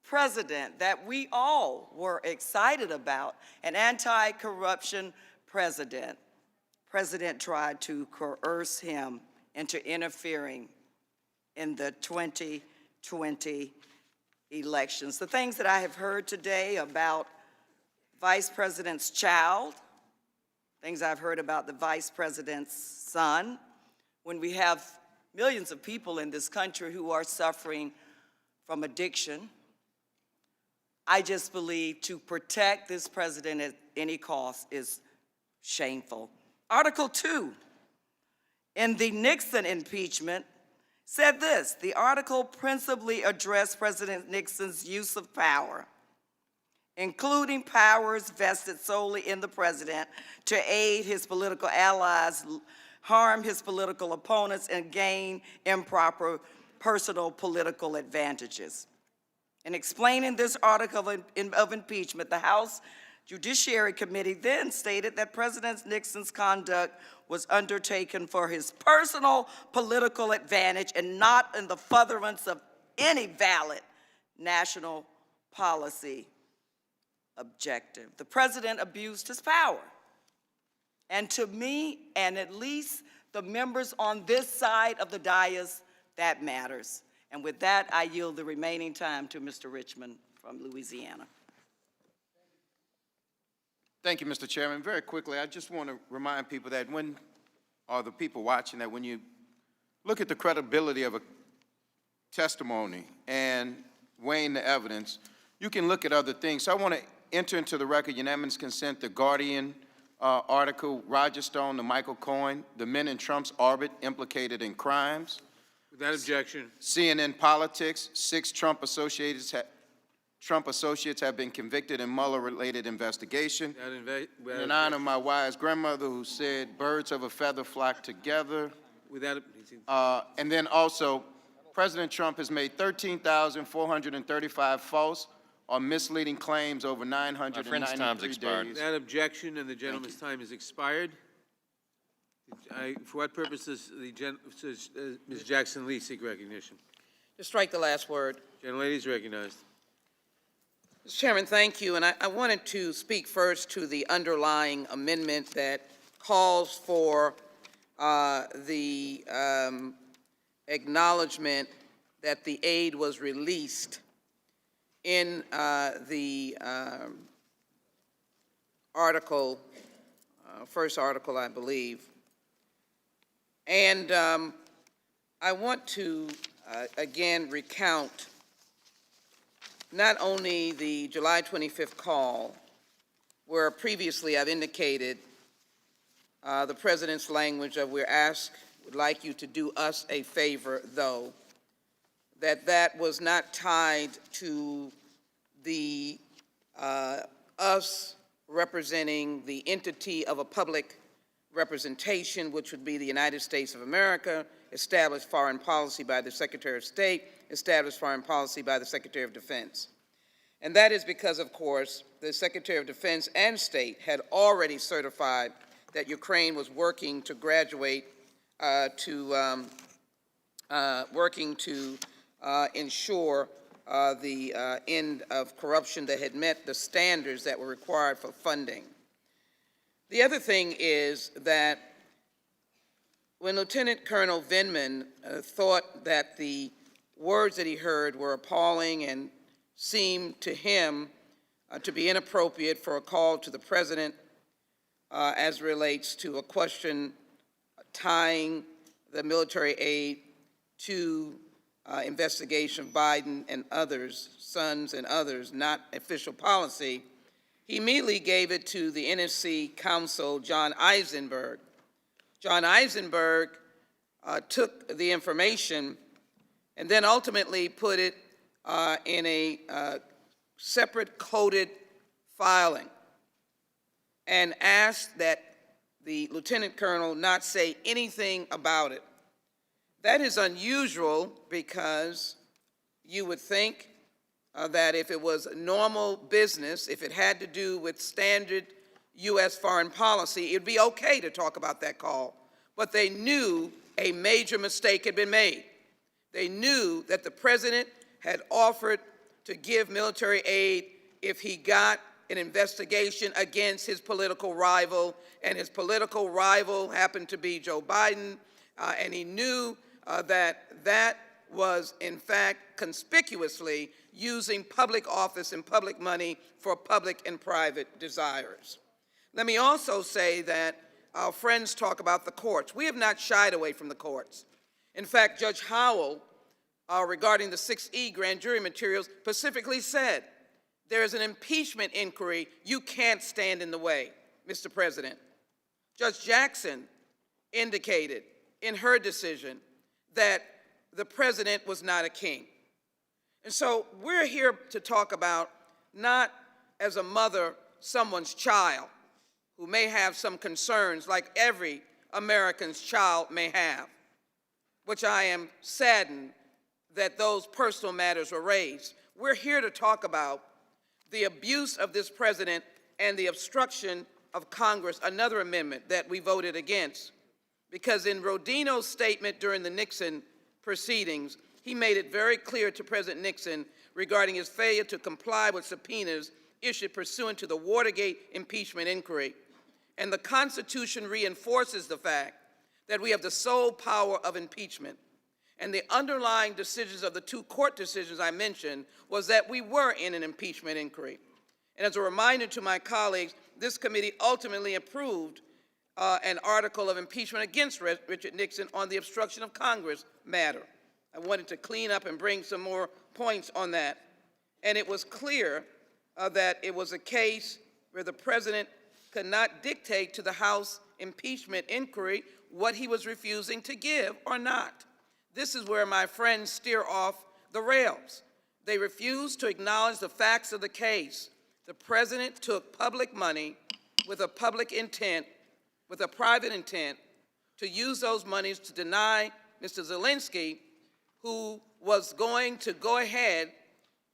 president that we all were excited about, an anti-corruption president. President tried to coerce him into interfering in the 2020 elections. The things that I have heard today about Vice President's child, things I've heard about the Vice President's son, when we have millions of people in this country who are suffering from addiction, I just believe to protect this president at any cost is shameful. Article 2 in the Nixon impeachment said this: the article principally addressed President Nixon's use of power, including powers vested solely in the president to aid his political allies, harm his political opponents, and gain improper personal political advantages. In explaining this article of impeachment, the House Judiciary Committee then stated that President Nixon's conduct was undertaken for his personal political advantage and not in the furtherance of any valid national policy objective. The president abused his power. And to me, and at least the members on this side of the dais, that matters. And with that, I yield the remaining time to Mr. Richmond from Louisiana. Thank you, Mr. Chairman. Very quickly, I just want to remind people that or the people watching, that when you look at the credibility of a testimony and weighing the evidence, you can look at other things. So I want to enter into the record unanimous consent, the Guardian article, Roger Stone to Michael Cohen, the men in Trump's orbit implicated in crimes. Without objection. CNN Politics, 6 Trump associates have been convicted in Mueller-related investigation. In honor of my wise grandmother who said, birds of a feather flock together. And then also, President Trump has made 13,435 false or misleading claims over 993 days. Without objection, and the gentleman's time has expired. For what purpose does Ms. Jackson-Lee seek recognition? To strike the last word. Gentlelady is recognized. Mr. Chairman, thank you. And I wanted to speak first to the underlying amendment that calls for the acknowledgement that the aid was released in the article, first article, I believe. And I want to, again, recount not only the July 25th call, where previously I've indicated the President's language of would like you to do us a favor, though, that was not tied to the us representing the entity of a public representation, which would be the United States of America, established foreign policy by the Secretary of State, established foreign policy by the Secretary of Defense. And that is because, of course, the Secretary of Defense and State had already certified that Ukraine was working to graduate working to ensure the end of corruption that had met the standards that were required for funding. The other thing is that when Lieutenant Colonel Vindman thought that the words that he heard were appalling and seemed to him to be inappropriate for a call to the President as relates to a question tying the military aid to investigation of Biden and others, sons and others, not official policy, he immediately gave it to the NSC counsel, John Eisenberg. John Eisenberg took the information and then ultimately put it in a separate coded filing and asked that the lieutenant colonel not say anything about it. That is unusual because you would think that if it was normal business, if it had to do with standard U.S. foreign policy, it would be okay to talk about that call. But they knew a major mistake had been made. They knew that the President had offered to give military aid if he got an investigation against his political rival, and his political rival happened to be Joe Biden, and he knew that was, in fact, conspicuously using public office and public money for public and private desires. Let me also say that our friends talk about the courts. We have not shied away from the courts. In fact, Judge Howell, regarding the 6E grand jury materials, specifically said, there is an impeachment inquiry. You can't stand in the way, Mr. President. Judge Jackson indicated in her decision that the President was not a king. And so we're here to talk about not as a mother, someone's child who may have some concerns like every American's child may have, which I am saddened that those personal matters were raised. We're here to talk about the abuse of this president and the obstruction of Congress, another amendment that we voted against. Because in Rodino's statement during the Nixon proceedings, he made it very clear to President Nixon regarding his failure to comply with subpoenas issued pursuant to the Watergate impeachment inquiry. And the Constitution reinforces the fact that we have the sole power of impeachment. And the underlying decisions of the 2 court decisions I mentioned was that we were in an impeachment inquiry. And as a reminder to my colleagues, this committee ultimately approved an article of impeachment against Richard Nixon on the obstruction of Congress matter. I wanted to clean up and bring some more points on that. And it was clear that it was a case where the president could not dictate to the House impeachment inquiry what he was refusing to give or not. This is where my friends steer off the rails. They refuse to acknowledge the facts of the case. The president took public money with a public intent, with a private intent, to use those monies to deny Mr. Zelensky, who was going to go ahead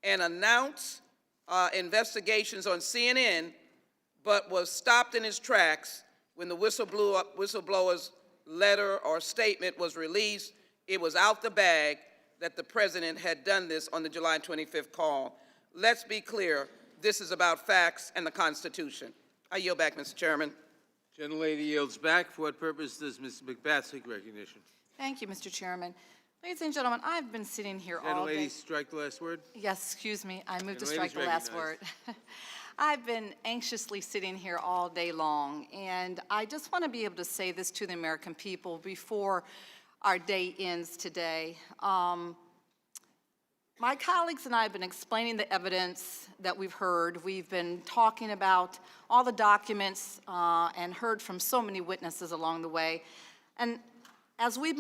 and announce investigations on CNN, but was stopped in his tracks when the whistleblower's letter or statement was released. It was out the bag that the president had done this on the July 25th call. Let's be clear, this is about facts and the Constitution. I yield back, Mr. Chairman. Gentlelady yields back. For what purpose does Ms. McBath seek recognition? Thank you, Mr. Chairman. Ladies and gentlemen, I've been sitting here all day. Gentlelady, strike the last word. Yes, excuse me. I moved to Gentlelady's strike the last word. recognized. I've been anxiously sitting here all day long, and I just want to be able to say this to the American people before our day ends today. My colleagues and I have been explaining the evidence that we've heard. We've been talking about all the documents and heard from so many witnesses along the way. And as we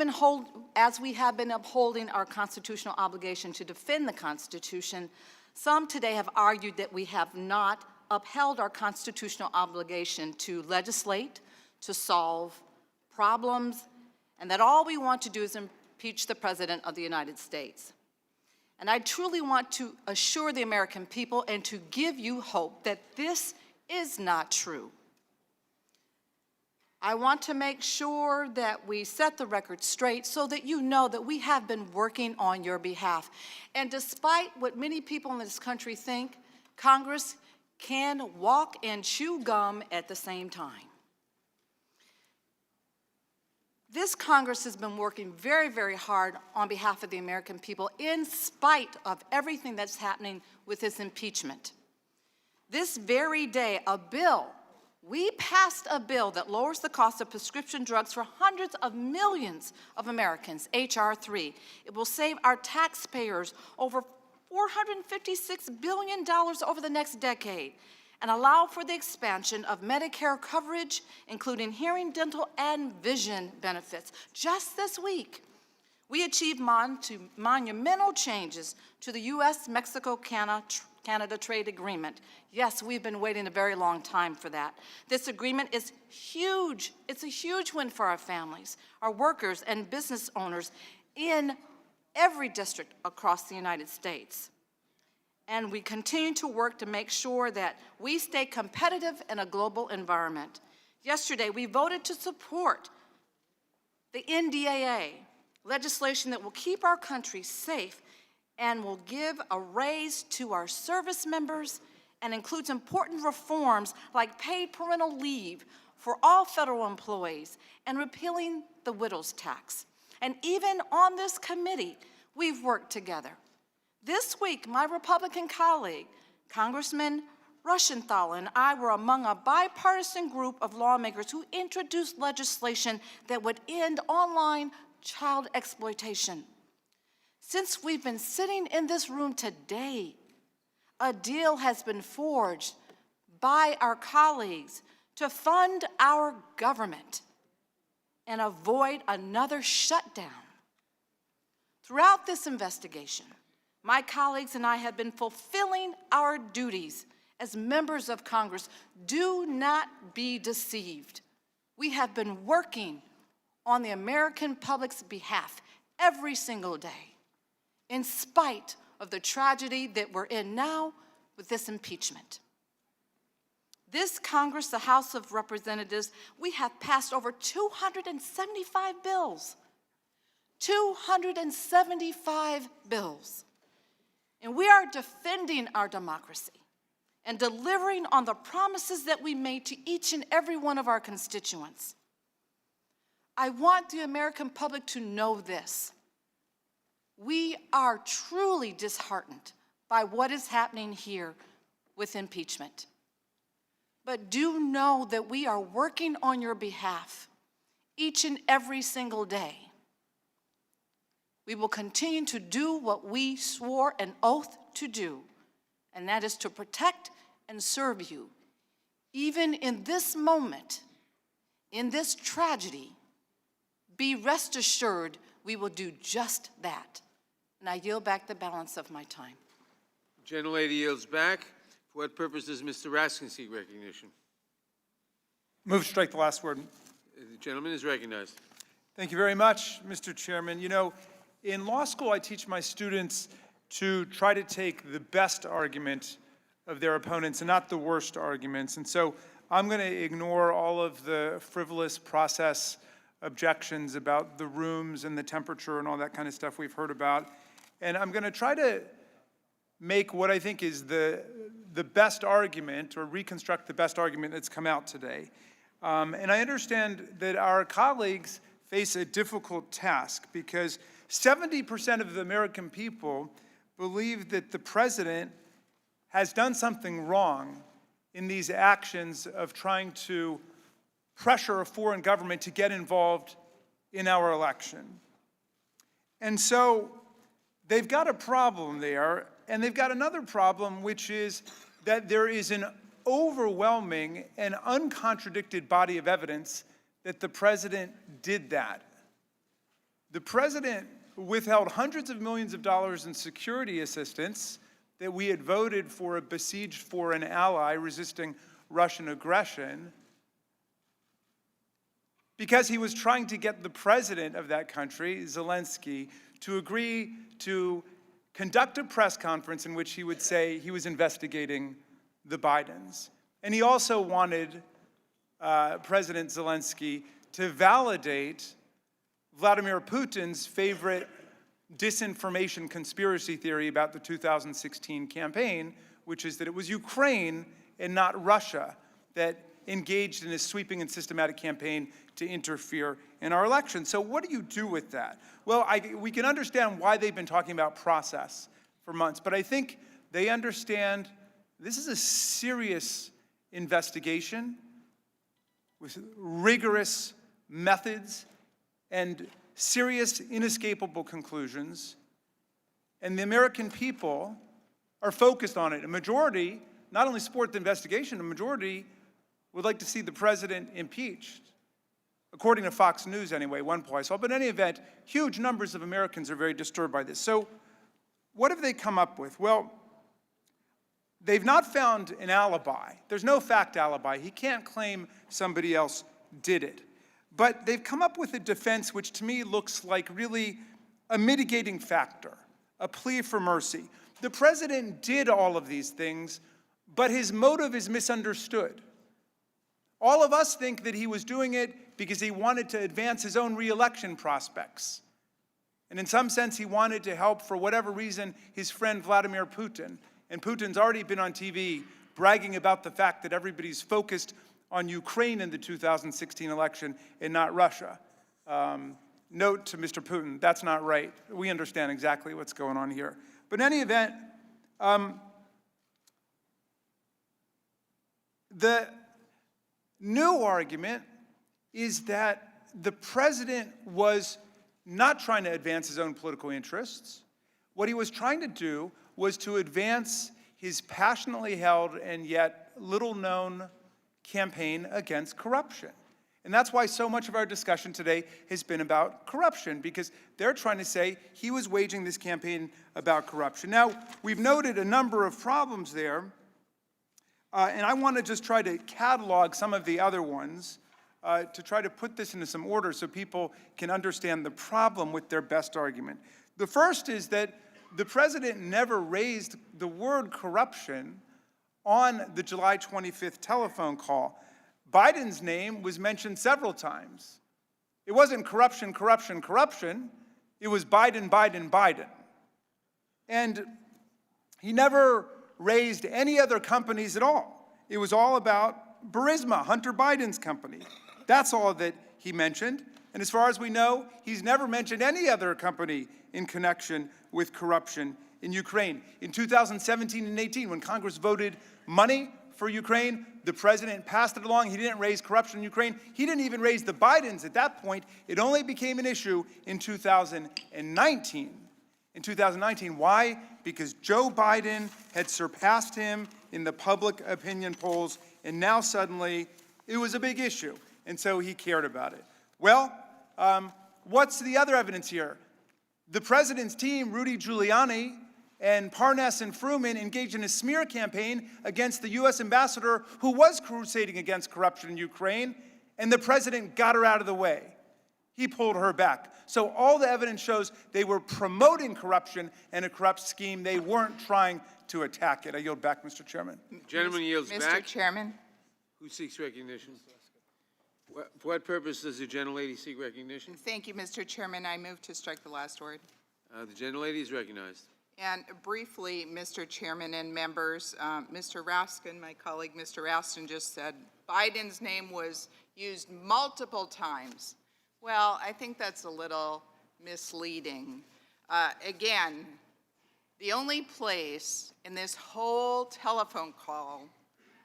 have been upholding our constitutional obligation to defend the Constitution, some today have argued that we have not upheld our constitutional obligation to legislate, to solve problems, and that all we want to do is impeach the President of the United States. And I truly want to assure the American people and to give you hope that this is not true. I want to make sure that we set the record straight so that you know that we have been working on your behalf. And despite what many people in this country think, Congress can walk and chew gum at the same time. This Congress has been working very, very hard on behalf of the American people in spite of everything that's happening with this impeachment. This very day, we passed a bill that lowers the cost of prescription drugs for hundreds of millions of Americans, H.R. 3. It will save our taxpayers over $456 billion over the next decade and allow for the expansion of Medicare coverage, including hearing, dental, and vision benefits. Just this week, we achieved monumental changes to the U.S.-Mexico-Canada trade agreement. Yes, we've been waiting a very long time for that. This agreement is huge. It's a huge win for our families, our workers, and business owners in every district across the United States. And we continue to work to make sure that we stay competitive in a global environment. Yesterday, we voted to support the NDAA, legislation that will keep our country safe and will give a raise to our service members and includes important reforms like paid parental leave for all federal employees and repealing the widow's tax. And even on this committee, we've worked together. This week, my Republican colleague, Congressman Rushenthalь, and I were among a bipartisan group of lawmakers who introduced legislation that would end online child exploitation. Since we've been sitting in this room today, a deal has been forged by our colleagues to fund our government and avoid another shutdown. Throughout this investigation, my colleagues and I have been fulfilling our duties as members of Congress. Do not be deceived. We have been working on the American public's behalf every single day, in spite of the tragedy that we're in now with this impeachment. This Congress, the House of Representatives, we have passed over 275 bills. 275 bills. And we are defending our democracy and delivering on the promises that we made to each and every one of our constituents. I want the American public to know this. We are truly disheartened by what is happening here with impeachment. But do know that we are working on your behalf each and every single day. We will continue to do what we swore an oath to do, and that is to protect and serve you, even in this moment, in this tragedy, be rest assured we will do just that. And I yield back the balance of my time. Gentlelady yields back. For what purpose does Mr. Raskin seek recognition? Move to strike the last word. The gentleman is recognized. Thank you very much, Mr. Chairman. You know, in law school, I teach my students to try to take the best argument of their opponents and not the worst arguments. And so I'm going to ignore all of the frivolous process objections about the rooms and the temperature and all that kind of stuff we've heard about. And I'm going to try to make what I think is the best argument, or reconstruct the best argument that's come out today. And I understand that our colleagues face a difficult task because 70% of the American people believe that the president has done something wrong in these actions of trying to pressure a foreign government to get involved in our election. And so they've got a problem there, and they've got another problem, which is that there is an overwhelming and uncontradicted body of evidence that the president did that. The president withheld hundreds of millions of dollars in security assistance that we had voted for a besieged foreign ally resisting Russian aggression because he was trying to get the president of that country, Zelensky, to agree to conduct a press conference in which he would say he was investigating the Bidens. And he also wanted President Zelensky to validate Vladimir Putin's favorite disinformation conspiracy theory about the 2016 campaign, which is that it was Ukraine and not Russia that engaged in a sweeping and systematic campaign to interfere in our election. So what do you do with that? Well, we can understand why they've been talking about process for months, but I think they understand this is a serious investigation with rigorous methods and serious, inescapable conclusions, and the American people are focused on it. A majority not only support the investigation, a majority would like to see the president impeached. According to Fox News anyway, one poll I saw. But in any event, huge numbers of Americans are very disturbed by this. So what have they come up with? Well, they've not found an alibi. There's no fact alibi. He can't claim somebody else did it. But they've come up with a defense which to me looks like really a mitigating factor, a plea for mercy. The president did all of these things, but his motive is misunderstood. All of us think that he was doing it because he wanted to advance his own re-election prospects. And in some sense, he wanted to help, for whatever reason, his friend Vladimir Putin. And Putin's already been on TV bragging about the fact that everybody's focused on Ukraine in the 2016 election and not Russia. Note to Mr. Putin, that's not right. We understand exactly what's going on here. But in any event, the new argument is that the president was not trying to advance his own political interests. What he was trying to do was to advance his passionately held and yet little-known campaign against corruption. And that's why so much of our discussion today has been about corruption, because they're trying to say he was waging this campaign about corruption. Now, we've noted a number of problems there, and I want to just try to catalog some of the other ones to try to put this into some order so people can understand the problem with their best argument. The first is that the president never raised the word corruption on the July 25th telephone call. Biden's name was mentioned several times. It wasn't corruption, corruption, corruption. It was Biden, Biden, Biden. And he never raised any other companies at all. It was all about Burisma, Hunter Biden's company. That's all that he mentioned. And as far as we know, he's never mentioned any other company in connection with corruption in Ukraine. In 2017 and 18, when Congress voted money for Ukraine, the president passed it along. He didn't raise corruption in Ukraine. He didn't even raise the Bidens at that point. It only became an issue in 2019. In 2019, why? Because Joe Biden had surpassed him in the public opinion polls and now suddenly it was a big issue, and so he cared about it. Well, what's the other evidence here? The president's team, Rudy Giuliani and Parnas and Fruman, engaged in a smear campaign against the U.S. ambassador who was crusading against corruption in Ukraine, and the president got her out of the way. He pulled her back. So all the evidence shows they were promoting corruption and a corrupt scheme. They weren't trying to attack it. I yield back, Mr. Chairman. Gentleman yields back. Mr. Chairman, Who seeks recognition? For what purpose does the gentlelady seek recognition? thank you, Mr. Chairman. I move to strike the last word. The gentlelady is recognized. And briefly, Mr. Chairman and members, Mr. Raskin, my colleague Mr. Raskin just said Biden's name was used multiple times. Well, I think that's a little misleading. Again, the only place in this whole telephone call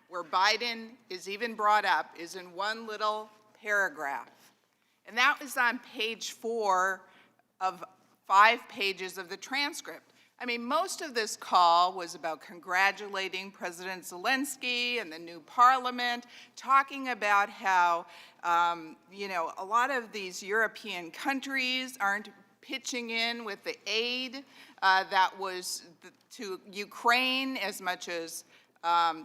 where Biden is even brought up is in one little paragraph. And that was on page 4 of 5 pages of the transcript. I mean, most of this call was about congratulating President Zelensky and the new parliament, talking about how, a lot of these European countries aren't pitching in with the aid that was to Ukraine as much as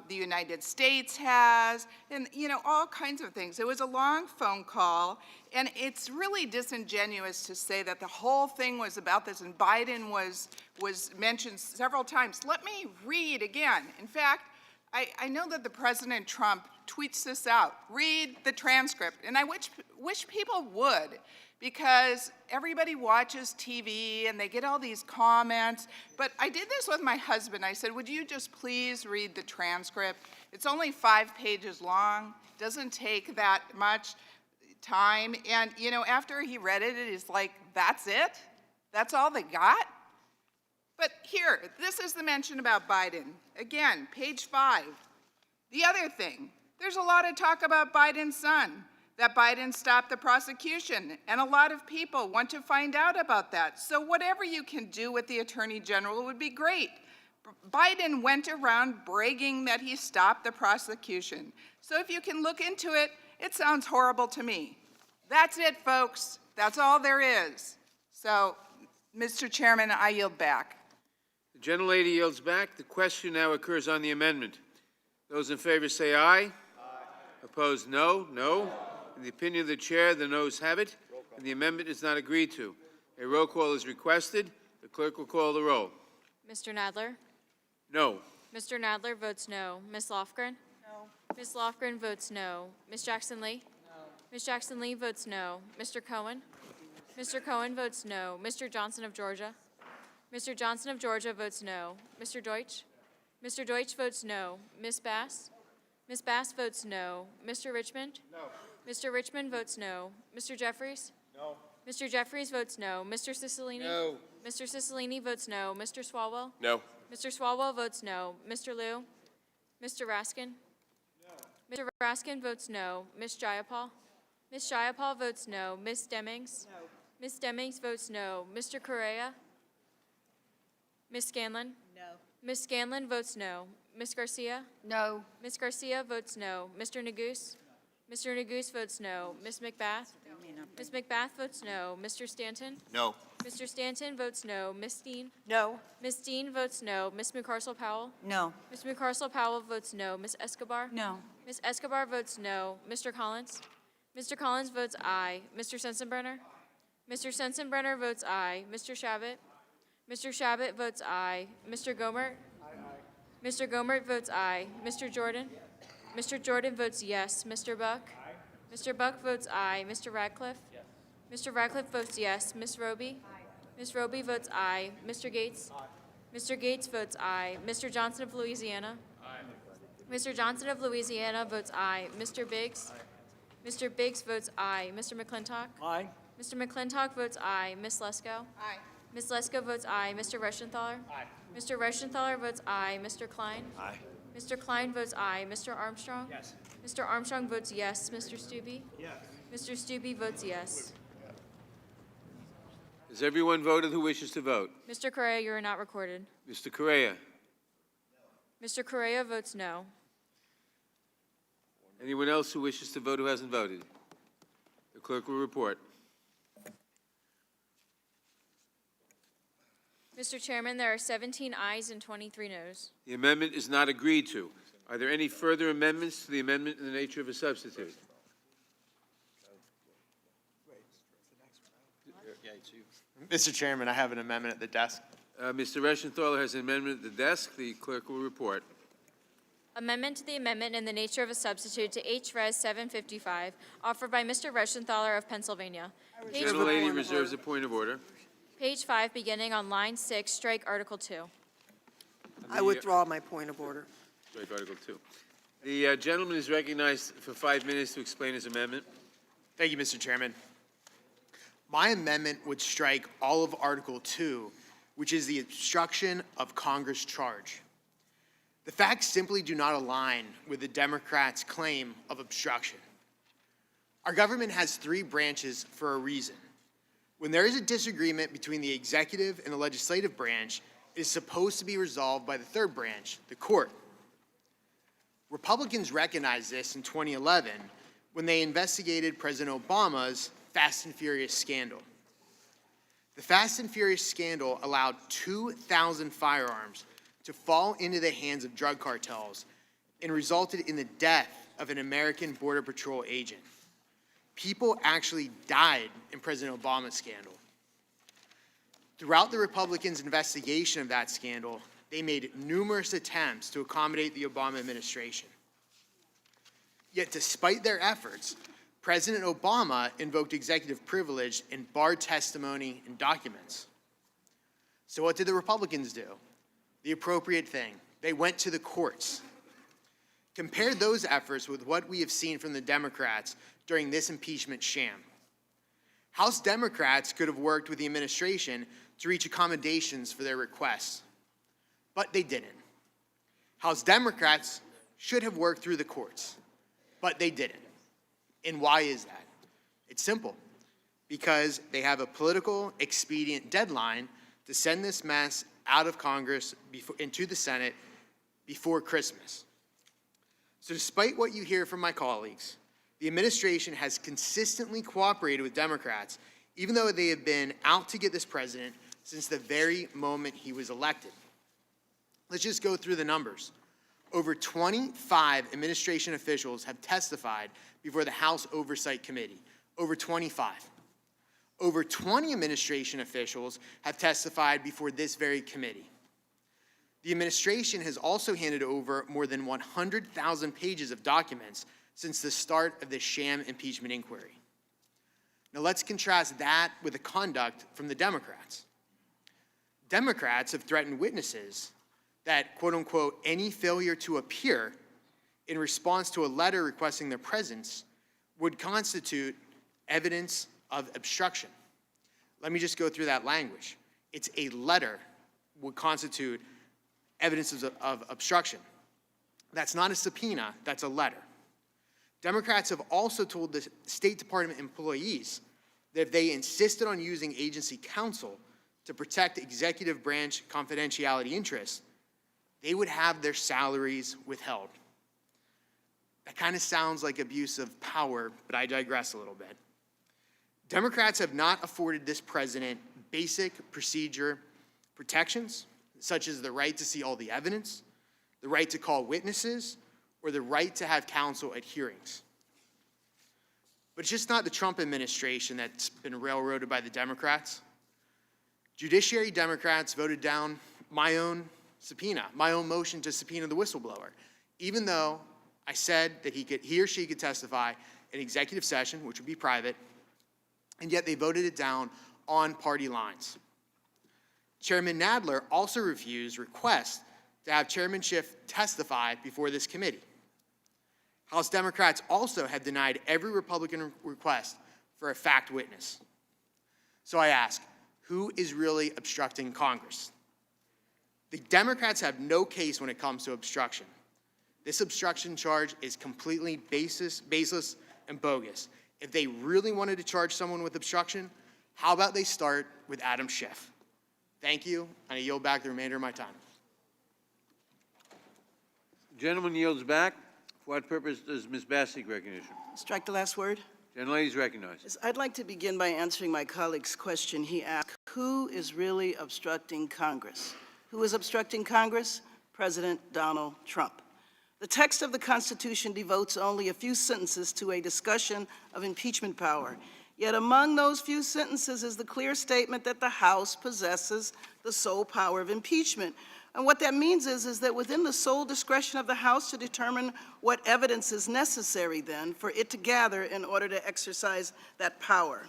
the United States has, and, all kinds of things. It was a long phone call, and it's really disingenuous to say that the whole thing was about this, and Biden was mentioned several times. Let me read again. In fact, I know that the President Trump tweets this out. Read the transcript, and I wish people would, because everybody watches TV and they get all these comments. But I did this with my husband. I said, would you just please read the transcript? It's only 5 pages long, doesn't take that much time. And, after he read it, he's like, that's it? That's all they got? But here, this is the mention about Biden. Again, page 5. The other thing, there's a lot of talk about Biden's son, that Biden stopped the prosecution, and a lot of people want to find out about that. So whatever you can do with the Attorney General would be great. Biden went around bragging that he stopped the prosecution. So if you can look into it, it sounds horrible to me. That's it, folks. That's all there is. So, Mr. Chairman, I yield back. The gentlelady yields back. The question now occurs on the amendment. Those in favor say aye. Aye. Opposed, no. No. In the opinion of the chair, the noes have it, and the amendment is not agreed to. A roll call is requested. The clerk will call the roll. Mr. Nadler? No. Mr. Nadler votes no. Ms. Lofgren? No. Ms. Lofgren votes no. Ms. Jackson-Lee? No. Ms. Jackson-Lee votes no. Mr. Cohen? Mr. Cohen votes no. Mr. Johnson of Georgia? Mr. Johnson of Georgia votes no. Mr. Deutsch? Mr. Deutsch votes no. Ms. Bass? Ms. Bass votes no. Mr. Richmond? No. Mr. Richmond votes no. Mr. Jeffries? No. Mr. Jeffries votes no. Mr. Cicilline? No. Mr. Cicilline votes no. Mr. Swalwell? No. Mr. Swalwell votes no. Mr. Liu? Mr. Raskin? No. Mr. Raskin votes no. Ms. Jayapal? Ms. Jayapal votes no. Ms. Demings? No. Ms. Demings votes no. Mr. Correa? Ms. Scanlon? No. Ms. Scanlon votes no. Ms. Garcia? No. Ms. Garcia votes no. Mr. Neguse? Mr. Neguse votes no. Ms. McBath? Ms. McBath votes no. Mr. Stanton? No. Mr. Stanton votes no. Ms. Steen? No. Ms. Steen votes no. Ms. McCarcel-Powell? No. Ms. McCarcel-Powell votes no. Ms. Escobar? No. Ms. Escobar votes no. Mr. Collins? Mr. Collins votes aye. Mr. Sensenbrenner? Mr. Sensenbrenner votes aye. Mr. Shabbat? Mr. Shabbat votes aye. Mr. Gomert? Mr. Gomert votes aye. Mr. Jordan? Mr. Jordan votes yes. Mr. Buck? Mr. Buck votes aye. Mr. Radcliffe? Mr. Radcliffe votes yes. Ms. Roby? Ms. Roby votes aye. Mr. Gates? Mr. Gates votes aye. Mr. Johnson of Louisiana? Mr. Johnson of Louisiana votes aye. Mr. Biggs? Mr. Biggs votes aye. Mr. McClintock? Aye. Mr. McClintock votes aye. Ms. Lesko? Aye. Ms. Lesko votes aye. Mr. Reschenthaler? Aye. Mr. Reschenthaler votes aye. Mr. Klein? Aye. Mr. Klein votes aye. Mr. Armstrong? Yes. Mr. Armstrong votes yes. Mr. Stubbe? Yes. Mr. Stubbe votes yes. Has everyone voted who wishes to vote? Mr. Correa, you are not recorded. Mr. Correa? Mr. Correa votes no. Anyone else who wishes to vote who hasn't voted? The clerk will report. Mr. Chairman, there are 17 ayes and 23 noes. The amendment is not agreed to. Are there any further amendments to the amendment in the nature of a substitute? Mr. Chairman, I have an amendment at the desk. Mr. Reschenthaler has an amendment at the desk. The clerk will report. Amendment to the amendment in the nature of a substitute to H.Res. 755, offered by Mr. Reschenthaler of Pennsylvania. The gentlelady reserves a point of order. Page 5, beginning on line 6, strike Article 2. I withdraw my point of order. Strike Article 2. The gentleman is recognized for 5 minutes to explain his amendment. Thank you, Mr. Chairman. My amendment would strike all of Article 2, which is the obstruction of Congress charge. The facts simply do not align with the Democrats' claim of obstruction. Our government has 3 branches for a reason. When there is a disagreement between the executive and the legislative branch, it is supposed to be resolved by the 3rd branch, the court. Republicans recognized this in 2011 when they investigated President Obama's Fast and Furious scandal. The Fast and Furious scandal allowed 2,000 firearms to fall into the hands of drug cartels and resulted in the death of an American Border Patrol agent. People actually died in President Obama's scandal. Throughout the Republicans' investigation of that scandal, they made numerous attempts to accommodate the Obama administration. Yet despite their efforts, President Obama invoked executive privilege and barred testimony and documents. So what did the Republicans do? The appropriate thing. They went to the courts. Compare those efforts with what we have seen from the Democrats during this impeachment sham. House Democrats could have worked with the administration to reach accommodations for their requests, but they didn't. House Democrats should have worked through the courts, but they didn't. And why is that? It's simple. Because they have a political expedient deadline to send this mess out of Congress into the Senate before Christmas. So despite what you hear from my colleagues, the administration has consistently cooperated with Democrats, even though they have been out to get this president since the very moment he was elected. Let's just go through the numbers. Over 25 administration officials have testified before the House Oversight Committee. Over 25. Over 20 administration officials have testified before this very committee. The administration has also handed over more than 100,000 pages of documents since the start of the sham impeachment inquiry. Now let's contrast that with the conduct from the Democrats. Democrats have threatened witnesses that, quote unquote, any failure to appear in response to a letter requesting their presence would constitute evidence of obstruction. Let me just go through that language. It's a letter would constitute evidence of obstruction. That's not a subpoena, that's a letter. Democrats have also told the State Department employees that if they insisted on using agency counsel to protect executive branch confidentiality interests, they would have their salaries withheld. That kind of sounds like abuse of power, but I digress a little bit. Democrats have not afforded this president basic procedure protections, such as the right to see all the evidence, the right to call witnesses, or the right to have counsel at hearings. But it's just not the Trump administration that's been railroaded by the Democrats. Judiciary Democrats voted down my own subpoena, my own motion to subpoena the whistleblower, even though I said that he or she could testify in executive session, which would be private, and yet they voted it down on party lines. Chairman Nadler also refused requests to have Chairman Schiff testify before this committee. House Democrats also have denied every Republican request for a fact witness. So I ask, who is really obstructing Congress? The Democrats have no case when it comes to obstruction. This obstruction charge is completely baseless and bogus. If they really wanted to charge someone with obstruction, how about they start with Adam Schiff? Thank you, and I yield back the remainder of my time. The gentleman yields back. For what purpose does Ms. Bass seek recognition? Strike the last word. Gentlelady is recognized. Yes, I'd like to begin by answering my colleague's question. He asked, who is really obstructing Congress? Who is obstructing Congress? President Donald Trump. The text of the Constitution devotes only a few sentences to a discussion of impeachment power. Yet among those few sentences is the clear statement that the House possesses the sole power of impeachment. And what that means is that within the sole discretion of the House to determine what evidence is necessary then for it to gather in order to exercise that power.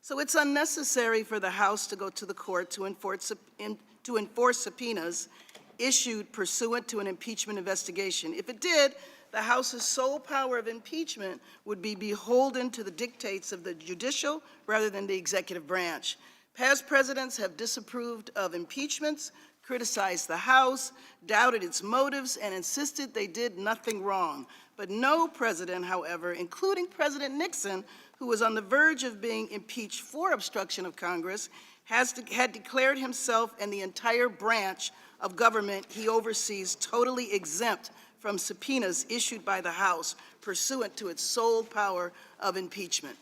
So it's unnecessary for the House to go to the court to enforce subpoenas issued pursuant to an impeachment investigation. If it did, the House's sole power of impeachment would be beholden to the dictates of the judicial rather than the executive branch. Past presidents have disapproved of impeachments, criticized the House, doubted its motives, and insisted they did nothing wrong. But no president, however, including President Nixon, who was on the verge of being impeached for obstruction of Congress, had declared himself and the entire branch of government he oversees totally exempt from subpoenas issued by the House pursuant to its sole power of impeachment.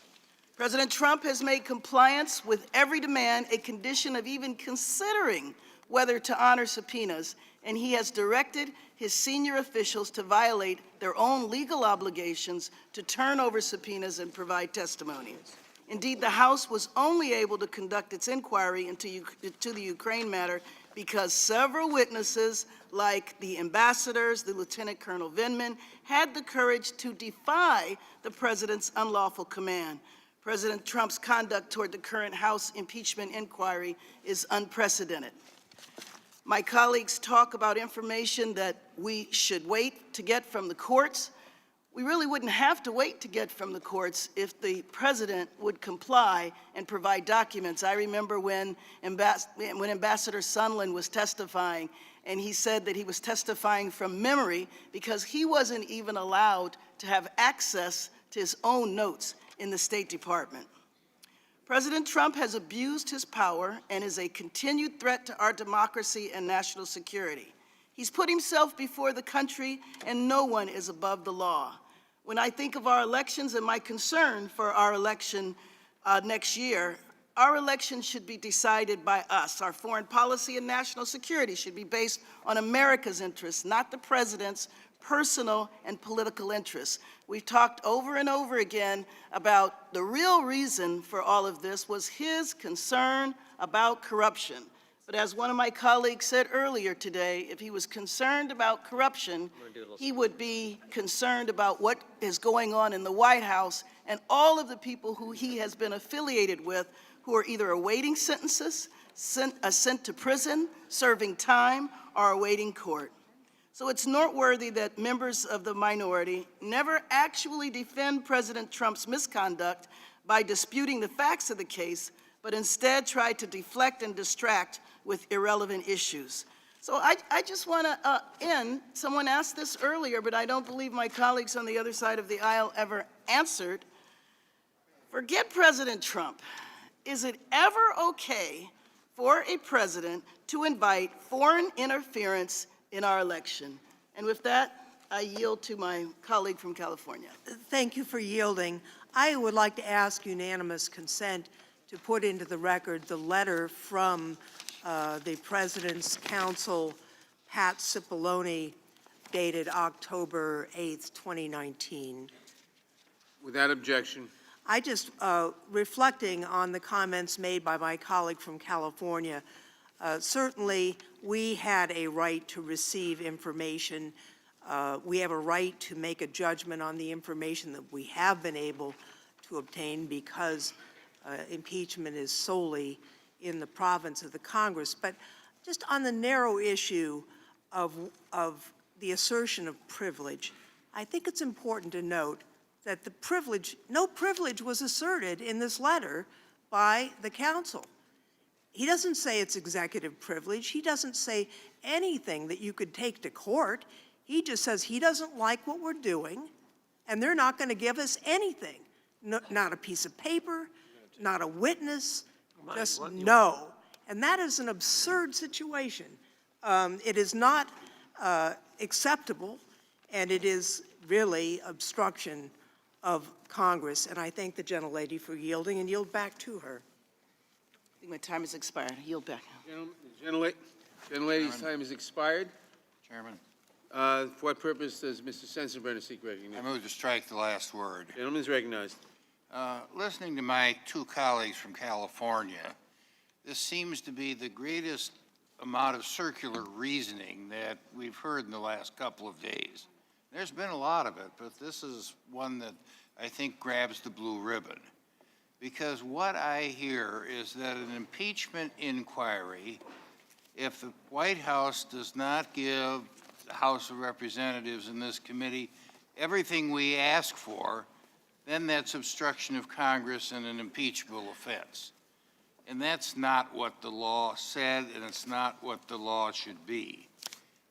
President Trump has made compliance with every demand a condition of even considering whether to honor subpoenas, and he has directed his senior officials to violate their own legal obligations to turn over subpoenas and provide testimony. Indeed, the House was only able to conduct its inquiry into the Ukraine matter because several witnesses, like the ambassadors, the Lieutenant Colonel Vindman, had the courage to defy the president's unlawful command. President Trump's conduct toward the current House impeachment inquiry is unprecedented. My colleagues talk about information that we should wait to get from the courts. We really wouldn't have to wait to get from the courts if the president would comply and provide documents. I remember when Ambassador Sondland was testifying, and he said that he was testifying from memory because he wasn't even allowed to have access to his own notes in the State Department. President Trump has abused his power and is a continued threat to our democracy and national security. He's put himself before the country, and no one is above the law. When I think of our elections and my concern for our election next year, our election should be decided by us. Our foreign policy and national security should be based on America's interests, not the president's personal and political interests. We've talked over and over again about the real reason for all of this was his concern about corruption. But as one of my colleagues said earlier today, if he was concerned about corruption, he would be concerned about what is going on in the White House and all of the people who he has been affiliated with who are either awaiting sentences, sent to prison, serving time, or awaiting court. So it's noteworthy that members of the minority never actually defend President Trump's misconduct by disputing the facts of the case, but instead try to deflect and distract with irrelevant issues. So I just want to end. Someone asked this earlier, but I don't believe my colleagues on the other side of the aisle ever answered. Forget President Trump. Is it ever okay for a president to invite foreign interference in our election? And with that, I yield to my colleague from California. Thank you for yielding. I would like to ask unanimous consent to put into the record the letter from the President's counsel, Pat Cipollone, dated October 8th, 2019. Without objection. I just, reflecting on the comments made by my colleague from California, certainly we had a right to receive information. We have a right to make a judgment on the information that we have been able to obtain because impeachment is solely in the province of the Congress. But just on the narrow issue of the assertion of privilege, I think it's important to note that no privilege was asserted in this letter by the counsel. He doesn't say it's executive privilege. He doesn't say anything that you could take to court. He just says he doesn't like what we're doing, and they're not going to give us anything. No, not a piece of paper, not a witness, just no. And that is an absurd situation. It is not acceptable, and it is really obstruction of Congress, and I thank the gentlelady for yielding and yield back to her. I think my time has expired. I yield back. Gentlelady's time has expired. Chairman, For what purpose does Mr. Sensenbrenner seek I recognition? move to strike the last word. Gentleman is recognized. Listening to my two colleagues from California, this seems to be the greatest amount of circular reasoning that we've heard in the last couple of days. There's been a lot of it, but this is one that I think grabs the blue ribbon. Because what I hear is that an impeachment inquiry, if the White House does not give the House of Representatives and this committee everything we ask for, then that's obstruction of Congress and an impeachable offense. And that's not what the law said, and it's not what the law should be.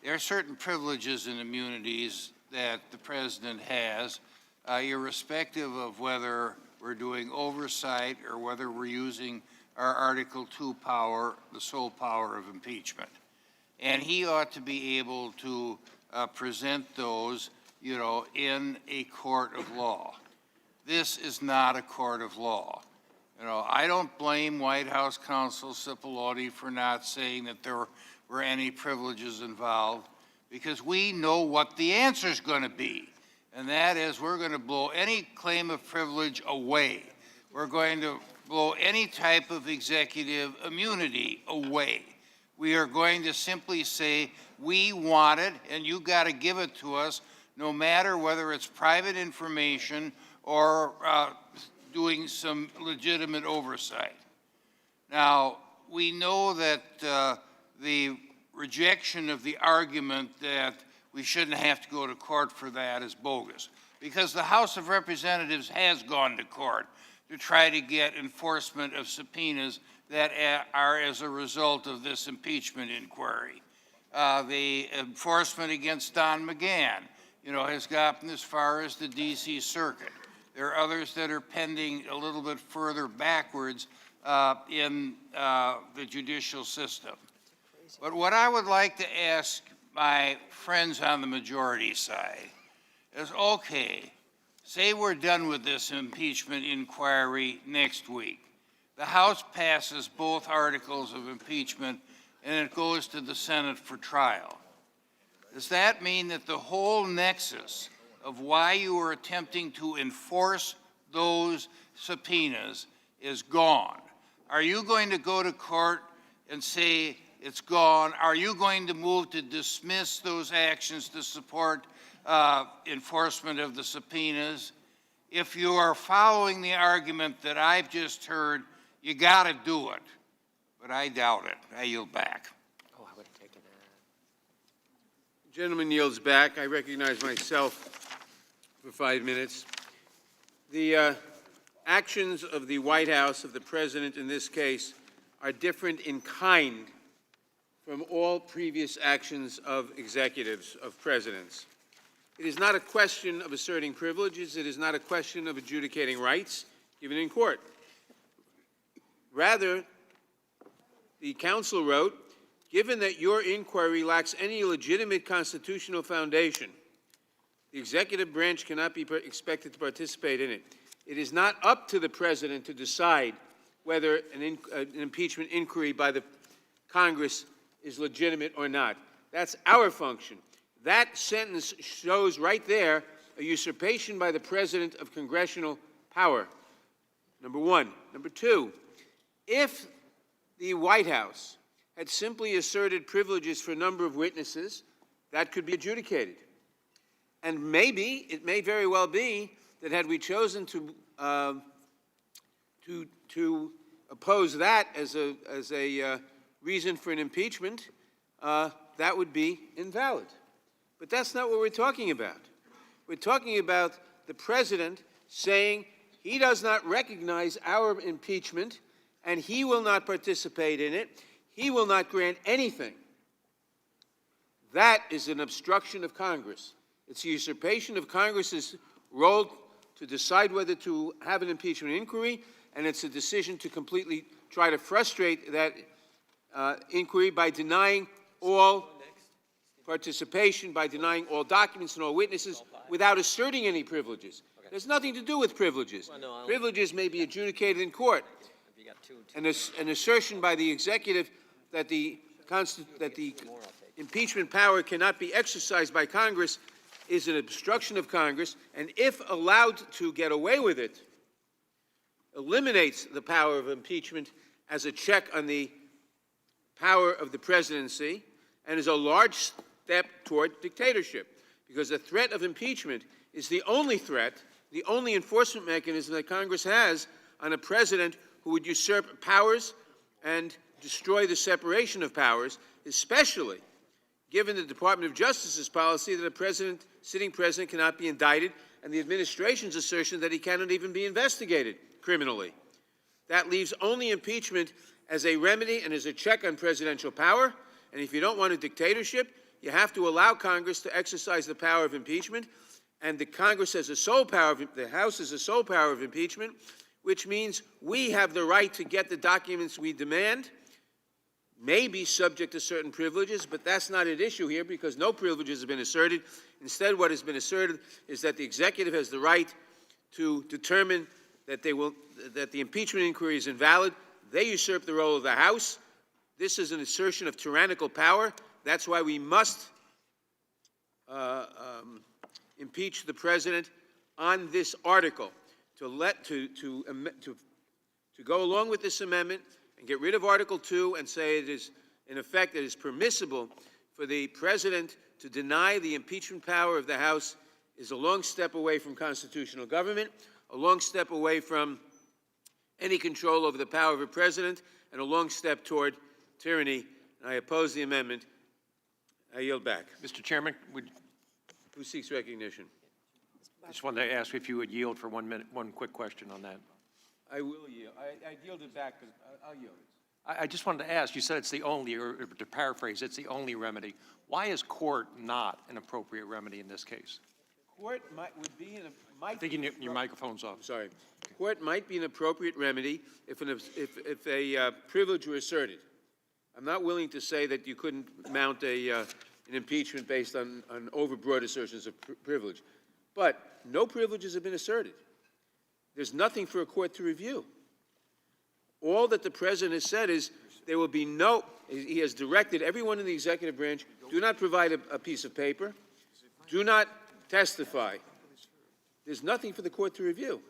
There are certain privileges and immunities that the president has, irrespective of whether we're doing oversight or whether we're using our Article 2 power, the sole power of impeachment. And he ought to be able to present those, in a court of law. This is not a court of law. I don't blame White House counsel Cipollone for not saying that there were any privileges involved, because we know what the answer is going to be, and that is we're going to blow any claim of privilege away. We're going to blow any type of executive immunity away. We are going to simply say, we want it, and you got to give it to us, no matter whether it's private information or doing some legitimate oversight. Now, we know that the rejection of the argument that we shouldn't have to go to court for that is bogus, because the House of Representatives has gone to court to try to get enforcement of subpoenas that are as a result of this impeachment inquiry. The enforcement against Don McGahn, has gotten as far as the D.C. Circuit. There are others that are pending a little bit further backwards in the judicial system. But what I would like to ask my friends on the majority side is, okay, say we're done with this impeachment inquiry next week. The House passes both articles of impeachment and it goes to the Senate for trial. Does that mean that the whole nexus of why you are attempting to enforce those subpoenas is gone? Are you going to go to court and say it's gone? Are you going to move to dismiss those actions to support enforcement of the subpoenas? If you are following the argument that I've just heard, you got to do it. But I doubt it. I yield back. Oh, I would have taken that. Gentleman yields back. I recognize myself for 5 minutes. The actions of the White House, of the President in this case, are different in kind from all previous actions of executives, of presidents. It is not a question of asserting privileges. It is not a question of adjudicating rights given in court. Rather, the counsel wrote, given that your inquiry lacks any legitimate constitutional foundation, the executive branch cannot be expected to participate in it. It is not up to the President to decide whether an impeachment inquiry by the Congress is legitimate or not. That's our function. That sentence shows right there a usurpation by the President of congressional power, number one. Number two, if the White House had simply asserted privileges for a number of witnesses, that could be adjudicated. And maybe, it may very well be, that had we chosen to oppose that as a reason for an impeachment, that would be invalid. But that's not what we're talking about. We're talking about the President saying he does not recognize our impeachment and he will not participate in it. He will not grant anything. That is an obstruction of Congress. It's a usurpation of Congress's role to decide whether to have an impeachment inquiry, and it's a decision to completely try to frustrate that inquiry by denying all participation, by denying all documents and all witnesses, without asserting any privileges. There's nothing to do with privileges. Privileges may be adjudicated in court. An assertion by the executive that the impeachment power cannot be exercised by Congress is an obstruction of Congress, and if allowed to get away with it, eliminates the power of impeachment as a check on the power of the presidency, and is a large step toward dictatorship, because the threat of impeachment is the only threat, the only enforcement mechanism that Congress has on a president who would usurp powers and destroy the separation of powers, especially given the Department of Justice's policy that a sitting president cannot be indicted, and the administration's assertion that he cannot even be investigated criminally. That leaves only impeachment as a remedy and as a check on presidential power, and if you don't want a dictatorship, you have to allow Congress to exercise the power of impeachment, and the Congress has a sole power, the House has a sole power of impeachment, which means we have the right to get the documents we demand, may be subject to certain privileges, but that's not at issue here because no privileges have been asserted. Instead, what has been asserted is that the executive has the right to determine that the impeachment inquiry is invalid. They usurp the role of the House. This is an assertion of tyrannical power. That's why we must impeach the president on this article to go along with this amendment and get rid of Article 2 and say it is, in effect, it is permissible for the president to deny the impeachment power of the House is a long step away from constitutional government, a long step away from any control over the power of a president, and a long step toward tyranny. I oppose the amendment. I yield back. Mr. Chairman, Who seeks recognition? I just wanted to ask if you would yield for 1 minute, one quick question on that. I will yield. I yielded back, but I'll yield. I just wanted to ask, you said it's the only, or to paraphrase, it's the only remedy. Why is court not an appropriate remedy in this case? Court would be in a... I think your microphone's off. Sorry. Court might be an appropriate remedy if a privilege were asserted. I'm not willing to say that you couldn't mount an impeachment based on overbroad assertions of privilege. But no privileges have been asserted. There's nothing for a court to review. All that the president has said is there will be no, he has directed everyone in the executive branch, do not provide a piece of paper, do not testify. There's nothing for the court to review.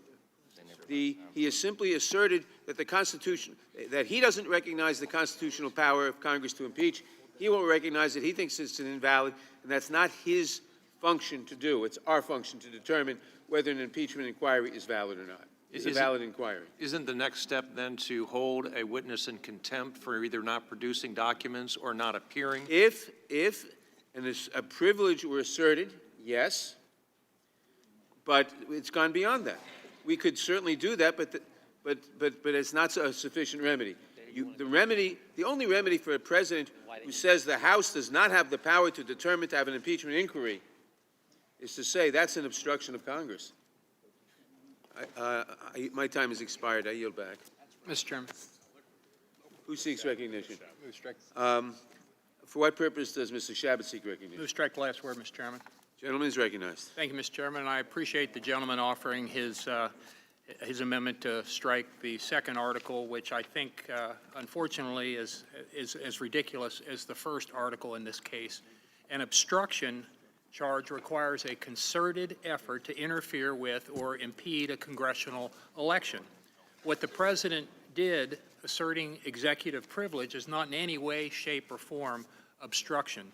He has simply asserted that the Constitution, that he doesn't recognize the constitutional power of Congress to impeach. He won't recognize it. He thinks it's invalid, and that's not his function to do. It's our function to determine whether an impeachment inquiry is valid or not. It's a valid inquiry. Isn't the next step then to hold a witness in contempt for either not producing documents or not appearing? If a privilege were asserted, yes, but it's gone beyond that. We could certainly do that, but it's not a sufficient remedy. The only remedy for a president who says the House does not have the power to determine to have an impeachment inquiry is to say that's an obstruction of Congress. My time has expired. I yield back. Mr. Chairman. Who seeks recognition? For what purpose does Mr. Shabbat seek recognition? Move strike the last word, Mr. Chairman. Gentleman is recognized. Thank you, Mr. Chairman. I appreciate the gentleman offering his amendment to strike the second article, which I think, unfortunately, is as ridiculous as the first article in this case. An obstruction charge requires a concerted effort to interfere with or impede a congressional election. What the president did, asserting executive privilege, is not in any way, shape, or form obstruction.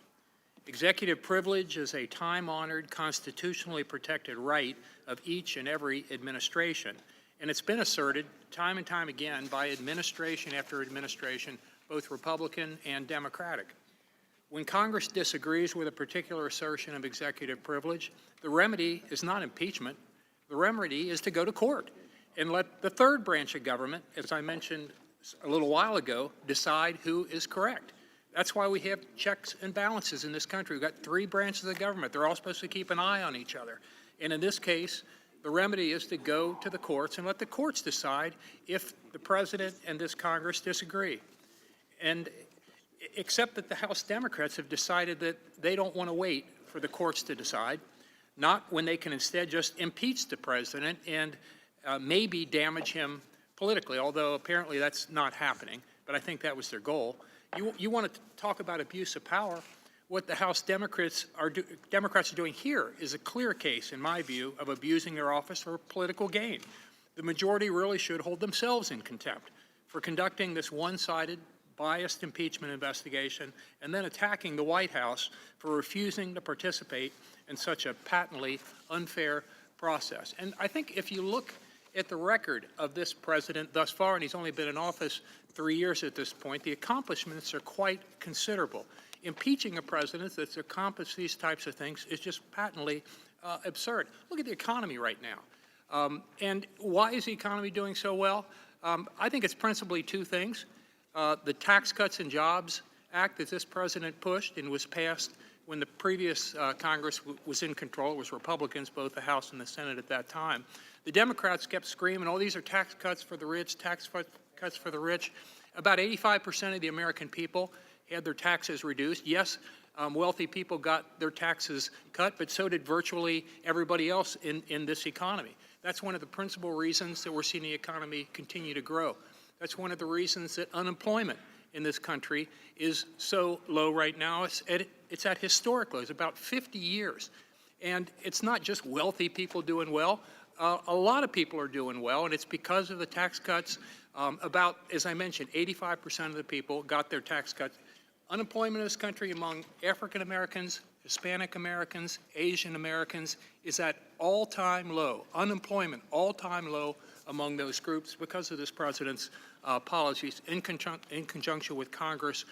Executive privilege is a time-honored, constitutionally protected right of each and every administration. And it's been asserted time and time again by administration after administration, both Republican and Democratic. When Congress disagrees with a particular assertion of executive privilege, the remedy is not impeachment. The remedy is to go to court and let the third branch of government, as I mentioned a little while ago, decide who is correct. That's why we have checks and balances in this country. We've got three branches of government. They're all supposed to keep an eye on each other. And in this case, the remedy is to go to the courts and let the courts decide if the president and this Congress disagree. And except that the House Democrats have decided that they don't want to wait for the courts to decide. not when they can instead just impeach the president and maybe damage him politically, although apparently that's not happening, but I think that was their goal. You want to talk about abuse of power? What the House Democrats are doing here is a clear case, in my view, of abusing their office for political gain. The majority really should hold themselves in contempt for conducting this one-sided, biased impeachment investigation and then attacking the White House for refusing to participate in such a patently unfair process. And I think if you look at the record of this president thus far, and he's only been in office 3 years at this point, the accomplishments are quite considerable. Impeaching a president that's accomplished these types of things is just patently absurd. Look at the economy right now. And why is the economy doing so well? I think it's principally two things. The Tax Cuts and Jobs Act that this president pushed and was passed when the previous Congress was in control. It was Republicans, both the House and the Senate at that time. The Democrats kept screaming, oh, these are tax cuts for the rich, tax cuts for the rich. About 85% of the American people had their taxes reduced. Yes, wealthy people got their taxes cut, but so did virtually everybody else in this economy. That's one of the principal reasons that we're seeing the economy continue to grow. That's one of the reasons that unemployment in this country is so low right now. It's at historic lows, about 50 years. And it's not just wealthy people doing well. A lot of people are doing well, and it's because of the tax cuts. About, as I mentioned, 85% of the people got their tax cuts. Unemployment in this country among African Americans, Hispanic Americans, Asian Americans is at all-time low. Unemployment, all-time low among those groups because of this president's policies in conjunction with Congress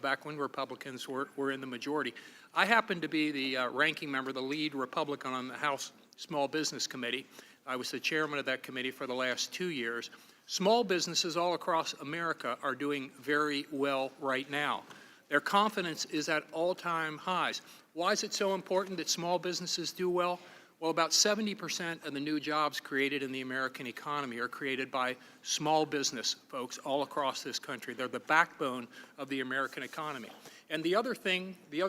back when Republicans were in the majority. I happen to be the ranking member, the lead Republican on the House Small Business Committee. I was the chairman of that committee for the last 2 years. Small businesses all across America are doing very well right now. Their confidence is at all-time highs. Why is it so important that small businesses do well? Well, about 70% of the new jobs created in the American economy are created by small business folks all across this country. They're the backbone of the American economy. And the other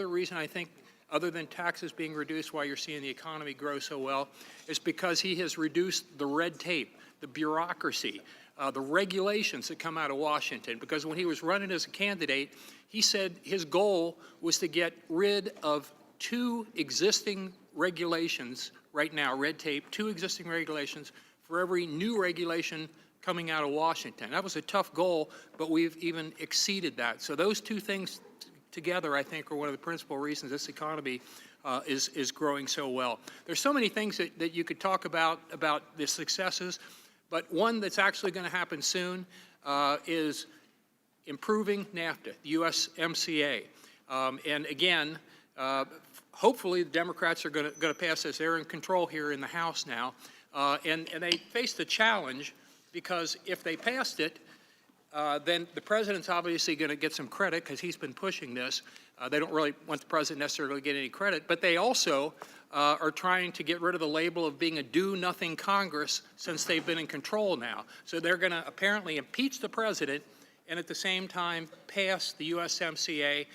reason I think, other than taxes being reduced, why you're seeing the economy grow so well, is because he has reduced the red tape, the bureaucracy, the regulations that come out of Washington. Because when he was running as a candidate, he said his goal was to get rid of 2 existing regulations right now, red tape, 2 existing regulations for every new regulation coming out of Washington. That was a tough goal, but we've even exceeded that. So those 2 things together, I think, are one of the principal reasons this economy is growing so well. There's so many things that you could talk about the successes, but one that's actually going to happen soon is improving NAFTA, the USMCA. And again, hopefully the Democrats are going to pass this. They're in control here in the House now. And they face the challenge because if they passed it, then the president's obviously going to get some credit because he's been pushing this. They don't really want the president necessarily to get any credit, but they also are trying to get rid of the label of being a do-nothing Congress since they've been in control now. So they're going to apparently impeach the president and at the same time pass the USMCA.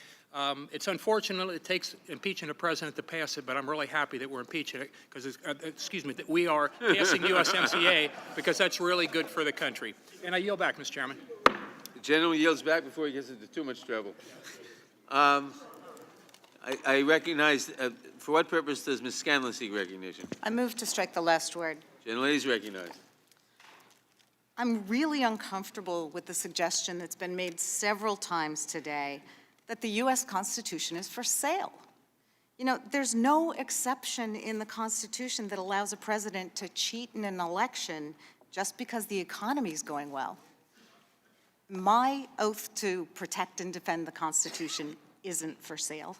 It's unfortunate it takes impeaching a president to pass it, but I'm really happy that we're impeaching it because, that we are passing USMCA because that's really good for the country. And I yield back, Mr. Chairman. The gentleman yields back before he gets into too much trouble. I recognize, for what purpose does Ms. Scanlon seek recognition? I move to strike the last word. Gentlelady is recognized. I'm really uncomfortable with the suggestion that's been made several times today that the U.S. Constitution is for sale. You know, there's no exception in the Constitution that allows a president to cheat in an election just because the economy is going well. My oath to protect and defend the Constitution isn't for sale.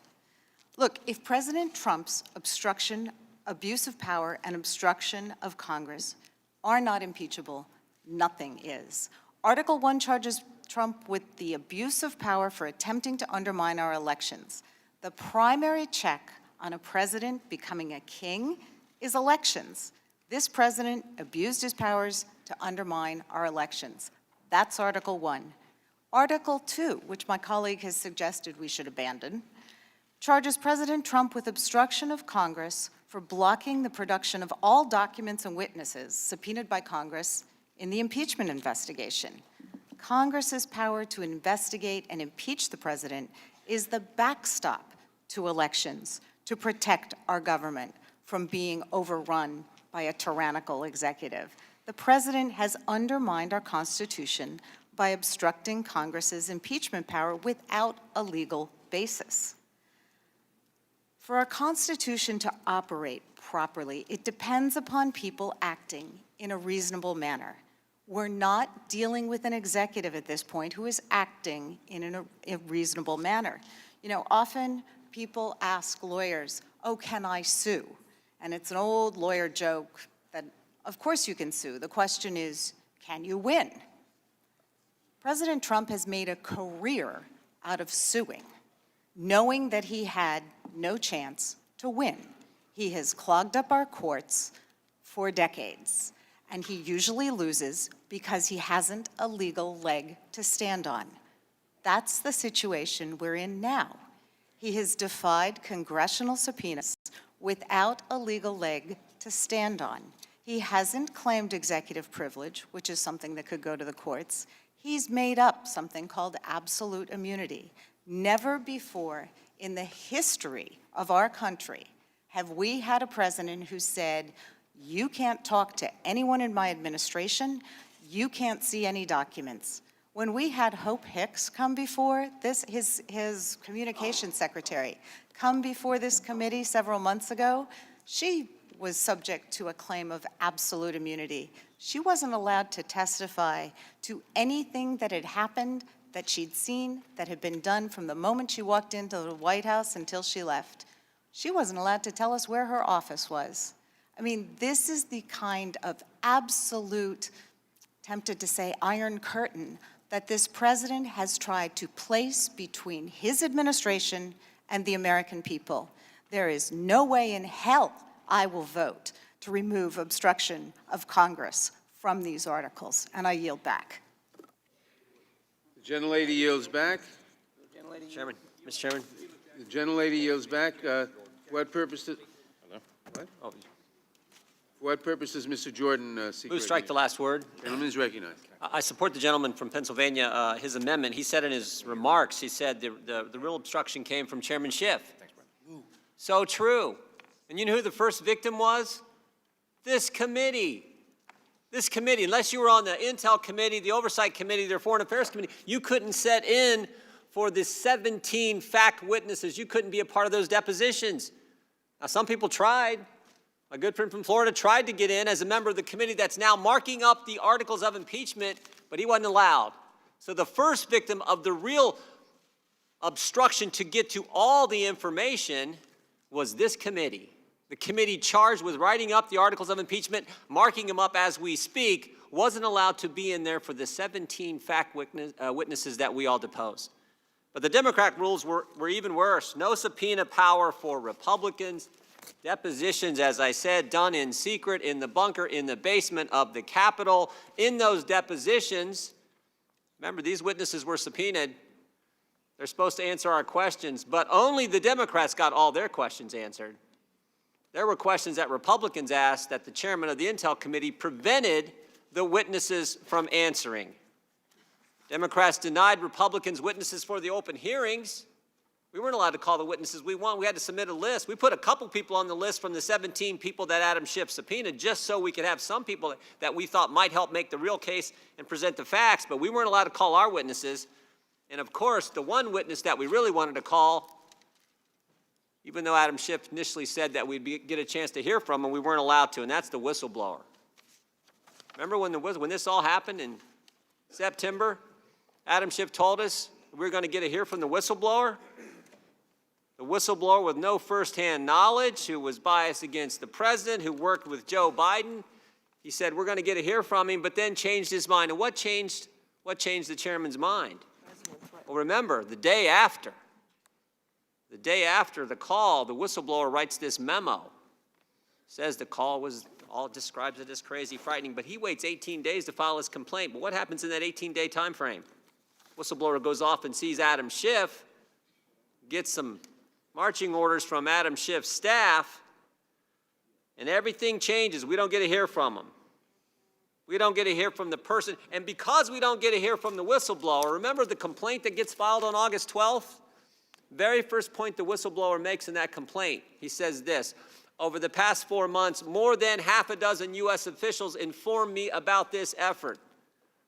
Look, if President Trump's obstruction, abuse of power, and obstruction of Congress are not impeachable, nothing is. Article 1 charges Trump with the abuse of power for attempting to undermine our elections. The primary check on a president becoming a king is elections. This president abused his powers to undermine our elections. That's Article 1. Article 2, which my colleague has suggested we should abandon, charges President Trump with obstruction of Congress for blocking the production of all documents and witnesses subpoenaed by Congress in the impeachment investigation. Congress's power to investigate and impeach the president is the backstop to elections to protect our government from being overrun by a tyrannical executive. The president has undermined our Constitution by obstructing Congress's impeachment power without a legal basis. For our Constitution to operate properly, it depends upon people acting in a reasonable manner. We're not dealing with an executive at this point who is acting in a reasonable manner. You know, often people ask lawyers, oh, can I sue? And it's an old lawyer joke that, of course you can sue. The question is, can you win? President Trump has made a career out of suing, knowing that he had no chance to win. He has clogged up our courts for decades, and he usually loses because he hasn't a legal leg to stand on. That's the situation we're in now. He has defied congressional subpoenas without a legal leg to stand on. He hasn't claimed executive privilege, which is something that could go to the courts. He's made up something called absolute immunity. Never before in the history of our country have we had a president who said, you can't talk to anyone in my administration, you can't see any documents. When we had Hope Hicks come before this, his communications secretary, come before this committee several months ago, she was subject to a claim of absolute immunity. She wasn't allowed to testify to anything that had happened, that she'd seen, that had been done from the moment she walked into the White House until she left. She wasn't allowed to tell us where her office was. I mean, this is the kind of absolute, tempted to say, iron curtain that this president has tried to place between his administration and the American people. There is no way in hell I will vote to remove obstruction of Congress from these articles, and I yield back. The gentlelady yields back. Chairman, Mr. Chairman. The gentlelady yields back. What purpose does, what? Oh, For what purpose does Mr. Jordan seek move strike the last word. Gentleman is recognized. I support the gentleman from Pennsylvania, his amendment. He said in his remarks, he said the real obstruction came from Chairman Schiff. So true. And you know who the first victim was? This committee. This committee. Unless you were on the Intel Committee, the Oversight Committee, the Foreign Affairs Committee, you couldn't set in for the 17 fact witnesses. You couldn't be a part of those depositions. Now, some people tried. My good friend from Florida tried to get in as a member of the committee that's now marking up the articles of impeachment, but he wasn't allowed. So the first victim of the real obstruction to get to all the information was this committee. The committee charged with writing up the articles of impeachment, marking them up as we speak, wasn't allowed to be in there for the 17 fact witnesses that we all deposed. But the Democrat rules were even worse. No subpoena power for Republicans. Depositions, as I said, done in secret in the bunker in the basement of the Capitol. In those depositions, remember, these witnesses were subpoenaed. They're supposed to answer our questions, but only the Democrats got all their questions answered. There were questions that Republicans asked that the chairman of the Intel Committee prevented the witnesses from answering. Democrats denied Republicans witnesses for the open hearings. We weren't allowed to call the witnesses we want. We had to submit a list. We put a couple people on the list from the 17 people that Adam Schiff subpoenaed just so we could have some people that we thought might help make the real case and present the facts, but we weren't allowed to call our witnesses. And of course, the one witness that we really wanted to call, even though Adam Schiff initially said that we'd get a chance to hear from him, we weren't allowed to, and that's the whistleblower. Remember when this all happened in September? Adam Schiff told us we were going to get to hear from the whistleblower. The whistleblower with no firsthand knowledge, who was biased against the president, who worked with Joe Biden. He said we're going to get to hear from him, but then changed his mind. And what changed the chairman's mind? Well, remember, the day after the call, the whistleblower writes this memo. Says the call was, all describes it as crazy, frightening, but he waits 18 days to file his complaint. But what happens in that 18-day time frame? Whistleblower goes off and sees Adam Schiff, gets some marching orders from Adam Schiff's staff, and everything changes. We don't get to hear from them. We don't get to hear from the person, and because we don't get to hear from the whistleblower, remember the complaint that gets filed on August 12th? Very first point the whistleblower makes in that complaint, he says this: over the past 4 months, more than half a dozen U.S. officials informed me about this effort.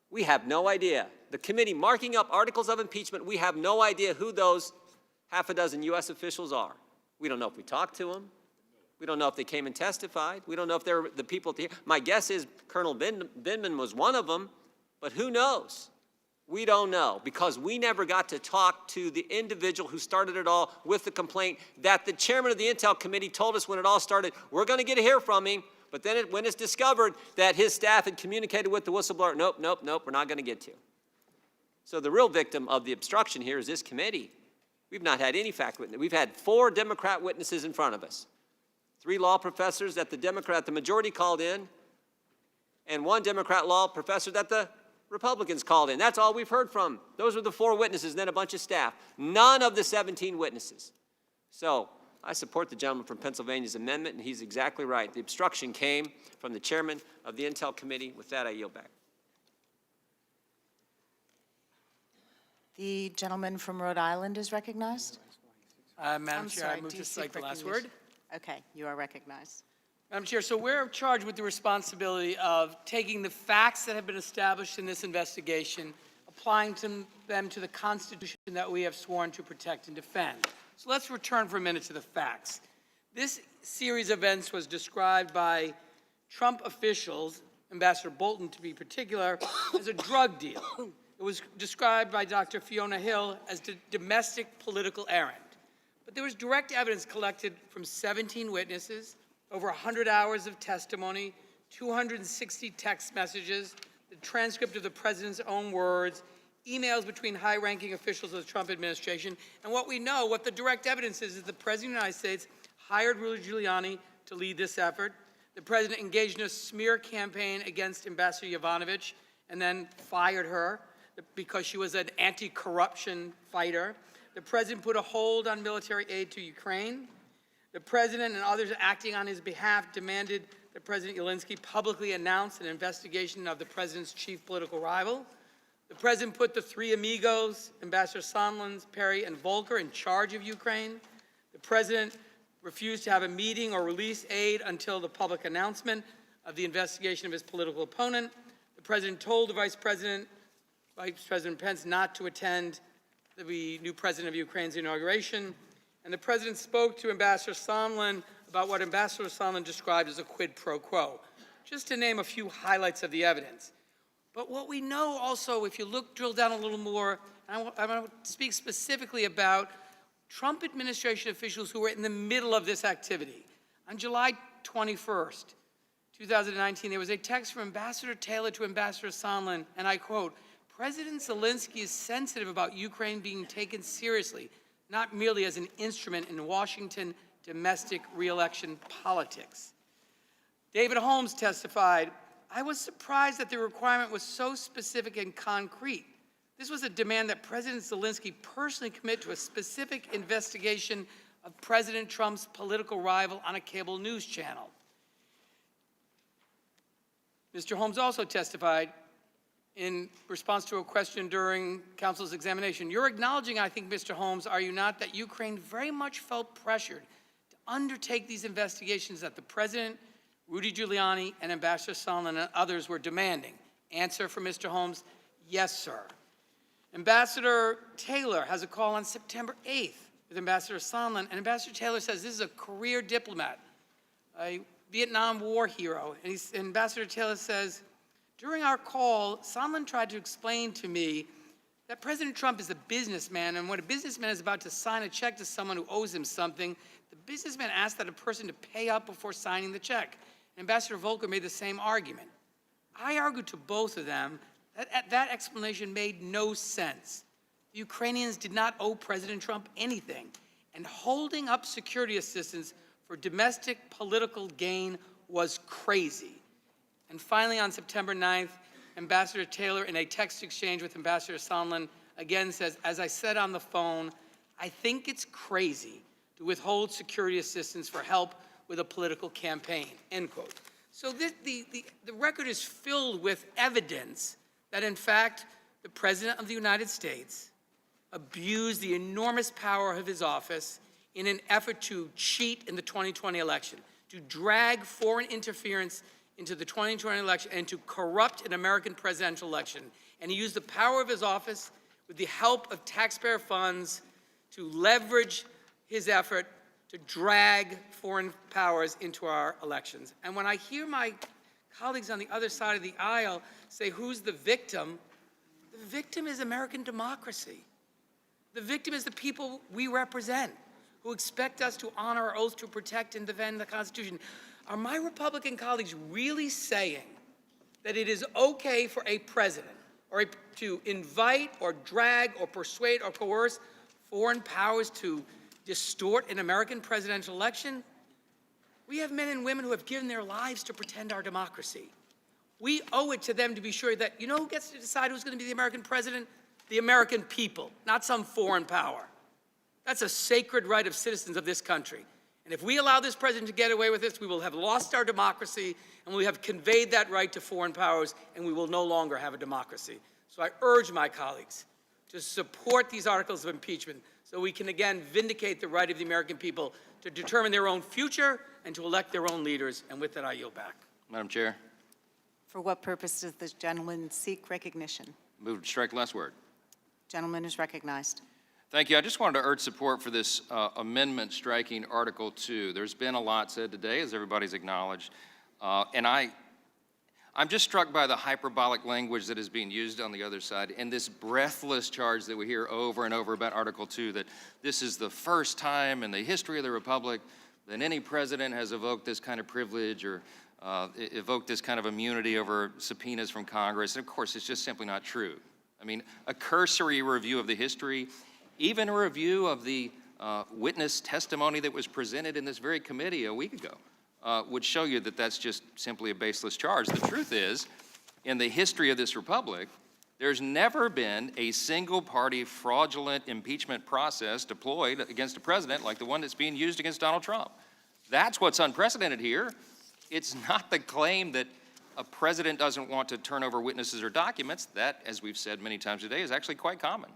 We have no idea. The committee marking up articles of impeachment, we have no idea who those half a dozen U.S. officials are. We don't know if we talked to them. We don't know if they came and testified. We don't know if they're the people at the hearing. My guess is Colonel Vindman was one of them, but who knows? We don't know, because we never got to talk to the individual who started it all with the complaint that the chairman of the Intel Committee told us when it all started, we're going to get to hear from him, but then when it's discovered that his staff had communicated with the whistleblower, nope, we're not going to get to. So the real victim of the obstruction here is this committee. We've not had any fact witness. We've had 4 Democrat witnesses in front of us. 3 law professors that the majority called in, and 1 Democrat law professor that the Republicans called in. That's all we've heard from. Those were the 4 witnesses, and then a bunch of staff. None of the 17 witnesses. So I support the gentleman from Pennsylvania's amendment, and he's exactly right. The obstruction came from the chairman of the Intel Committee. With that, I yield back. The gentleman from Rhode Island is recognized. Madam Chair, I move to strike the last word. Okay, you are recognized. Madam Chair, so we're charged with the responsibility of taking the facts that have been established in this investigation, applying them to the Constitution that we have sworn to protect and defend. So let's return for a minute to the facts. This series of events was described by Trump officials, Ambassador Bolton to be particular, as a drug deal. It was described by Dr. Fiona Hill as a domestic political errand. But there was direct evidence collected from 17 witnesses, over 100 hours of testimony, 260 text messages, the transcript of the president's own words, emails between high-ranking officials of the Trump administration. And what we know, what the direct evidence is the President of the United States hired Rudy Giuliani to lead this effort. The President engaged in a smear campaign against Ambassador Yovanovitch and then fired her because she was an anti-corruption fighter. The President put a hold on military aid to Ukraine. The President and others acting on his behalf demanded that President Zelensky publicly announce an investigation of the President's chief political rival. The President put the 3 amigos, Ambassador Sondland, Perry, and Volker, in charge of Ukraine. The President refused to have a meeting or release aid until the public announcement of the investigation of his political opponent. The President told the Vice President Pence not to attend the new president of Ukraine's inauguration. And the President spoke to Ambassador Sondland about what Ambassador Sondland described as a quid pro quo, just to name a few highlights of the evidence. But what we know also, if you drill down a little more, and I want to speak specifically about Trump administration officials who were in the middle of this activity. On July 21st, 2019, there was a text from Ambassador Taylor to Ambassador Sondland, and I quote, "President Zelensky is sensitive about Ukraine being taken seriously, not merely as an instrument in Washington domestic re-election politics." David Holmes testified, "I was surprised that the requirement was so specific and concrete. This was a demand that President Zelensky personally commit to a specific investigation of President Trump's political rival on a cable news channel." Mr. Holmes also testified in response to a question during counsel's examination. "You're acknowledging, I think, Mr. Holmes, are you not, that Ukraine very much felt pressured to undertake these investigations that the President, Rudy Giuliani, and Ambassador Sondland and others were demanding?" Answer from Mr. Holmes, "Yes, sir." Ambassador Taylor has a call on September 8th with Ambassador Sondland, and Ambassador Taylor says this is a career diplomat, a Vietnam War hero. And Ambassador Taylor says, "During our call, Sondland tried to explain to me that President Trump is a businessman, and when a businessman is about to sign a check to someone who owes him something, the businessman asks that a person to pay up before signing the check." And Ambassador Volker made the same argument. I argued to both of them that that explanation made no sense. The Ukrainians did not owe President Trump anything, and holding up security assistance for domestic political gain was crazy. And finally, on September 9th, Ambassador Taylor, in a text exchange with Ambassador Sondland, again says, "As I said on the phone, I think it's crazy to withhold security assistance for help with a political campaign, end quote. So the record is filled with evidence that, in fact, the President of the United States abused the enormous power of his office in an effort to cheat in the 2020 election, to drag foreign interference into the 2020 election, and to corrupt an American presidential election. And he used the power of his office with the help of taxpayer funds to leverage his effort to drag foreign powers into our elections. And when I hear my colleagues on the other side of the aisle say, who's the victim is American democracy. The victim is the people we represent, who expect us to honor our oath to protect and defend the Constitution. Are my Republican colleagues really saying that it is okay for a president to invite or drag or persuade or coerce foreign powers to distort an American presidential election? We have men and women who have given their lives to pretend our democracy. We owe it to them to be sure that, you know who gets to decide who's going to be the American president? The American people, not some foreign power. That's a sacred right of citizens of this country. And if we allow this president to get away with this, we will have lost our democracy, and we have conveyed that right to foreign powers, and we will no longer have a democracy. So I urge my colleagues to support these articles of impeachment so we can again vindicate the right of the American people to determine their own future and to elect their own leaders. And with that, I yield back. Madam Chair, For what purpose does this gentleman seek recognition? move to strike last word. Gentleman is recognized. Thank you. I just wanted to urge support for this amendment striking Article 2. There's been a lot said today, as everybody's acknowledged, and I'm just struck by the hyperbolic language that is being used on the other side and this breathless charge that we hear over and over about Article 2, that this is the first time in the history of the Republic that any president has evoked this kind of privilege or evoked this kind of immunity over subpoenas from Congress. And of course, it's just simply not true. I mean, a cursory review of the history, even a review of the witness testimony that was presented in this very committee a week ago, would show you that that's just simply a baseless charge. The truth is, in the history of this republic, there's never been a single-party fraudulent impeachment process deployed against a president like the one that's being used against Donald Trump. That's what's unprecedented here. It's not the claim that a president doesn't want to turn over witnesses or documents. That, as we've said many times today, is actually quite common.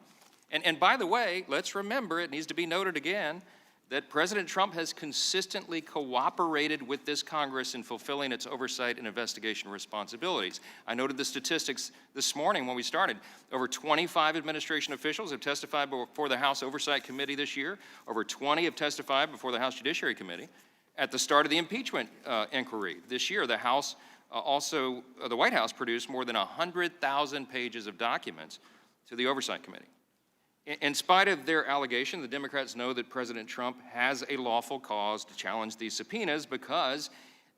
And by the way, let's remember, it needs to be noted again, that President Trump has consistently cooperated with this Congress in fulfilling its oversight and investigation responsibilities. I noted the statistics this morning when we started. Over 25 administration officials have testified before the House Oversight Committee this year. Over 20 have testified before the House Judiciary Committee. At the start of the impeachment inquiry this year, the House the White House produced more than 100,000 pages of documents to the Oversight Committee. In spite of their allegation, the Democrats know that President Trump has a lawful cause to challenge these subpoenas because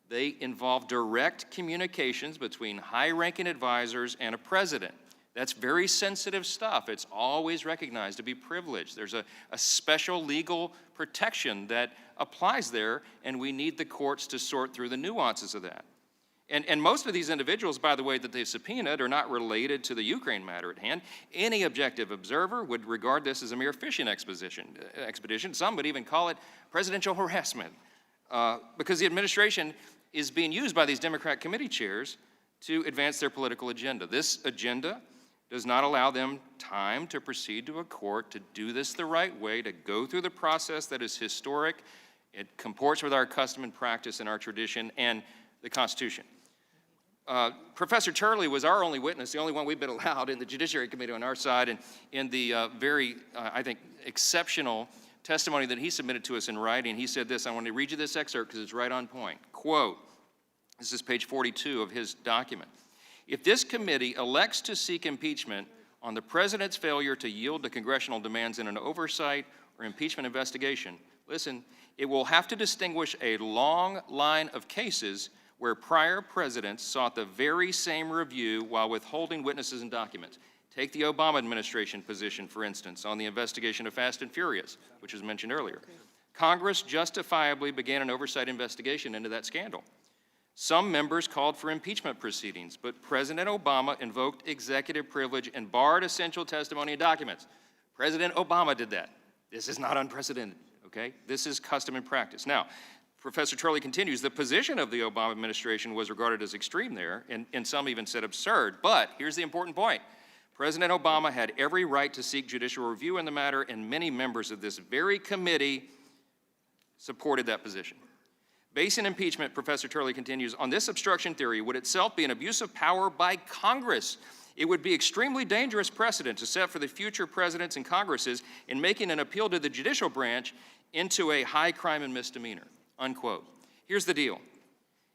they involve direct communications between high-ranking advisors and a president. That's very sensitive stuff. It's always recognized to be privileged. There's a special legal protection that applies there, and we need the courts to sort through the nuances of that. And most of these individuals, by the way, that they subpoenaed are not related to the Ukraine matter at hand. Any objective observer would regard this as a mere fishing expedition. Some would even call it presidential harassment because the administration is being used by these Democrat committee chairs to advance their political agenda. This agenda does not allow them time to proceed to a court to do this the right way, to go through the process that is historic. It comports with our custom and practice and our tradition and the Constitution. Professor Turley was our only witness, the only one we've been allowed in the Judiciary Committee on our side, and in the very, I think, exceptional testimony that he submitted to us in writing, he said this. I want to read you this excerpt because it's right on point. Quote, this is page 42 of his document. If this committee elects to seek impeachment on the president's failure to yield to congressional demands in an oversight or impeachment investigation, listen, it will have to distinguish a long line of cases where prior presidents sought the very same review while withholding witnesses and documents. Take the Obama administration position, for instance, on the investigation of Fast and Furious, which was mentioned earlier. Congress justifiably began an oversight investigation into that scandal. Some members called for impeachment proceedings, but President Obama invoked executive privilege and barred essential testimony and documents. President Obama did that. This is not unprecedented, okay? This is custom and practice. Now, Professor Turley continues, the position of the Obama administration was regarded as extreme there, and some even said absurd. But here's the important point. President Obama had every right to seek judicial review in the matter, and many members of this very committee supported that position. Basing impeachment, Professor Turley continues, on this obstruction theory would itself be an abuse of power by Congress. It would be extremely dangerous precedent to set for the future presidents and Congresses in making an appeal to the judicial branch into a high crime and misdemeanor, unquote. Here's the deal.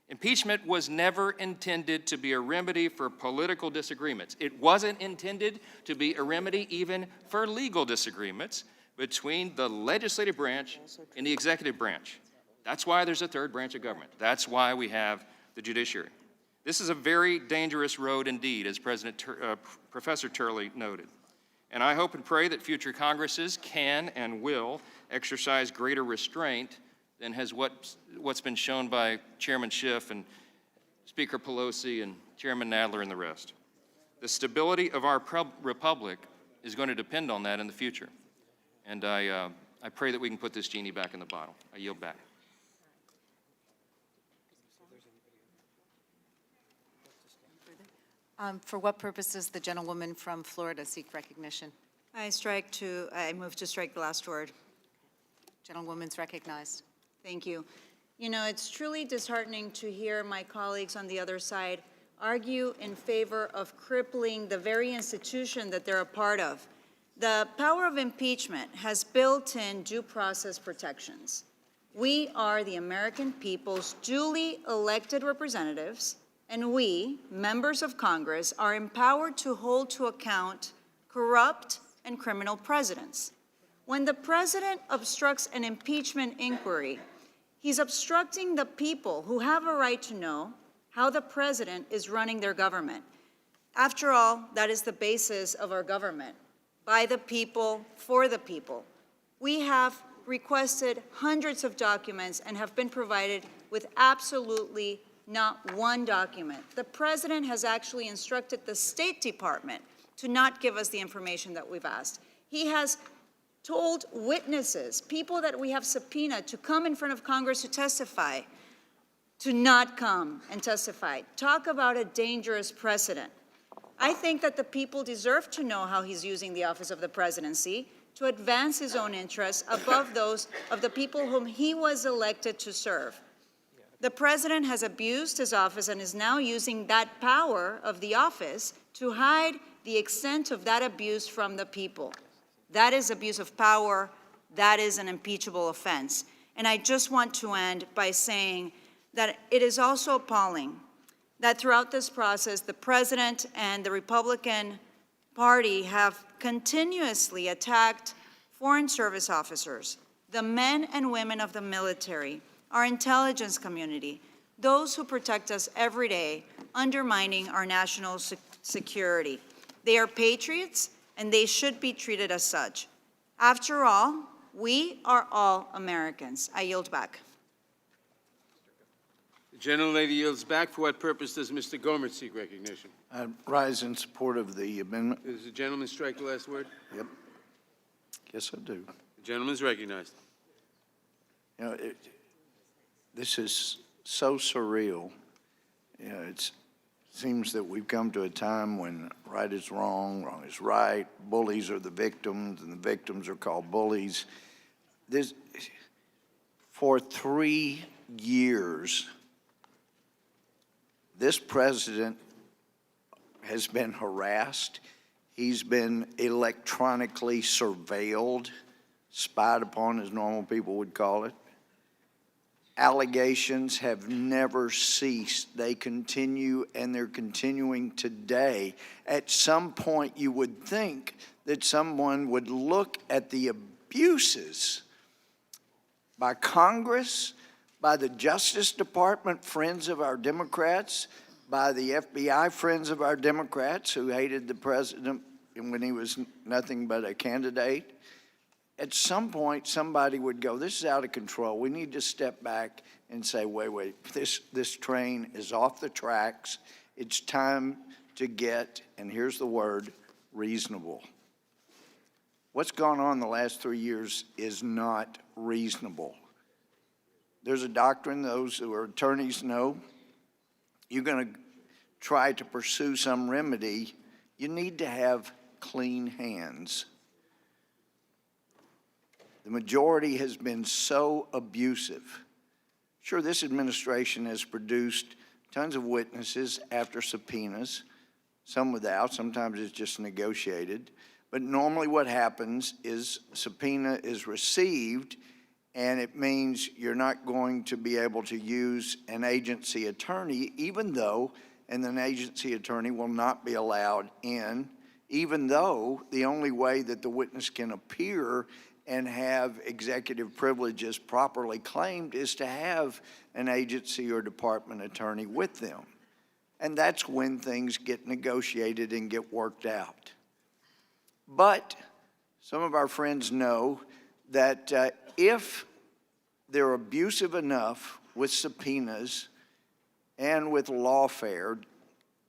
Impeachment was never intended to be a remedy for political disagreements. It wasn't intended to be a remedy even for legal disagreements between the legislative branch and the executive branch. That's why there's a third branch of government. That's why we have the judiciary. This is a very dangerous road indeed, as Professor Turley noted. And I hope and pray that future Congresses can and will exercise greater restraint than has what's been shown by Chairman Schiff and Speaker Pelosi and Chairman Nadler and the rest. The stability of our republic is going to depend on that in the future. And I pray that we can put this genie back in the bottle. I yield back. For what purpose does the gentlewoman from Florida seek recognition? I move to strike the last word. Gentlewoman's recognized. Thank you. You know, it's truly disheartening to hear my colleagues on the other side argue in favor of crippling the very institution that they're a part of. The power of impeachment has built-in due process protections. We are the American people's duly elected representatives, and we, members of Congress, are empowered to hold to account corrupt and criminal presidents. When the president obstructs an impeachment inquiry, he's obstructing the people who have a right to know how the president is running their government. After all, that is the basis of our government. By the people, for the people. We have requested hundreds of documents and have been provided with absolutely not one document. The president has actually instructed the State Department to not give us the information that we've asked. He has told witnesses, people that we have subpoenaed to come in front of Congress to testify, to not come and testify. Talk about a dangerous precedent. I think that the people deserve to know how he's using the office of the presidency to advance his own interests above those of the people whom he was elected to serve. The president has abused his office and is now using that power of the office to hide the extent of that abuse from the people. That is abuse of power. That is an impeachable offense. And I just want to end by saying that it is also appalling that throughout this process, the president and the Republican Party have continuously attacked Foreign Service officers, the men and women of the military, our intelligence community, those who protect us every day, undermining our national security. They are patriots, and they should be treated as such. After all, we are all Americans. I yield back. The gentlelady yields back. For what purpose does Mr. Gomer seek recognition? I rise in support of the amendment. Does the gentleman strike the last word? Yep. Yes, I do. The gentleman is recognized. You know, this is so surreal. You know, it seems that we've come to a time when right is wrong, wrong is right, bullies are the victims, and the victims are called bullies. For 3 years, this president has been harassed. He's been electronically surveilled, spied upon, as normal people would call it. Allegations have never ceased. They continue, and they're continuing today. At some point, you would think that someone would look at the abuses by Congress, by the Justice Department, friends of our Democrats, by the FBI, friends of our Democrats who hated the president when he was nothing but a candidate. At some point, somebody would go, this is out of control. We need to step back and say, wait, this train is off the tracks. It's time to get, and here's the word, reasonable. What's gone on the last 3 years is not reasonable. there's a doctrine, those who are attorneys know, you're going to try to pursue some remedy, you need to have clean hands. The majority has been so abusive. Sure, this administration has produced tons of witnesses after subpoenas, some without, sometimes it's just negotiated. But normally what happens is subpoena is received, and it means you're not going to be able to use an agency attorney, even though, and an agency attorney will not be allowed in, even though the only way that the witness can appear and have executive privileges properly claimed is to have an agency or department attorney with them. And that's when things get negotiated and get worked out. But some of our friends know that if they're abusive enough with subpoenas and with lawfare,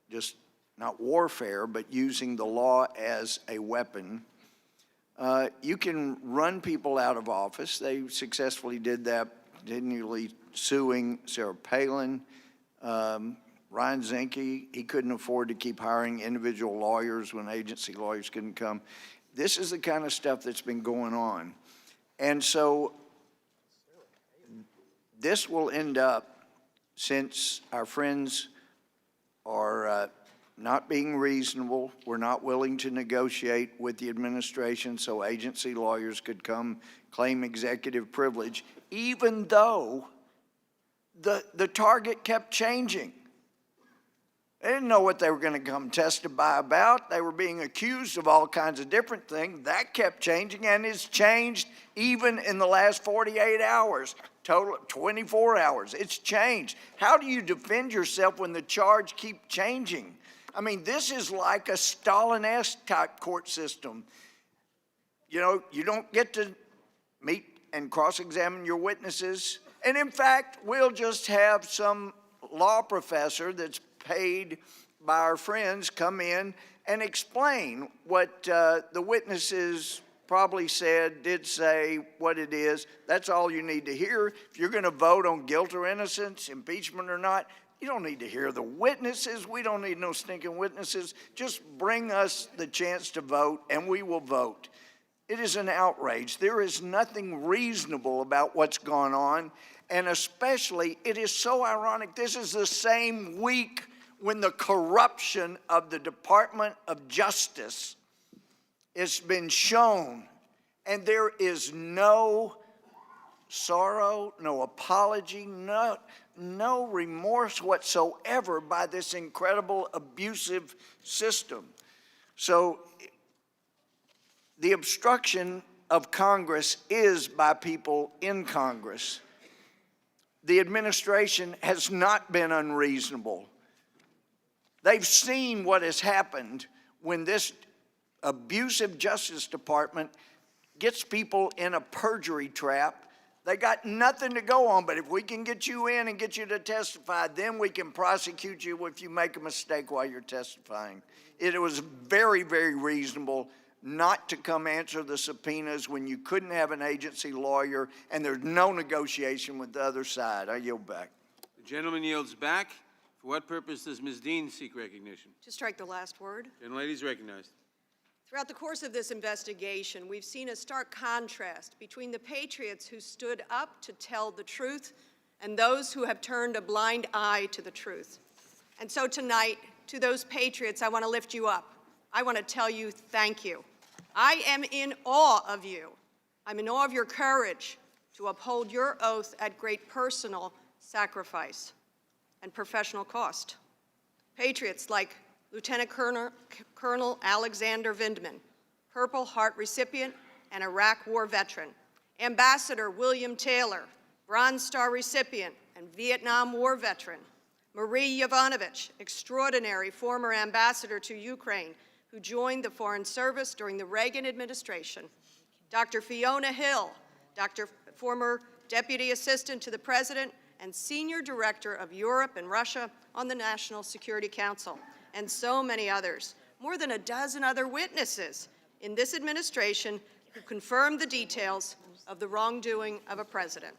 just not warfare, but using the law as a weapon, you can run people out of office. They successfully did that, continually suing Sarah Palin, Ryan Zinke. He couldn't afford to keep hiring individual lawyers when agency lawyers couldn't come. This is the kind of stuff that's been going on. And so this will end up, since our friends are not being reasonable, we're not willing to negotiate with the administration so agency lawyers could come claim executive privilege, even though the target kept changing. They didn't know what they were going to come testify about. They were being accused of all kinds of different things. That kept changing, and it's changed even in the last 48 hours, total 24 hours. It's changed. How do you defend yourself when the charge keeps changing? I mean, this is like a Stalin-esque type court system. You know, you don't get to meet and cross-examine your witnesses. And in fact, we'll just have some law professor that's paid by our friends come in and explain what the witnesses probably said, did say, what it is. That's all you need to hear. If you're going to vote on guilt or innocence, impeachment or not, you don't need to hear the witnesses. We don't need no stinking witnesses. Just bring us the chance to vote, and we will vote. It is an outrage. There is nothing reasonable about what's gone on, and especially, it is so ironic. This is the same week when the corruption of the Department of Justice has been shown, and there is no sorrow, no apology, no remorse whatsoever by this incredible abusive system. So the obstruction of Congress is by people in Congress. The administration has not been unreasonable. They've seen what has happened when this abusive Justice Department gets people in a perjury trap. They got nothing to go on, but if we can get you in and get you to testify, then we can prosecute you if you make a mistake while you're testifying. It was very, very reasonable not to come answer the subpoenas when you couldn't have an agency lawyer and there's no negotiation with the other side. I yield back. The gentleman yields back. For what purpose does Ms. Dean seek recognition? To strike the last word. Gentlelady is recognized. Throughout the course of this investigation, we've seen a stark contrast between the patriots who stood up to tell the truth and those who have turned a blind eye to the truth. And so tonight, to those patriots, I want to lift you up. I want to tell you thank you. I am in awe of you. I'm in awe of your courage to uphold your oath at great personal sacrifice and professional cost. Patriots like Lieutenant Colonel Alexander Vindman, Purple Heart recipient and Iraq War veteran, Ambassador William Taylor, Bronze Star recipient and Vietnam War veteran, Marie Yovanovitch, extraordinary former ambassador to Ukraine, who joined the Foreign Service during the Reagan administration, Dr. Fiona Hill, former Deputy Assistant to the President and Senior Director of Europe and Russia on the National Security Council, and so many others, more than a dozen other witnesses in this administration who confirmed the details of the wrongdoing of a president.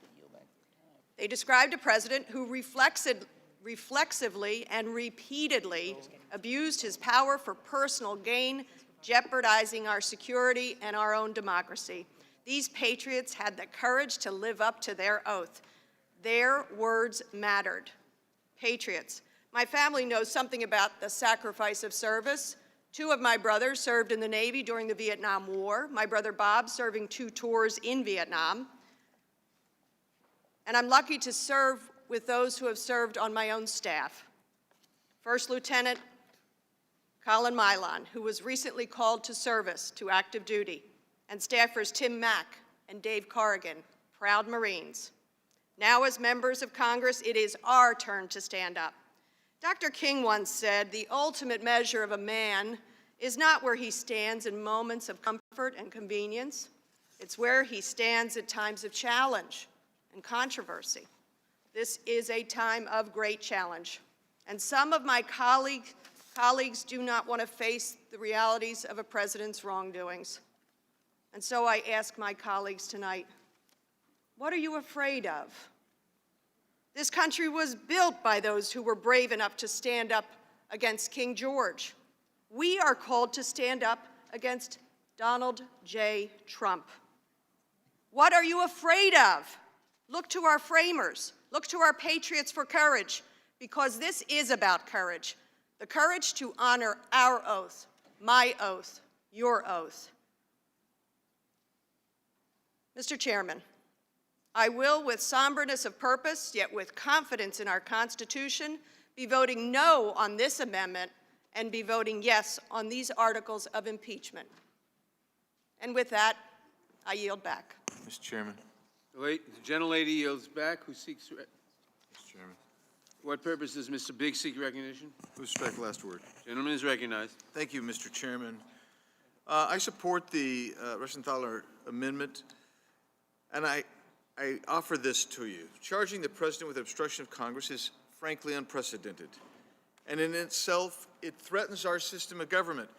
They described a president who reflexively and repeatedly abused his power for personal gain, jeopardizing our security and our own democracy. These patriots had the courage to live up to their oath. Their words mattered. Patriots. My family knows something about the sacrifice of service. 2 of my brothers served in the Navy during the Vietnam War. My brother Bob serving 2 tours in Vietnam. And I'm lucky to serve with those who have served on my own staff. First Lieutenant Colin Milan, who was recently called to service to active duty, and staffers Tim Mack and Dave Corrigan, proud Marines. Now, as members of Congress, it is our turn to stand up. Dr. King once said, "The ultimate measure of a man is not where he stands in moments of comfort and convenience. It's where he stands at times of challenge and controversy." This is a time of great challenge, and some of my colleagues do not want to face the realities of a president's wrongdoings. And so I ask my colleagues tonight, what are you afraid of? This country was built by those who were brave enough to stand up against King George. We are called to stand up against Donald J. Trump. What are you afraid of? Look to our framers. Look to our patriots for courage, because this is about courage. The courage to honor our oath, my oath, your oath. Mr. Chairman, I will, with somberness of purpose, yet with confidence in our Constitution, be voting no on this amendment and be voting yes on these articles of impeachment. And with that, I yield back. Mr. Chairman. The gentlelady yields back. Who seeks? Mr. Chairman. For what purpose does Mr. Biggs seek recognition? With respect, last word. Gentleman is recognized. Thank you, Mr. Chairman. I support the Ressenthaler amendment, and I offer this to you. Charging the President with obstruction of Congress is frankly unprecedented, and in itself, it threatens our system of government.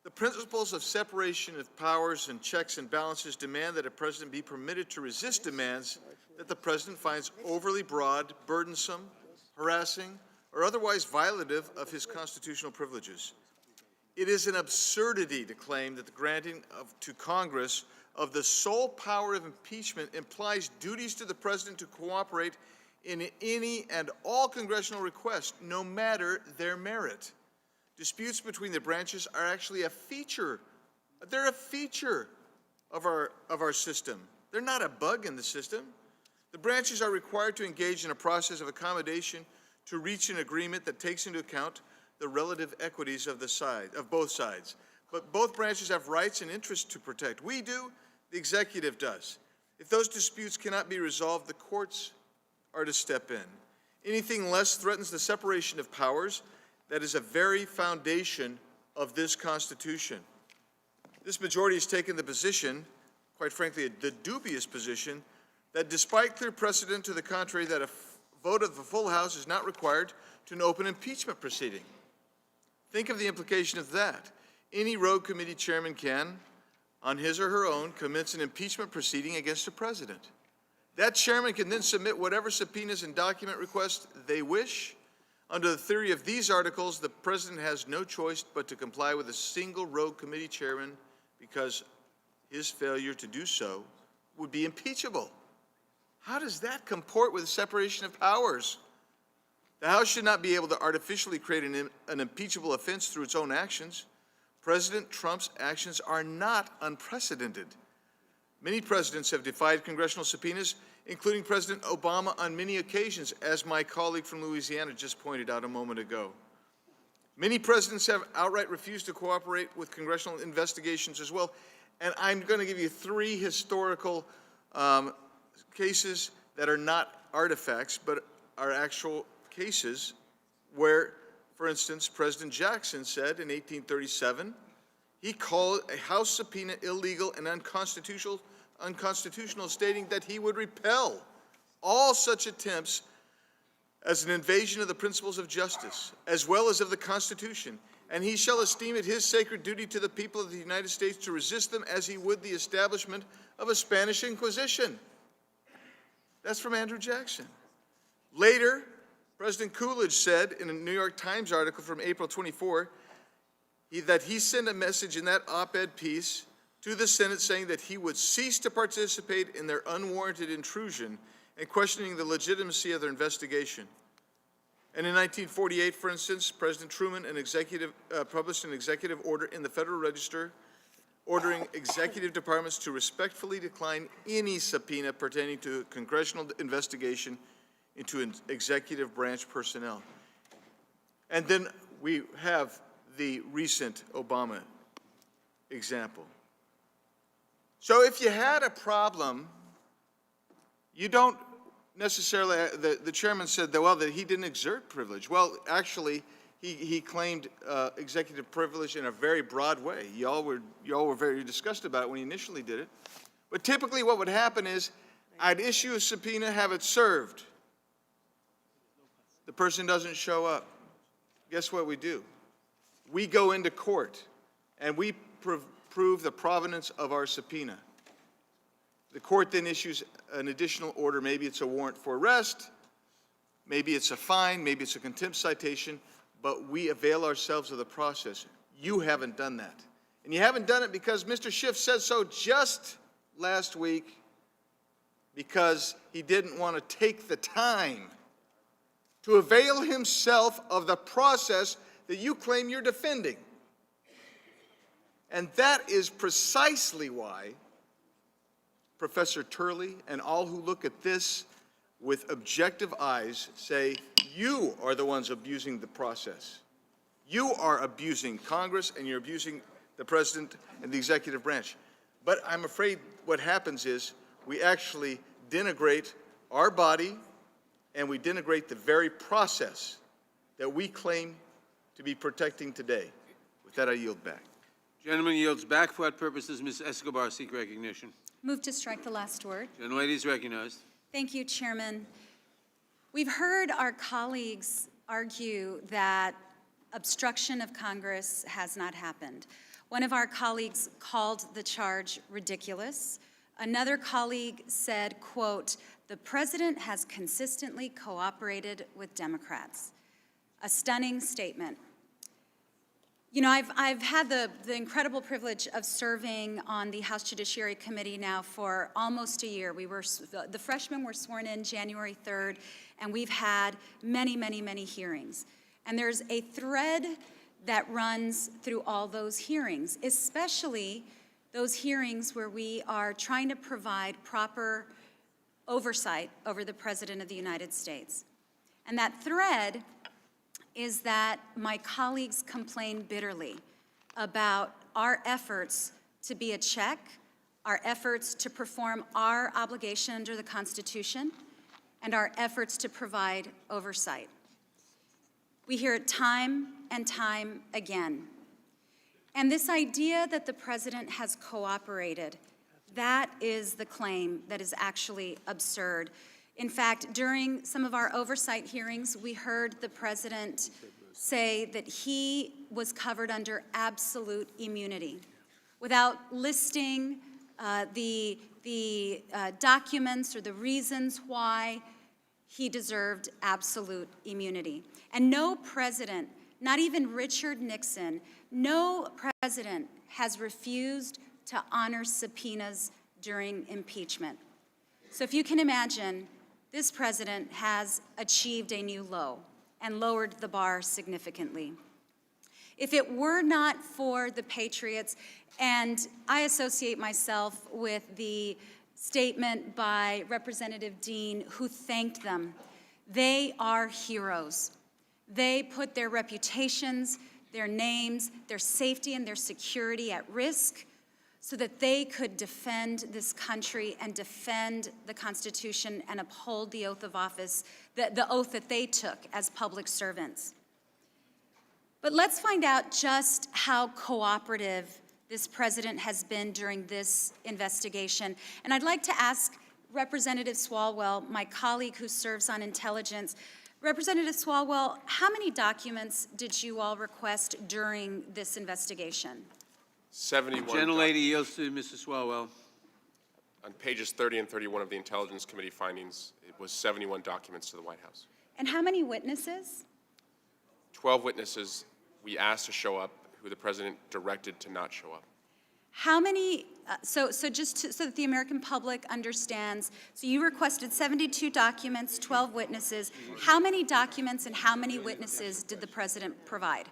The principles of separation of powers and checks and balances demand that a president be permitted to resist demands that the president finds overly broad, burdensome, harassing, or otherwise violative of his constitutional privileges. It is an absurdity to claim that the granting to Congress of the sole power of impeachment implies duties to the president to cooperate in any and all congressional requests, no matter their merit. Disputes between the branches are actually a feature. They're a feature of our system. They're not a bug in the system. The branches are required to engage in a process of accommodation to reach an agreement that takes into account the relative equities of both sides. But both branches have rights and interests to protect. We do, the executive does. If those disputes cannot be resolved, the courts are to step in. Anything less threatens the separation of powers that is a very foundation of this Constitution. This majority has taken the position, quite frankly, the dubious position, that despite clear precedent to the contrary, that a vote of the full House is not required to an open impeachment proceeding. Think of the implication of that. Any rogue committee chairman can, on his or her own, commence an impeachment proceeding against a president. That chairman can then submit whatever subpoenas and document requests they wish. Under the theory of these articles, the president has no choice but to comply with a single rogue committee chairman because his failure to do so would be impeachable. How does that comport with the separation of powers? The House should not be able to artificially create an impeachable offense through its own actions. President Trump's actions are not unprecedented. Many presidents have defied congressional subpoenas, including President Obama on many occasions, as my colleague from Louisiana just pointed out a moment ago. Many presidents have outright refused to cooperate with congressional investigations as well. And I'm going to give you 3 historical cases that are not artifacts, but are actual cases where, for instance, President Jackson said in 1837, he called a House subpoena illegal and unconstitutional, stating that he would repel all such attempts as an invasion of the principles of justice, as well as of the Constitution, and he shall esteem it his sacred duty to the people of the United States to resist them as he would the establishment of a Spanish Inquisition. That's from Andrew Jackson. Later, President Coolidge said in a New York Times article from April 24 that he sent a message in that op-ed piece to the Senate saying that he would cease to participate in their unwarranted intrusion and questioning the legitimacy of their investigation. And in 1948, for instance, President Truman published an executive order in the Federal Register ordering executive departments to respectfully decline any subpoena pertaining to congressional investigation into executive branch personnel. And then we have the recent Obama example. So if you had a problem, you don't necessarily, the chairman said that, well, that he didn't exert privilege. Well, actually, he claimed executive privilege in a very broad way. Y'all were very disgusted about it when he initially did it. But typically what would happen is I'd issue a subpoena, have it served. The person doesn't show up. Guess what we do? We go into court and we prove the provenance of our subpoena. The court then issues an additional order. Maybe it's a warrant for arrest, maybe it's a fine, maybe it's a contempt citation, but we avail ourselves of the process. You haven't done that. And you haven't done it because Mr. Schiff said so just last week, because he didn't want to take the time to avail himself of the process that you claim you're defending. And that is precisely why Professor Turley and all who look at this with objective eyes say, you are the ones abusing the process. You are abusing Congress and you're abusing the president and the executive branch. But I'm afraid what happens is we actually denigrate our body and we denigrate the very process that we claim to be protecting today. With that, I yield back. Gentleman yields back. For what purposes, Ms. Escobar seek recognition? Move to strike the last word. Gentlelady is recognized. Thank you, Chairman. We've heard our colleagues argue that obstruction of Congress has not happened. One of our colleagues called the charge ridiculous. Another colleague said, quote, "The president has consistently cooperated with Democrats." A stunning statement. You know, I've had the incredible privilege of serving on the House Judiciary Committee now for almost a year. The freshmen were sworn in January 3rd, and we've had many, many, many hearings. And there's a thread that runs through all those hearings, especially those hearings where we are trying to provide proper oversight over the President of the United States. And that thread is that my colleagues complain bitterly about our efforts to be a check, our efforts to perform our obligation under the Constitution, and our efforts to provide oversight. We hear it time and time again. And this idea that the president has cooperated, that is the claim that is actually absurd. In fact, during some of our oversight hearings, we heard the president say that he was covered under absolute immunity without listing the documents or the reasons why he deserved absolute immunity. And no president, not even Richard Nixon, no president has refused to honor subpoenas during impeachment. So if you can imagine, this president has achieved a new low and lowered the bar significantly. If it were not for the Patriots, and I associate myself with the statement by Representative Dean who thanked them, they are heroes. They put their reputations, their names, their safety and their security at risk so that they could defend this country and defend the Constitution and uphold the oath of office, the oath that they took as public servants. But let's find out just how cooperative this president has been during this investigation. And I'd like to ask Representative Swalwell, my colleague who serves on intelligence, Representative Swalwell, how many documents did you all request during this investigation? 71. Gentlelady yields to Mr. Swalwell. On pages 30 and 31 of the Intelligence Committee findings, was 71 documents to the White House. And how many witnesses? 12 witnesses we asked to show up, who the president directed to not show up. How many, so that the American public understands, so you requested 72 documents, 12 witnesses. How many documents and how many witnesses did the president provide?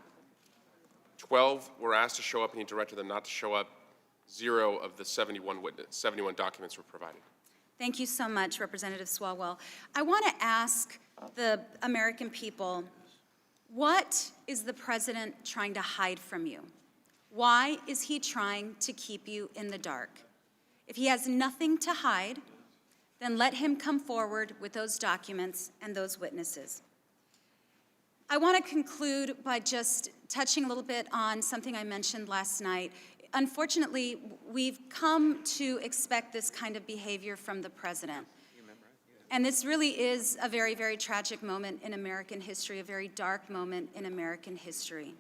12 were asked to show up, and he directed them not to show up. 0 of the 71 documents were provided. Thank you so much, Representative Swalwell. I want to ask the American people, what is the president trying to hide from you? Why is he trying to keep you in the dark? If he has nothing to hide, then let him come forward with those documents and those witnesses. I want to conclude by just touching a little bit on something I mentioned last night. Unfortunately, we've come to expect this kind of behavior from the president. And this really is a very, very tragic moment in American history, a very dark moment in American history.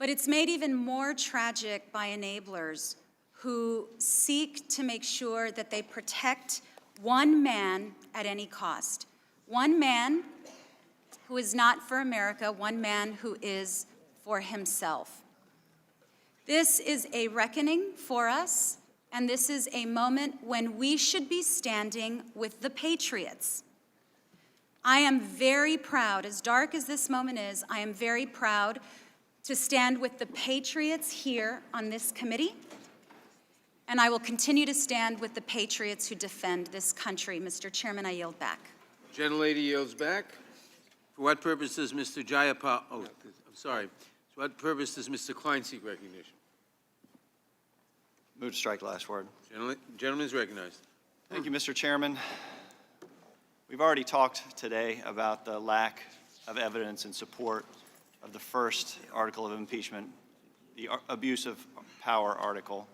But it's made even more tragic by enablers who seek to make sure that they protect one man at any cost. One man who is not for America, one man who is for himself. This is a reckoning for us, and this is a moment when we should be standing with the patriots. I am very proud, as dark as this moment is, I am very proud to stand with the patriots here on this committee, and I will continue to stand with the patriots who defend this country. Mr. Chairman, I yield back. Gentlelady yields back. For what purpose does Mr. Jayapal, I'm sorry, for what purpose does Mr. Klein seek recognition? Move to strike last word. Gentleman is recognized. Thank you, Mr. Chairman. We've already talked today about the lack of evidence in support of the first article of impeachment, the abuse of power article.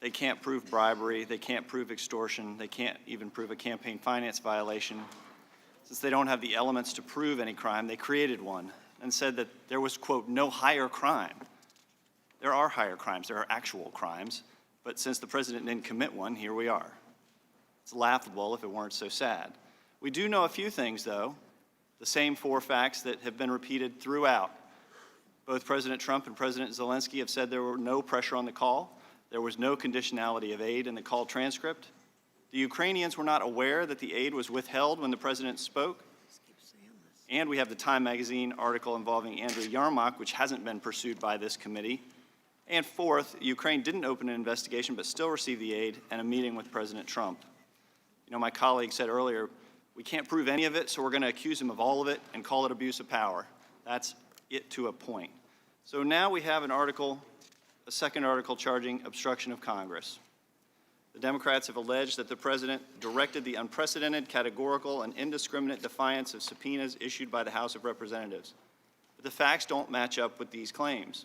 They can't prove bribery, they can't prove extortion, they can't even prove a campaign finance violation. Since they don't have the elements to prove any crime, they created one and said that there was, quote, no higher crime. There are higher crimes, there are actual crimes, but since the president didn't commit one, here we are. It's laughable if it weren't so sad. We do know a few things, though, the same 4 facts that have been repeated throughout. Both President Trump and President Zelensky have said there were no pressure on the call. There was no conditionality of aid in the call transcript. The Ukrainians were not aware that the aid was withheld when the president spoke. And we have the Time magazine article involving Andrew Yarmak, which hasn't been pursued by this committee. And fourth, Ukraine didn't open an investigation but still received the aid and a meeting with President Trump. You know, my colleague said earlier, we can't prove any of it, so we're going to accuse him of all of it and call it abuse of power. That's it to a point. So now we have an article, a second article charging obstruction of Congress. The Democrats have alleged that the president directed the unprecedented, categorical, and indiscriminate defiance of subpoenas issued by the House of Representatives. But the facts don't match up with these claims.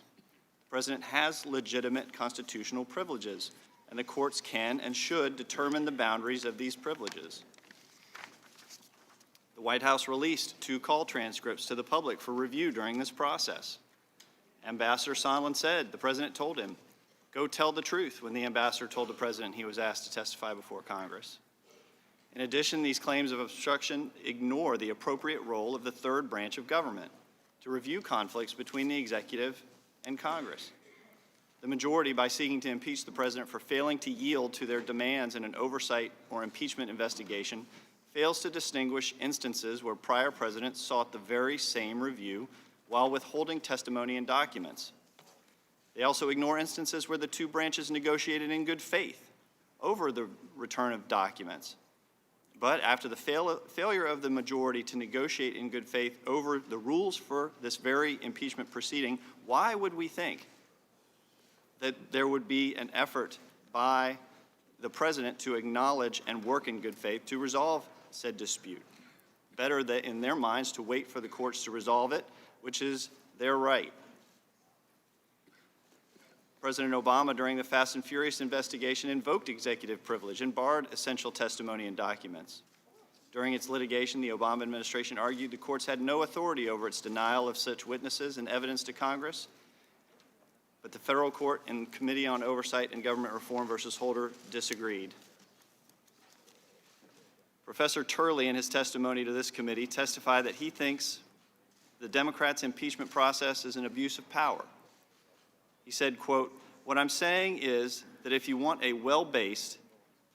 The president has legitimate constitutional privileges, and the courts can and should determine the boundaries of these privileges. The White House released 2 call transcripts to the public for review during this process. Ambassador Sondland said the president told him, "Go tell the truth," when the ambassador told the president he was asked to testify before Congress. In addition, these claims of obstruction ignore the appropriate role of the third branch of government to review conflicts between the executive and Congress. The majority, by seeking to impeach the president for failing to yield to their demands in an oversight or impeachment investigation, fails to distinguish instances where prior presidents sought the very same review while withholding testimony and documents. They also ignore instances where the 2 branches negotiated in good faith over the return of documents. But after the failure of the majority to negotiate in good faith over the rules for this very impeachment proceeding, why would we think that there would be an effort by the president to acknowledge and work in good faith to resolve said dispute? Better in their minds to wait for the courts to resolve it, which is their right. President Obama, during the Fast and Furious investigation, invoked executive privilege and barred essential testimony and documents. During its litigation, the Obama administration argued the courts had no authority over its denial of such witnesses and evidence to Congress. But the federal court and Committee on Oversight and Government Reform versus Holder disagreed. Professor Turley, in his testimony to this committee, testified that he thinks the Democrats' impeachment process is an abuse of power. He said, quote, "What I'm saying is that if you want a well-based,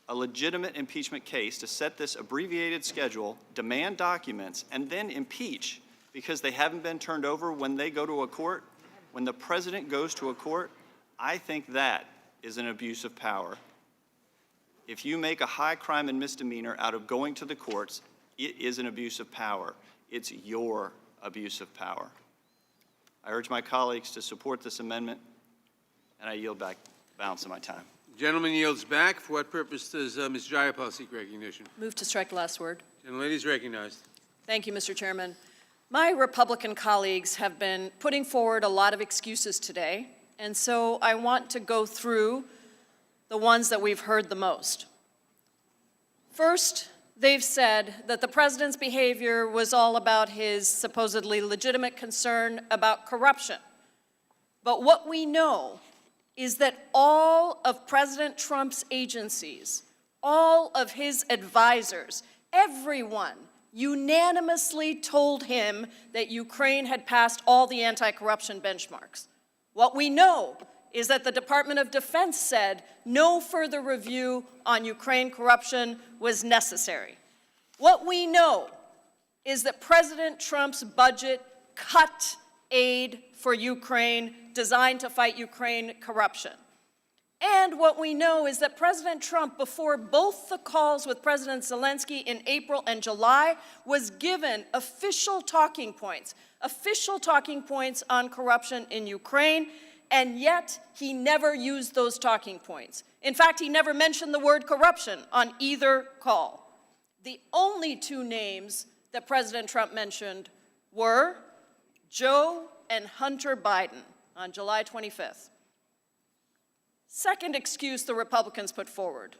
a legitimate impeachment case to set this abbreviated schedule, demand documents, and then impeach because they haven't been turned over when they go to a court, when the president goes to a court, I think that is an abuse of power. If you make a high crime and misdemeanor out of going to the courts, it is an abuse of power. It's your abuse of power." I urge my colleagues to support this amendment, and I yield back the balance of my time. Gentleman yields back. For what purpose does Ms. Jayapal seek recognition? Move to strike the last word. Gentlelady is recognized. Thank you, Mr. Chairman. My Republican colleagues have been putting forward a lot of excuses today, and so I want to go through the ones that we've heard the most. First, they've said that the president's behavior was all about his supposedly legitimate concern about corruption. But what we know is that all of President Trump's agencies, all of his advisors, everyone unanimously told him that Ukraine had passed all the anti-corruption benchmarks. What we know is that the Department of Defense said no further review on Ukraine corruption was necessary. What we know is that President Trump's budget cut aid for Ukraine designed to fight Ukraine corruption. And what we know is that President Trump, before both the calls with President Zelensky in April and July, was given official talking points on corruption in Ukraine, and yet he never used those talking points. In fact, he never mentioned the word corruption on either call. The only two names that President Trump mentioned were Joe and Hunter Biden on July 25th. Second excuse the Republicans put forward.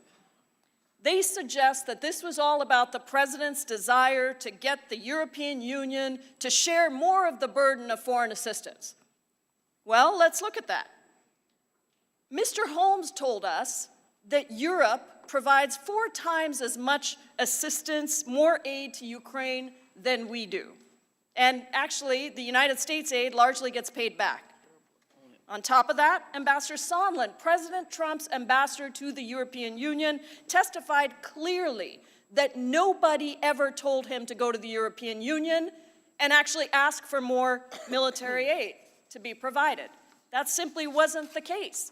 They suggest that this was all about the president's desire to get the European Union to share more of the burden of foreign assistance. Well, let's look at that. Mr. Holmes told us that Europe provides 4 times as much assistance, more aid to Ukraine than we do. And actually, the United States aid largely gets paid back. On top of that, Ambassador Sondland, President Trump's ambassador to the European Union, testified clearly that nobody ever told him to go to the European Union and actually ask for more military aid to be provided. That simply wasn't the case.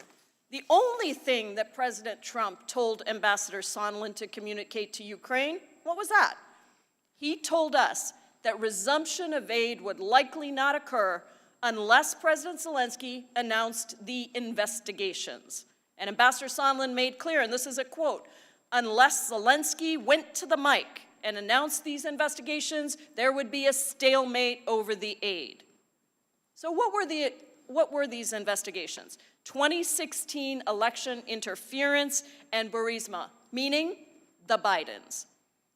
The only thing that President Trump told Ambassador Sondland to communicate to Ukraine, what was that? He told us that resumption of aid would likely not occur unless President Zelensky announced the investigations. And Ambassador Sondland made clear, and this is a quote, "Unless Zelensky went to the mic and announced these investigations, there would be a stalemate over the aid." So what were these investigations? 2016 election interference and Burisma, meaning the Bidens.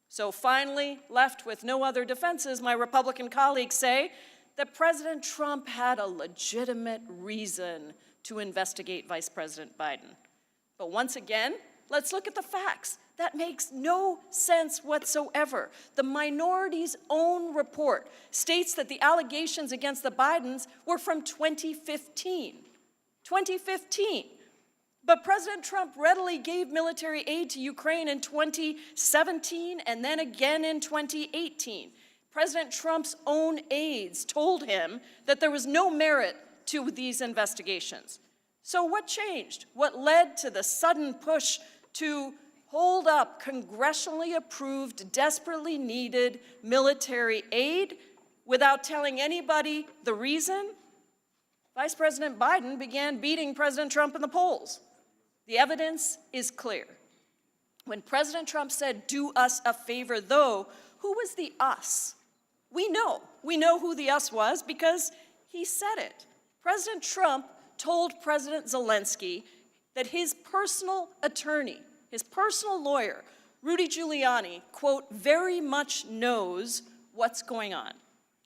So finally, left with no other defenses, my Republican colleagues say that President Trump had a legitimate reason to investigate Vice President Biden. But once again, let's look at the facts. That makes no sense whatsoever. The minority's own report states that the allegations against the Bidens were from 2015. 2015. But President Trump readily gave military aid to Ukraine in 2017 and then again in 2018. President Trump's own aides told him that there was no merit to these investigations. So what changed? What led to the sudden push to hold up congressionally approved, desperately needed military aid without telling anybody the reason? Vice President Biden began beating President Trump in the polls. The evidence is clear. When President Trump said, "Do us a favor," though, who was the us? We know who the us was because he said it. President Trump told President Zelensky that his personal attorney, his personal lawyer, Rudy Giuliani, quote, "very much knows what's going on."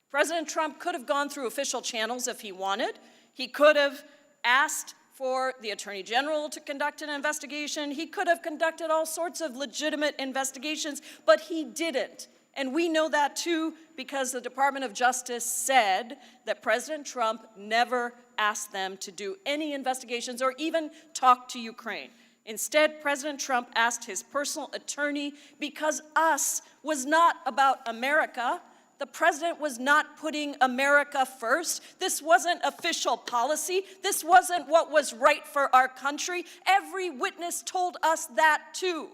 President Trump could have gone through official channels if he wanted. He could have asked for the Attorney General to conduct an investigation. He could have conducted all sorts of legitimate investigations, but he didn't. And we know that too because the Department of Justice said that President Trump never asked them to do any investigations or even talk to Ukraine. Instead, President Trump asked his personal attorney because us was not about America. The president was not putting America first. This wasn't official policy. This wasn't what was right for our country. Every witness told us that too.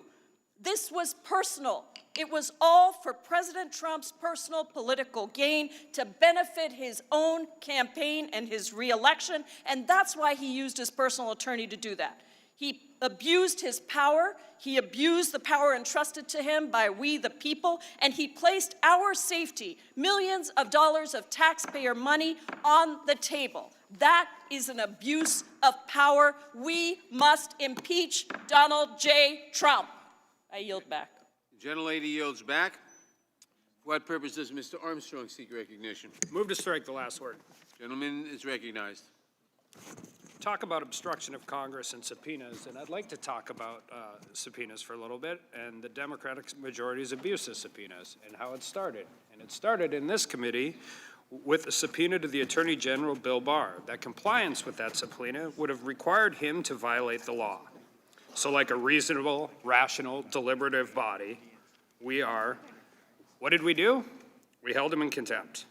This was personal. It was all for President Trump's personal political gain to benefit his own campaign and his reelection, and that's why he used his personal attorney to do that. He abused his power, he abused the power entrusted to him by we the people, and he placed our safety, millions of dollars of taxpayer money, on the table. That is an abuse of power. We must impeach Donald J. Trump. I yield back. The gentlelady yields back. For what purpose does Mr. Armstrong seek recognition? Move to strike the last word. Gentleman is recognized. Talk about obstruction of Congress and subpoenas, and I'd like to talk about subpoenas for a little bit and the Democratic majority's abuse of subpoenas and how it started. And it started in this committee with a subpoena to the Attorney General, Bill Barr. That compliance with that subpoena would have required him to violate the law. So like a reasonable, rational, deliberative body, what did we do? We held him in contempt.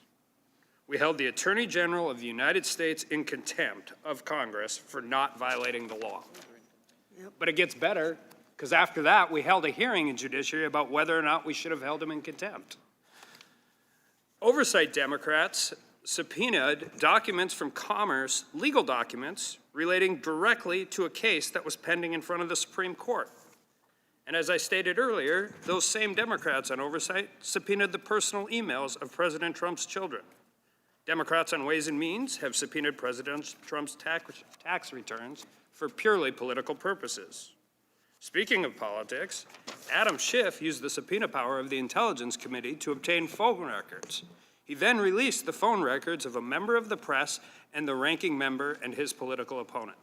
We held the Attorney General of the United States in contempt of Congress for not violating the law. But it gets better, because after that, we held a hearing in Judiciary about whether or not we should have held him in contempt. Oversight Democrats subpoenaed documents from Commerce, legal documents, relating directly to a case that was pending in front of the Supreme Court. And as I stated earlier, those same Democrats on Oversight subpoenaed the personal emails of President Trump's children. Democrats on Ways and Means have subpoenaed President Trump's tax returns for purely political purposes. Speaking of politics, Adam Schiff used the subpoena power of the Intelligence Committee to obtain phone records. He then released the phone records of a member of the press and the ranking member and his political opponent.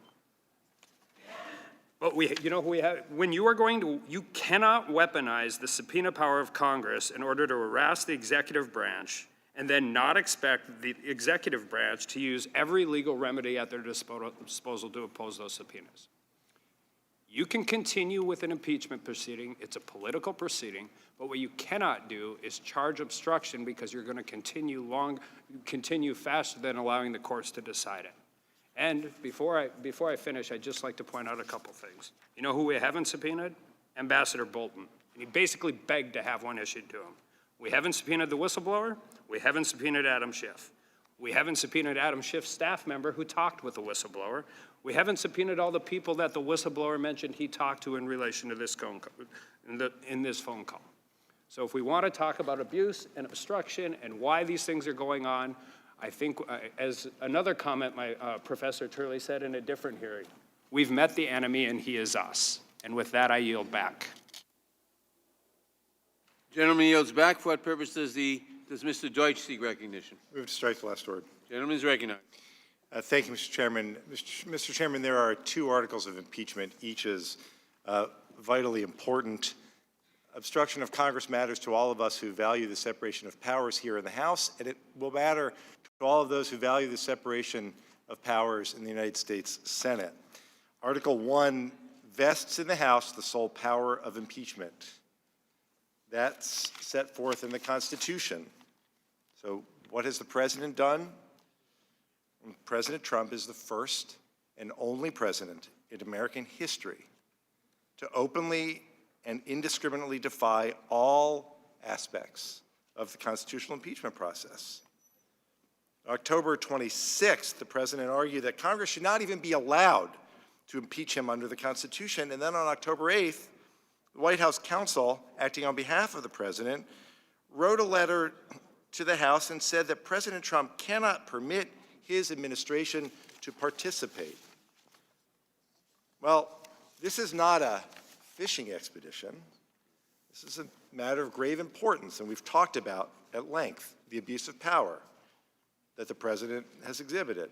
But you know who we have? When you are you cannot weaponize the subpoena power of Congress in order to harass the executive branch and then not expect the executive branch to use every legal remedy at their disposal to oppose those subpoenas. You can continue with an impeachment proceeding. It's a political proceeding. But what you cannot do is charge obstruction because you're going to continue faster than allowing the courts to decide it. And before I finish, I'd just like to point out a couple things. You know who we haven't subpoenaed? Ambassador Bolton. And he basically begged to have one issued to him. We haven't subpoenaed the whistleblower. We haven't subpoenaed Adam Schiff. We haven't subpoenaed Adam Schiff's staff member who talked with the whistleblower. We haven't subpoenaed all the people that the whistleblower mentioned he talked to in relation to this phone call, in this phone call. So if we want to talk about abuse and obstruction and why these things are going on, I think, as another comment my Professor Turley said in a different hearing, we've met the enemy and he is us. And with that, I yield back. Gentleman yields back. For what purpose does Mr. Deutsch seek recognition? Move to strike the last word. Gentleman is recognized. Thank you, Mr. Chairman. Mr. Chairman, there are 2 articles of impeachment. Each is vitally important. Obstruction of Congress matters to all of us who value the separation of powers here in the House, and it will matter to all of those who value the separation of powers in the United States Senate. Article 1 vests in the House the sole power of impeachment. That's set forth in the Constitution. So what has the President done? President Trump is the first and only president in American history to openly and indiscriminately defy all aspects of the constitutional impeachment process. October 26th, the President argued that Congress should not even be allowed to impeach him under the Constitution, and then on October 8th, the White House counsel, acting on behalf of the President, wrote a letter to the House and said that President Trump cannot permit his administration to participate. Well, this is not a fishing expedition. This is a matter of grave importance, and we've talked about at length the abuse of power that the President has exhibited.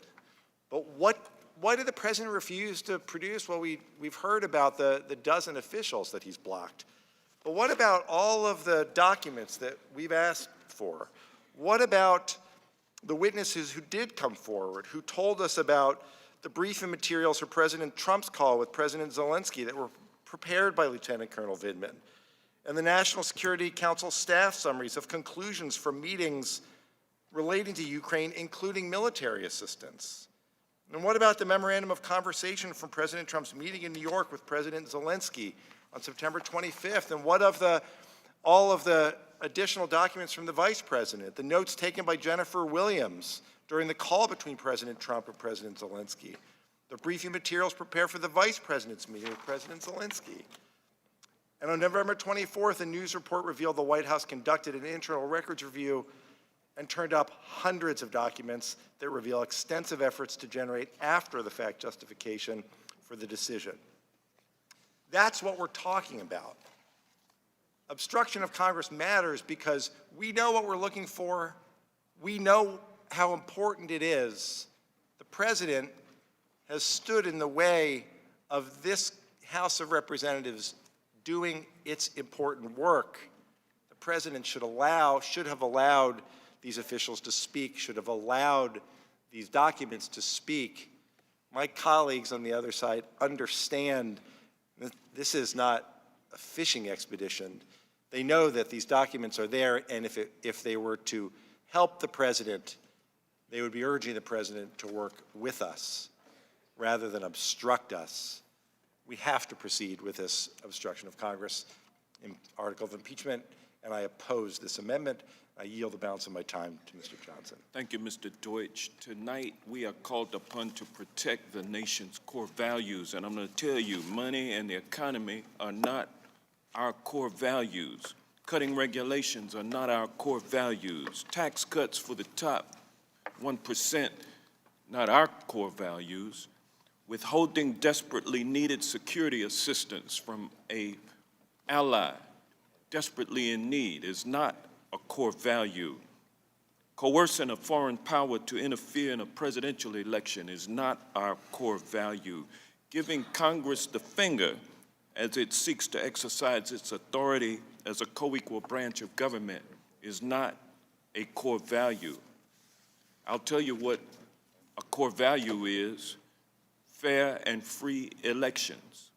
But what why did the president refuse to produce? Well, we've heard about the dozen officials that he's blocked. But what about all of the documents that we've asked for? What about the witnesses who did come forward, who told us about the briefing materials for President Trump's call with President Zelensky that were prepared by Lieutenant Colonel Vindman, and the National Security Council staff summaries of conclusions from meetings relating to Ukraine, including military assistance? And what about the memorandum of conversation from President Trump's meeting in New York with President Zelensky on September 25th? And what of all of the additional documents from the Vice President, the notes taken by Jennifer Williams during the call between President Trump and President Zelensky, the briefing materials prepared for the Vice President's meeting with President Zelensky? And on November 24th, a news report revealed the White House conducted an internal records review and turned up hundreds of documents that reveal extensive efforts to generate after-the-fact justification for the decision. That's what we're talking about. Obstruction of Congress matters because we know what we're looking for. We know how important it is. The president has stood in the way of this House of Representatives doing its important work. The president should have allowed these officials to speak, should have allowed these documents to speak. My colleagues on the other side understand that this is not a fishing expedition. They know that these documents are there, and if they were to help the president, they would be urging the president to work with us rather than obstruct us. We have to proceed with this obstruction of Congress in article of impeachment, and I oppose this amendment. I yield the balance of my time to Mr. Johnson. Thank you, Mr. Deutsch. Tonight, we are called upon to protect the nation's core values, and I'm going to tell you, money and the economy are not our core values. Cutting regulations are not our core values. Tax cuts for the top 1%, not our core values. Withholding desperately needed security assistance from an ally desperately in need is not a core value. Coercing a foreign power to interfere in a presidential election is not our core value. Giving Congress the finger as it seeks to exercise its authority as a co-equal branch of government is not a core value. I'll tell you what a core value is: fair and free elections,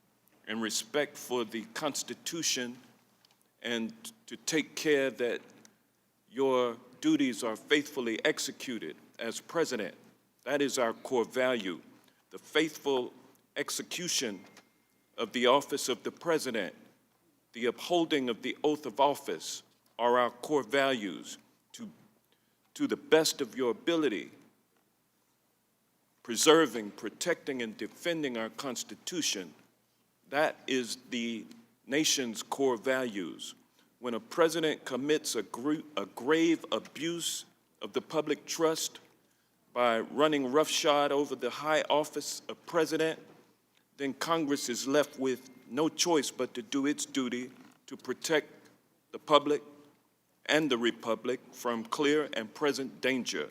and respect for the Constitution, and to take care that your duties are faithfully executed as president. That is our core value. The faithful execution of the office of the president, the upholding of the oath of office are our core values. To the best of your ability, preserving, protecting, and defending our Constitution, that is the nation's core values. When a president commits a grave abuse of the public trust by running roughshod over the high office of president, then Congress is left with no choice but to do its duty to protect the public and the republic from clear and present danger.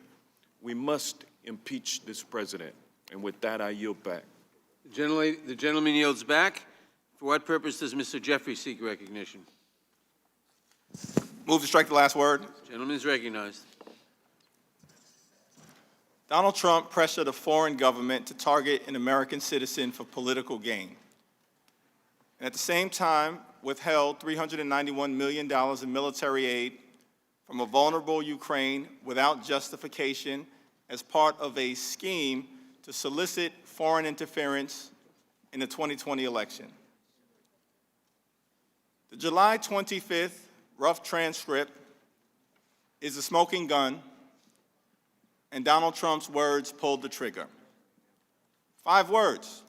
We must impeach this president. And with that, I yield back. The gentleman yields back. For what purpose does Mr. Jeffrey seek recognition? Move to strike the last word. Gentleman is recognized. Donald Trump pressured a foreign government to target an American citizen for political gain, and at the same time withheld $391 million in military aid from a vulnerable Ukraine without justification as part of a scheme to solicit foreign interference in the 2020 election. The July 25th rough transcript is a smoking gun, and Donald Trump's words pulled the trigger. 5 words: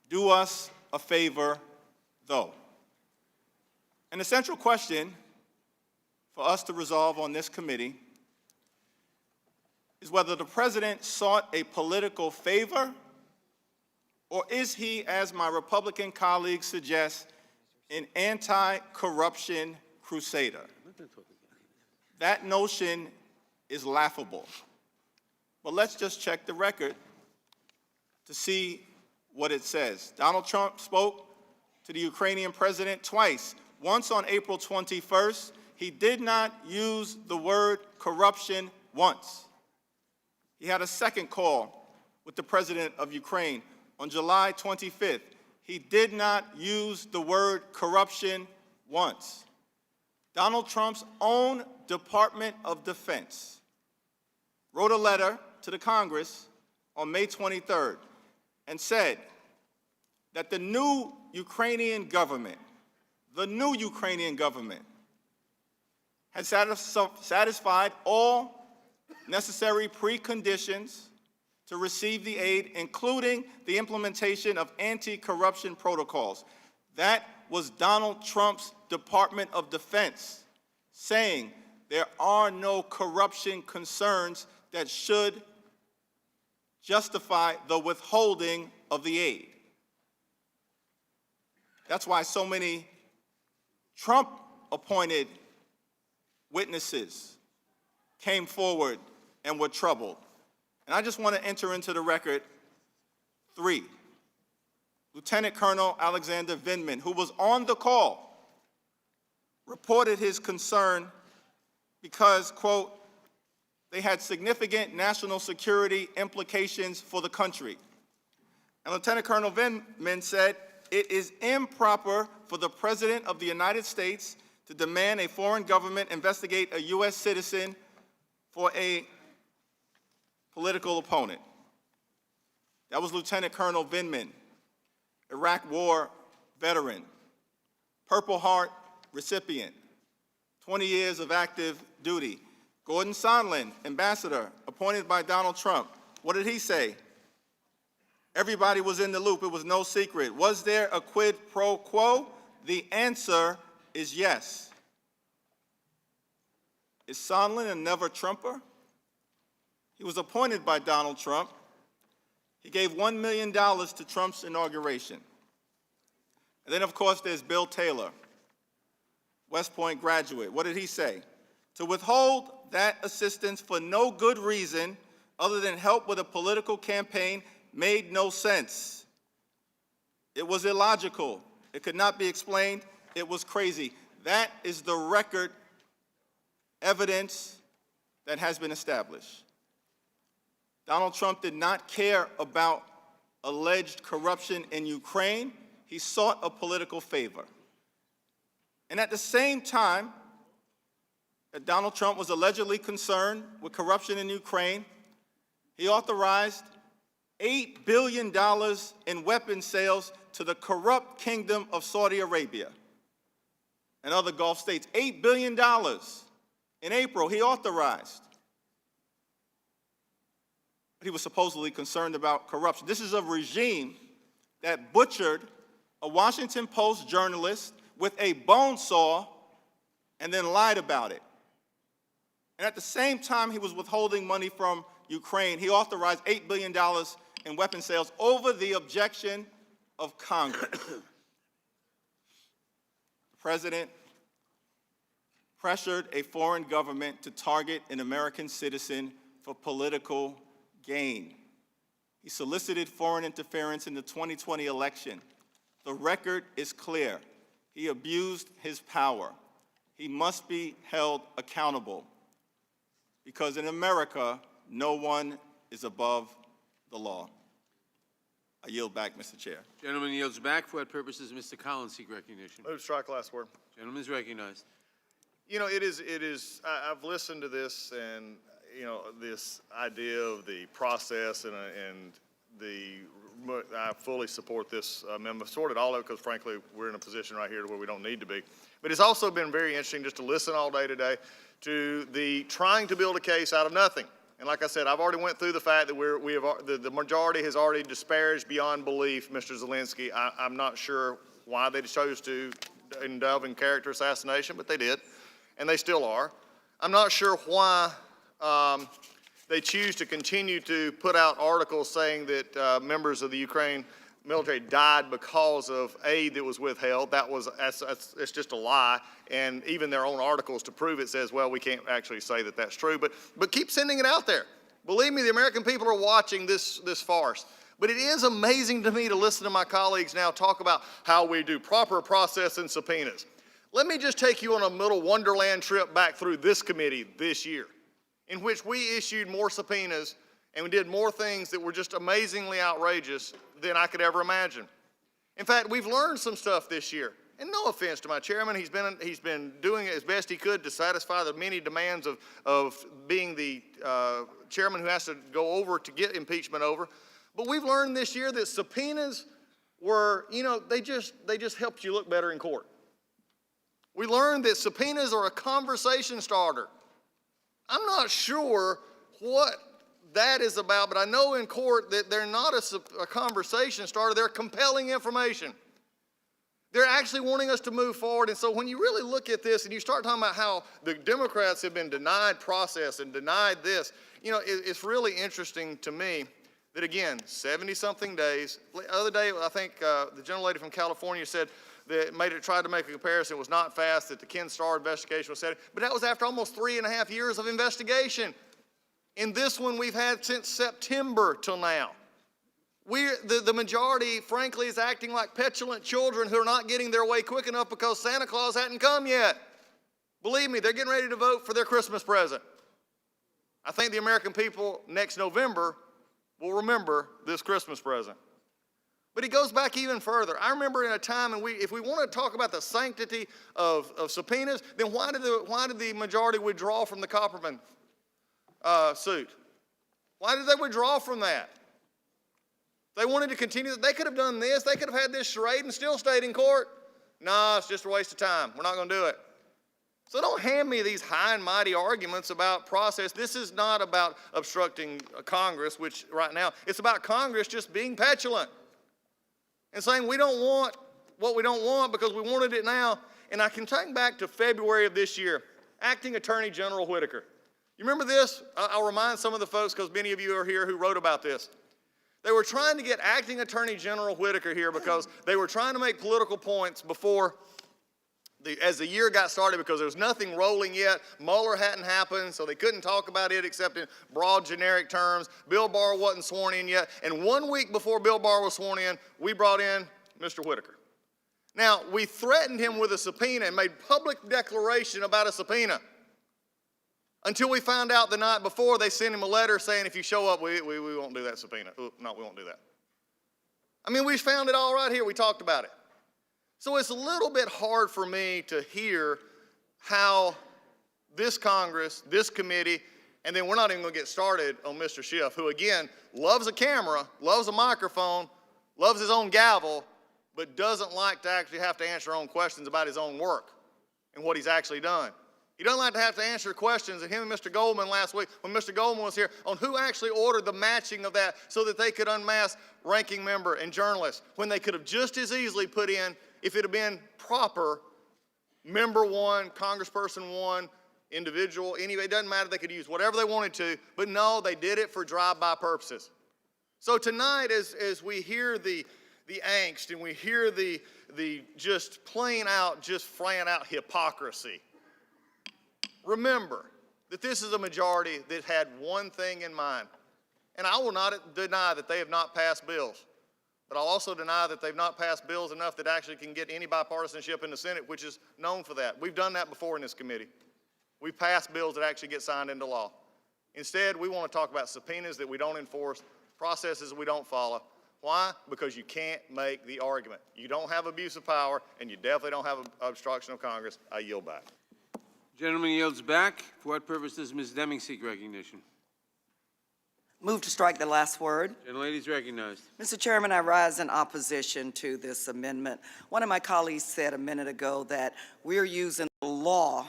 do us a favor, though. And the central question for us to resolve on this committee is whether the president sought a political favor, or is he, as my Republican colleagues suggest, an anti-corruption crusader? That notion is laughable. But let's just check the record to see what it says. Donald Trump spoke to the Ukrainian president twice. Once on April 21st, he did not use the word corruption once. He had a second call with the president of Ukraine on July 25th. He did not use the word corruption once. Donald Trump's own Department of Defense wrote a letter to the Congress on May 23rd and said that the new Ukrainian government has satisfied all necessary preconditions to receive the aid, including the implementation of anti-corruption protocols. That was Donald Trump's Department of Defense saying there are no corruption concerns that should justify the withholding of the aid. That's why so many Trump-appointed witnesses came forward and were troubled. And I just want to enter into the record 3. Lieutenant Colonel Alexander Vindman, who was on the call, reported his concern because, quote, they had significant national security implications for the country. And Lieutenant Colonel Vindman said, it is improper for the President of the United States to demand a foreign government investigate a U.S. citizen for a political opponent. That was Lieutenant Colonel Vindman, Iraq War veteran, Purple Heart recipient, 20 years of active duty. Gordon Sondland, ambassador, appointed by Donald Trump. What did he say? Everybody was in the loop. It was no secret. Was there a quid pro quo? The answer is yes. Is Sondland a never Trumper? He was appointed by Donald Trump. He gave $1 million to Trump's inauguration. And then, of course, there's Bill Taylor, West Point graduate. What did he say? To withhold that assistance for no good reason other than help with a political campaign made no sense. It was illogical. It could not be explained. It was crazy. That is the record evidence that has been established. Donald Trump did not care about alleged corruption in Ukraine. He sought a political favor. And at the same time that Donald Trump was allegedly concerned with corruption in Ukraine, he authorized $8 billion in weapons sales to the corrupt kingdom of Saudi Arabia and other Gulf states. $8 billion in April he authorized. But he was supposedly concerned about corruption. This is a regime that butchered a Washington Post journalist with a bone saw and then lied about it. And at the same time he was withholding money from Ukraine, he authorized $8 billion in weapon sales over the objection of Congress. The president pressured a foreign government to target an American citizen for political gain. He solicited foreign interference in the 2020 election. The record is clear. He abused his power. He must be held accountable because in America, no one is above the law. I yield back, Mr. Chair. Gentleman yields back. For what purposes does Mr. Collins seek recognition? Move to strike last word. Gentleman is recognized. You know, I've listened to this and, you know, this idea of the process I fully support this amendment. Support it all because, frankly, we're in a position right here where we don't need to be. But it's also been very interesting just to listen all day today to the trying to build a case out of nothing. And like I said, I've already went through the fact that the majority has already disparaged beyond belief Mr. Zelensky. I'm not sure why they chose to delve in character assassination, but they did, and they still are. I'm not sure why they choose to continue to put out articles saying that members of the Ukraine military died because of aid that was withheld. It's just a lie. And even their own articles to prove it says, well, we can't actually say that that's true. But keep sending it out there. Believe me, the American people are watching this farce. But it is amazing to me to listen to my colleagues now talk about how we do proper process and subpoenas. Let me just take you on a little wonderland trip back through this committee this year, in which we issued more subpoenas and we did more things that were just amazingly outrageous than I could ever imagine. In fact, we've learned some stuff this year. And no offense to my chairman, he's been doing as best he could to satisfy the many demands of being the chairman who has to go over to get impeachment over. But we've learned this year that subpoenas were, they just helped you look better in court. We learned that subpoenas are a conversation starter. I'm not sure what that is about, but I know in court that they're not a conversation starter, they're compelling information. They're actually wanting us to move forward. And so when you really look at this and you start talking about how the Democrats have been denied process and denied this, it's really interesting to me that, again, 70-something days. The other day, I think the gentlelady from California said that tried to make a comparison. It was not fast, that the Ken Starr investigation was set. But that was after almost 3.5 years of investigation. In this one, we've had since September till now. The majority, frankly, is acting like petulant children who are not getting their way quick enough because Santa Claus hadn't come yet. Believe me, they're getting ready to vote for their Christmas present. I think the American people next November will remember this Christmas present. But it goes back even further. I remember in a time, and if we want to talk about the sanctity of subpoenas, then why did the majority withdraw from the Copperman suit? Why did they withdraw from that? They wanted to continue. They could have done this. They could have had this charade and still stayed in court. No, it's just a waste of time. We're not going to do it. So don't hand me these high and mighty arguments about process. This is not about obstructing Congress, which right now, it's about Congress just being petulant and saying we don't want what we don't want because we wanted it now. And I can take back to February of this year, Acting Attorney General Whitaker. You remember this? I'll remind some of the folks because many of you are here who wrote about this. They were trying to get Acting Attorney General Whitaker here because they were trying to make political points before, as the year got started, because there was nothing rolling yet. Mueller hadn't happened, so they couldn't talk about it except in broad, generic terms. Bill Barr wasn't sworn in yet. And 1 week before Bill Barr was sworn in, we brought in Mr. Whitaker. Now, we threatened him with a subpoena and made public declaration about a subpoena. Until we found out the night before, they sent him a letter saying, if you show up, we won't do that subpoena. No, we won't do that. I mean, we found it all right here. We talked about it. So it's a little bit hard for me to hear how this Congress, this committee, and then we're not even going to get started on Mr. Schiff, who, again, loves a camera, loves a microphone, loves his own gavel, but doesn't like to actually have to answer own questions about his own work and what he's actually done. He doesn't like to have to answer questions, and him and Mr. Goldman last week, when Mr. Goldman was here, on who actually ordered the matching of that so that they could unmask ranking member and journalists, when they could have just as easily put in, if it had been proper, member one, congressperson one, individual, anyway, it doesn't matter, they could use whatever they wanted to, but no, they did it for drive-by purposes. So tonight, as we hear the angst and we hear the just plain out, just flat out hypocrisy, remember that this is a majority that had one thing in mind. And I will not deny that they have not passed bills. But I'll also deny that they've not passed bills enough that actually can get any bipartisanship in the Senate, which is known for that. We've done that before in this committee. We've passed bills that actually get signed into law. Instead, we want to talk about subpoenas that we don't enforce, processes we don't follow. Why? Because you can't make the argument. You don't have abuse of power, and you definitely don't have obstruction of Congress. I yield back. Gentleman yields back. For what purpose does Ms. Deming seek recognition? Move to strike the last word. Gentlelady is recognized. Mr. Chairman, I rise in opposition to this amendment. One of my colleagues said a minute ago that we're using the law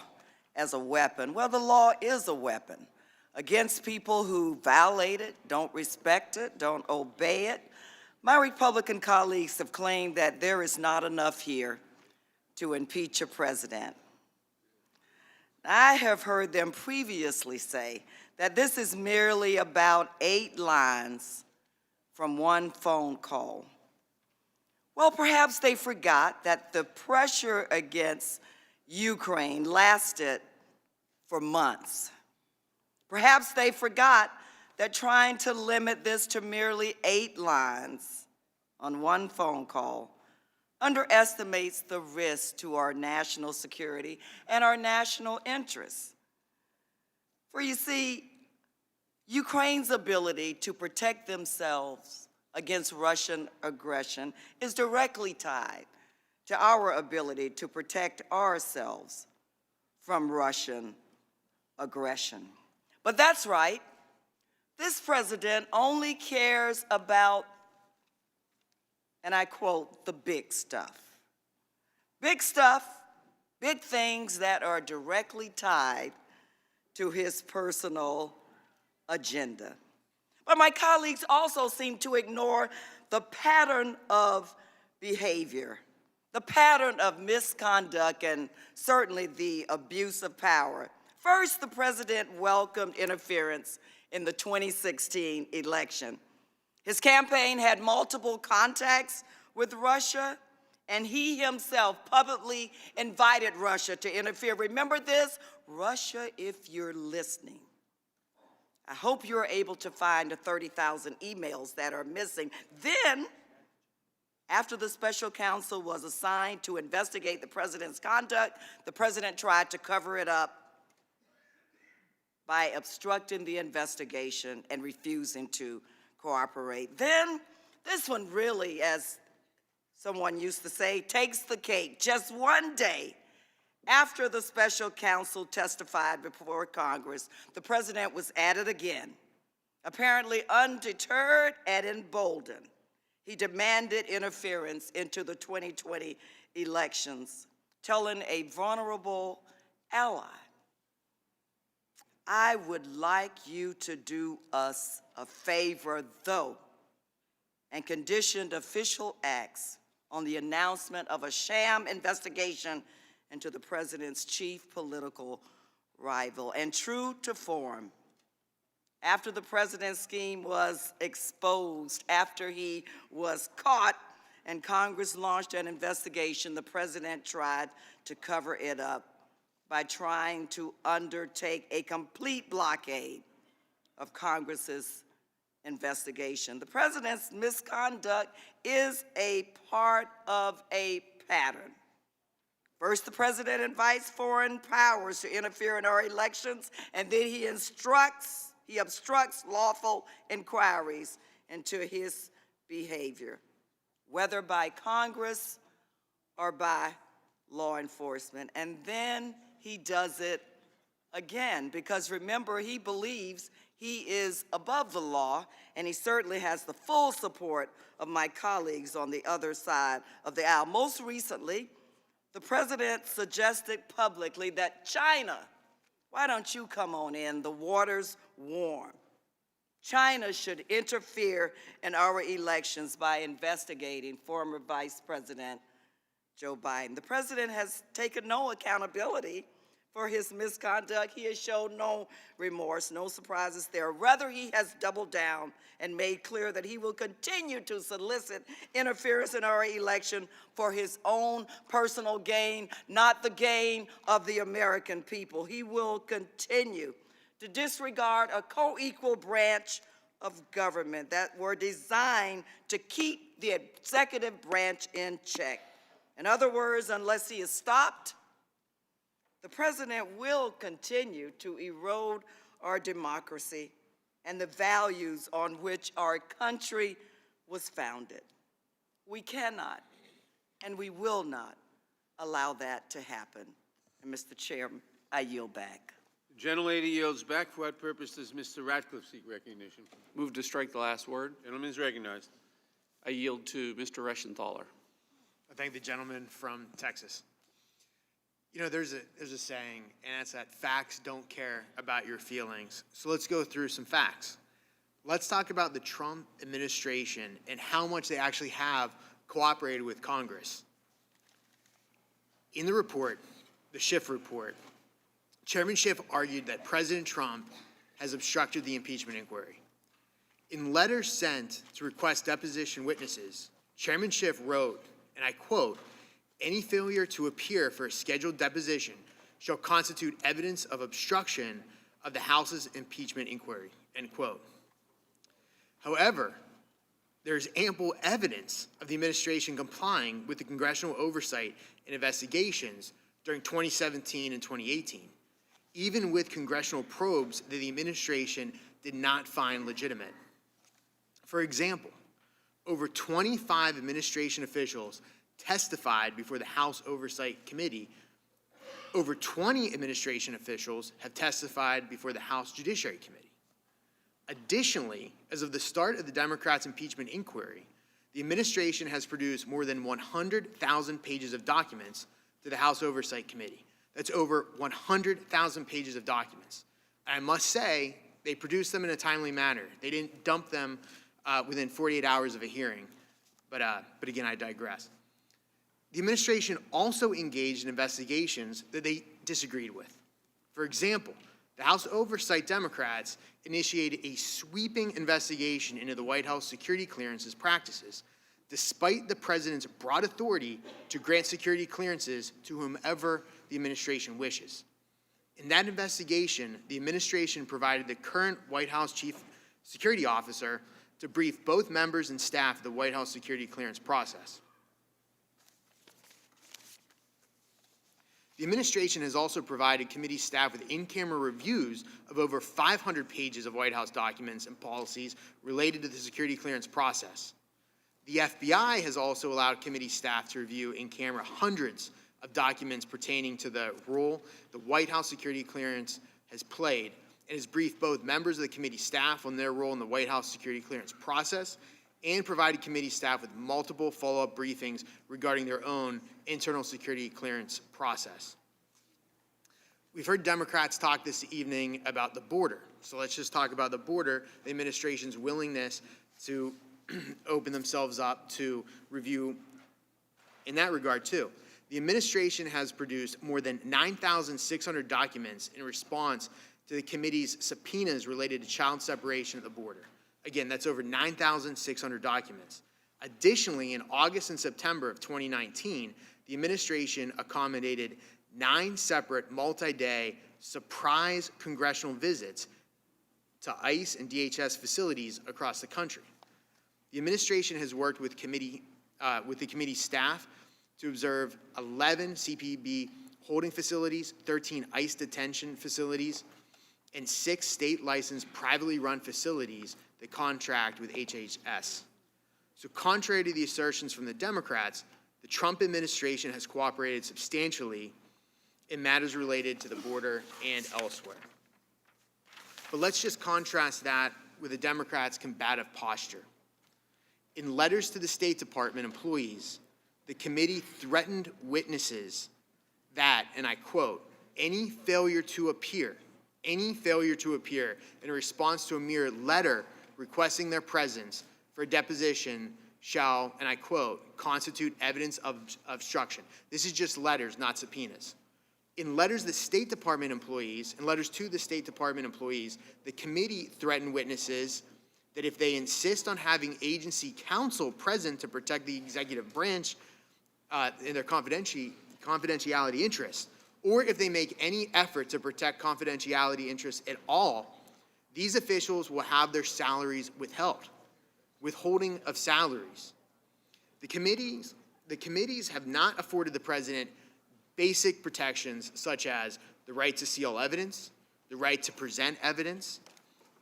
as a weapon. Well, the law is a weapon against people who violate it, don't respect it, don't obey it. My Republican colleagues have claimed that there is not enough here to impeach a president. I have heard them previously say that this is merely about 8 lines from one phone call. Well, perhaps they forgot that the pressure against Ukraine lasted for months. Perhaps they forgot that trying to limit this to merely 8 lines on one phone call underestimates the risk to our national security and our national interests. For you see, Ukraine's ability to protect themselves against Russian aggression is directly tied to our ability to protect ourselves from Russian aggression. But that's right, this president only cares about, and I quote, the big stuff. Big stuff, big things that are directly tied to his personal agenda. But my colleagues also seem to ignore the pattern of behavior, the pattern of misconduct, and certainly the abuse of power. First, the president welcomed interference in the 2016 election. His campaign had multiple contacts with Russia, and he himself publicly invited Russia to interfere. Remember this? Russia, if you're listening, I hope you're able to find the 30,000 emails that are missing. Then, after the special counsel was assigned to investigate the president's conduct, the president tried to cover it up by obstructing the investigation and refusing to cooperate. Then, this one really, as someone used to say, takes the cake. Just one day after the special counsel testified before Congress, the president was at it again. Apparently undeterred and emboldened, he demanded interference into the 2020 elections, telling a vulnerable ally, "I would like you to do us a favor, though," and conditioned official acts on the announcement of a sham investigation into the president's chief political rival. And true to form, after the president's scheme was exposed, after he was caught and Congress launched an investigation, the president tried to cover it up by trying to undertake a complete blockade of Congress's investigation. The president's misconduct is a part of a pattern. First, the president invites foreign powers to interfere in our elections, and then he obstructs lawful inquiries into his behavior, whether by Congress or by law enforcement. And then he does it again, because remember, he believes he is above the law, and he certainly has the full support of my colleagues on the other side of the aisle. Most recently, the president suggested publicly that China, why don't you come on in? The water's warm. China should interfere in our elections by investigating former Vice President Joe Biden. The president has taken no accountability for his misconduct. He has shown no remorse, no surprises there. Rather, he has doubled down and made clear that he will continue to solicit interference in our election for his own personal gain, not the gain of the American people. He will continue to disregard a co-equal branch of government that were designed to keep the executive branch in check. In other words, unless he is stopped, the president will continue to erode our democracy and the values on which our country was founded. We cannot and we will not allow that to happen. And Mr. Chair, I yield back. The gentlelady yields back. For what purpose does Mr. Ratcliffe seek recognition? Move to strike the last word. Gentleman is recognized. I yield to Mr. Reschenthaler. I thank the gentleman from Texas. You know, there's a saying, and it's that facts don't care about your feelings. So let's go through some facts. Let's talk about the Trump administration and how much they actually have cooperated with Congress. In the report, the Schiff report, Chairman Schiff argued that President Trump has obstructed the impeachment inquiry. In letters sent to request deposition witnesses, Chairman Schiff wrote, and I quote, "Any failure to appear for a scheduled deposition shall constitute evidence of obstruction of the House's impeachment inquiry," end quote. However, there's ample evidence of the administration complying with the congressional oversight and investigations during 2017 and 2018, even with congressional probes that the administration did not find legitimate. For example, over 25 administration officials testified before the House Oversight Committee. Over 20 administration officials have testified before the House Judiciary Committee. Additionally, as of the start of the Democrats' impeachment inquiry, the administration has produced more than 100,000 pages of documents to the House Oversight Committee. That's over 100,000 pages of documents. And I must say, they produced them in a timely manner. They didn't dump them within 48 hours of a hearing. But again, I digress. The administration also engaged in investigations that they disagreed with. For example, the House Oversight Democrats initiated a sweeping investigation into the White House security clearances practices, despite the president's broad authority to grant security clearances to whomever the administration wishes. In that investigation, the administration provided the current White House chief security officer to brief both members and staff of the White House security clearance process. The administration has also provided committee staff with in-camera reviews of over 500 pages of White House documents and policies related to the security clearance process. The FBI has also allowed committee staff to review in-camera hundreds of documents pertaining to the role the White House security clearance has played and has briefed both members of the committee staff on their role in the White House security clearance process and provided committee staff with multiple follow-up briefings regarding their own internal security clearance process. We've heard Democrats talk this evening about the border. So let's just talk about the border, the administration's willingness to open themselves up to review in that regard too. The administration has produced more than 9,600 documents in response to the committee's subpoenas related to child separation at the border. Again, that's over 9,600 documents. Additionally, in August and September of 2019, the administration accommodated 9 separate multi-day surprise congressional visits to ICE and DHS facilities across the country. The administration has worked with the committee staff to observe 11 CPB holding facilities, 13 ICE detention facilities, and 6 state-licensed privately run facilities that contract with HHS. So contrary to the assertions from the Democrats, the Trump administration has cooperated substantially in matters related to the border and elsewhere. But let's just contrast that with the Democrats' combative posture. In letters to the State Department employees, the committee threatened witnesses that, and I quote, any failure to appear in response to a mere letter requesting their presence for a deposition shall, and I quote, constitute evidence of obstruction. This is just letters, not subpoenas. In letters to the State Department employees, the committee threatened witnesses that if they insist on having agency counsel present to protect the executive branch in their confidentiality interests, or if they make any effort to protect confidentiality interests at all, these officials will have their salaries withheld, withholding of salaries. The committees have not afforded the president basic protections such as the right to seal evidence, the right to present evidence,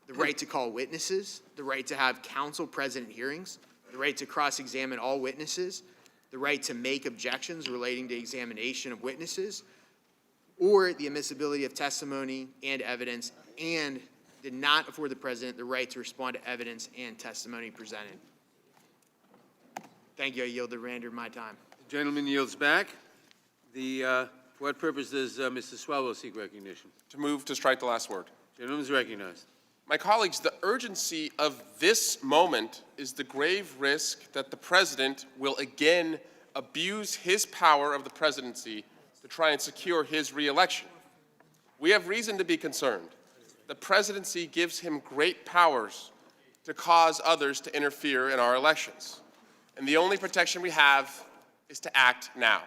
the right to call witnesses, the right to have counsel present in hearings, the right to cross-examine all witnesses, the right to make objections relating to examination of witnesses, or the admissibility of testimony and evidence, and did not afford the president the right to respond to evidence and testimony presented. Thank you. I yield the remainder of my time. The gentleman yields back. For what purpose does Mr. Swalwell seek recognition? To move to strike the last word. Gentleman is recognized. My colleagues, the urgency of this moment is the grave risk that the president will again abuse his power of the presidency to try and secure his reelection. We have reason to be concerned. The presidency gives him great powers to cause others to interfere in our elections. And the only protection we have is to act now.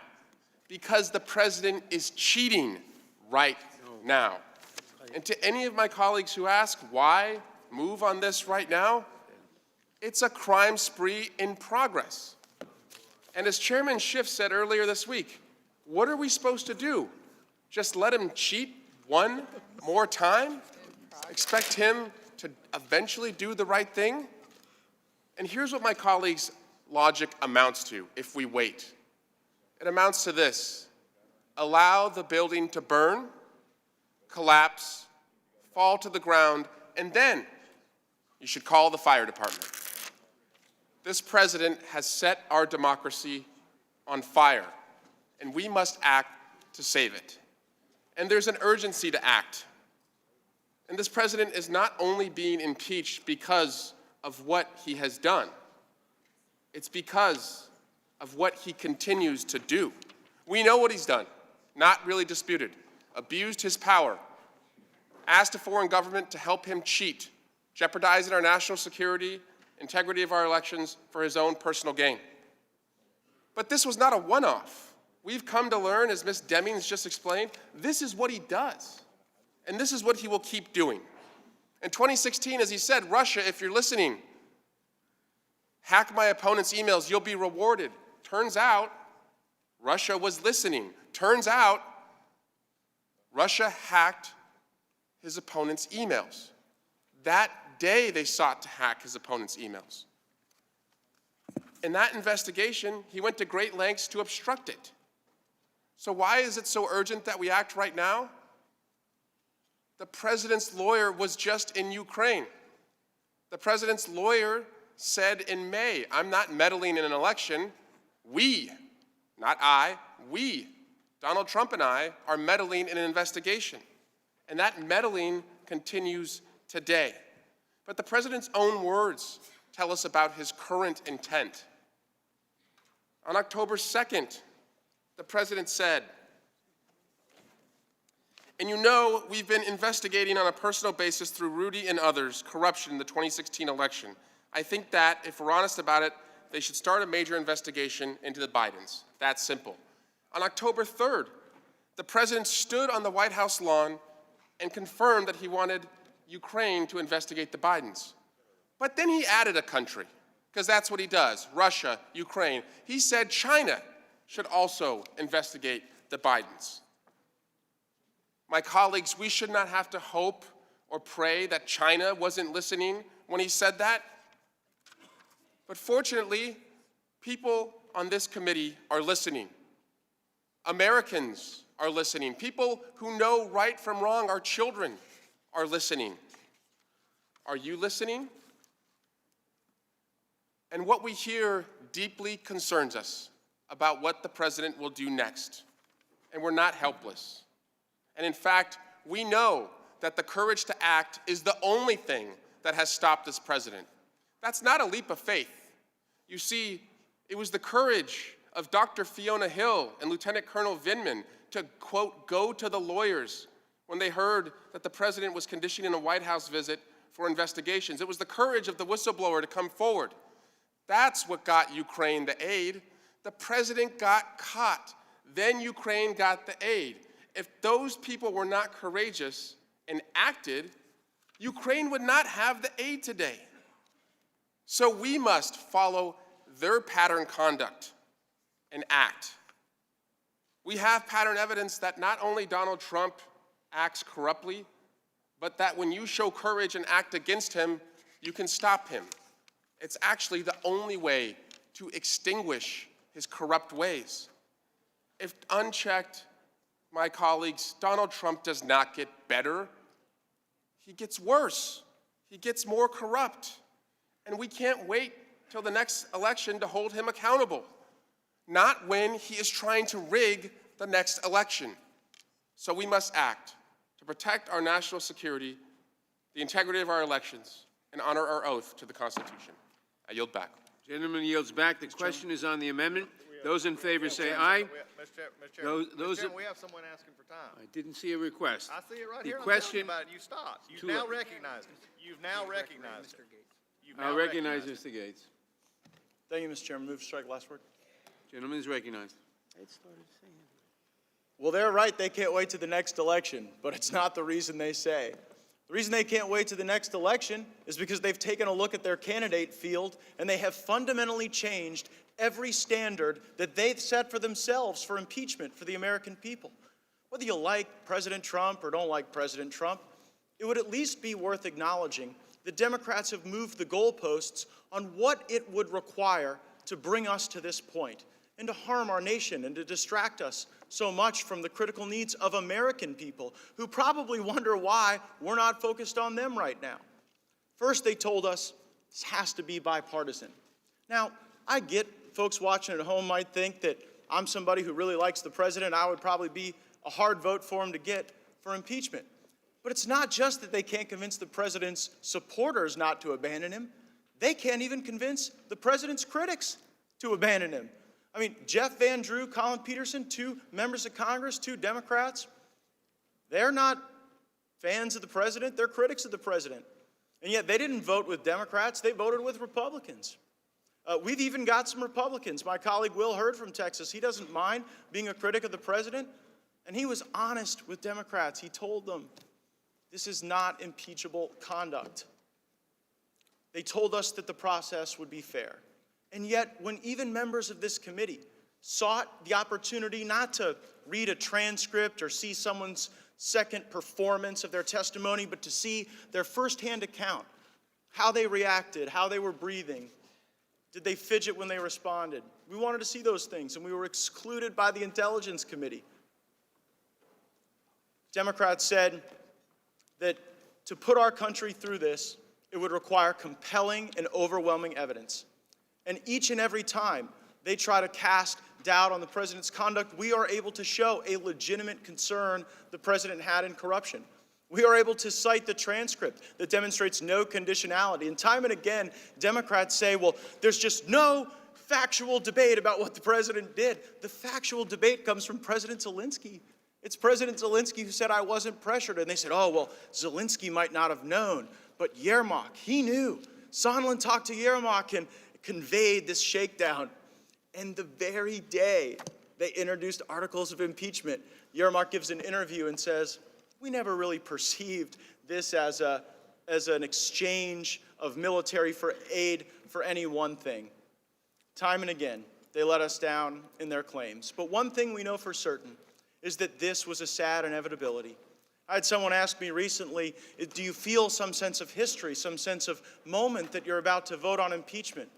Because the president is cheating right now. And to any of my colleagues who ask, why move on this right now? It's a crime spree in progress. And as Chairman Schiff said earlier this week, what are we supposed to do? Just let him cheat one more time? Expect him to eventually do the right thing? And here's what my colleagues' logic amounts to if we wait. It amounts to this: allow the building to burn, collapse, fall to the ground, and then you should call the fire department. This president has set our democracy on fire, and we must act to save it. And there's an urgency to act. And this president is not only being impeached because of what he has done, it's because of what he continues to do. We know what he's done, not really disputed. Abused his power, asked a foreign government to help him cheat, jeopardizing our national security, integrity of our elections for his own personal gain. But this was not a one-off. We've come to learn, as Ms. Demings just explained, this is what he does. And this is what he will keep doing. In 2016, as he said, Russia, if you're listening, hack my opponent's emails, you'll be rewarded. Turns out, Russia was listening. Turns out, Russia hacked his opponent's emails. That day, they sought to hack his opponent's emails. In that investigation, he went to great lengths to obstruct it. So why is it so urgent that we act right now? The president's lawyer was just in Ukraine. The president's lawyer said in May, I'm not meddling in an election. We, not I, we, Donald Trump and I, are meddling in an investigation. And that meddling continues today. But the president's own words tell us about his current intent. On October 2nd, the president said, and you know we've been investigating on a personal basis through Rudy and others corruption in the 2016 election. I think that, if we're honest about it, they should start a major investigation into the Bidens. That's simple. On October 3rd, the president stood on the White House lawn and confirmed that he wanted Ukraine to investigate the Bidens. But then he added a country, because that's what he does, Russia, Ukraine. He said China should also investigate the Bidens. My colleagues, we should not have to hope or pray that China wasn't listening when he said that. But fortunately, people on this committee are listening. Americans are listening. People who know right from wrong, our children, are listening. Are you listening? And what we hear deeply concerns us about what the president will do next. And we're not helpless. And in fact, we know that the courage to act is the only thing that has stopped this president. That's not a leap of faith. You see, it was the courage of Dr. Fiona Hill and Lieutenant Colonel Vindman to, quote, go to the lawyers when they heard that the president was conditioning a White House visit for investigations. It was the courage of the whistleblower to come forward. That's what got Ukraine the aid. The president got caught. Then Ukraine got the aid. If those people were not courageous and acted, Ukraine would not have the aid today. So we must follow their pattern conduct and act. We have pattern evidence that not only Donald Trump acts corruptly, but that when you show courage and act against him, you can stop him. It's actually the only way to extinguish his corrupt ways. If unchecked, my colleagues, Donald Trump does not get better. He gets worse. He gets more corrupt. And we can't wait till the next election to hold him accountable. Not when he is trying to rig the next election. So we must act to protect our national security, the integrity of our elections, and honor our oath to the Constitution. I yield back. Gentleman yields back. The question is on the amendment. Those in favor say aye. Mr. Chairman, we have someone asking for time. I didn't see a request. I see it right The here. I'm question- telling you about it. You stopped. You've now recognized it. You've now recognized it. You've now I'll recognize recognized it. Mr. Gates. Thank you, Mr. Chairman. Move to strike last word. Gentleman is recognized. Well, they're right. They can't wait to the next election, but it's not the reason they say. The reason they can't wait to the next election is because they've taken a look at their candidate field and they have fundamentally changed every standard that they've set for themselves for impeachment for the American people. Whether you like President Trump or don't like President Trump, it would at least be worth acknowledging that Democrats have moved the goalposts on what it would require to bring us to this point and to harm our nation and to distract us so much from the critical needs of American people who probably wonder why we're not focused on them right now. First, they told us this has to be bipartisan. Now, I get folks watching at home might think that I'm somebody who really likes the president. I would probably be a hard vote for him to get for impeachment. But it's not just that they can't convince the president's supporters not to abandon him. They can't even convince the president's critics to abandon him. I mean, Jeff Van Drew, Colin Peterson, 2 members of Congress, 2 Democrats, they're not fans of the president, they're critics of the president. And yet they didn't vote with Democrats, they voted with Republicans. We've even got some Republicans. My colleague Will Hurd from Texas, he doesn't mind being a critic of the president, and he was honest with Democrats. He told them, this is not impeachable conduct. They told us that the process would be fair. And yet, when even members of this committee sought the opportunity not to read a transcript or see someone's second performance of their testimony, but to see their firsthand account, how they reacted, how they were breathing, did they fidget when they responded? We wanted to see those things, and we were excluded by the Intelligence Committee. Democrats said that to put our country through this, it would require compelling and overwhelming evidence. And each and every time they try to cast doubt on the president's conduct, we are able to show a legitimate concern the president had in corruption. We are able to cite the transcript that demonstrates no conditionality. And time and again, Democrats say, well, there's just no factual debate about what the president did. The factual debate comes from President Zelensky. It's President Zelensky who said, I wasn't pressured. And they said, oh, well, Zelensky might not have known, but Yermak, he knew. Sondland talked to Yermak and conveyed this shakedown. And the very day they introduced articles of impeachment, Yermak gives an interview and says, we never really perceived this as an exchange of military aid for any one thing. Time and again, they let us down in their claims. But one thing we know for certain is that this was a sad inevitability. I had someone ask me recently, do you feel some sense of history, some sense of moment that you're about to vote on impeachment?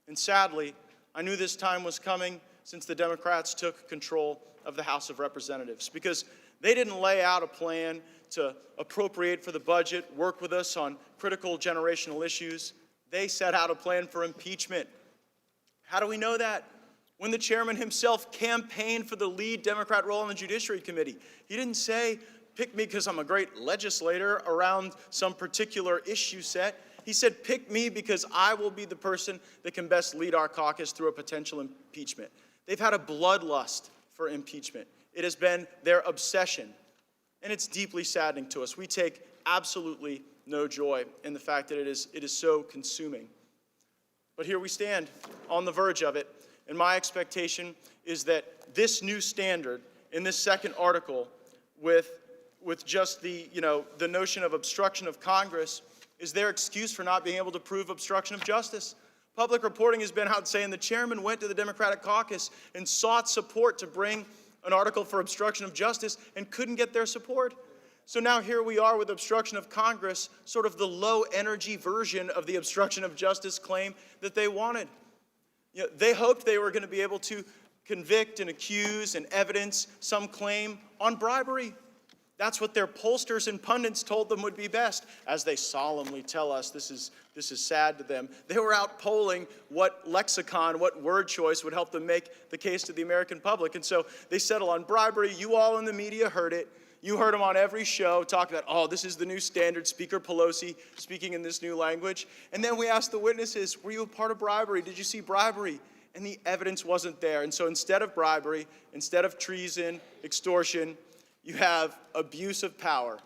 And sadly, I knew this time was coming since the Democrats took control of the House of Representatives, because they didn't lay out a plan to appropriate for the budget, work with us on critical generational issues. They set out a plan for impeachment. How do we know that? When the chairman himself campaigned for the lead Democrat role on the Judiciary Committee, he didn't say, pick me because I'm a great legislator around some particular issue set. He said, pick me because I will be the person that can best lead our caucus through a potential impeachment. They've had a bloodlust for impeachment. It has been their obsession, and it's deeply saddening to us. We take absolutely no joy in the fact that it is so consuming. But here we stand on the verge of it, and my expectation is that this new standard in this second article with just the notion of obstruction of Congress is their excuse for not being able to prove obstruction of justice. Public reporting has been out saying the chairman went to the Democratic caucus and sought support to bring an article for obstruction of justice and couldn't get their support. So now here we are with obstruction of Congress, sort of the low-energy version of the obstruction of justice claim that they wanted. They hoped they were going to be able to convict and accuse and evidence some claim on bribery. That's what their pollsters and pundits told them would be best. As they solemnly tell us, this is sad to them. They were out polling what lexicon, what word choice would help them make the case to the American public. And so they settle on bribery. You all in the media heard it. You heard them on every show talk about, oh, this is the new standard, Speaker Pelosi speaking in this new language. And then we asked the witnesses, were you a part of bribery? Did you see bribery? And the evidence wasn't there. And so instead of bribery, instead of treason, extortion, you have abuse of power,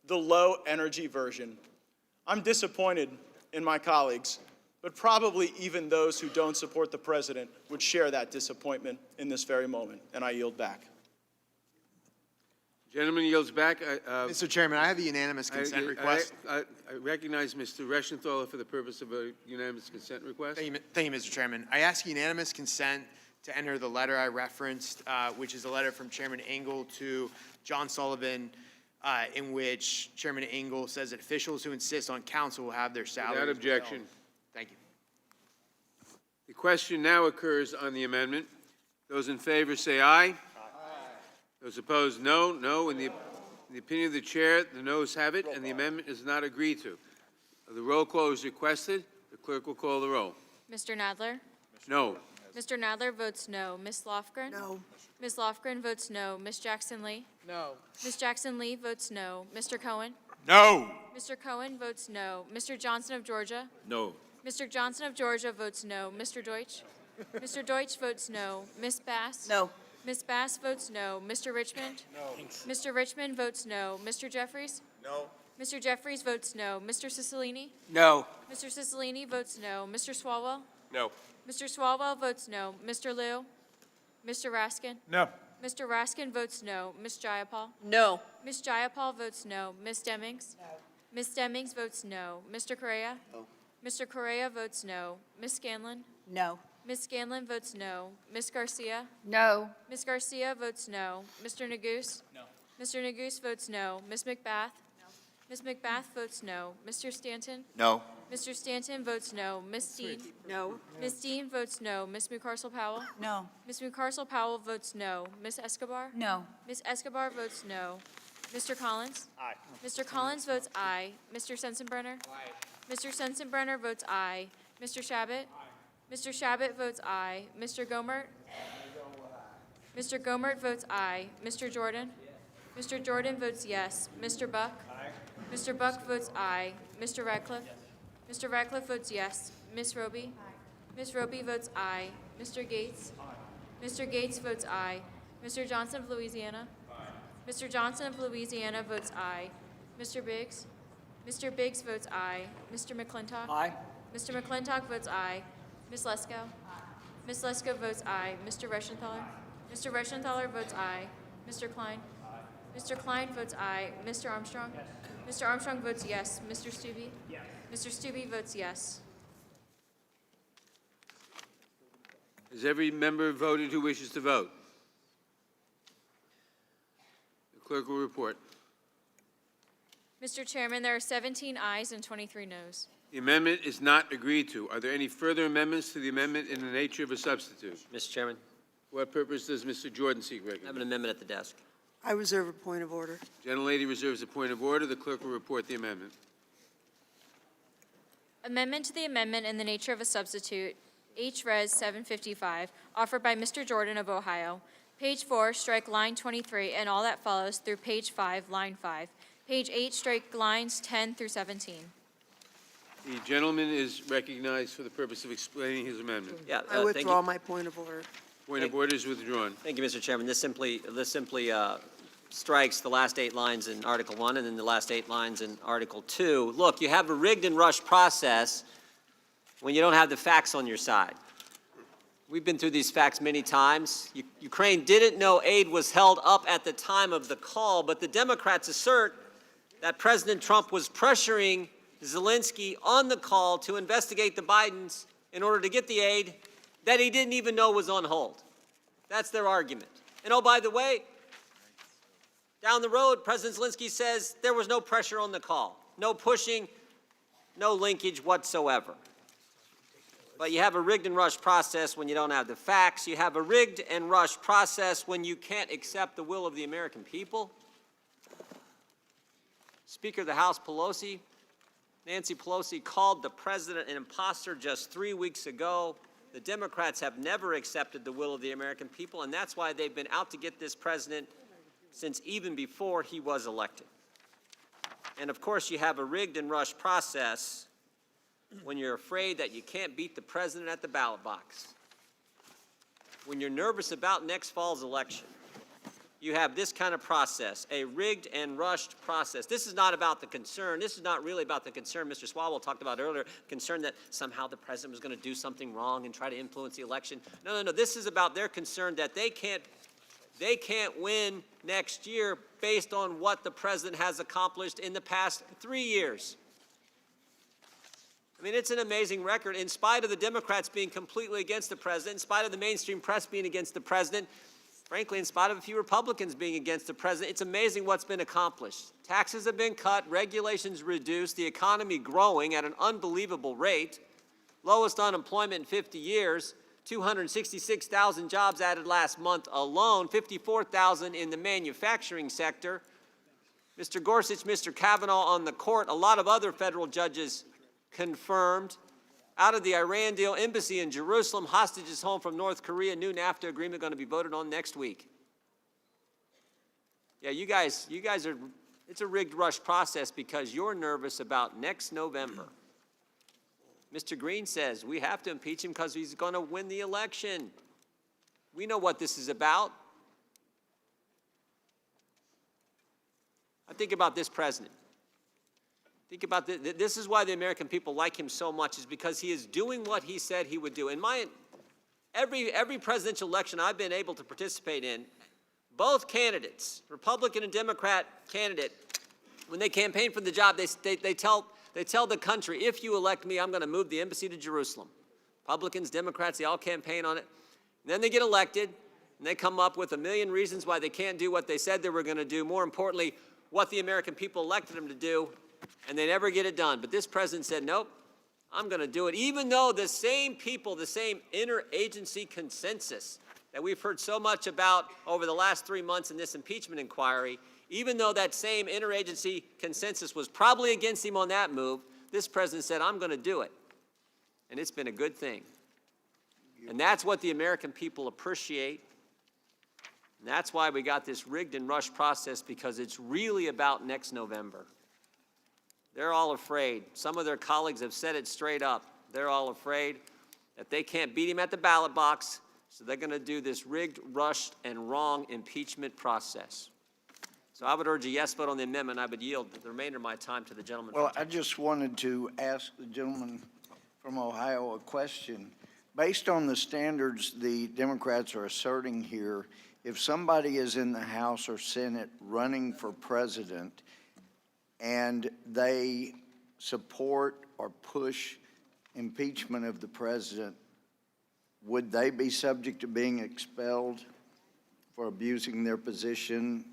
the low-energy version. I'm disappointed in my colleagues, but probably even those who don't support the president would share that disappointment in this very moment, and I yield back. Gentleman yields back. Mr. Chairman, I have a unanimous consent request. I recognize Mr. Reschenthaler for the purpose of a unanimous consent request. Thank you, Mr. Chairman. I ask unanimous consent to enter the letter I referenced, which is a letter from Chairman Engel to John Sullivan, in which Chairman Engel says that officials who insist on counsel will have their salaries Without objection. withheld. Thank you. The question now occurs on the amendment. Those in favor say aye. Aye. Those opposed, no. No. In the opinion of the chair, the noes have it, and the amendment is not agreed to. The roll call is requested. The clerk will call the roll. Mr. Nadler? No. Mr. Nadler votes no. Ms. Lofgren? No. Ms. Lofgren votes no. Ms. Jackson Lee? No. Ms. Jackson Lee votes no. Mr. Cohen? No. Mr. Cohen votes no. Mr. Johnson of Georgia? No. Mr. Johnson of Georgia votes no. Mr. Deutsch? Mr. Deutsch votes no. Ms. Bass? No. Ms. Bass votes no. Mr. Richmond? No. Mr. Richmond votes no. Mr. Jeffries? No. Mr. Jeffries votes no. Mr. Cicilline? No. Mr. Cicilline votes no. Mr. Swalwell? No. Mr. Swalwell votes no. Mr. Liu? Mr. Raskin? No. Mr. Raskin votes no. Ms. Jayapal? No. Ms. Jayapal votes no. Ms. Demings? No. Ms. Demings votes no. Mr. Correa? No. Mr. Correa votes no. Ms. Scanlon? No. Ms. Scanlon votes no. Ms. Garcia? No. Ms. Garcia votes no. Mr. Neguse? No. Mr. Neguse votes no. Ms. McBath? No. Ms. McBath votes no. Mr. Stanton? No. Mr. Stanton votes no. Ms. Dean? No. Ms. Dean votes no. Ms. Mucarsel-Powell? No. Ms. Mucarsel-Powell votes no. Ms. Escobar? No. Ms. Escobar votes no. Mr. Collins? Aye. Mr. Collins votes aye. Mr. Sensenbrenner? Aye. Mr. Sensenbrenner votes aye. Mr. Shabbat? Mr. Shabbat votes aye. Mr. Gomert? Mr. Gomert votes aye. Mr. Jordan? Mr. Jordan votes yes. Mr. Buck? Mr. Buck votes aye. Mr. Radcliffe? Mr. Radcliffe votes yes. Ms. Roby? Ms. Roby votes aye. Mr. Gates? Mr. Gates votes aye. Mr. Johnson of Louisiana? Mr. Johnson of Louisiana votes aye. Mr. Biggs? Mr. Biggs votes aye. Mr. McClintock? Aye. Mr. McClintock votes aye. Ms. Lesko? Ms. Lesko votes aye. Mr. Reschenthaler? Mr. Reschenthaler votes aye. Mr. Klein? Mr. Klein votes aye. Mr. Armstrong? Mr. Armstrong votes yes. Mr. Stubbe? Yes. Mr. Stubbe votes yes. Has every member voted who wishes to vote? The clerk will report. Mr. Chairman, there are 17 ayes and 23 noes. The amendment is not agreed to. Are there any further amendments to the amendment in the nature of a substitute? Mr. Chairman, For what purpose does Mr. Jordan seek I have recognition? an amendment at the desk. I reserve a point of order. Gentlelady reserves a point of order. The clerk will report the amendment. Amendment to the amendment in the nature of a substitute, H. Res. 755, offered by Mr. Jordan of Ohio. Page 4, strike line 23 and all that follows through page 5, line 5. Page 8, strike lines 10 through 17. The gentleman is recognized for the purpose of explaining his amendment. Yeah, I withdraw my point of order. Point of order is withdrawn. Thank you, Mr. Chairman. This simply strikes the last 8 lines in Article 1 and then the last 8 lines in Article 2. Look, you have a rigged and rushed process when you don't have the facts on your side. We've been through these facts many times. Ukraine didn't know aid was held up at the time of the call, but the Democrats assert that President Trump was pressuring Zelensky on the call to investigate the Bidens in order to get the aid that he didn't even know was on hold. That's their argument. And oh, by the way, down the road, President Zelensky says there was no pressure on the call, no pushing, no linkage whatsoever. But you have a rigged and rushed process when you don't have the facts. You have a rigged and rushed process when you can't accept the will of the American people. Speaker of the House Pelosi, Nancy Pelosi, called the president an imposter just 3 weeks ago. The Democrats have never accepted the will of the American people, and that's why they've been out to get this president since even before he was elected. And of course, you have a rigged and rushed process when you're afraid that you can't beat the president at the ballot box. When you're nervous about next fall's election, you have this kind of process, a rigged and rushed process. This is not about the concern. This is not really about the concern Mr. Swalwell talked about earlier, concern that somehow the president was going to do something wrong and try to influence the election. No, no, no. This is about their concern that they can't they can't win next year based on what the president has accomplished in the past 3 years. I mean, it's an amazing record. In spite of the Democrats being completely against the president, in spite of the mainstream press being against the president, frankly, in spite of a few Republicans being against the president, it's amazing what's been accomplished. Taxes have been cut, regulations reduced, the economy growing at an unbelievable rate, lowest unemployment in 50 years, 266,000 jobs added last month alone, 54,000 in the manufacturing sector. Mr. Gorsuch, Mr. Kavanaugh on the court, a lot of other federal judges confirmed. Out of the Iran deal, embassy in Jerusalem, hostages home from North Korea, new NAFTA agreement going to be voted on next week. Yeah, you guys are, it's a rigged rush process because you're nervous about next November. Mr. Green says we have to impeach him because he's going to win the election. We know what this is about. I think about this president. Think about this. This is why the American people like him so much, is because he is doing what he said he would do. In every presidential election I've been able to participate in, both candidates, Republican and Democrat candidate, when they campaign for the job, they tell the country, if you elect me, I'm going to move the embassy to Jerusalem. Republicans, Democrats, they all campaign on it. And then they get elected, and they come up with a million reasons why they can't do what they said they were going to do. More importantly, what the American people elected them to do, and they never get it done. But this president said, nope, I'm going to do it. Even though the same people, the same interagency consensus that we've heard so much about over the last 3 months in this impeachment inquiry, even though that same interagency consensus was probably against him on that move, this president said, I'm going to do it. And it's been a good thing. And that's what the American people appreciate. And that's why we got this rigged and rushed process, because it's really about next November. They're all afraid. Some of their colleagues have said it straight up. They're all afraid that they can't beat him at the ballot box, so they're going to do this rigged, rushed, and wrong impeachment process. So I would urge a yes vote on the amendment. I would yield the remainder of my time to the gentleman. Well, I just wanted to ask the gentleman from Ohio a question. Based on the standards the Democrats are asserting here, if somebody is in the House or Senate running for president and they support or push impeachment of the president, would they be subject to being expelled for abusing their position?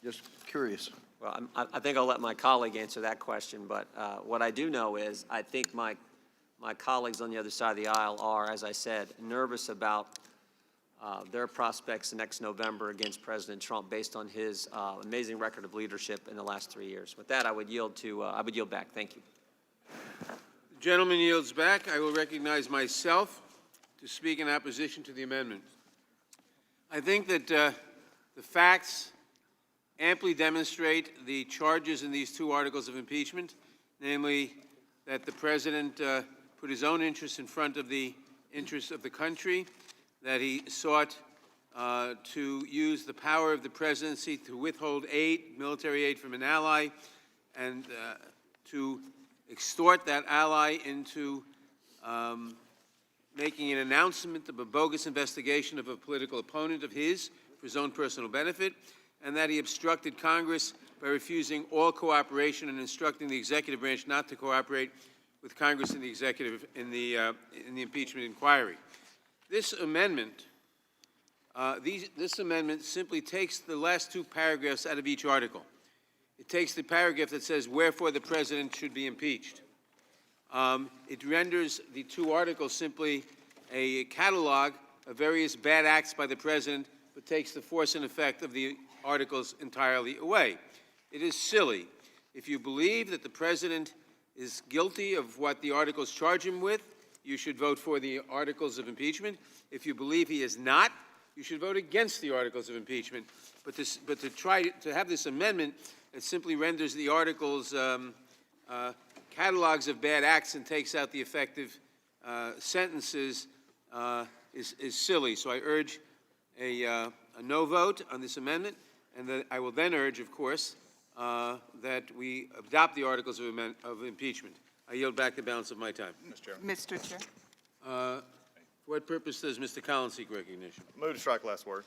Just curious. Well, I think I'll let my colleague answer that question, but what I do know is I think my colleagues on the other side of the aisle are, as I said, nervous about their prospects next November against President Trump based on his amazing record of leadership in the last 3 years. With that, I would yield back. Thank you. The gentleman yields back. I will recognize myself to speak in opposition to the amendment. I think that the facts amply demonstrate the charges in these two articles of impeachment, namely that the president put his own interests in front of the interests of the country, that he sought to use the power of the presidency to withhold aid, military aid from an ally, and to extort that ally into making an announcement of a bogus investigation of a political opponent of his for his own personal benefit, and that he obstructed Congress by refusing all cooperation and instructing the executive branch not to cooperate with Congress and the executive in the impeachment inquiry. This amendment, this amendment simply takes the last two paragraphs out of each article. It takes the paragraph that says, wherefore the president should be impeached. It renders the two articles simply a catalog of various bad acts by the president, but takes the force and effect of the articles entirely away. It is silly. If you believe that the president is guilty of what the articles charge him with, you should vote for the articles of impeachment. If you believe he is not, you should vote against the articles of impeachment. But to try to have this amendment, it simply renders the articles catalogs of bad acts and takes out the effective sentences is silly. So I urge a no vote on this amendment, and that I will then urge, of course, that we adopt the articles of impeachment. I yield back the balance of my time. Mr. Chairman. Mr. Chair. For what purpose does Mr. Collins seek recognition? Move to strike last word.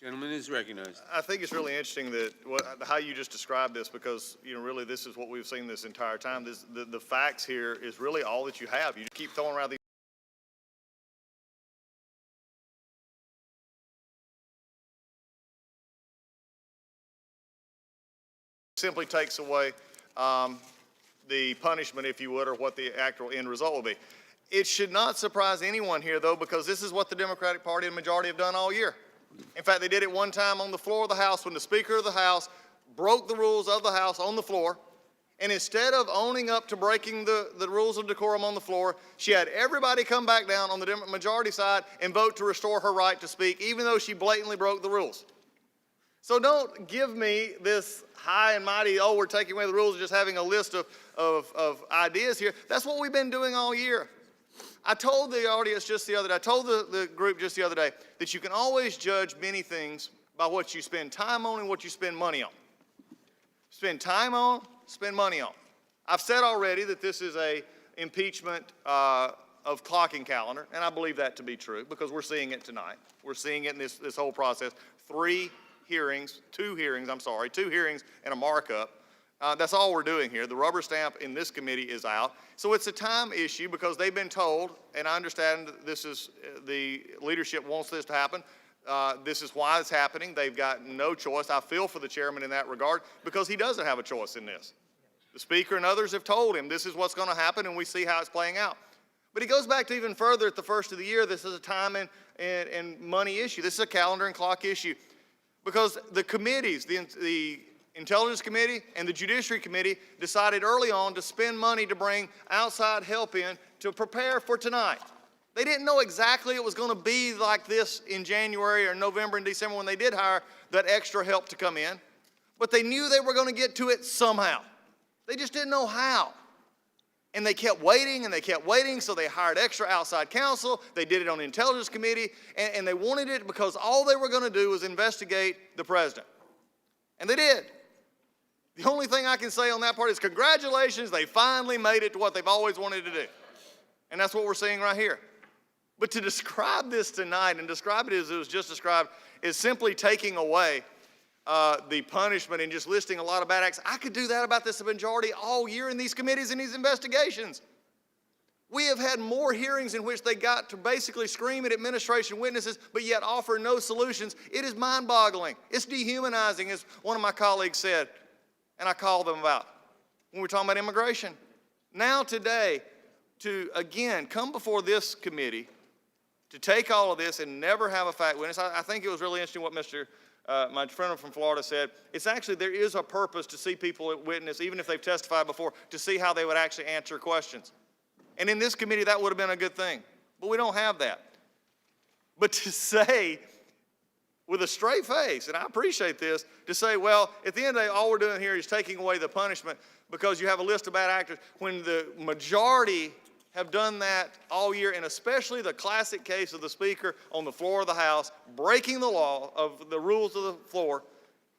Gentleman is recognized. I think it's really interesting that how you just described this, because really this is what we've seen this entire time. The facts here is really all that you have. You keep throwing around these. Simply takes away the punishment, if you would, or what the actual end result will be. It should not surprise anyone here, though, because this is what the Democratic Party and majority have done all year. In fact, they did it one time on the floor of the House when the Speaker of the House broke the rules of the House on the floor, and instead of owning up to breaking the rules of decorum on the floor, she had everybody come back down on the majority side and vote to restore her right to speak, even though she blatantly broke the rules. So don't give me this high and mighty, oh, we're taking away the rules, just having a list of ideas here. That's what we've been doing all year. I told the audience just the other day, I told the group just the other day, that you can always judge many things by what you spend time on and what you spend money on. Spend time on, spend money on. I've said already that this is a impeachment of clocking calendar, and I believe that to be true because we're seeing it tonight. We're seeing it in this whole process. Two hearings and a markup. That's all we're doing here. The rubber stamp in this committee is out. So it's a time issue because they've been told, and I understand this is, the leadership wants this to happen. This is why it's happening. They've got no choice. I feel for the chairman in that regard because he doesn't have a choice in this. The Speaker and others have told him this is what's going to happen, and we see how it's playing out. But he goes back to even further at the first of the year. This is a time and money issue. This is a calendar and clock issue because the committees, the Intelligence Committee and the Judiciary Committee decided early on to spend money to bring outside help in to prepare for tonight. They didn't know exactly it was going to be like this in January or November and December when they did hire that extra help to come in, but they knew they were going to get to it somehow. They just didn't know how. And they kept waiting and they kept waiting, so they hired extra outside counsel. They did it on the Intelligence Committee, and they wanted it because all they were going to do was investigate the president. And they did. The only thing I can say on that part is congratulations, they finally made it to what they've always wanted to do. And that's what we're seeing right here. But to describe this tonight and describe it as it was just described is simply taking away the punishment and just listing a lot of bad acts. I could do that about this majority all year in these committees and these investigations. We have had more hearings in which they got to basically scream at administration witnesses, but yet offer no solutions. It is mind-boggling. It's dehumanizing, as one of my colleagues said, and I called them about when we're talking about immigration. Now today, to again come before this committee, to take all of this and never have a fact witness. I think it was really interesting what my friend from Florida said. It's actually, there is a purpose to see people witness, even if they've testified before, to see how they would actually answer questions. And in this committee, that would have been a good thing. But we don't have that. But to say, with a straight face, and I appreciate this, to say, well, at the end of the day, all we're doing here is taking away the punishment because you have a list of bad actors, when the majority have done that all year, and especially the classic case of the Speaker on the floor of the House, breaking the law of the rules of the floor,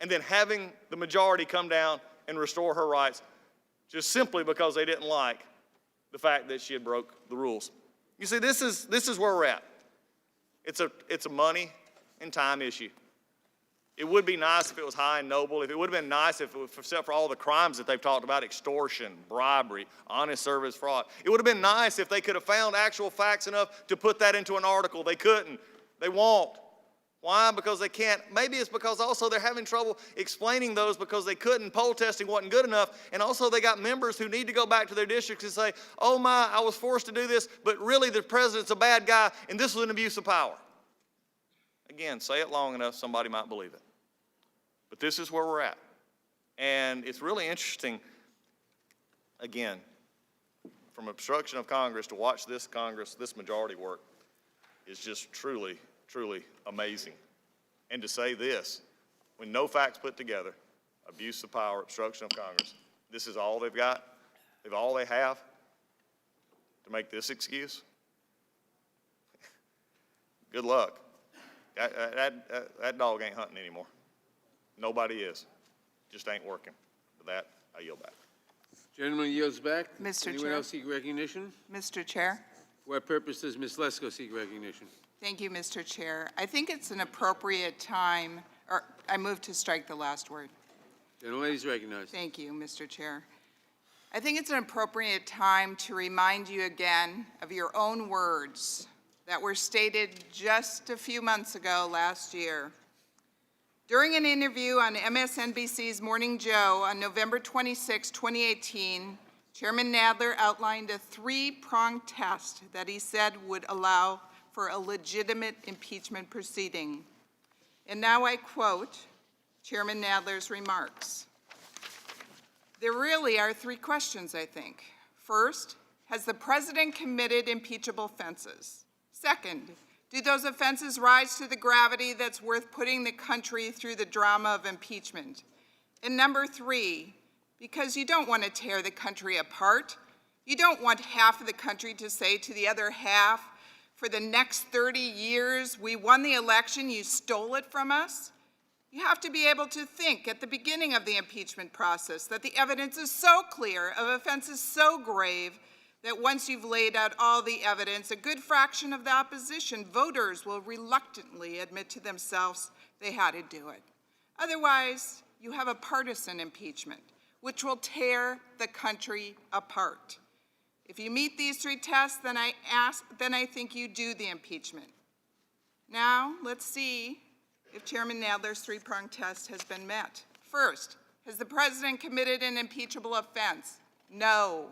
and then having the majority come down and restore her rights just simply because they didn't like the fact that she had broke the rules. You see, this is where we're at. It's a money and time issue. It would be nice if it was high and noble. If it would have been nice if it was, except for all the crimes that they've talked about, extortion, bribery, honest service fraud. It would have been nice if they could have found actual facts enough to put that into an article. They couldn't. They won't. Why? Because they can't. Maybe it's because also they're having trouble explaining those because they couldn't. Poll testing wasn't good enough. And also they got members who need to go back to their districts and say, oh my, I was forced to do this, but really the president's a bad guy and this was an abuse of power. Again, say it long enough, somebody might believe it. But this is where we're at. And it's really interesting, again, from obstruction of Congress to watch this Congress, this majority work is just truly, truly amazing. And to say this, when no facts put together, abuse of power, obstruction of Congress, this is all they've got, all they have to make this excuse? Good luck. That dog ain't hunting anymore. Nobody is. Just ain't working. For that, I yield back. Gentleman yields back. Mr. Anyone Chair. else seek recognition? Mr. Chair, For what purpose does Ms. Lesko seek recognition? Thank you, Mr. Chair. I think it's an appropriate time, or I move to strike the last word. Gentlelady is recognized. Thank you, Mr. Chair. I think it's an appropriate time to remind you again of your own words that were stated just a few months ago last year. During an interview on MSNBC's Morning Joe on November 26, 2018, Chairman Nadler outlined a three-pronged test that he said would allow for a legitimate impeachment proceeding. And now I quote Chairman Nadler's remarks. There really are three questions, I think. First, has the president committed impeachable offenses? Second, do those offenses rise to the gravity that's worth putting the country through the drama of impeachment? And number three, because you don't want to tear the country apart, you don't want half of the country to say to the other half, for the next 30 years, we won the election, you stole it from us. You have to be able to think at the beginning of the impeachment process that the evidence is so clear of offenses so grave that once you've laid out all the evidence, a good fraction of the opposition voters will reluctantly admit to themselves they had to do it. Otherwise, you have a partisan impeachment, which will tear the country apart. If you meet these three tests, then I think you do the impeachment. Now, let's see if Chairman Nadler's three-pronged test has been met. First, has the president committed an impeachable offense? No.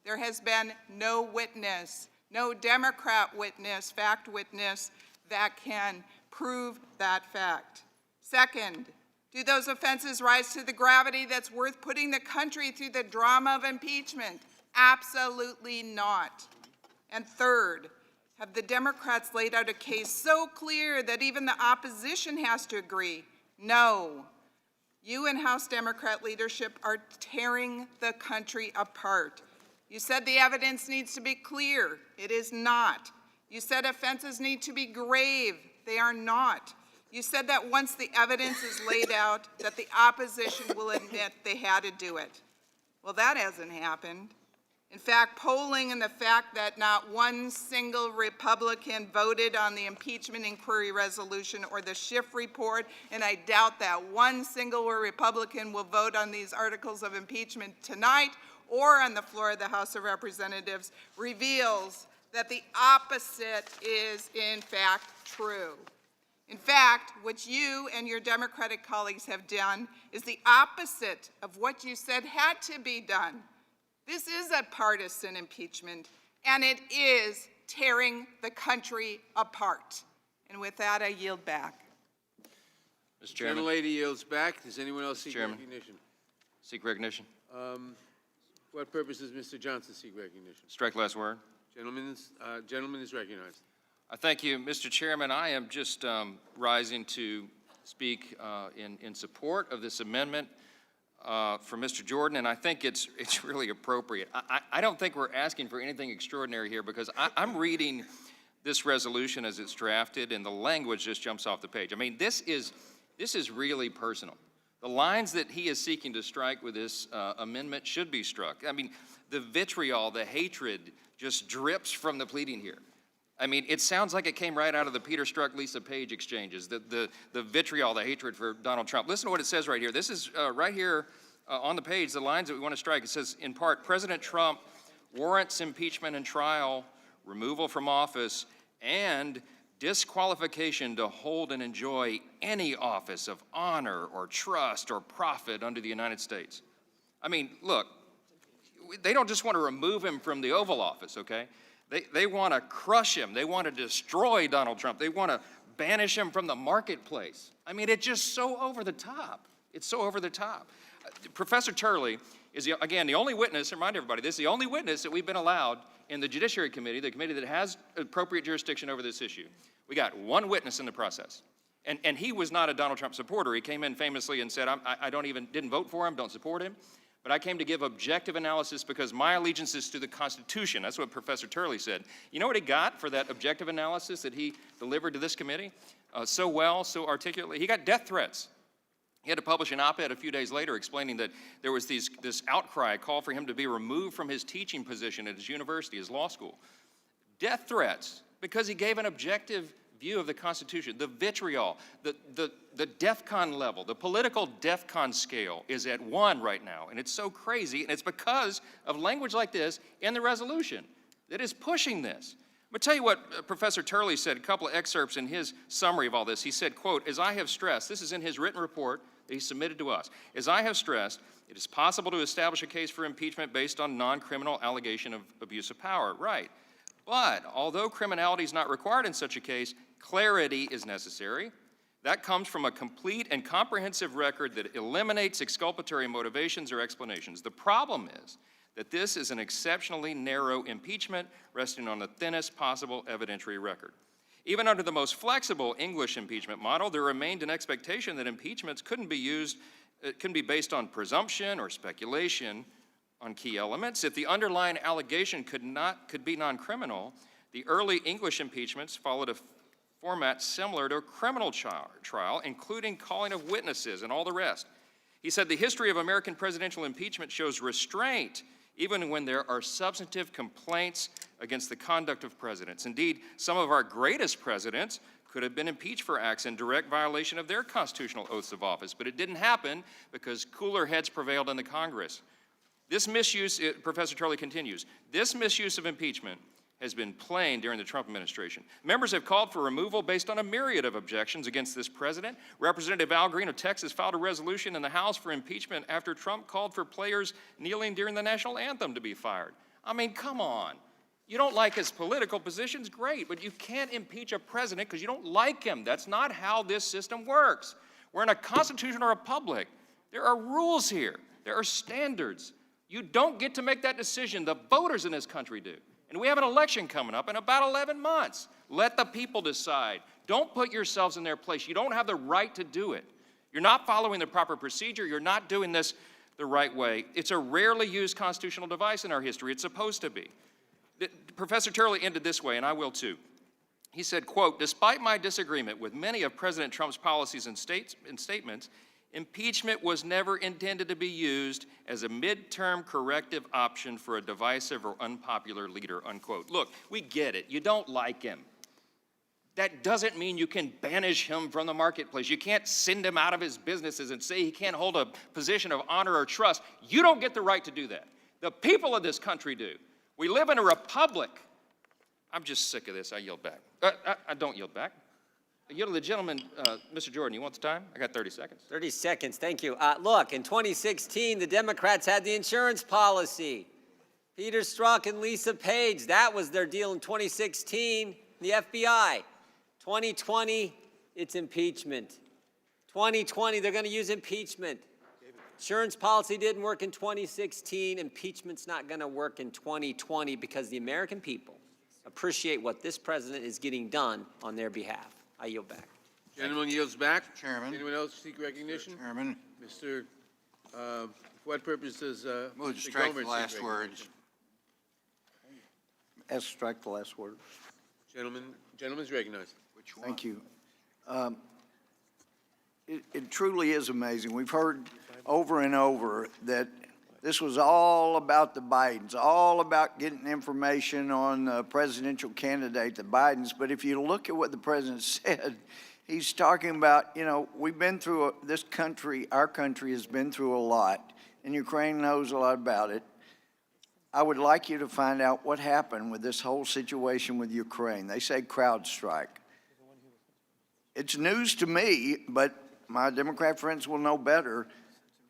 There has been no witness, no Democrat witness, fact witness, that can prove that fact. Second, do those offenses rise to the gravity that's worth putting the country through the drama of impeachment? Absolutely not. And third, have the Democrats laid out a case so clear that even the opposition has to agree? No. You and House Democrat leadership are tearing the country apart. You said the evidence needs to be clear. It is not. You said offenses need to be grave. They are not. You said that once the evidence is laid out, that the opposition will admit they had to do it. Well, that hasn't happened. In fact, polling and the fact that not one single Republican voted on the impeachment inquiry resolution or the Schiff report, and I doubt that one single Republican will vote on these articles of impeachment tonight or on the floor of the House of Representatives, reveals that the opposite is in fact true. In fact, what you and your Democratic colleagues have done is the opposite of what you said had to be done. This is a partisan impeachment, and it is tearing the country apart. And with that, I yield back. Mr. Chairman. Gentlelady yields back. Does anyone else seek recognition? Seek recognition. What purpose does Mr. Johnson seek recognition? Strike last word. Gentleman is recognized. Thank you, Mr. Chairman. I am just rising to speak in support of this amendment for Mr. Jordan, and I think it's really appropriate. I don't think we're asking for anything extraordinary here because I'm reading this resolution as it's drafted, and the language just jumps off the page. I mean, this is really personal. The lines that he is seeking to strike with this amendment should be struck. I mean, the vitriol, the hatred just drips from the pleading here. I mean, it sounds like it came right out of the Peter Strzok, Lisa Page exchanges, the vitriol, the hatred for Donald Trump. Listen to what it says right here. This is right here on the page, the lines that we want to strike. It says, in part, President Trump warrants impeachment and trial, removal from office, and disqualification to hold and enjoy any office of honor or trust or profit under the United States. I mean, look, they don't just want to remove him from the Oval Office, okay? They want to crush him. They want to destroy Donald Trump. They want to banish him from the marketplace. I mean, it's just so over the top. It's so over the top. Professor Turley is, again, the only witness, remind everybody, this is the only witness that we've been allowed in the Judiciary Committee, the committee that has appropriate jurisdiction over this issue. We got one witness in the process. And he was not a Donald Trump supporter. He came in famously and said, I didn't vote for him, don't support him. But I came to give objective analysis because my allegiance is to the Constitution. That's what Professor Turley said. You know what he got for that objective analysis that he delivered to this committee? So well, so articulately. He got death threats. He had to publish an op-ed a few days later explaining that there was this outcry, call for him to be removed from his teaching position at his university, his law school. Death threats, because he gave an objective view of the Constitution, the vitriol, the DEFCON level, the political DEFCON scale is at 1 right now. And it's so crazy, and it's because of language like this in the resolution that is pushing this. I'm going to tell you what Professor Turley said, a couple of excerpts in his summary of all this. He said, quote, as I have stressed, this is in his written report that he submitted to us, as I have stressed, it is possible to establish a case for impeachment based on non-criminal allegation of abuse of power. Right. But although criminality is not required in such a case, clarity is necessary. That comes from a complete and comprehensive record that eliminates exculpatory motivations or explanations. The problem is that this is an exceptionally narrow impeachment resting on the thinnest possible evidentiary record. Even under the most flexible English impeachment model, there remained an expectation that impeachments couldn't be based on presumption or speculation on key elements. If the underlying allegation could be non-criminal, the early English impeachments followed a format similar to a criminal trial, including calling of witnesses and all the rest. He said the history of American presidential impeachment shows restraint even when there are substantive complaints against the conduct of presidents. Indeed, some of our greatest presidents could have been impeached for acts in direct violation of their constitutional oaths of office, but it didn't happen because cooler heads prevailed in the Congress. This misuse, Professor Turley continues, this misuse of impeachment has been plain during the Trump administration. Members have called for removal based on a myriad of objections against this president. Representative Al Green of Texas filed a resolution in the House for impeachment after Trump called for players kneeling during the national anthem to be fired. I mean, come on. You don't like his political positions? Great, but you can't impeach a president because you don't like him. That's not how this system works. We're in a constitutional republic. There are rules here. There are standards. You don't get to make that decision. The voters in this country do. And we have an election coming up in about 11 months. Let the people decide. Don't put yourselves in their place. You don't have the right to do it. You're not following the proper procedure. You're not doing this the right way. It's a rarely used constitutional device in our history. It's supposed to be. Professor Turley ended this way, and I will too. He said, quote, despite my disagreement with many of President Trump's policies and statements, impeachment was never intended to be used as a midterm corrective option for a divisive or unpopular leader, unquote. Look, we get it. You don't like him. That doesn't mean you can banish him from the marketplace. You can't send him out of his businesses and say he can't hold a position of honor or trust. You don't get the right to do that. The people of this country do. We live in a republic. I'm just sick of this. I yield back. I don't yield back. I yield to the gentleman, Mr. Jordan. You want the time? I got 30 seconds. 30 seconds, thank you. Look, in 2016, the Democrats had the insurance policy. Peter Strzok and Lisa Page, that was their deal in 2016, the FBI. 2020, it's impeachment. 2020, they're going to use impeachment. Insurance policy didn't work in 2016. Impeachment's not going to work in 2020 because the American people appreciate what this president is getting done on their behalf. I yield back. Gentleman yields back. Chairman. Anyone else seek recognition? Chairman. Mr. For what purpose does Move to Mr. strike Gomer the seek last recognition? words. Ask strike the last word. Gentleman's recognized. Which one? Thank you. It truly is amazing. We've heard over and over that this was all about the Bidens, all about getting information on the presidential candidate, the Bidens. But if you look at what the president said, he's talking about, you know, we've been through, this country, our country has been through a lot, and Ukraine knows a lot about it. I would like you to find out what happened with this whole situation with Ukraine. They say CrowdStrike. It's news to me, but my Democrat friends will know better.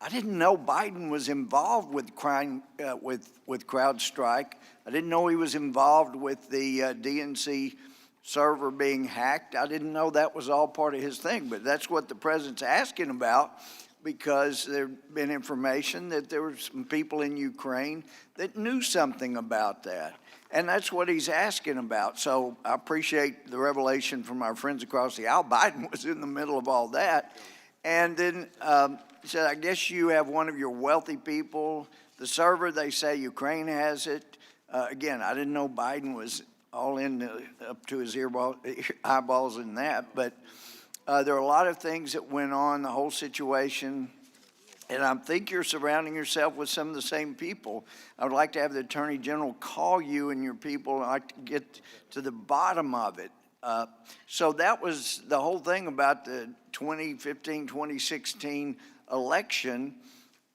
I didn't know Biden was involved with crime, with CrowdStrike. I didn't know he was involved with the DNC server being hacked. I didn't know that was all part of his thing, but that's what the president's asking about, because there's been information that there were some people in Ukraine that knew something about that. And that's what he's asking about. So I appreciate the revelation from our friends across the aisle. Biden was in the middle of all that. And then he said, I guess you have one of your wealthy people. The server, they say Ukraine has it. Again, I didn't know Biden was all in up to his eyeballs in that. But there are a lot of things that went on, the whole situation. And I think you're surrounding yourself with some of the same people. I would like to have the Attorney General call you and your people. I'd like to get to the bottom of it. So that was the whole thing about the 2015, 2016 election.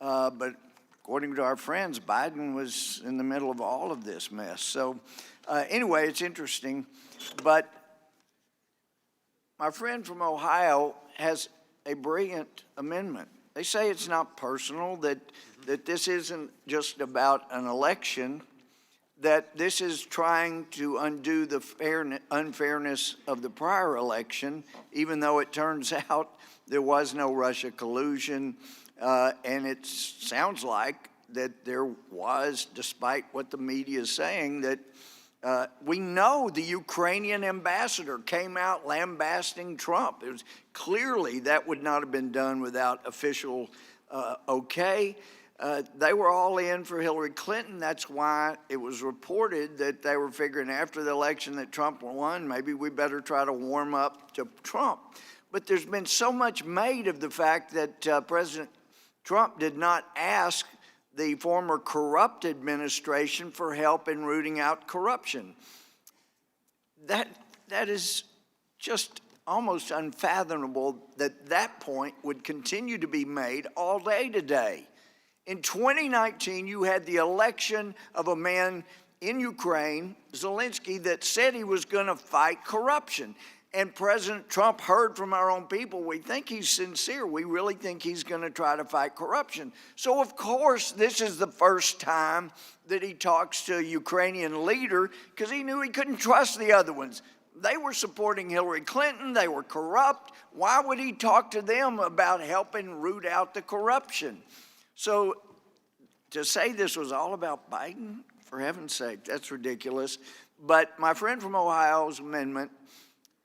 But according to our friends, Biden was in the middle of all of this mess. So anyway, it's interesting. But my friend from Ohio has a brilliant amendment. They say it's not personal, that this isn't just about an election, that this is trying to undo the unfairness of the prior election, even though it turns out there was no Russia collusion, and it sounds like that there was, despite what the media is saying, that we know the Ukrainian ambassador came out lambasting Trump. It was clearly that would not have been done without official okay. They were all in for Hillary Clinton. That's why it was reported that they were figuring after the election that Trump won, maybe we better try to warm up to Trump. But there's been so much made of the fact that President Trump did not ask the former corrupt administration for help in rooting out corruption. That is just almost unfathomable that that point would continue to be made all day today. In 2019, you had the election of a man in Ukraine, Zelensky, that said he was going to fight corruption. And President Trump heard from our own people, we think he's sincere. We really think he's going to try to fight corruption. So, of course, this is the first time that he talks to a Ukrainian leader because he knew he couldn't trust the other ones. They were supporting Hillary Clinton. They were corrupt. Why would he talk to them about helping root out the corruption? So to say this was all about Biden, for heaven's sake, that's ridiculous. But my friend from Ohio's amendment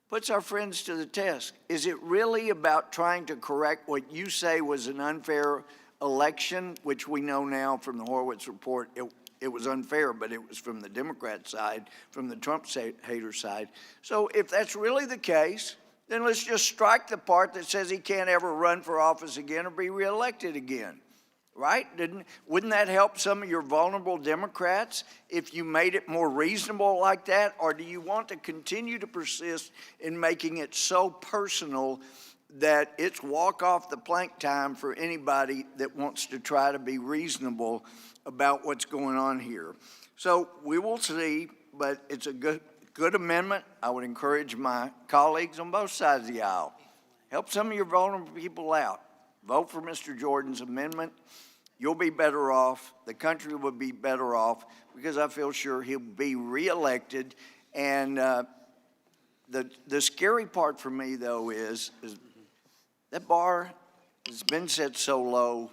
puts our friends to the test. Is it really about trying to correct what you say was an unfair election, which we know now from the Horowitz report, it was unfair, but it was from the Democrat side, from the Trump hater side. So if that's really the case, then let's just strike the part that says he can't ever run for office again or be reelected again. Right? Wouldn't that help some of your vulnerable Democrats if you made it more reasonable like that? Or do you want to continue to persist in making it so personal that it's walk off the plank time for anybody that wants to try to be reasonable about what's going on here? So we will see, but it's a good amendment. I would encourage my colleagues on both sides of the aisle. Help some of your vulnerable people out. Vote for Mr. Jordan's amendment. You'll be better off. The country will be better off because I feel sure he'll be reelected. And the scary part for me, though, is that bar has been set so low.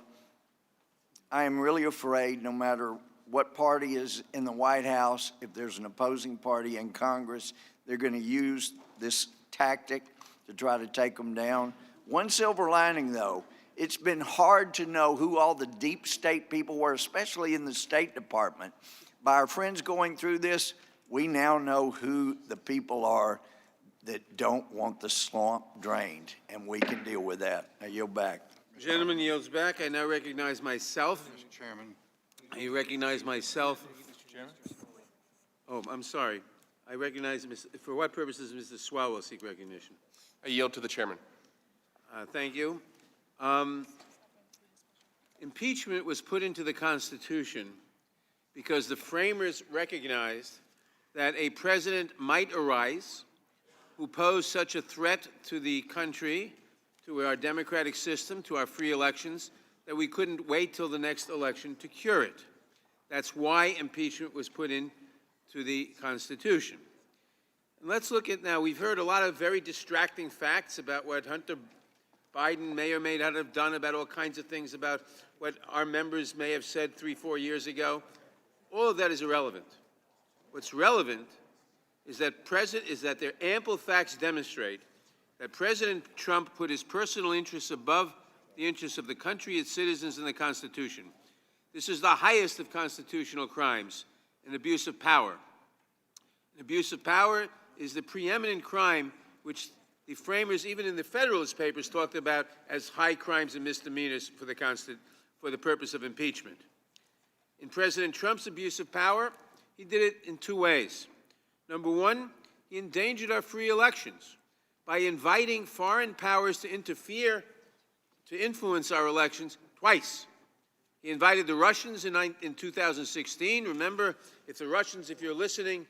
I am really afraid no matter what party is in the White House, if there's an opposing party in Congress, they're going to use this tactic to try to take them down. One silver lining, though, it's been hard to know who all the deep state people were, especially in the State Department. By our friends going through this, we now know who the people are that don't want the swamp drained, and we can deal with that. I yield back. Gentleman yields back. I now recognize myself. Mr. Chairman. I recognize myself. Mr. Chairman. Oh, I'm sorry. I recognize, for what purposes Mr. Swell will seek recognition? I yield to the chairman. Thank you. Impeachment was put into the Constitution because the framers recognized that a president might arise who posed such a threat to the country, to our democratic system, to our free elections, that we couldn't wait till the next election to cure it. That's why impeachment was put into the Constitution. And let's look at now, we've heard a lot of very distracting facts about what Hunter Biden may or may not have done, about all kinds of things, about what our members may have said 3-4 years ago. All of that is irrelevant. What's relevant is that there ample facts demonstrate that President Trump put his personal interests above the interests of the country, its citizens, and the Constitution. This is the highest of constitutional crimes, an abuse of power. An abuse of power is the preeminent crime which the framers, even in the Federalist Papers, talked about as high crimes and misdemeanors for the purpose of impeachment. In President Trump's abuse of power, he did it in two ways. Number one, he endangered our free elections by inviting foreign powers to interfere, to influence our elections twice. He invited the Russians in 2016. Remember, if you're listening,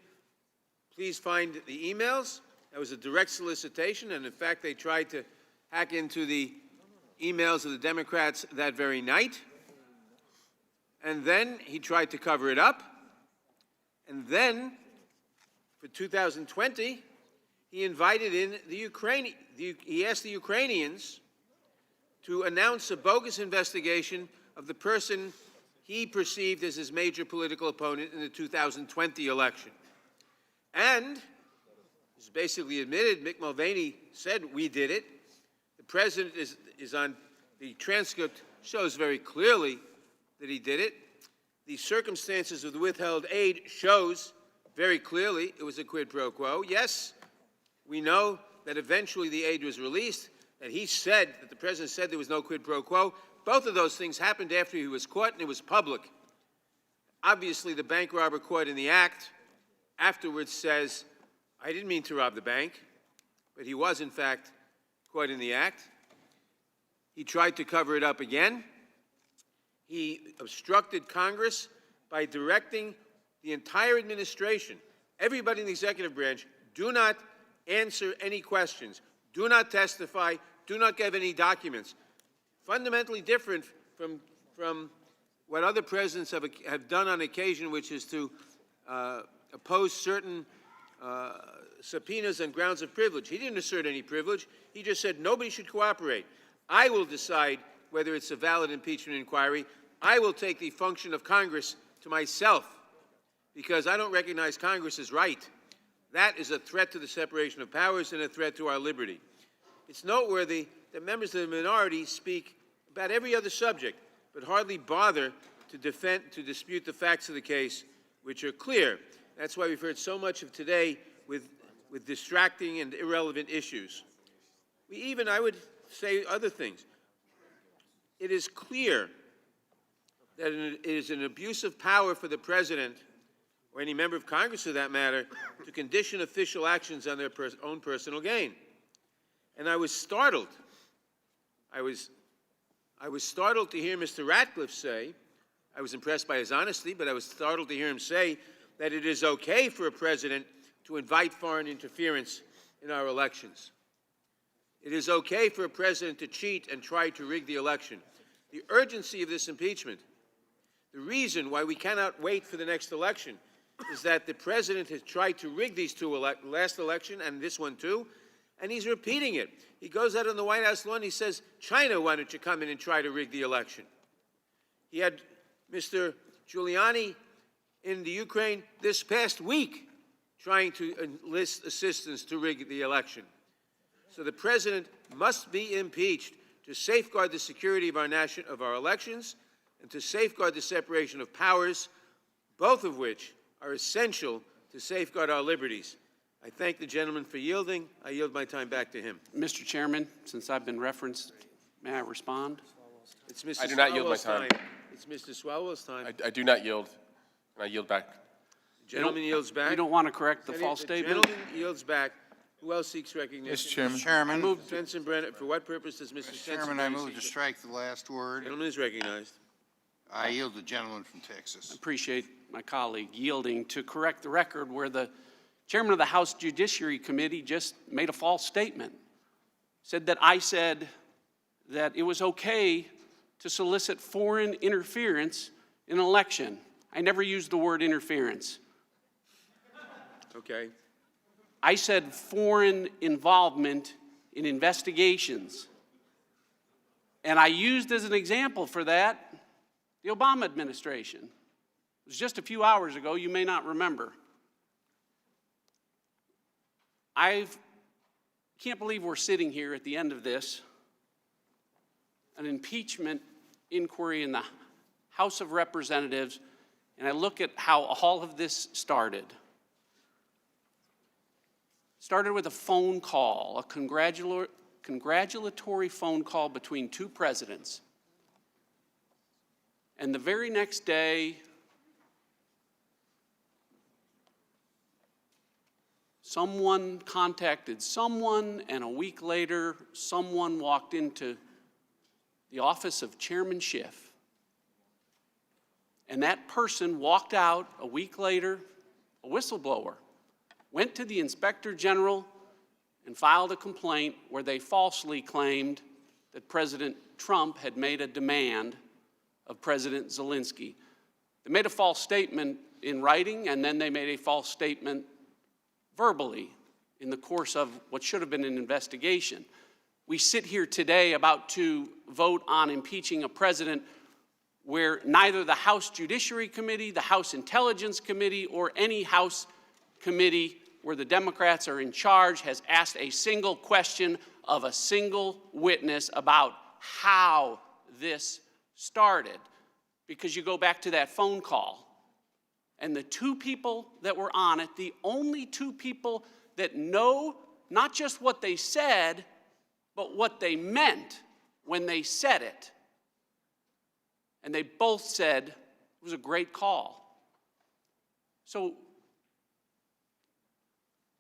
please find the emails. That was a direct solicitation, and in fact, they tried to hack into the emails of the Democrats that very night. And then he tried to cover it up. And then, for 2020, he invited in he asked the Ukrainians to announce a bogus investigation of the person he perceived as his major political opponent in the 2020 election. And, it's basically admitted, Mick Mulvaney said, we did it. The president is on, the transcript shows very clearly that he did it. The circumstances of the withheld aid shows very clearly it was a quid pro quo. Yes, we know that eventually the aid was released, that the president said there was no quid pro quo. Both of those things happened after he was caught, and it was public. Obviously, the bank robber caught in the act afterwards says, I didn't mean to rob the bank, but he was, in fact, caught in the act. He tried to cover it up again. He obstructed Congress by directing the entire administration, everybody in the executive branch, do not answer any questions, do not testify, do not give any documents. Fundamentally different from what other presidents have done on occasion, which is to oppose certain subpoenas on grounds of privilege. He didn't assert any privilege. He just said nobody should cooperate. I will decide whether it's a valid impeachment inquiry. I will take the function of Congress to myself because I don't recognize Congress as right. That is a threat to the separation of powers and a threat to our liberty. It's noteworthy that members of the minority speak about every other subject, but hardly bother to dispute the facts of the case, which are clear. That's why we've heard so much of today with distracting and irrelevant issues. I would say other things. It is clear that it is an abuse of power for the president, or any member of Congress for that matter, to condition official actions on their own personal gain. And I was startled. I was startled to hear Mr. Ratcliffe say, I was impressed by his honesty, but I was startled to hear him say that it is okay for a president to invite foreign interference in our elections. It is okay for a president to cheat and try to rig the election. The urgency of this impeachment, the reason why we cannot wait for the next election, is that the president has tried to rig these two last election and this one too, and he's repeating it. He goes out on the White House lawn and he says, China, why don't you come in and try to rig the election? He had Mr. Giuliani in the Ukraine this past week trying to enlist assistance to rig the election. So the president must be impeached to safeguard the security of our elections and to safeguard the separation of powers, both of which are essential to safeguard our liberties. I thank the gentleman for yielding. I yield my time back to him. Mr. Chairman, since I've been referenced, may I respond? It's Mr. I do not yield my Swalwell's time. It's Mr. Swalwell's time. I do not yield, and I yield back. Gentleman yields back. You don't want to correct the false statement? Gentleman yields back. Who else seeks recognition? Mr. Chairman. Sensenbrenner. For what purpose does Mr. Sensenbrenner Chairman, I move seek to strike the last word. Gentleman is recognized. I yield the gentleman from Texas. Appreciate my colleague yielding to correct the record where the chairman of the House Judiciary Committee just made a false statement. Said that I said that it was okay to solicit foreign interference in an election. I never used the word interference. Okay. I said foreign involvement in investigations. And I used as an example for that the Obama administration. It was just a few hours ago, you may not remember. I can't believe we're sitting here at the end of this, an impeachment inquiry in the House of Representatives, and I look at how all of this started. Started with a phone call, a congratulatory phone call between two presidents. And the very next day, someone contacted someone, and a week later, someone walked into the office of Chairman Schiff. And that person walked out a week later, a whistleblower, went to the Inspector General and filed a complaint where they falsely claimed that President Trump had made a demand of President Zelensky. They made a false statement in writing, and then they made a false statement verbally in the course of what should have been an investigation. We sit here today about to vote on impeaching a president where neither the House Judiciary Committee, the House Intelligence Committee, or any House committee where the Democrats are in charge has asked a single question of a single witness about how this started. Because you go back to that phone call, and the two people that were on it, the only two people that know not just what they said, but what they meant when they said it. And they both said it was a great call. So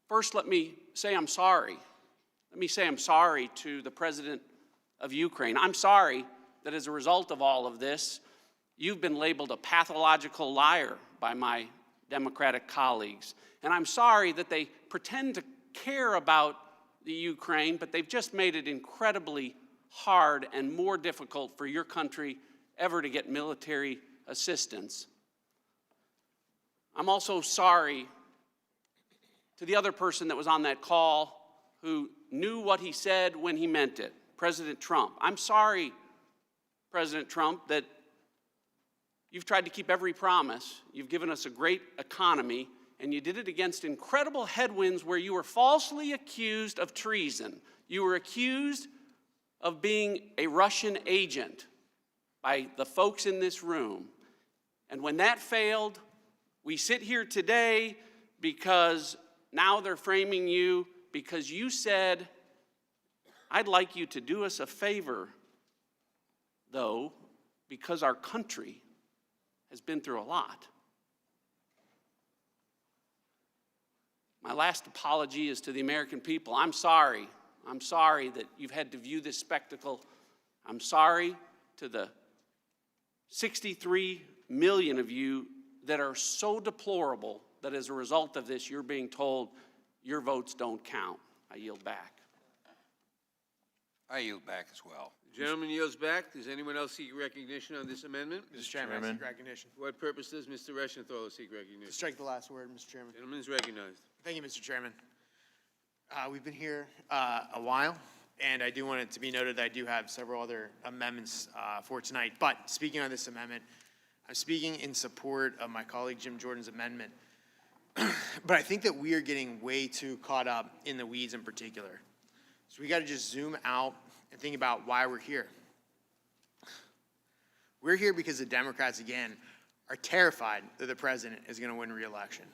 first, let me say I'm sorry. Let me say I'm sorry to the president of Ukraine. I'm sorry that as a result of all of this, you've been labeled a pathological liar by my Democratic colleagues. And I'm sorry that they pretend to care about the Ukraine, but they've just made it incredibly hard and more difficult for your country ever to get military assistance. I'm also sorry to the other person that was on that call who knew what he said when he meant it, President Trump. I'm sorry, President Trump, that you've tried to keep every promise. You've given us a great economy, and you did it against incredible headwinds where you were falsely accused of treason. You were accused of being a Russian agent by the folks in this room. And when that failed, we sit here today because now they're framing you because you said, I'd like you to do us a favor, though, because our country has been through a lot. My last apology is to the American people. I'm sorry. I'm sorry that you've had to view this spectacle. I'm sorry to the 63 million of you that are so deplorable that as a result of this, you're being told your votes don't count. I yield back. I yield back as well. The gentleman yields back. Does anyone else seek recognition on this amendment? Mr. Chairman, I seek recognition. For what purpose does Mr. Reschenthaler seek recognition? To strike the last word, Mr. Chairman. Gentleman is recognized. Thank you, Mr. Chairman. We've been here a while, and I do want it to be noted that I do have several other amendments for tonight. But speaking on this amendment, I'm speaking in support of my colleague Jim Jordan's amendment. But I think that we are getting way too caught up in the weeds in particular. So we got to just zoom out and think about why we're here. We're here because the Democrats, again, are terrified that the president is going to win re-election.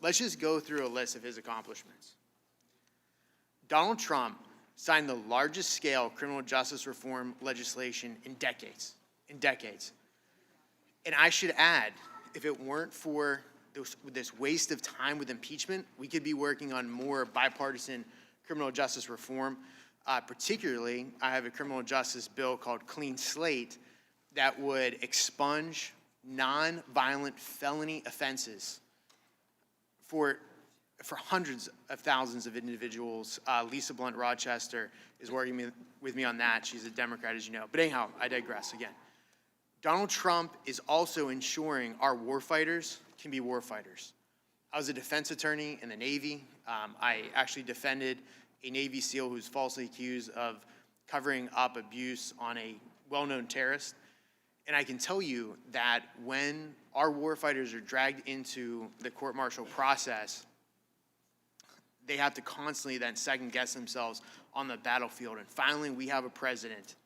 Let's just go through a list of his accomplishments. Donald Trump signed the largest scale criminal justice reform legislation in decades. And I should add, if it weren't for this waste of time with impeachment, we could be working on more bipartisan criminal justice reform. Particularly, I have a criminal justice bill called Clean Slate that would expunge non-violent felony offenses for hundreds of thousands of individuals. Lisa Blunt Rochester is working with me on that. She's a Democrat, as you know. But anyhow, I digress again. Donald Trump is also ensuring our warfighters can be warfighters. I was a defense attorney in the Navy. I actually defended a Navy SEAL who's falsely accused of covering up abuse on a well-known terrorist. And I can tell you that when our warfighters are dragged into the court-martial process, they have to constantly then second-guess themselves on the battlefield. And finally, we have a president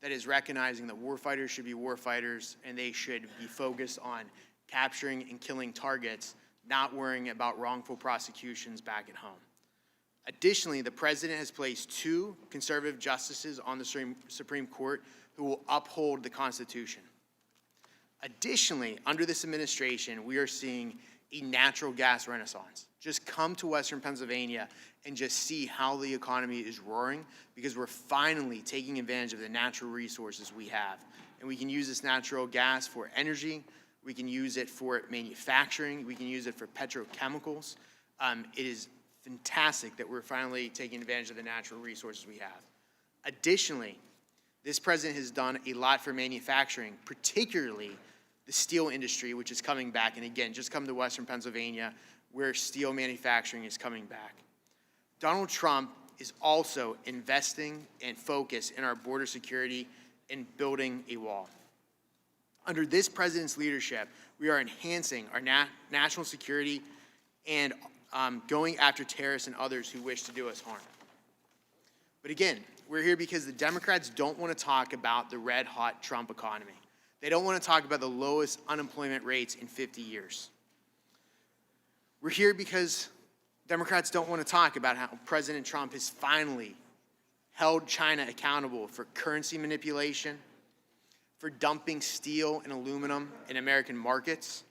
that is recognizing that warfighters should be warfighters and they should be focused on capturing and killing targets, not worrying about wrongful prosecutions back at home. Additionally, the president has placed 2 conservative justices on the Supreme Court who will uphold the Constitution. Additionally, under this administration, we are seeing a natural gas renaissance. Just come to Western Pennsylvania and just see how the economy is roaring, because we're finally taking advantage of the natural resources we have. And we can use this natural gas for energy, we can use it for manufacturing, we can use it for petrochemicals. It is fantastic that we're finally taking advantage of the natural resources we have. Additionally, this president has done a lot for manufacturing, particularly the steel industry, which is coming back. And again, just come to Western Pennsylvania, where steel manufacturing is coming back. Donald Trump is also investing and focused in our border security and building a wall. Under this president's leadership, we are enhancing our national security and going after terrorists and others who wish to do us harm. But again, we're here because the Democrats don't want to talk about the red-hot Trump economy. They don't want to talk about the lowest unemployment rates in 50 years. We're here because Democrats don't want to talk about how President Trump has finally held China accountable for currency manipulation, for dumping steel and aluminum in American markets.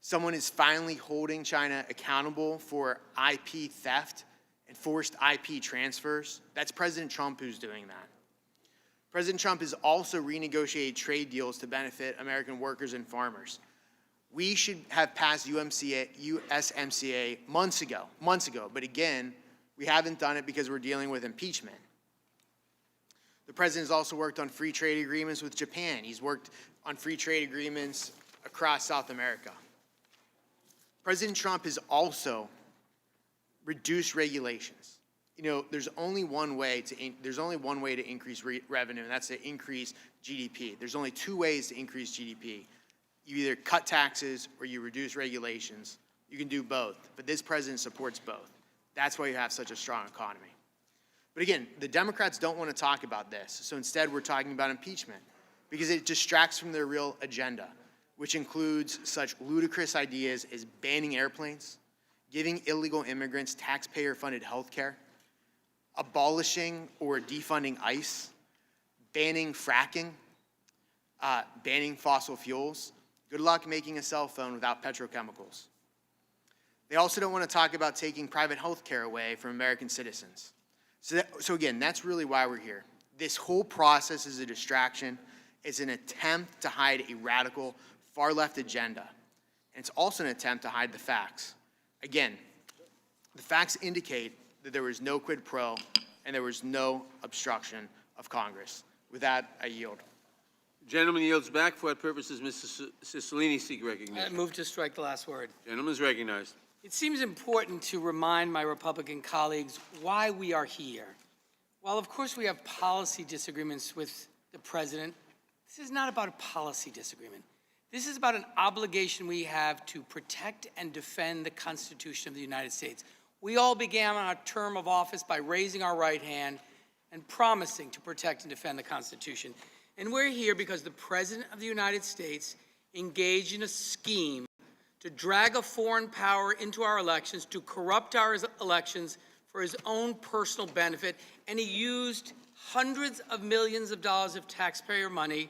Someone is finally holding China accountable for IP theft and forced IP transfers. That's President Trump who's doing that. President Trump has also renegotiated trade deals to benefit American workers and farmers. We should have passed USMCA months ago, but again, we haven't done it because we're dealing with impeachment. The president has also worked on free trade agreements with Japan. He's worked on free trade agreements across South America. President Trump has also reduced regulations. You know, there's only one way to increase revenue, and that's to increase GDP. There's only two ways to increase GDP. You either cut taxes or you reduce regulations. You can do both, but this president supports both. That's why you have such a strong economy. But again, the Democrats don't want to talk about this, so instead we're talking about impeachment because it distracts from their real agenda, which includes such ludicrous ideas as banning airplanes, giving illegal immigrants taxpayer-funded health care, abolishing or defunding ICE, banning fracking, banning fossil fuels. Good luck making a cell phone without petrochemicals. They also don't want to talk about taking private health care away from American citizens. So again, that's really why we're here. This whole process is a distraction. It's an attempt to hide a radical, far-left agenda. And it's also an attempt to hide the facts. Again, the facts indicate that there was no quid pro and there was no obstruction of Congress. With that, I yield. Gentleman yields back. For what purposes, Mr. Cicilline seek recognition? I move to strike the last word. Gentleman is recognized. It seems important to remind my Republican colleagues why we are here. While of course we have policy disagreements with the president, this is not about a policy disagreement. This is about an obligation we have to protect and defend the Constitution of the United States. We all began our term of office by raising our right hand and promising to protect and defend the Constitution. And we're here because the President of the United States engaged in a scheme to drag a foreign power into our elections, to corrupt our elections for his own personal benefit, and he used hundreds of millions of dollars of taxpayer money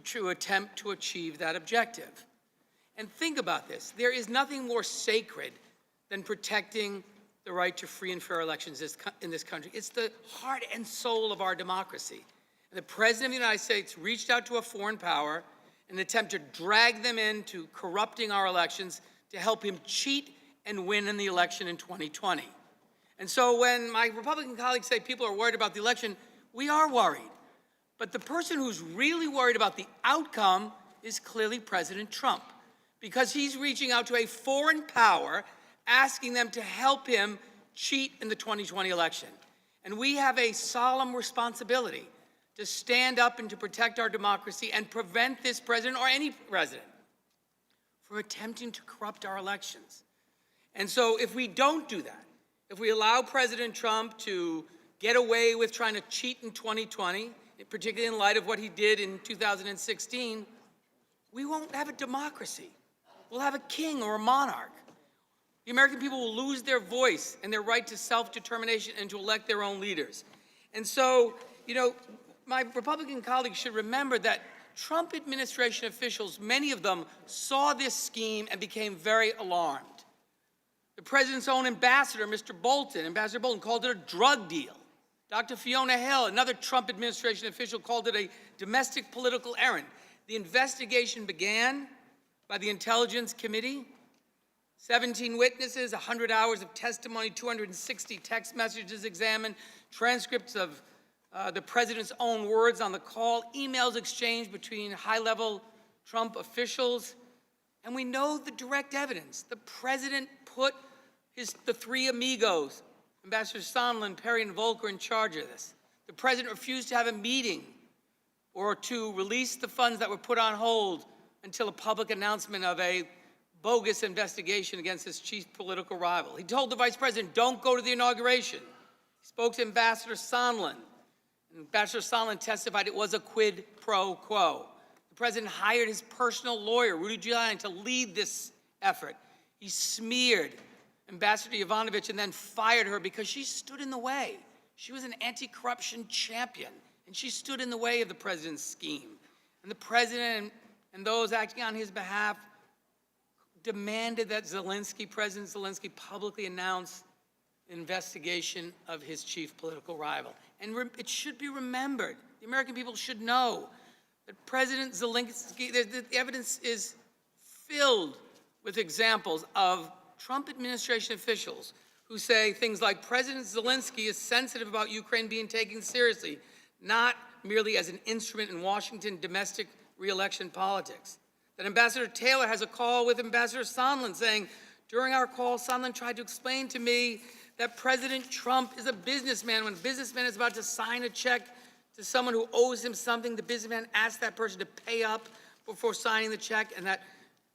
to attempt to achieve that objective. And think about this. There is nothing more sacred than protecting the right to free and fair elections in this country. It's the heart and soul of our democracy. And the President of the United States reached out to a foreign power in an attempt to drag them into corrupting our elections to help him cheat and win in the election in 2020. And so when my Republican colleagues say people are worried about the election, we are worried. But the person who's really worried about the outcome is clearly President Trump, because he's reaching out to a foreign power, asking them to help him cheat in the 2020 election. And we have a solemn responsibility to stand up and to protect our democracy and prevent this president or any president from attempting to corrupt our elections. And so if we don't do that, if we allow President Trump to get away with trying to cheat in 2020, particularly in light of what he did in 2016, we won't have a democracy. We'll have a king or a monarch. The American people will lose their voice and their right to self-determination and to elect their own leaders. And so, you know, my Republican colleagues should remember that Trump administration officials, many of them, saw this scheme and became very alarmed. The president's own ambassador, Ambassador Bolton, called it a drug deal. Dr. Fiona Hill, another Trump administration official, called it a domestic political errand. The investigation began by the Intelligence Committee. 17 witnesses, 100 hours of testimony, 260 text messages examined, transcripts of the president's own words on the call, emails exchanged between high-level Trump officials, and we know the direct evidence. The president put the three amigos, Ambassadors Sondland, Perry, and Volker, in charge of this. The president refused to have a meeting or to release the funds that were put on hold until a public announcement of a bogus investigation against his chief political rival. He told the vice president, don't go to the inauguration. He spoke to Ambassador Sondland. Ambassador Sondland testified it was a quid pro quo. The president hired his personal lawyer, Rudy Giuliani, to lead this effort. He smeared Ambassador Yovanovitch and then fired her because she stood in the way. She was an anti-corruption champion, and she stood in the way of the president's scheme. And the president and those acting on his behalf demanded that President Zelensky publicly announce an investigation of his chief political rival. And it should be remembered, the American people should know that President Zelensky, the evidence is filled with examples of Trump administration officials who say things like, President Zelensky is sensitive about Ukraine being taken seriously, not merely as an instrument in Washington domestic re-election politics. That Ambassador Taylor has a call with Ambassador Sondland saying, during our call, Sondland tried to explain to me that President Trump is a businessman. When a businessman is about to sign a check to someone who owes him something, the businessman asks that person to pay up before signing the check, and that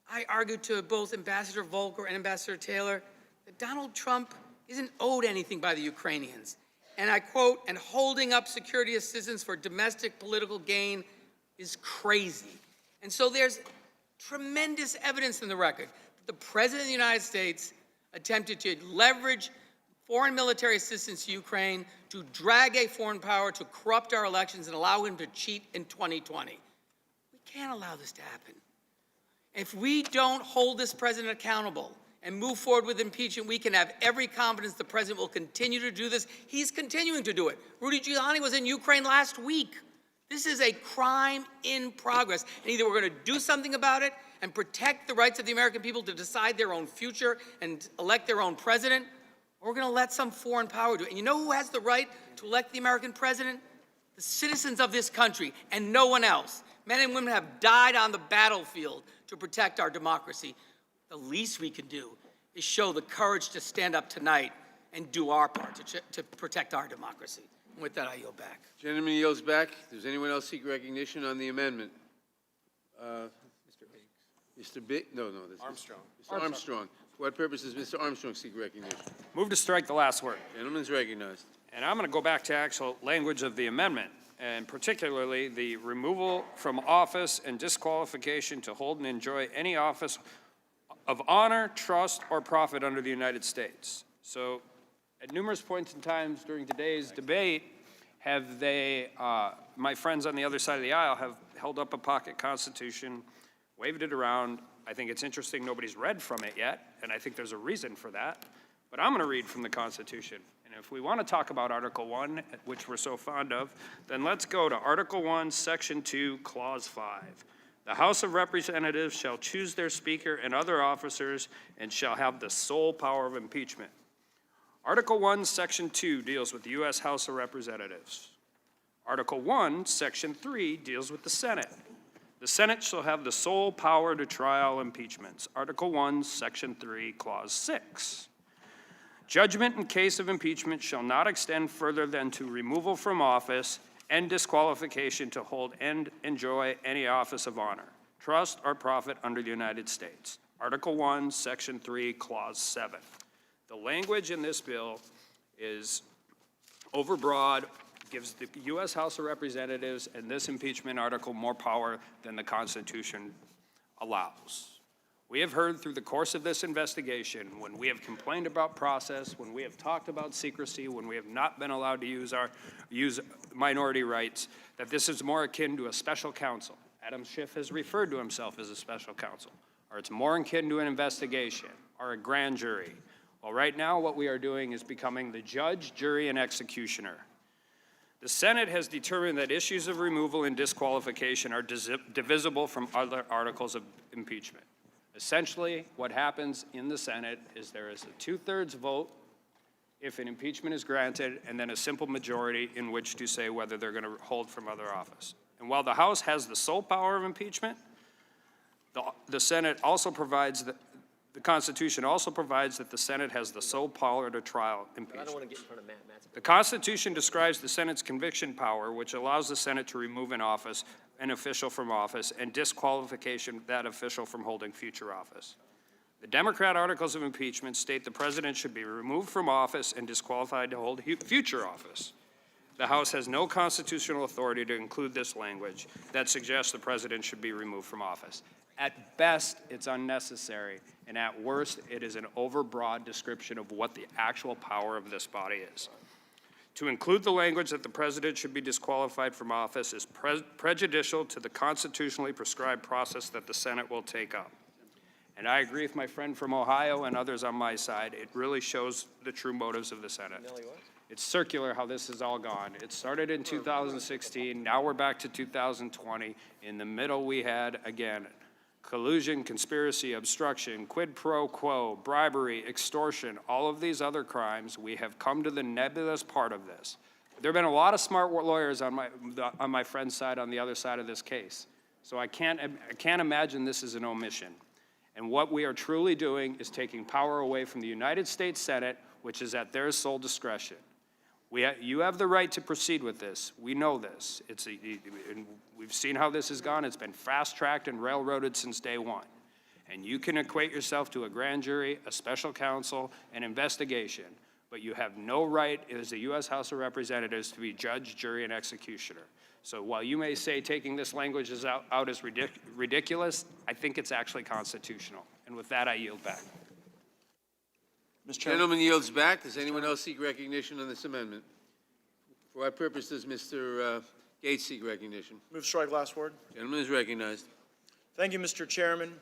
I argued to both Ambassador Volker and Ambassador Taylor that Donald Trump isn't owed anything by the Ukrainians. And I quote, and holding up security assistance for domestic political gain is crazy. And so there's tremendous evidence in the record that the President of the United States attempted to leverage foreign military assistance to Ukraine to drag a foreign power to corrupt our elections and allow him to cheat in 2020. We can't allow this to happen. If we don't hold this president accountable and move forward with impeachment, we can have every confidence the president will continue to do this. He's continuing to do it. Rudy Giuliani was in Ukraine last week. This is a crime in progress. And either we're going to do something about it and protect the rights of the American people to decide their own future and elect their own president, or we're going to let some foreign power do it. And you know who has the right to elect the American president? The citizens of this country and no one else. Men and women have died on the battlefield to protect our democracy. The least we can do is show the courage to stand up tonight and do our part to protect our democracy. And with that, I yield back. Gentleman yields back. Does anyone else seek recognition on the amendment? Mr. Biggs? No, this Armstrong. Mr. Armstrong. For what purpose does Mr. Armstrong seek recognition? Move to strike the last word. Gentleman's recognized. And I'm going to go back to actual language of the amendment, and particularly the removal from office and disqualification to hold and enjoy any office of honor, trust, or profit under the United States. So at numerous points in times during today's debate, have they, my friends on the other side of the aisle have held up a pocket constitution, waved it around. I think it's interesting nobody's read from it yet, and I think there's a reason for that. But I'm going to read from the Constitution. And if we want to talk about Article 1, which we're so fond of, then let's go to Article 1, Section 2, Clause 5. The House of Representatives shall choose their Speaker and other officers and shall have the sole power of impeachment. Article 1, Section 2 deals with the U.S. House of Representatives. Article 1, Section 3 deals with the Senate. The Senate shall have the sole power to trial impeachments. Article 1, Section 3, Clause 6. Judgment in case of impeachment shall not extend further than to removal from office and disqualification to hold and enjoy any office of honor, trust, or profit under the United States. Article 1, Section 3, Clause 7. The language in this bill is overbroad, gives the U.S. House of Representatives and this impeachment article more power than the Constitution allows. We have heard through the course of this investigation, when we have complained about process, when we have talked about secrecy, when we have not been allowed to use minority rights, that this is more akin to a special counsel, Adam Schiff has referred to himself as a special counsel, or it's more akin to an investigation, or a grand jury. Well, right now, what we are doing is becoming the judge, jury, and executioner. The Senate has determined that issues of removal and disqualification are divisible from other articles of impeachment. Essentially, what happens in the Senate is there is a 2/3 vote if an impeachment is granted, and then a simple majority in which to say whether they're going to hold from other office. And while the House has the sole power of impeachment, the Senate also provides that the Constitution also provides that the Senate has the sole power to trial impeachment. I don't want to get in front of Matt. The Constitution describes the Senate's conviction power, which allows the Senate to remove an official from office and disqualification of that official from holding future office. The Democrat articles of impeachment state the president should be removed from office and disqualified to hold future office. The House has no constitutional authority to include this language that suggests the president should be removed from office. At best, it's unnecessary, and at worst, it is an overbroad description of what the actual power of this body is. To include the language that the president should be disqualified from office is prejudicial to the constitutionally prescribed process that the Senate will take up. And I agree with my friend from Ohio and others on my side. It really shows the true motives of the Senate. It's circular how this has all gone. It started in 2016, now we're back to 2020. In the middle, we had, again, collusion, conspiracy, obstruction, quid pro quo, bribery, extortion, all of these other crimes. We have come to the nebulous part of this. There have been a lot of smart lawyers on my friend's side, on the other side of this case. So I can't imagine this is an omission. And what we are truly doing is taking power away from the United States Senate, which is at their sole discretion. You have the right to proceed with this. We know this. And we've seen how this has gone. It's been fast-tracked and railroaded since day one. And you can equate yourself to a grand jury, a special counsel, an investigation, but you have no right as the U.S. House of Representatives to be judge, jury, and executioner. So while you may say taking this language out is ridiculous, I think it's actually constitutional. And with that, I yield back. Mr. Gentleman yields back. Does anyone else seek recognition on this amendment? For what purpose does Mr. Gates seek recognition? Move strike last word. Gentleman is recognized. Thank you, Mr. Chairman.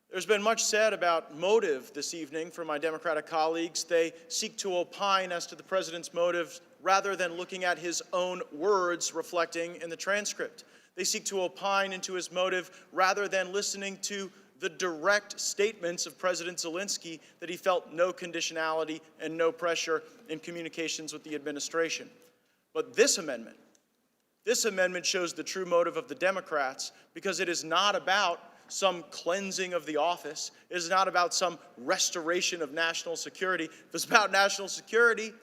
There's been much said about motive this evening from my Democratic colleagues. They seek to opine as to the president's motives rather than looking at his own words reflecting in the transcript. They seek to opine into his motive rather than listening to the direct statements of President Zelensky that he felt no conditionality and no pressure in communications with the administration. But this amendment shows the true motive of the Democrats, because it is not about some cleansing of the office. It is not about some restoration of national security. If it's about national security,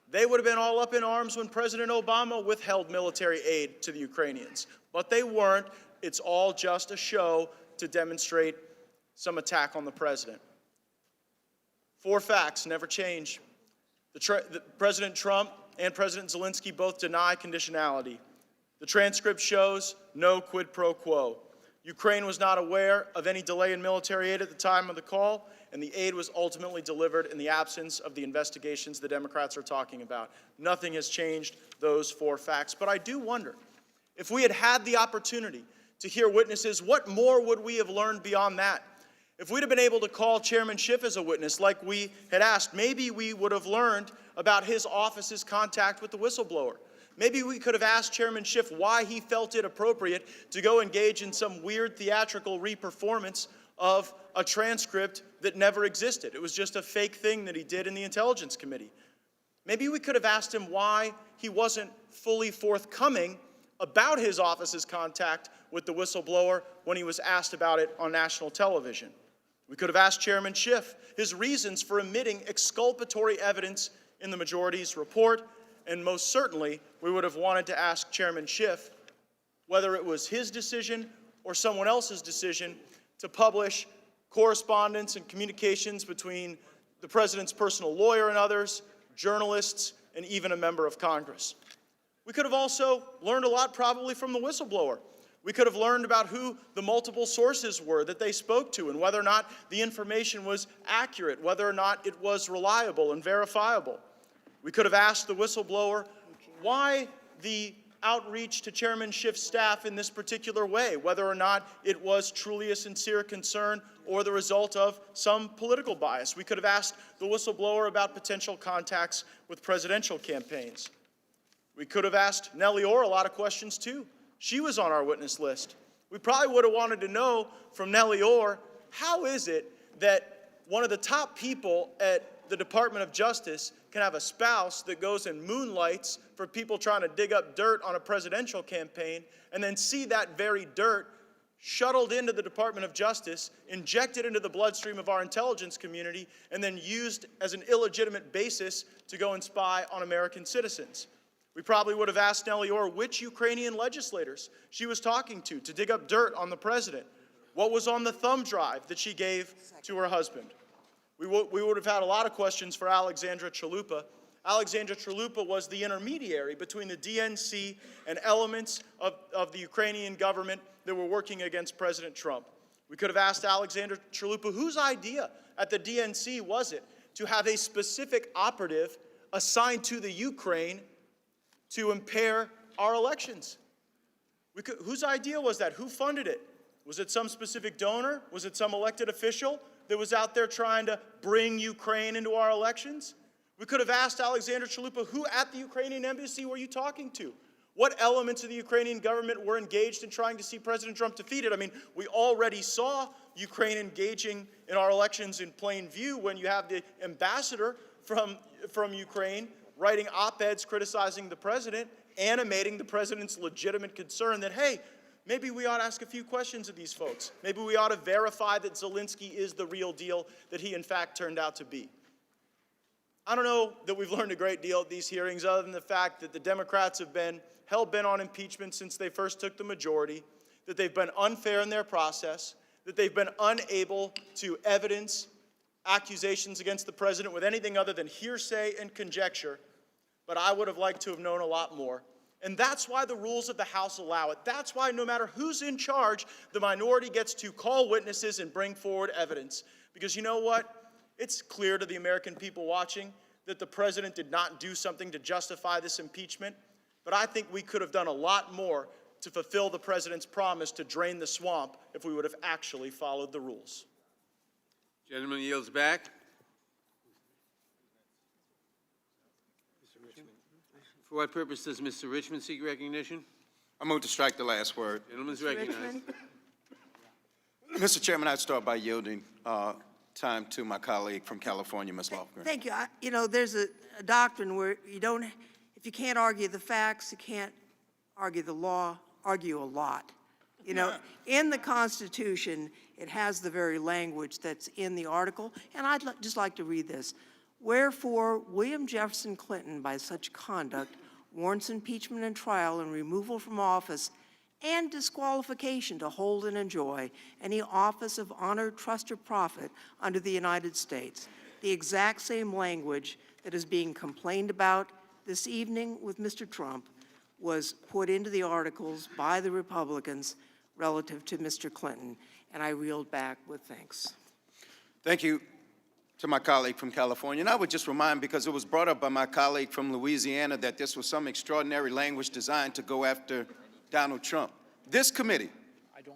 they would have been all up in arms when President Obama withheld military aid to the Ukrainians. But they weren't. It's all just a show to demonstrate some attack on the president. 4 facts never change. President Trump and President Zelensky both deny conditionality. The transcript shows no quid pro quo. Ukraine was not aware of any delay in military aid at the time of the call, and the aid was ultimately delivered in the absence of the investigations the Democrats are talking about. Nothing has changed those 4 facts. But I do wonder, if we had had the opportunity to hear witnesses, what more would we have learned beyond that? If we'd have been able to call Chairman Schiff as a witness like we had asked, maybe we would have learned about his office's contact with the whistleblower. Maybe we could have asked Chairman Schiff why he felt it appropriate to go engage in some weird theatrical reperformance of a transcript that never existed. It was just a fake thing that he did in the Intelligence Committee. Maybe we could have asked him why he wasn't fully forthcoming about his office's contact with the whistleblower when he was asked about it on national television. We could have asked Chairman Schiff his reasons for omitting exculpatory evidence in the majority's report, and most certainly we would have wanted to ask Chairman Schiff whether it was his decision or someone else's decision to publish correspondence and communications between the president's personal lawyer and others, journalists, and even a member of Congress. We could have also learned a lot probably from the whistleblower. We could have learned about who the multiple sources were that they spoke to and whether or not the information was accurate, whether or not it was reliable and verifiable. We could have asked the whistleblower why the outreach to Chairman Schiff's staff in this particular way, whether or not it was truly a sincere concern or the result of some political bias. We could have asked the whistleblower about potential contacts with presidential campaigns. We could have asked Nellie Orr a lot of questions too. She was on our witness list. We probably would have wanted to know from Nellie Orr, how is it that one of the top people at the Department of Justice can have a spouse that goes and moonlights for people trying to dig up dirt on a presidential campaign, and then see that very dirt shuttled into the Department of Justice, injected into the bloodstream of our intelligence community, and then used as an illegitimate basis to go and spy on American citizens. We probably would have asked Nellie Orr which Ukrainian legislators she was talking to dig up dirt on the president. What was on the thumb drive that she gave to her husband? We would have had a lot of questions for Alexandra Chalupa. Alexandra Chalupa was the intermediary between the DNC and elements of the Ukrainian government that were working against President Trump. We could have asked Alexandra Chalupa, whose idea at the DNC was it to have a specific operative assigned to the Ukraine to impair our elections? Whose idea was that? Who funded it? Was it some specific donor? Was it some elected official that was out there trying to bring Ukraine into our elections? We could have asked Alexandra Chalupa, who at the Ukrainian embassy were you talking to? What elements of the Ukrainian government were engaged in trying to see President Trump defeated? I mean, we already saw Ukraine engaging in our elections in plain view when you have the ambassador from Ukraine writing op-eds criticizing the president, animating the president's legitimate concern that, hey, maybe we ought to ask a few questions of these folks. Maybe we ought to verify that Zelensky is the real deal that he in fact turned out to be. I don't know that we've learned a great deal at these hearings other than the fact that the Democrats have been hell-bent on impeachment since they first took the majority, that they've been unfair in their process, that they've been unable to evidence accusations against the president with anything other than hearsay and conjecture. But I would have liked to have known a lot more. And that's why the rules of the House allow it. That's why no matter who's in charge, the minority gets to call witnesses and bring forward evidence. Because you know what? It's clear to the American people watching that the president did not do something to justify this impeachment. But I think we could have done a lot more to fulfill the president's promise to drain the swamp if we would have actually followed the rules. Gentleman yields back. For what purpose does Mr. Richmond seek recognition? I move to strike the last word. Gentleman's recognized. Mr. Chairman, I'd start by yielding time to my colleague from California, Ms. Lofgren. Thank you. You know, there's a doctrine where if you can't argue the facts, you can't argue the law, argue a lot. You know, in the Constitution, it has the very language that's in the article, and I'd just like to read this. Wherefore, William Jefferson Clinton, by such conduct, warrants impeachment and trial and removal from office and disqualification to hold and enjoy any office of honor, trust, or profit under the United States. The exact same language that is being complained about this evening with Mr. Trump was put into the articles by the Republicans relative to Mr. Clinton, and I reeled back with thanks. Thank you to my colleague from California. And I would just remind, because it was brought up by my colleague from Louisiana, that this was some extraordinary language designed to go after Donald Trump. This committee,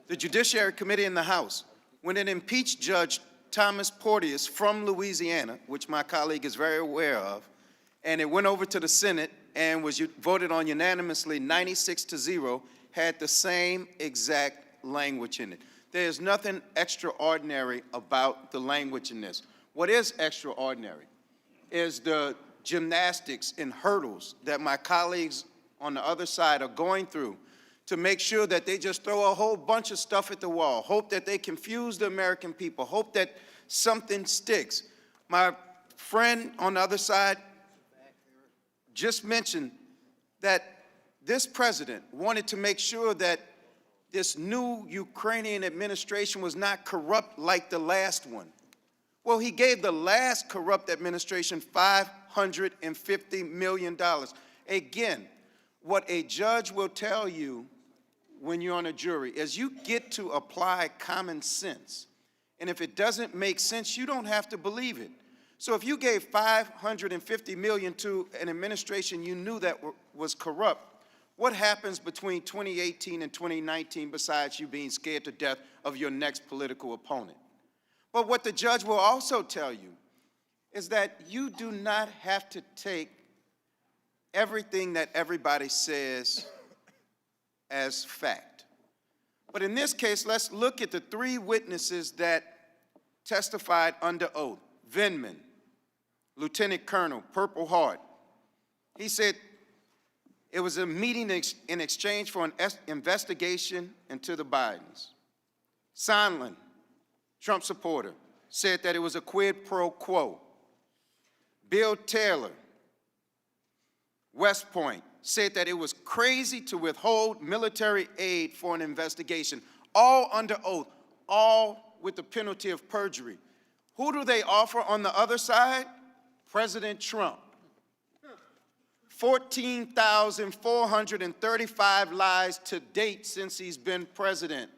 the Judiciary Committee in the House, when it impeached Judge Thomas Porteous from Louisiana, which my colleague is very aware of, and it went over to the Senate and was voted on unanimously 96-0, had the same exact language in it. There is nothing extraordinary about the language in this. What is extraordinary is the gymnastics and hurdles that my colleagues on the other side are going through to make sure that they just throw a whole bunch of stuff at the wall, hope that they confuse the American people, hope that something sticks. My friend on the other side just mentioned that this president wanted to make sure that this new Ukrainian administration was not corrupt like the last one. Well, he gave the last corrupt administration $550 million. Again, what a judge will tell you when you're on a jury is you get to apply common sense. And if it doesn't make sense, you don't have to believe it. So if you gave $550 million to an administration you knew that was corrupt, What happens between 2018 and 2019 besides you being scared to death of your next political opponent? But what the judge will also tell you is that you do not have to take everything that everybody says as fact. But in this case, let's look at the three witnesses that testified under oath. Vindman, Lieutenant Colonel, Purple Heart. He said it was a meeting in exchange for an investigation into the Bidens. Sondland, Trump supporter, said that it was a quid pro quo. Bill Taylor, West Point, said that it was crazy to withhold military aid for an investigation, all under oath, all with the penalty of perjury. Who do they offer on the other side? President Trump. 14,435 lies to date since he's been president.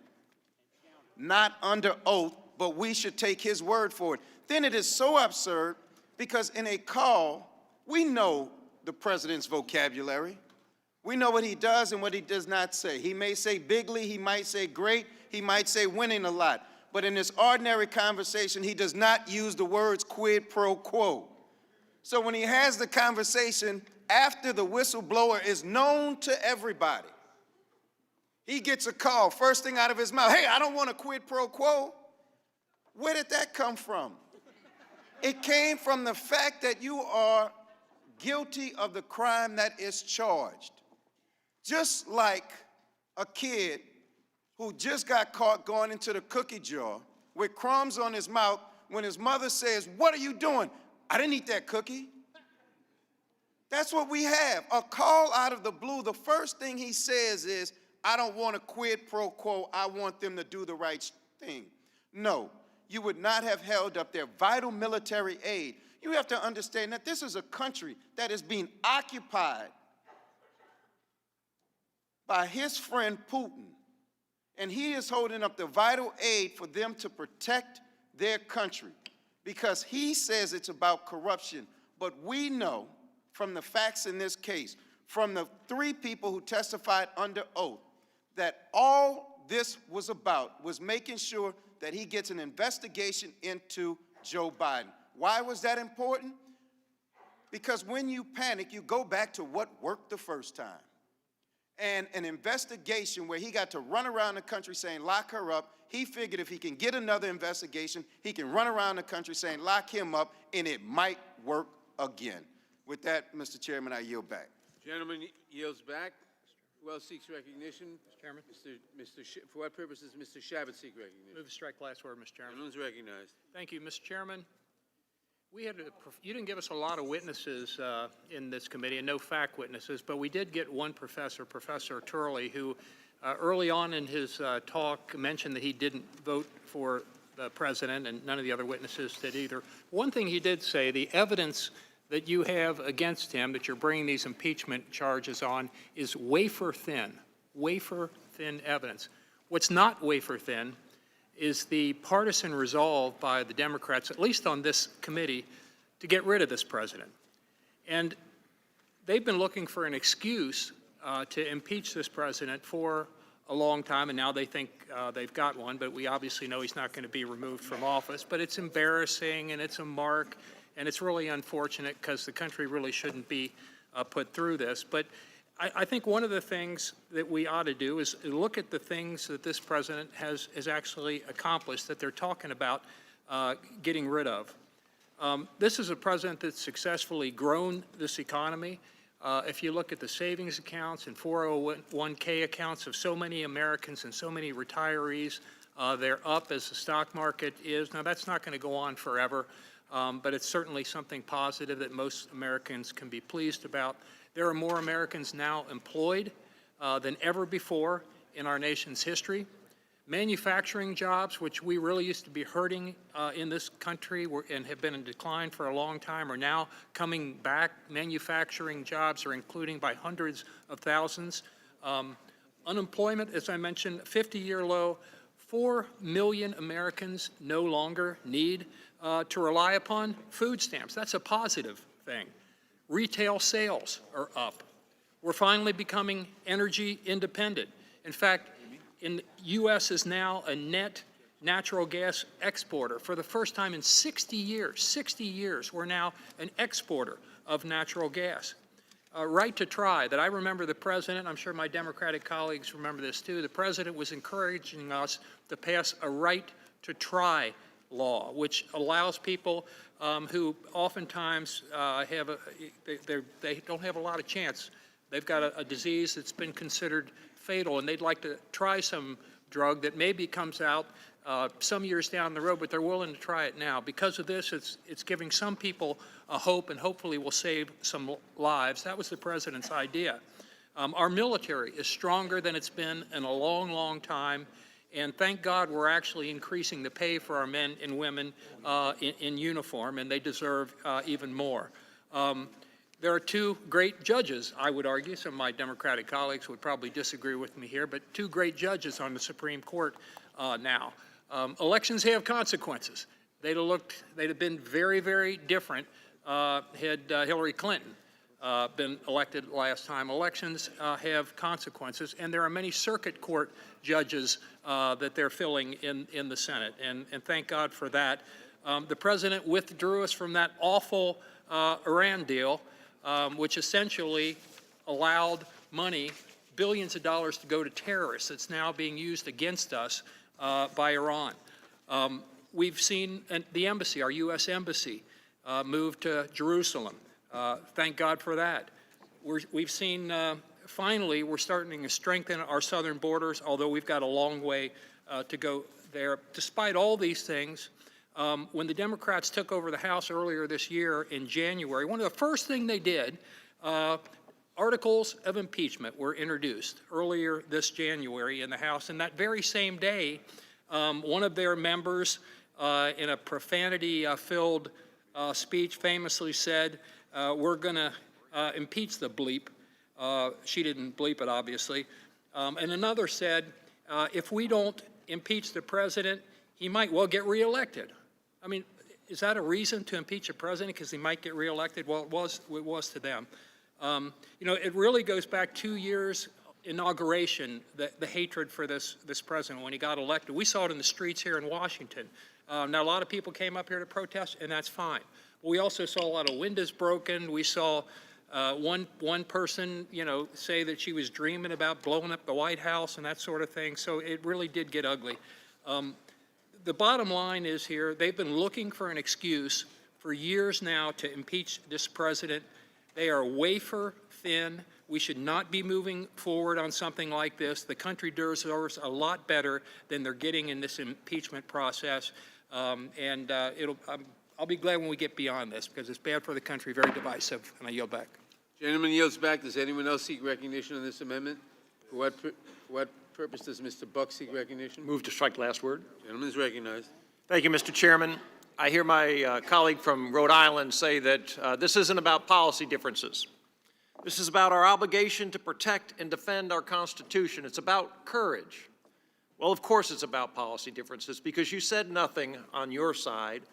Not under oath, but we should take his word for it. Then it is so absurd because in a call, we know the president's vocabulary. We know what he does and what he does not say. He may say bigly, he might say great, he might say winning a lot. But in this ordinary conversation, he does not use the words quid pro quo. So when he has the conversation after the whistleblower is known to everybody, he gets a call, first thing out of his mouth, hey, I don't want a quid pro quo. Where did that come from? It came from the fact that you are guilty of the crime that is charged. Just like a kid who just got caught going into the cookie jar with crumbs on his mouth when his mother says, what are you doing? I didn't eat that cookie. That's what we have, a call out of the blue. The first thing he says is, I don't want a quid pro quo, I want them to do the right thing. No, you would not have held up their vital military aid. You have to understand that this is a country that is being occupied by his friend Putin, and he is holding up the vital aid for them to protect their country because he says it's about corruption. But we know from the facts in this case, from the three people who testified under oath, that all this was about was making sure that he gets an investigation into Joe Biden. Why was that important? Because when you panic, you go back to what worked the first time. And an investigation where he got to run around the country saying, lock her up, he figured if he can get another investigation, he can run around the country saying, lock him up, and it might work again. With that, Mr. Chairman, I yield back. Gentleman yields back. Who else seeks recognition? Mr. Chairman. For what purpose does Mr. Shabbat seek recognition? Move to strike last word, Mr. Chairman. Gentleman's recognized. Thank you, Mr. Chairman. You didn't give us a lot of witnesses in this committee, and no fact witnesses, but we did get one professor, Professor Turley, who early on in his talk mentioned that he didn't vote for the president, and none of the other witnesses did either. One thing he did say, the evidence that you have against him, that you're bringing these impeachment charges on, is wafer thin evidence. What's not wafer thin is the partisan resolve by the Democrats, at least on this committee, to get rid of this president. And they've been looking for an excuse to impeach this president for a long time, and now they think they've got one, but we obviously know he's not going to be removed from office. But it's embarrassing, and it's a mark, and it's really unfortunate because the country really shouldn't be put through this. But I think one of the things that we ought to do is look at the things that this president has actually accomplished that they're talking about getting rid of. This is a president that's successfully grown this economy. If you look at the savings accounts and 401k accounts of so many Americans and so many retirees, they're up as the stock market is. Now, that's not going to go on forever, but it's certainly something positive that most Americans can be pleased about. There are more Americans now employed than ever before in our nation's history. Manufacturing jobs, which we really used to be hurting in this country and have been in decline for a long time, are now coming back. Manufacturing jobs are including by hundreds of thousands. Unemployment, as I mentioned, 50-year low. 4 million Americans no longer need to rely upon food stamps. That's a positive thing. Retail sales are up. We're finally becoming energy independent. In fact, the U.S. is now a net natural gas exporter. For the first time in 60 years, we're now an exporter of natural gas. Right to try, that I remember the president, I'm sure my Democratic colleagues remember this too, the president was encouraging us to pass a right to try law, which allows people who oftentimes they don't have a lot of chance. They've got a disease that's been considered fatal, and they'd like to try some drug that maybe comes out some years down the road, but they're willing to try it now. Because of this, it's giving some people a hope, and hopefully will save some lives. That was the president's idea. Our military is stronger than it's been in a long, long time, and thank God we're actually increasing the pay for our men and women in uniform, and they deserve even more. There are two great judges, I would argue. Some of my Democratic colleagues would probably disagree with me here, but two great judges on the Supreme Court now. Elections have consequences. They'd have been very, very different had Hillary Clinton been elected last time. Elections have consequences, and there are many circuit court judges that they're filling in the Senate, and thank God for that. The president withdrew us from that awful Iran deal, which essentially allowed money, billions of dollars, to go to terrorists. It's now being used against us by Iran. We've seen the embassy, our U.S. embassy, move to Jerusalem. Thank God for that. We've seen, finally, we're starting to strengthen our southern borders, although we've got a long way to go there. Despite all these things, when the Democrats took over the House earlier this year in January, one of the first things they did, articles of impeachment were introduced earlier this January in the House. And that very same day, one of their members, in a profanity-filled speech, famously said, we're going to impeach the bleep. She didn't bleep it, obviously. And another said, if we don't impeach the president, he might well get reelected. I mean, is that a reason to impeach a president because he might get reelected? Well, it was to them. You know, it really goes back 2 years inauguration, the hatred for this president when he got elected. We saw it in the streets here in Washington. Now, a lot of people came up here to protest, and that's fine. But we also saw a lot of windows broken. We saw one person, you know, say that she was dreaming about blowing up the White House and that sort of thing. So it really did get ugly. The bottom line is here, they've been looking for an excuse for years now to impeach this president. They are wafer thin. We should not be moving forward on something like this. The country deserves a lot better than they're getting in this impeachment process. I'll be glad when we get beyond this because it's bad for the country, very divisive, and I yield back. Gentleman yields back. Does anyone else seek recognition on this amendment? For what purpose does Mr. Buck seek recognition? Move to strike last word. Gentleman is recognized. Thank you, Mr. Chairman. I hear my colleague from Rhode Island say that this isn't about policy differences. This is about our obligation to protect and defend our Constitution. It's about courage. Well, of course it's about policy differences because you said nothing on your side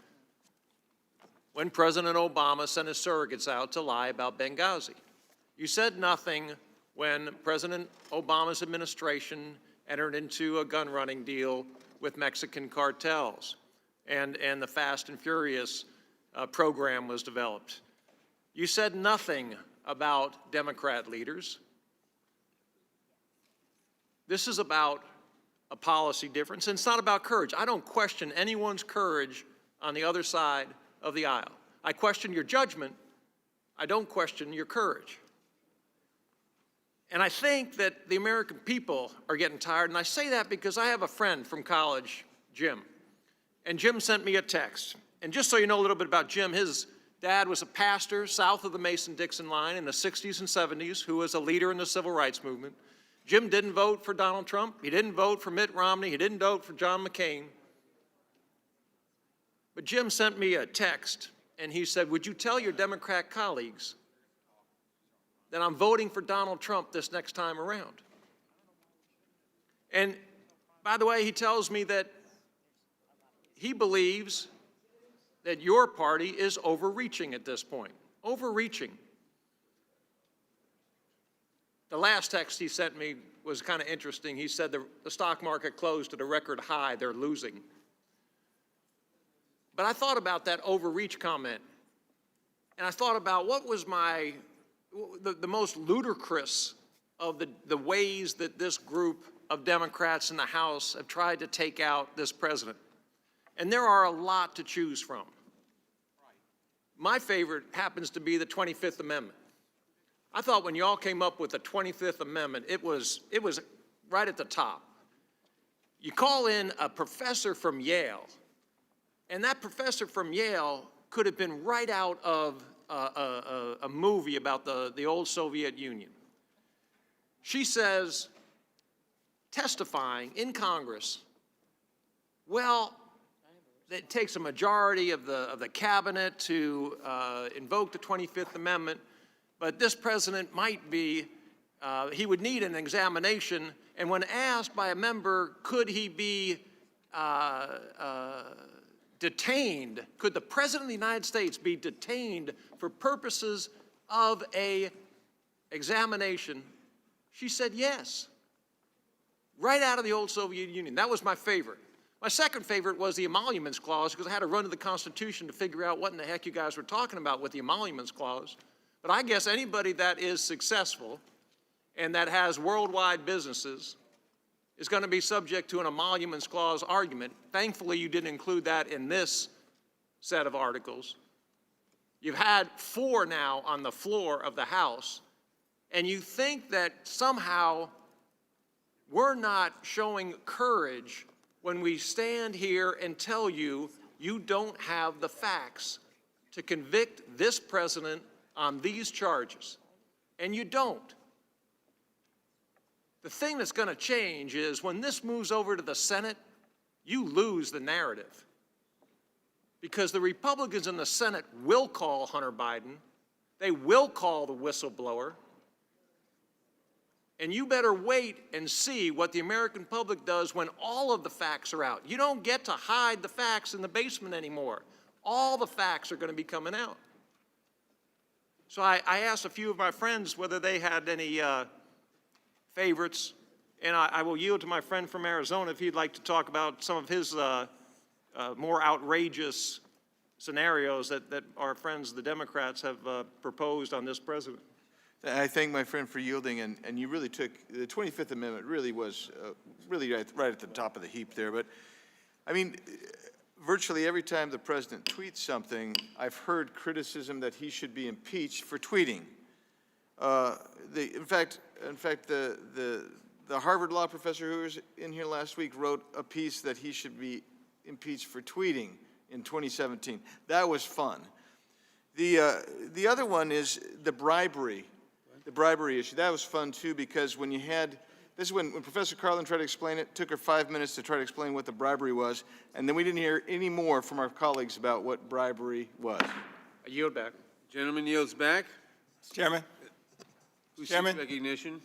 when President Obama sent his surrogates out to lie about Benghazi. You said nothing when President Obama's administration entered into a gun-running deal with Mexican cartels and the Fast and Furious program was developed. You said nothing about Democrat leaders. This is about a policy difference, and it's not about courage. I don't question anyone's courage on the other side of the aisle. I question your judgment. I don't question your courage. And I think that the American people are getting tired, and I say that because I have a friend from college, Jim, and Jim sent me a text. And just so you know a little bit about Jim, his dad was a pastor south of the Mason-Dixon line in the 60s and 70s who was a leader in the civil rights movement. Jim didn't vote for Donald Trump. He didn't vote for Mitt Romney. He didn't vote for John McCain. But Jim sent me a text, and he said, would you tell your Democrat colleagues that I'm voting for Donald Trump this next time around? And by the way, he tells me that he believes that your party is overreaching at this point. Overreaching. the last text he sent me was kind of interesting. He said the stock market closed at a record high, they're losing. But I thought about that overreach comment, and I thought about what was the most ludicrous of the ways that this group of Democrats in the House have tried to take out this president. And there are a lot to choose from. My favorite happens to be the 25th Amendment. I thought when y'all came up with the 25th Amendment, it was right at the top. You call in a professor from Yale, and that professor from Yale could have been right out of a movie about the old Soviet Union. She says, testifying in Congress, well, it takes a majority of the cabinet to invoke the 25th Amendment, but this president might be, he would need an examination, and when asked by a member, could he be detained, could the President of the United States be detained for purposes of a examination, she said yes. Right out of the old Soviet Union. That was my favorite. My second favorite was the Emoluments Clause, because I had to run to the Constitution to figure out what in the heck you guys were talking about with the Emoluments Clause. But I guess anybody that is successful and that has worldwide businesses is going to be subject to an Emoluments Clause argument. Thankfully, you didn't include that in this set of articles. You've had 4 now on the floor of the House, and you think that somehow we're not showing courage when we stand here and tell you you don't have the facts to convict this president on these charges, and you don't. The thing that's going to change is when this moves over to the Senate, you lose the narrative. Because the Republicans in the Senate will call Hunter Biden, they will call the whistleblower, and you better wait and see what the American public does when all of the facts are out. You don't get to hide the facts in the basement anymore. All the facts are going to be coming out. So I asked a few of my friends whether they had any favorites, and I will yield to my friend from Arizona if he'd like to talk about some of his more outrageous scenarios that our friends, the Democrats, have proposed on this president. I thank my friend for yielding, and you really took, the 25th Amendment really was really right at the top of the heap there. But, I mean, virtually every time the president tweets something, I've heard criticism that he should be impeached for tweeting. In fact, the Harvard law professor who was in here last week wrote a piece that he should be impeached for tweeting in 2017. That was fun. The other one is the bribery issue. That was fun too, because when you had, this is when Professor Carlin tried to explain it, took her 5 minutes to try to explain what the bribery was, and then we didn't hear any more from our colleagues about what bribery was. I yield back. Gentleman yields back. Mr. Chairman. Who seeks Chairman. recognition?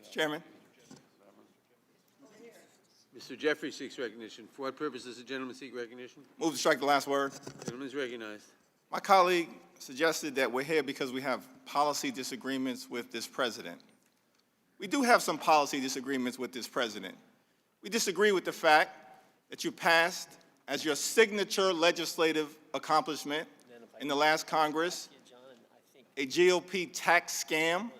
Mr. Chairman. Mr. Jeffrey seeks recognition. For what purpose does the gentleman seek recognition? Move to strike the last word. Gentleman is recognized. My colleague suggested that we're here because we have policy disagreements with this president. We do have some policy disagreements with this president. We disagree with the fact that you passed as your signature legislative accomplishment in the last Congress a GOP tax scam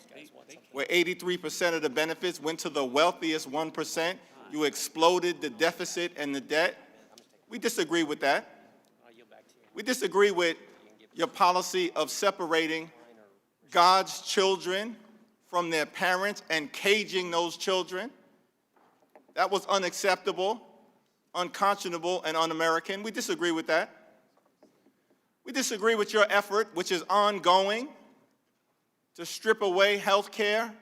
where 83% of the benefits went to the wealthiest 1%. You exploded the deficit and the debt. We disagree with that. We disagree with your policy of separating God's children from their parents and caging those children. That was unacceptable, unconscionable, and un-American. We disagree with that. We disagree with your effort, which is ongoing, to strip away health care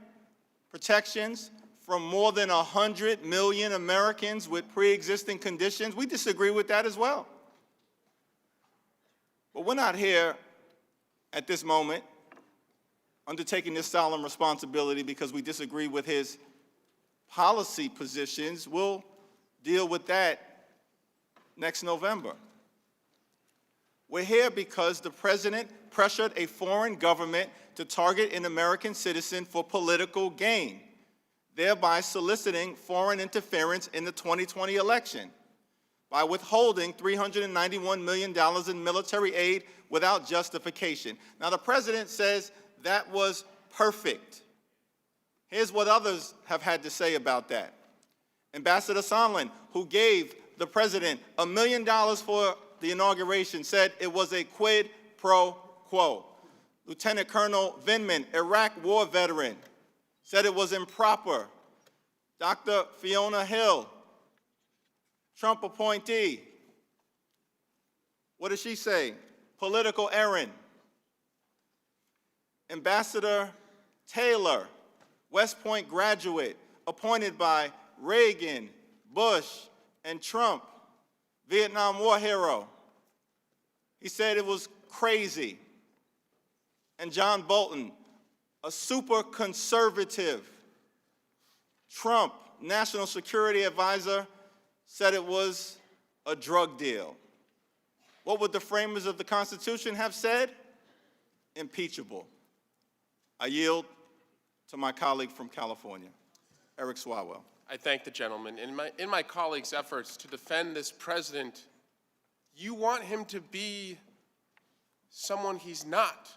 protections from more than 100 million Americans with pre-existing conditions. We disagree with that as well. But we're not here at this moment undertaking this solemn responsibility because we disagree with his policy positions. We'll deal with that next November. We're here because the president pressured a foreign government to target an American citizen for political gain, thereby soliciting foreign interference in the 2020 election by withholding $391 million in military aid without justification. Now, the president says that was perfect. Here's what others have had to say about that. Ambassador Sondland, who gave the president $1 million for the inauguration, said it was a quid pro quo. Lieutenant Colonel Vindman, Iraq war veteran, said it was improper. Dr. Fiona Hill, Trump appointee, what does she say? Political errand. Ambassador Taylor, West Point graduate, appointed by Reagan, Bush, and Trump, Vietnam War hero. He said it was crazy. And John Bolton, a super conservative Trump national security advisor, said it was a drug deal. What would the framers of the Constitution have said? Impeachable. I yield to my colleague from California, Eric Swalwell. I thank the gentleman. In my colleague's efforts to defend this president, you want him to be someone he's not.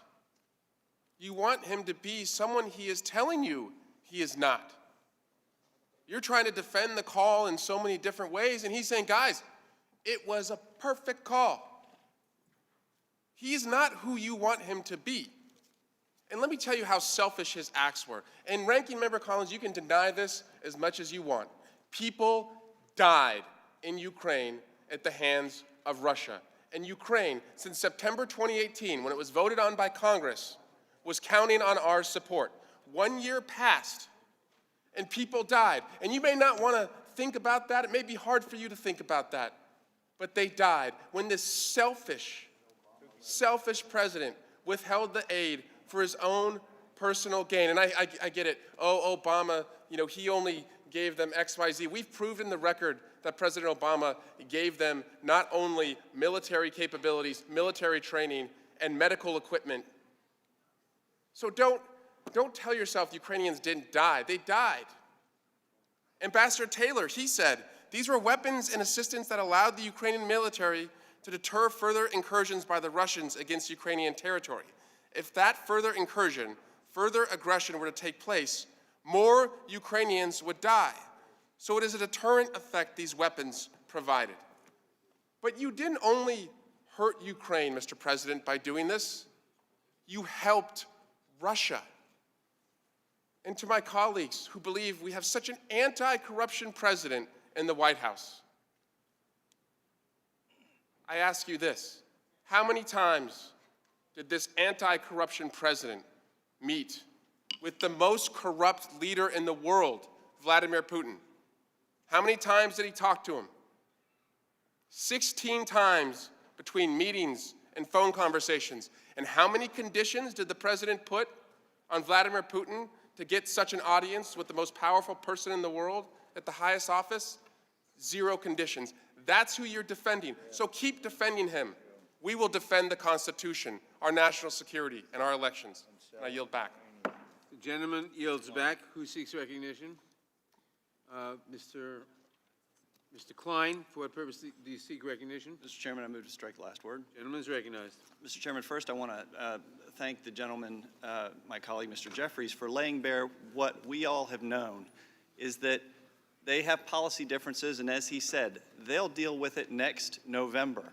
You want him to be someone he is telling you he is not. You're trying to defend the call in so many different ways, and he's saying, guys, it was a perfect call. He's not who you want him to be. And let me tell you how selfish his acts were. And Ranking Member Collins, you can deny this as much as you want. People died in Ukraine at the hands of Russia. And Ukraine, since September 2018, when it was voted on by Congress, was counting on our support. 1 year passed, and people died. And you may not want to think about that. It may be hard for you to think about that. But they died when this selfish president withheld the aid for his own personal gain. And I get it. Oh, Obama, he only gave them X, Y, Z. We've proven the record that President Obama gave them not only military capabilities, military training, and medical equipment. So don't tell yourself Ukrainians didn't die. They died. Ambassador Taylor, he said, these were weapons and assistance that allowed the Ukrainian military to deter further incursions by the Russians against Ukrainian territory. If that further incursion, further aggression were to take place, more Ukrainians would die. So it is a deterrent effect these weapons provided. But you didn't only hurt Ukraine, Mr. President, by doing this. You helped Russia. And to my colleagues who believe we have such an anti-corruption president in the White House, I ask you this: how many times did this anti-corruption president meet with the most corrupt leader in the world, Vladimir Putin? How many times did he talk to him? 16 times between meetings and phone conversations. And how many conditions did the president put on Vladimir Putin to get such an audience with the most powerful person in the world at the highest office? 0 conditions. That's who you're defending. So keep defending him. We will defend the Constitution, our national security, and our elections. And I yield back. The gentleman yields back. Who seeks recognition? Mr. Klein, for what purpose do you seek recognition? Mr. Chairman, I move to strike the last word. Gentleman is recognized. Mr. Chairman, first I want to thank the gentleman, my colleague, Mr. Jeffries, for laying bare what we all have known, is that they have policy differences, and as he said, they'll deal with it next November.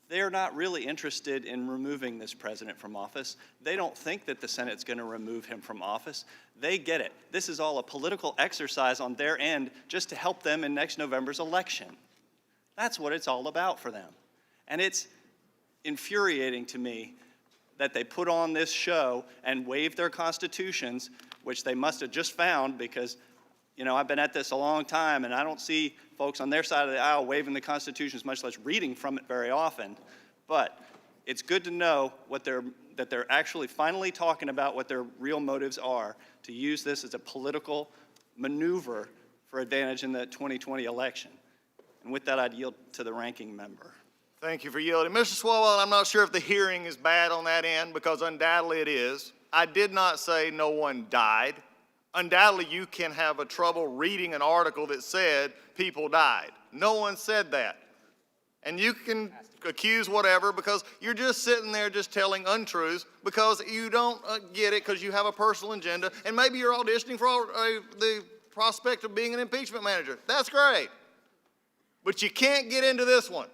They're not really interested in removing this president from office. They don't think that the Senate's going to remove him from office. They get it. This is all a political exercise on their end just to help them in next November's election. That's what it's all about for them. And it's infuriating to me that they put on this show and waive their constitutions, which they must have just found because, I've been at this a long time, and I don't see folks on their side of the aisle waiving the Constitution, much less reading from it very often. But it's good to know that they're actually finally talking about what their real motives are, to use this as a political maneuver for advantage in the 2020 election. And with that, I'd yield to the ranking member. Thank you for yielding. Mr. Swalwell, I'm not sure if the hearing is bad on that end, because undoubtedly it is. I did not say no one died. Undoubtedly, you can have a trouble reading an article that said people died. No one said that. And you can accuse whatever, because you're just sitting there just telling untruths because you don't get it because you have a personal agenda, and maybe you're auditioning for the prospect of being an impeachment manager. That's great. But you can't get into this one.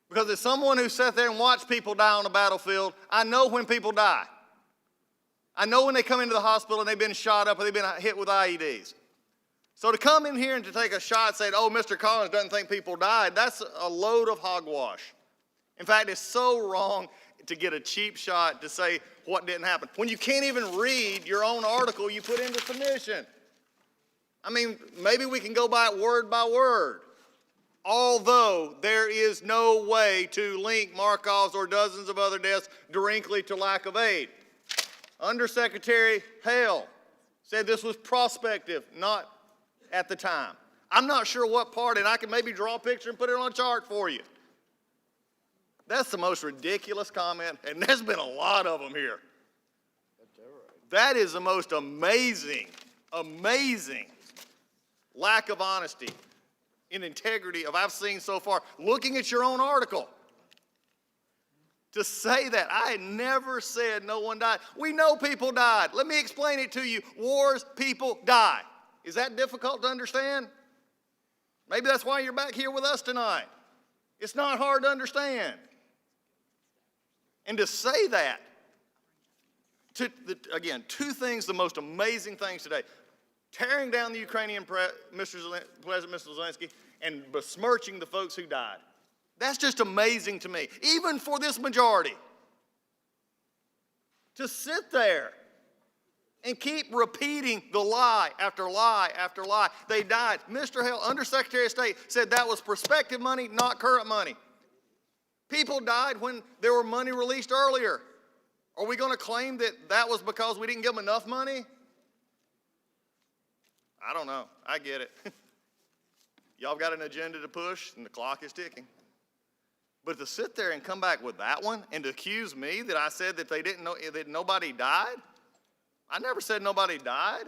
Because as someone who sat there and watched people die on the battlefield, I know when people die. I know when they come into the hospital and they've been shot up or they've been hit with IEDs. So to come in here and to take a shot saying, oh, Mr. Collins doesn't think people died, that's a load of hogwash. In fact, it's so wrong to get a cheap shot to say what didn't happen, when you can't even read your own article you put into submission. I mean, maybe we can go by it word by word. Although there is no way to link Markov's or dozens of other deaths directly to lack of aid. Undersecretary Hale said this was prospective, not at the time. I'm not sure what part, and I can maybe draw a picture and put it on a chart for you. That's the most ridiculous comment, and there's been a lot of them here. That is the most amazing lack of honesty and integrity I've seen so far. Looking at your own article, to say that, I had never said no one died. We know people died. Let me explain it to you. Wars, people die. Is that difficult to understand? Maybe that's why you're back here with us tonight. It's not hard to understand. And to say that, again, two things, the most amazing things today. Tearing down the Ukrainian President, Mr. Zelensky, and besmirching the folks who died. That's just amazing to me, even for this majority. To sit there and keep repeating the lie after lie after lie. They died. Mr. Hale, Undersecretary of State, said that was prospective money, not current money. People died when there were money released earlier. Are we going to claim that that was because we didn't give them enough money? I don't know. I get it. Y'all got an agenda to push, and the clock is ticking. But to sit there and come back with that one and to accuse me that I said that they didn't know that nobody died? I never said nobody died.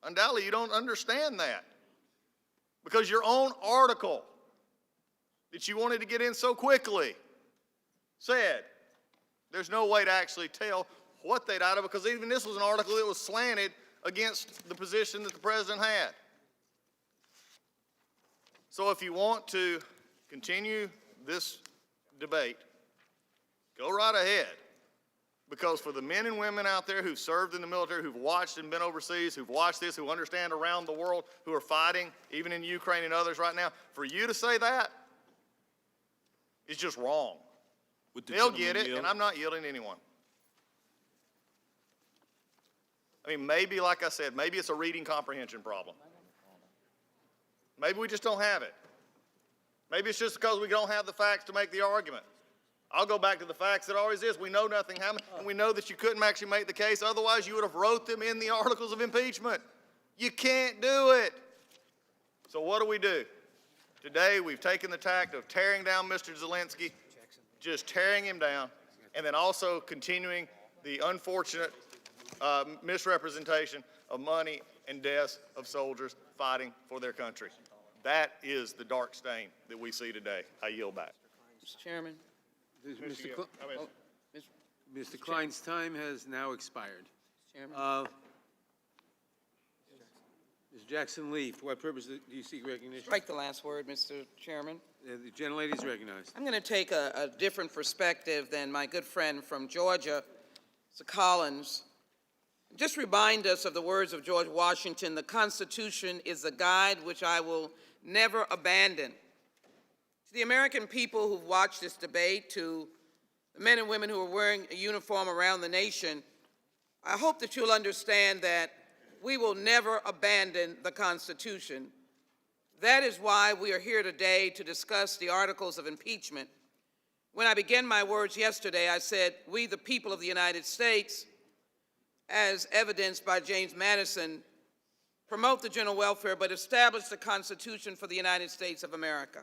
Undoubtedly, you don't understand that. Because your own article that you wanted to get in so quickly said there's no way to actually tell what they died of, because even this was an article that was slanted against the position that the president had. So if you want to continue this debate, go right ahead. Because for the men and women out there who've served in the military, who've watched and been overseas, who've watched this, who understand around the world, who are fighting, even in Ukraine and others right now, for you to say that is just wrong. They'll get it, and I'm not yielding to anyone. I mean, maybe, like I said, maybe it's a reading comprehension problem. Maybe we just don't have it. Maybe it's just because we don't have the facts to make the argument. I'll go back to the facts. It always is. We know nothing happened, and we know that you couldn't actually make the case. Otherwise, you would have wrote them in the articles of impeachment. You can't do it. So what do? Today, we've taken the tact of tearing down Mr. Zelensky, just tearing him down, and then also continuing the unfortunate misrepresentation of money and deaths of soldiers fighting for their country. That is the dark stain that we see today. I yield back. Mr. Chairman. Mr. Klein's time has now expired. Ms. Jackson-Lee, for what purpose do you seek recognition? Strike the last word, Mr. Chairman. The gentlelady is recognized. I'm going to take a different perspective than my good friend from Georgia, Mr. Collins. Just remind us of the words of George Washington: the Constitution is a guide which I will never abandon. To the American people who've watched this debate, to the men and women who are wearing a uniform around the nation, I hope that you'll understand that we will never abandon the Constitution. That is why we are here today to discuss the articles of impeachment. When I began my words yesterday, I said, we, the people of the United States, as evidenced by James Madison, promote the general welfare but establish the Constitution for the United States of America.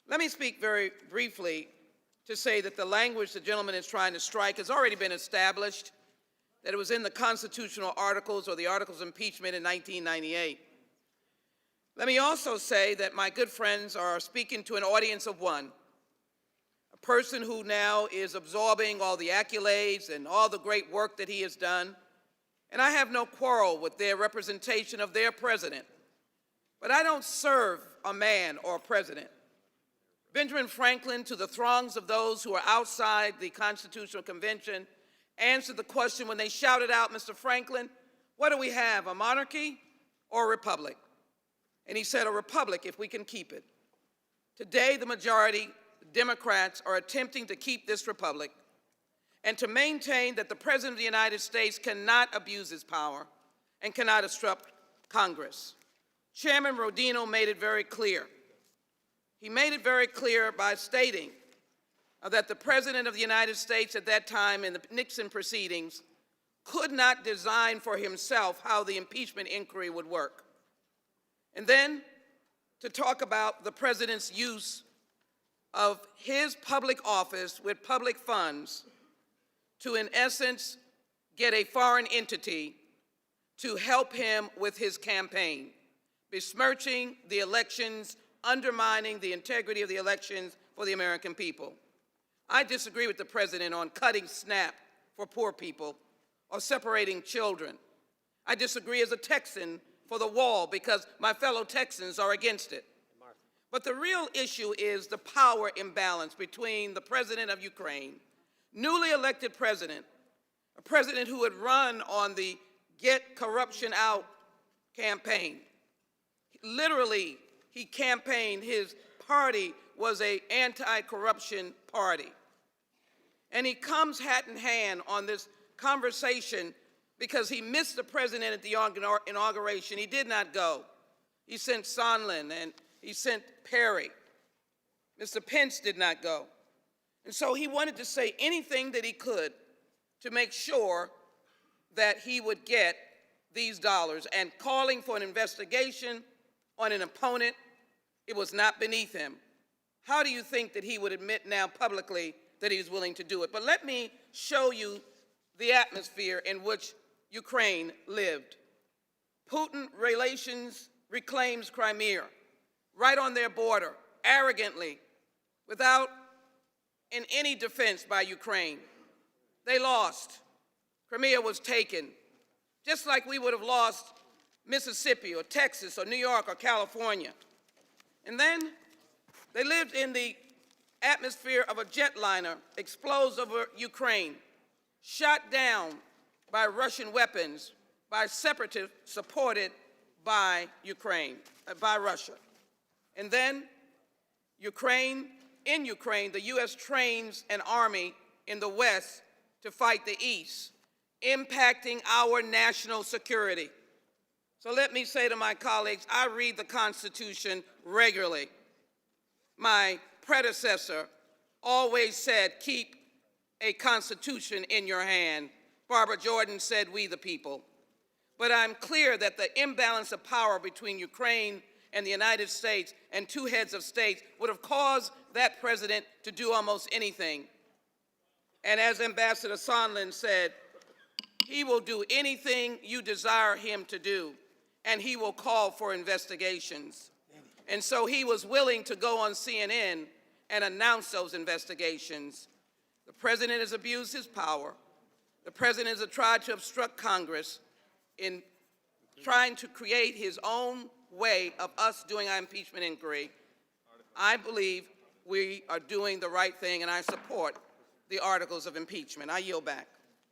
Let me speak very briefly to say that the language the gentleman is trying to strike has already been established, that it was in the constitutional articles or the articles of impeachment in 1998. Let me also say that my good friends are speaking to an audience of one, a person who now is absorbing all the accolades and all the great work that he has done, and I have no quarrel with their representation of their president, but I don't serve a man or a president. Benjamin Franklin, to the throngs of those who are outside the Constitutional Convention, answered the question when they shouted out, Mr. Franklin, what do we have, a monarchy or a republic? And he said, a republic if we can keep it. Today, the majority, the Democrats, are attempting to keep this republic and to maintain that the President of the United States cannot abuse his power and cannot obstruct Congress. Chairman Rodino made it very clear. He made it very clear by stating that the President of the United States at that time in the Nixon proceedings could not design for himself how the impeachment inquiry would work. And then to talk about the President's use of his public office with public funds to, in essence, get a foreign entity to help him with his campaign, besmirching the elections, undermining the integrity of the elections for the American people. I disagree with the President on cutting SNAP for poor people or separating children. I disagree as a Texan for the wall because my fellow Texans are against it. But the real issue is the power imbalance between the President of Ukraine, newly elected president, a president who had run on the Get Corruption Out campaign. Literally, he campaigned, his party was an anti-corruption party. And he comes hat in hand on this conversation because he missed the president at the inauguration. He did not go. He sent Sondland and he sent Perry. Mr. Pence did not go. And so he wanted to say anything that he could to make sure that he would get these dollars. And calling for an investigation on an opponent, it was not beneath him. How do you think that he would admit now publicly that he was willing to do it? But let me show you the atmosphere in which Ukraine lived. Putin reclaims Crimea, right on their border, arrogantly, without in any defense by Ukraine. They lost. Crimea was taken, just like we would have lost Mississippi or Texas or New York or California. And then they lived in the atmosphere of a jetliner explodes over Ukraine, shot down by Russian weapons, by separatists supported by Russia. And then in Ukraine, the U.S. trains an army in the West to fight the East, impacting our national security. So let me say to my colleagues, I read the Constitution regularly. My predecessor always said, keep a Constitution in your hand. Barbara Jordan said, we the people. But I'm clear that the imbalance of power between Ukraine and the United States and two heads of states would have caused that president to do almost anything. And as Ambassador Sondland said, he will do anything you desire him to do, and he will call for investigations. And so he was willing to go on CNN and announce those investigations. The president has abused his power. The president has tried to obstruct Congress in trying to create his own way of us doing our impeachment inquiry. I believe we are doing the right thing, and I support the articles of impeachment. I yield back.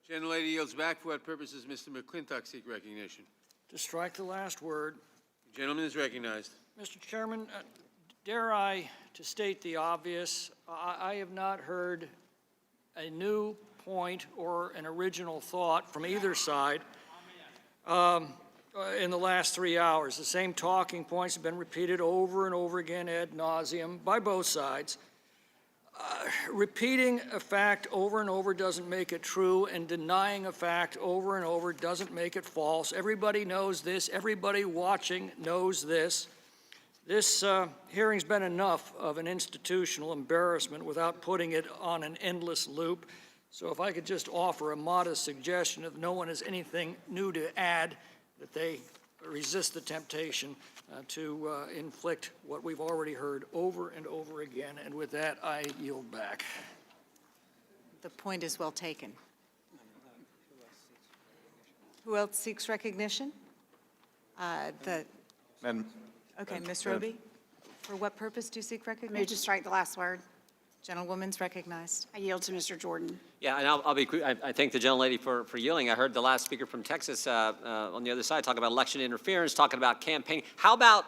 Gentlelady yields back. For what purpose does Mr. McClintock seek recognition? To strike the last word. The gentleman is recognized. Mr. Chairman, dare I to state the obvious? I have not heard a new point or an original thought from either side in the last 3 hours. The same talking points have been repeated over and over again ad nauseum by both sides. Repeating a fact over and over doesn't make it true, and denying a fact over and over doesn't make it false. Everybody knows this. Everybody watching knows this. This hearing's been enough of an institutional embarrassment without putting it on an endless loop. So if I could just offer a modest suggestion, if no one has anything new to add, that they resist the temptation to inflict what we've already heard over and over again. And with that, I yield back. The point is well taken. Who else seeks recognition? Madam. Okay, Ms. Madam- Roby, for what purpose do you seek recognition? Move to strike the last word. Gentlewoman's recognized. I yield to Mr. Jordan. Yeah, and I'll be quick. I thank the gentlelady for yielding. I heard the last speaker from Texas on the other side talk about election interference, talking about campaigning. How about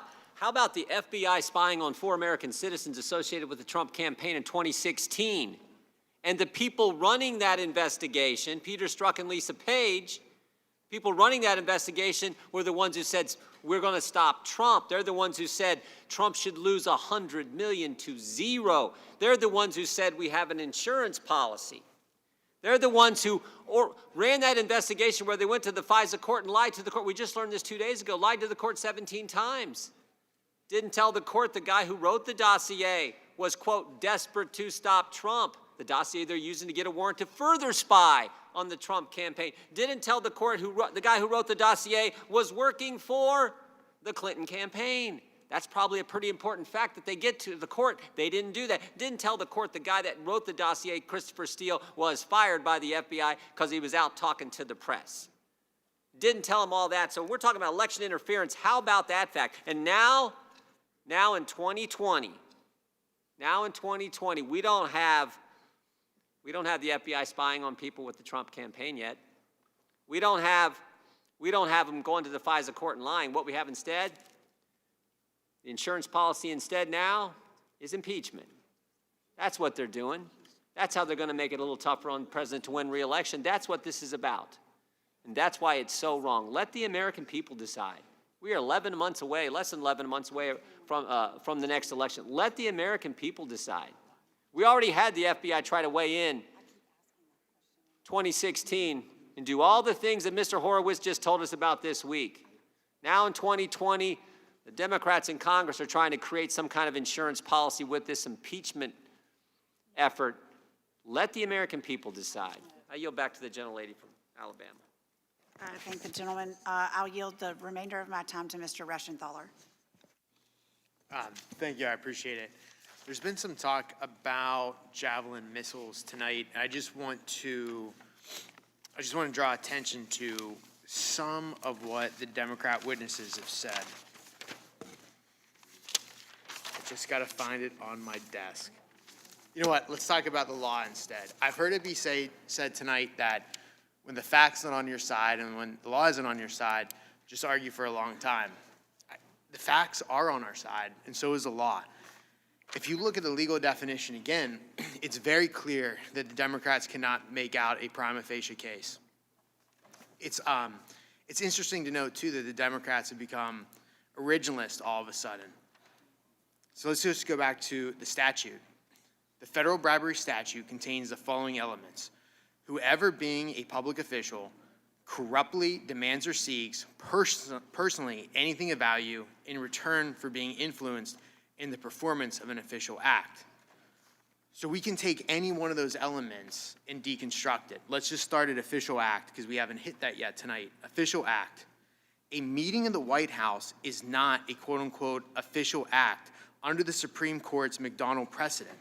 the FBI spying on 4 American citizens associated with the Trump campaign in 2016? And the people running that investigation, Peter Strzok and Lisa Page, people running that investigation were the ones who said, we're going to stop Trump. They're the ones who said Trump should lose 100 million to 0. They're the ones who said we have an insurance policy. They're the ones who ran that investigation where they went to the FISA court and lied to the court. We just learned this 2 days ago, lied to the court 17 times. Didn't tell the court the guy who wrote the dossier was, quote, desperate to stop Trump. The dossier they're using to get a warrant to further spy on the Trump campaign. Didn't tell the court the guy who wrote the dossier was working for the Clinton campaign. That's probably a pretty important fact that they get to the court. They didn't do that. Didn't tell the court the guy that wrote the dossier, Christopher Steele, was fired by the FBI because he was out talking to the press. Didn't tell him all that. So we're talking about election interference. How about that fact? And now in 2020, we don't have the FBI spying on people with the Trump campaign yet. We don't have them going to the FISA court and lying. What we have instead, the insurance policy instead now is impeachment. That's what they're doing. That's how they're going to make it a little tougher on the president to win re-election. That's what this is about. And that's why it's so wrong. Let the American people decide. We are 11 months away, less than 11 months away from the next election. Let the American people decide. We already had the FBI try to weigh in 2016 and do all the things that Mr. Horowitz just told us about this week. Now in 2020, the Democrats in Congress are trying to create some kind of insurance policy with this impeachment effort. Let the American people decide. I yield back to the gentlelady from Alabama. I thank the gentleman. I'll yield the remainder of my time to Mr. Reschenthaler. Thank you, I appreciate it. There's been some talk about Javelin missiles tonight. I just want to draw attention to some of what the Democrat witnesses have said. I just got to find it on my desk. You know what? Let's talk about the law instead. I've heard it be said tonight that when the fact's not on your side and when the law isn't on your side, just argue for a long time. The facts are on our side, and so is the law. If you look at the legal definition again, it's very clear that the Democrats cannot make out a prima facie case. It's interesting to note, too, that the Democrats have become originalist all of a sudden. So let's just go back to the statute. The federal bribery statute contains the following elements. Whoever, being a public official, corruptly demands or seeks personally anything of value in return for being influenced in the performance of an official act. So we can take any one of those elements and deconstruct it. Let's just start at official act, because we haven't hit that yet tonight. Official act. A meeting in the White House is not a quote-unquote official act under the Supreme Court's McDonald precedent.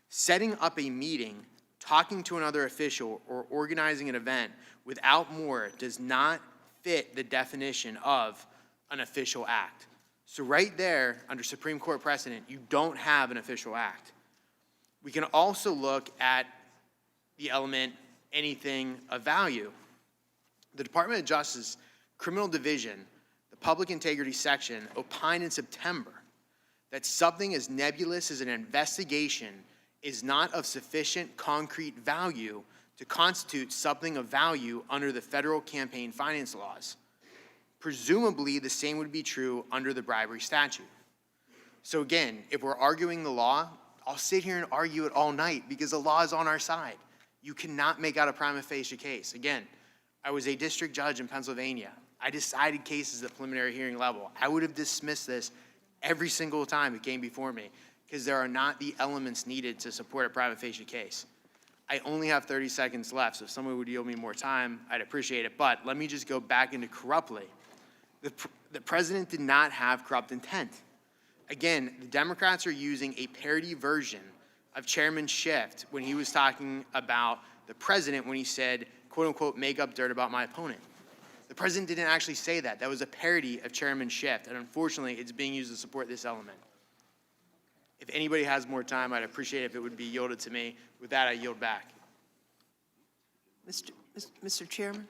Setting up a meeting, talking to another official, or organizing an event without more does not fit the definition of an official act. So right there, under Supreme Court precedent, you don't have an official act. We can also look at the element, anything of value. The Department of Justice Criminal Division, the Public Integrity Section, opined in September that something as nebulous as an investigation is not of sufficient concrete value to constitute something of value under the federal campaign finance laws. Presumably, the same would be true under the bribery statute. So again, if we're arguing the law, I'll sit here and argue it all night because the law is on our side. You cannot make out a prima facie case. Again, I was a district judge in Pennsylvania. I decided cases at preliminary hearing level. I would have dismissed this every single time it came before me, because there are not the elements needed to support a prima facie case. I only have 30 seconds left, so if someone would yield me more time, I'd appreciate it. But let me just go back into corruptly. The president did not have corrupt intent. Again, the Democrats are using a parody version of Chairman Schiff when he was talking about the president when he said, quote unquote, make up dirt about my opponent. The president didn't actually say that. That was a parody of Chairman Schiff, and unfortunately, it's being used to support this element. If anybody has more time, I'd appreciate it if it would be yielded to me. With that, I yield back. Mr. Chairman?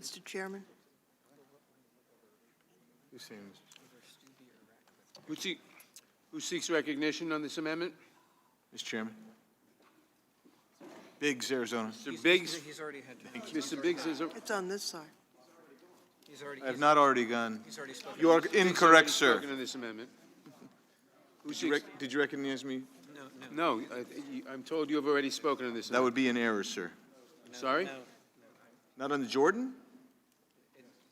Mr. Chairman? Who seeks recognition on this amendment? Mr. Chairman. Biggs, Arizona. Mr. Biggs? He's already had. Mr. Biggs is, It's on this side. I have not already gone. He's already spoken. You are incorrect, sir. spoken on this amendment. Did you recognize me? No, I'm told you have already spoken on this That amendment. would be an error, sir. Sorry? Not on the Jordan?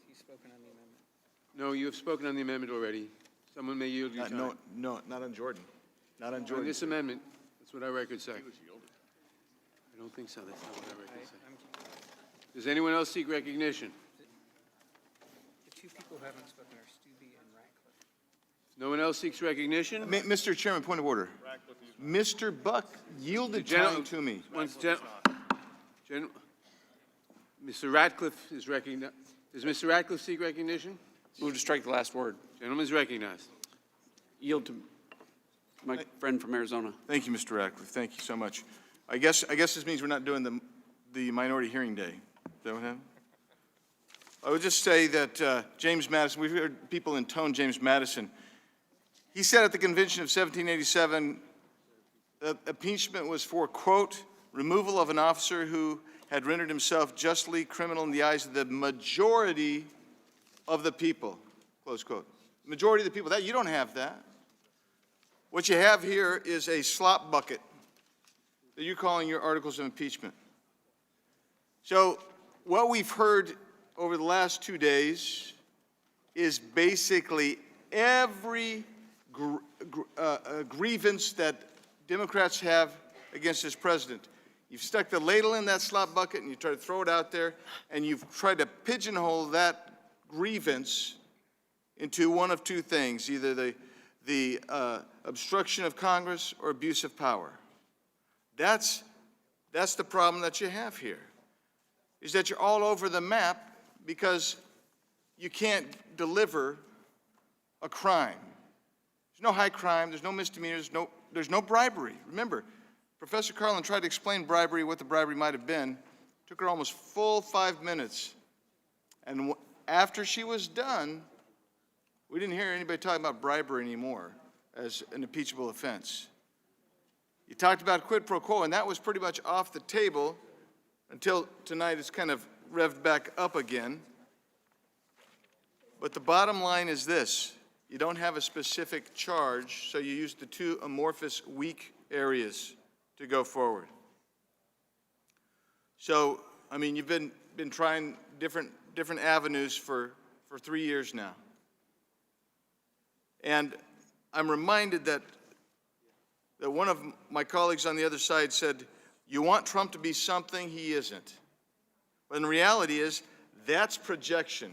He's spoken on the amendment. No, you have spoken on the amendment already. Someone may yield you time. No, not on Jordan. Not on On Jordan. this amendment, that's what our records say. I don't think so, that's not what our records say. Does anyone else seek recognition? The two people who haven't spoken are Stubbe and Ratcliffe. No one else seeks recognition? Mr. Chairman, point of order. Mr. Buck yielded time to me. Mr. Ratcliffe is recognized. Does Mr. Ratcliffe seek recognition? Move to strike the last word. Gentleman is recognized. Yield to my friend from Arizona. Thank you, Mr. Ratcliffe. Thank you so much. I guess this means we're not doing the minority hearing day. Is that what happened? I would just say that James Madison, we've heard people intone James Madison. He said at the convention of 1787, impeachment was for, quote, removal of an officer who had rendered himself justly criminal in the eyes of the majority of the people, close quote. Majority of the people. That you don't have that. What you have here is a slop bucket that you're calling your articles of impeachment. So what we've heard over the last 2 days is basically every grievance that Democrats have against this president. You've stuck the ladle in that slop bucket and you try to throw it out there, and you've tried to pigeonhole that grievance into one of two things, either the obstruction of Congress or abuse of power. That's the problem that you have here, is that you're all over the map because you can't deliver a crime. There's no high crime, there's no misdemeanors, there's no bribery. Remember, Professor Carlin tried to explain bribery, what the bribery might have been. Took her almost full 5 minutes. And after she was done, we didn't hear anybody talking about bribery anymore as an impeachable offense. You talked about quid pro quo, and that was pretty much off the table until tonight it's kind of revved back up again. But the bottom line is this. You don't have a specific charge, so you use the two amorphous, weak areas to go forward. So, I mean, you've been trying different avenues for 3 years now. And I'm reminded that one of my colleagues on the other side said, you want Trump to be something he isn't. But the reality is, that's projection.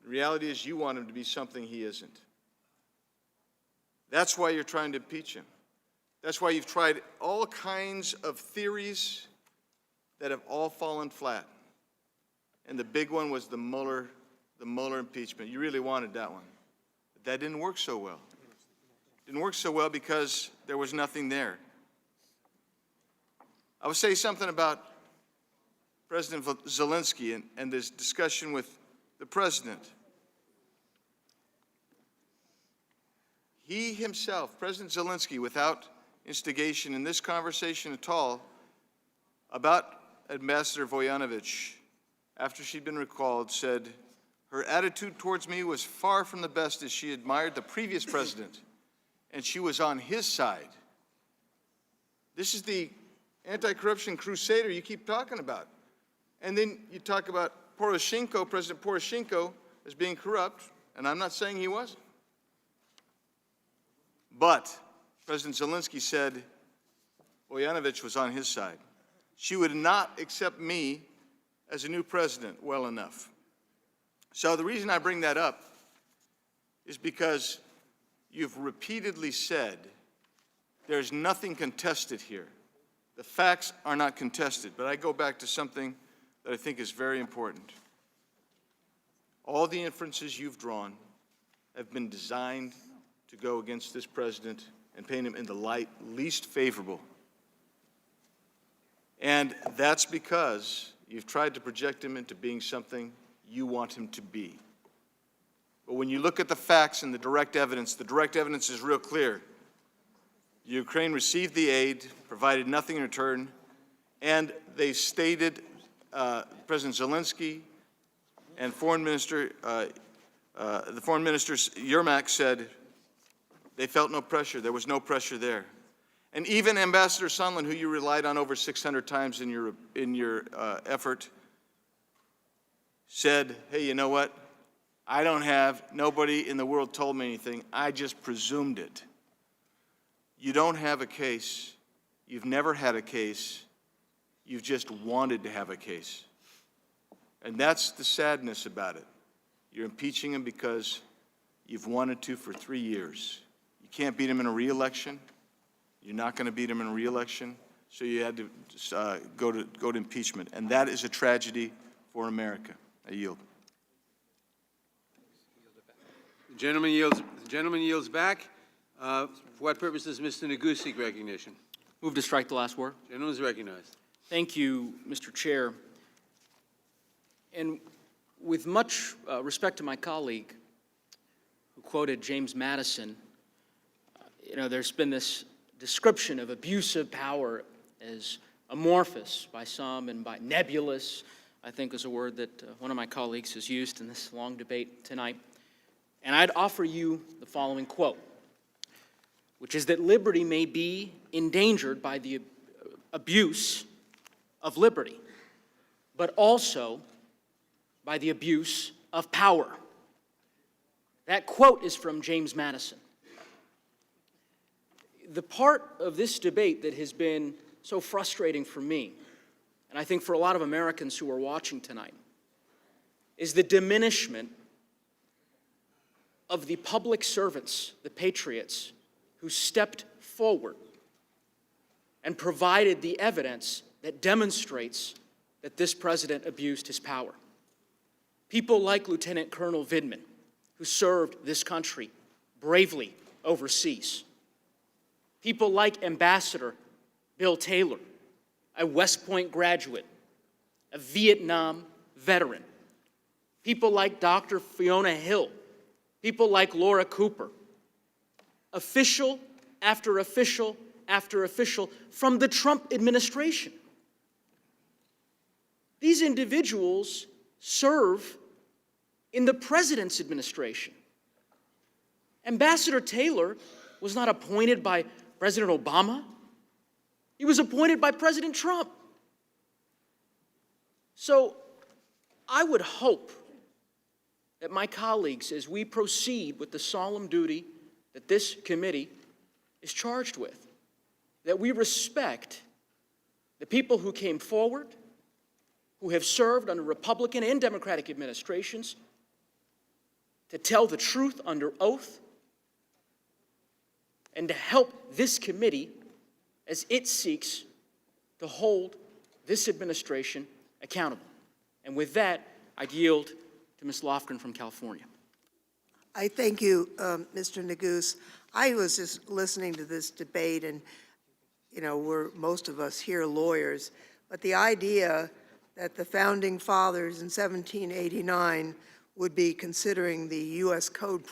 The reality is you want him to be something he isn't. That's why you're trying to impeach him. That's why you've tried all kinds of theories that have all fallen flat. And the big one was the Mueller impeachment. You really wanted that one. But that didn't work so well. It didn't work so well because there was nothing there. I would say something about President Zelensky and this discussion with the president. He himself, President Zelensky, without instigation in this conversation at all, about Ambassador Voyanovich, after she'd been recalled, said, her attitude towards me was far from the best as she admired the previous president, and she was on his side. This is the anti-corruption crusader you keep talking about. And then you talk about President Poroshenko, as being corrupt, and I'm not saying he wasn't. But President Zelensky said Boyanovich was on his side. She would not accept me as a new president well enough. So the reason I bring that up is because you've repeatedly said there's nothing contested here. The facts are not contested, but I go back to something that I think is very important. All the inferences you've drawn have been designed to go against this president and paint him in the light least favorable. And that's because you've tried to project him into being something you want him to be. But when you look at the facts and the direct evidence is real clear. Ukraine received the aid, provided nothing in return, and they stated, President Zelensky and the Foreign Minister Yermak said they felt no pressure. There was no pressure there. And even Ambassador Sondland, who you relied on over 600 times in your effort, said, hey, you know what? Nobody in the world told me anything. I just presumed it. You don't have a case. You've never had a case. You've just wanted to have a case. And that's the sadness about it. You're impeaching him because you've wanted to for 3 years. You can't beat him in a re-election. You're not going to beat him in a re-election. So you had to go to impeachment. And that is a tragedy for America. I yield. The gentleman yields back. For what purpose does Mr. Nagu seek recognition? Move to strike the last word. Gentleman is recognized. Thank you, Mr. Chair. And with much respect to my colleague who quoted James Madison, there's been this description of abuse of power as amorphous by some and by nebulous, I think is a word that one of my colleagues has used in this long debate tonight. And I'd offer you the following quote, which is that liberty may be endangered by the abuse of liberty, but also by the abuse of power. That quote is from James Madison. The part of this debate that has been so frustrating for me, and I think for a lot of Americans who are watching tonight, is the diminishment of the public servants, the patriots, who stepped forward and provided the evidence that demonstrates that this president abused his power. People like Lieutenant Colonel Vindman, who served this country bravely overseas. People like Ambassador Bill Taylor, a West Point graduate, a Vietnam veteran. People like Dr. Fiona Hill, people like Laura Cooper, official after official after official from the Trump administration. These individuals serve in the president's administration. Ambassador Taylor was not appointed by President Obama. He was appointed by President Trump. So I would hope that my colleagues, as we proceed with the solemn duty that this committee is charged with, that we respect the people who came forward, who have served under Republican and Democratic administrations, to tell the truth under oath, and to help this committee as it seeks to hold this administration accountable. And with that, I yield to Ms. Lofgren from California. I thank you, Mr. Neguse. I was just listening to this debate, and we're most of us here lawyers, but the idea that the founding fathers in 1789 would be considering the U.S. Code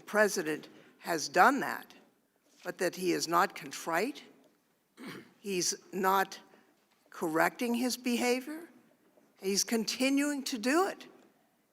president has done that, but that he is not contrite, he's not correcting his behavior, he's continuing to do it.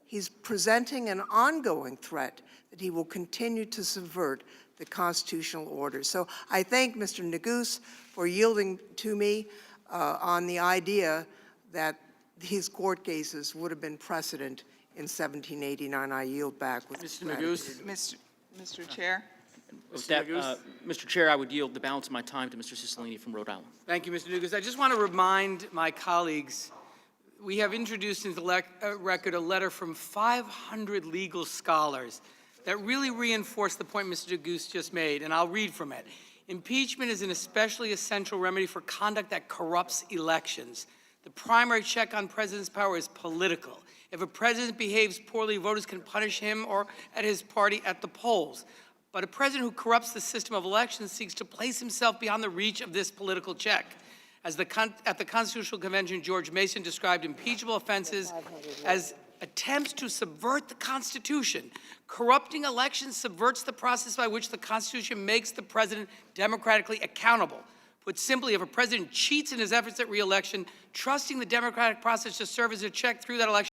He's presenting an ongoing threat that he will continue to subvert the constitutional order. So I thank Mr. Neguse for yielding to me on the idea that these court cases would have been precedent in 1789. I yield back with Mr. gratitude. Neguse? Mr. Chair? With that, Mr. Chair, I would yield the balance of my time to Mr. Cicilline from Rhode Island. Thank you, Mr. Neguse. I just want to remind my colleagues, we have introduced into the record a letter from 500 legal scholars that really reinforce the point Mr. Neguse just made, and I'll read from it. Impeachment is an especially essential remedy for conduct that corrupts elections. The primary check on president's power is political. If a president behaves poorly, voters can punish him or at his party at the polls. But a president who corrupts the system of elections seeks to place himself beyond the reach of this political check. At the Constitutional Convention, George Mason described impeachable offenses as attempts to subvert the Constitution. Corrupting elections subverts the process by which the Constitution makes the president democratically accountable. Put simply, if a president cheats in his efforts at re-election, trusting the democratic process to serve as a check through that election